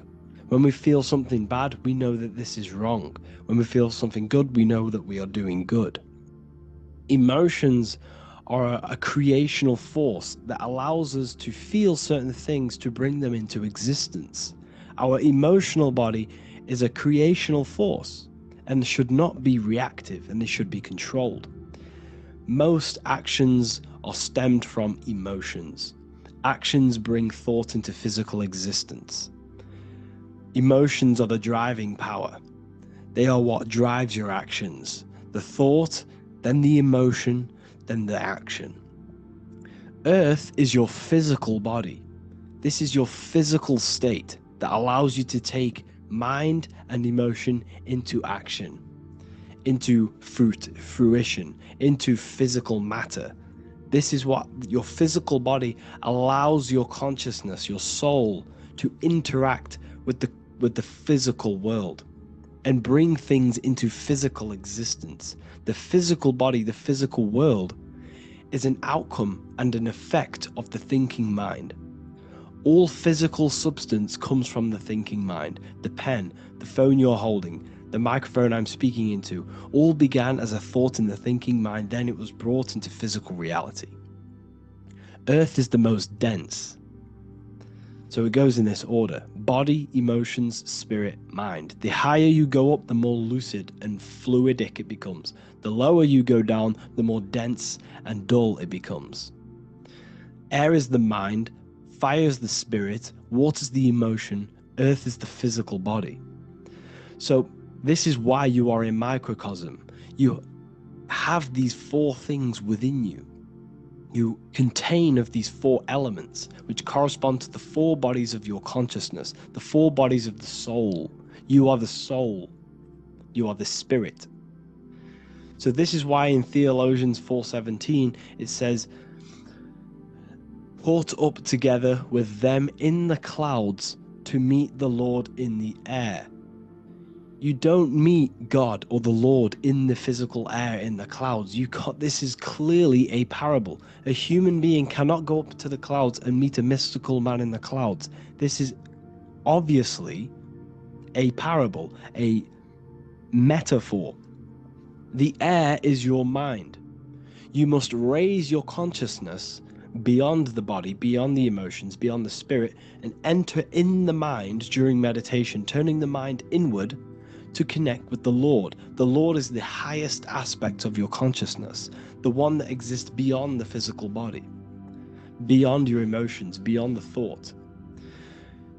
When we feel something bad, we know that this is wrong. When we feel something good, we know that we are doing good. Emotions are a creational force that allows us to feel certain things to bring them into existence. Our emotional body is a creational force and should not be reactive, and they should be controlled. Most actions are stemmed from emotions. Actions bring thought into physical existence. Emotions are the driving power. They are what drives your actions. The thought, then the emotion, then the action. Earth is your physical body. This is your physical state that allows you to take mind and emotion into action, into fruition, into physical matter. This is what your physical body allows your consciousness, your soul, to interact with the physical world and bring things into physical existence. The physical body, the physical world, is an outcome and an effect of the thinking mind. All physical substance comes from the thinking mind. The pen, the phone you're holding, the microphone I'm speaking into, all began as a thought in the thinking mind, then it was brought into physical reality. Earth is the most dense. So it goes in this order: body, emotions, spirit, mind. The higher you go up, the more lucid and fluidic it becomes. The lower you go down, the more dense and dull it becomes. Air is the mind, fire is the spirit, water is the emotion, earth is the physical body. So this is why you are a microcosm. You have these 4 things within you. You contain of these 4 elements, which correspond to the 4 bodies of your consciousness, the 4 bodies of the soul. You are the soul. You are the spirit. So this is why in Theologians 4:17 it says, "Caught up together with them in the clouds to meet the Lord in the air." You don't meet God or the Lord in the physical air, in the clouds. This is clearly a parable. A human being cannot go up to the clouds and meet a mystical man in the clouds. This is obviously a parable, a metaphor. The air is your mind. You must raise your consciousness beyond the body, beyond the emotions, beyond the spirit, and enter in the mind during meditation, turning the mind inward to connect with the Lord. The Lord is the highest aspect of your consciousness, the one that exists beyond the physical body, beyond your emotions, beyond the thought.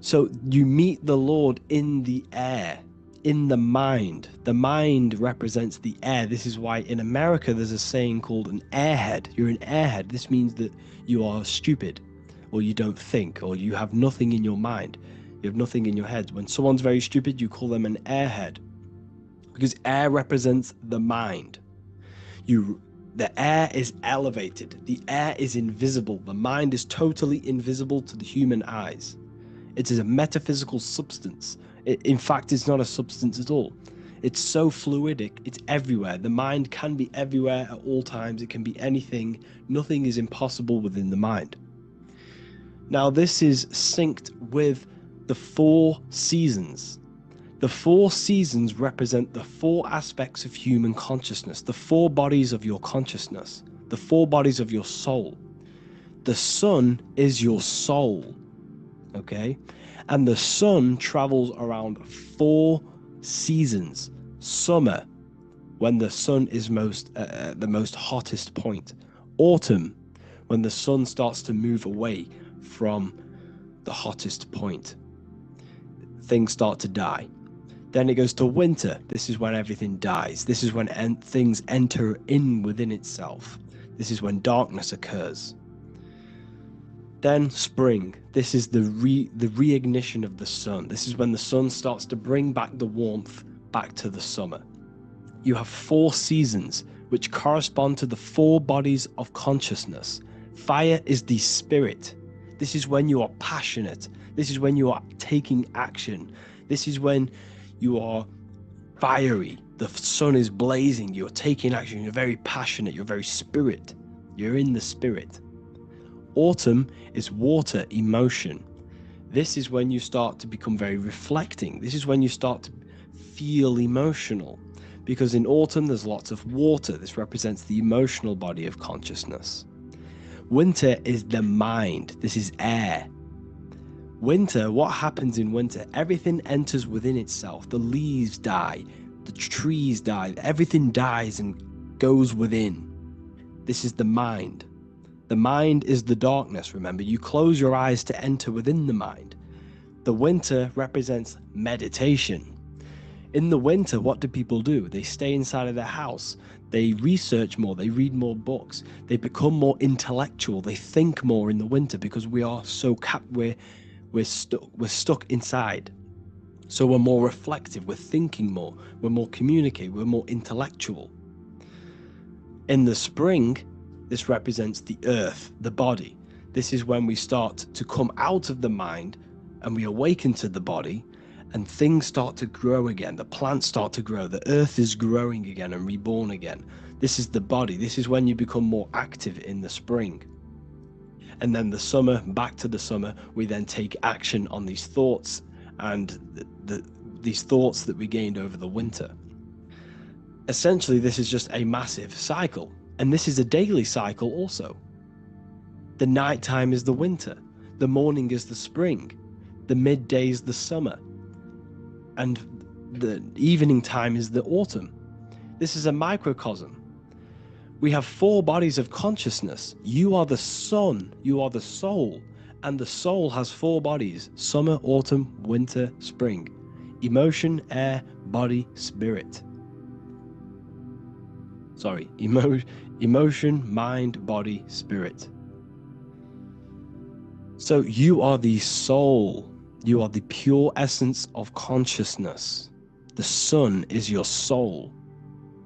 So you meet the Lord in the air, in the mind. The mind represents the air. This is why in America there's a saying called an airhead. You're an airhead. This means that you are stupid, or you don't think, or you have nothing in your mind. You have nothing in your head. When someone's very stupid, you call them an airhead, because air represents the mind. The air is elevated. The air is invisible. The mind is totally invisible to the human eyes. It is a metaphysical substance. In fact, it's not a substance at all. It's so fluidic. It's everywhere. The mind can be everywhere at all times. It can be anything. Nothing is impossible within the mind. Now, this is synced with the 4 seasons. The 4 seasons represent the 4 aspects of human consciousness, the 4 bodies of your consciousness, the 4 bodies of your soul. The sun is your soul, okay? And the sun travels around 4 seasons. Summer, when the sun is the most hottest point. Autumn, when the sun starts to move away from the hottest point. Things start to die. Then it goes to winter. This is when everything dies. This is when things enter in within itself. This is when darkness occurs. Then spring. This is the reignition of the sun. This is when the sun starts to bring back the warmth back to the summer. You have 4 seasons which correspond to the 4 bodies of consciousness. Fire is the spirit. This is when you are passionate. This is when you are taking action. This is when you are fiery. The sun is blazing. You're taking action. You're very passionate. You're very spirit. You're in the spirit. Autumn is water, emotion. This is when you start to become very reflecting. This is when you start to feel emotional. Because in autumn, there's lots of water. This represents the emotional body of consciousness. Winter is the mind. This is air. Winter, what happens in winter? Everything enters within itself. The leaves die. The trees die. Everything dies and goes within. This is the mind. The mind is the darkness, remember. You close your eyes to enter within the mind. The winter represents meditation. In the winter, what do people do? They stay inside of their house. They research more. They read more books. They become more intellectual. They think more in the winter because we are so we're stuck inside. So we're more reflective. We're thinking more. We're more communicative. We're more intellectual. In the spring, this represents the earth, the body. This is when we start to come out of the mind and we awaken to the body, and things start to grow again. The plants start to grow. The earth is growing again and reborn again. This is the body. This is when you become more active in the spring. And then the summer, back to the summer, we then take action on these thoughts and these thoughts that we gained over the winter. Essentially, this is just a massive cycle. And this is a daily cycle also. The nighttime is the winter. The morning is the spring. The midday is the summer. And the evening time is the autumn. This is a microcosm. We have 4 bodies of consciousness. You are the sun, you are the soul, and the soul has 4 bodies: summer, autumn, winter, spring. Emotion, air, body, spirit. Sorry, emotion, mind, body, spirit. So you are the soul. You are the pure essence of consciousness. The sun is your soul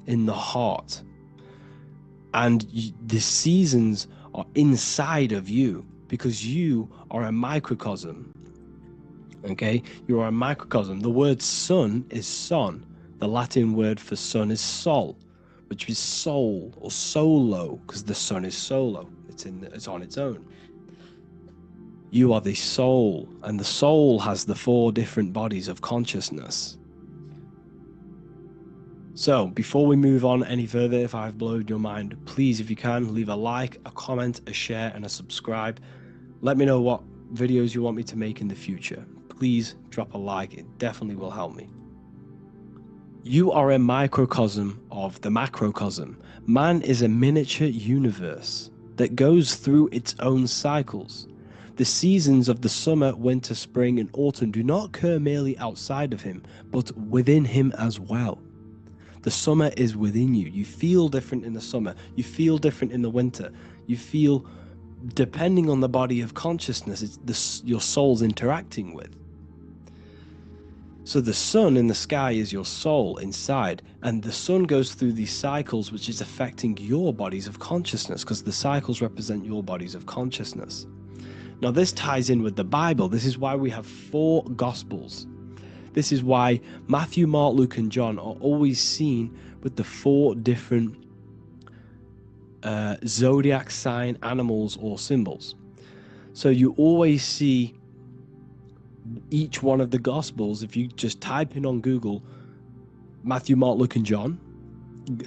in the heart. And the seasons are inside of you because you are a microcosm. Okay? You are a microcosm. The word sun is son. The Latin word for sun is sol, which is soul or solo, because the sun is solo. It's on its own. You are the soul, and the soul has the 4 different bodies of consciousness. So, before we move on any further, if I've blown your mind, please, if you can, leave a like, a comment, a share, and a subscribe. Let me know what videos you want me to make in the future. Please drop a like. It definitely will help me. You are a microcosm of the macrocosm. Man is a miniature universe that goes through its own cycles. The seasons of the summer, winter, spring, and autumn do not occur merely outside of him, but within him as well. The summer is within you. You feel different in the summer. You feel different in the winter. You feel, depending on the body of consciousness, it's your soul's interacting with. So the sun in the sky is your soul inside, and the sun goes through these cycles, which is affecting your bodies of consciousness, because the cycles represent your bodies of consciousness. Now this ties in with the Bible. This is why we have 4 Gospels. This is why Matthew, Mark, Luke, and John are always seen with the 4 different zodiac sign animals or symbols. So you always see each one of the Gospels. If you just type in on Google Matthew, Mark, Luke, and John,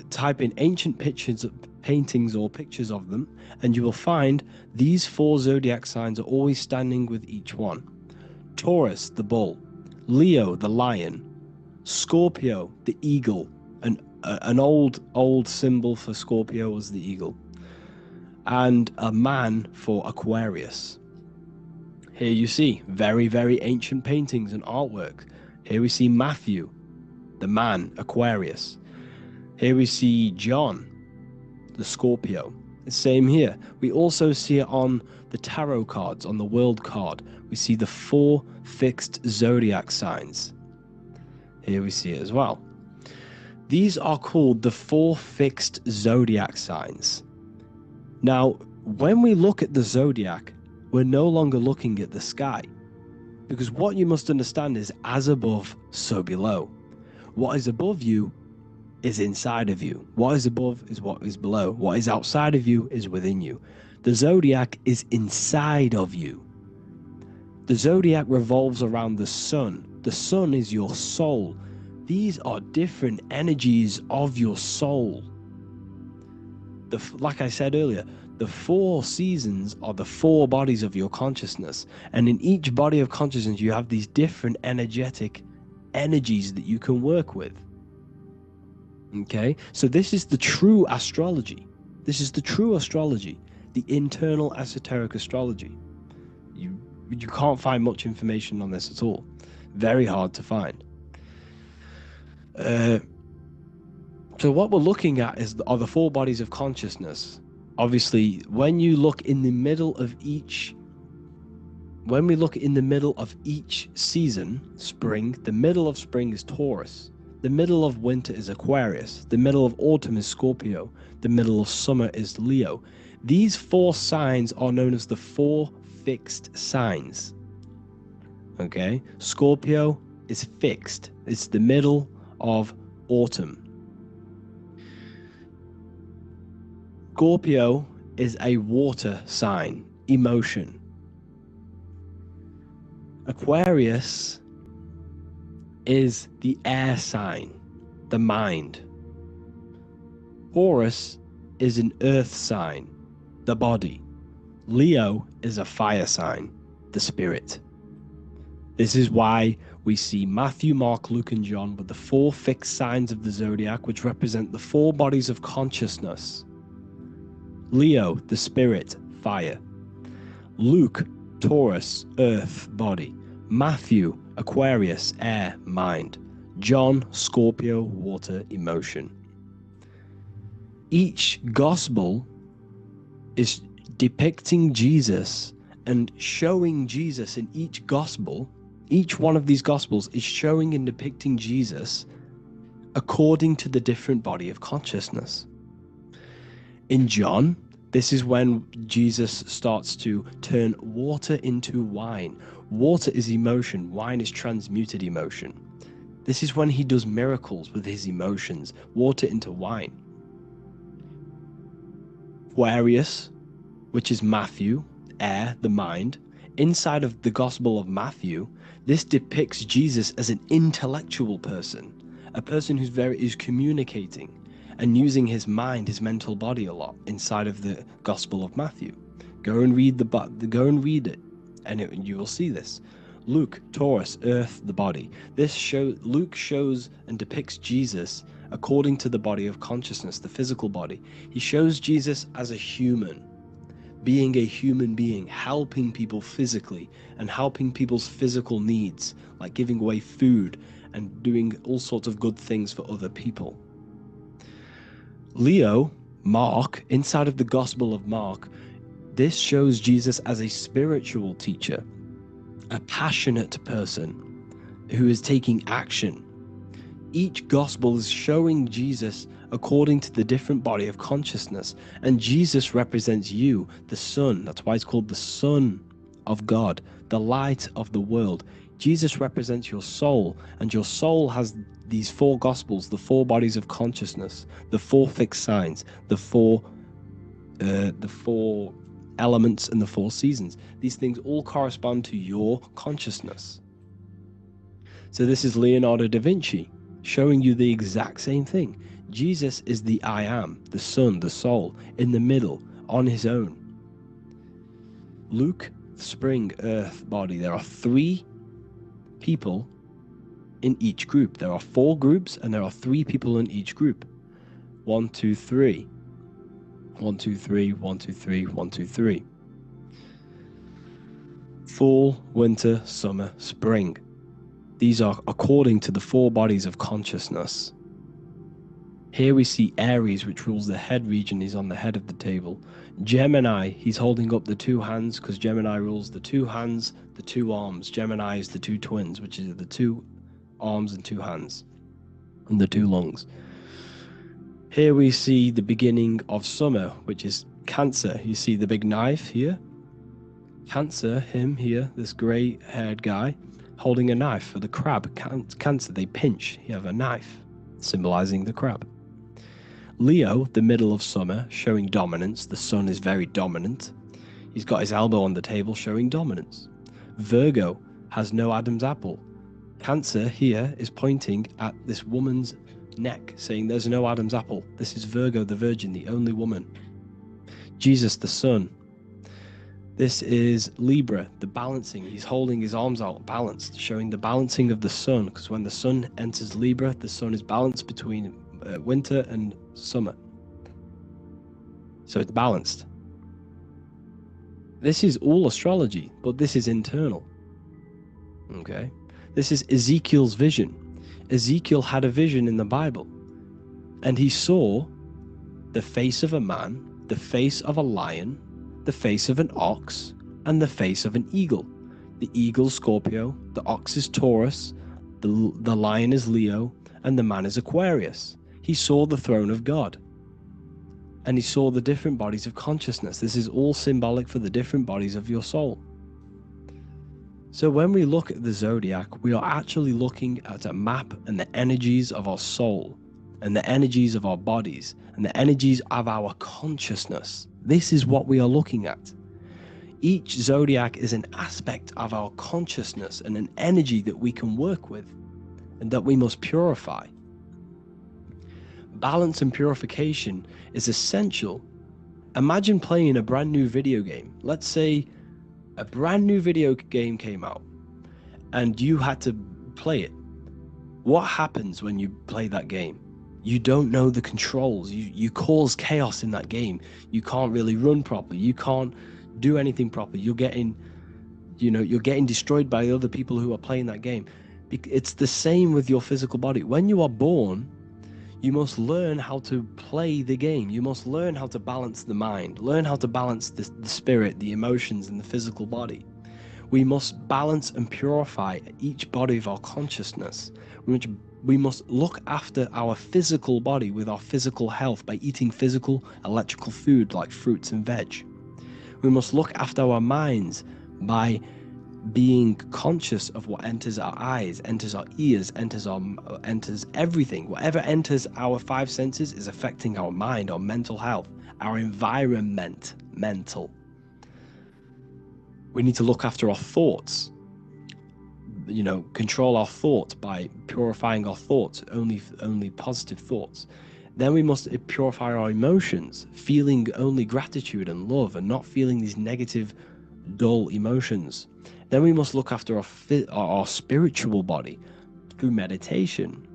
type in ancient pictures, paintings or pictures of them, and you will find these 4 zodiac signs are always standing with each one. Taurus, the bull; Leo, the lion; Scorpio, the eagle. An old symbol for Scorpio was the eagle, and a man for Aquarius. Here you see very, very ancient paintings and artwork. Here we see Matthew, the man, Aquarius. Here we see John, the Scorpio. The same here. We also see it on the tarot cards, on the world card. We see the 4 fixed zodiac signs. Here we see it as well. These are called the 4 fixed zodiac signs. Now, when we look at the zodiac, we're no longer looking at the sky, because what you must understand is as above, so below. What is above you is inside of you. What is above is what is below. What is outside of you is within you. The zodiac is inside of you. The zodiac revolves around the sun. The sun is your soul. These are different energies of your soul. Like I said earlier, the 4 seasons are the 4 bodies of your consciousness. And in each body of consciousness, you have these different energetic energies that you can work with. Okay, so this is the true astrology. This is the true astrology, the internal esoteric astrology. You can't find much information on this at all. Very hard to find. So what we're looking at are the 4 bodies of consciousness. Obviously, when you look in the middle of each, when we look in the middle of each season, spring, the middle of spring is Taurus. The middle of winter is Aquarius. The middle of autumn is Scorpio. The middle of summer is Leo. These 4 signs are known as the 4 fixed signs. Okay, Scorpio is fixed. It's the middle of autumn. Scorpio is a water sign, emotion. Aquarius is the air sign, the mind. Taurus is an earth sign, the body. Leo is a fire sign, the spirit. This is why we see Matthew, Mark, Luke, and John with the 4 fixed signs of the zodiac, which represent the 4 bodies of consciousness. Leo, the spirit, fire. Luke, Taurus, earth, body. Matthew, Aquarius, air, mind. John, Scorpio, water, emotion. Each gospel is depicting Jesus and showing Jesus in each gospel. Each one of these gospels is showing and depicting Jesus according to the different body of consciousness. In John, this is when Jesus starts to turn water into wine. Water is emotion, wine is transmuted emotion. This is when he does miracles with his emotions, water into wine. Aquarius, which is Matthew, air, the mind. Inside of the Gospel of Matthew, this depicts Jesus as an intellectual person, a person who's communicating and using his mind, his mental body a lot inside of the Gospel of Matthew. Go and read it, and you will see this. Luke, Taurus, earth, the body. Luke shows and depicts Jesus according to the body of consciousness, the physical body. He shows Jesus as a human, being a human being, helping people physically and helping people's physical needs, like giving away food and doing all sorts of good things for other people. Leo, Mark, inside of the Gospel of Mark, this shows Jesus as a spiritual teacher, a passionate person who is taking action. Each gospel is showing Jesus according to the different body of consciousness, and Jesus represents you, the Son. That's why it's called the Son of God, the light of the world. Jesus represents your soul, and your soul has these four gospels, the four bodies of consciousness, the four fixed signs, the four elements and the four seasons. These things all correspond to your consciousness. So this is Leonardo da Vinci showing you the exact same thing. Jesus is the I am, the sun, the soul, in the middle, on his own. Luke, spring, earth, body. There are 3 people in each group. There are 4 groups and there are 3 people in each group. 1, 2, 3. 1, 2, 3, 1, 2, 3, 1, 2, 3. Fall, winter, summer, spring. These are according to the 4 bodies of consciousness. Here we see Aries, which rules the head region. He's on the head of the table. Gemini, he's holding up the 2 hands because Gemini rules the 2 hands, the 2 arms. Gemini is the 2 twins, which is the 2 arms and 2 hands, and the 2 lungs. Here we see the beginning of summer, which is Cancer. You see the big knife here. Cancer, him here, this grey-haired guy, holding a knife for the crab. Cancer, they pinch. You have a knife, symbolizing the crab. Leo, the middle of summer, showing dominance. The sun is very dominant. He's got his elbow on the table, showing dominance. Virgo has no Adam's apple. Cancer here is pointing at this woman's neck, saying there's no Adam's apple. This is Virgo, the virgin, the only woman. Jesus, the sun. This is Libra, the balancing. He's holding his arms out, balanced, showing the balancing of the sun, because when the sun enters Libra, the sun is balanced between winter and summer. So it's balanced. This is all astrology, but this is internal. Okay? This is Ezekiel's vision. Ezekiel had a vision in the Bible, and he saw the face of a man, the face of a lion, the face of an ox, and the face of an eagle. The eagle is Scorpio, the ox is Taurus, the lion is Leo, and the man is Aquarius. He saw the throne of God, and he saw the different bodies of consciousness. This is all symbolic for the different bodies of your soul. So when we look at the zodiac, we are actually looking at a map and the energies of our soul, and the energies of our bodies, and the energies of our consciousness. This is what we are looking at. Each zodiac is an aspect of our consciousness and an energy that we can work with and that we must purify. Balance and purification is essential. Imagine playing a brand new video game. Let's say a brand new video game came out and you had to play it. What happens when you play that game? You don't know the controls. You cause chaos in that game. You can't really run properly. You can't do anything properly. You're getting destroyed by other people who are playing that game. It's the same with your physical body. When you are born, you must learn how to play the game. You must learn how to balance the mind, learn how to balance the spirit, the emotions, and the physical body. We must balance and purify each body of our consciousness. We must look after our physical body with our physical health by eating physical, electrical food like fruits and veg. We must look after our minds by being conscious of what enters our eyes, enters our ears, enters everything. Whatever enters our 5 senses is affecting our mind, our mental health, our environment, mental. We need to look after our thoughts. Control our thoughts by purifying our thoughts, only positive thoughts. Then we must purify our emotions, feeling only gratitude and love and not feeling these negative, dull emotions. Then we must look after our spiritual body through meditation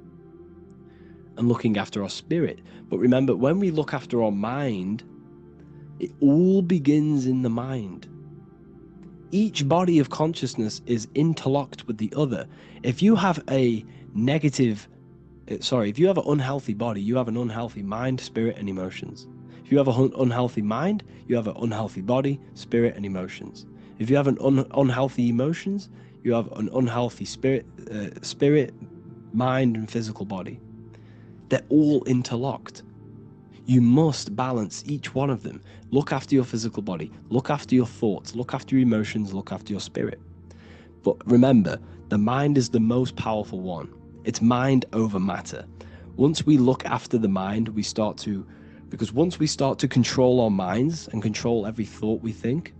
and looking after our spirit. But remember, when we look after our mind, it all begins in the mind. Each body of consciousness is interlocked with the other. If you have if you have an unhealthy body, you have an unhealthy mind, spirit, and emotions. If you have an unhealthy mind, you have an unhealthy body, spirit, and emotions. If you have an unhealthy emotions, you have an unhealthy spirit, mind, and physical body. They're all interlocked. You must balance each one of them. Look after your physical body, look after your thoughts, look after your emotions, look after your spirit. But remember, the mind is the most powerful one. It's mind over matter. Once we look after the mind, because once we start to control our minds and control every thought we think,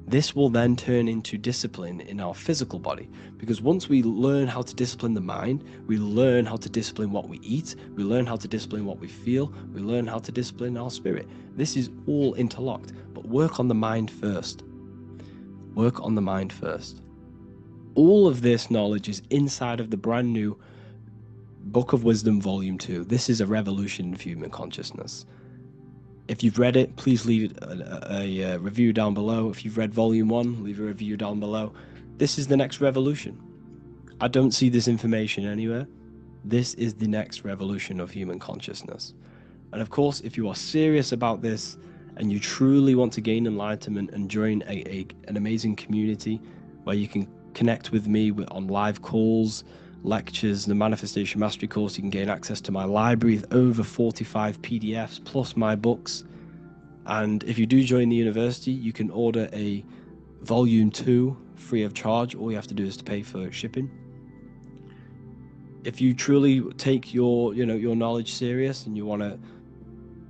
this will then turn into discipline in our physical body. Because once we learn how to discipline the mind, we learn how to discipline what we eat, we learn how to discipline what we feel, we learn how to discipline our spirit. This is all interlocked, but work on the mind first. Work on the mind first. All of this knowledge is inside of the brand new Book of Wisdom, Volume 2. This is a revolution of human consciousness. If you've read it, please leave a review down below. If you've read Volume 1, leave a review down below. This is the next revolution. I don't see this information anywhere. This is the next revolution of human consciousness. And of course, if you are serious about this and you truly want to gain enlightenment and join an amazing community where you can connect with me on live calls, lectures, the Manifestation Mastery course, you can gain access to my library of over 45 PDFs plus my books. And if you do join the university, you can order a Volume 2 free of charge. All you have to do is to pay for shipping. If you truly take your knowledge serious and you want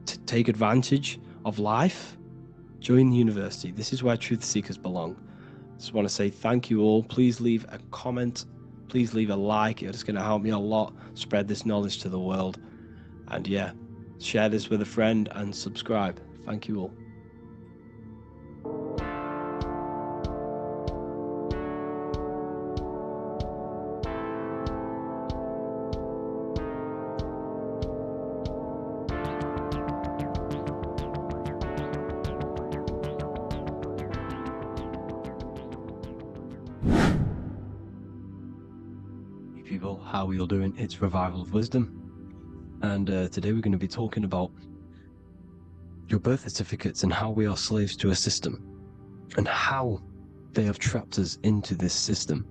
to take advantage of life, join the university. This is where truth seekers belong. Just want to say thank you all. Please leave a comment. Please leave a like. It's going to help me a lot spread this knowledge to the world. And yeah, share this with a friend and subscribe. Thank you all. People, how are you all doing? It's Revival of Wisdom, and today we're going to be talking about your birth certificates and how we are slaves to a system and how they have trapped us into this system.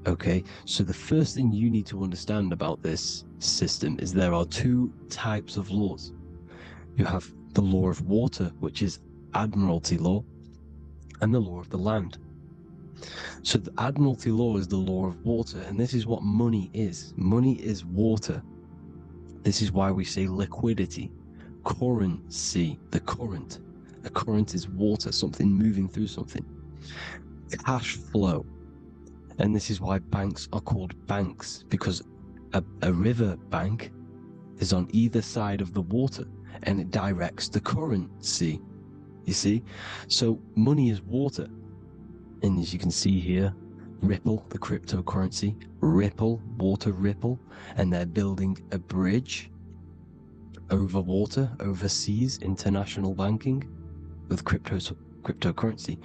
Okay, so the first thing you need to understand about this system is there are two types of laws. You have the law of water, which is Admiralty law, and the law of the land. So the Admiralty law is the law of water, and this is what money is. Money is water. This is why we say liquidity, currency, the current. A current is water, something moving through something. Cash flow. And this is why banks are called banks, because a river bank is on either side of the water, and it directs the currency. You see? So money is water. And as you can see here, Ripple, the cryptocurrency, Ripple, water Ripple, and they're building a bridge over water, overseas, international banking with cryptocurrency.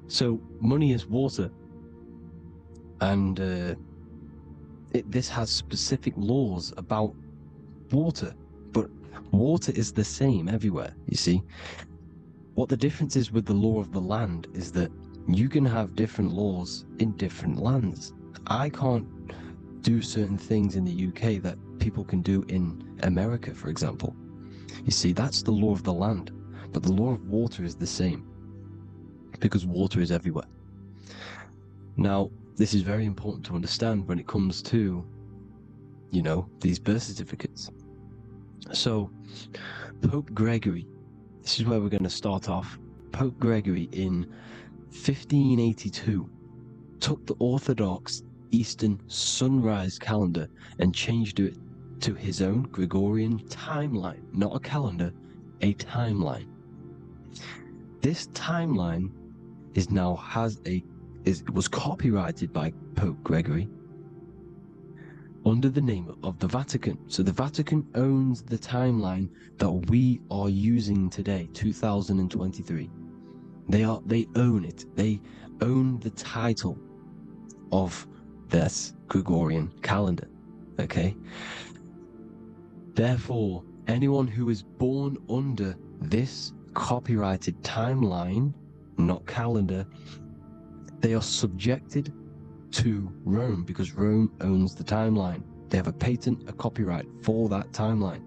So money is water, and this has specific laws about water, but water is the same everywhere, you see. What the difference is with the law of the land is that you can have different laws in different lands. I can't do certain things in the UK that people can do in America, for example. You see, that's the law of the land, but the law of water is the same because water is everywhere. Now, this is very important to understand when it comes to, these birth certificates. So, Pope Gregory, this is where we're going to start off. Pope Gregory in 1582 took the Orthodox Eastern sunrise calendar and changed it to his own Gregorian timeline, not a calendar, a timeline. This timeline was copyrighted by Pope Gregory under the name of the Vatican. So the Vatican owns the timeline that we are using today, 2023. They own it. They own the title of this Gregorian calendar. Okay? Therefore, anyone who is born under this copyrighted timeline, not calendar, they are subjected to Rome because Rome owns the timeline. They have a patent, a copyright for that timeline.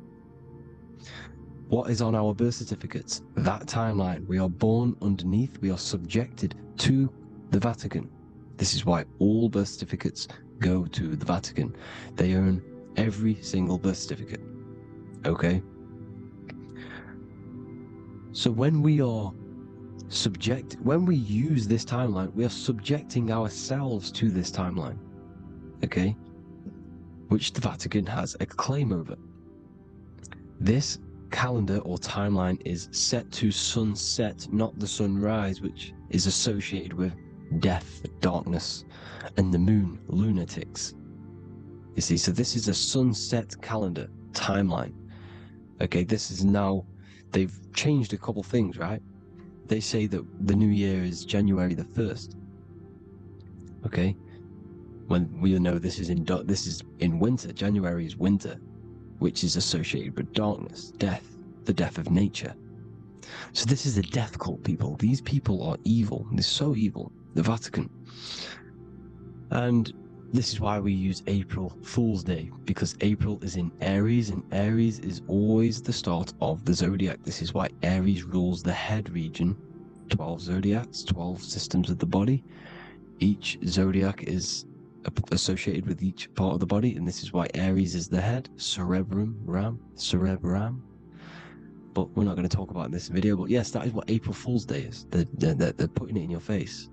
What is on our birth certificates? That timeline. We are born underneath, we are subjected to the Vatican. This is why all birth certificates go to the Vatican. They own every single birth certificate. Okay? So when we use this timeline, we are subjecting ourselves to this timeline, okay, which the Vatican has a claim over. This calendar or timeline is set to sunset, not the sunrise, which is associated with death, darkness, and the moon, lunatics. You see, so this is a sunset calendar timeline. Okay, this is now, they've changed a couple things, right? They say that the new year is January the 1st. Okay? When we know this is in winter. January is winter, which is associated with darkness, death, the death of nature. So this is a death cult, people. These people are evil. They're so evil. The Vatican. And this is why we use April Fool's Day, because April is in Aries, and Aries is always the start of the zodiac. This is why Aries rules the head region. 12 zodiacs, 12 systems of the body. Each zodiac is associated with each part of the body, and this is why Aries is the head. Cerebrum. But we're not going to talk about it in this video. But yes, that is what April Fool's Day is. They're putting it in your face.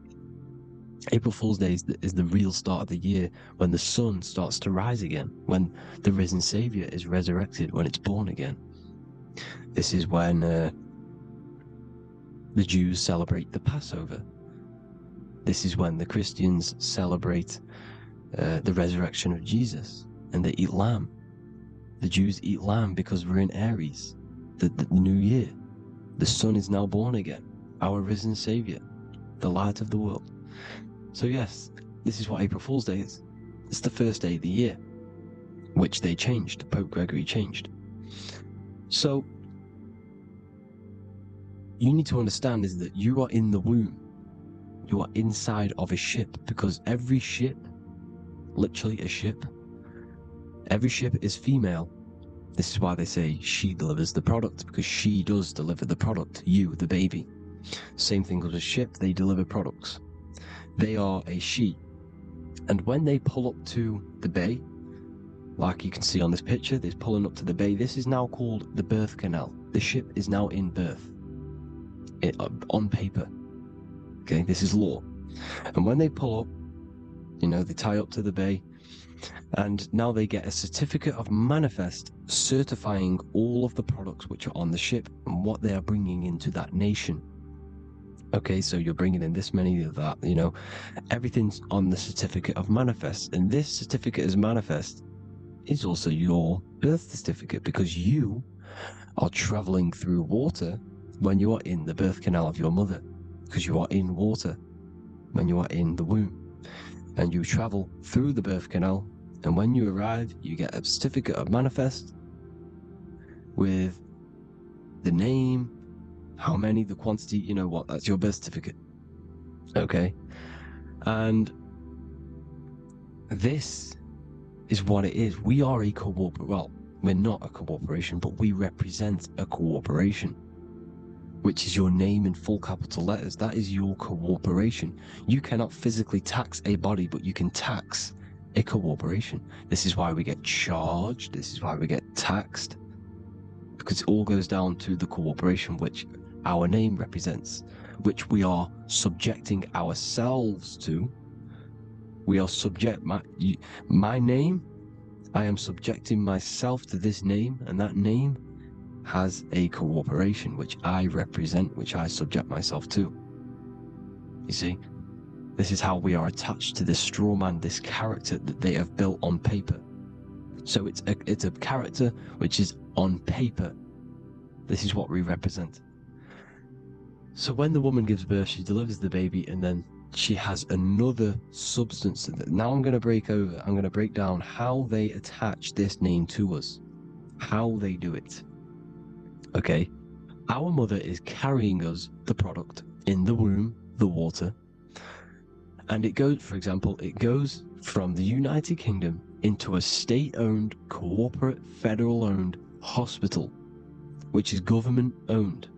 April Fool's Day is the real start of the year, when the sun starts to rise again, when the risen Savior is resurrected, when it's born again. This is when the Jews celebrate the Passover. This is when the Christians celebrate the resurrection of Jesus, and they eat lamb. The Jews eat lamb because we're in Aries, the new year. The sun is now born again, our risen Savior, the light of the world. So yes, this is what April Fool's Day is. It's the first day of the year, which they changed. Pope Gregory changed. So you need to understand is that you are in the womb. You are inside of a ship, because every ship, literally a ship, every ship is female. This is why they say she delivers the product, because she does deliver the product, you, the baby. Same thing with a ship, they deliver products. They are a she. And when they pull up to the bay, like you can see on this picture, they're pulling up to the bay. This is now called the birth canal. The ship is now in birth. On paper. Okay, this is law. And when they pull up, they tie up to the bay, and now they get a certificate of manifest certifying all of the products which are on the ship and what they are bringing into that nation. Okay, so you're bringing in this many of that, everything's on the certificate of manifest. And this certificate of manifest is also your birth certificate, because you are traveling through water when you are in the birth canal of your mother, because you are in water when you are in the womb. And you travel through the birth canal, and when you arrive, you get a certificate of manifest with the name, how many, the quantity, that's your birth certificate. Okay? And this is what it is. We are a we're not a corporation, but we represent a corporation, which is your name in full capital letters. That is your corporation. You cannot physically tax a body, but you can tax a corporation. This is why we get charged. This is why we get taxed, because it all goes down to the corporation which our name represents, which we are subjecting ourselves to. We are my name, I am subjecting myself to this name, and that name has a corporation which I represent, which I subject myself to. You see, this is how we are attached to this straw man, this character that they have built on paper. So it's a character which is on paper. This is what we represent. So when the woman gives birth, she delivers the baby, and then she has another substance. Now I'm going to break down how they attach this name to us, how they do it. Okay, our mother is carrying us the product in the womb, the water, and it goes, for example, it goes from the United Kingdom into a state-owned, corporate, federal-owned hospital, which is government-owned.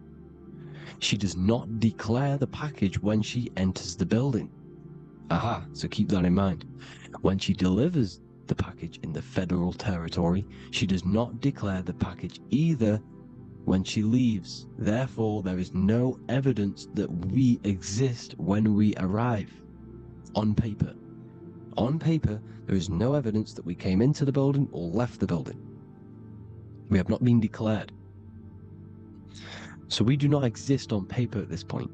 She does not declare the package when she enters the building. Aha, so keep that in mind. When she delivers the package in the federal territory, she does not declare the package either when she leaves. Therefore, there is no evidence that we exist when we arrive. On paper. On paper, there is no evidence that we came into the building or left the building. We have not been declared. So we do not exist on paper at this point.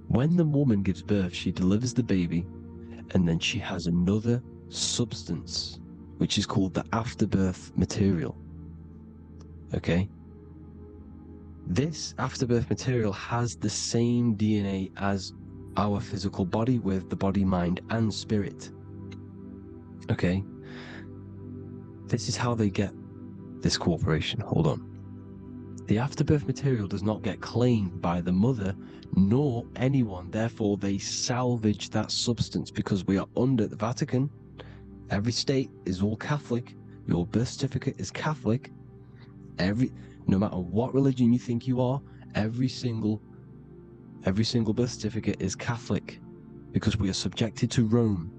When the woman gives birth, she delivers the baby, and then she has another substance, which is called the afterbirth material. Okay? This afterbirth material has the same DNA as our physical body, with the body, mind, and spirit. Okay? This is how they get this corporation. Hold on. The afterbirth material does not get claimed by the mother nor anyone. Therefore, they salvage that substance because we are under the Vatican. Every state is all Catholic. Your birth certificate is Catholic. No matter what religion you think you are, every single birth certificate is Catholic because we are subjected to Rome.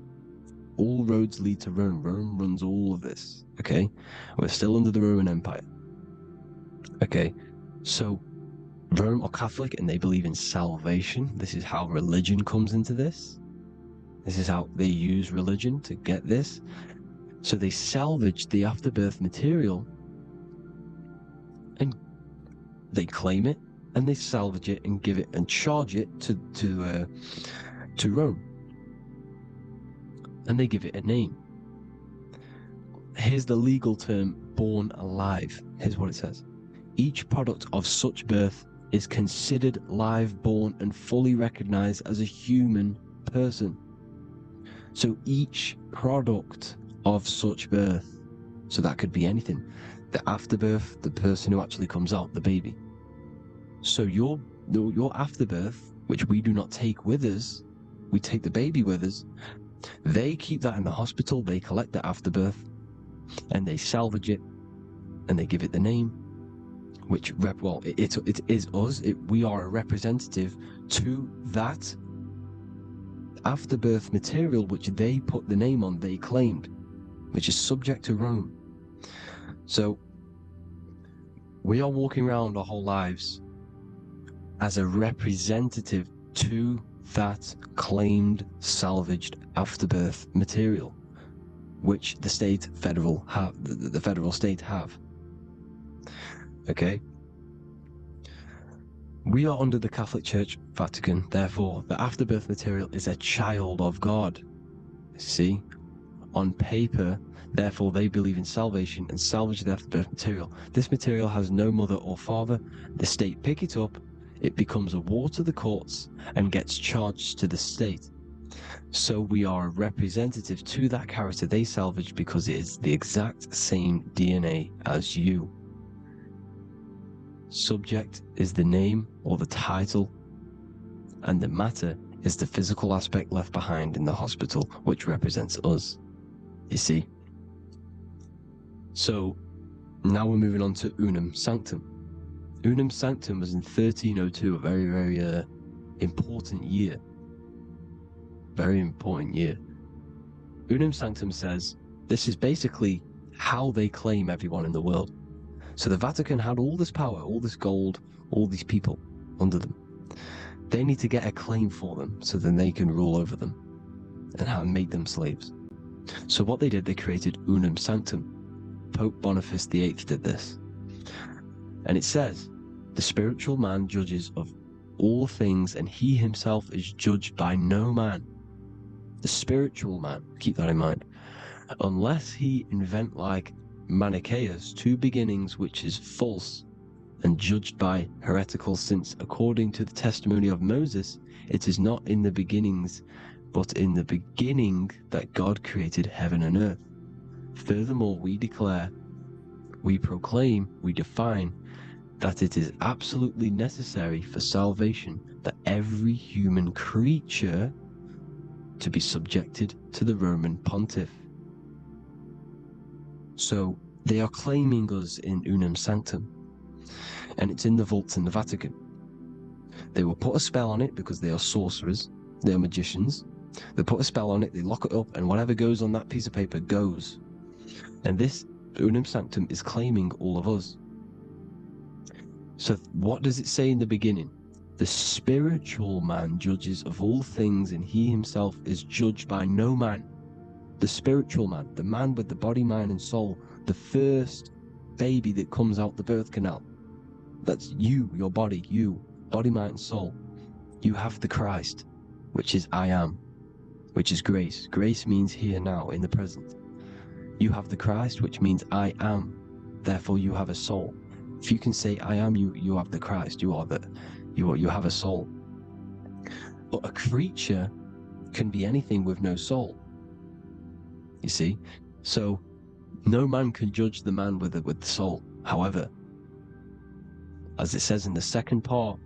All roads lead to Rome. Rome runs all of this. Okay? We're still under the Roman Empire. Okay, so Rome are Catholic and they believe in salvation. This is how religion comes into this. This is how they use religion to get this. So they salvage the afterbirth material and they claim it and they salvage it and give it and charge it to Rome. And they give it a name. Here's the legal term, born alive. Here's what it says. Each product of such birth is considered live, born, and fully recognized as a human person. So each product of such birth, so that could be anything. The afterbirth, the person who actually comes out, the baby. So your afterbirth, which we do not take with us, we take the baby with us, they keep that in the hospital, they collect the afterbirth, and they salvage it, and they give it the name, which it is us. We are a representative to that afterbirth material which they put the name on, they claimed, which is subject to Rome. So we are walking around our whole lives as a representative to that claimed salvaged afterbirth material, which the federal state have. Okay? We are under the Catholic Church, Vatican, therefore the afterbirth material is a child of God. See? On paper, therefore they believe in salvation and salvage the afterbirth material. This material has no mother or father. The state pick it up, it becomes a war to the courts and gets charged to the state. So we are a representative to that character they salvaged because it is the exact same DNA as you. Subject is the name or the title, and the matter is the physical aspect left behind in the hospital, which represents us. You see? So now we're moving on to Unum Sanctum. Unum Sanctum was in 1302, a very, very important year. Very important year. Unum Sanctum says this is basically how they claim everyone in the world. So the Vatican had all this power, all this gold, all these people under them. They need to get a claim for them so then they can rule over them and make them slaves. So what they did, they created Unum Sanctum. Pope Boniface VIII did this. And it says, the spiritual man judges of all things, and he himself is judged by no man. The spiritual man, keep that in mind, unless he invent like Manichaeus two beginnings, which is false and judged by heretical, since according to the testimony of Moses, it is not in the beginnings, but in the beginning that God created heaven and earth. Furthermore, we declare, we proclaim, we define that it is absolutely necessary for salvation that every human creature to be subjected to the Roman pontiff. So they are claiming us in Unum Sanctum, and it's in the vaults in the Vatican. They will put a spell on it because they are sorcerers, they are magicians. They put a spell on it, they lock it up, and whatever goes on that piece of paper goes. And this Unum Sanctum is claiming all of us. So what does it say in the beginning? The spiritual man judges of all things, and he himself is judged by no man. The spiritual man, the man with the body, mind, and soul, the first baby that comes out the birth canal. That's you, your body, you, body, mind, and soul. You have the Christ, which is I am, which is grace. Grace means here now, in the present. You have the Christ, which means I am. Therefore, you have a soul. If you can say I am, you have the Christ. You have a soul. But a creature can be anything with no soul. You see, so no man can judge the man with the soul. However, as it says in the second part,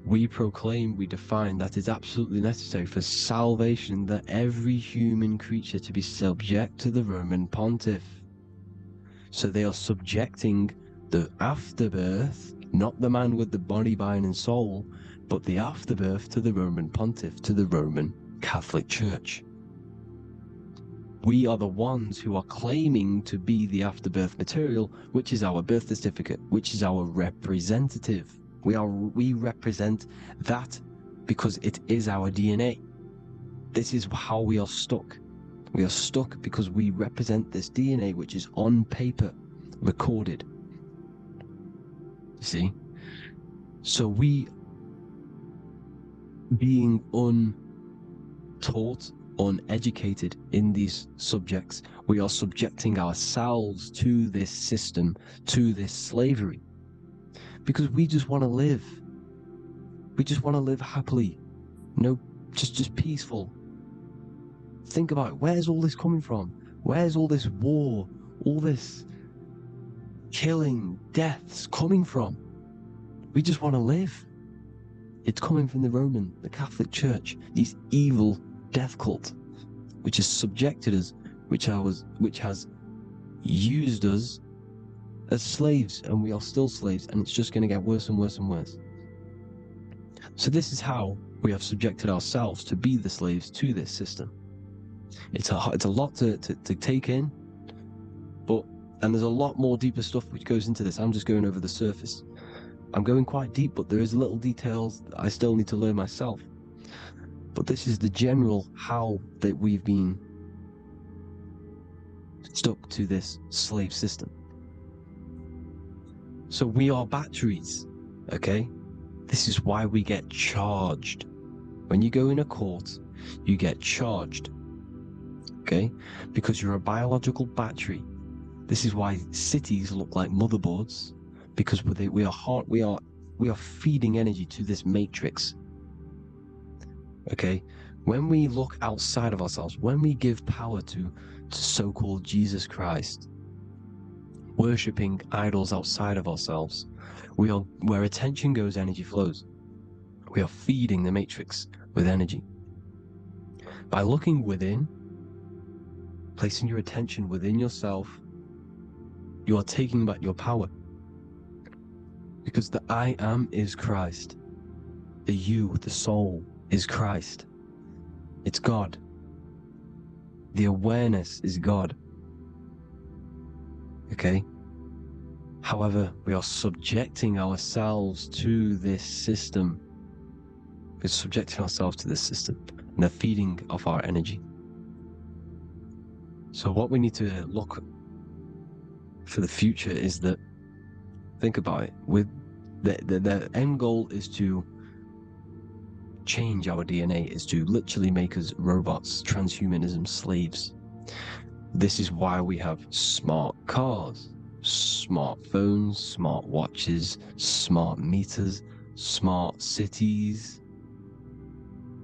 we proclaim, we define that it's absolutely necessary for salvation that every human creature to be subject to the Roman pontiff. So they are subjecting the afterbirth, not the man with the body, mind, and soul, but the afterbirth to the Roman pontiff, to the Roman Catholic Church. We are the ones who are claiming to be the afterbirth material, which is our birth certificate, which is our representative. We represent that because it is our DNA. This is how we are stuck. We are stuck because we represent this DNA, which is on paper, recorded. You see? So we, being untaught, uneducated in these subjects, we are subjecting ourselves to this system, to this slavery. Because we just want to live. We just want to live happily. No, just peaceful. Think about it. Where's all this coming from? Where's all this war, all this killing, deaths coming from? We just want to live. It's coming from the Catholic Church, these evil death cult, which has subjected us, which has used us as slaves, and we are still slaves, and it's just going to get worse and worse and worse. So this is how we have subjected ourselves to be the slaves to this system. It's a lot to take in, and there's a lot more deeper stuff which goes into this. I'm just going over the surface. I'm going quite deep, but there is little details that I still need to learn myself. But this is the general how that we've been stuck to this slave system. So we are batteries, okay? This is why we get charged. When you go in a court, you get charged, okay? Because you're a biological battery. This is why cities look like motherboards, because we are feeding energy to this matrix. Okay, when we look outside of ourselves, when we give power to so-called Jesus Christ, worshipping idols outside of ourselves, where attention goes, energy flows. We are feeding the matrix with energy. By looking within, placing your attention within yourself, you are taking back your power. Because the I am is Christ. The you, the soul, is Christ. It's God. The awareness is God. Okay? However, we are subjecting ourselves to this system. We're subjecting ourselves to this system, and the feeding of our energy. So what we need to look for the future is that Think about it. With the end goal is to change our DNA, is to literally make us robots, transhumanism, slaves. This is why we have smart cars, smartphones, smart watches, smart meters, smart cities.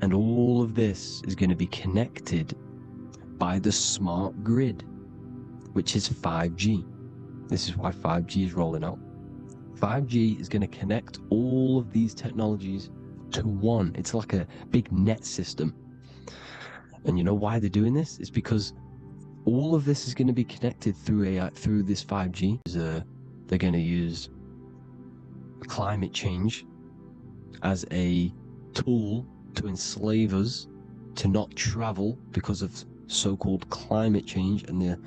And all of this is going to be connected by the smart grid, which is 5G. This is why 5G is rolling out. 5G is going to connect all of these technologies to one. It's like a big net system. And you know why they're doing this? It's because all of this is going to be connected through AI, through this 5G. They're going to use climate change as a tool to enslave us to not travel because of so-called climate change and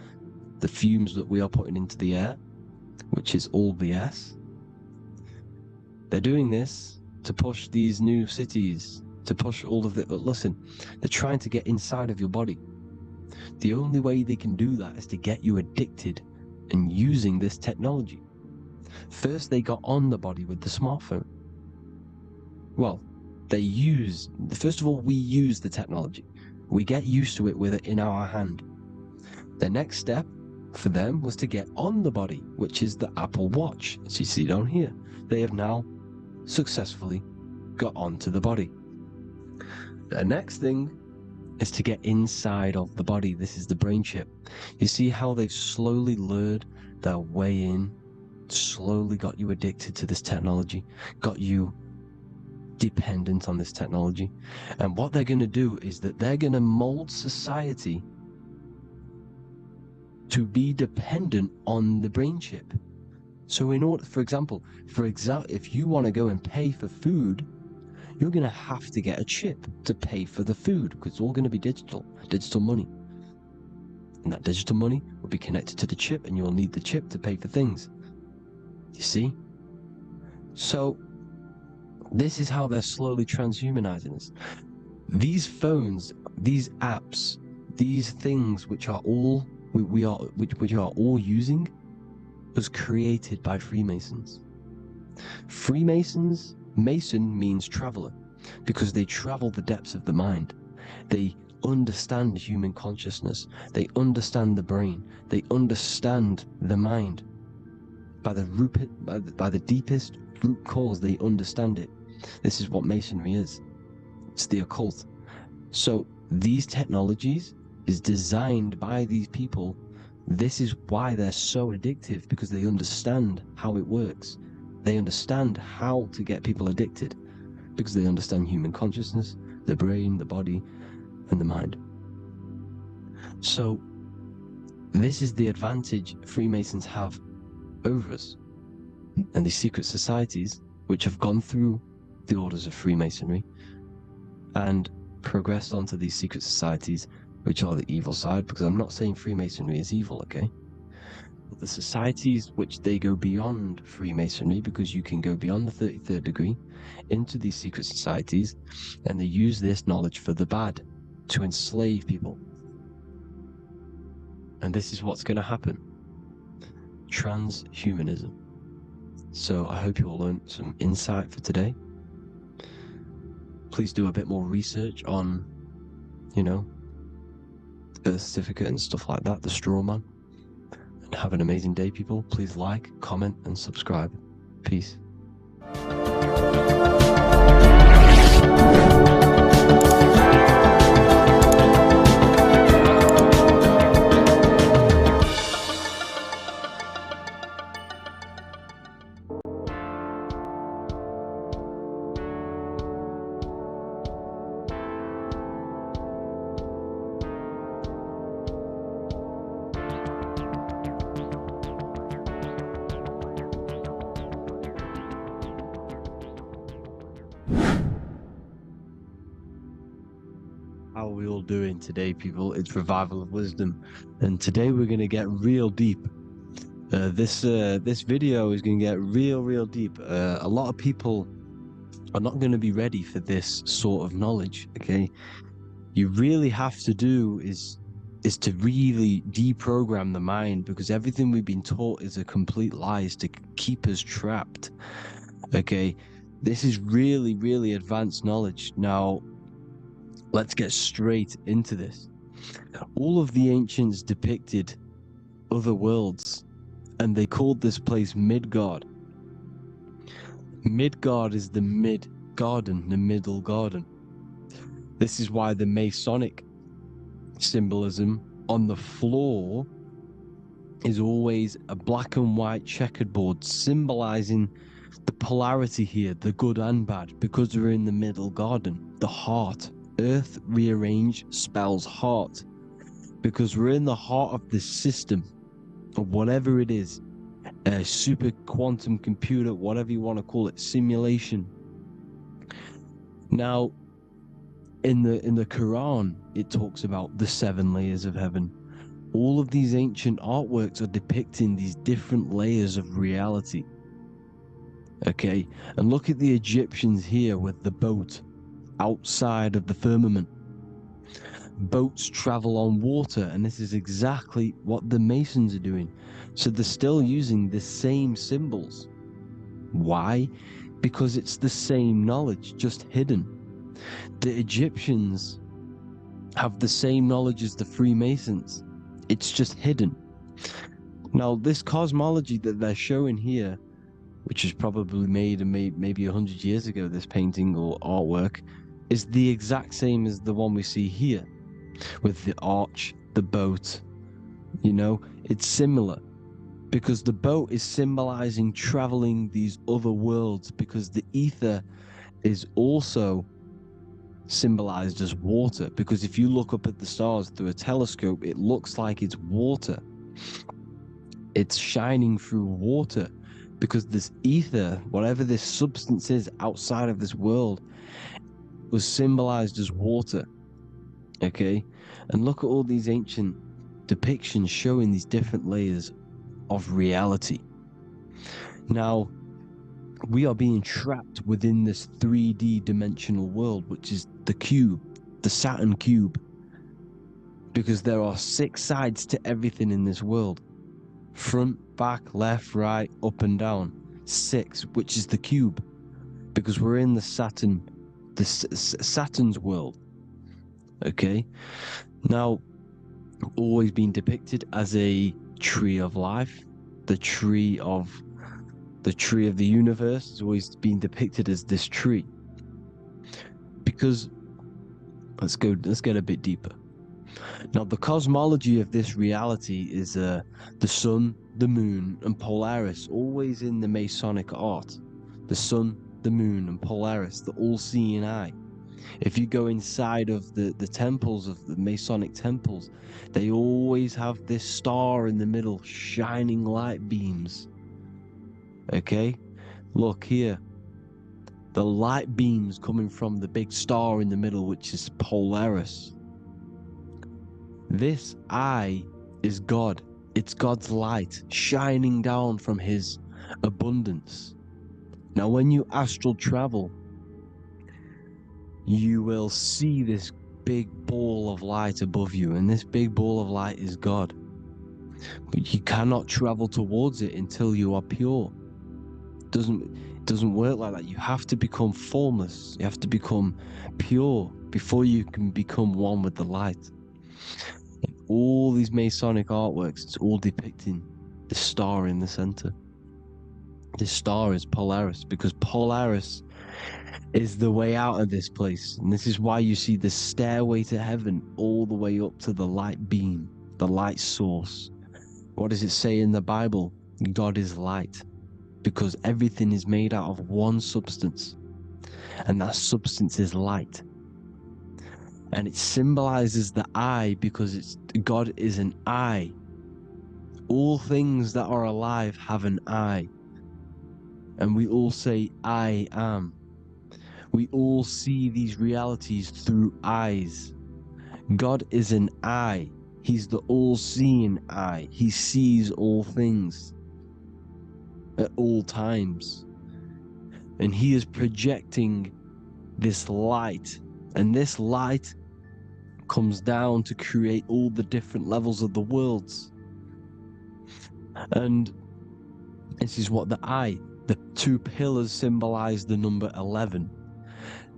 the fumes that we are putting into the air, which is all BS. They're doing this to push these new cities, to push all of it. But listen, they're trying to get inside of your body. The only way they can do that is to get you addicted and using this technology. First, they got on the body with the smartphone. Well, first of all, we use the technology. We get used to it with it in our hand. The next step for them was to get on the body, which is the Apple Watch, as you see down here. They have now successfully got onto the body. The next thing is to get inside of the body. This is the brain chip. You see how they've slowly lured their way in, slowly got you addicted to this technology, got you dependent on this technology. And what they're going to do is that they're going to mold society to be dependent on the brain chip. So in order, for example, if you want to go and pay for food, you're going to have to get a chip to pay for the food, because it's all going to be digital money. And that digital money will be connected to the chip, and you'll need the chip to pay for things. You see? So this is how they're slowly transhumanizing us. These phones, these apps, these things which are all we are all using was created by Freemasons. Mason means traveler, because they travel the depths of the mind. They understand human consciousness. They understand the brain. They understand the mind. By the deepest root cause, they understand it. This is what Masonry is. It's the occult. So these technologies is designed by these people. This is why they're so addictive, because they understand how it works. They understand how to get people addicted, because they understand human consciousness, the brain, the body, and the mind. So this is the advantage Freemasons have over us. And these secret societies, which have gone through the orders of Freemasonry and progressed onto these secret societies, which are the evil side, because I'm not saying Freemasonry is evil, okay? But the societies which they go beyond Freemasonry, because you can go beyond the 33rd degree into these secret societies, and they use this knowledge for the bad, to enslave people. And this is what's going to happen. Transhumanism. So I hope you all learned some insight for today. Please do a bit more research on, birth certificate and stuff like that, the straw man. And have an amazing day, people. Please like, comment, and subscribe. Peace. How are we all doing today, people? It's Revival of Wisdom, and today we're going to get real deep. This video is going to get real deep. A lot of people are not going to be ready for this sort of knowledge, okay? You really have to do is is to really deprogram the mind, because everything we've been taught is a complete lie, is to keep us trapped. Okay, this is really, really advanced knowledge. Now, let's get straight into this. All of the ancients depicted other worlds, and they called this place Midgard. Midgard is the mid-garden, the middle garden. This is why the Masonic symbolism on the floor is always a black and white checkered board, symbolizing the polarity here, the good and bad, because we're in the middle garden, the heart. Earth rearranged spells heart, because we're in the heart of this system, or whatever it is, a super quantum computer, whatever you want to call it, simulation. Now, in the Quran, it talks about the 7 layers of heaven. All of these ancient artworks are depicting these different layers of reality. Okay, and look at the Egyptians here with the boat outside of the firmament. Boats travel on water, and this is exactly what the Masons are doing. So they're still using the same symbols. Why? Because it's the same knowledge, just hidden. The Egyptians have the same knowledge as the Freemasons. It's just hidden. Now, this cosmology that they're showing here, which is probably made maybe 100 years ago, this painting or artwork, is the exact same as the one we see here, with the arch, the boat. You know, it's similar, because the boat is symbolizing traveling these other worlds, because the ether is also symbolized as water, because if you look up at the stars through a telescope, it looks like it's water. It's shining through water, because this ether, whatever this substance is outside of this world, was symbolized as water. Okay, and look at all these ancient depictions showing these different layers of reality. Now, we are being trapped within this 3D dimensional world, which is the cube, the Saturn cube, because there are 6 sides to everything in this world: front, back, left, right, up and down. 6, which is the cube, because we're in the Saturn, Saturn's world. Okay, now, always been depicted as a tree of life, the tree of the universe has always been depicted as this tree. Because let's get a bit deeper. Now, the cosmology of this reality is the sun, the moon, and Polaris, always in the Masonic art. The sun, the moon, and Polaris, the all-seeing eye. If you go inside of the temples, of the Masonic temples, they always have this star in the middle, shining light beams. Okay, look here, the light beams coming from the big star in the middle, which is Polaris. This eye is God. It's God's light shining down from his abundance. Now, when you astral travel, you will see this big ball of light above you, and this big ball of light is God. But you cannot travel towards it until you are pure. It doesn't work like that. You have to become formless. You have to become pure before you can become one with the light. In all these Masonic artworks, it's all depicting the star in the center. This star is Polaris, because Polaris is the way out of this place. And this is why you see the stairway to heaven all the way up to the light beam, the light source. What does it say in the Bible? God is light, because everything is made out of one substance, and that substance is light. And it symbolizes the eye, because God is an eye. All things that are alive have an eye. And we all say, I am. We all see these realities through eyes. God is an eye. He's the all-seeing eye. He sees all things at all times. And he is projecting this light. And this light comes down to create all the different levels of the worlds. And this is what the two pillars symbolize the number 11.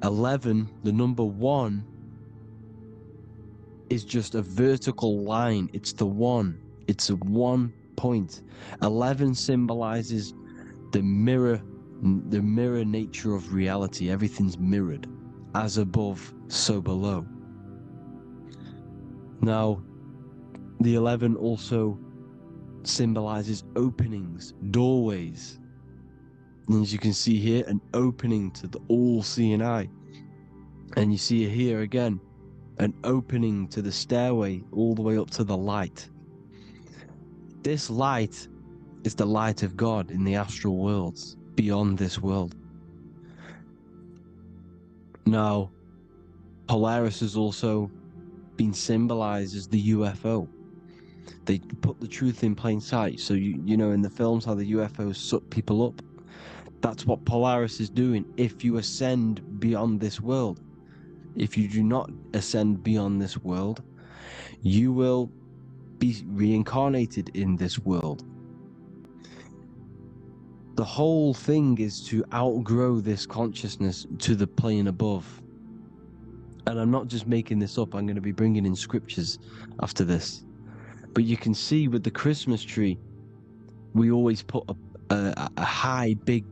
11, the number 1, is just a vertical line. It's the 1. It's a 1 point. 11 symbolizes the mirror nature of reality. Everything's mirrored, as above, so below. Now, the 11 also symbolizes openings, doorways. And as you can see here, an opening to the all-seeing eye. And you see here again, an opening to the stairway all the way up to the light. This light is the light of God in the astral worlds, beyond this world. Now, Polaris has also been symbolized as the UFO. They put the truth in plain sight. So you know in the films how the UFOs suck people up. That's what Polaris is doing. If you ascend beyond this world, if you do not ascend beyond this world, you will be reincarnated in this world. The whole thing is to outgrow this consciousness to the plane above. And I'm not just making this up, I'm going to be bringing in scriptures after this. But you can see with the Christmas tree, we always put a high, big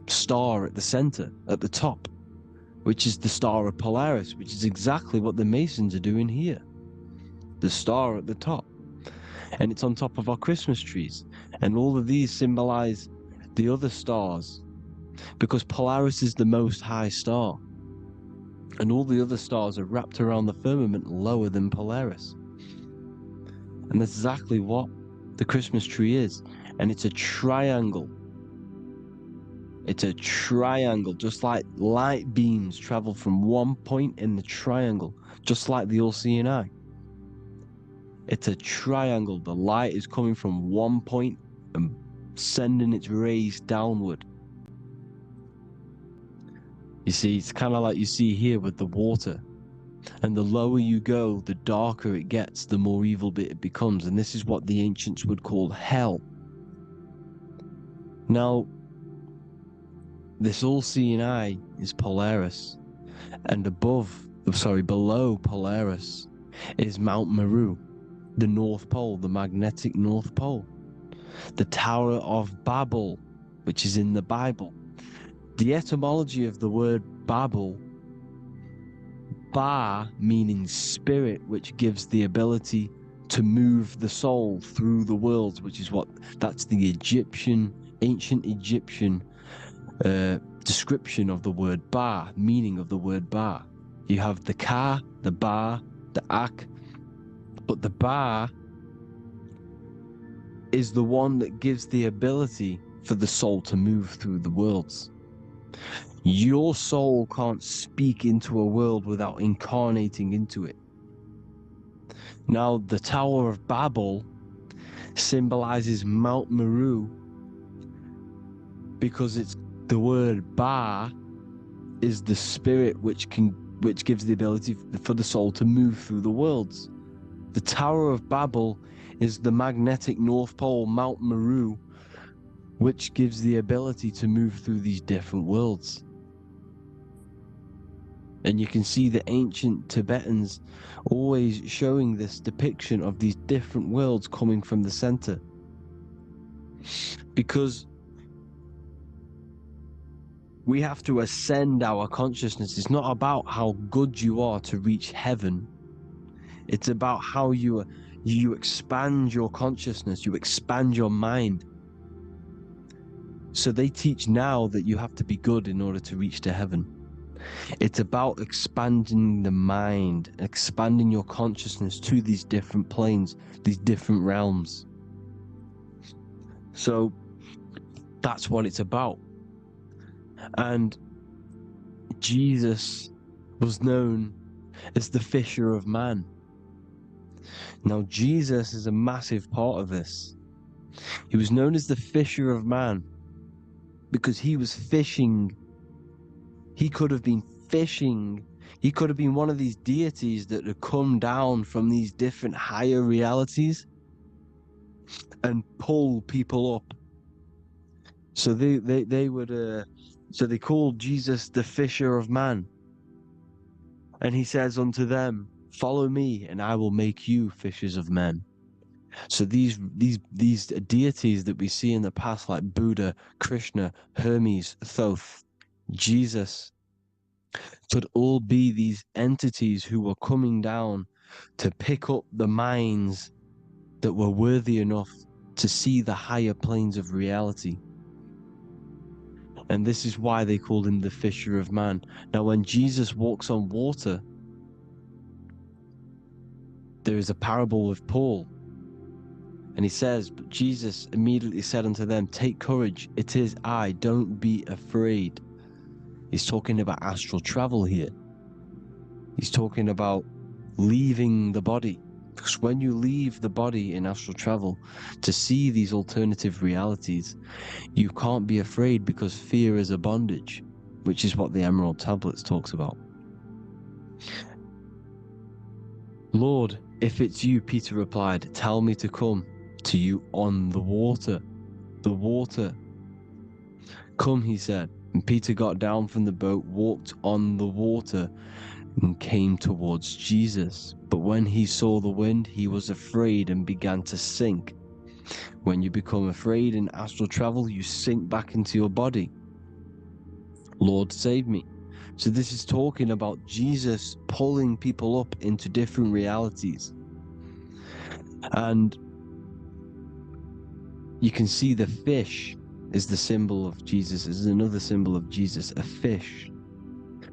star at the center, at the top, which is the star of Polaris, which is exactly what the Masons are doing here. The star at the top. And it's on top of our Christmas trees. And all of these symbolize the other stars, because Polaris is the most high star. And all the other stars are wrapped around the firmament lower than Polaris. And that's exactly what the Christmas tree is. And it's a triangle. It's a triangle, just like light beams travel from one point in the triangle, just like the all-seeing eye. It's a triangle. The light is coming from one point and sending its rays downward. You see, it's kind of like you see here with the water. And the lower you go, the darker it gets, the more evil it becomes. And this is what the ancients would call hell. Now, this all-seeing eye is Polaris. And below Polaris is Mount Meru, the North Pole, the magnetic North Pole. The Tower of Babel, which is in the Bible. The etymology of the word Babel, Ba meaning spirit, which gives the ability to move the soul through the worlds, which is that's the ancient Egyptian description of the word Ba, meaning of the word Ba. You have the Ka, the Ba, the Ak, but the Ba is the one that gives the ability for the soul to move through the worlds. Your soul can't speak into a world without incarnating into it. Now, the Tower of Babel symbolizes Mount Meru because it's the word Ba is the spirit which gives the ability for the soul to move through the worlds. The Tower of Babel is the magnetic North Pole, Mount Meru, which gives the ability to move through these different worlds. And you can see the ancient Tibetans always showing this depiction of these different worlds coming from the center. Because we have to ascend our consciousness. It's not about how good you are to reach heaven. It's about how you expand your consciousness, you expand your mind. So they teach now that you have to be good in order to reach to heaven. It's about expanding the mind, expanding your consciousness to these different planes, these different realms. So that's what it's about. And Jesus was known as the fisher of man. Now, Jesus is a massive part of this. He was known as the fisher of man because he was fishing. He could have been fishing He could have been one of these deities that had come down from these different higher realities and pull people up. So they would so they called Jesus the fisher of man. And he says unto them, follow me and I will make you fishers of men. So these deities that we see in the past, like Buddha, Krishna, Hermes, Thoth, Jesus, could all be these entities who were coming down to pick up the minds that were worthy enough to see the higher planes of reality. And this is why they called him the fisher of man. Now, when Jesus walks on water, there is a parable with Paul. And he says, but Jesus immediately said unto them, take courage, it is I, don't be afraid. He's talking about astral travel here. He's talking about leaving the body. Because when you leave the body in astral travel to see these alternative realities, you can't be afraid because fear is a bondage, which is what the Emerald Tablets talks about. Lord, if it's you, Peter replied, tell me to come to you on the water. The water. Come, he said. And Peter got down from the boat, walked on the water, and came towards Jesus. But when he saw the wind, he was afraid and began to sink. When you become afraid in astral travel, you sink back into your body. Lord, save me. So this is talking about Jesus pulling people up into different realities. And you can see the fish is the symbol of Jesus. Is another symbol of Jesus, a fish.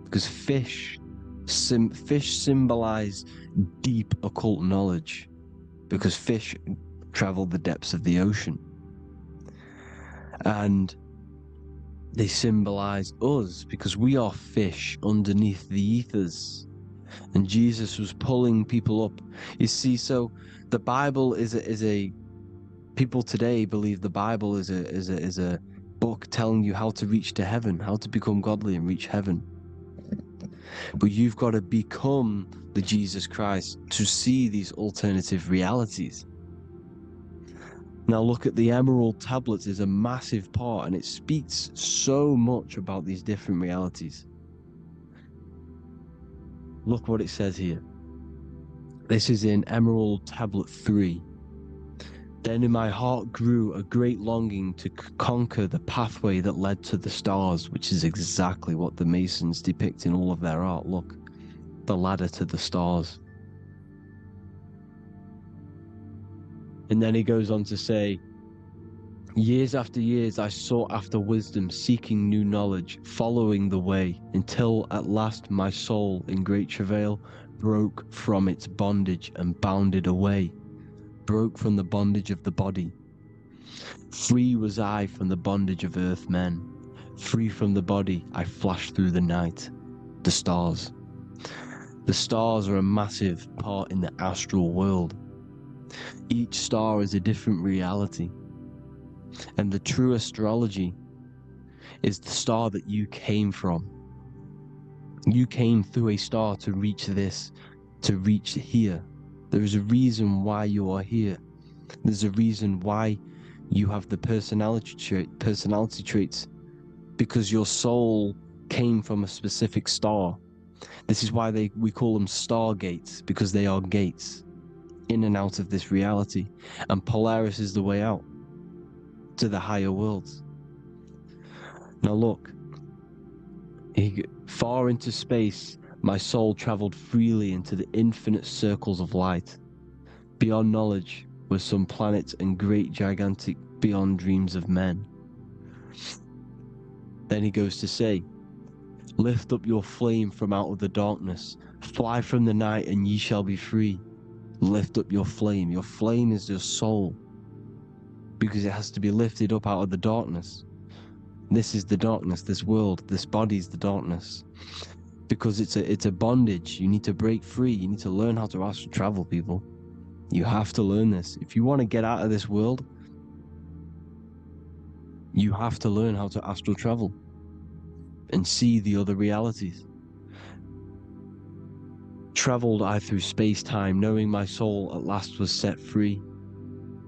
Because fish symbolize deep occult knowledge. Because fish travel the depths of the ocean. And they symbolize us because we are fish underneath the ethers. And Jesus was pulling people up. You see, so the Bible is a people today believe the Bible is a book telling you how to reach to heaven, how to become godly and reach heaven. But you've got to become the Jesus Christ to see these alternative realities. Now look at the Emerald Tablets is a massive part, and it speaks so much about these different realities. Look what it says here. This is in Emerald Tablet 3. Then in my heart grew a great longing to conquer the pathway that led to the stars, which is exactly what the Masons depict in all of their art. Look, the ladder to the stars. And then he goes on to say, years after years I sought after wisdom, seeking new knowledge, following the way, until at last my soul in great travail broke from its bondage and bounded away. Broke from the bondage of the body. Free was I from the bondage of earth men. Free from the body, I flashed through the night. The stars. The stars are a massive part in the astral world. Each star is a different reality. And the true astrology is the star that you came from. You came through a star to reach this, to reach here. There is a reason why you are here. There's a reason why you have the personality traits, because your soul came from a specific star. This is why we call them stargates, because they are gates in and out of this reality. And Polaris is the way out to the higher worlds. Now look, far into space, my soul traveled freely into the infinite circles of light. Beyond knowledge were some planets and great gigantic beyond dreams of men. Then he goes to say, lift up your flame from out of the darkness, fly from the night and ye shall be free. Lift up your flame. Your flame is your soul, because it has to be lifted up out of the darkness. This is the darkness, this world, this body is the darkness. Because it's a bondage. You need to break free. You need to learn how to astral travel, people. You have to learn this. If you want to get out of this world, you have to learn how to astral travel and see the other realities. Traveled I through space-time, knowing my soul at last was set free,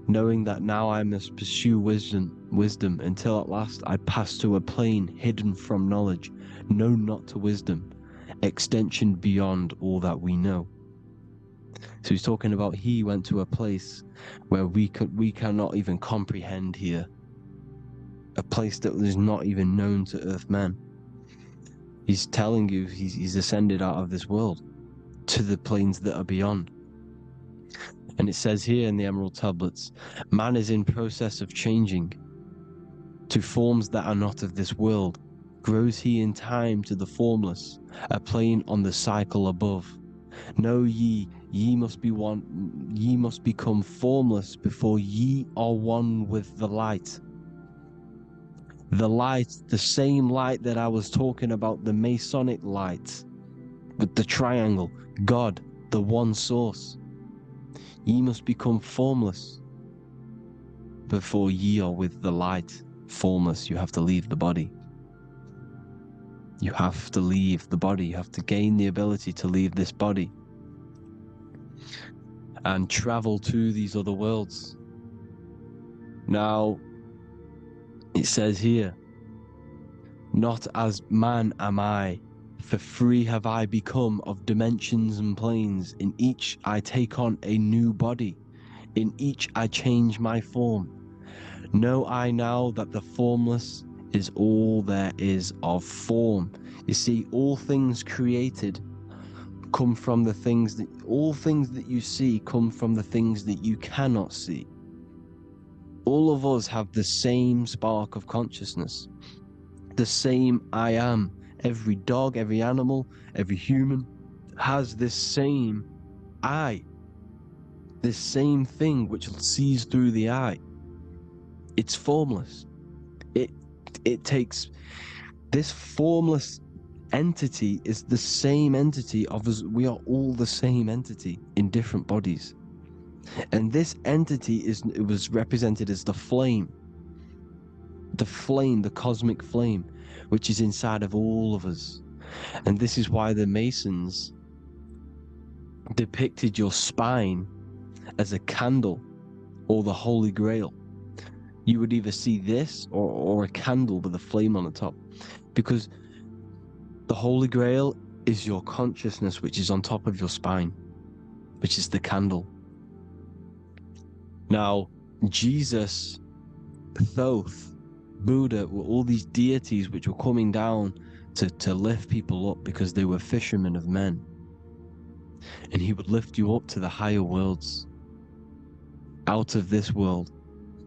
knowing that now I must pursue wisdom until at last I pass to a plane hidden from knowledge, known not to wisdom, extension beyond all that we know. So he's talking about he went to a place where we cannot even comprehend here, a place that was not even known to Earthmen. He's telling you he's ascended out of this world to the planes that are beyond. And it says here in the Emerald Tablets, man is in process of changing to forms that are not of this world. Grows he in time to the formless, a plane on the cycle above. Know ye must be one, ye must become formless before ye are one with the light. The light, the same light that I was talking about, the Masonic light, with the triangle, God, the one source. Ye must become formless before ye are with the light. Formless, you have to leave the body. You have to leave the body. You have to gain the ability to leave this body and travel to these other worlds. Now, it says here, not as man am I, for free have I become of dimensions and planes. In each I take on a new body. In each I change my form. Know I now that the formless is all there is of form. You see, all things created come from the things that, all things that you see come from the things that you cannot see. All of us have the same spark of consciousness, the same I am. Every dog, every animal, every human has this same I, this same thing which sees through the eye. It's formless. It takes, this formless entity is the same entity of us. We are all the same entity in different bodies. And this entity it was represented as the flame, the cosmic flame, which is inside of all of us. And this is why the Masons depicted your spine as a candle or the Holy Grail. You would either see this or a candle with a flame on the top, because the Holy Grail is your consciousness, which is on top of your spine, which is the candle. Now, Jesus, Thoth, Buddha were all these deities which were coming down to lift people up because they were fishermen of men. And he would lift you up to the higher worlds, out of this world,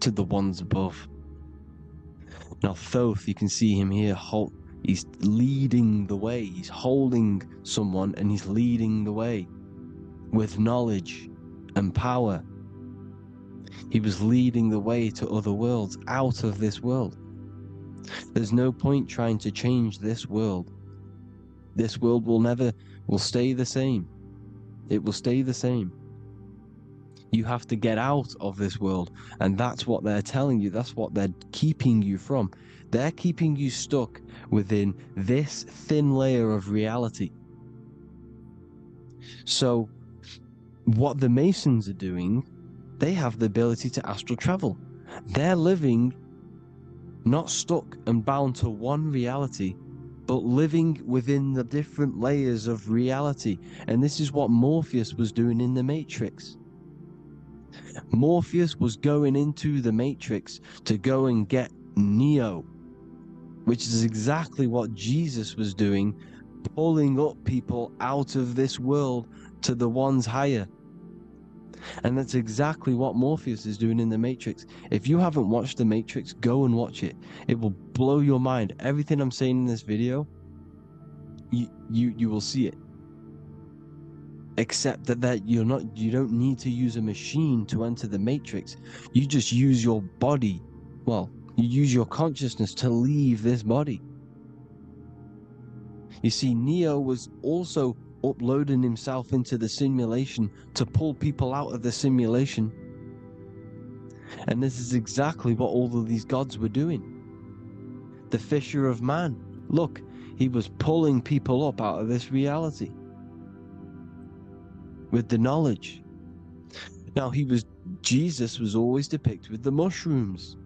to the ones above. Now Thoth, you can see him here, he's leading the way. He's holding someone and he's leading the way with knowledge and power. He was leading the way to other worlds, out of this world. There's no point trying to change this world. This world will stay the same. It will stay the same. You have to get out of this world, and that's what they're telling you. That's what they're keeping you from. They're keeping you stuck within this thin layer of reality. So what the Masons are doing, they have the ability to astral travel. They're living not stuck and bound to one reality, but living within the different layers of reality. And this is what Morpheus was doing in the Matrix. Morpheus was going into the Matrix to go and get Neo, which is exactly what Jesus was doing, pulling up people out of this world to the ones higher. And that's exactly what Morpheus is doing in the Matrix. If you haven't watched the Matrix, go and watch it. It will blow your mind. Everything I'm saying in this video, you will see it. Except that you don't need to use a machine to enter the Matrix. You just use your body. Well, you use your consciousness to leave this body. You see, Neo was also uploading himself into the simulation to pull people out of the simulation. And this is exactly what all of these gods were doing. The Fisher of Man. Look, he was pulling people up out of this reality. with the knowledge. Now, Jesus was always depicted with the mushrooms.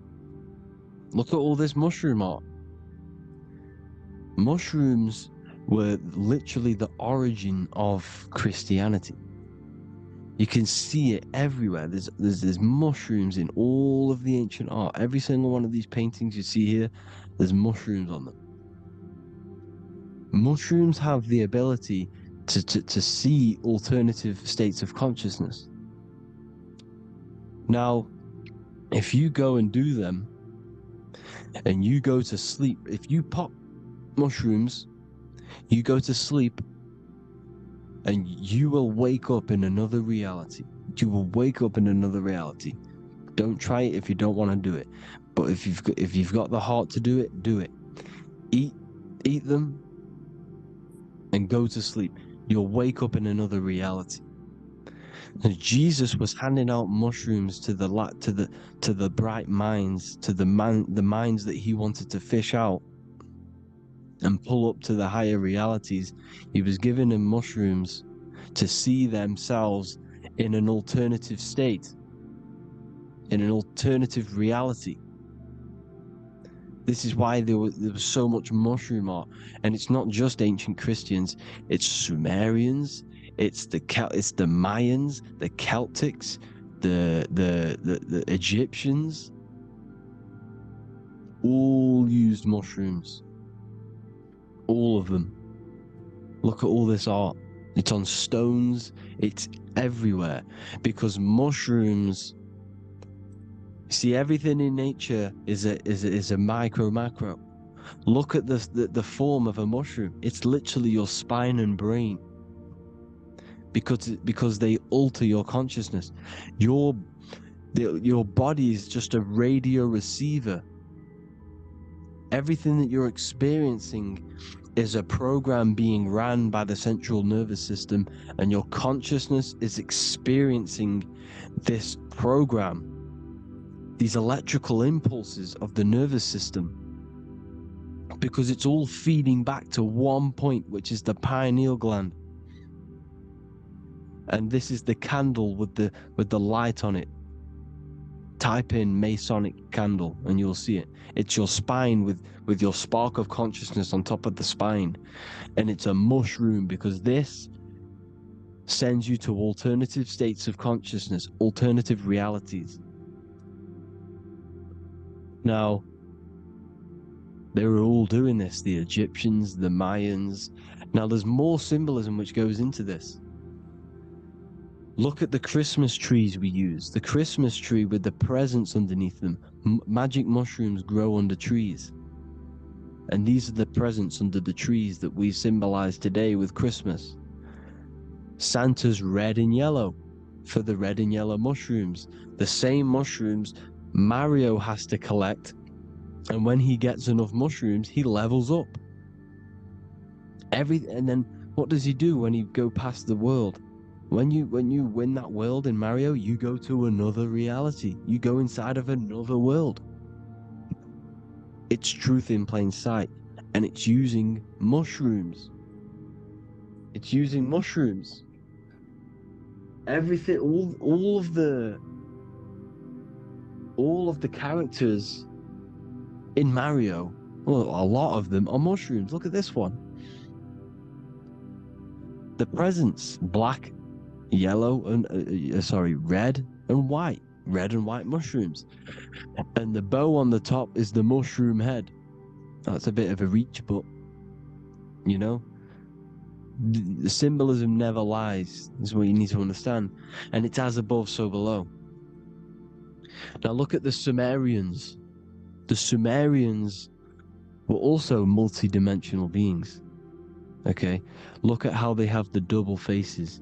Look at all this mushroom art. Mushrooms were literally the origin of Christianity. You can see it everywhere. There's mushrooms in all of the ancient art. Every single one of these paintings you see here, there's mushrooms on them. Mushrooms have the ability to see alternative states of consciousness. Now, if you go and do them, and you go to sleep, if you pop mushrooms, you go to sleep, and you will wake up in another reality. You will wake up in another reality. Don't try it if you don't want to do it. But if you've got the heart to do it, do it. Eat them, and go to sleep. You'll wake up in another reality. And Jesus was handing out mushrooms to the bright minds, to the minds that he wanted to fish out and pull up to the higher realities. He was giving them mushrooms to see themselves in an alternative state, in an alternative reality. This is why there was so much mushroom art, and it's not just ancient Christians. It's Sumerians, it's the Mayans, the Celtics, the Egyptians. All used mushrooms. All of them. Look at all this art. It's on stones. It's everywhere, because mushrooms. See, everything in nature is a macro. Look at the form of a mushroom. It's literally your spine and brain, because they alter your consciousness. Your body is just a radio receiver. Everything that you're experiencing is a program being ran by the central nervous system, and your consciousness is experiencing this program. These electrical impulses of the nervous system, because it's all feeding back to one point, which is the pineal gland. And this is the candle with the light on it. Type in Masonic candle and you'll see it. It's your spine with your spark of consciousness on top of the spine. And it's a mushroom, because this sends you to alternative states of consciousness, alternative realities. Now, they were all doing this, the Egyptians, the Mayans. Now, there's more symbolism which goes into this. Look at the Christmas trees we use. The Christmas tree with the presents underneath them. Magic mushrooms grow under trees. And these are the presents under the trees that we symbolize today with Christmas. Santa's red and yellow for the red and yellow mushrooms. The same mushrooms Mario has to collect, and when he gets enough mushrooms, he levels up. And then what does he do when you go past the world? When you win that world in Mario, you go to another reality. You go inside of another world. It's truth in plain sight, and it's using mushrooms. It's using mushrooms. Everything, all of the characters in Mario, well, a lot of them are mushrooms. Look at this one. The presents, black, yellow, and red and white. Red and white mushrooms. And the bow on the top is the mushroom head. That's a bit of a reach, but you know, the symbolism never lies, is what you need to understand. And it's as above, so below. Now look at the Sumerians. The Sumerians were also multi-dimensional beings. Okay, look at how they have the double faces.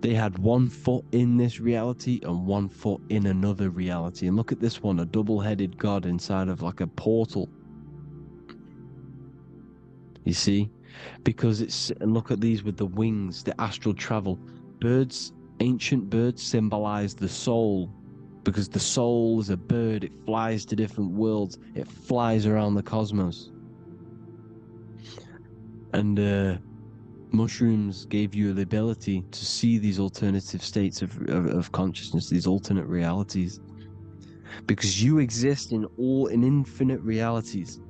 They had 1 foot in this reality and 1 foot in another reality. And look at this one, a double-headed god inside of like a portal. You see? Because and look at these with the wings, the astral travel. Birds, ancient birds symbolize the soul. Because the soul is a bird, it flies to different worlds. It flies around the cosmos. And Mushrooms gave you the ability to see these alternative states of consciousness, these alternate realities. Because you exist in infinite realities.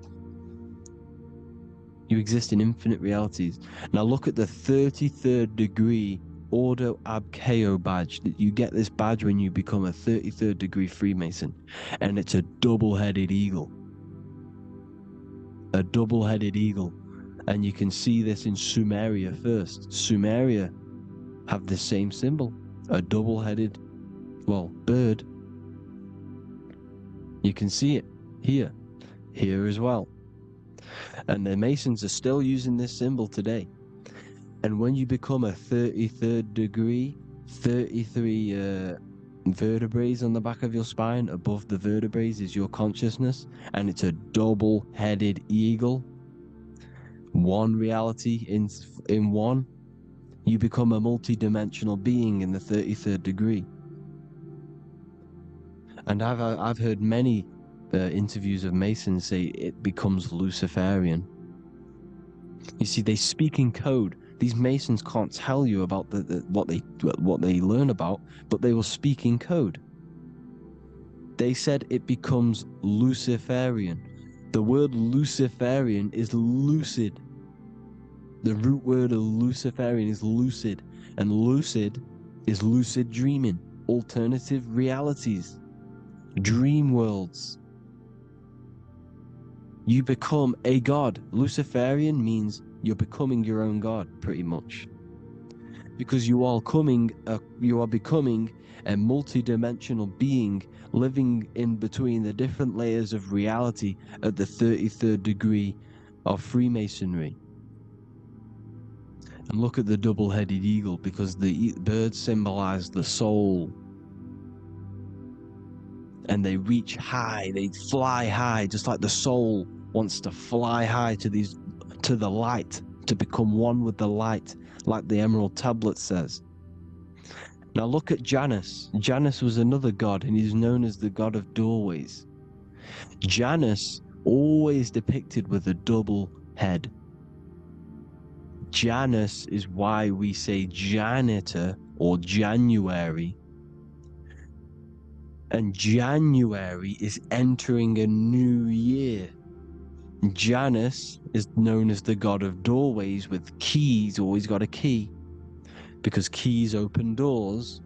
You exist in infinite realities. Now look at the 33rd degree Ordo Ab Chao badge. You get this badge when you become a 33rd degree Freemason. And it's a double-headed eagle. A double-headed eagle. And you can see this in Sumeria first. Sumeria have the same symbol. A double-headed, bird. You can see it here as well. And the Masons are still using this symbol today. And when you become a 33rd degree, 33 vertebrae on the back of your spine, above the vertebrae is your consciousness, and it's a double-headed eagle. One reality in one, you become a multi-dimensional being in the 33rd degree. And I've heard many interviews of Masons say it becomes Luciferian. You see, they speak in code. These Masons can't tell you about what they learn about, but they will speak in code. They said it becomes Luciferian. The word Luciferian is lucid. The root word of Luciferian is lucid, and lucid is lucid dreaming, alternative realities, dream worlds. You become a god. Luciferian means you're becoming your own god, pretty much, because you are becoming a multi-dimensional being living in between the different layers of reality at the 33rd degree of Freemasonry. And look at the double-headed eagle, because the birds symbolize the soul. And they reach high, they fly high, just like the soul wants to fly high to the light, to become one with the light, like the Emerald Tablet says. Now look at Janus. Janus was another god, and he's known as the god of doorways. Janus always depicted with a double head. Janus is why we say janitor or January. And January is entering a new year. Janus is known as the god of doorways with keys, always got a key. Because keys open doors.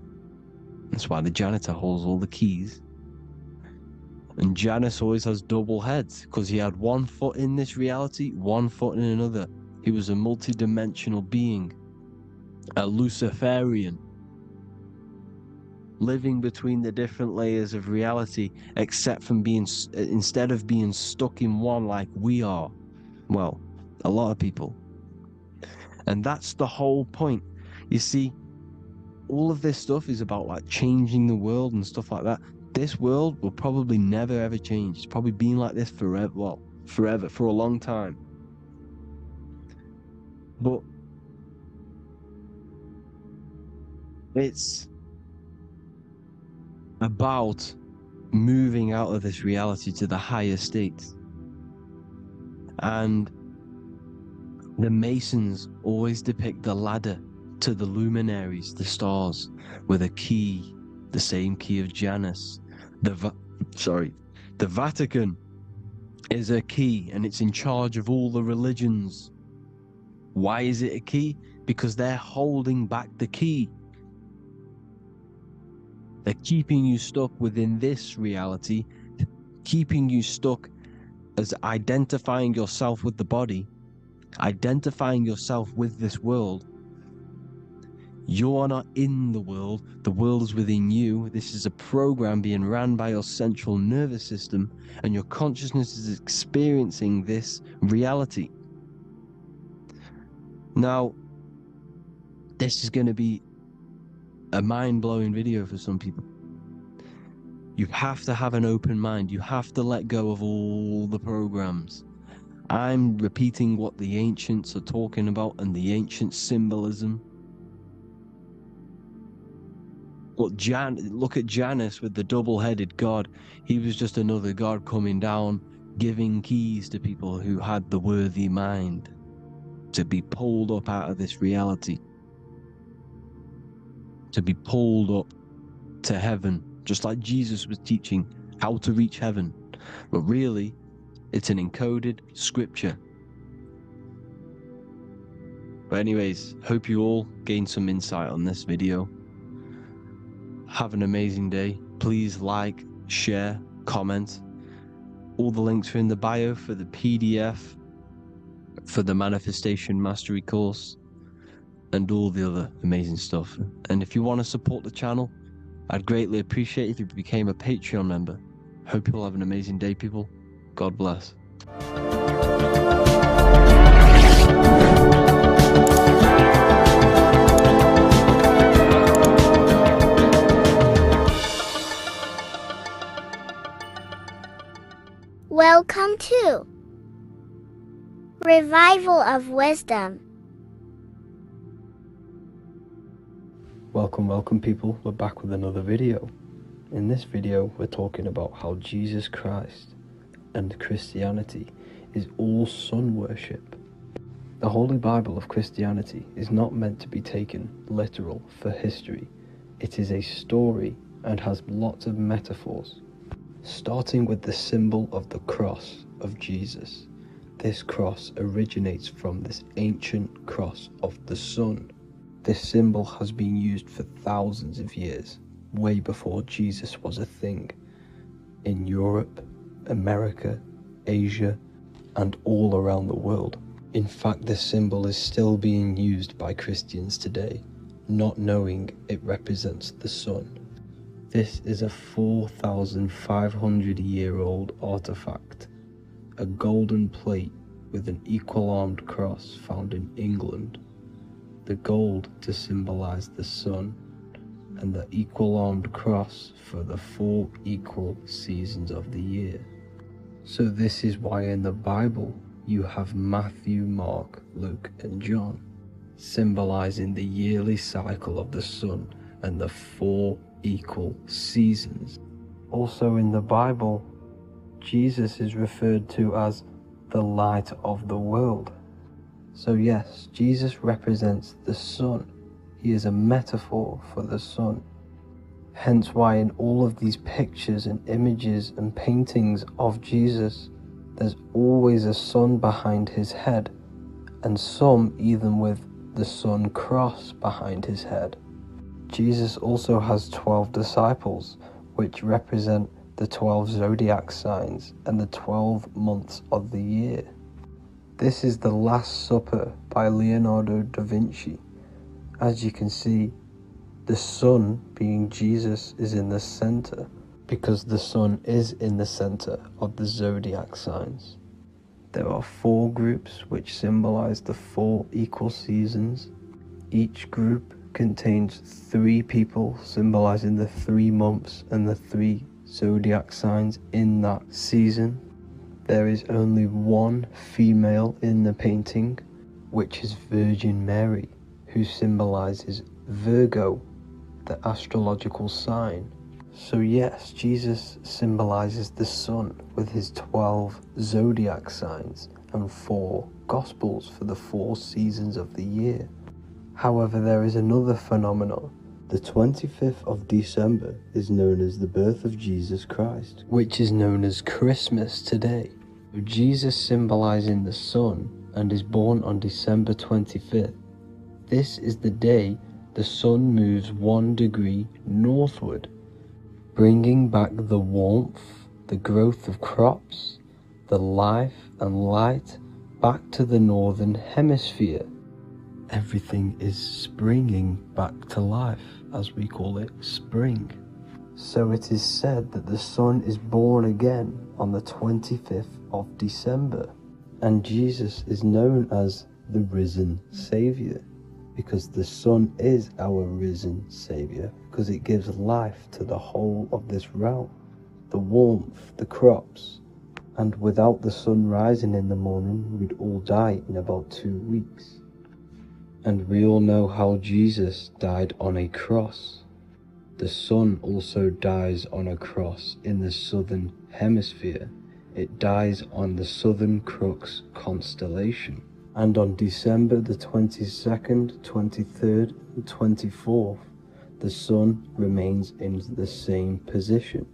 That's why the janitor holds all the keys. And Janus always has double heads, because he had one foot in this reality, one foot in another. He was a multi-dimensional being, a Luciferian, living between the different layers of reality, instead of being stuck in one like we are. Well, a lot of people. And that's the whole point. You see, all of this stuff is about like changing the world and stuff like that. This world will probably never ever change. It's probably been like this forever. Well, forever, for a long time. But it's about moving out of this reality to the higher states. And the Masons always depict the ladder to the luminaries, the stars, with a key, the same key of Janus. The Vatican is a key, and it's in charge of all the religions. Why is it a key? Because they're holding back the key. They're keeping you stuck within this reality, keeping you stuck as identifying yourself with the body, identifying yourself with this world. You are not in the world is within you. This is a program being ran by your central nervous system, and your consciousness is experiencing this reality. Now, this is going to be a mind-blowing video for some people. You have to have an open mind. You have to let go of all the programs. I'm repeating what the ancients are talking about and the ancient symbolism. Look at Janus with the double-headed god. He was just another god coming down, giving keys to people who had the worthy mind to be pulled up out of this reality, to be pulled up to heaven, just like Jesus was teaching how to reach heaven. But really, it's an encoded scripture. But anyways, hope you all gained some insight on this video. Have an amazing day. Please like, share, comment. All the links are in the bio for the PDF, for the Manifestation Mastery course, and all the other amazing stuff. And if you want to support the channel, I'd greatly appreciate it if you became a Patreon member. Hope you'll have an amazing day, people. God bless. Welcome to Revival of Wisdom. Welcome people, we're back with another video. In this video we're talking about how Jesus Christ and Christianity is all sun worship. The Holy Bible of Christianity is not meant to be taken literal for history. It is a story and has lots of metaphors. Starting with the symbol of the cross of Jesus. This cross originates from this ancient cross of the sun. This symbol has been used for thousands of years, way before Jesus was a thing, in Europe, America, Asia, and all around the world. In fact, this symbol is still being used by Christians today, not knowing it represents the sun. This is a 4,500-year-old artifact, a golden plate with an equal-armed cross found in England. The gold to symbolize the sun, and the equal-armed cross for the 4 equal seasons of the year. So this is why in the Bible you have Matthew, Mark, Luke, and John, symbolizing the yearly cycle of the sun and the 4 equal seasons. Also in the Bible, Jesus is referred to as the light of the world. So yes, Jesus represents the sun. He is a metaphor for the sun. Hence why in all of these pictures and images and paintings of Jesus, there's always a sun behind his head, and some even with the sun cross behind his head. Jesus also has 12 disciples, which represent the 12 zodiac signs and the 12 months of the year. This is the Last Supper by Leonardo da Vinci. As you can see, the sun, being Jesus, is in the center, because the sun is in the center of the zodiac signs. There are 4 groups which symbolize the 4 equal seasons. Each group contains 3 people symbolizing the 3 months and the 3 zodiac signs in that season. There is only 1 female in the painting, which is Virgin Mary, who symbolizes Virgo, the astrological sign. So yes, Jesus symbolizes the sun with his 12 zodiac signs and 4 gospels for the 4 seasons of the year. However, there is another phenomenon. The 25th of December is known as the birth of Jesus Christ, which is known as Christmas today. Jesus symbolizing the sun and is born on December 25th. This is the day the sun moves 1 degree northward, bringing back the warmth, the growth of crops, the life and light back to the northern hemisphere. Everything is springing back to life, as we call it, spring. So it is said that the sun is born again on the 25th of December, and Jesus is known as the risen Savior, because the sun is our risen Savior, because it gives life to the whole of this realm, the warmth, the crops, and without the sun rising in the morning, we'd all die in about 2 weeks. And we all know how Jesus died on a cross. The sun also dies on a cross in the southern hemisphere. It dies on the Southern Crux constellation. And on December the 22nd, 23rd, and 24th, the sun remains in the same position.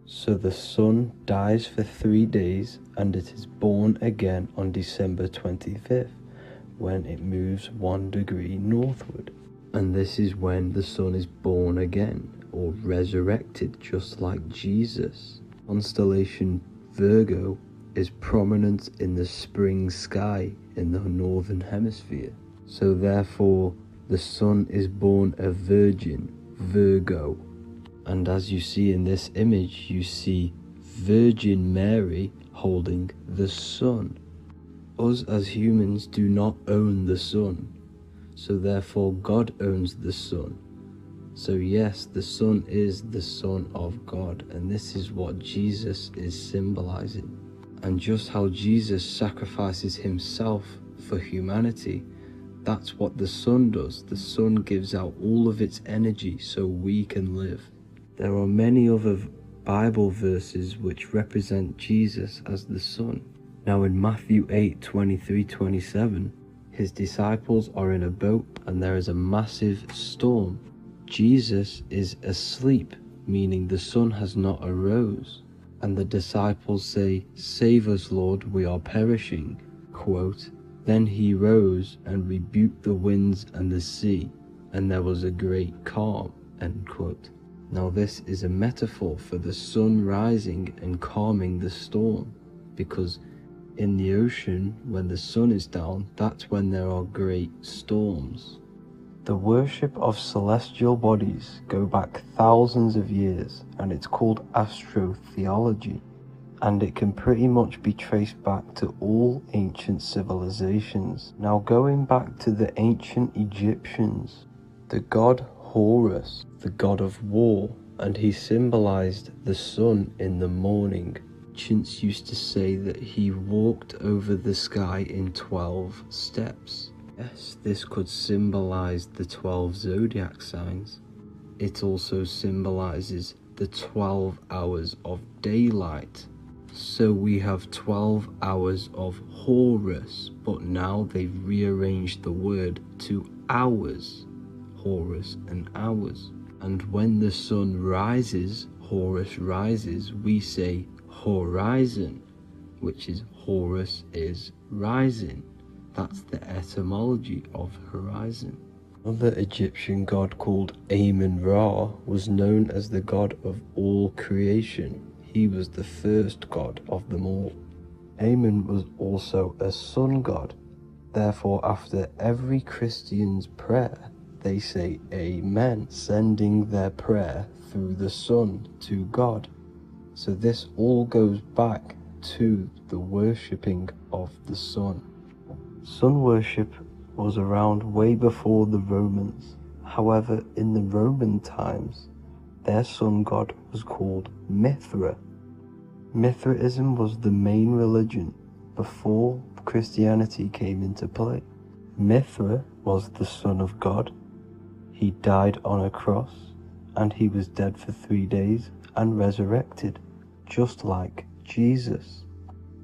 So the sun dies for 3 days and it is born again on December 25th, when it moves 1 degree northward. And this is when the sun is born again, or resurrected, just like Jesus. Constellation Virgo is prominent in the spring sky in the northern hemisphere. So therefore, the sun is born a virgin, Virgo. And as you see in this image, you see Virgin Mary holding the sun. Us as humans do not own the sun, so therefore God owns the sun. So yes, the sun is the Son of God, and this is what Jesus is symbolizing. And just how Jesus sacrifices himself for humanity, that's what the sun does. The sun gives out all of its energy so we can live. There are many other Bible verses which represent Jesus as the sun. Now in Matthew 8:23-27, his disciples are in a boat and there is a massive storm. Jesus is asleep, meaning the sun has not arose. And the disciples say, "Save us, Lord, we are perishing." Quote, "Then he rose and rebuked the winds and the sea, and there was a great calm." End quote. Now this is a metaphor for the sun rising and calming the storm, because in the ocean, when the sun is down, that's when there are great storms. The worship of celestial bodies go back thousands of years, and it's called astrotheology, and it can pretty much be traced back to all ancient civilizations. Now going back to the ancient Egyptians, the god Horus, the god of war, and he symbolized the sun in the morning. Ancients used to say that he walked over the sky in 12 steps. Yes, this could symbolize the 12 zodiac signs. It also symbolizes the 12 hours of daylight. So we have 12 hours of Horus, but now they've rearranged the word to hours. Horus and hours. And when the sun rises, Horus rises, we say horizon, which is Horus is rising. That's the etymology of horizon. Another Egyptian god called Amun-Ra was known as the god of all creation. He was the first god of them all. Amun was also a sun god. Therefore, after every Christian's prayer, they say Amen, sending their prayer through the sun to God. So this all goes back to the worshipping of the sun. Sun worship was around way before the Romans. However, in the Roman times, their sun god was called Mithra. Mithraism was the main religion before Christianity came into play. Mithra was the son of God. He died on a cross, and he was dead for 3 days and resurrected, just like Jesus.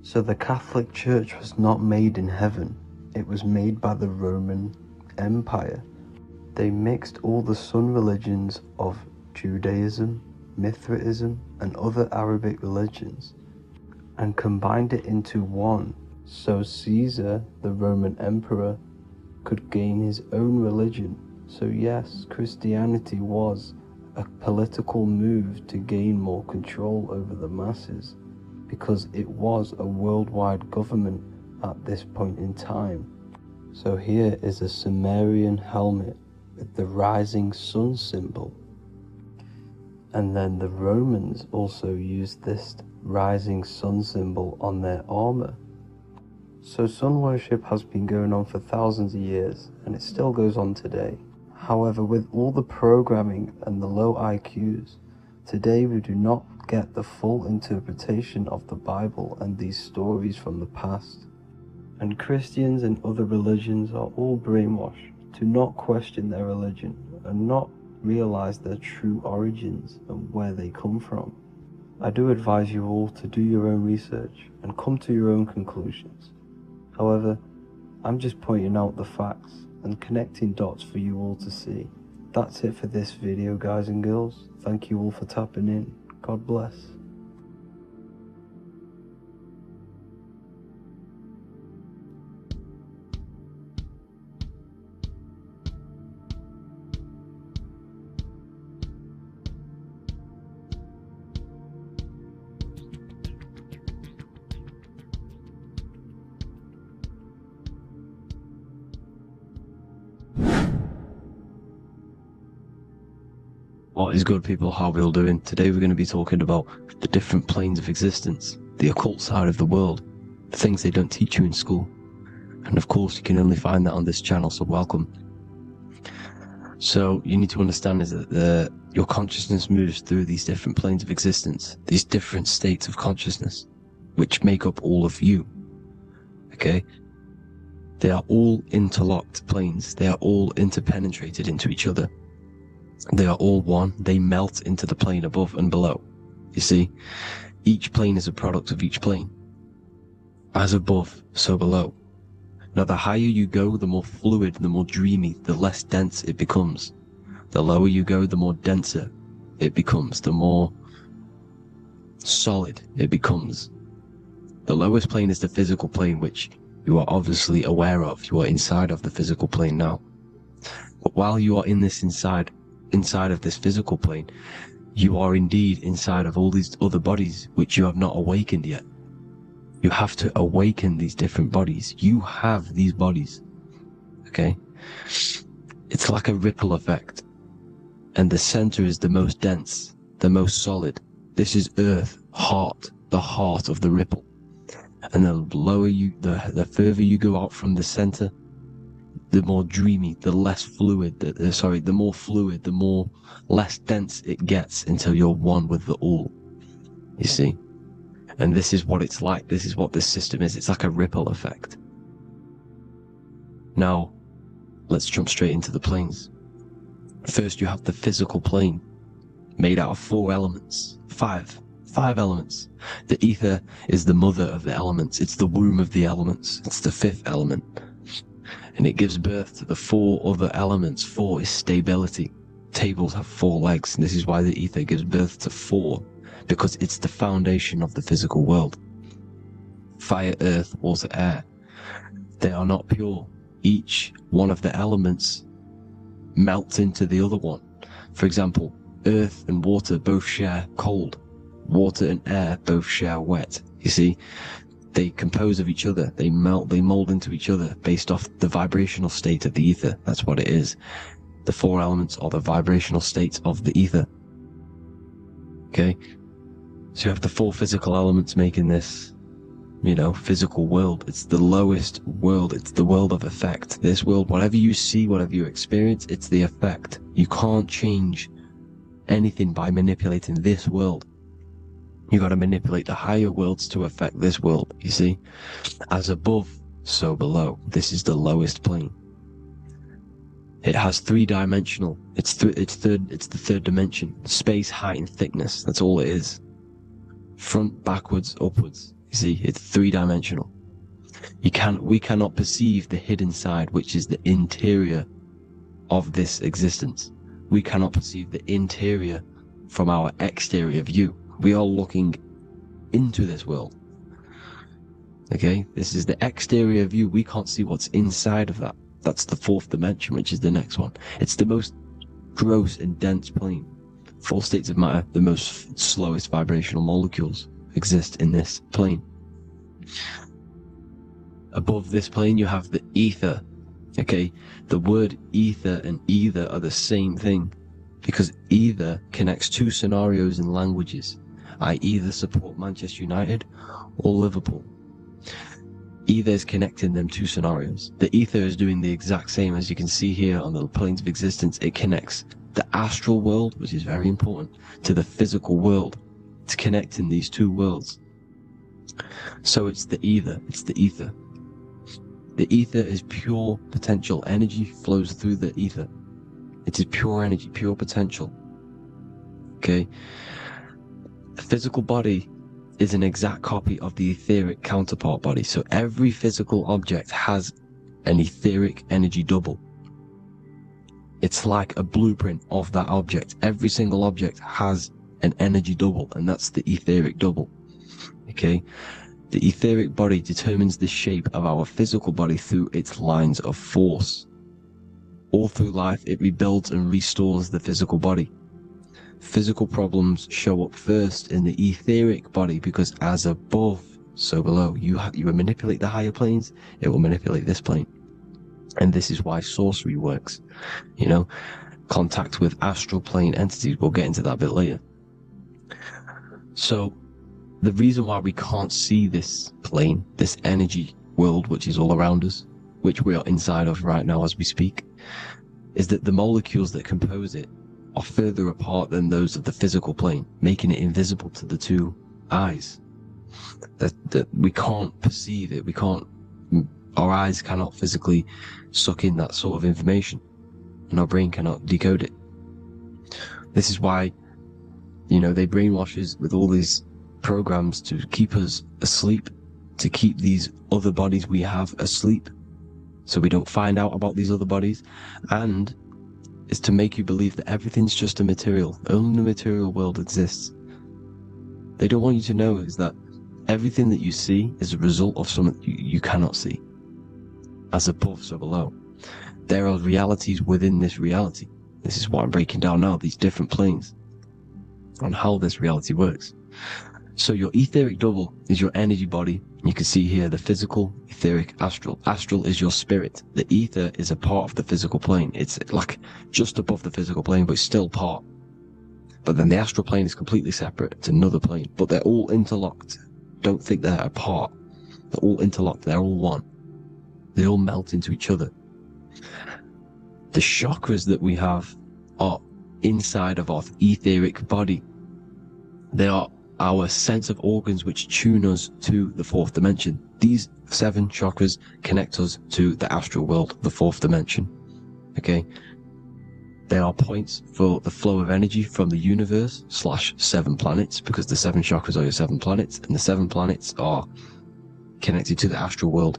So the Catholic Church was not made in heaven. It was made by the Roman Empire. They mixed all the sun religions of Judaism, Mithraism, and other Arabic religions, and combined it into one, so Caesar, the Roman emperor, could gain his own religion. So yes, Christianity was a political move to gain more control over the masses, because it was a worldwide government at this point in time. So here is a Sumerian helmet with the rising sun symbol. And then the Romans also used this rising sun symbol on their armor. So sun worship has been going on for thousands of years, and it still goes on today. However, with all the programming and the low IQs, today we do not get the full interpretation of the Bible and these stories from the past. And Christians and other religions are all brainwashed to not question their religion and not realize their true origins and where they come from. I do advise you all to do your own research and come to your own conclusions. However, I'm just pointing out the facts and connecting dots for you all to see. That's it for this video, guys and girls. Thank you all for tapping in. God bless. What is good, people? How are we all doing? Today we're going to be talking about the different planes of existence, the occult side of the world, the things they don't teach you in school. And of course, you can only find that on this channel, so welcome. So you need to understand is that your consciousness moves through these different planes of existence, these different states of consciousness, which make up all of you. Okay? They are all interlocked planes. They are all interpenetrated into each other. They are all one. They melt into the plane above and below. You see, each plane is a product of each plane. As above, so below. Now, the higher you go, the more fluid, the more dreamy, the less dense it becomes. The lower you go, the more denser it becomes, the more solid it becomes. The lowest plane is the physical plane, which you are obviously aware of. You are inside of the physical plane now. But while you are in this inside of this physical plane, you are indeed inside of all these other bodies which you have not awakened yet. You have to awaken these different bodies. You have these bodies. Okay? It's like a ripple effect. And the center is the most dense, the most solid. This is Earth, heart, the heart of the ripple. And the lower you, the further you go out from the center, the more dreamy, the less fluid, the more fluid, the more less dense it gets until you're one with the all. You see? And this is what it's like. This is what this system is. It's like a ripple effect. Now, let's jump straight into the planes. First, you have the physical plane, made out of 4 elements. Five elements. The ether is the mother of the elements. It's the womb of the elements. It's the 5th element. And it gives birth to the 4 other elements. 4 is stability. Tables have 4 legs, and this is why the ether gives birth to 4, because it's the foundation of the physical world. Fire, earth, water, air. They are not pure. Each one of the elements melts into the other one. For example, earth and water both share cold. Water and air both share wet. You see? They compose of each other. They melt, they mold into each other based off the vibrational state of the ether. That's what it is. The 4 elements are the vibrational states of the ether. Okay? So you have the 4 physical elements making this, physical world. It's the lowest world. It's the world of effect. This world, whatever you see, whatever you experience, it's the effect. You can't change anything by manipulating this world. You got to manipulate the higher worlds to affect this world, you see? As above, so below. This is the lowest plane. It has 3-dimensional. It's the 3rd dimension. Space, height, and thickness. That's all it is. Front, backwards, upwards. You see, it's 3-dimensional. We cannot perceive the hidden side, which is the interior of this existence. We cannot perceive the interior from our exterior view. We are looking into this world. Okay? This is the exterior view. We can't see what's inside of that. That's the 4th dimension, which is the next one. It's the most gross and dense plane. 4 states of matter, the most slowest vibrational molecules exist in this plane. Above this plane, you have the ether. Okay? The word ether and either are the same thing, because either connects 2 scenarios in languages. I either support Manchester United or Liverpool. Either is connecting them 2 scenarios. The ether is doing the exact same, as you can see here on the planes of existence. It connects the astral world, which is very important, to the physical world. It's connecting these 2 worlds. So it's the ether. It's the ether. The ether is pure potential. Energy flows through the ether. It is pure energy, pure potential. Okay? The physical body is an exact copy of the etheric counterpart body. So every physical object has an etheric energy double. It's like a blueprint of that object. Every single object has an energy double, and that's the etheric double. Okay? The etheric body determines the shape of our physical body through its lines of force. All through life, it rebuilds and restores the physical body. Physical problems show up first in the etheric body because as above, so below. You manipulate the higher planes, it will manipulate this plane. And this is why sorcery works. You know, contact with astral plane entities. We'll get into that a bit later. So, the reason why we can't see this plane, this energy world which is all around us, which we are inside of right now as we speak, is that the molecules that compose it are further apart than those of the physical plane, making it invisible to the two eyes. That we can't perceive it, our eyes cannot physically suck in that sort of information, and our brain cannot decode it. This is why, you know, they brainwash us with all these programs to keep us asleep, to keep these other bodies we have asleep, so we don't find out about these other bodies, and is to make you believe that everything's just a material, only the material world exists. They don't want you to know is that everything that you see is a result of something you cannot see. As above, so below. There are realities within this reality. This is what I'm breaking down now, these different planes, on how this reality works. So your etheric double is your energy body. You can see here the physical, etheric, astral. Astral is your spirit. The ether is a part of the physical plane. It's like just above the physical plane, but it's still part. But then the astral plane is completely separate. It's another plane, but they're all interlocked. Don't think they're apart. They're all interlocked. They're all one. They all melt into each other. The chakras that we have are inside of our etheric body. They are our sense of organs which tune us to the fourth dimension. These 7 chakras connect us to the astral world, the fourth dimension. Okay? They are points for the flow of energy from the universe / 7 planets, because the 7 chakras are your 7 planets, and the 7 planets are connected to the astral world.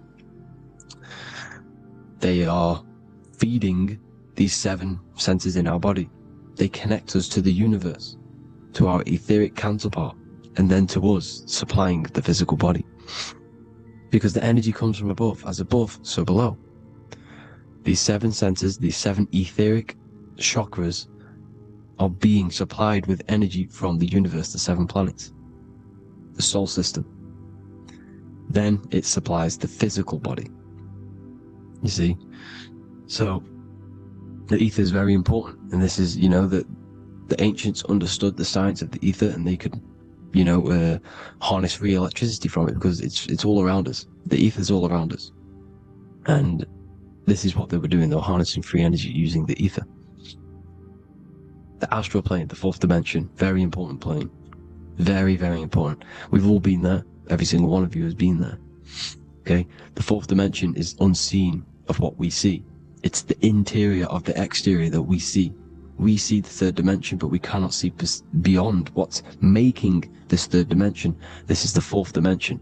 They are feeding these 7 senses in our body. They connect us to the universe, to our etheric counterpart, and then to us, supplying the physical body. Because the energy comes from above. As above, so below. These 7 senses, these 7 etheric chakras, are being supplied with energy from the universe, the 7 planets, the solar system. Then it supplies the physical body. You see? So, the ether is very important. And this is, you know, that the ancients understood the science of the ether, and they could, you know, harness free electricity from it, because it's all around us. The ether is all around us. And this is what they were doing. They were harnessing free energy using the ether. The astral plane, the fourth dimension, very important plane. Very, very important. We've all been there. Every single one of you has been there. Okay? The fourth dimension is unseen of what we see. It's the interior of the exterior that we see. We see the third dimension, but we cannot see beyond what's making this third dimension. This is the fourth dimension.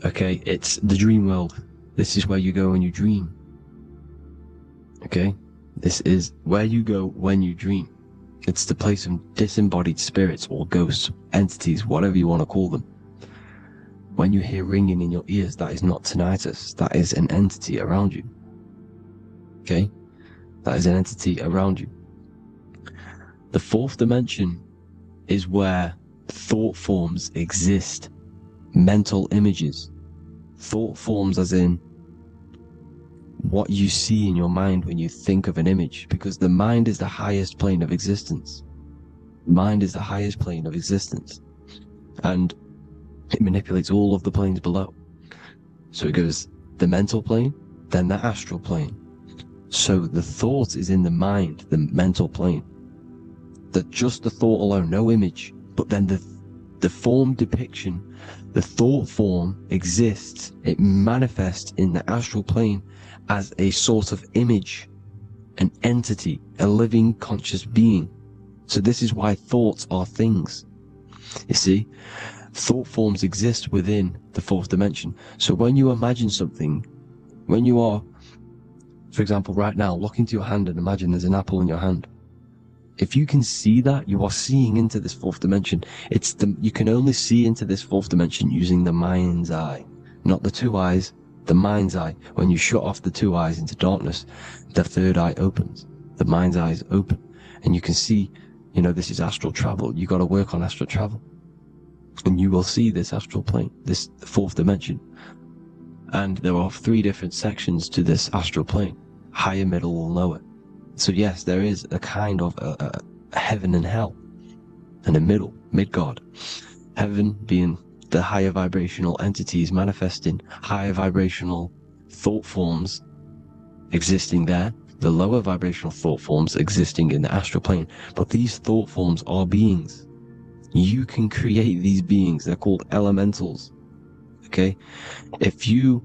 Okay? It's the dream world. This is where you go when you dream. Okay? This is where you go when you dream. It's the place of disembodied spirits or ghosts, entities, whatever you want to call them. When you hear ringing in your ears, that is not tinnitus. That is an entity around you. Okay? That is an entity around you. The fourth dimension is where thought forms exist. Mental images. Thought forms as in what you see in your mind when you think of an image, because the mind is the highest plane of existence. Mind is the highest plane of existence, and it manipulates all of the planes below. So it goes the mental plane, then the astral plane. So the thought is in the mind, the mental plane. That just the thought alone, no image, but then the form depiction, the thought form exists. It manifests in the astral plane as a sort of image, an entity, a living conscious being. So this is why thoughts are things. You see, thought forms exist within the fourth dimension. So when you imagine something, When you are, for example, right now, look into your hand and imagine there's an apple in your hand. If you can see that, you are seeing into this fourth dimension. You can only see into this fourth dimension using the mind's eye, not the two eyes, the mind's eye. When you shut off the two eyes into darkness, the third eye opens. The mind's eye is open, and you can see, this is astral travel. You got to work on astral travel, and you will see this astral plane, this fourth dimension. And there are 3 different sections to this astral plane: higher, middle, or lower. So yes, there is a kind of a heaven and hell, and a Midgard. Heaven being the higher vibrational entities manifesting higher vibrational thought forms existing there, the lower vibrational thought forms existing in the astral plane. But these thought forms are beings. You can create these beings. They're called elementals. Okay? If you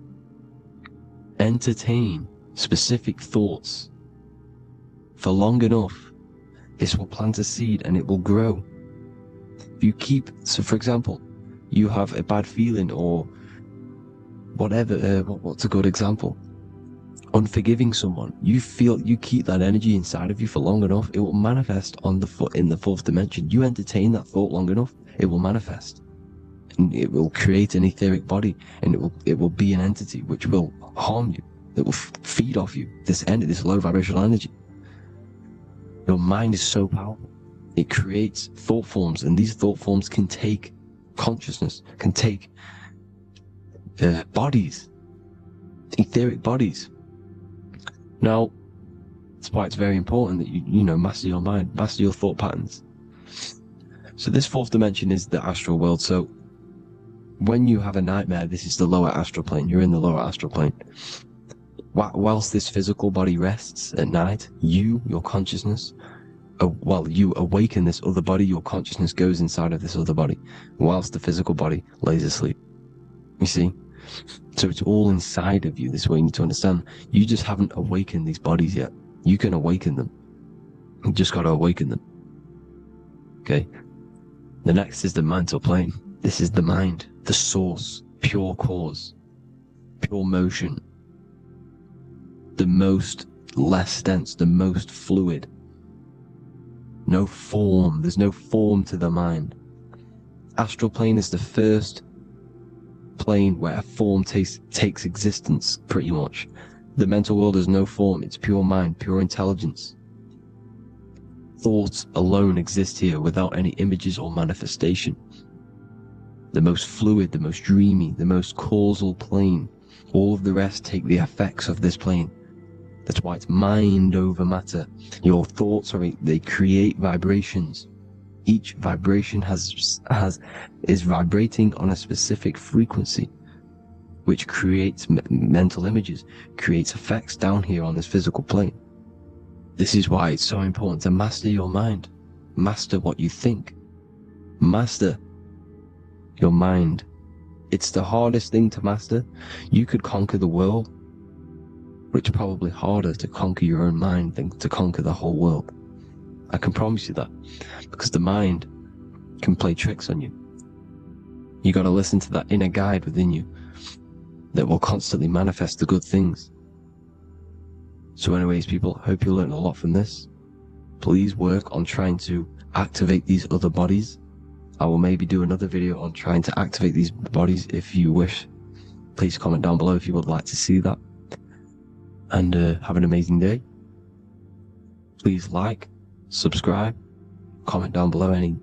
entertain specific thoughts for long enough, this will plant a seed and it will grow. If you so for example, you have a bad feeling or whatever, what's a good example? Unforgiving someone. You keep that energy inside of you for long enough, it will manifest in the fourth dimension. You entertain that thought long enough, it will manifest. And it will create an etheric body, and it will be an entity which will harm you. It will feed off you, this low vibrational energy. Your mind is so powerful. It creates thought forms, and these thought forms can take consciousness, can take bodies, etheric bodies. Now, that's why it's very important that you master your mind, master your thought patterns. So this fourth dimension is the astral world. So when you have a nightmare, this is the lower astral plane. You're in the lower astral plane. Whilst this physical body rests at night, your consciousness, you awaken this other body, your consciousness goes inside of this other body, whilst the physical body lays asleep. You see? So it's all inside of you. This way you need to understand. You just haven't awakened these bodies yet. You can awaken them. You just got to awaken them. Okay? The next is the mental plane. This is the mind, the source, pure cause, pure motion. The most less dense, the most fluid. No form. There's no form to the mind. Astral plane is the first plane where a form takes existence, pretty much. The mental world has no form. It's pure mind, pure intelligence. Thoughts alone exist here without any images or manifestation. The most fluid, the most dreamy, the most causal plane. All of the rest take the effects of this plane. That's why it's mind over matter. Your thoughts they create vibrations. Each vibration is vibrating on a specific frequency, which creates mental images, creates effects down here on this physical plane. This is why it's so important to master your mind. Master what you think. Master your mind. It's the hardest thing to master. You could conquer the world, but it's probably harder to conquer your own mind than to conquer the whole world. I can promise you that, because the mind can play tricks on you. You got to listen to that inner guide within you that will constantly manifest the good things. So anyways, people, hope you learned a lot from this. Please work on trying to activate these other bodies. I will maybe do another video on trying to activate these bodies if you wish. Please comment down below if you would like to see that. And have an amazing day. Please like, subscribe, comment down below any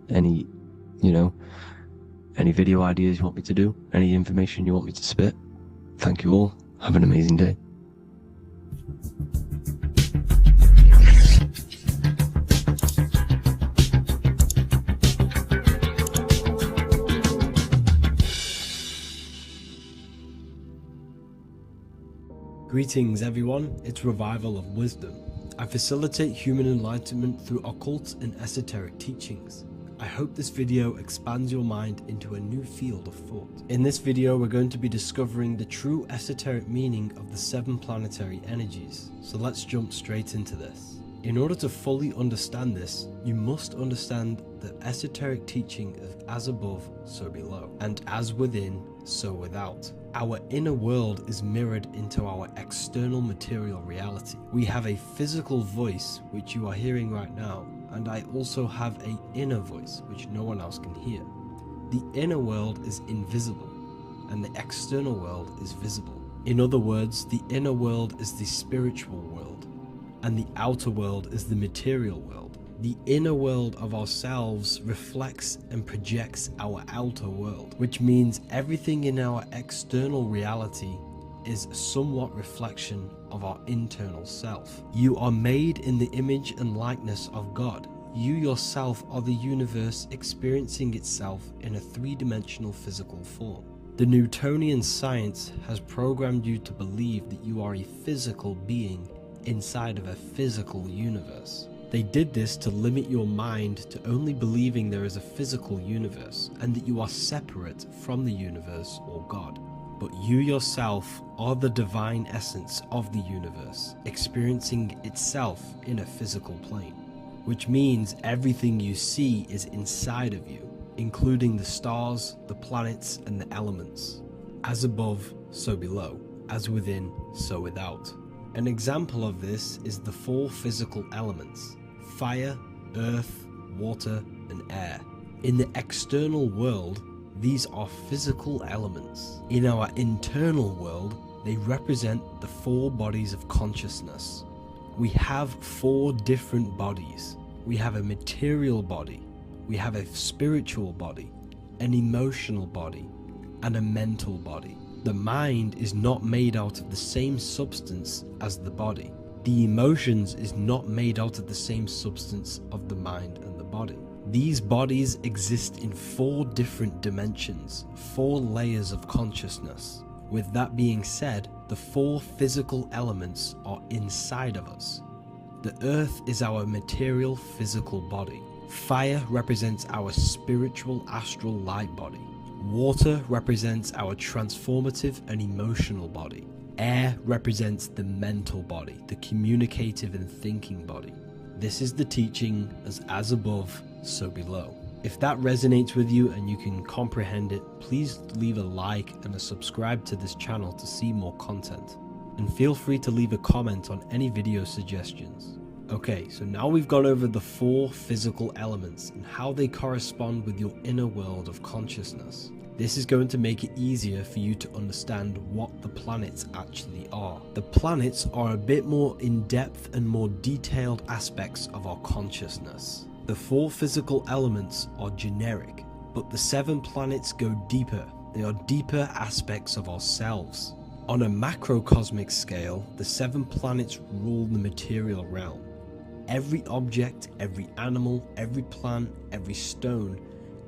video ideas you want me to do, any information you want me to spit. Thank you all. Have an amazing day. Greetings everyone, it's Revival of Wisdom. I facilitate human enlightenment through occult and esoteric teachings. I hope this video expands your mind into a new field of thought. In this video, we're going to be discovering the true esoteric meaning of the 7 planetary energies. So let's jump straight into this. In order to fully understand this, you must understand the esoteric teaching of as above, so below, and as within, so without. Our inner world is mirrored into our external material reality. We have a physical voice, which you are hearing right now, and I also have an inner voice, which no one else can hear. The inner world is invisible, and the external world is visible. In other words, the inner world is the spiritual world, and the outer world is the material world. The inner world of ourselves reflects and projects our outer world, which means everything in our external reality is a somewhat reflection of our internal self. You are made in the image and likeness of God. You yourself are the universe experiencing itself in a three-dimensional physical form. The Newtonian science has programmed you to believe that you are a physical being inside of a physical universe. They did this to limit your mind to only believing there is a physical universe and that you are separate from the universe or God. But you yourself are the divine essence of the universe, experiencing itself in a physical plane, which means everything you see is inside of you, including the stars, the planets, and the elements. As above, so below. As within, so without. An example of this is the four physical elements: fire, earth, water, and air. In the external world, these are physical elements. In our internal world, they represent the four bodies of consciousness. We have four different bodies. We have a material body, we have a spiritual body, an emotional body, and a mental body. The mind is not made out of the same substance as the body. The emotions is not made out of the same substance of the mind and the body. These bodies exist in four different dimensions, four layers of consciousness. With that being said, the four physical elements are inside of us. The earth is our material physical body. Fire represents our spiritual astral light body. Water represents our transformative and emotional body. Air represents the mental body, the communicative and thinking body. This is the teaching as above, so below. If that resonates with you and you can comprehend it, please leave a like and a subscribe to this channel to see more content. And feel free to leave a comment on any video suggestions. Okay, so now we've gone over the four physical elements and how they correspond with your inner world of consciousness. This is going to make it easier for you to understand what the planets actually are. The planets are a bit more in-depth and more detailed aspects of our consciousness. The four physical elements are generic, but the 7 planets go deeper. They are deeper aspects of ourselves. On a macrocosmic scale, the 7 planets rule the material realm. Every object, every animal, every plant, every stone,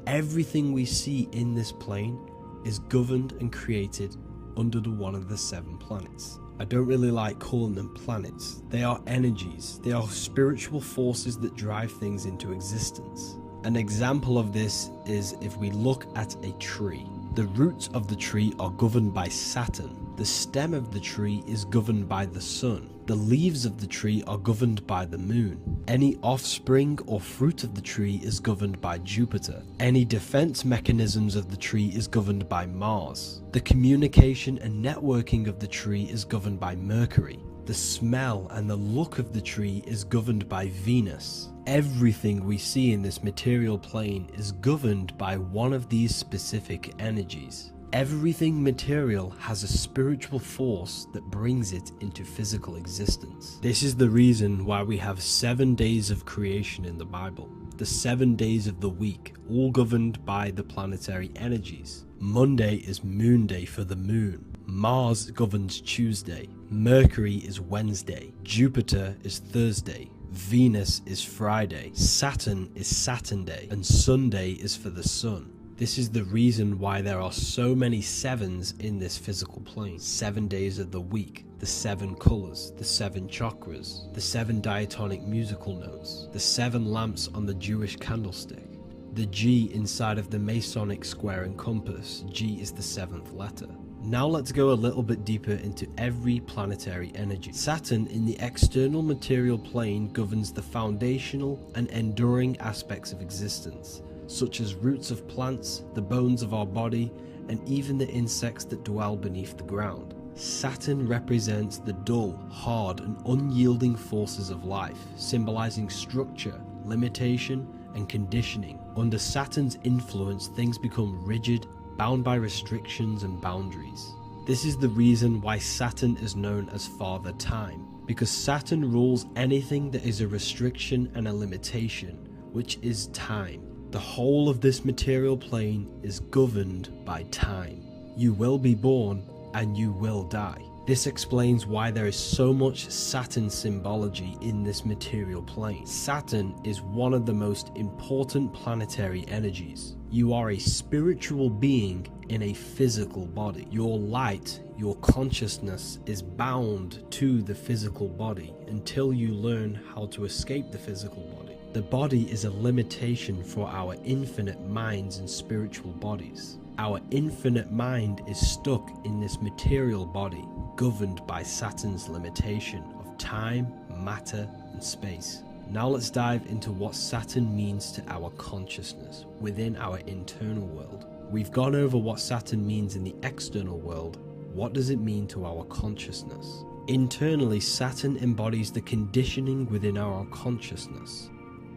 everything we see in this plane is governed and created under one of the 7 planets. I don't really like calling them planets. They are energies. They are spiritual forces that drive things into existence. An example of this is if we look at a tree. The roots of the tree are governed by Saturn. The stem of the tree is governed by the sun. The leaves of the tree are governed by the moon. Any offspring or fruit of the tree is governed by Jupiter. Any defense mechanisms of the tree is governed by Mars. The communication and networking of the tree is governed by Mercury. The smell and the look of the tree is governed by Venus. Everything we see in this material plane is governed by one of these specific energies. Everything material has a spiritual force that brings it into physical existence. This is the reason why we have 7 days of creation in the Bible. The 7 days of the week, all governed by the planetary energies. Monday is Moon Day for the moon. Mars governs Tuesday. Mercury is Wednesday. Jupiter is Thursday. Venus is Friday. Saturn is Saturn Day. And Sunday is for the sun. This is the reason why there are so many 7s in this physical plane. 7 days of the week, the 7 colors, the 7 chakras, the 7 diatonic musical notes, the 7 lamps on the Jewish candlestick, the G inside of the Masonic square and compass. G is the 7th letter. Now let's go a little bit deeper into every planetary energy. Saturn in the external material plane governs the foundational and enduring aspects of existence, such as roots of plants, the bones of our body, and even the insects that dwell beneath the ground. Saturn represents the dull, hard, and unyielding forces of life, symbolizing structure, limitation, and conditioning. Under Saturn's influence, things become rigid, bound by restrictions and boundaries. This is the reason why Saturn is known as Father Time, because Saturn rules anything that is a restriction and a limitation, which is time. The whole of this material plane is governed by time. You will be born and you will die. This explains why there is so much Saturn symbology in this material plane. Saturn is one of the most important planetary energies. You are a spiritual being in a physical body. Your light, your consciousness is bound to the physical body until you learn how to escape the physical body. The body is a limitation for our infinite minds and spiritual bodies. Our infinite mind is stuck in this material body, governed by Saturn's limitation of time, matter, and space. Now let's dive into what Saturn means to our consciousness within our internal world. We've gone over what Saturn means in the external world. What does it mean to our consciousness? Internally, Saturn embodies the conditioning within our consciousness.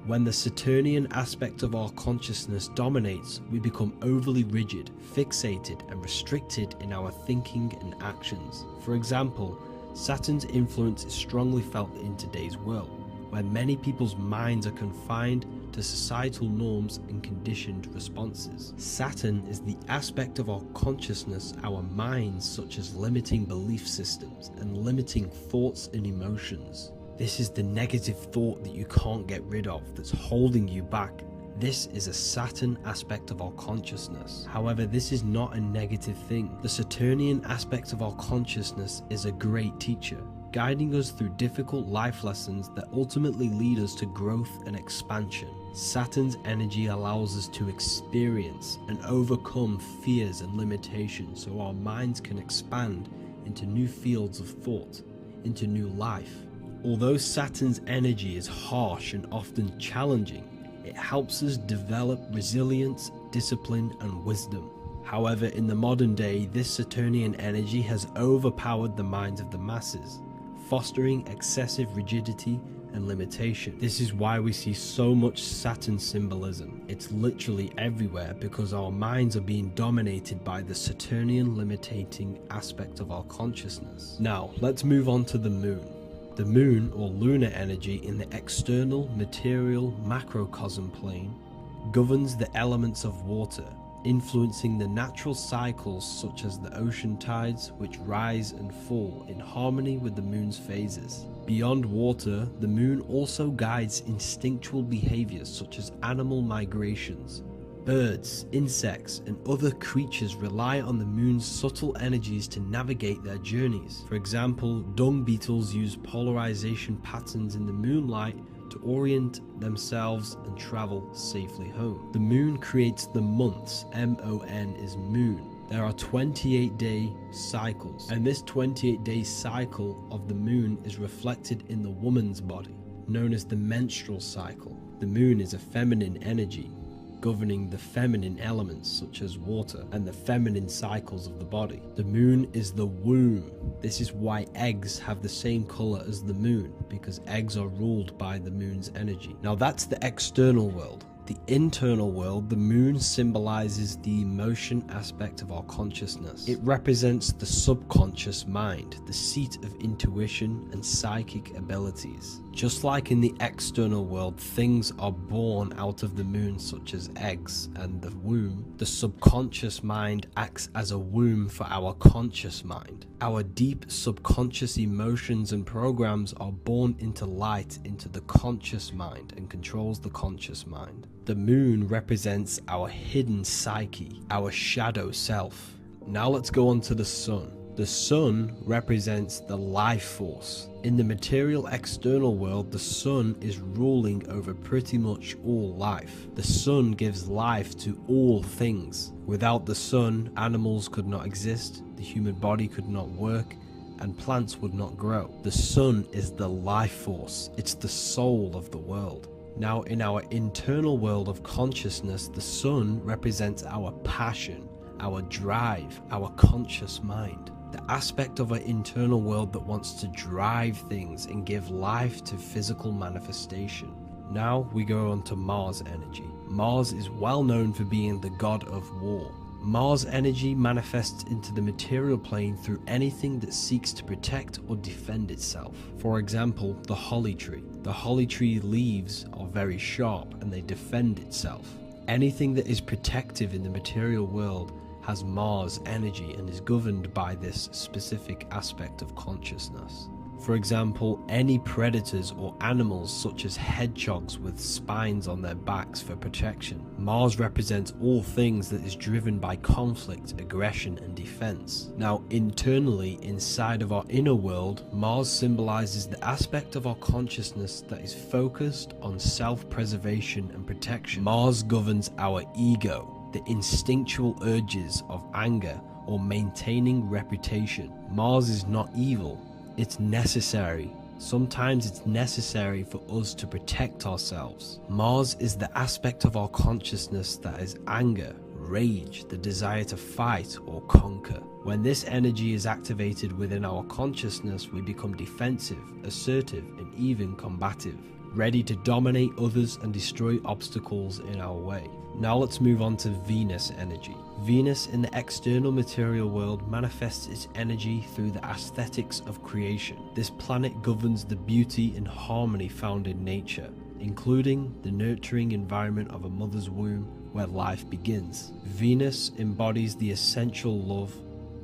When the Saturnian aspect of our consciousness dominates, we become overly rigid, fixated, and restricted in our thinking and actions. For example, Saturn's influence is strongly felt in today's world, where many people's minds are confined to societal norms and conditioned responses. Saturn is the aspect of our consciousness, our minds, such as limiting belief systems and limiting thoughts and emotions. This is the negative thought that you can't get rid of, that's holding you back. This is a Saturn aspect of our consciousness. However, this is not a negative thing. The Saturnian aspect of our consciousness is a great teacher, guiding us through difficult life lessons that ultimately lead us to growth and expansion. Saturn's energy allows us to experience and overcome fears and limitations so our minds can expand into new fields of thought, into new life. Although Saturn's energy is harsh and often challenging, it helps us develop resilience, discipline, and wisdom. However, in the modern day, this Saturnian energy has overpowered the minds of the masses, fostering excessive rigidity and limitation. This is why we see so much Saturn symbolism. It's literally everywhere because our minds are being dominated by the Saturnian limiting aspect of our consciousness. Now, let's move on to the moon. The moon, or lunar energy in the external material macrocosm plane, governs the elements of water, influencing the natural cycles such as the ocean tides, which rise and fall in harmony with the moon's phases. Beyond water, the moon also guides instinctual behaviors such as animal migrations. Birds, insects, and other creatures rely on the moon's subtle energies to navigate their journeys. For example, dung beetles use polarization patterns in the moonlight to orient themselves and travel safely home. The moon creates the months. M-O-N is moon. There are 28-day cycles, and this 28-day cycle of the moon is reflected in the woman's body, known as the menstrual cycle. The moon is a feminine energy, governing the feminine elements such as water and the feminine cycles of the body. The moon is the womb. This is why eggs have the same color as the moon, because eggs are ruled by the moon's energy. Now that's the external world. The internal world, the moon symbolizes the emotion aspect of our consciousness. It represents the subconscious mind, the seat of intuition and psychic abilities. Just like in the external world, things are born out of the moon, such as eggs and the womb. The subconscious mind acts as a womb for our conscious mind. Our deep subconscious emotions and programs are born into light into the conscious mind and controls the conscious mind. The moon represents our hidden psyche, our shadow self. Now let's go on to the sun. The sun represents the life force. In the material external world, the sun is ruling over pretty much all life. The sun gives life to all things. Without the sun, animals could not exist, the human body could not work, and plants would not grow. The sun is the life force. It's the soul of the world. Now, in our internal world of consciousness, the sun represents our passion, our drive, our conscious mind. The aspect of our internal world that wants to drive things and give life to physical manifestation. Now we go on to Mars energy. Mars is well known for being the god of war. Mars energy manifests into the material plane through anything that seeks to protect or defend itself. For example, the holly tree. The holly tree leaves are very sharp and they defend itself. Anything that is protective in the material world has Mars energy and is governed by this specific aspect of consciousness. For example, any predators or animals such as hedgehogs with spines on their backs for protection. Mars represents all things that is driven by conflict, aggression and defense. Now internally, inside of our inner world, Mars symbolizes the aspect of our consciousness that is focused on self-preservation and protection. Mars governs our ego, the instinctual urges of anger or maintaining reputation. Mars is not evil. It's necessary. Sometimes it's necessary for us to protect ourselves. Mars is the aspect of our consciousness that is anger, rage, the desire to fight or conquer. When this energy is activated within our consciousness, we become defensive, assertive, and even combative, ready to dominate others and destroy obstacles in our way. Now let's move on to Venus energy. Venus in the external material world manifests its energy through the aesthetics of creation. This planet governs the beauty and harmony found in nature, including the nurturing environment of a mother's womb where life begins. Venus embodies the essential love,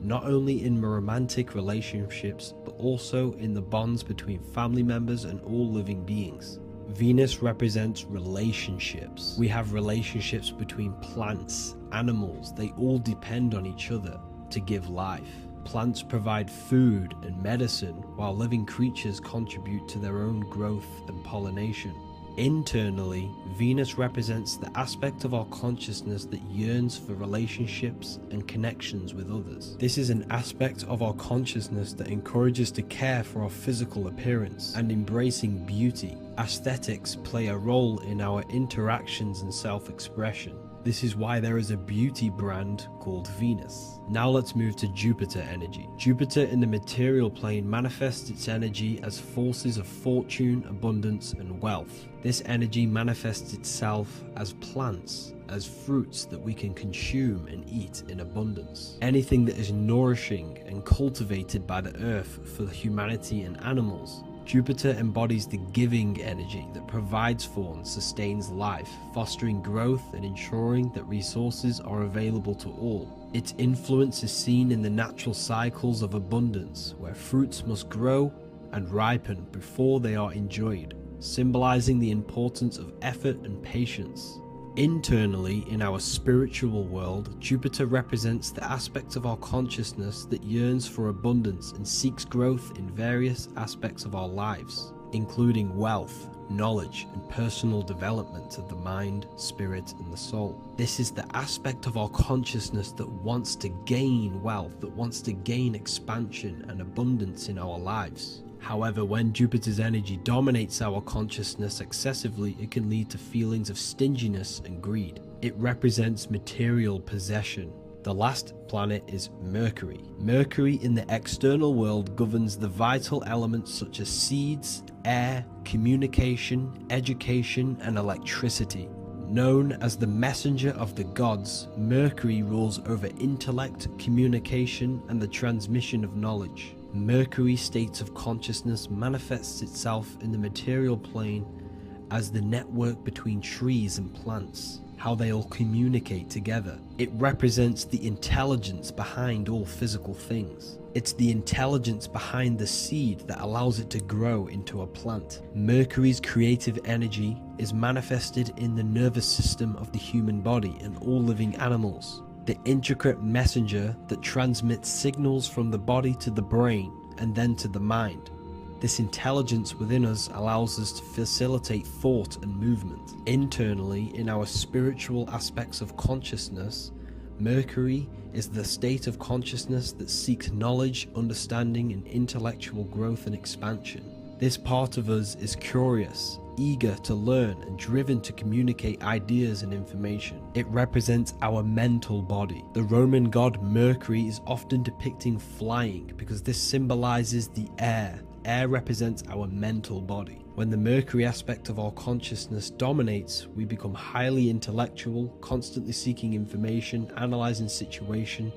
not only in romantic relationships, but also in the bonds between family members and all living beings. Venus represents relationships. We have relationships between plants, animals. They all depend on each other to give life. Plants provide food and medicine, while living creatures contribute to their own growth and pollination. Internally, Venus represents the aspect of our consciousness that yearns for relationships and connections with others. This is an aspect of our consciousness that encourages to care for our physical appearance and embracing beauty. Aesthetics play a role in our interactions and self-expression. This is why there is a beauty brand called Venus. Now let's move to Jupiter energy. Jupiter in the material plane manifests its energy as forces of fortune, abundance, and wealth. This energy manifests itself as plants, as fruits that we can consume and eat in abundance. Anything that is nourishing and cultivated by the earth for humanity and animals. Jupiter embodies the giving energy that provides for and sustains life, fostering growth and ensuring that resources are available to all. Its influence is seen in the natural cycles of abundance, where fruits must grow and ripen before they are enjoyed, symbolizing the importance of effort and patience. Internally, in our spiritual world, Jupiter represents the aspects of our consciousness that yearns for abundance and seeks growth in various aspects of our lives, including wealth, knowledge, and personal development of the mind, spirit, and the soul. This is the aspect of our consciousness that wants to gain wealth, that wants to gain expansion and abundance in our lives. However, when Jupiter's energy dominates our consciousness excessively, it can lead to feelings of stinginess and greed. It represents material possession. The last planet is Mercury. Mercury in the external world governs the vital elements such as seeds, air, communication, education, and electricity. Known as the messenger of the gods, Mercury rules over intellect, communication, and the transmission of knowledge. Mercury's state of consciousness manifests itself in the material plane as the network between trees and plants, how they all communicate together. It represents the intelligence behind all physical things. It's the intelligence behind the seed that allows it to grow into a plant. Mercury's creative energy is manifested in the nervous system of the human body and all living animals. The intricate messenger that transmits signals from the body to the brain and then to the mind. This intelligence within us allows us to facilitate thought and movement. Internally, in our spiritual aspects of consciousness, Mercury is the state of consciousness that seeks knowledge, understanding, and intellectual growth and expansion. This part of us is curious, eager to learn and driven to communicate ideas and information. It represents our mental body. The Roman god Mercury is often depicting flying because this symbolizes the air. Air represents our mental body. When the Mercury aspect of our consciousness dominates, we become highly intellectual, constantly seeking information, analyzing situation,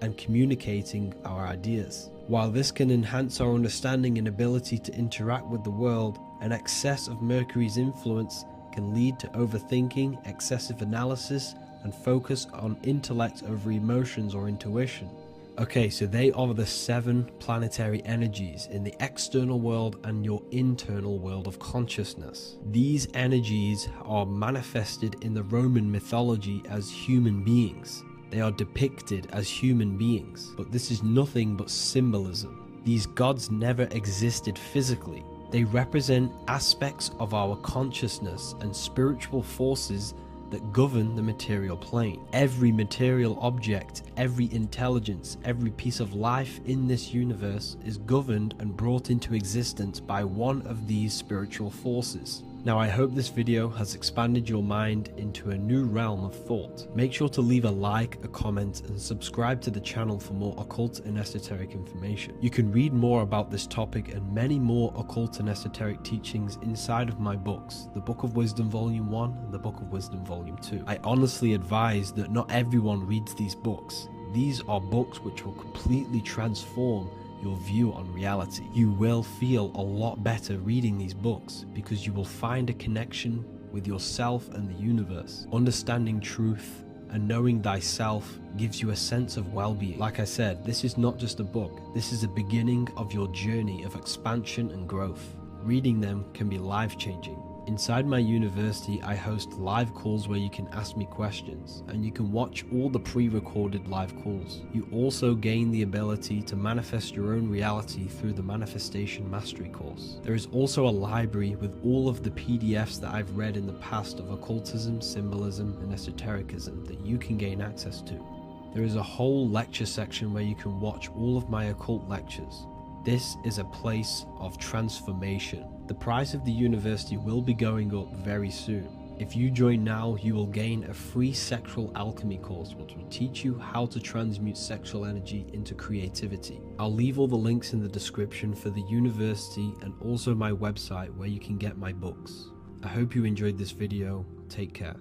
and communicating our ideas. While this can enhance our understanding and ability to interact with the world, an excess of Mercury's influence can lead to overthinking, excessive analysis, and focus on intellect over emotions or intuition. Okay, so they are the 7 planetary energies in the external world and your internal world of consciousness. These energies are manifested in the Roman mythology as human beings. They are depicted as human beings, but this is nothing but symbolism. These gods never existed physically. They represent aspects of our consciousness and spiritual forces that govern the material plane. Every material object, every intelligence, every piece of life in this universe is governed and brought into existence by one of these spiritual forces. Now, I hope this video has expanded your mind into a new realm of thought. Make sure to leave a like, a comment, and subscribe to the channel for more occult and esoteric information. You can read more about this topic and many more occult and esoteric teachings inside of my books, the Book of Wisdom Volume 1 and the Book of Wisdom Volume 2. I honestly advise that not everyone reads these books. These are books which will completely transform your view on reality. You will feel a lot better reading these books because you will find a connection with yourself and the universe. Understanding truth and knowing thyself gives you a sense of well-being. Like I said, this is not just a book. This is a beginning of your journey of expansion and growth. Reading them can be life-changing. Inside my university, I host live calls where you can ask me questions, and you can watch all the pre-recorded live calls. You also gain the ability to manifest your own reality through the Manifestation Mastery course. There is also a library with all of the PDFs that I've read in the past of occultism, symbolism, and esotericism that you can gain access to. There is a whole lecture section where you can watch all of my occult lectures. This is a place of transformation. The price of the university will be going up very soon. If you join now, you will gain a free sexual alchemy course which will teach you how to transmute sexual energy into creativity. I'll leave all the links in the description for the university and also my website where you can get my books. I hope you enjoyed this video. Take care.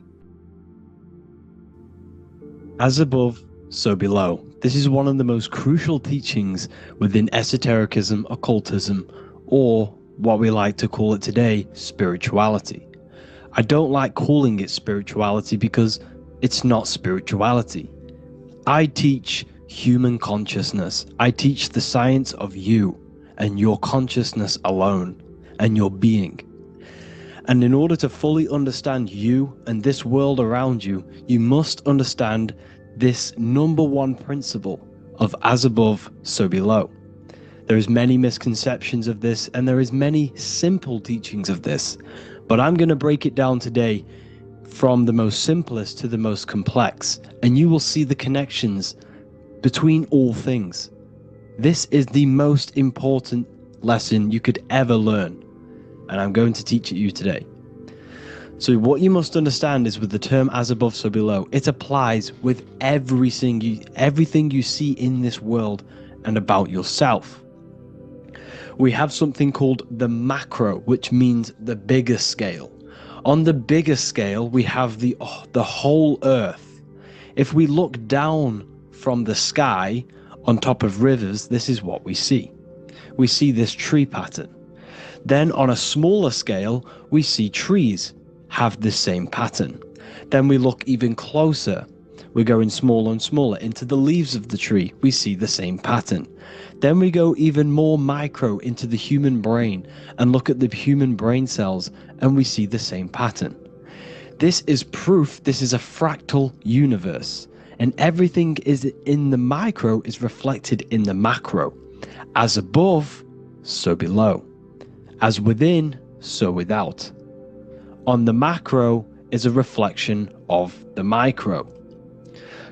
As above, so below. This is one of the most crucial teachings within esotericism, occultism, or what we like to call it today, spirituality. I don't like calling it spirituality because it's not spirituality. I teach human consciousness. I teach the science of you and your consciousness alone and your being. And in order to fully understand you and this world around you, you must understand this number one principle of as above, so below. There is many misconceptions of this, and there is many simple teachings of this, but I'm going to break it down today from the most simplest to the most complex, and you will see the connections between all things. This is the most important lesson you could ever learn, and I'm going to teach it you today. So what you must understand is with the term as above, so below, it applies with everything you see in this world and about yourself. We have something called the macro, which means the bigger scale. On the bigger scale, we have the whole earth. If we look down from the sky on top of rivers, this is what we see. We see this tree pattern. Then on a smaller scale, we see trees have the same pattern. Then we look even closer. We're going smaller and smaller into the leaves of the tree. We see the same pattern. Then we go even more micro into the human brain and look at the human brain cells, and we see the same pattern. This is proof this is a fractal universe, and everything is in the micro is reflected in the macro. As above, so below. As within, so without. On the macro is a reflection of the micro.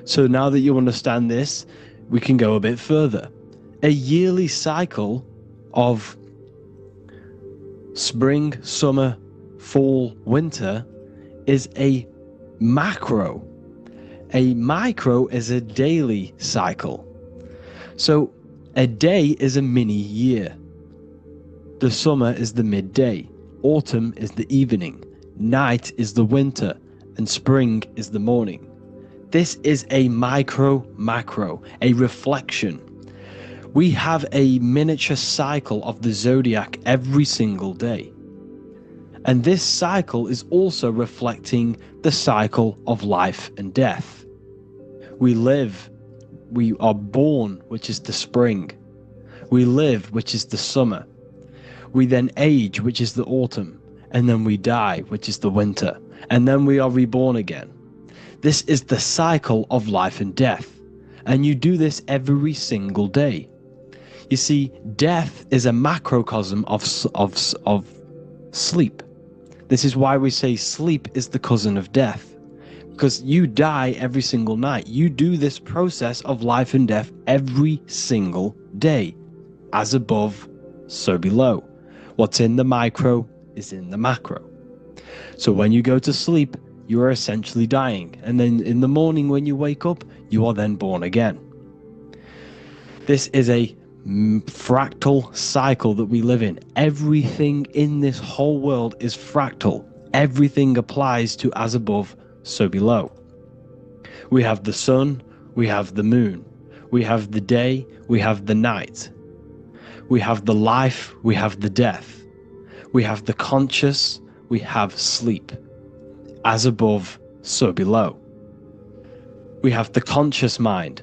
So now that you understand this, we can go a bit further. A yearly cycle of spring, summer, fall, winter is a macro. A micro is a daily cycle. So a day is a mini year. The summer is the midday. Autumn is the evening. Night is the winter. And spring is the morning. This is a macro, a reflection. We have a miniature cycle of the zodiac every single day. And this cycle is also reflecting the cycle of life and death. We live, we are born, which is the spring. We live, which is the summer. We then age, which is the autumn. And then we die, which is the winter. And then we are reborn again. This is the cycle of life and death. And you do this every single day. You see, death is a macrocosm of sleep. This is why we say sleep is the cousin of death. Because you die every single night. You do this process of life and death every single day. As above, so below. What's in the micro is in the macro. So when you go to sleep, you are essentially dying. And then in the morning when you wake up, you are then born again. This is a fractal cycle that we live in. Everything in this whole world is fractal. Everything applies to as above, so below. We have the sun, we have the moon, we have the day, we have the night. We have the life, we have the death. We have the conscious, we have sleep. As above, so below. We have the conscious mind,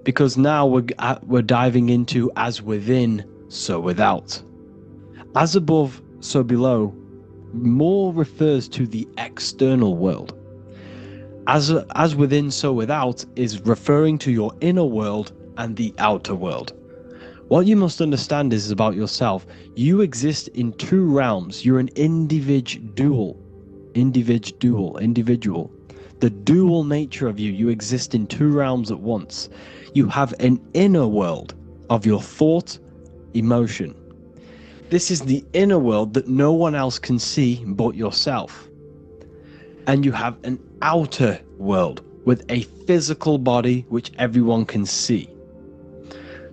because now we're diving into as within, so without. As above, so below more refers to the external world. As within, so without is referring to your inner world and the outer world. What you must understand is about yourself. You exist in two realms. You're an individual. The dual nature of you. You exist in two realms at once. You have an inner world of your thought, emotion. This is the inner world that no one else can see but yourself. And you have an outer world with a physical body which everyone can see.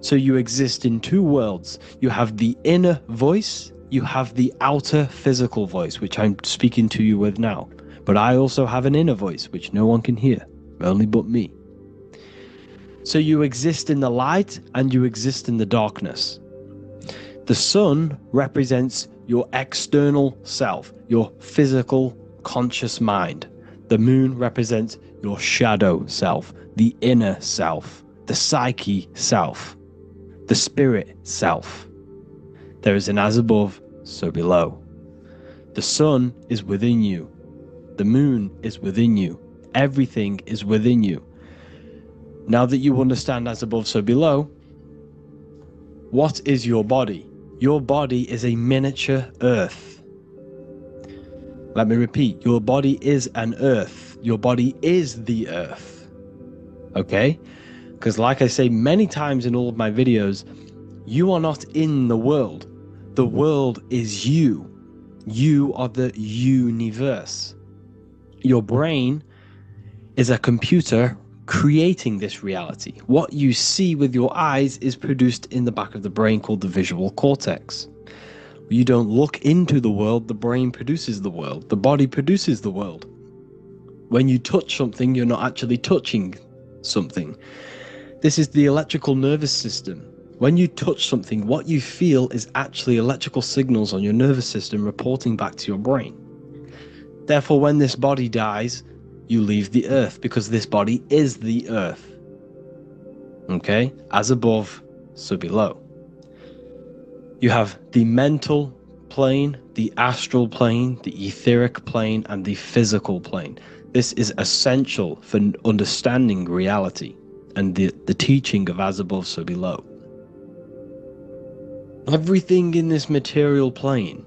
So you exist in two worlds. You have the inner voice, you have the outer physical voice, which I'm speaking to you with now. But I also have an inner voice, which no one can hear, only but me. So you exist in the light and you exist in the darkness. The sun represents your external self, your physical, conscious mind. The moon represents your shadow self, the inner self, the psyche self, the spirit self. There is an as above, so below. The sun is within you. The moon is within you. Everything is within you. Now that you understand as above, so below, what is your body? Your body is a miniature earth. Let me repeat, your body is an earth. Your body is the earth. Okay? Because like I say many times in all of my videos, you are not in the world. The world is you. You are the universe. Your brain is a computer creating this reality. What you see with your eyes is produced in the back of the brain called the visual cortex. You don't look into the world, the brain produces the world. The body produces the world. When you touch something, you're not actually touching something. This is the electrical nervous system. When you touch something, what you feel is actually electrical signals on your nervous system reporting back to your brain. Therefore, when this body dies, you leave the earth because this body is the earth. Okay? As above, so below. You have the mental plane, the astral plane, the etheric plane, and the physical plane. This is essential for understanding reality and the teaching of as above, so below. Everything in this material plane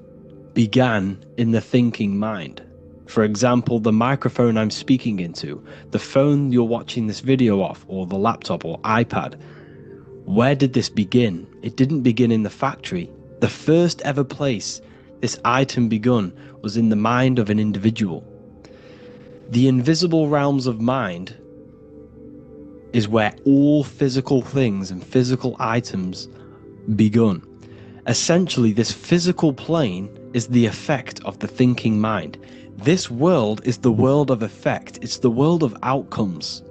began in the thinking mind. For example, the microphone I'm speaking into, the phone you're watching this video off, or the laptop or iPad. Where did this begin? It didn't begin in the factory. The first ever place this item begun, was in the mind of an individual. The invisible realms of mind is where all physical things and physical items begun. Essentially, this physical plane is the effect of the thinking mind. This world is the world of effect. It's the world of outcomes.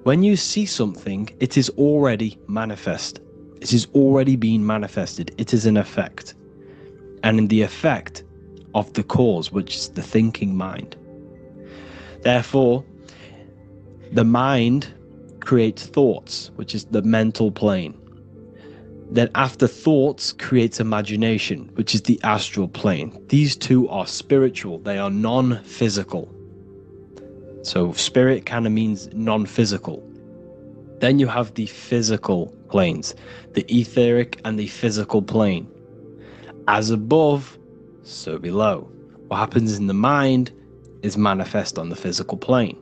When you see something, it is already manifest. It is already being manifested. It is an effect. And in the effect of the cause, which is the thinking mind. Therefore, the mind creates thoughts, which is the mental plane. Then after thoughts creates imagination, which is the astral plane. These two are spiritual. They are non-physical. So spirit kind of means non-physical. Then you have the physical planes, the etheric and the physical plane. As above, so below. What happens in the mind is manifest on the physical plane.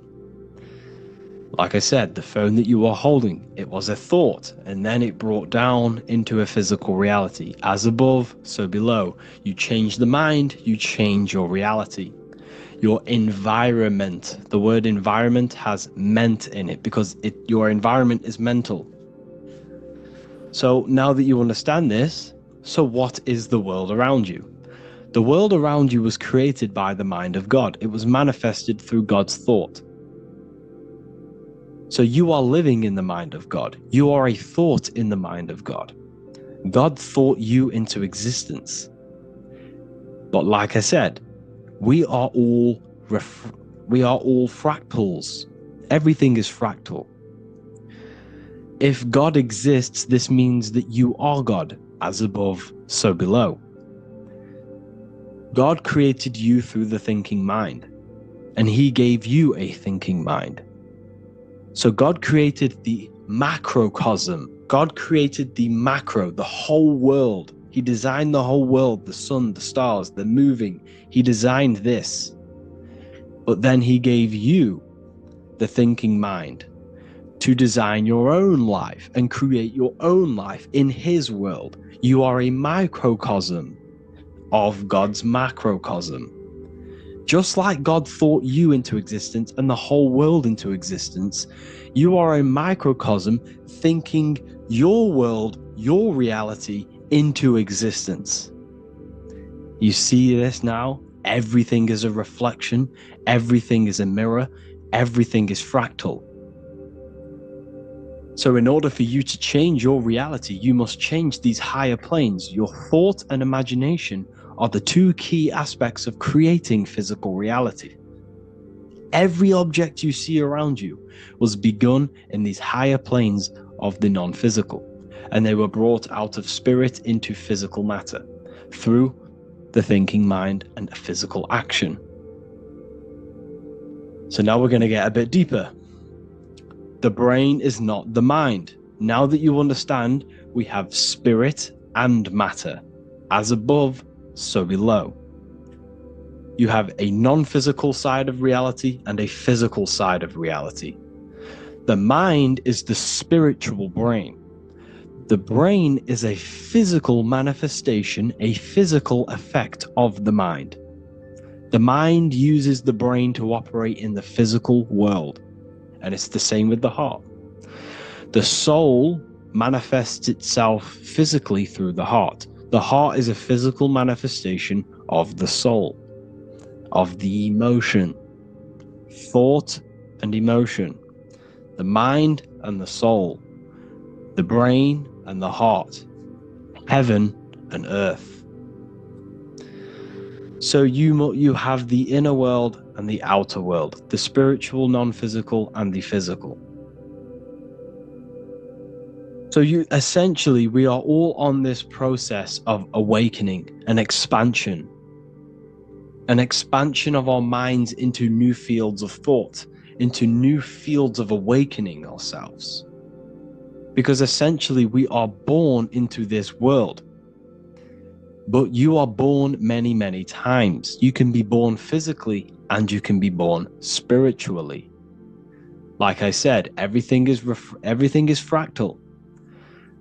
Like I said, the phone that you are holding, it was a thought, and then it brought down into a physical reality. As above, so below. You change the mind, you change your reality. Your environment, the word environment has ment in it because your environment is mental. So now that you understand this, so what is the world around you? The world around you was created by the mind of God. It was manifested through God's thought. So you are living in the mind of God. You are a thought in the mind of God. God thought you into existence. But like I said, we are all fractals. Everything is fractal. If God exists, this means that you are God. As above, so below. God created you through the thinking mind, and he gave you a thinking mind. So God created the macrocosm. God created the macro, the whole world. He designed the whole world, the sun, the stars, the moving. He designed this. But then he gave you the thinking mind to design your own life and create your own life in his world. You are a microcosm of God's macrocosm. Just like God thought you into existence and the whole world into existence, you are a microcosm thinking your world, your reality into existence. You see this now? Everything is a reflection. Everything is a mirror. Everything is fractal. So in order for you to change your reality, you must change these higher planes. Your thought and imagination are the two key aspects of creating physical reality. Every object you see around you was begun in these higher planes of the non-physical, and they were brought out of spirit into physical matter through the thinking mind and physical action. So now we're going to get a bit deeper. The brain is not the mind. Now that you understand, we have spirit and matter. As above, so below. You have a non-physical side of reality and a physical side of reality. The mind is the spiritual brain. The brain is a physical manifestation, a physical effect of the mind. The mind uses the brain to operate in the physical world, and it's the same with the heart. The soul manifests itself physically through the heart. The heart is a physical manifestation of the soul, of the emotion, thought and emotion, the mind and the soul, the brain and the heart, heaven and earth. So you have the inner world and the outer world, the spiritual, non-physical, and the physical. So essentially, we are all on this process of awakening, an expansion of our minds into new fields of thought, into new fields of awakening ourselves. Because essentially, we are born into this world. But you are born many, many times. You can be born physically and you can be born spiritually. Like I said, everything is fractal.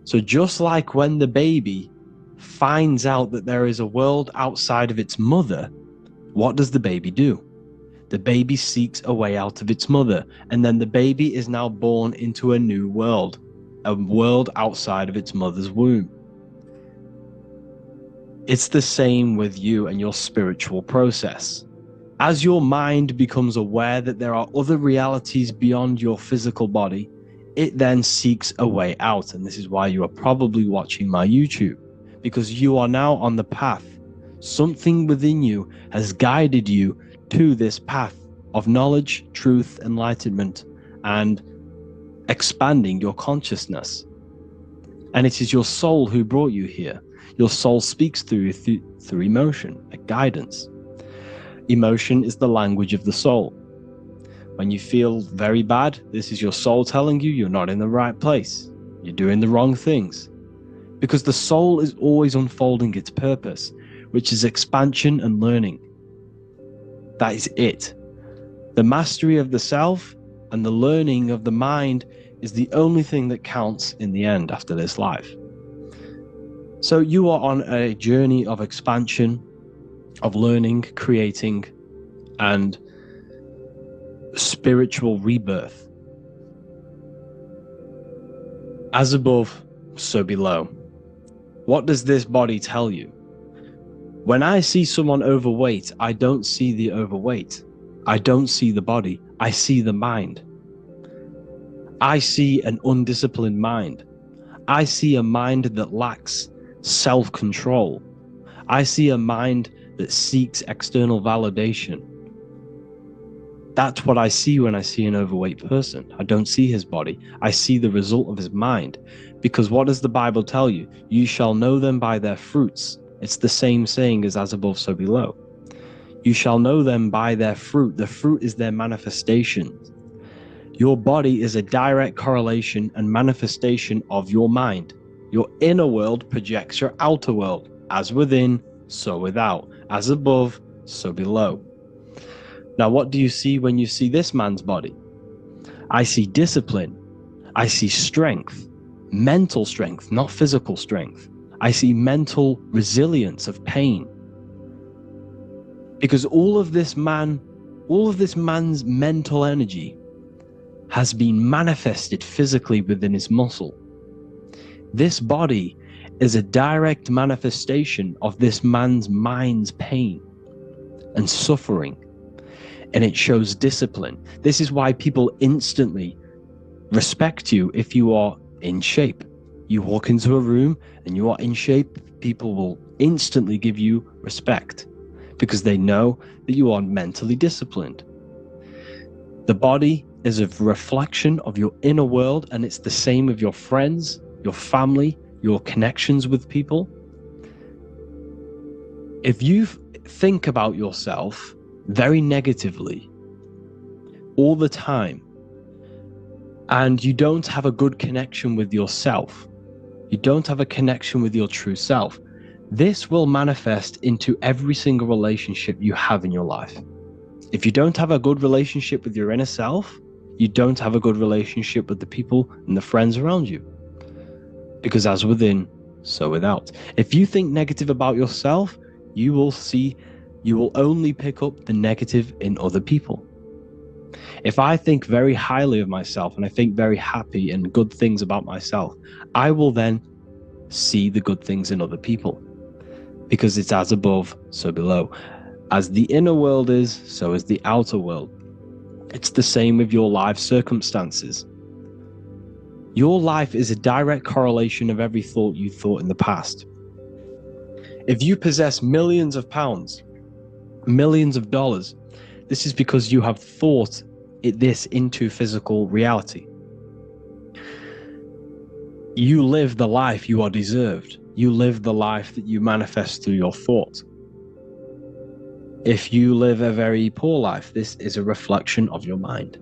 So just like when the baby finds out that there is a world outside of its mother, what does the baby do? The baby seeks a way out of its mother, and then the baby is now born into a new world, a world outside of its mother's womb. It's the same with you and your spiritual process. As your mind becomes aware that there are other realities beyond your physical body, it then seeks a way out. And this is why you are probably watching my YouTube, because you are now on the path. Something within you has guided you to this path of knowledge, truth, enlightenment, and expanding your consciousness. And it is your soul who brought you here. Your soul speaks through emotion, a guidance. Emotion is the language of the soul. When you feel very bad, this is your soul telling you you're not in the right place. You're doing the wrong things. Because the soul is always unfolding its purpose, which is expansion and learning. That is it. The mastery of the self and the learning of the mind is the only thing that counts in the end after this life. So you are on a journey of expansion, of learning, creating, and spiritual rebirth. As above, so below. What does this body tell you? When I see someone overweight, I don't see the overweight. I don't see the body. I see the mind. I see an undisciplined mind. I see a mind that lacks self-control. I see a mind that seeks external validation. That's what I see when I see an overweight person. I don't see his body. I see the result of his mind. Because what does the Bible tell you? You shall know them by their fruits. It's the same saying as above, so below. You shall know them by their fruit. The fruit is their manifestation. Your body is a direct correlation and manifestation of your mind. Your inner world projects your outer world. As within, so without. As above, so below. Now, what do you see when you see this man's body? I see discipline. I see strength. Mental strength, not physical strength. I see mental resilience of pain. Because all of this man's mental energy has been manifested physically within his muscle. This body is a direct manifestation of this man's mind's pain and suffering, and it shows discipline. This is why people instantly respect you if you are in shape. You walk into a room and you are in shape, people will instantly give you respect because they know that you are mentally disciplined. The body is a reflection of your inner world, and it's the same with your friends, your family, your connections with people. If you think about yourself very negatively all the time, and you don't have a good connection with yourself, you don't have a connection with your true self, this will manifest into every single relationship you have in your life. If you don't have a good relationship with your inner self, you don't have a good relationship with the people and the friends around you. Because as within, so without. If you think negative about yourself, you will only pick up the negative in other people. If I think very highly of myself and I think very happy and good things about myself, I will then see the good things in other people. Because it's as above, so below. As the inner world is, so is the outer world. It's the same with your life circumstances. Your life is a direct correlation of every thought you thought in the past. If you possess millions of pounds, millions of dollars, this is because you have thought this into physical reality. You live the life you are deserved. You live the life that you manifest through your thought. If you live a very poor life, this is a reflection of your mind.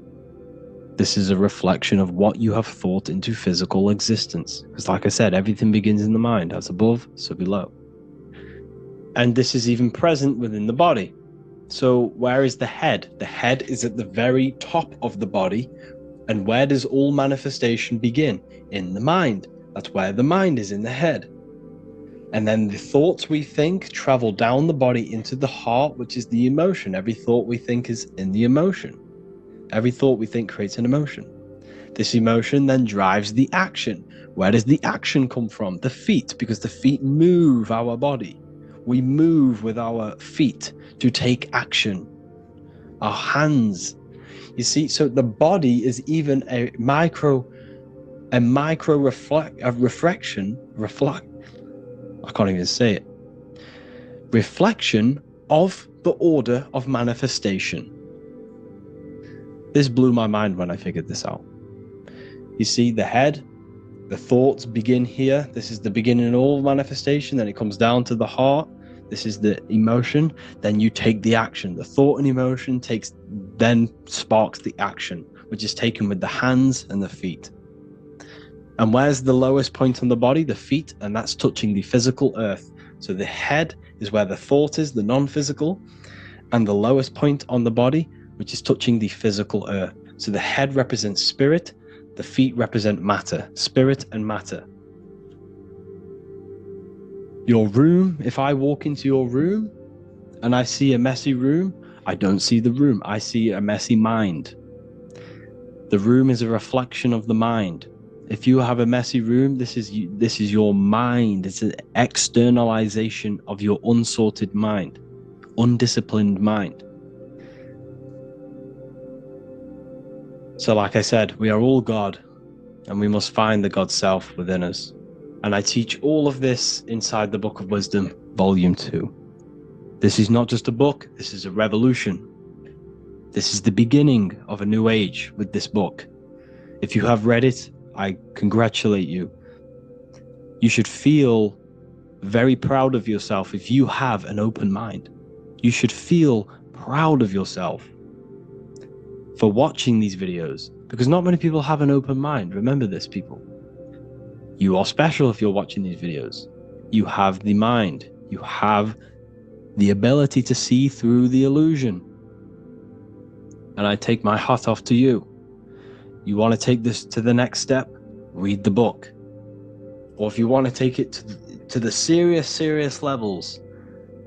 This is a reflection of what you have thought into physical existence. Because like I said, everything begins in the mind. As above, so below. And this is even present within the body. So where is the head? The head is at the very top of the body. And where does all manifestation begin? In the mind. That's where the mind is, in the head. And then the thoughts we think travel down the body into the heart, which is the emotion. Every thought we think is in the emotion. Every thought we think creates an emotion. This emotion then drives the action. Where does the action come from? The feet, because the feet move our body. We move with our feet to take action. Our hands. You see, so the body is even a micro reflection. I can't even say it. Reflection of the order of manifestation. This blew my mind when I figured this out. You see, the head, the thoughts begin here. This is the beginning of all manifestation. Then it comes down to the heart. This is the emotion. Then you take the action. The thought and emotion then sparks the action, which is taken with the hands and the feet. And where's the lowest point on the body? The feet, and that's touching the physical earth. So the head is where the thought is, the non-physical, and the lowest point on the body, which is touching the physical earth. So the head represents spirit, the feet represent matter, spirit and matter. Your room, if I walk into your room and I see a messy room, I don't see the room, I see a messy mind. The room is a reflection of the mind. If you have a messy room, this is your mind. It's an externalization of your unsorted mind, undisciplined mind. So like I said, we are all God, and we must find the God self within us. And I teach all of this inside the Book of Wisdom, Volume 2. This is not just a book, this is a revolution. This is the beginning of a new age with this book. If you have read it, I congratulate you. You should feel very proud of yourself if you have an open mind. You should feel proud of yourself for watching these videos, because not many people have an open mind. Remember this, people. You are special if you're watching these videos. You have the mind. You have the ability to see through the illusion. And I take my hat off to you. You want to take this to the next step? Read the book. Or if you want to take it to the serious levels,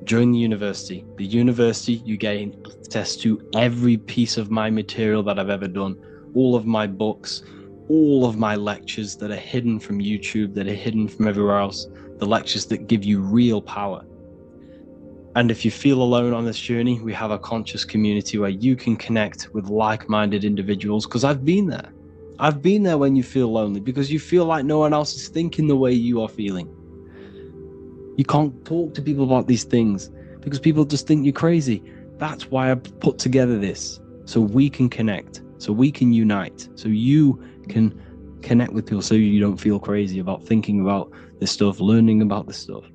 join the university. The university, you gain access to every piece of my material that I've ever done, all of my books, all of my lectures that are hidden from YouTube, that are hidden from everywhere else, the lectures that give you real power. And if you feel alone on this journey, we have a conscious community where you can connect with like-minded individuals, because I've been there. I've been there when you feel lonely, because you feel like no one else is thinking the way you are feeling. You can't talk to people about these things because people just think you're crazy. That's why I put together this, so we can connect, so we can unite, so you can connect with people, so you don't feel crazy about thinking about this stuff, learning about this stuff.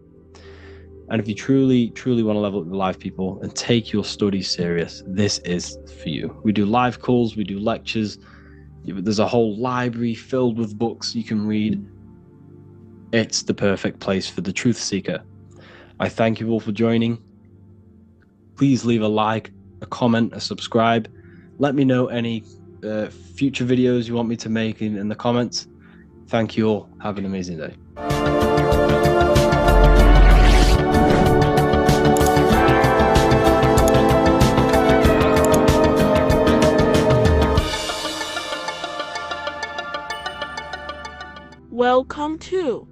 And if you truly want to level up your life, people, and take your studies serious, this is for you. We do live calls, we do lectures. There's a whole library filled with books you can read. It's the perfect place for the truth seeker. I thank you all for joining. Please leave a like, a comment, a subscribe. Let me know any future videos you want me to make in the comments. Thank you all. Have an amazing day. Welcome to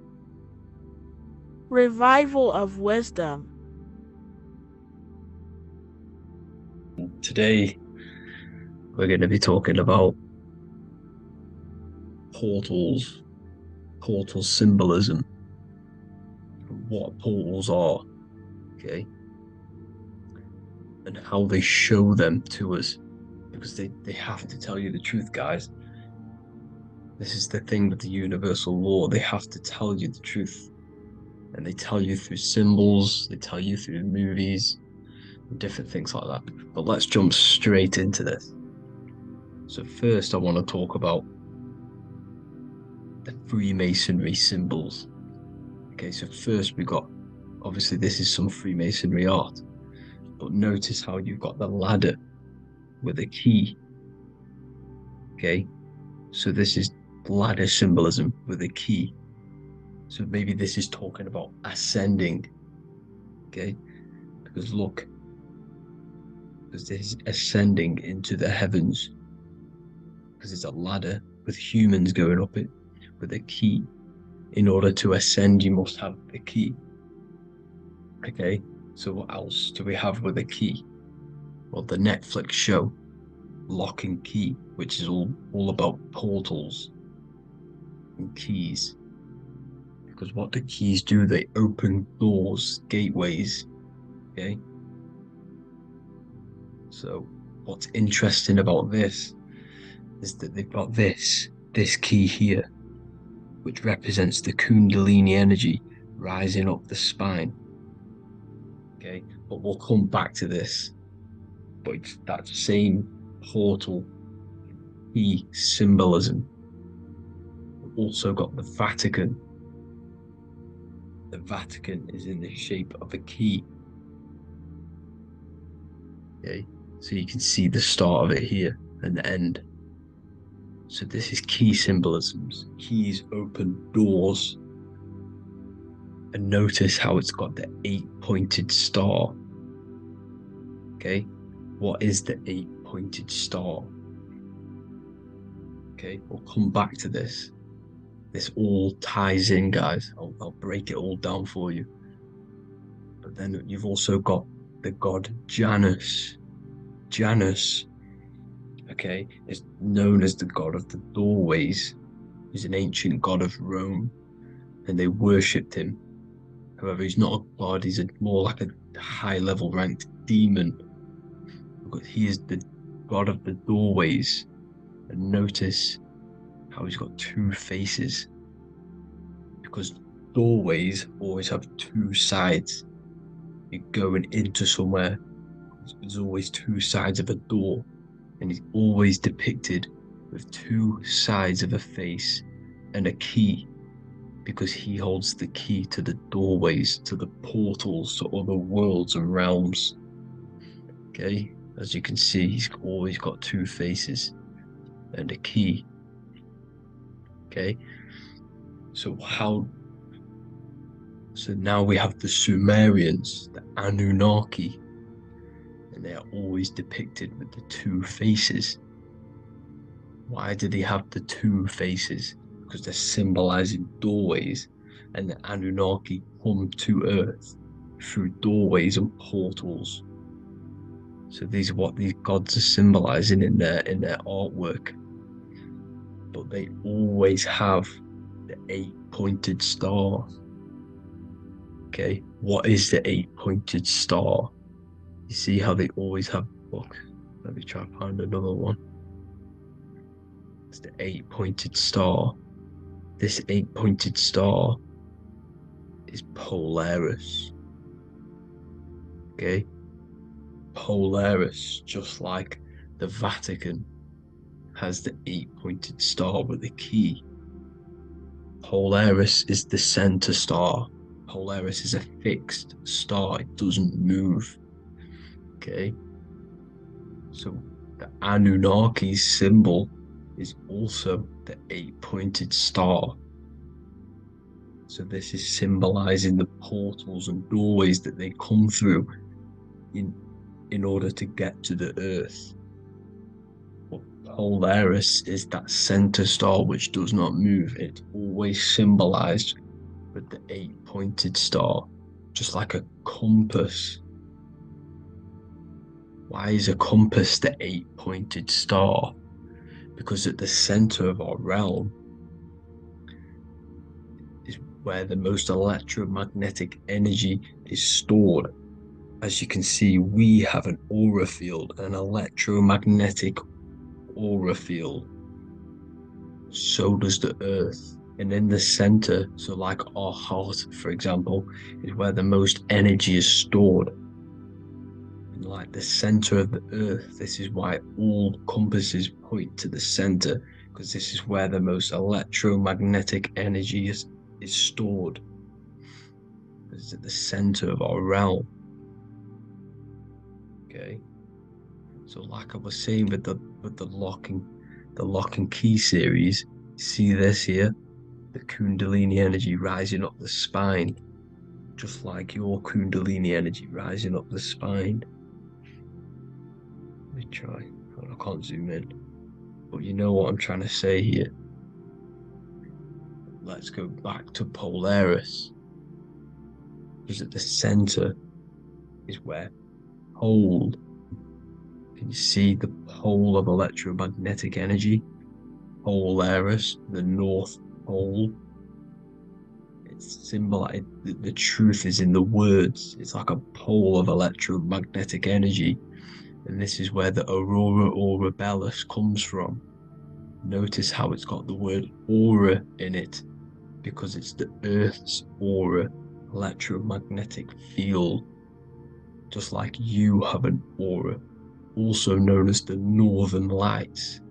Revival of Wisdom. Today, we're going to be talking about portals, portal symbolism, what portals are, okay, and how they show them to us, because they have to tell you the truth, guys. This is the thing with the universal law. They have to tell you the truth. And they tell you through symbols, they tell you through movies, different things like that. But let's jump straight into this. So first I want to talk about the Freemasonry symbols. Okay, so first we got, obviously this is some Freemasonry art, but notice how you've got the ladder with a key. Okay, so this is ladder symbolism with a key. So maybe this is talking about ascending. Okay? Because look, because this is ascending into the heavens. Because it's a ladder with humans going up it with a key. In order to ascend, you must have the key. Okay, so what else do we have with a key? Well, the Netflix show, Lock and Key, which is all about portals and keys. Because what the keys do, they open doors, gateways. Okay. So what's interesting about this is that they've got this key here, which represents the Kundalini energy rising up the spine. Okay, but we'll come back to this. But it's that same portal key symbolism. We've also got the Vatican. The Vatican is in the shape of a key. Okay, so you can see the start of it here and the end. So this is key symbolisms. Keys open doors. And notice how it's got the 8-pointed star. Okay, what is the 8-pointed star? Okay, we'll come back to this. This all ties in, guys. I'll break it all down for you. But then you've also got the god Janus. Janus, okay, is known as the god of the doorways. He's an ancient god of Rome, and they worshipped him. However, he's not a god, he's more like a high-level ranked demon. Because he is the god of the doorways. And notice how he's got 2 faces. Because doorways always have 2 sides. You're going into somewhere, there's always 2 sides of a door. And he's always depicted with 2 sides of a face and a key. Because he holds the key to the doorways, to the portals, to other worlds and realms. Okay, as you can see, he's always got 2 faces and a key. Okay, so now we have the Sumerians, the Anunnaki, and they are always depicted with the 2 faces. Why do they have the 2 faces? Because they're symbolizing doorways, and the Anunnaki come to Earth through doorways and portals. So these are what these gods are symbolizing in their artwork. But they always have the 8-pointed star. Okay, what is the 8-pointed star? You see how they always have. Look, let me try and find another one. It's the 8-pointed star. This 8-pointed star is Polaris. Okay, Polaris, just like the Vatican has the 8-pointed star with a key. Polaris is the center star. Polaris is a fixed star, it doesn't move. Okay, so the Anunnaki's symbol is also the 8-pointed star. So this is symbolizing the portals and doorways that they come through in order to get to the Earth. But Polaris is that center star which does not move. It's always symbolized with the 8-pointed star, just like a compass. Why is a compass the 8-pointed star? Because at the center of our realm is where the most electromagnetic energy is stored. As you can see, we have an aura field, an electromagnetic aura field. So does the Earth. And in the center, so like our heart, for example, is where the most energy is stored. And like the center of the Earth, this is why all compasses point to the center, because this is where the most electromagnetic energy is stored. It's at the center of our realm. Okay, so like I was saying with the lock and key series, see this here, the Kundalini energy rising up the spine, just like your Kundalini energy rising up the spine. Let me try. I can't zoom in, but you know what I'm trying to say here. Let's go back to Polaris, because at the center is where pole. Can you see the pole of electromagnetic energy? Polaris, the North Pole. It's symbolized. The truth is in the words. It's like a pole of electromagnetic energy, and this is where the aurora borealis comes from. Notice how it's got the word aura in it, because it's the Earth's aura, electromagnetic field, just like you have an aura, also known as the Northern Lights,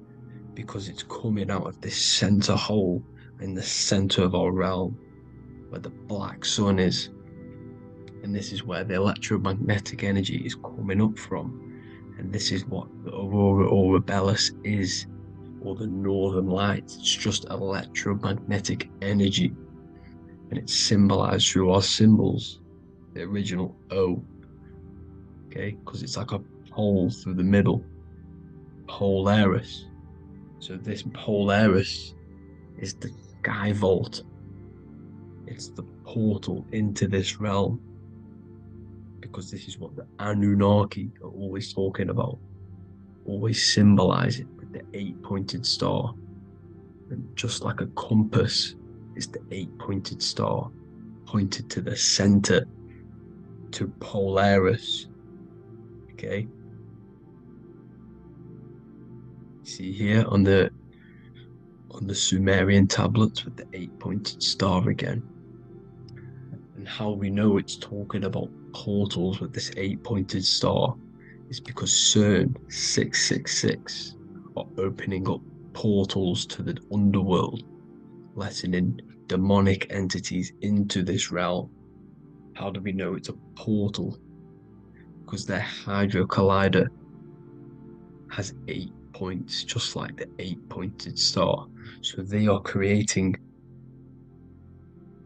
because it's coming out of this center hole in the center of our realm, where the black sun is. And this is where the electromagnetic energy is coming up from. And this is what the aurora borealis is, or the Northern Lights. It's just electromagnetic energy. And it's symbolized through our symbols, the original O, okay, because it's like a hole through the middle, Polaris. So this Polaris is the sky vault. It's the portal into this realm, because this is what the Anunnaki are always talking about, always symbolize it with the 8-pointed star. And just like a compass is the 8-pointed star pointed to the center, to Polaris. Okay, see here on the Sumerian tablets with the 8-pointed star again. And how we know it's talking about portals with this 8-pointed star is because CERN 666 are opening up portals to the underworld, letting in demonic entities into this realm. How do we know it's a portal? Because their Hydro Collider has 8 points, just like the 8-pointed star. So they are creating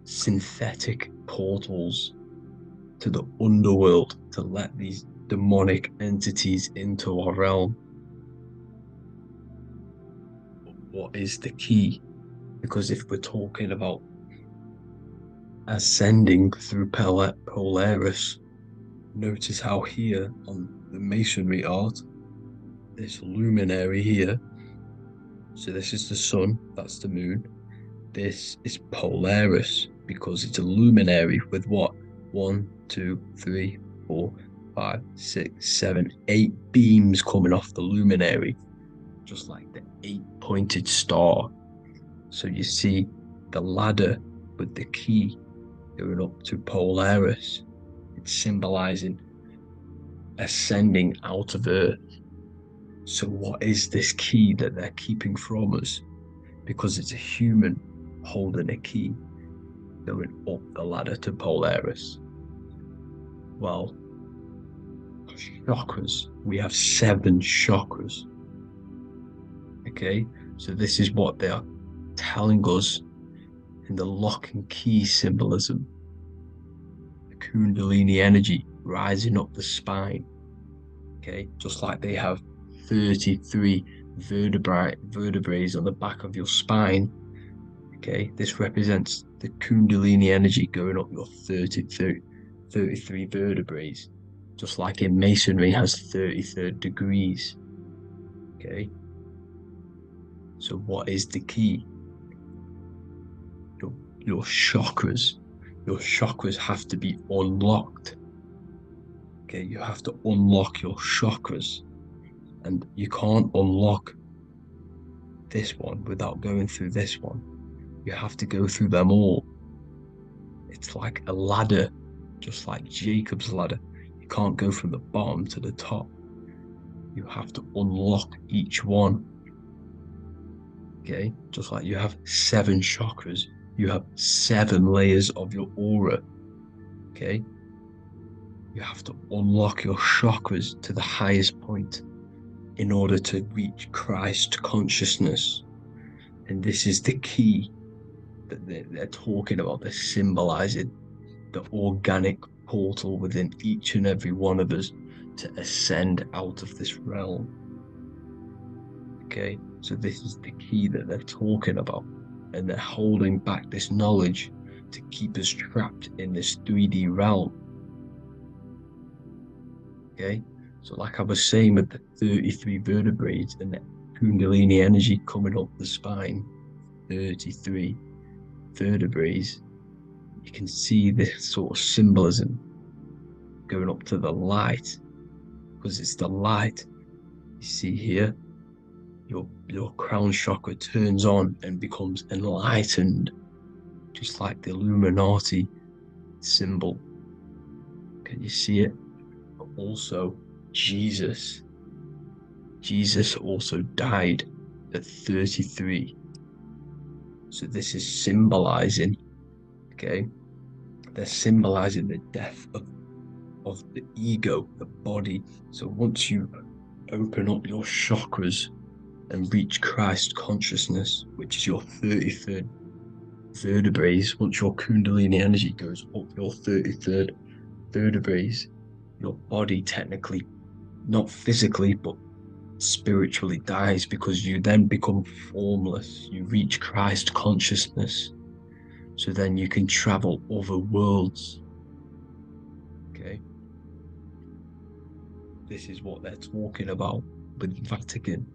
synthetic portals to the underworld to let these demonic entities into our realm. What is the key? Because if we're talking about ascending through Polaris, notice how here on the masonry art, this luminary here, so this is the sun, that's the moon, this is Polaris, because it's a luminary with what? 1, 2, 3, 4, 5, 6, 7, 8 beams coming off the luminary, just like the 8-pointed star. So you see the ladder with the key going up to Polaris. It's symbolizing ascending out of Earth. So what is this key that they're keeping from us? Because it's a human holding a key going up the ladder to Polaris. Well, chakras. We have 7 chakras. Okay, so this is what they are telling us in the lock and key symbolism. The Kundalini energy rising up the spine. Okay, just like they have 33 vertebrae on the back of your spine. Okay, this represents the Kundalini energy going up your 33 vertebrae, just like in masonry has 33rd degrees. Okay, so what is the key? Your chakras. Your chakras have to be unlocked. Okay, you have to unlock your chakras, and you can't unlock this one without going through this one. You have to go through them all. It's like a ladder, just like Jacob's ladder. You can't go from the bottom to the top. You have to unlock each one. Okay, just like you have 7 chakras, you have 7 layers of your aura. Okay, you have to unlock your chakras to the highest point in order to reach Christ consciousness. And this is the key that they're talking about, they're symbolizing the organic portal within each and every one of us to ascend out of this realm. Okay, so this is the key that they're talking about, and they're holding back this knowledge to keep us trapped in this 3D realm. Okay, so like I was saying with the 33 vertebrae and the Kundalini energy coming up the spine, 33 vertebrae, you can see this sort of symbolism going up to the light, because it's the light. You see here, your crown chakra turns on and becomes enlightened, just like the Illuminati symbol. Can you see it? But also Jesus also died at 33. So this is symbolizing, okay, they're symbolizing the death of the ego, the body. So once you open up your chakras and reach Christ consciousness, which is your 33rd vertebrae, once your Kundalini energy goes up your 33rd vertebrae, your body technically, not physically, but spiritually dies, because you then become formless. You reach Christ consciousness. So then you can travel other worlds. Okay? This is what they're talking about with Vatican,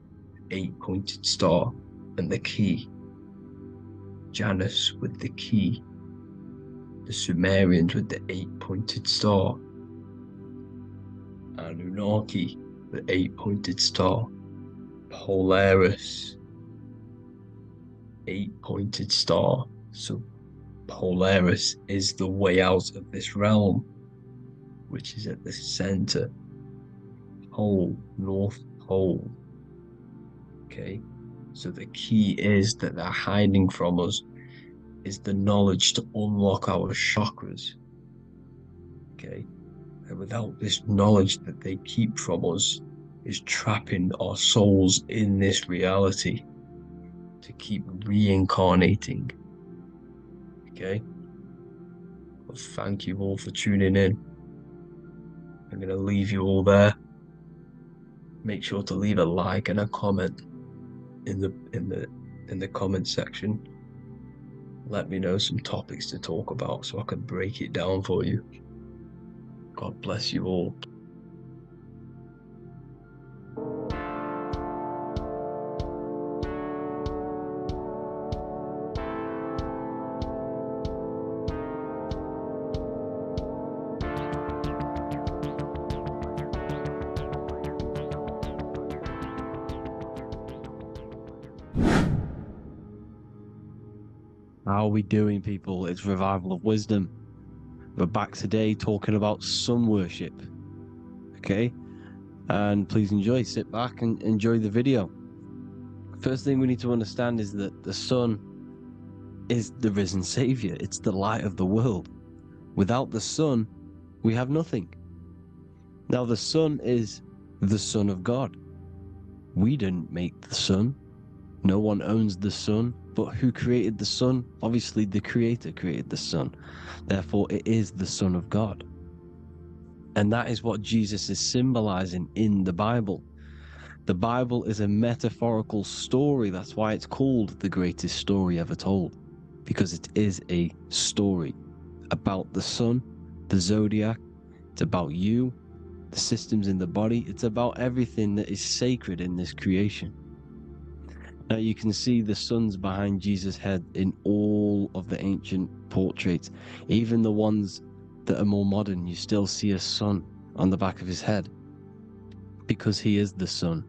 8-pointed star, and the key. Janus with the key. The Sumerians with the 8-pointed star. Anunnaki, the 8-pointed star. Polaris, 8-pointed star. So Polaris is the way out of this realm, which is at the center. Pole, North Pole. Okay, so the key is that they're hiding from us is the knowledge to unlock our chakras. Okay, and without this knowledge that they keep from us is trapping our souls in this reality to keep reincarnating. Okay, well, thank you all for tuning in. I'm going to leave you all there. Make sure to leave a like and a comment in the comment section. Let me know some topics to talk about so I can break it down for you. God bless you all. How are we doing, people? It's Revival of Wisdom. We're back today talking about sun worship. Okay? And please enjoy. Sit back and enjoy the video. First thing we need to understand is that the sun is the risen savior. It's the light of the world. Without the sun, we have nothing. Now, the sun is the Son of God. We didn't make the sun. No one owns the sun. But who created the sun? Obviously, the Creator created the sun. Therefore, it is the Son of God. And that is what Jesus is symbolizing in the Bible. The Bible is a metaphorical story. That's why it's called the greatest story ever told. Because it is a story about the sun, the zodiac. It's about you, the systems in the body. It's about everything that is sacred in this creation. Now you can see the suns behind Jesus' head in all of the ancient portraits. Even the ones that are more modern, you still see a sun on the back of his head. Because he is the sun.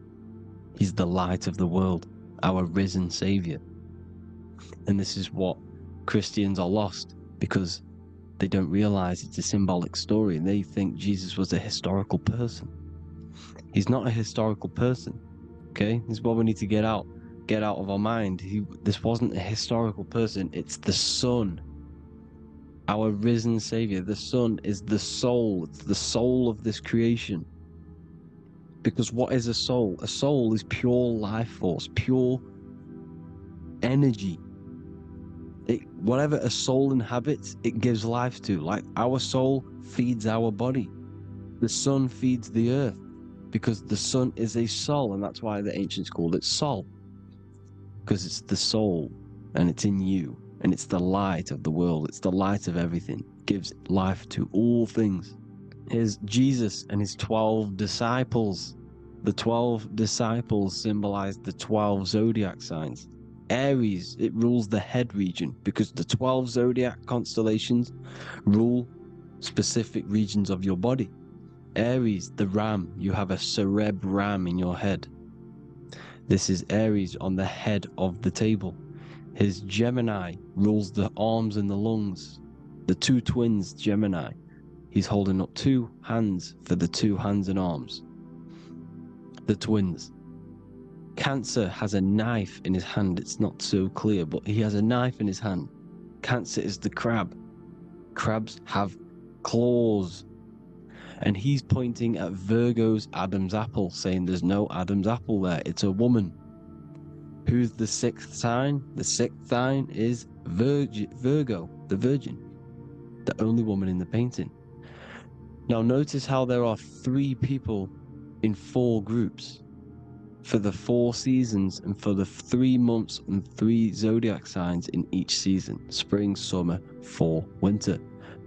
He's the light of the world, our risen savior. And this is what Christians are lost, because they don't realize it's a symbolic story and they think Jesus was a historical person. He's not a historical person. Okay? This is what we need to get out of our mind. This wasn't a historical person. It's the Son, our risen savior. The Son is the soul. It's the soul of this creation. Because what is a soul? A soul is pure life force, pure energy. Whatever a soul inhabits, it gives life to. Like our soul feeds our body. The sun feeds the earth because the sun is a soul, and that's why the ancients called it Sol, because it's the soul and it's in you, and it's the light of the world. It's the light of everything. It gives life to all things. Here's Jesus and his 12 disciples. The 12 disciples symbolize the 12 zodiac signs. Aries, it rules the head region because the 12 zodiac constellations rule specific regions of your body. Aries, the ram, you have a cerebrum in your head. This is Aries on the head of the table. His Gemini rules the arms and the lungs. The two twins, Gemini, he's holding up 2 hands for the 2 hands and arms. The twins. Cancer has a knife in his hand. It's not so clear, but he has a knife in his hand. Cancer is the crab. Crabs have claws. And he's pointing at Virgo's Adam's apple, saying there's no Adam's apple there. It's a woman. Who's the 6th sign? The 6th sign is Virgo, the Virgin, the only woman in the painting. Now notice how there are 3 people in 4 groups for the 4 seasons and for the 3 months and 3 zodiac signs in each season: spring, summer, fall, winter.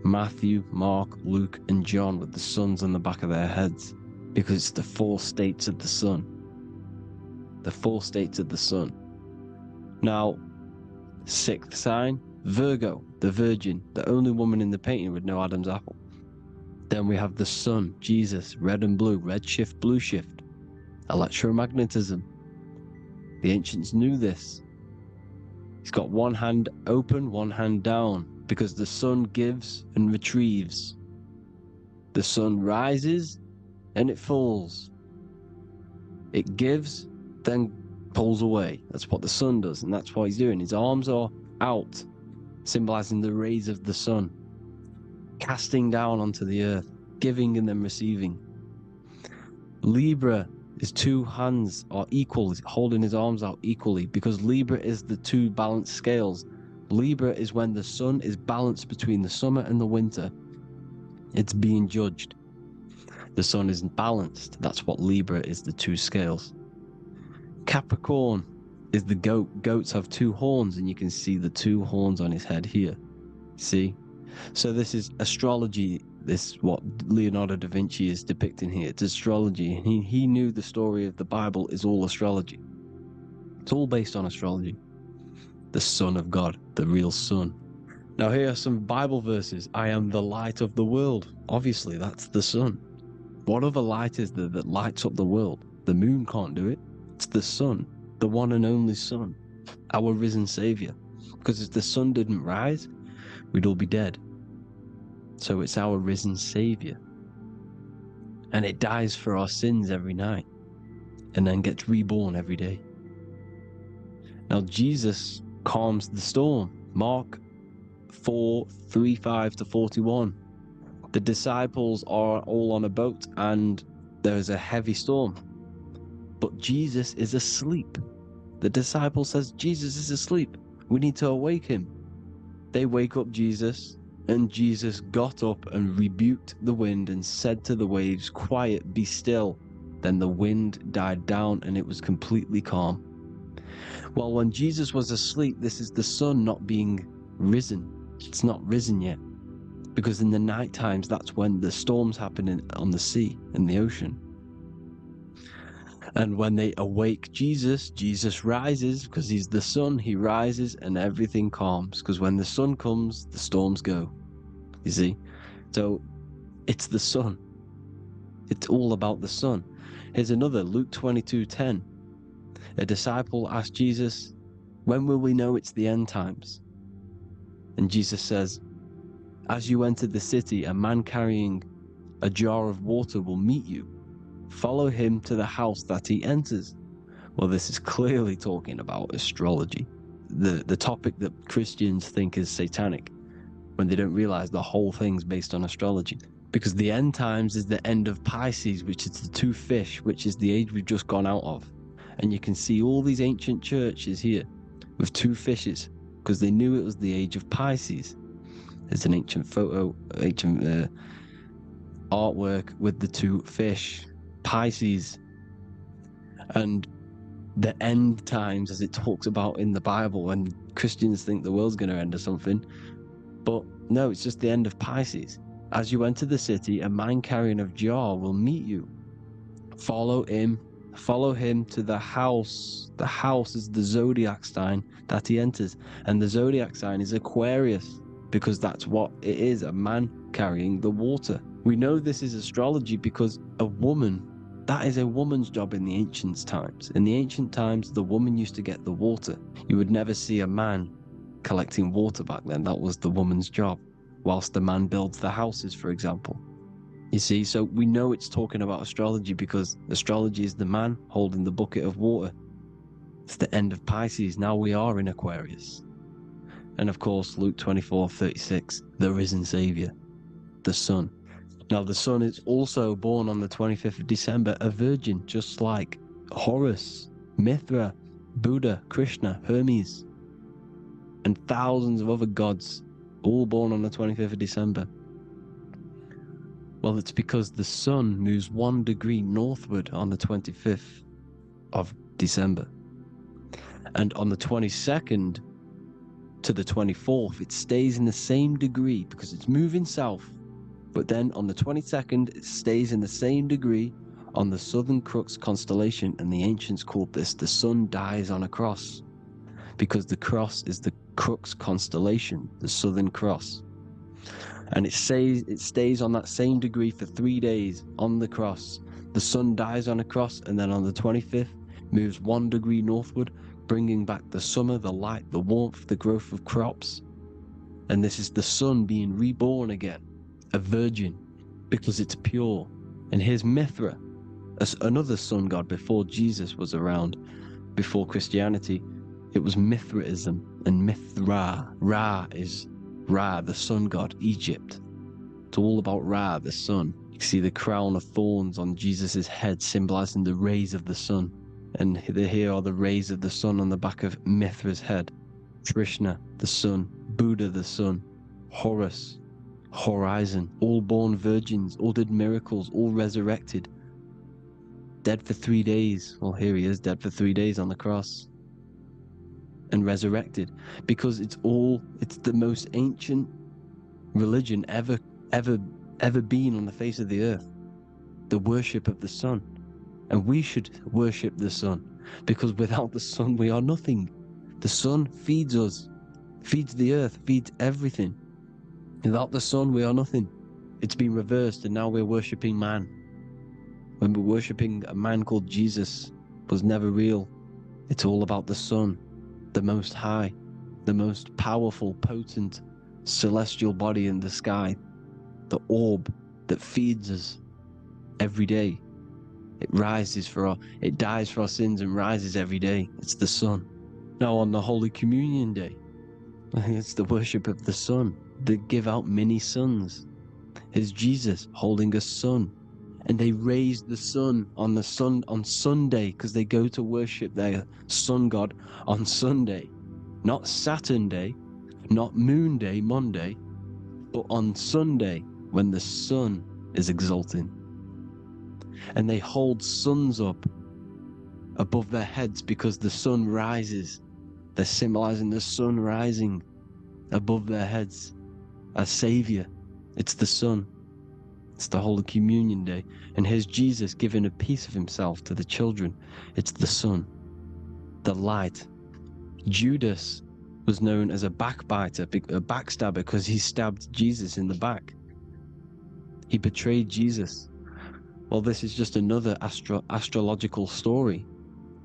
Matthew, Mark, Luke, and John with the suns on the back of their heads, because it's the 4 states of the sun. The 4 states of the sun. Now, 6th sign, Virgo, the Virgin, the only woman in the painting with no Adam's apple. Then we have the sun, Jesus, red and blue, red shift, blue shift. Electromagnetism. The ancients knew this. He's got one hand open, one hand down, because the sun gives and retrieves. The sun rises and it falls. It gives, then pulls away. That's what the sun does, and that's what he's doing. His arms are out, symbolizing the rays of the sun, casting down onto the earth, giving and then receiving. Libra, his 2 hands are equal, holding his arms out equally, because Libra is the 2 balanced scales. Libra is when the sun is balanced between the summer and the winter. It's being judged. The sun isn't balanced. That's what Libra is, the 2 scales. Capricorn is the goat. Goats have 2 horns, and you can see the 2 horns on his head here. See? So this is astrology. This what Leonardo da Vinci is depicting here. It's astrology. He knew the story of the Bible is all astrology. It's all based on astrology. The Son of God, the real Son. Now here are some Bible verses. I am the light of the world. Obviously, that's the sun. What other light is there that lights up the world? The moon can't do it. It's the sun, the one and only Son, our risen Savior. Because if the sun didn't rise, we'd all be dead. So it's our risen Savior. And it dies for our sins every night, and then gets reborn every day. Now Jesus calms the storm. Mark 4:35-41. The disciples are all on a boat and there is a heavy storm, but Jesus is asleep. The disciple says, Jesus is asleep. We need to awake him. They wake up Jesus, and Jesus got up and rebuked the wind and said to the waves, quiet, be still. Then the wind died down and it was completely calm. Well, when Jesus was asleep, this is the sun not being risen. It's not risen yet. Because in the night times, that's when the storms happen on the sea, in the ocean. And when they awake Jesus, Jesus rises, because he's the sun, he rises and everything calms. Because when the sun comes, the storms go. You see? So it's the sun. It's all about the sun. Here's another, Luke 22:10. A disciple asked Jesus, when will we know it's the end times? And Jesus says, as you enter the city, a man carrying a jar of water will meet you. Follow him to the house that he enters. Well, this is clearly talking about astrology, the topic that Christians think is satanic, when they don't realize the whole thing's based on astrology. Because the end times is the end of Pisces, which is the 2 fish, which is the age we've just gone out of. And you can see all these ancient churches here with 2 fishes. because they knew it was the age of Pisces. There's an ancient artwork with the two fish, Pisces, and the end times, as it talks about in the Bible, when Christians think the world's going to end or something. But no, it's just the end of Pisces. As you enter the city, a man carrying a jar will meet you. Follow him to the house. The house is the zodiac sign that he enters. And the zodiac sign is Aquarius, because that's what it is, a man carrying the water. We know this is astrology because a woman, that is a woman's job in the ancient times. In the ancient times, the woman used to get the water. You would never see a man collecting water back then. That was the woman's job, whilst the man builds the houses, for example. You see, so we know it's talking about astrology because astrology is the man holding the bucket of water. It's the end of Pisces. Now we are in Aquarius. And of course, Luke 24:36, the risen Savior, the Son. Now the Son is also born on the 25th of December, a virgin, just like Horus, Mithra, Buddha, Krishna, Hermes, and thousands of other gods, all born on the 25th of December. Well, it's because the sun moves 1 degree northward on the 25th of December. And on the 22nd to the 24th, it stays in the same degree because it's moving south. But then on the 22nd, it stays in the same degree on the Southern Crux constellation. And the ancients called this the sun dies on a cross, because the cross is the Crux constellation, the Southern Cross. And it stays on that same degree for 3 days on the cross. The sun dies on a cross, and then on the 25th, moves 1 degree northward, bringing back the summer, the light, the warmth, the growth of crops. And this is the sun being reborn again, a virgin, because it's pure. And here's Mithra, another sun god before Jesus was around, before Christianity. It was Mithraism, and Mithra. Ra is Ra, the sun god, Egypt. It's all about Ra, the sun. You see the crown of thorns on Jesus' head, symbolizing the rays of the sun. And here are the rays of the sun on the back of Mithra's head. Krishna, the sun. Buddha, the sun. Horus, horizon. All born virgins, all did miracles, all resurrected. Dead for 3 days. Well, here he is, dead for 3 days on the cross. And resurrected, because it's the most ancient religion ever been on the face of the earth, the worship of the sun. And we should worship the sun, because without the sun we are nothing. The sun feeds us, feeds the earth, feeds everything. Without the sun we are nothing. It's been reversed, and now we're worshipping man, when we're worshipping a man called Jesus, was never real. It's all about the sun, the most high, the most powerful, potent, celestial body in the sky, the orb that feeds us every day. It dies for our sins and rises every day. It's the sun. Now on the Holy Communion Day, it's the worship of the sun. They give out mini suns. It's Jesus holding a sun. And they raise the sun on Sunday, because they go to worship their sun god on Sunday. Not Saturn Day, not Moon Day, Monday, but on Sunday when the sun is exalting. And they hold suns up above their heads because the sun rises. They're symbolizing the sun rising above their heads as Savior. It's the sun. It's the Holy Communion Day. And here's Jesus giving a piece of himself to the children. It's the sun, the light. Judas was known as a backbiter, a backstabber, because he stabbed Jesus in the back. He betrayed Jesus. Well, this is just another astrological story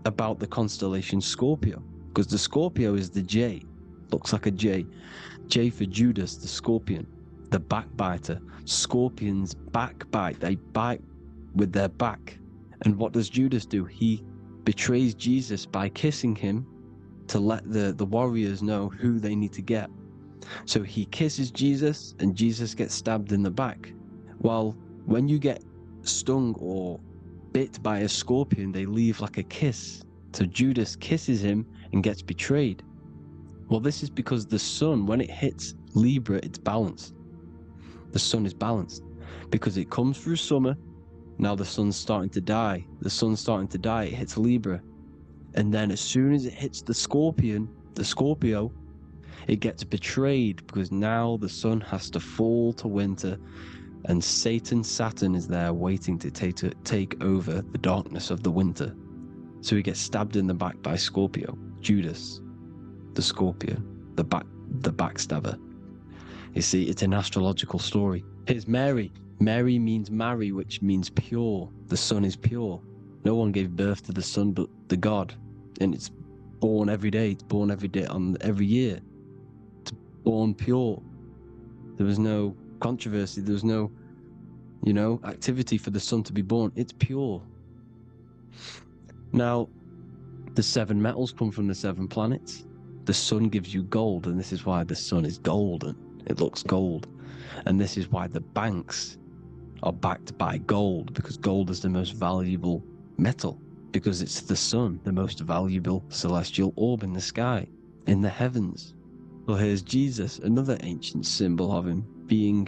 about the constellation Scorpio, because the Scorpio is the J. Looks like a J. J for Judas, the scorpion, the backbiter. Scorpions backbite. They bite with their back. And what does Judas do? He betrays Jesus by kissing him to let the warriors know who they need to get. So he kisses Jesus, and Jesus gets stabbed in the back. Well, when you get stung or bit by a scorpion, they leave like a kiss. So Judas kisses him and gets betrayed. Well, this is because the sun, when it hits Libra, it's balanced. The sun is balanced because it comes through summer. Now the sun's starting to die. The sun's starting to die. It hits Libra. And then as soon as it hits the Scorpio, it gets betrayed because now the sun has to fall to winter, and Saturn is there waiting to take over the darkness of the winter. So he gets stabbed in the back by Scorpio, Judas, the Scorpion, the backstabber. You see, it's an astrological story. Here's Mary. Mary means marry, which means pure. The sun is pure. No one gave birth to the sun but the God. And it's born every day. It's born every day on every year. It's born pure. There was no controversy. There was no, activity for the sun to be born. It's pure. Now, the 7 metals come from the 7 planets. The sun gives you gold, and this is why the sun is golden. It looks gold. And this is why the banks are backed by gold, because gold is the most valuable metal, because it's the sun, the most valuable celestial orb in the sky, in the heavens. Well, here's Jesus, another ancient symbol of him being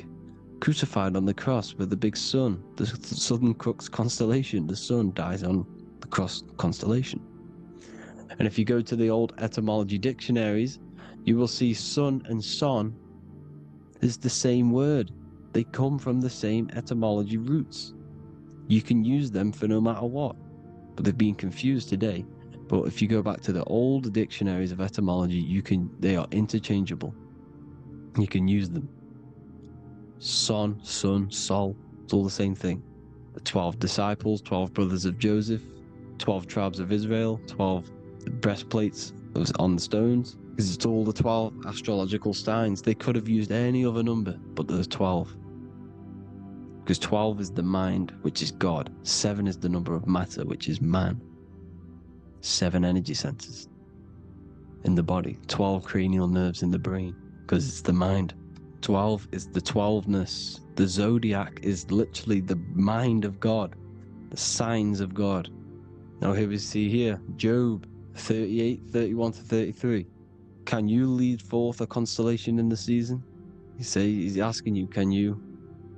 crucified on the cross with the big sun, the Southern Crux constellation. The sun dies on the cross constellation. And if you go to the old etymology dictionaries, you will see sun and son is the same word. They come from the same etymology roots. You can use them for no matter what, but they've been confused today. But if you go back to the old dictionaries of etymology, they are interchangeable. You can use them. Son, sun, sol, it's all the same thing. The 12 disciples, 12 brothers of Joseph, 12 tribes of Israel, 12 breastplates on the stones, because it's all the 12 astrological signs. They could have used any other number, but there's 12. Because 12 is the mind, which is God. 7 is the number of matter, which is man. 7 energy centers in the body. 12 cranial nerves in the brain, because it's the mind. 12 is the 12ness. The zodiac is literally the mind of God, the signs of God. Now here we see here, Job 38, 31 to 33. Can you lead forth a constellation in the season? He's asking you, can you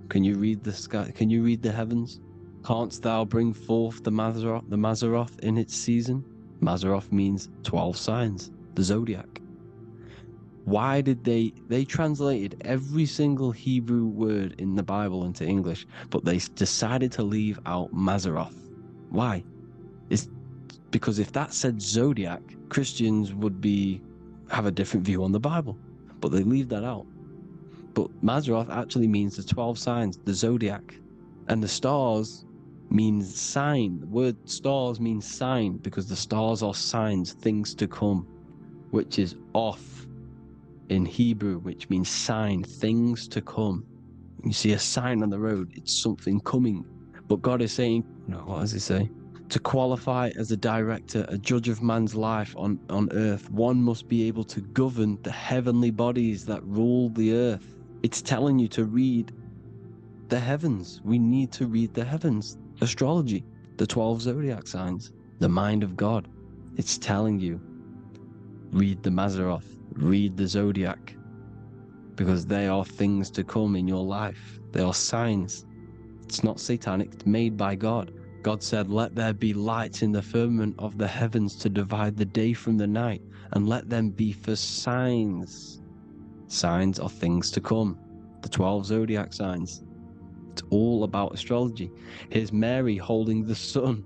read the sky? Can you read the heavens? Canst thou bring forth the Mazzaroth in its season? Mazzaroth means 12 signs, the zodiac. Why did they translated every single Hebrew word in the Bible into English, but they decided to leave out Mazzaroth. Why? It's because if that said zodiac, Christians would have a different view on the Bible, but they leave that out. But Mazzaroth actually means the 12 signs, the zodiac, and the stars means sign. The word stars means sign because the stars are signs, things to come, which is off in Hebrew, which means sign, things to come. You see a sign on the road, it's something coming. But God is saying, what does he say? To qualify as a director, a judge of man's life on earth, one must be able to govern the heavenly bodies that rule the earth. It's telling you to read the heavens. We need to read the heavens. Astrology, the 12 zodiac signs, the mind of God. It's telling you, read the Mazzaroth, read the zodiac, because they are things to come in your life. They are signs. It's not satanic, it's made by God. God said, let there be lights in the firmament of the heavens to divide the day from the night, and let them be for signs. Signs are things to come. The 12 zodiac signs. It's all about astrology. Here's Mary holding the sun.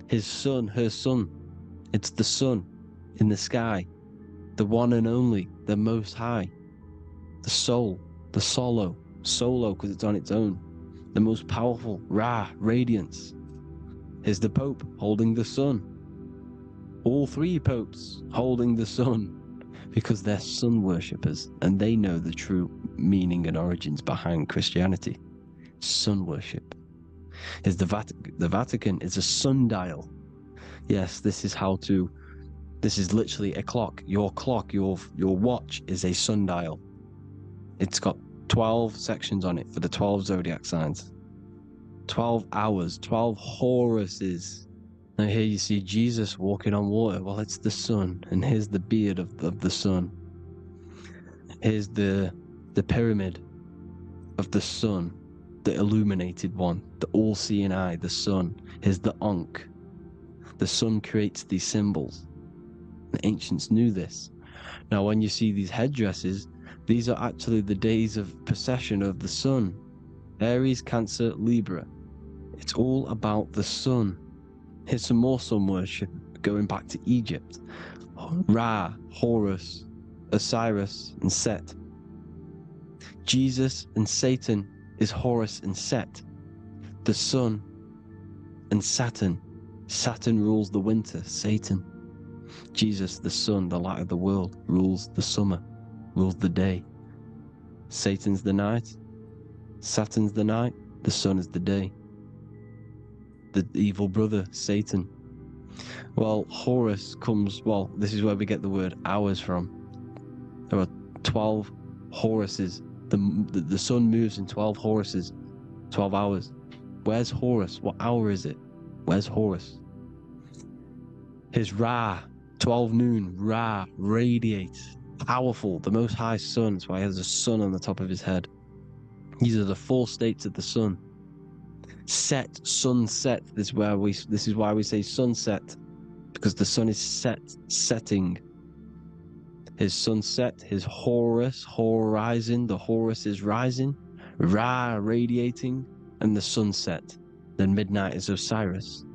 His son, her son. It's the sun in the sky. The one and only, the most high. The soul, the solo because it's on its own. The most powerful, Ra, radiance. Here's the Pope holding the sun. All 3 popes holding the sun because they're sun worshippers and they know the true meaning and origins behind Christianity. Sun worship. Here's the Vatican is a sundial. Yes, this is literally a clock. Your clock, your watch is a sundial. It's got 12 sections on it for the 12 zodiac signs. 12 hours, 12 Horuses. Now here you see Jesus walking on water. Well, it's the sun, and here's the beard of the sun. Here's the pyramid of the sun, the illuminated one, the all-seeing eye, the sun. Here's the Ankh. The sun creates these symbols. The ancients knew this. Now, when you see these headdresses, these are actually the days of procession of the sun. Aries, Cancer, Libra. It's all about the sun. Here's some more sun worship going back to Egypt. Ra, Horus, Osiris, and Set. Jesus and Satan is Horus and Set. The sun and Saturn. Saturn rules the winter, Satan. Jesus, the sun, the light of the world, rules the summer, rules the day. Satan's the night, Saturn's the night, the sun is the day. The evil brother, Satan. Well, Horus comes, well, this is where we get the word hours from. There are 12 Horuses. The sun moves in 12 Horuses, 12 hours. Where's Horus? What hour is it? Where's Horus? Here's Ra, 12 noon. Ra radiates, powerful, the most high sun. That's why he has a sun on the top of his head. These are the 4 states of the sun. Set, sunset. This is why we say sunset, because the sun is setting. His sunset, his Horus, horizon. The Horus is rising. Ra radiating, and the sunset. Then midnight is Osiris.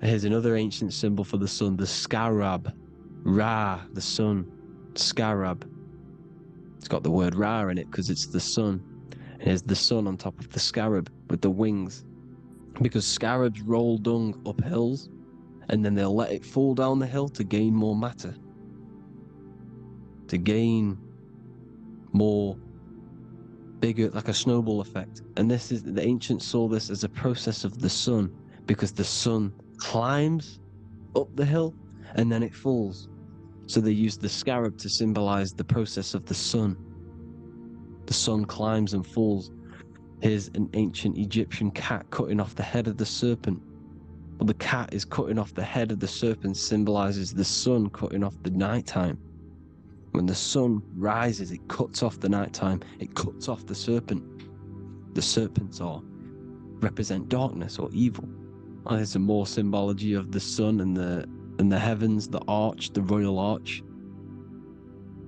Here's another ancient symbol for the sun, the scarab. Ra, the sun. Scarab. It's got the word Ra in it because it's the sun. Here's the sun on top of the scarab with the wings. Because scarabs roll dung up hills, and then they'll let it fall down the hill to gain more matter. To gain more bigger, like a snowball effect. And this is, the ancients saw this as a process of the sun, because the sun climbs up the hill and then it falls. So they used the scarab to symbolize the process of the sun. The sun climbs and falls. Here's an ancient Egyptian cat cutting off the head of the serpent. Well, the cat is cutting off the head of the serpent, symbolizes the sun cutting off the nighttime. When the sun rises, it cuts off the nighttime. It cuts off the serpent. The serpents represent darkness or evil. Well, there's some more symbology of the sun and the heavens, the arch, the royal arch,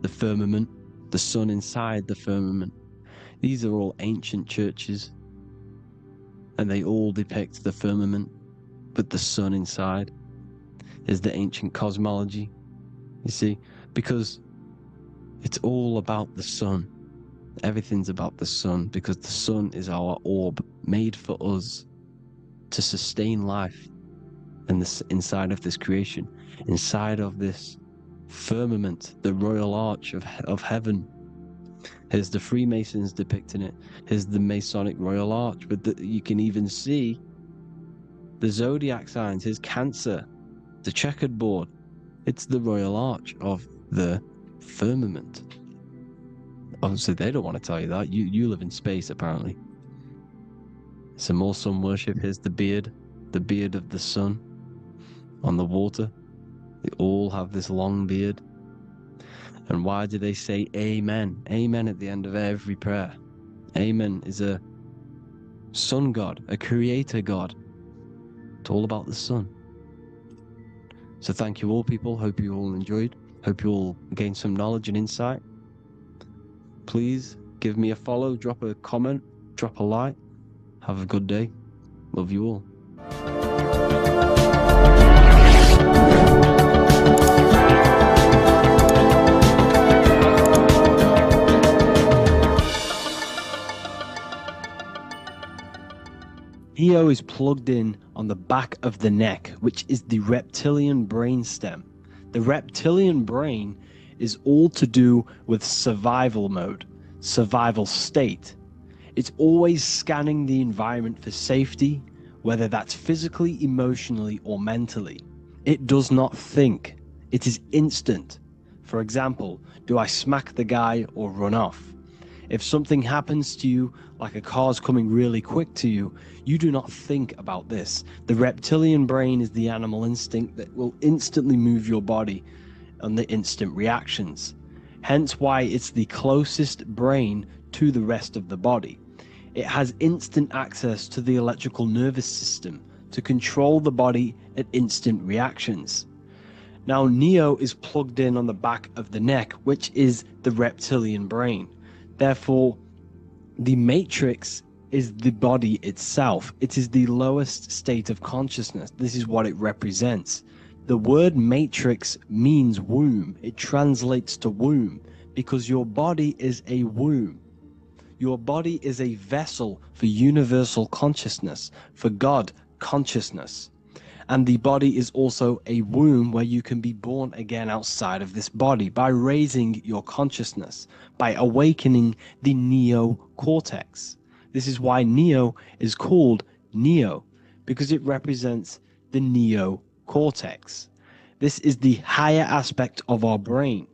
the firmament, the sun inside the firmament. These are all ancient churches, and they all depict the firmament with the sun inside. Is the ancient cosmology, you see, because it's all about the sun. Everything's about the sun, because the sun is our orb made for us to sustain life and this inside of this creation, inside of this firmament, the royal arch of heaven. Here's the Freemasons depicting it. Here's the Masonic royal arch, but you can even see the zodiac signs. Here's Cancer, the checkered board. It's the royal arch of the firmament. Obviously, they don't want to tell you that. You live in space, apparently. Some more sun worship. Here's the beard of the sun on the water. They all have this long beard. And why do they say amen? Amen at the end of every prayer. Amen is a sun god, a creator god. It's all about the sun. So thank you all, people. Hope you all enjoyed. Hope you all gained some knowledge and insight. Please give me a follow, drop a comment, drop a like. Have a good day. Love you all. EO is plugged in on the back of the neck, which is the reptilian brain stem. The reptilian brain is all to do with survival mode, survival state. It's always scanning the environment for safety, whether that's physically, emotionally, or mentally. It does not think. It is instant. For example, do I smack the guy or run off? If something happens to you, like a car's coming really quick to you, you do not think about this. The reptilian brain is the animal instinct that will instantly move your body on the instant reactions. Hence why it's the closest brain to the rest of the body. It has instant access to the electrical nervous system to control the body at instant reactions. Now, Neo is plugged in on the back of the neck, which is the reptilian brain. Therefore, the matrix is the body itself. It is the lowest state of consciousness. This is what it represents. The word matrix means womb. It translates to womb because your body is a womb. Your body is a vessel for universal consciousness, for God consciousness. And the body is also a womb where you can be born again outside of this body by raising your consciousness, by awakening the neocortex. This is why Neo is called Neo, because it represents the neocortex. This is the higher aspect of our brain.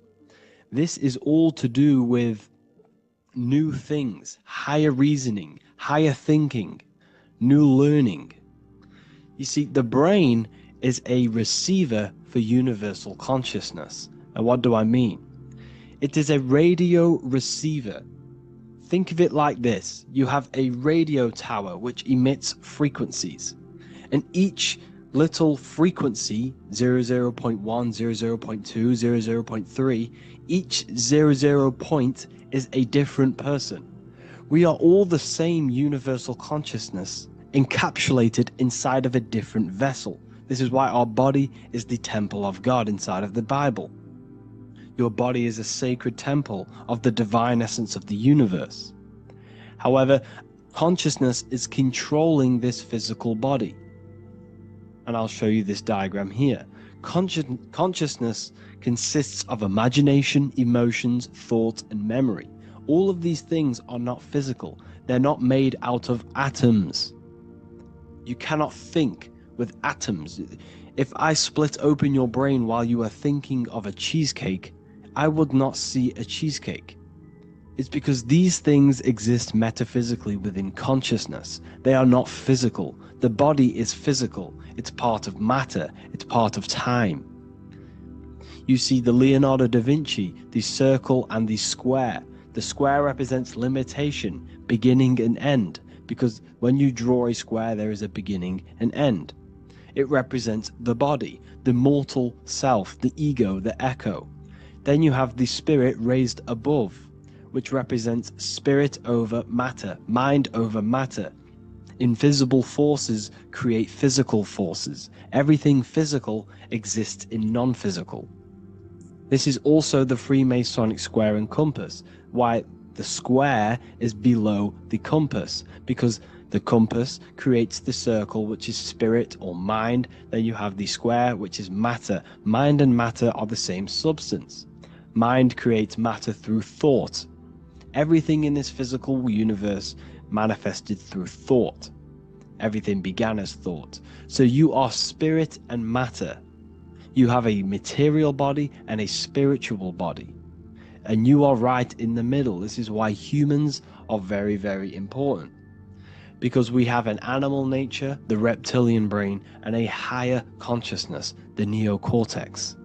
This is all to do with new things, higher reasoning, higher thinking, new learning. You see, the brain is a receiver for universal consciousness. And what do I mean? It is a radio receiver. Think of it like this. You have a radio tower which emits frequencies. And each little frequency, 00.1, 00.2, 00.3, each 00 point is a different person. We are all the same universal consciousness, encapsulated inside of a different vessel. This is why our body is the temple of God inside of the Bible. Your body is a sacred temple of the divine essence of the universe. However, consciousness is controlling this physical body. And I'll show you this diagram here. Consciousness consists of imagination, emotions, thought, and memory. All of these things are not physical. They're not made out of atoms. You cannot think with atoms. If I split open your brain while you are thinking of a cheesecake, I would not see a cheesecake. It's because these things exist metaphysically within consciousness. They are not physical. The body is physical. It's part of matter. It's part of time. You see the Leonardo da Vinci, the circle and the square. The square represents limitation, beginning and end, because when you draw a square, there is a beginning and end. It represents the body, the mortal self, the ego, the echo. Then you have the spirit raised above, which represents spirit over matter, mind over matter. Invisible forces create physical forces. Everything physical exists in non-physical. This is also the Freemasonic square and compass, why the square is below the compass, because the compass creates the circle, which is spirit or mind. Then you have the square, which is matter. Mind and matter are the same substance. Mind creates matter through thought. Everything in this physical universe manifested through thought. Everything began as thought. So you are spirit and matter. You have a material body and a spiritual body. And you are right in the middle. This is why humans are very, very important. Because we have an animal nature, the reptilian brain, and a higher consciousness, the neocortex.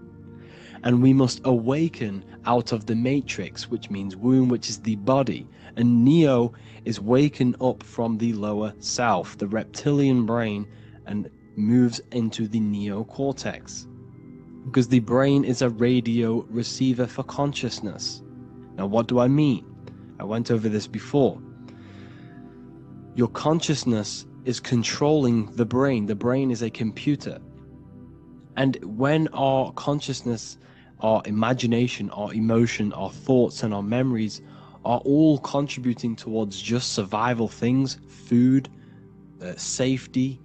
And we must awaken out of the matrix, which means womb, which is the body. And Neo is waken up from the lower self, the reptilian brain, and moves into the neocortex. Because the brain is a radio receiver for consciousness. Now, what do I mean? I went over this before. Your consciousness is controlling the brain. The brain is a computer. And when our consciousness, our imagination, our emotion, our thoughts, and our memories are all contributing towards just survival things, food, safety,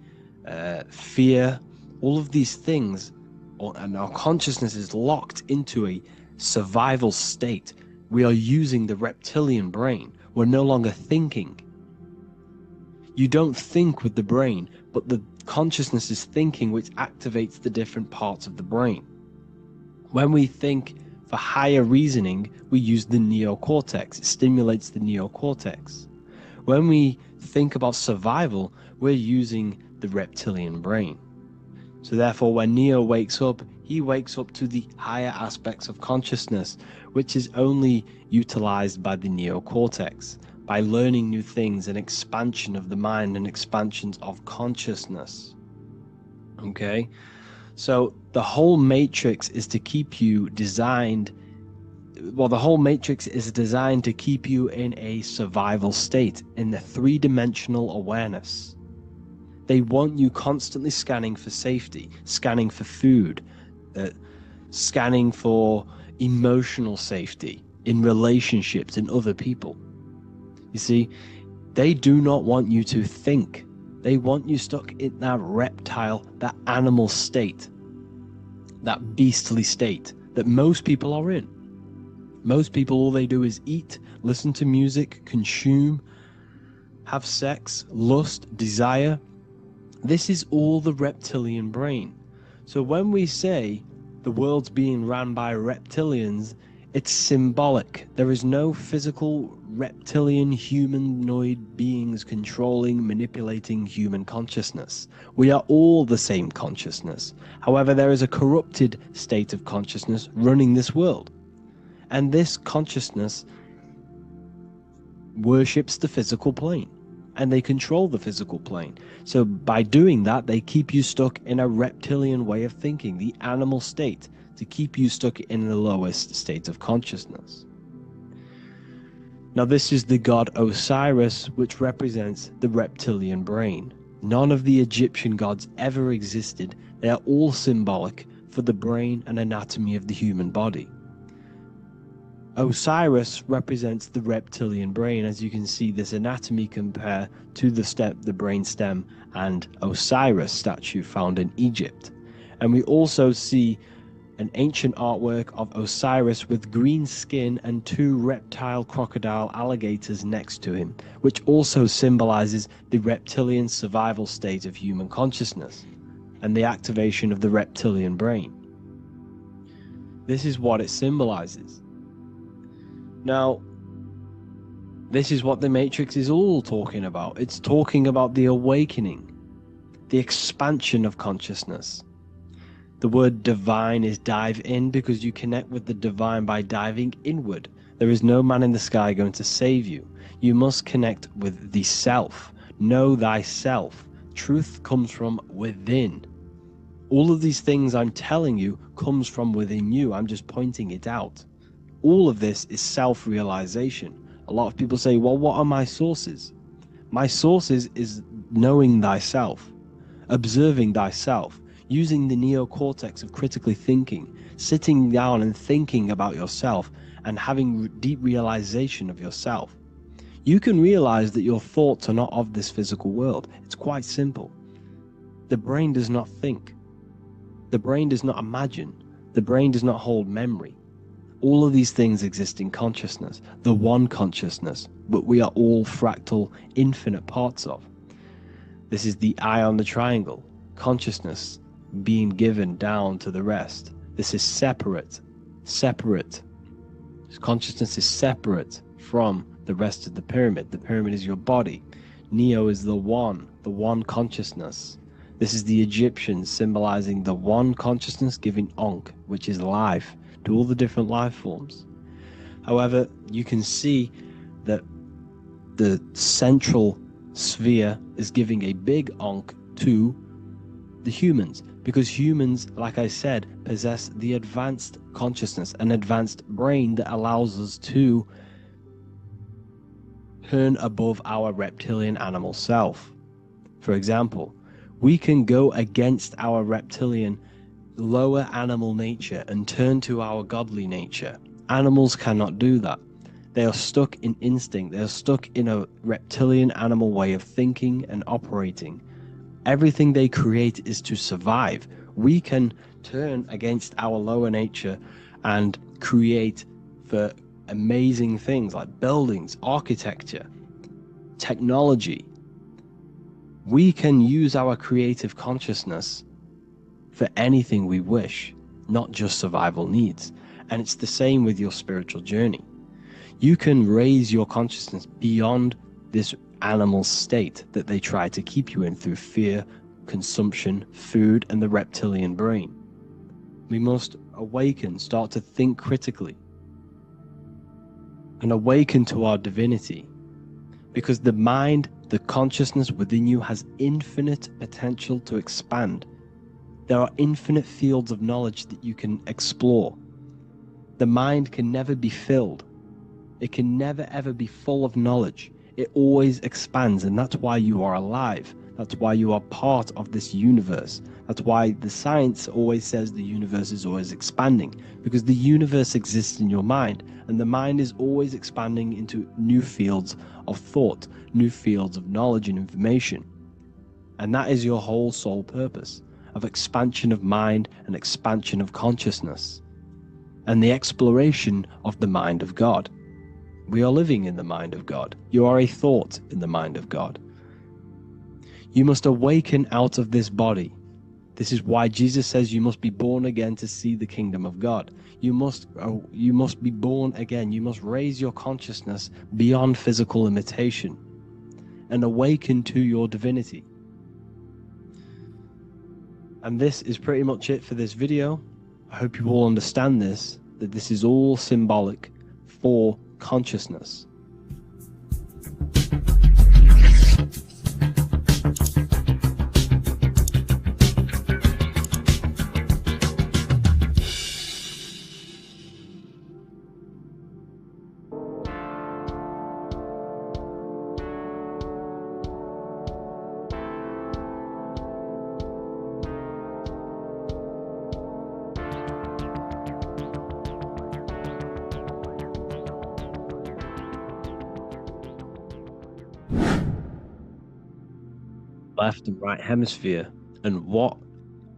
fear, all of these things, and our consciousness is locked into a survival state, we are using the reptilian brain. We're no longer thinking. You don't think with the brain, but the consciousness is thinking, which activates the different parts of the brain. When we think For higher reasoning, we use the neocortex. It stimulates the neocortex. When we think about survival, we're using the reptilian brain. So therefore, when Neo wakes up, he wakes up to the higher aspects of consciousness, which is only utilized by the neocortex, by learning new things and expansion of the mind and expansions of consciousness. Okay? So the whole matrix is to keep you designed, well, the whole matrix is designed to keep you in a survival state, in the three-dimensional awareness. They want you constantly scanning for safety, scanning for food, scanning for emotional safety in relationships and other people. You see, they do not want you to think. They want you stuck in that reptile, that animal state, that beastly state that most people are in. Most people, all they do is eat, listen to music, consume, have sex, lust, desire. This is all the reptilian brain. So when we say the world's being ran by reptilians, it's symbolic. There is no physical reptilian humanoid beings controlling, manipulating human consciousness. We are all the same consciousness. However, there is a corrupted state of consciousness running this world. And this consciousness worships the physical plane, and they control the physical plane. So by doing that, they keep you stuck in a reptilian way of thinking, the animal state, to keep you stuck in the lowest state of consciousness. Now this is the god Osiris, which represents the reptilian brain. None of the Egyptian gods ever existed. They are all symbolic for the brain and anatomy of the human body. Osiris represents the reptilian brain. As you can see, this anatomy compare to the brain stem and Osiris statue found in Egypt. And we also see an ancient artwork of Osiris with green skin and two reptile crocodile alligators next to him, which also symbolizes the reptilian survival state of human consciousness and the activation of the reptilian brain. This is what it symbolizes. Now, this is what the Matrix is all talking about. It's talking about the awakening, the expansion of consciousness. The word divine is dive in because you connect with the divine by diving inward. There is no man in the sky going to save you. You must connect with the self. Know thyself. Truth comes from within. All of these things I'm telling you comes from within you. I'm just pointing it out. All of this is self-realization. A lot of people say, well, what are my sources? My sources is knowing thyself, observing thyself, using the neocortex of critically thinking, sitting down and thinking about yourself and having deep realization of yourself. You can realize that your thoughts are not of this physical world. It's quite simple. The brain does not think. The brain does not imagine. The brain does not hold memory. All of these things exist in consciousness, the one consciousness, but we are all fractal, infinite parts of. This is the eye on the triangle, consciousness being given down to the rest. This is separate. Consciousness is separate from the rest of the pyramid. The pyramid is your body. Neo is the one consciousness. This is the Egyptians symbolizing the one consciousness giving Ankh, which is life, to all the different life forms. However, you can see that the central sphere is giving a big Ankh to the humans, because humans, like I said, possess the advanced consciousness, an advanced brain that allows us to turn above our reptilian animal self. For example, we can go against our reptilian lower animal nature and turn to our godly nature. Animals cannot do that. They are stuck in instinct. They are stuck in a reptilian animal way of thinking and operating. Everything they create is to survive. We can turn against our lower nature and create for amazing things like buildings, architecture, technology. We can use our creative consciousness for anything we wish, not just survival needs. And it's the same with your spiritual journey. You can raise your consciousness beyond this animal state that they try to keep you in through fear, consumption, food, and the reptilian brain. We must awaken, start to think critically, and awaken to our divinity. Because the mind, the consciousness within you has infinite potential to expand. There are infinite fields of knowledge that you can explore. The mind can never be filled. It can never ever be full of knowledge. It always expands, and that's why you are alive. That's why you are part of this universe. That's why the science always says the universe is always expanding, because the universe exists in your mind, and the mind is always expanding into new fields of thought, new fields of knowledge and information. And that is your whole sole purpose, of expansion of mind and expansion of consciousness, and the exploration of the mind of God. We are living in the mind of God. You are a thought in the mind of God. You must awaken out of this body. This is why Jesus says you must be born again to see the kingdom of God. You must be born again. You must raise your consciousness beyond physical limitation and awaken to your divinity. And this is pretty much it for this video. I hope you all understand this, that this is all symbolic for consciousness. Left and right hemisphere, and what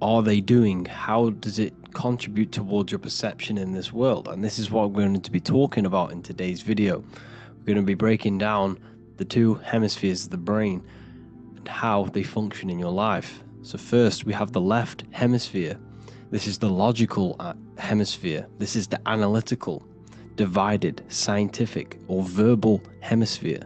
are they doing? How does it contribute towards your perception in this world? And this is what we're going to be talking about in today's video. We're going to be breaking down the two hemispheres of the brain and how they function in your life. So first we have the left hemisphere. This is the logical hemisphere. This is the analytical, divided, scientific, or verbal hemisphere.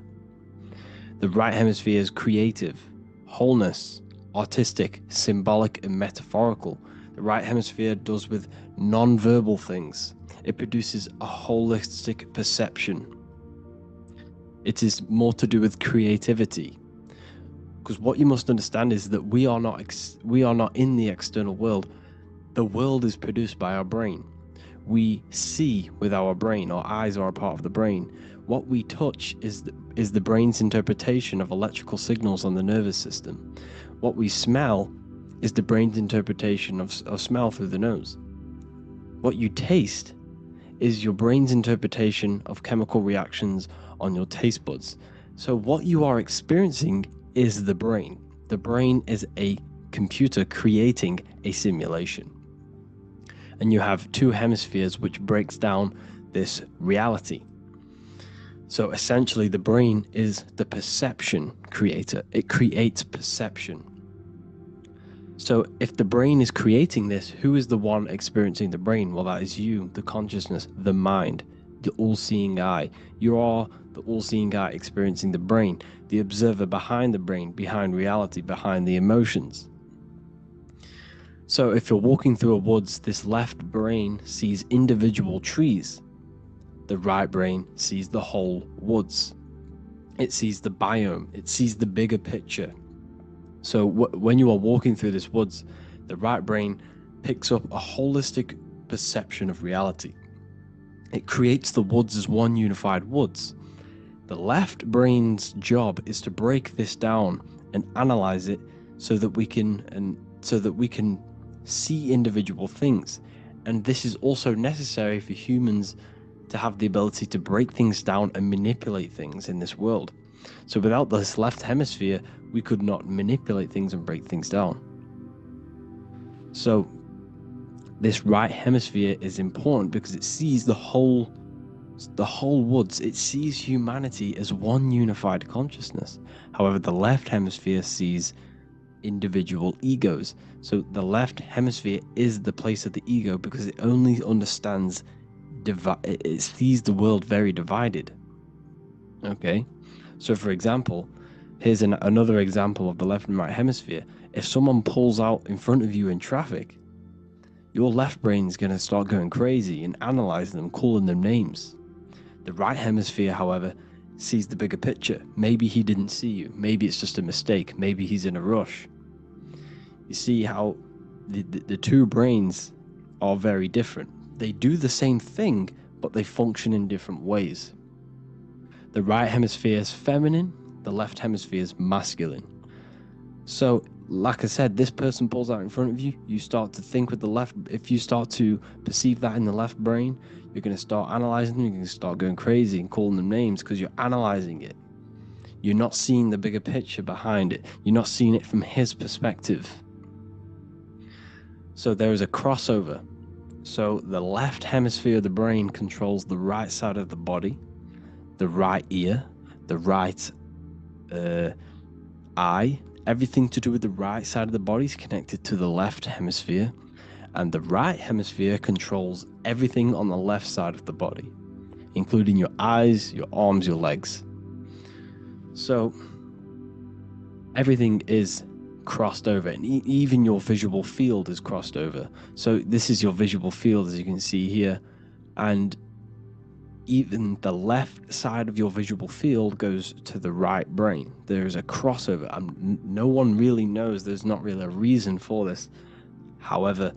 The right hemisphere is creative, wholeness, artistic, symbolic, and metaphorical. The right hemisphere does with non-verbal things. It produces a holistic perception. It is more to do with creativity. Because what you must understand is that we are not in the external world. The world is produced by our brain. We see with our brain. Our eyes are a part of the brain. What we touch is the brain's interpretation of electrical signals on the nervous system. What we smell is the brain's interpretation of smell through the nose. What you taste is your brain's interpretation of chemical reactions on your taste buds. So what you are experiencing is the brain. The brain is a computer creating a simulation. And you have two hemispheres which breaks down this reality. So essentially the brain is the perception creator. It creates perception. So if the brain is creating this, who is the one experiencing the brain? Well, that is you, the consciousness, the mind, the all-seeing eye. You are the all-seeing eye experiencing the brain, the observer behind the brain, behind reality, behind the emotions. So if you're walking through a woods, this left brain sees individual trees. The right brain sees the whole woods. It sees the biome. It sees the bigger picture. So when you are walking through this woods, the right brain picks up a holistic perception of reality. It creates the woods as one unified woods. The left brain's job is to break this down and analyze it so that we can see individual things. And this is also necessary for humans to have the ability to break things down and manipulate things in this world. So without this left hemisphere, we could not manipulate things and break things down. So this right hemisphere is important because it sees the whole woods. It sees humanity as one unified consciousness. However, the left hemisphere sees individual egos. So the left hemisphere is the place of the ego because it only understands it sees the world very divided. Okay, so for example, here's another example of the left and right hemisphere. If someone pulls out in front of you in traffic, your left brain is going to start going crazy and analyzing them, calling them names. The right hemisphere, however, sees the bigger picture. Maybe he didn't see you. Maybe it's just a mistake. Maybe he's in a rush. You see how the two brains are very different. They do the same thing, but they function in different ways. The right hemisphere is feminine, the left hemisphere is masculine. So, like I said, this person pulls out in front of you, you start to think with the left. If you start to perceive that in the left brain, you're going to start analyzing them, you're going to start going crazy and calling them names because you're analyzing it. You're not seeing the bigger picture behind it. You're not seeing it from his perspective. So there is a crossover. So the left hemisphere of the brain controls the right side of the body, the right ear, the right eye. Everything to do with the right side of the body is connected to the left hemisphere, and the right hemisphere controls everything on the left side of the body, including your eyes, your arms, your legs. So everything is crossed over, and even your visual field is crossed over. So this is your visual field, as you can see here, and even the left side of your visual field goes to the right brain. There is a crossover. No one really knows. There's not really a reason for this. However,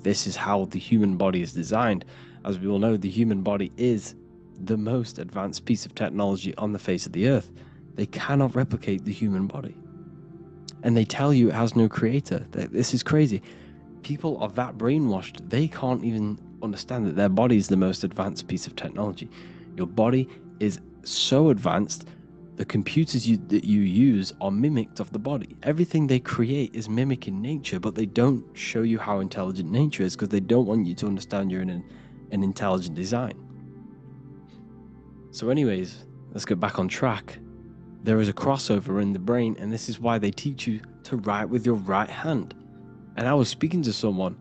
this is how the human body is designed. As we all know, the human body is the most advanced piece of technology on the face of the earth. They cannot replicate the human body. And they tell you it has no creator. This is crazy. People are that brainwashed, they can't even understand that their body is the most advanced piece of technology. Your body is so advanced, the computers that you use are mimicked of the body. Everything they create is mimicking nature, but they don't show you how intelligent nature is because they don't want you to understand you're in an intelligent design. So anyways, let's get back on track. There is a crossover in the brain, and this is why they teach you to write with your right hand. And I was speaking to someone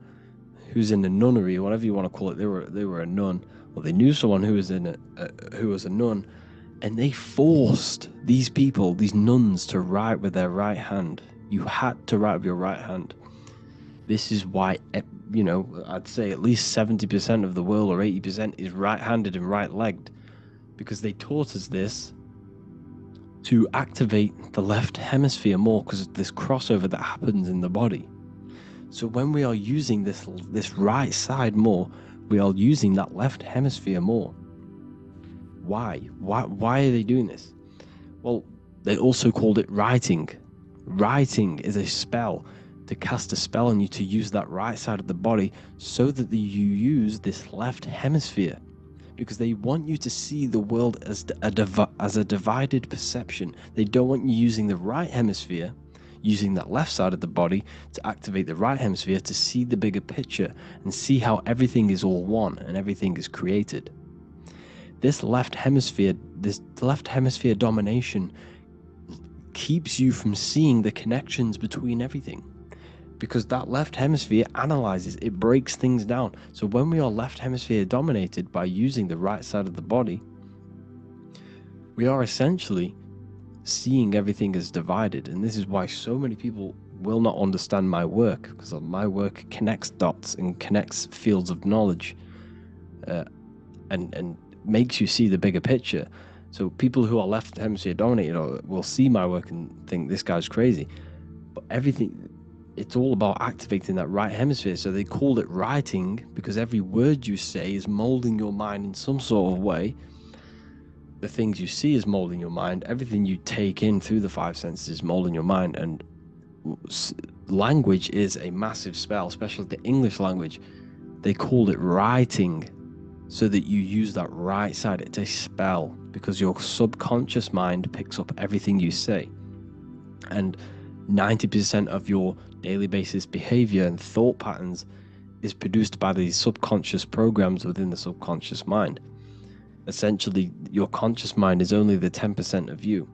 who's in a nunnery, or whatever you want to call it. They were a nun, or they knew someone who was a nun, and they forced these people, these nuns, to write with their right hand. You had to write with your right hand. This is why, I'd say at least 70% of the world, or 80%, is right-handed and right-legged, because they taught us this to activate the left hemisphere more, because of this crossover that happens in the body. So when we are using this right side more, we are using that left hemisphere more. Why? Why are they doing this? Well, they also called it writing. Writing is a spell, to cast a spell on you, to use that right side of the body so that you use this left hemisphere, because they want you to see the world as a divided perception. They don't want you using the right hemisphere, using that left side of the body to activate the right hemisphere to see the bigger picture and see how everything is all one and everything is created. This left hemisphere domination keeps you from seeing the connections between everything, because that left hemisphere analyzes, it breaks things down. So when we are left hemisphere dominated by using the right side of the body, we are essentially seeing everything as divided. And this is why so many people will not understand my work, because my work connects dots and connects fields of knowledge, and makes you see the bigger picture. So people who are left hemisphere dominated will see my work and think this guy's crazy, but it's all about activating that right hemisphere. So they called it writing, because every word you say is molding your mind in some sort of way. The things you see is molding your mind. Everything you take in through the five senses is molding your mind. And language is a massive spell, especially the English language. They called it writing so that you use that right side. It's a spell, because your subconscious mind picks up everything you say. And 90% of your daily basis behavior and thought patterns is produced by these subconscious programs within the subconscious mind. Essentially, your conscious mind is only the 10% of you.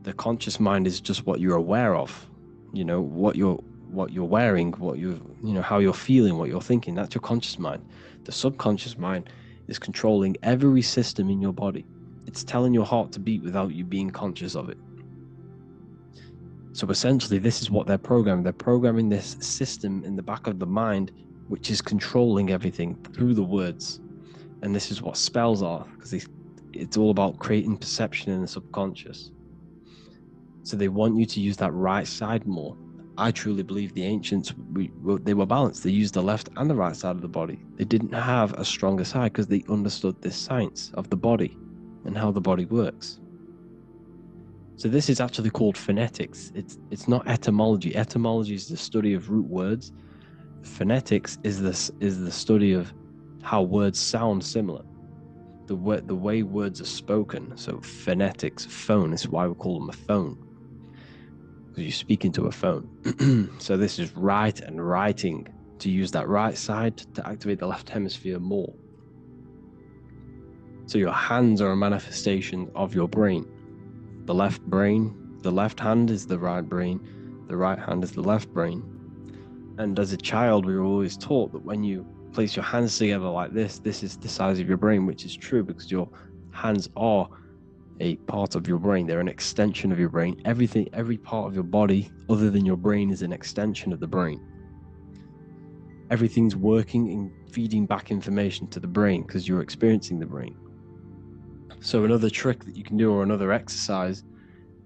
The conscious mind is just what you're aware of, what you're wearing, how you're feeling, what you're thinking. That's your conscious mind. The subconscious mind is controlling every system in your body. It's telling your heart to beat without you being conscious of it. So essentially, this is what they're programming. They're programming this system in the back of the mind, which is controlling everything through the words. And this is what spells are, because it's all about creating perception in the subconscious. So they want you to use that right side more. I truly believe the ancients, they were balanced. They used the left and the right side of the body. They didn't have a stronger side because they understood this science of the body and how the body works. So this is actually called phonetics. It's not etymology. Etymology is the study of root words. Phonetics is the study of how words sound similar. The way words are spoken. So phonetics, phone, is why we call them a phone. Because you speak into a phone. So this is write and writing, to use that right side to activate the left hemisphere more. So your hands are a manifestation of your brain. The left hand is the right brain, the right hand is the left brain. And as a child, we were always taught that when you place your hands together like this is the size of your brain, which is true because your hands are a part of your brain. They're an extension of your brain. Every part of your body other than your brain is an extension of the brain. Everything's working and feeding back information to the brain because you're experiencing the brain. So another trick that you can do, or another exercise,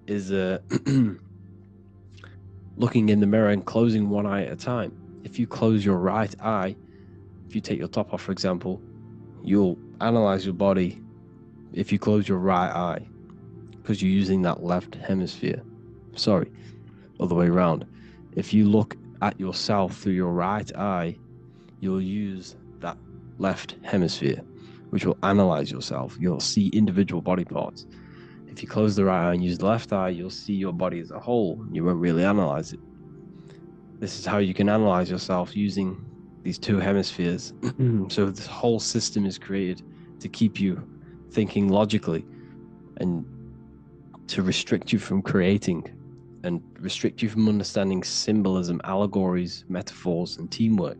is looking in the mirror and closing one eye at a time. If you close your right eye, if you take your top off, for example, you'll analyze your body if you close your right eye, because you're using that left hemisphere. Sorry, other way around. If you look at yourself through your right eye, you'll use that left hemisphere, which will analyze yourself. You'll see individual body parts. If you close the right eye and use the left eye, you'll see your body as a whole. You won't really analyze it. This is how you can analyze yourself using these two hemispheres. So this whole system is created to keep you thinking logically and to restrict you from creating and restrict you from understanding symbolism, allegories, metaphors, and teamwork.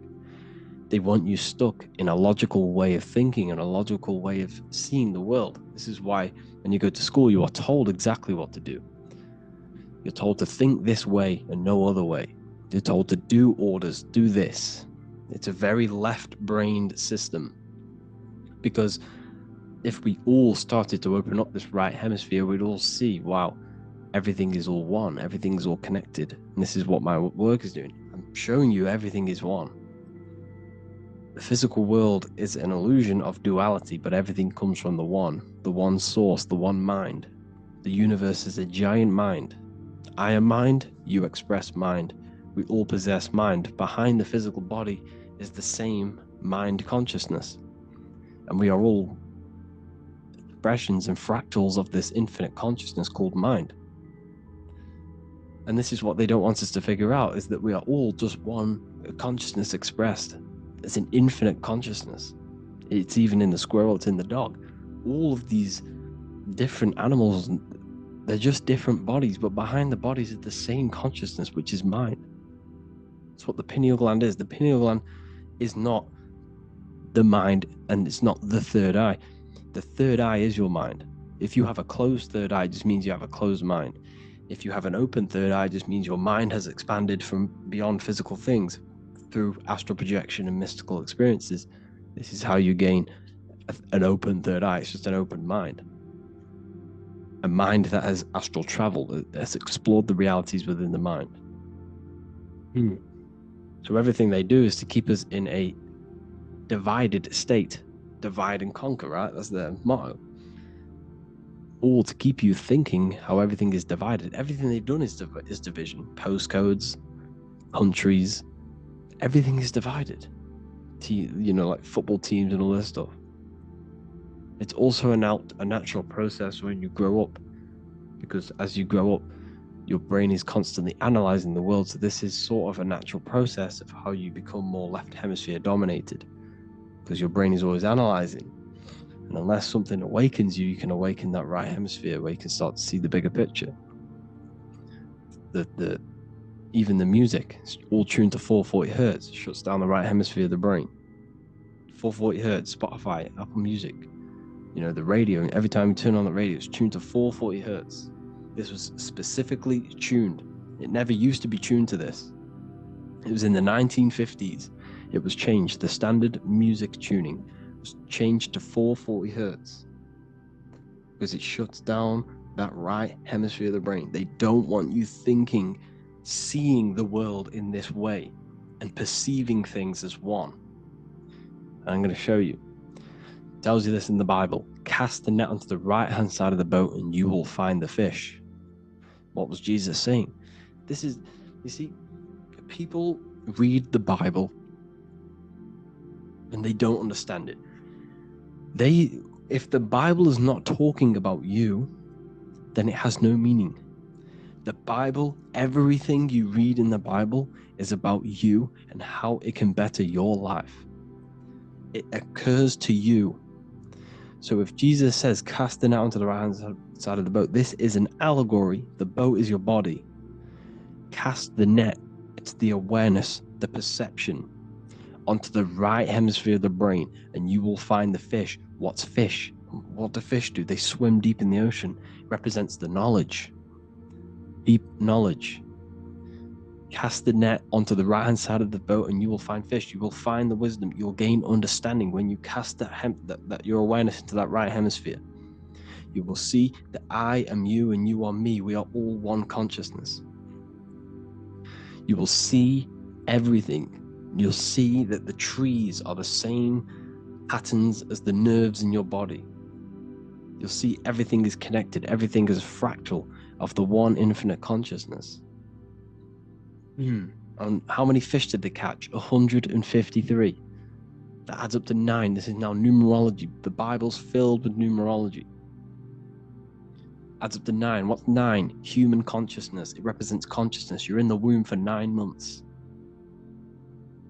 They want you stuck in a logical way of thinking and a logical way of seeing the world. This is why when you go to school, you are told exactly what to do. You're told to think this way and no other way. You're told to do orders, do this. It's a very left-brained system. Because if we all started to open up this right hemisphere, we'd all see, wow, everything is all one, everything's all connected. And this is what my work is doing. I'm showing you everything is one. The physical world is an illusion of duality, but everything comes from the one source, the one mind. The universe is a giant mind. I am mind, you express mind. We all possess mind. Behind the physical body is the same mind consciousness. And we are all expressions and fractals of this infinite consciousness called mind. And this is what they don't want us to figure out, is that we are all just one consciousness expressed. It's an infinite consciousness. It's even in the squirrel, it's in the dog. All of these different animals, they're just different bodies, but behind the bodies is the same consciousness, which is mind. That's what the pineal gland is. The pineal gland is not the mind, and it's not the third eye. The third eye is your mind. If you have a closed third eye, it just means you have a closed mind. If you have an open third eye, it just means your mind has expanded from beyond physical things through astral projection and mystical experiences. This is how you gain an open third eye. It's just an open mind. A mind that has astral travel, that has explored the realities within the mind. So everything they do is to keep us in a divided state. Divide and conquer, right? That's their motto. All to keep you thinking how everything is divided. Everything they've done is division. Postcodes, countries, everything is divided. Like football teams and all this stuff. It's also a natural process when you grow up, because as you grow up, your brain is constantly analyzing the world. So this is sort of a natural process of how you become more left hemisphere dominated, because your brain is always analyzing. And unless something awakens you, you can awaken that right hemisphere where you can start to see the bigger picture. Even the music is all tuned to 440 hertz, shuts down the right hemisphere of the brain. 440 hertz, Spotify, Apple Music, you know, the radio, and every time you turn on the radio, it's tuned to 440 hertz. This was specifically tuned. It never used to be tuned to this. It was in the 1950s. It was changed. The standard music tuning was changed to 440 hertz because it shuts down that right hemisphere of the brain. They don't want you thinking, seeing the world in this way and perceiving things as one. And I'm going to show you. It tells you this in the Bible. Cast the net onto the right-hand side of the boat and you will find the fish. What was Jesus saying? This is, you see, people read the Bible and they don't understand it. If the Bible is not talking about you, then it has no meaning. The Bible, everything you read in the Bible is about you and how it can better your life. It occurs to you. So if Jesus says, cast the net onto the right-hand side of the boat, this is an allegory. The boat is your body. Cast the net, it's the awareness, the perception, onto the right hemisphere of the brain, and you will find the fish. What's fish? What do fish do? They swim deep in the ocean. It represents the knowledge. Deep knowledge. Cast the net onto the right-hand side of the boat and you will find fish. You will find the wisdom. You will gain understanding when you cast that your awareness into that right hemisphere. You will see that I am you and you are me. We are all one consciousness. You will see everything. You'll see that the trees are the same patterns as the nerves in your body. You'll see everything is connected. Everything is a fractal of the one infinite consciousness. And how many fish did they catch? 153. That adds up to 9. This is now numerology. The Bible's filled with numerology. Adds up to 9. What's 9? Human consciousness. It represents consciousness. You're in the womb for 9 months.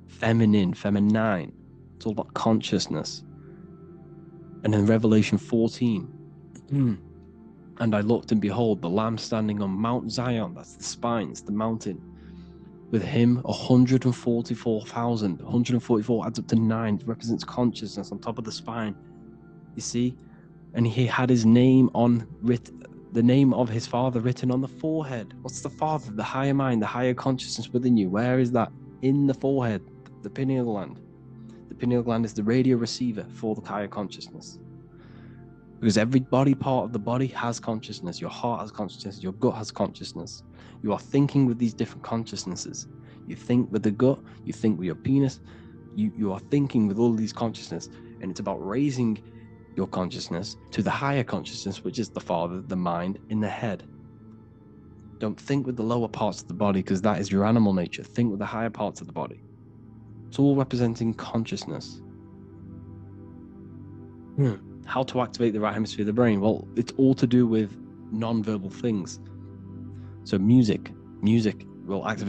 Feminine. It's all about consciousness. And in Revelation 14, and I looked and behold, the Lamb standing on Mount Zion, that's the spines, the mountain. With him, 144,000. 144 adds up to 9. It represents consciousness on top of the spine. You see? And he had his name the name of his Father written on the forehead. What's the Father? The higher mind, the higher consciousness within you. Where is that? In the forehead, the pineal gland. The pineal gland is the radio receiver for the higher consciousness. Because every body part of the body has consciousness. Your heart has consciousness. Your gut has consciousness. You are thinking with these different consciousnesses. You think with the gut. You think with your penis. You are thinking with all of these consciousness. And it's about raising your consciousness to the higher consciousness, which is the Father, the mind, in the head. Don't think with the lower parts of the body because that is your animal nature. Think with the higher parts of the body. It's all representing consciousness. How to activate the right hemisphere of the brain? Well, it's all to do with non-verbal things. So music will activate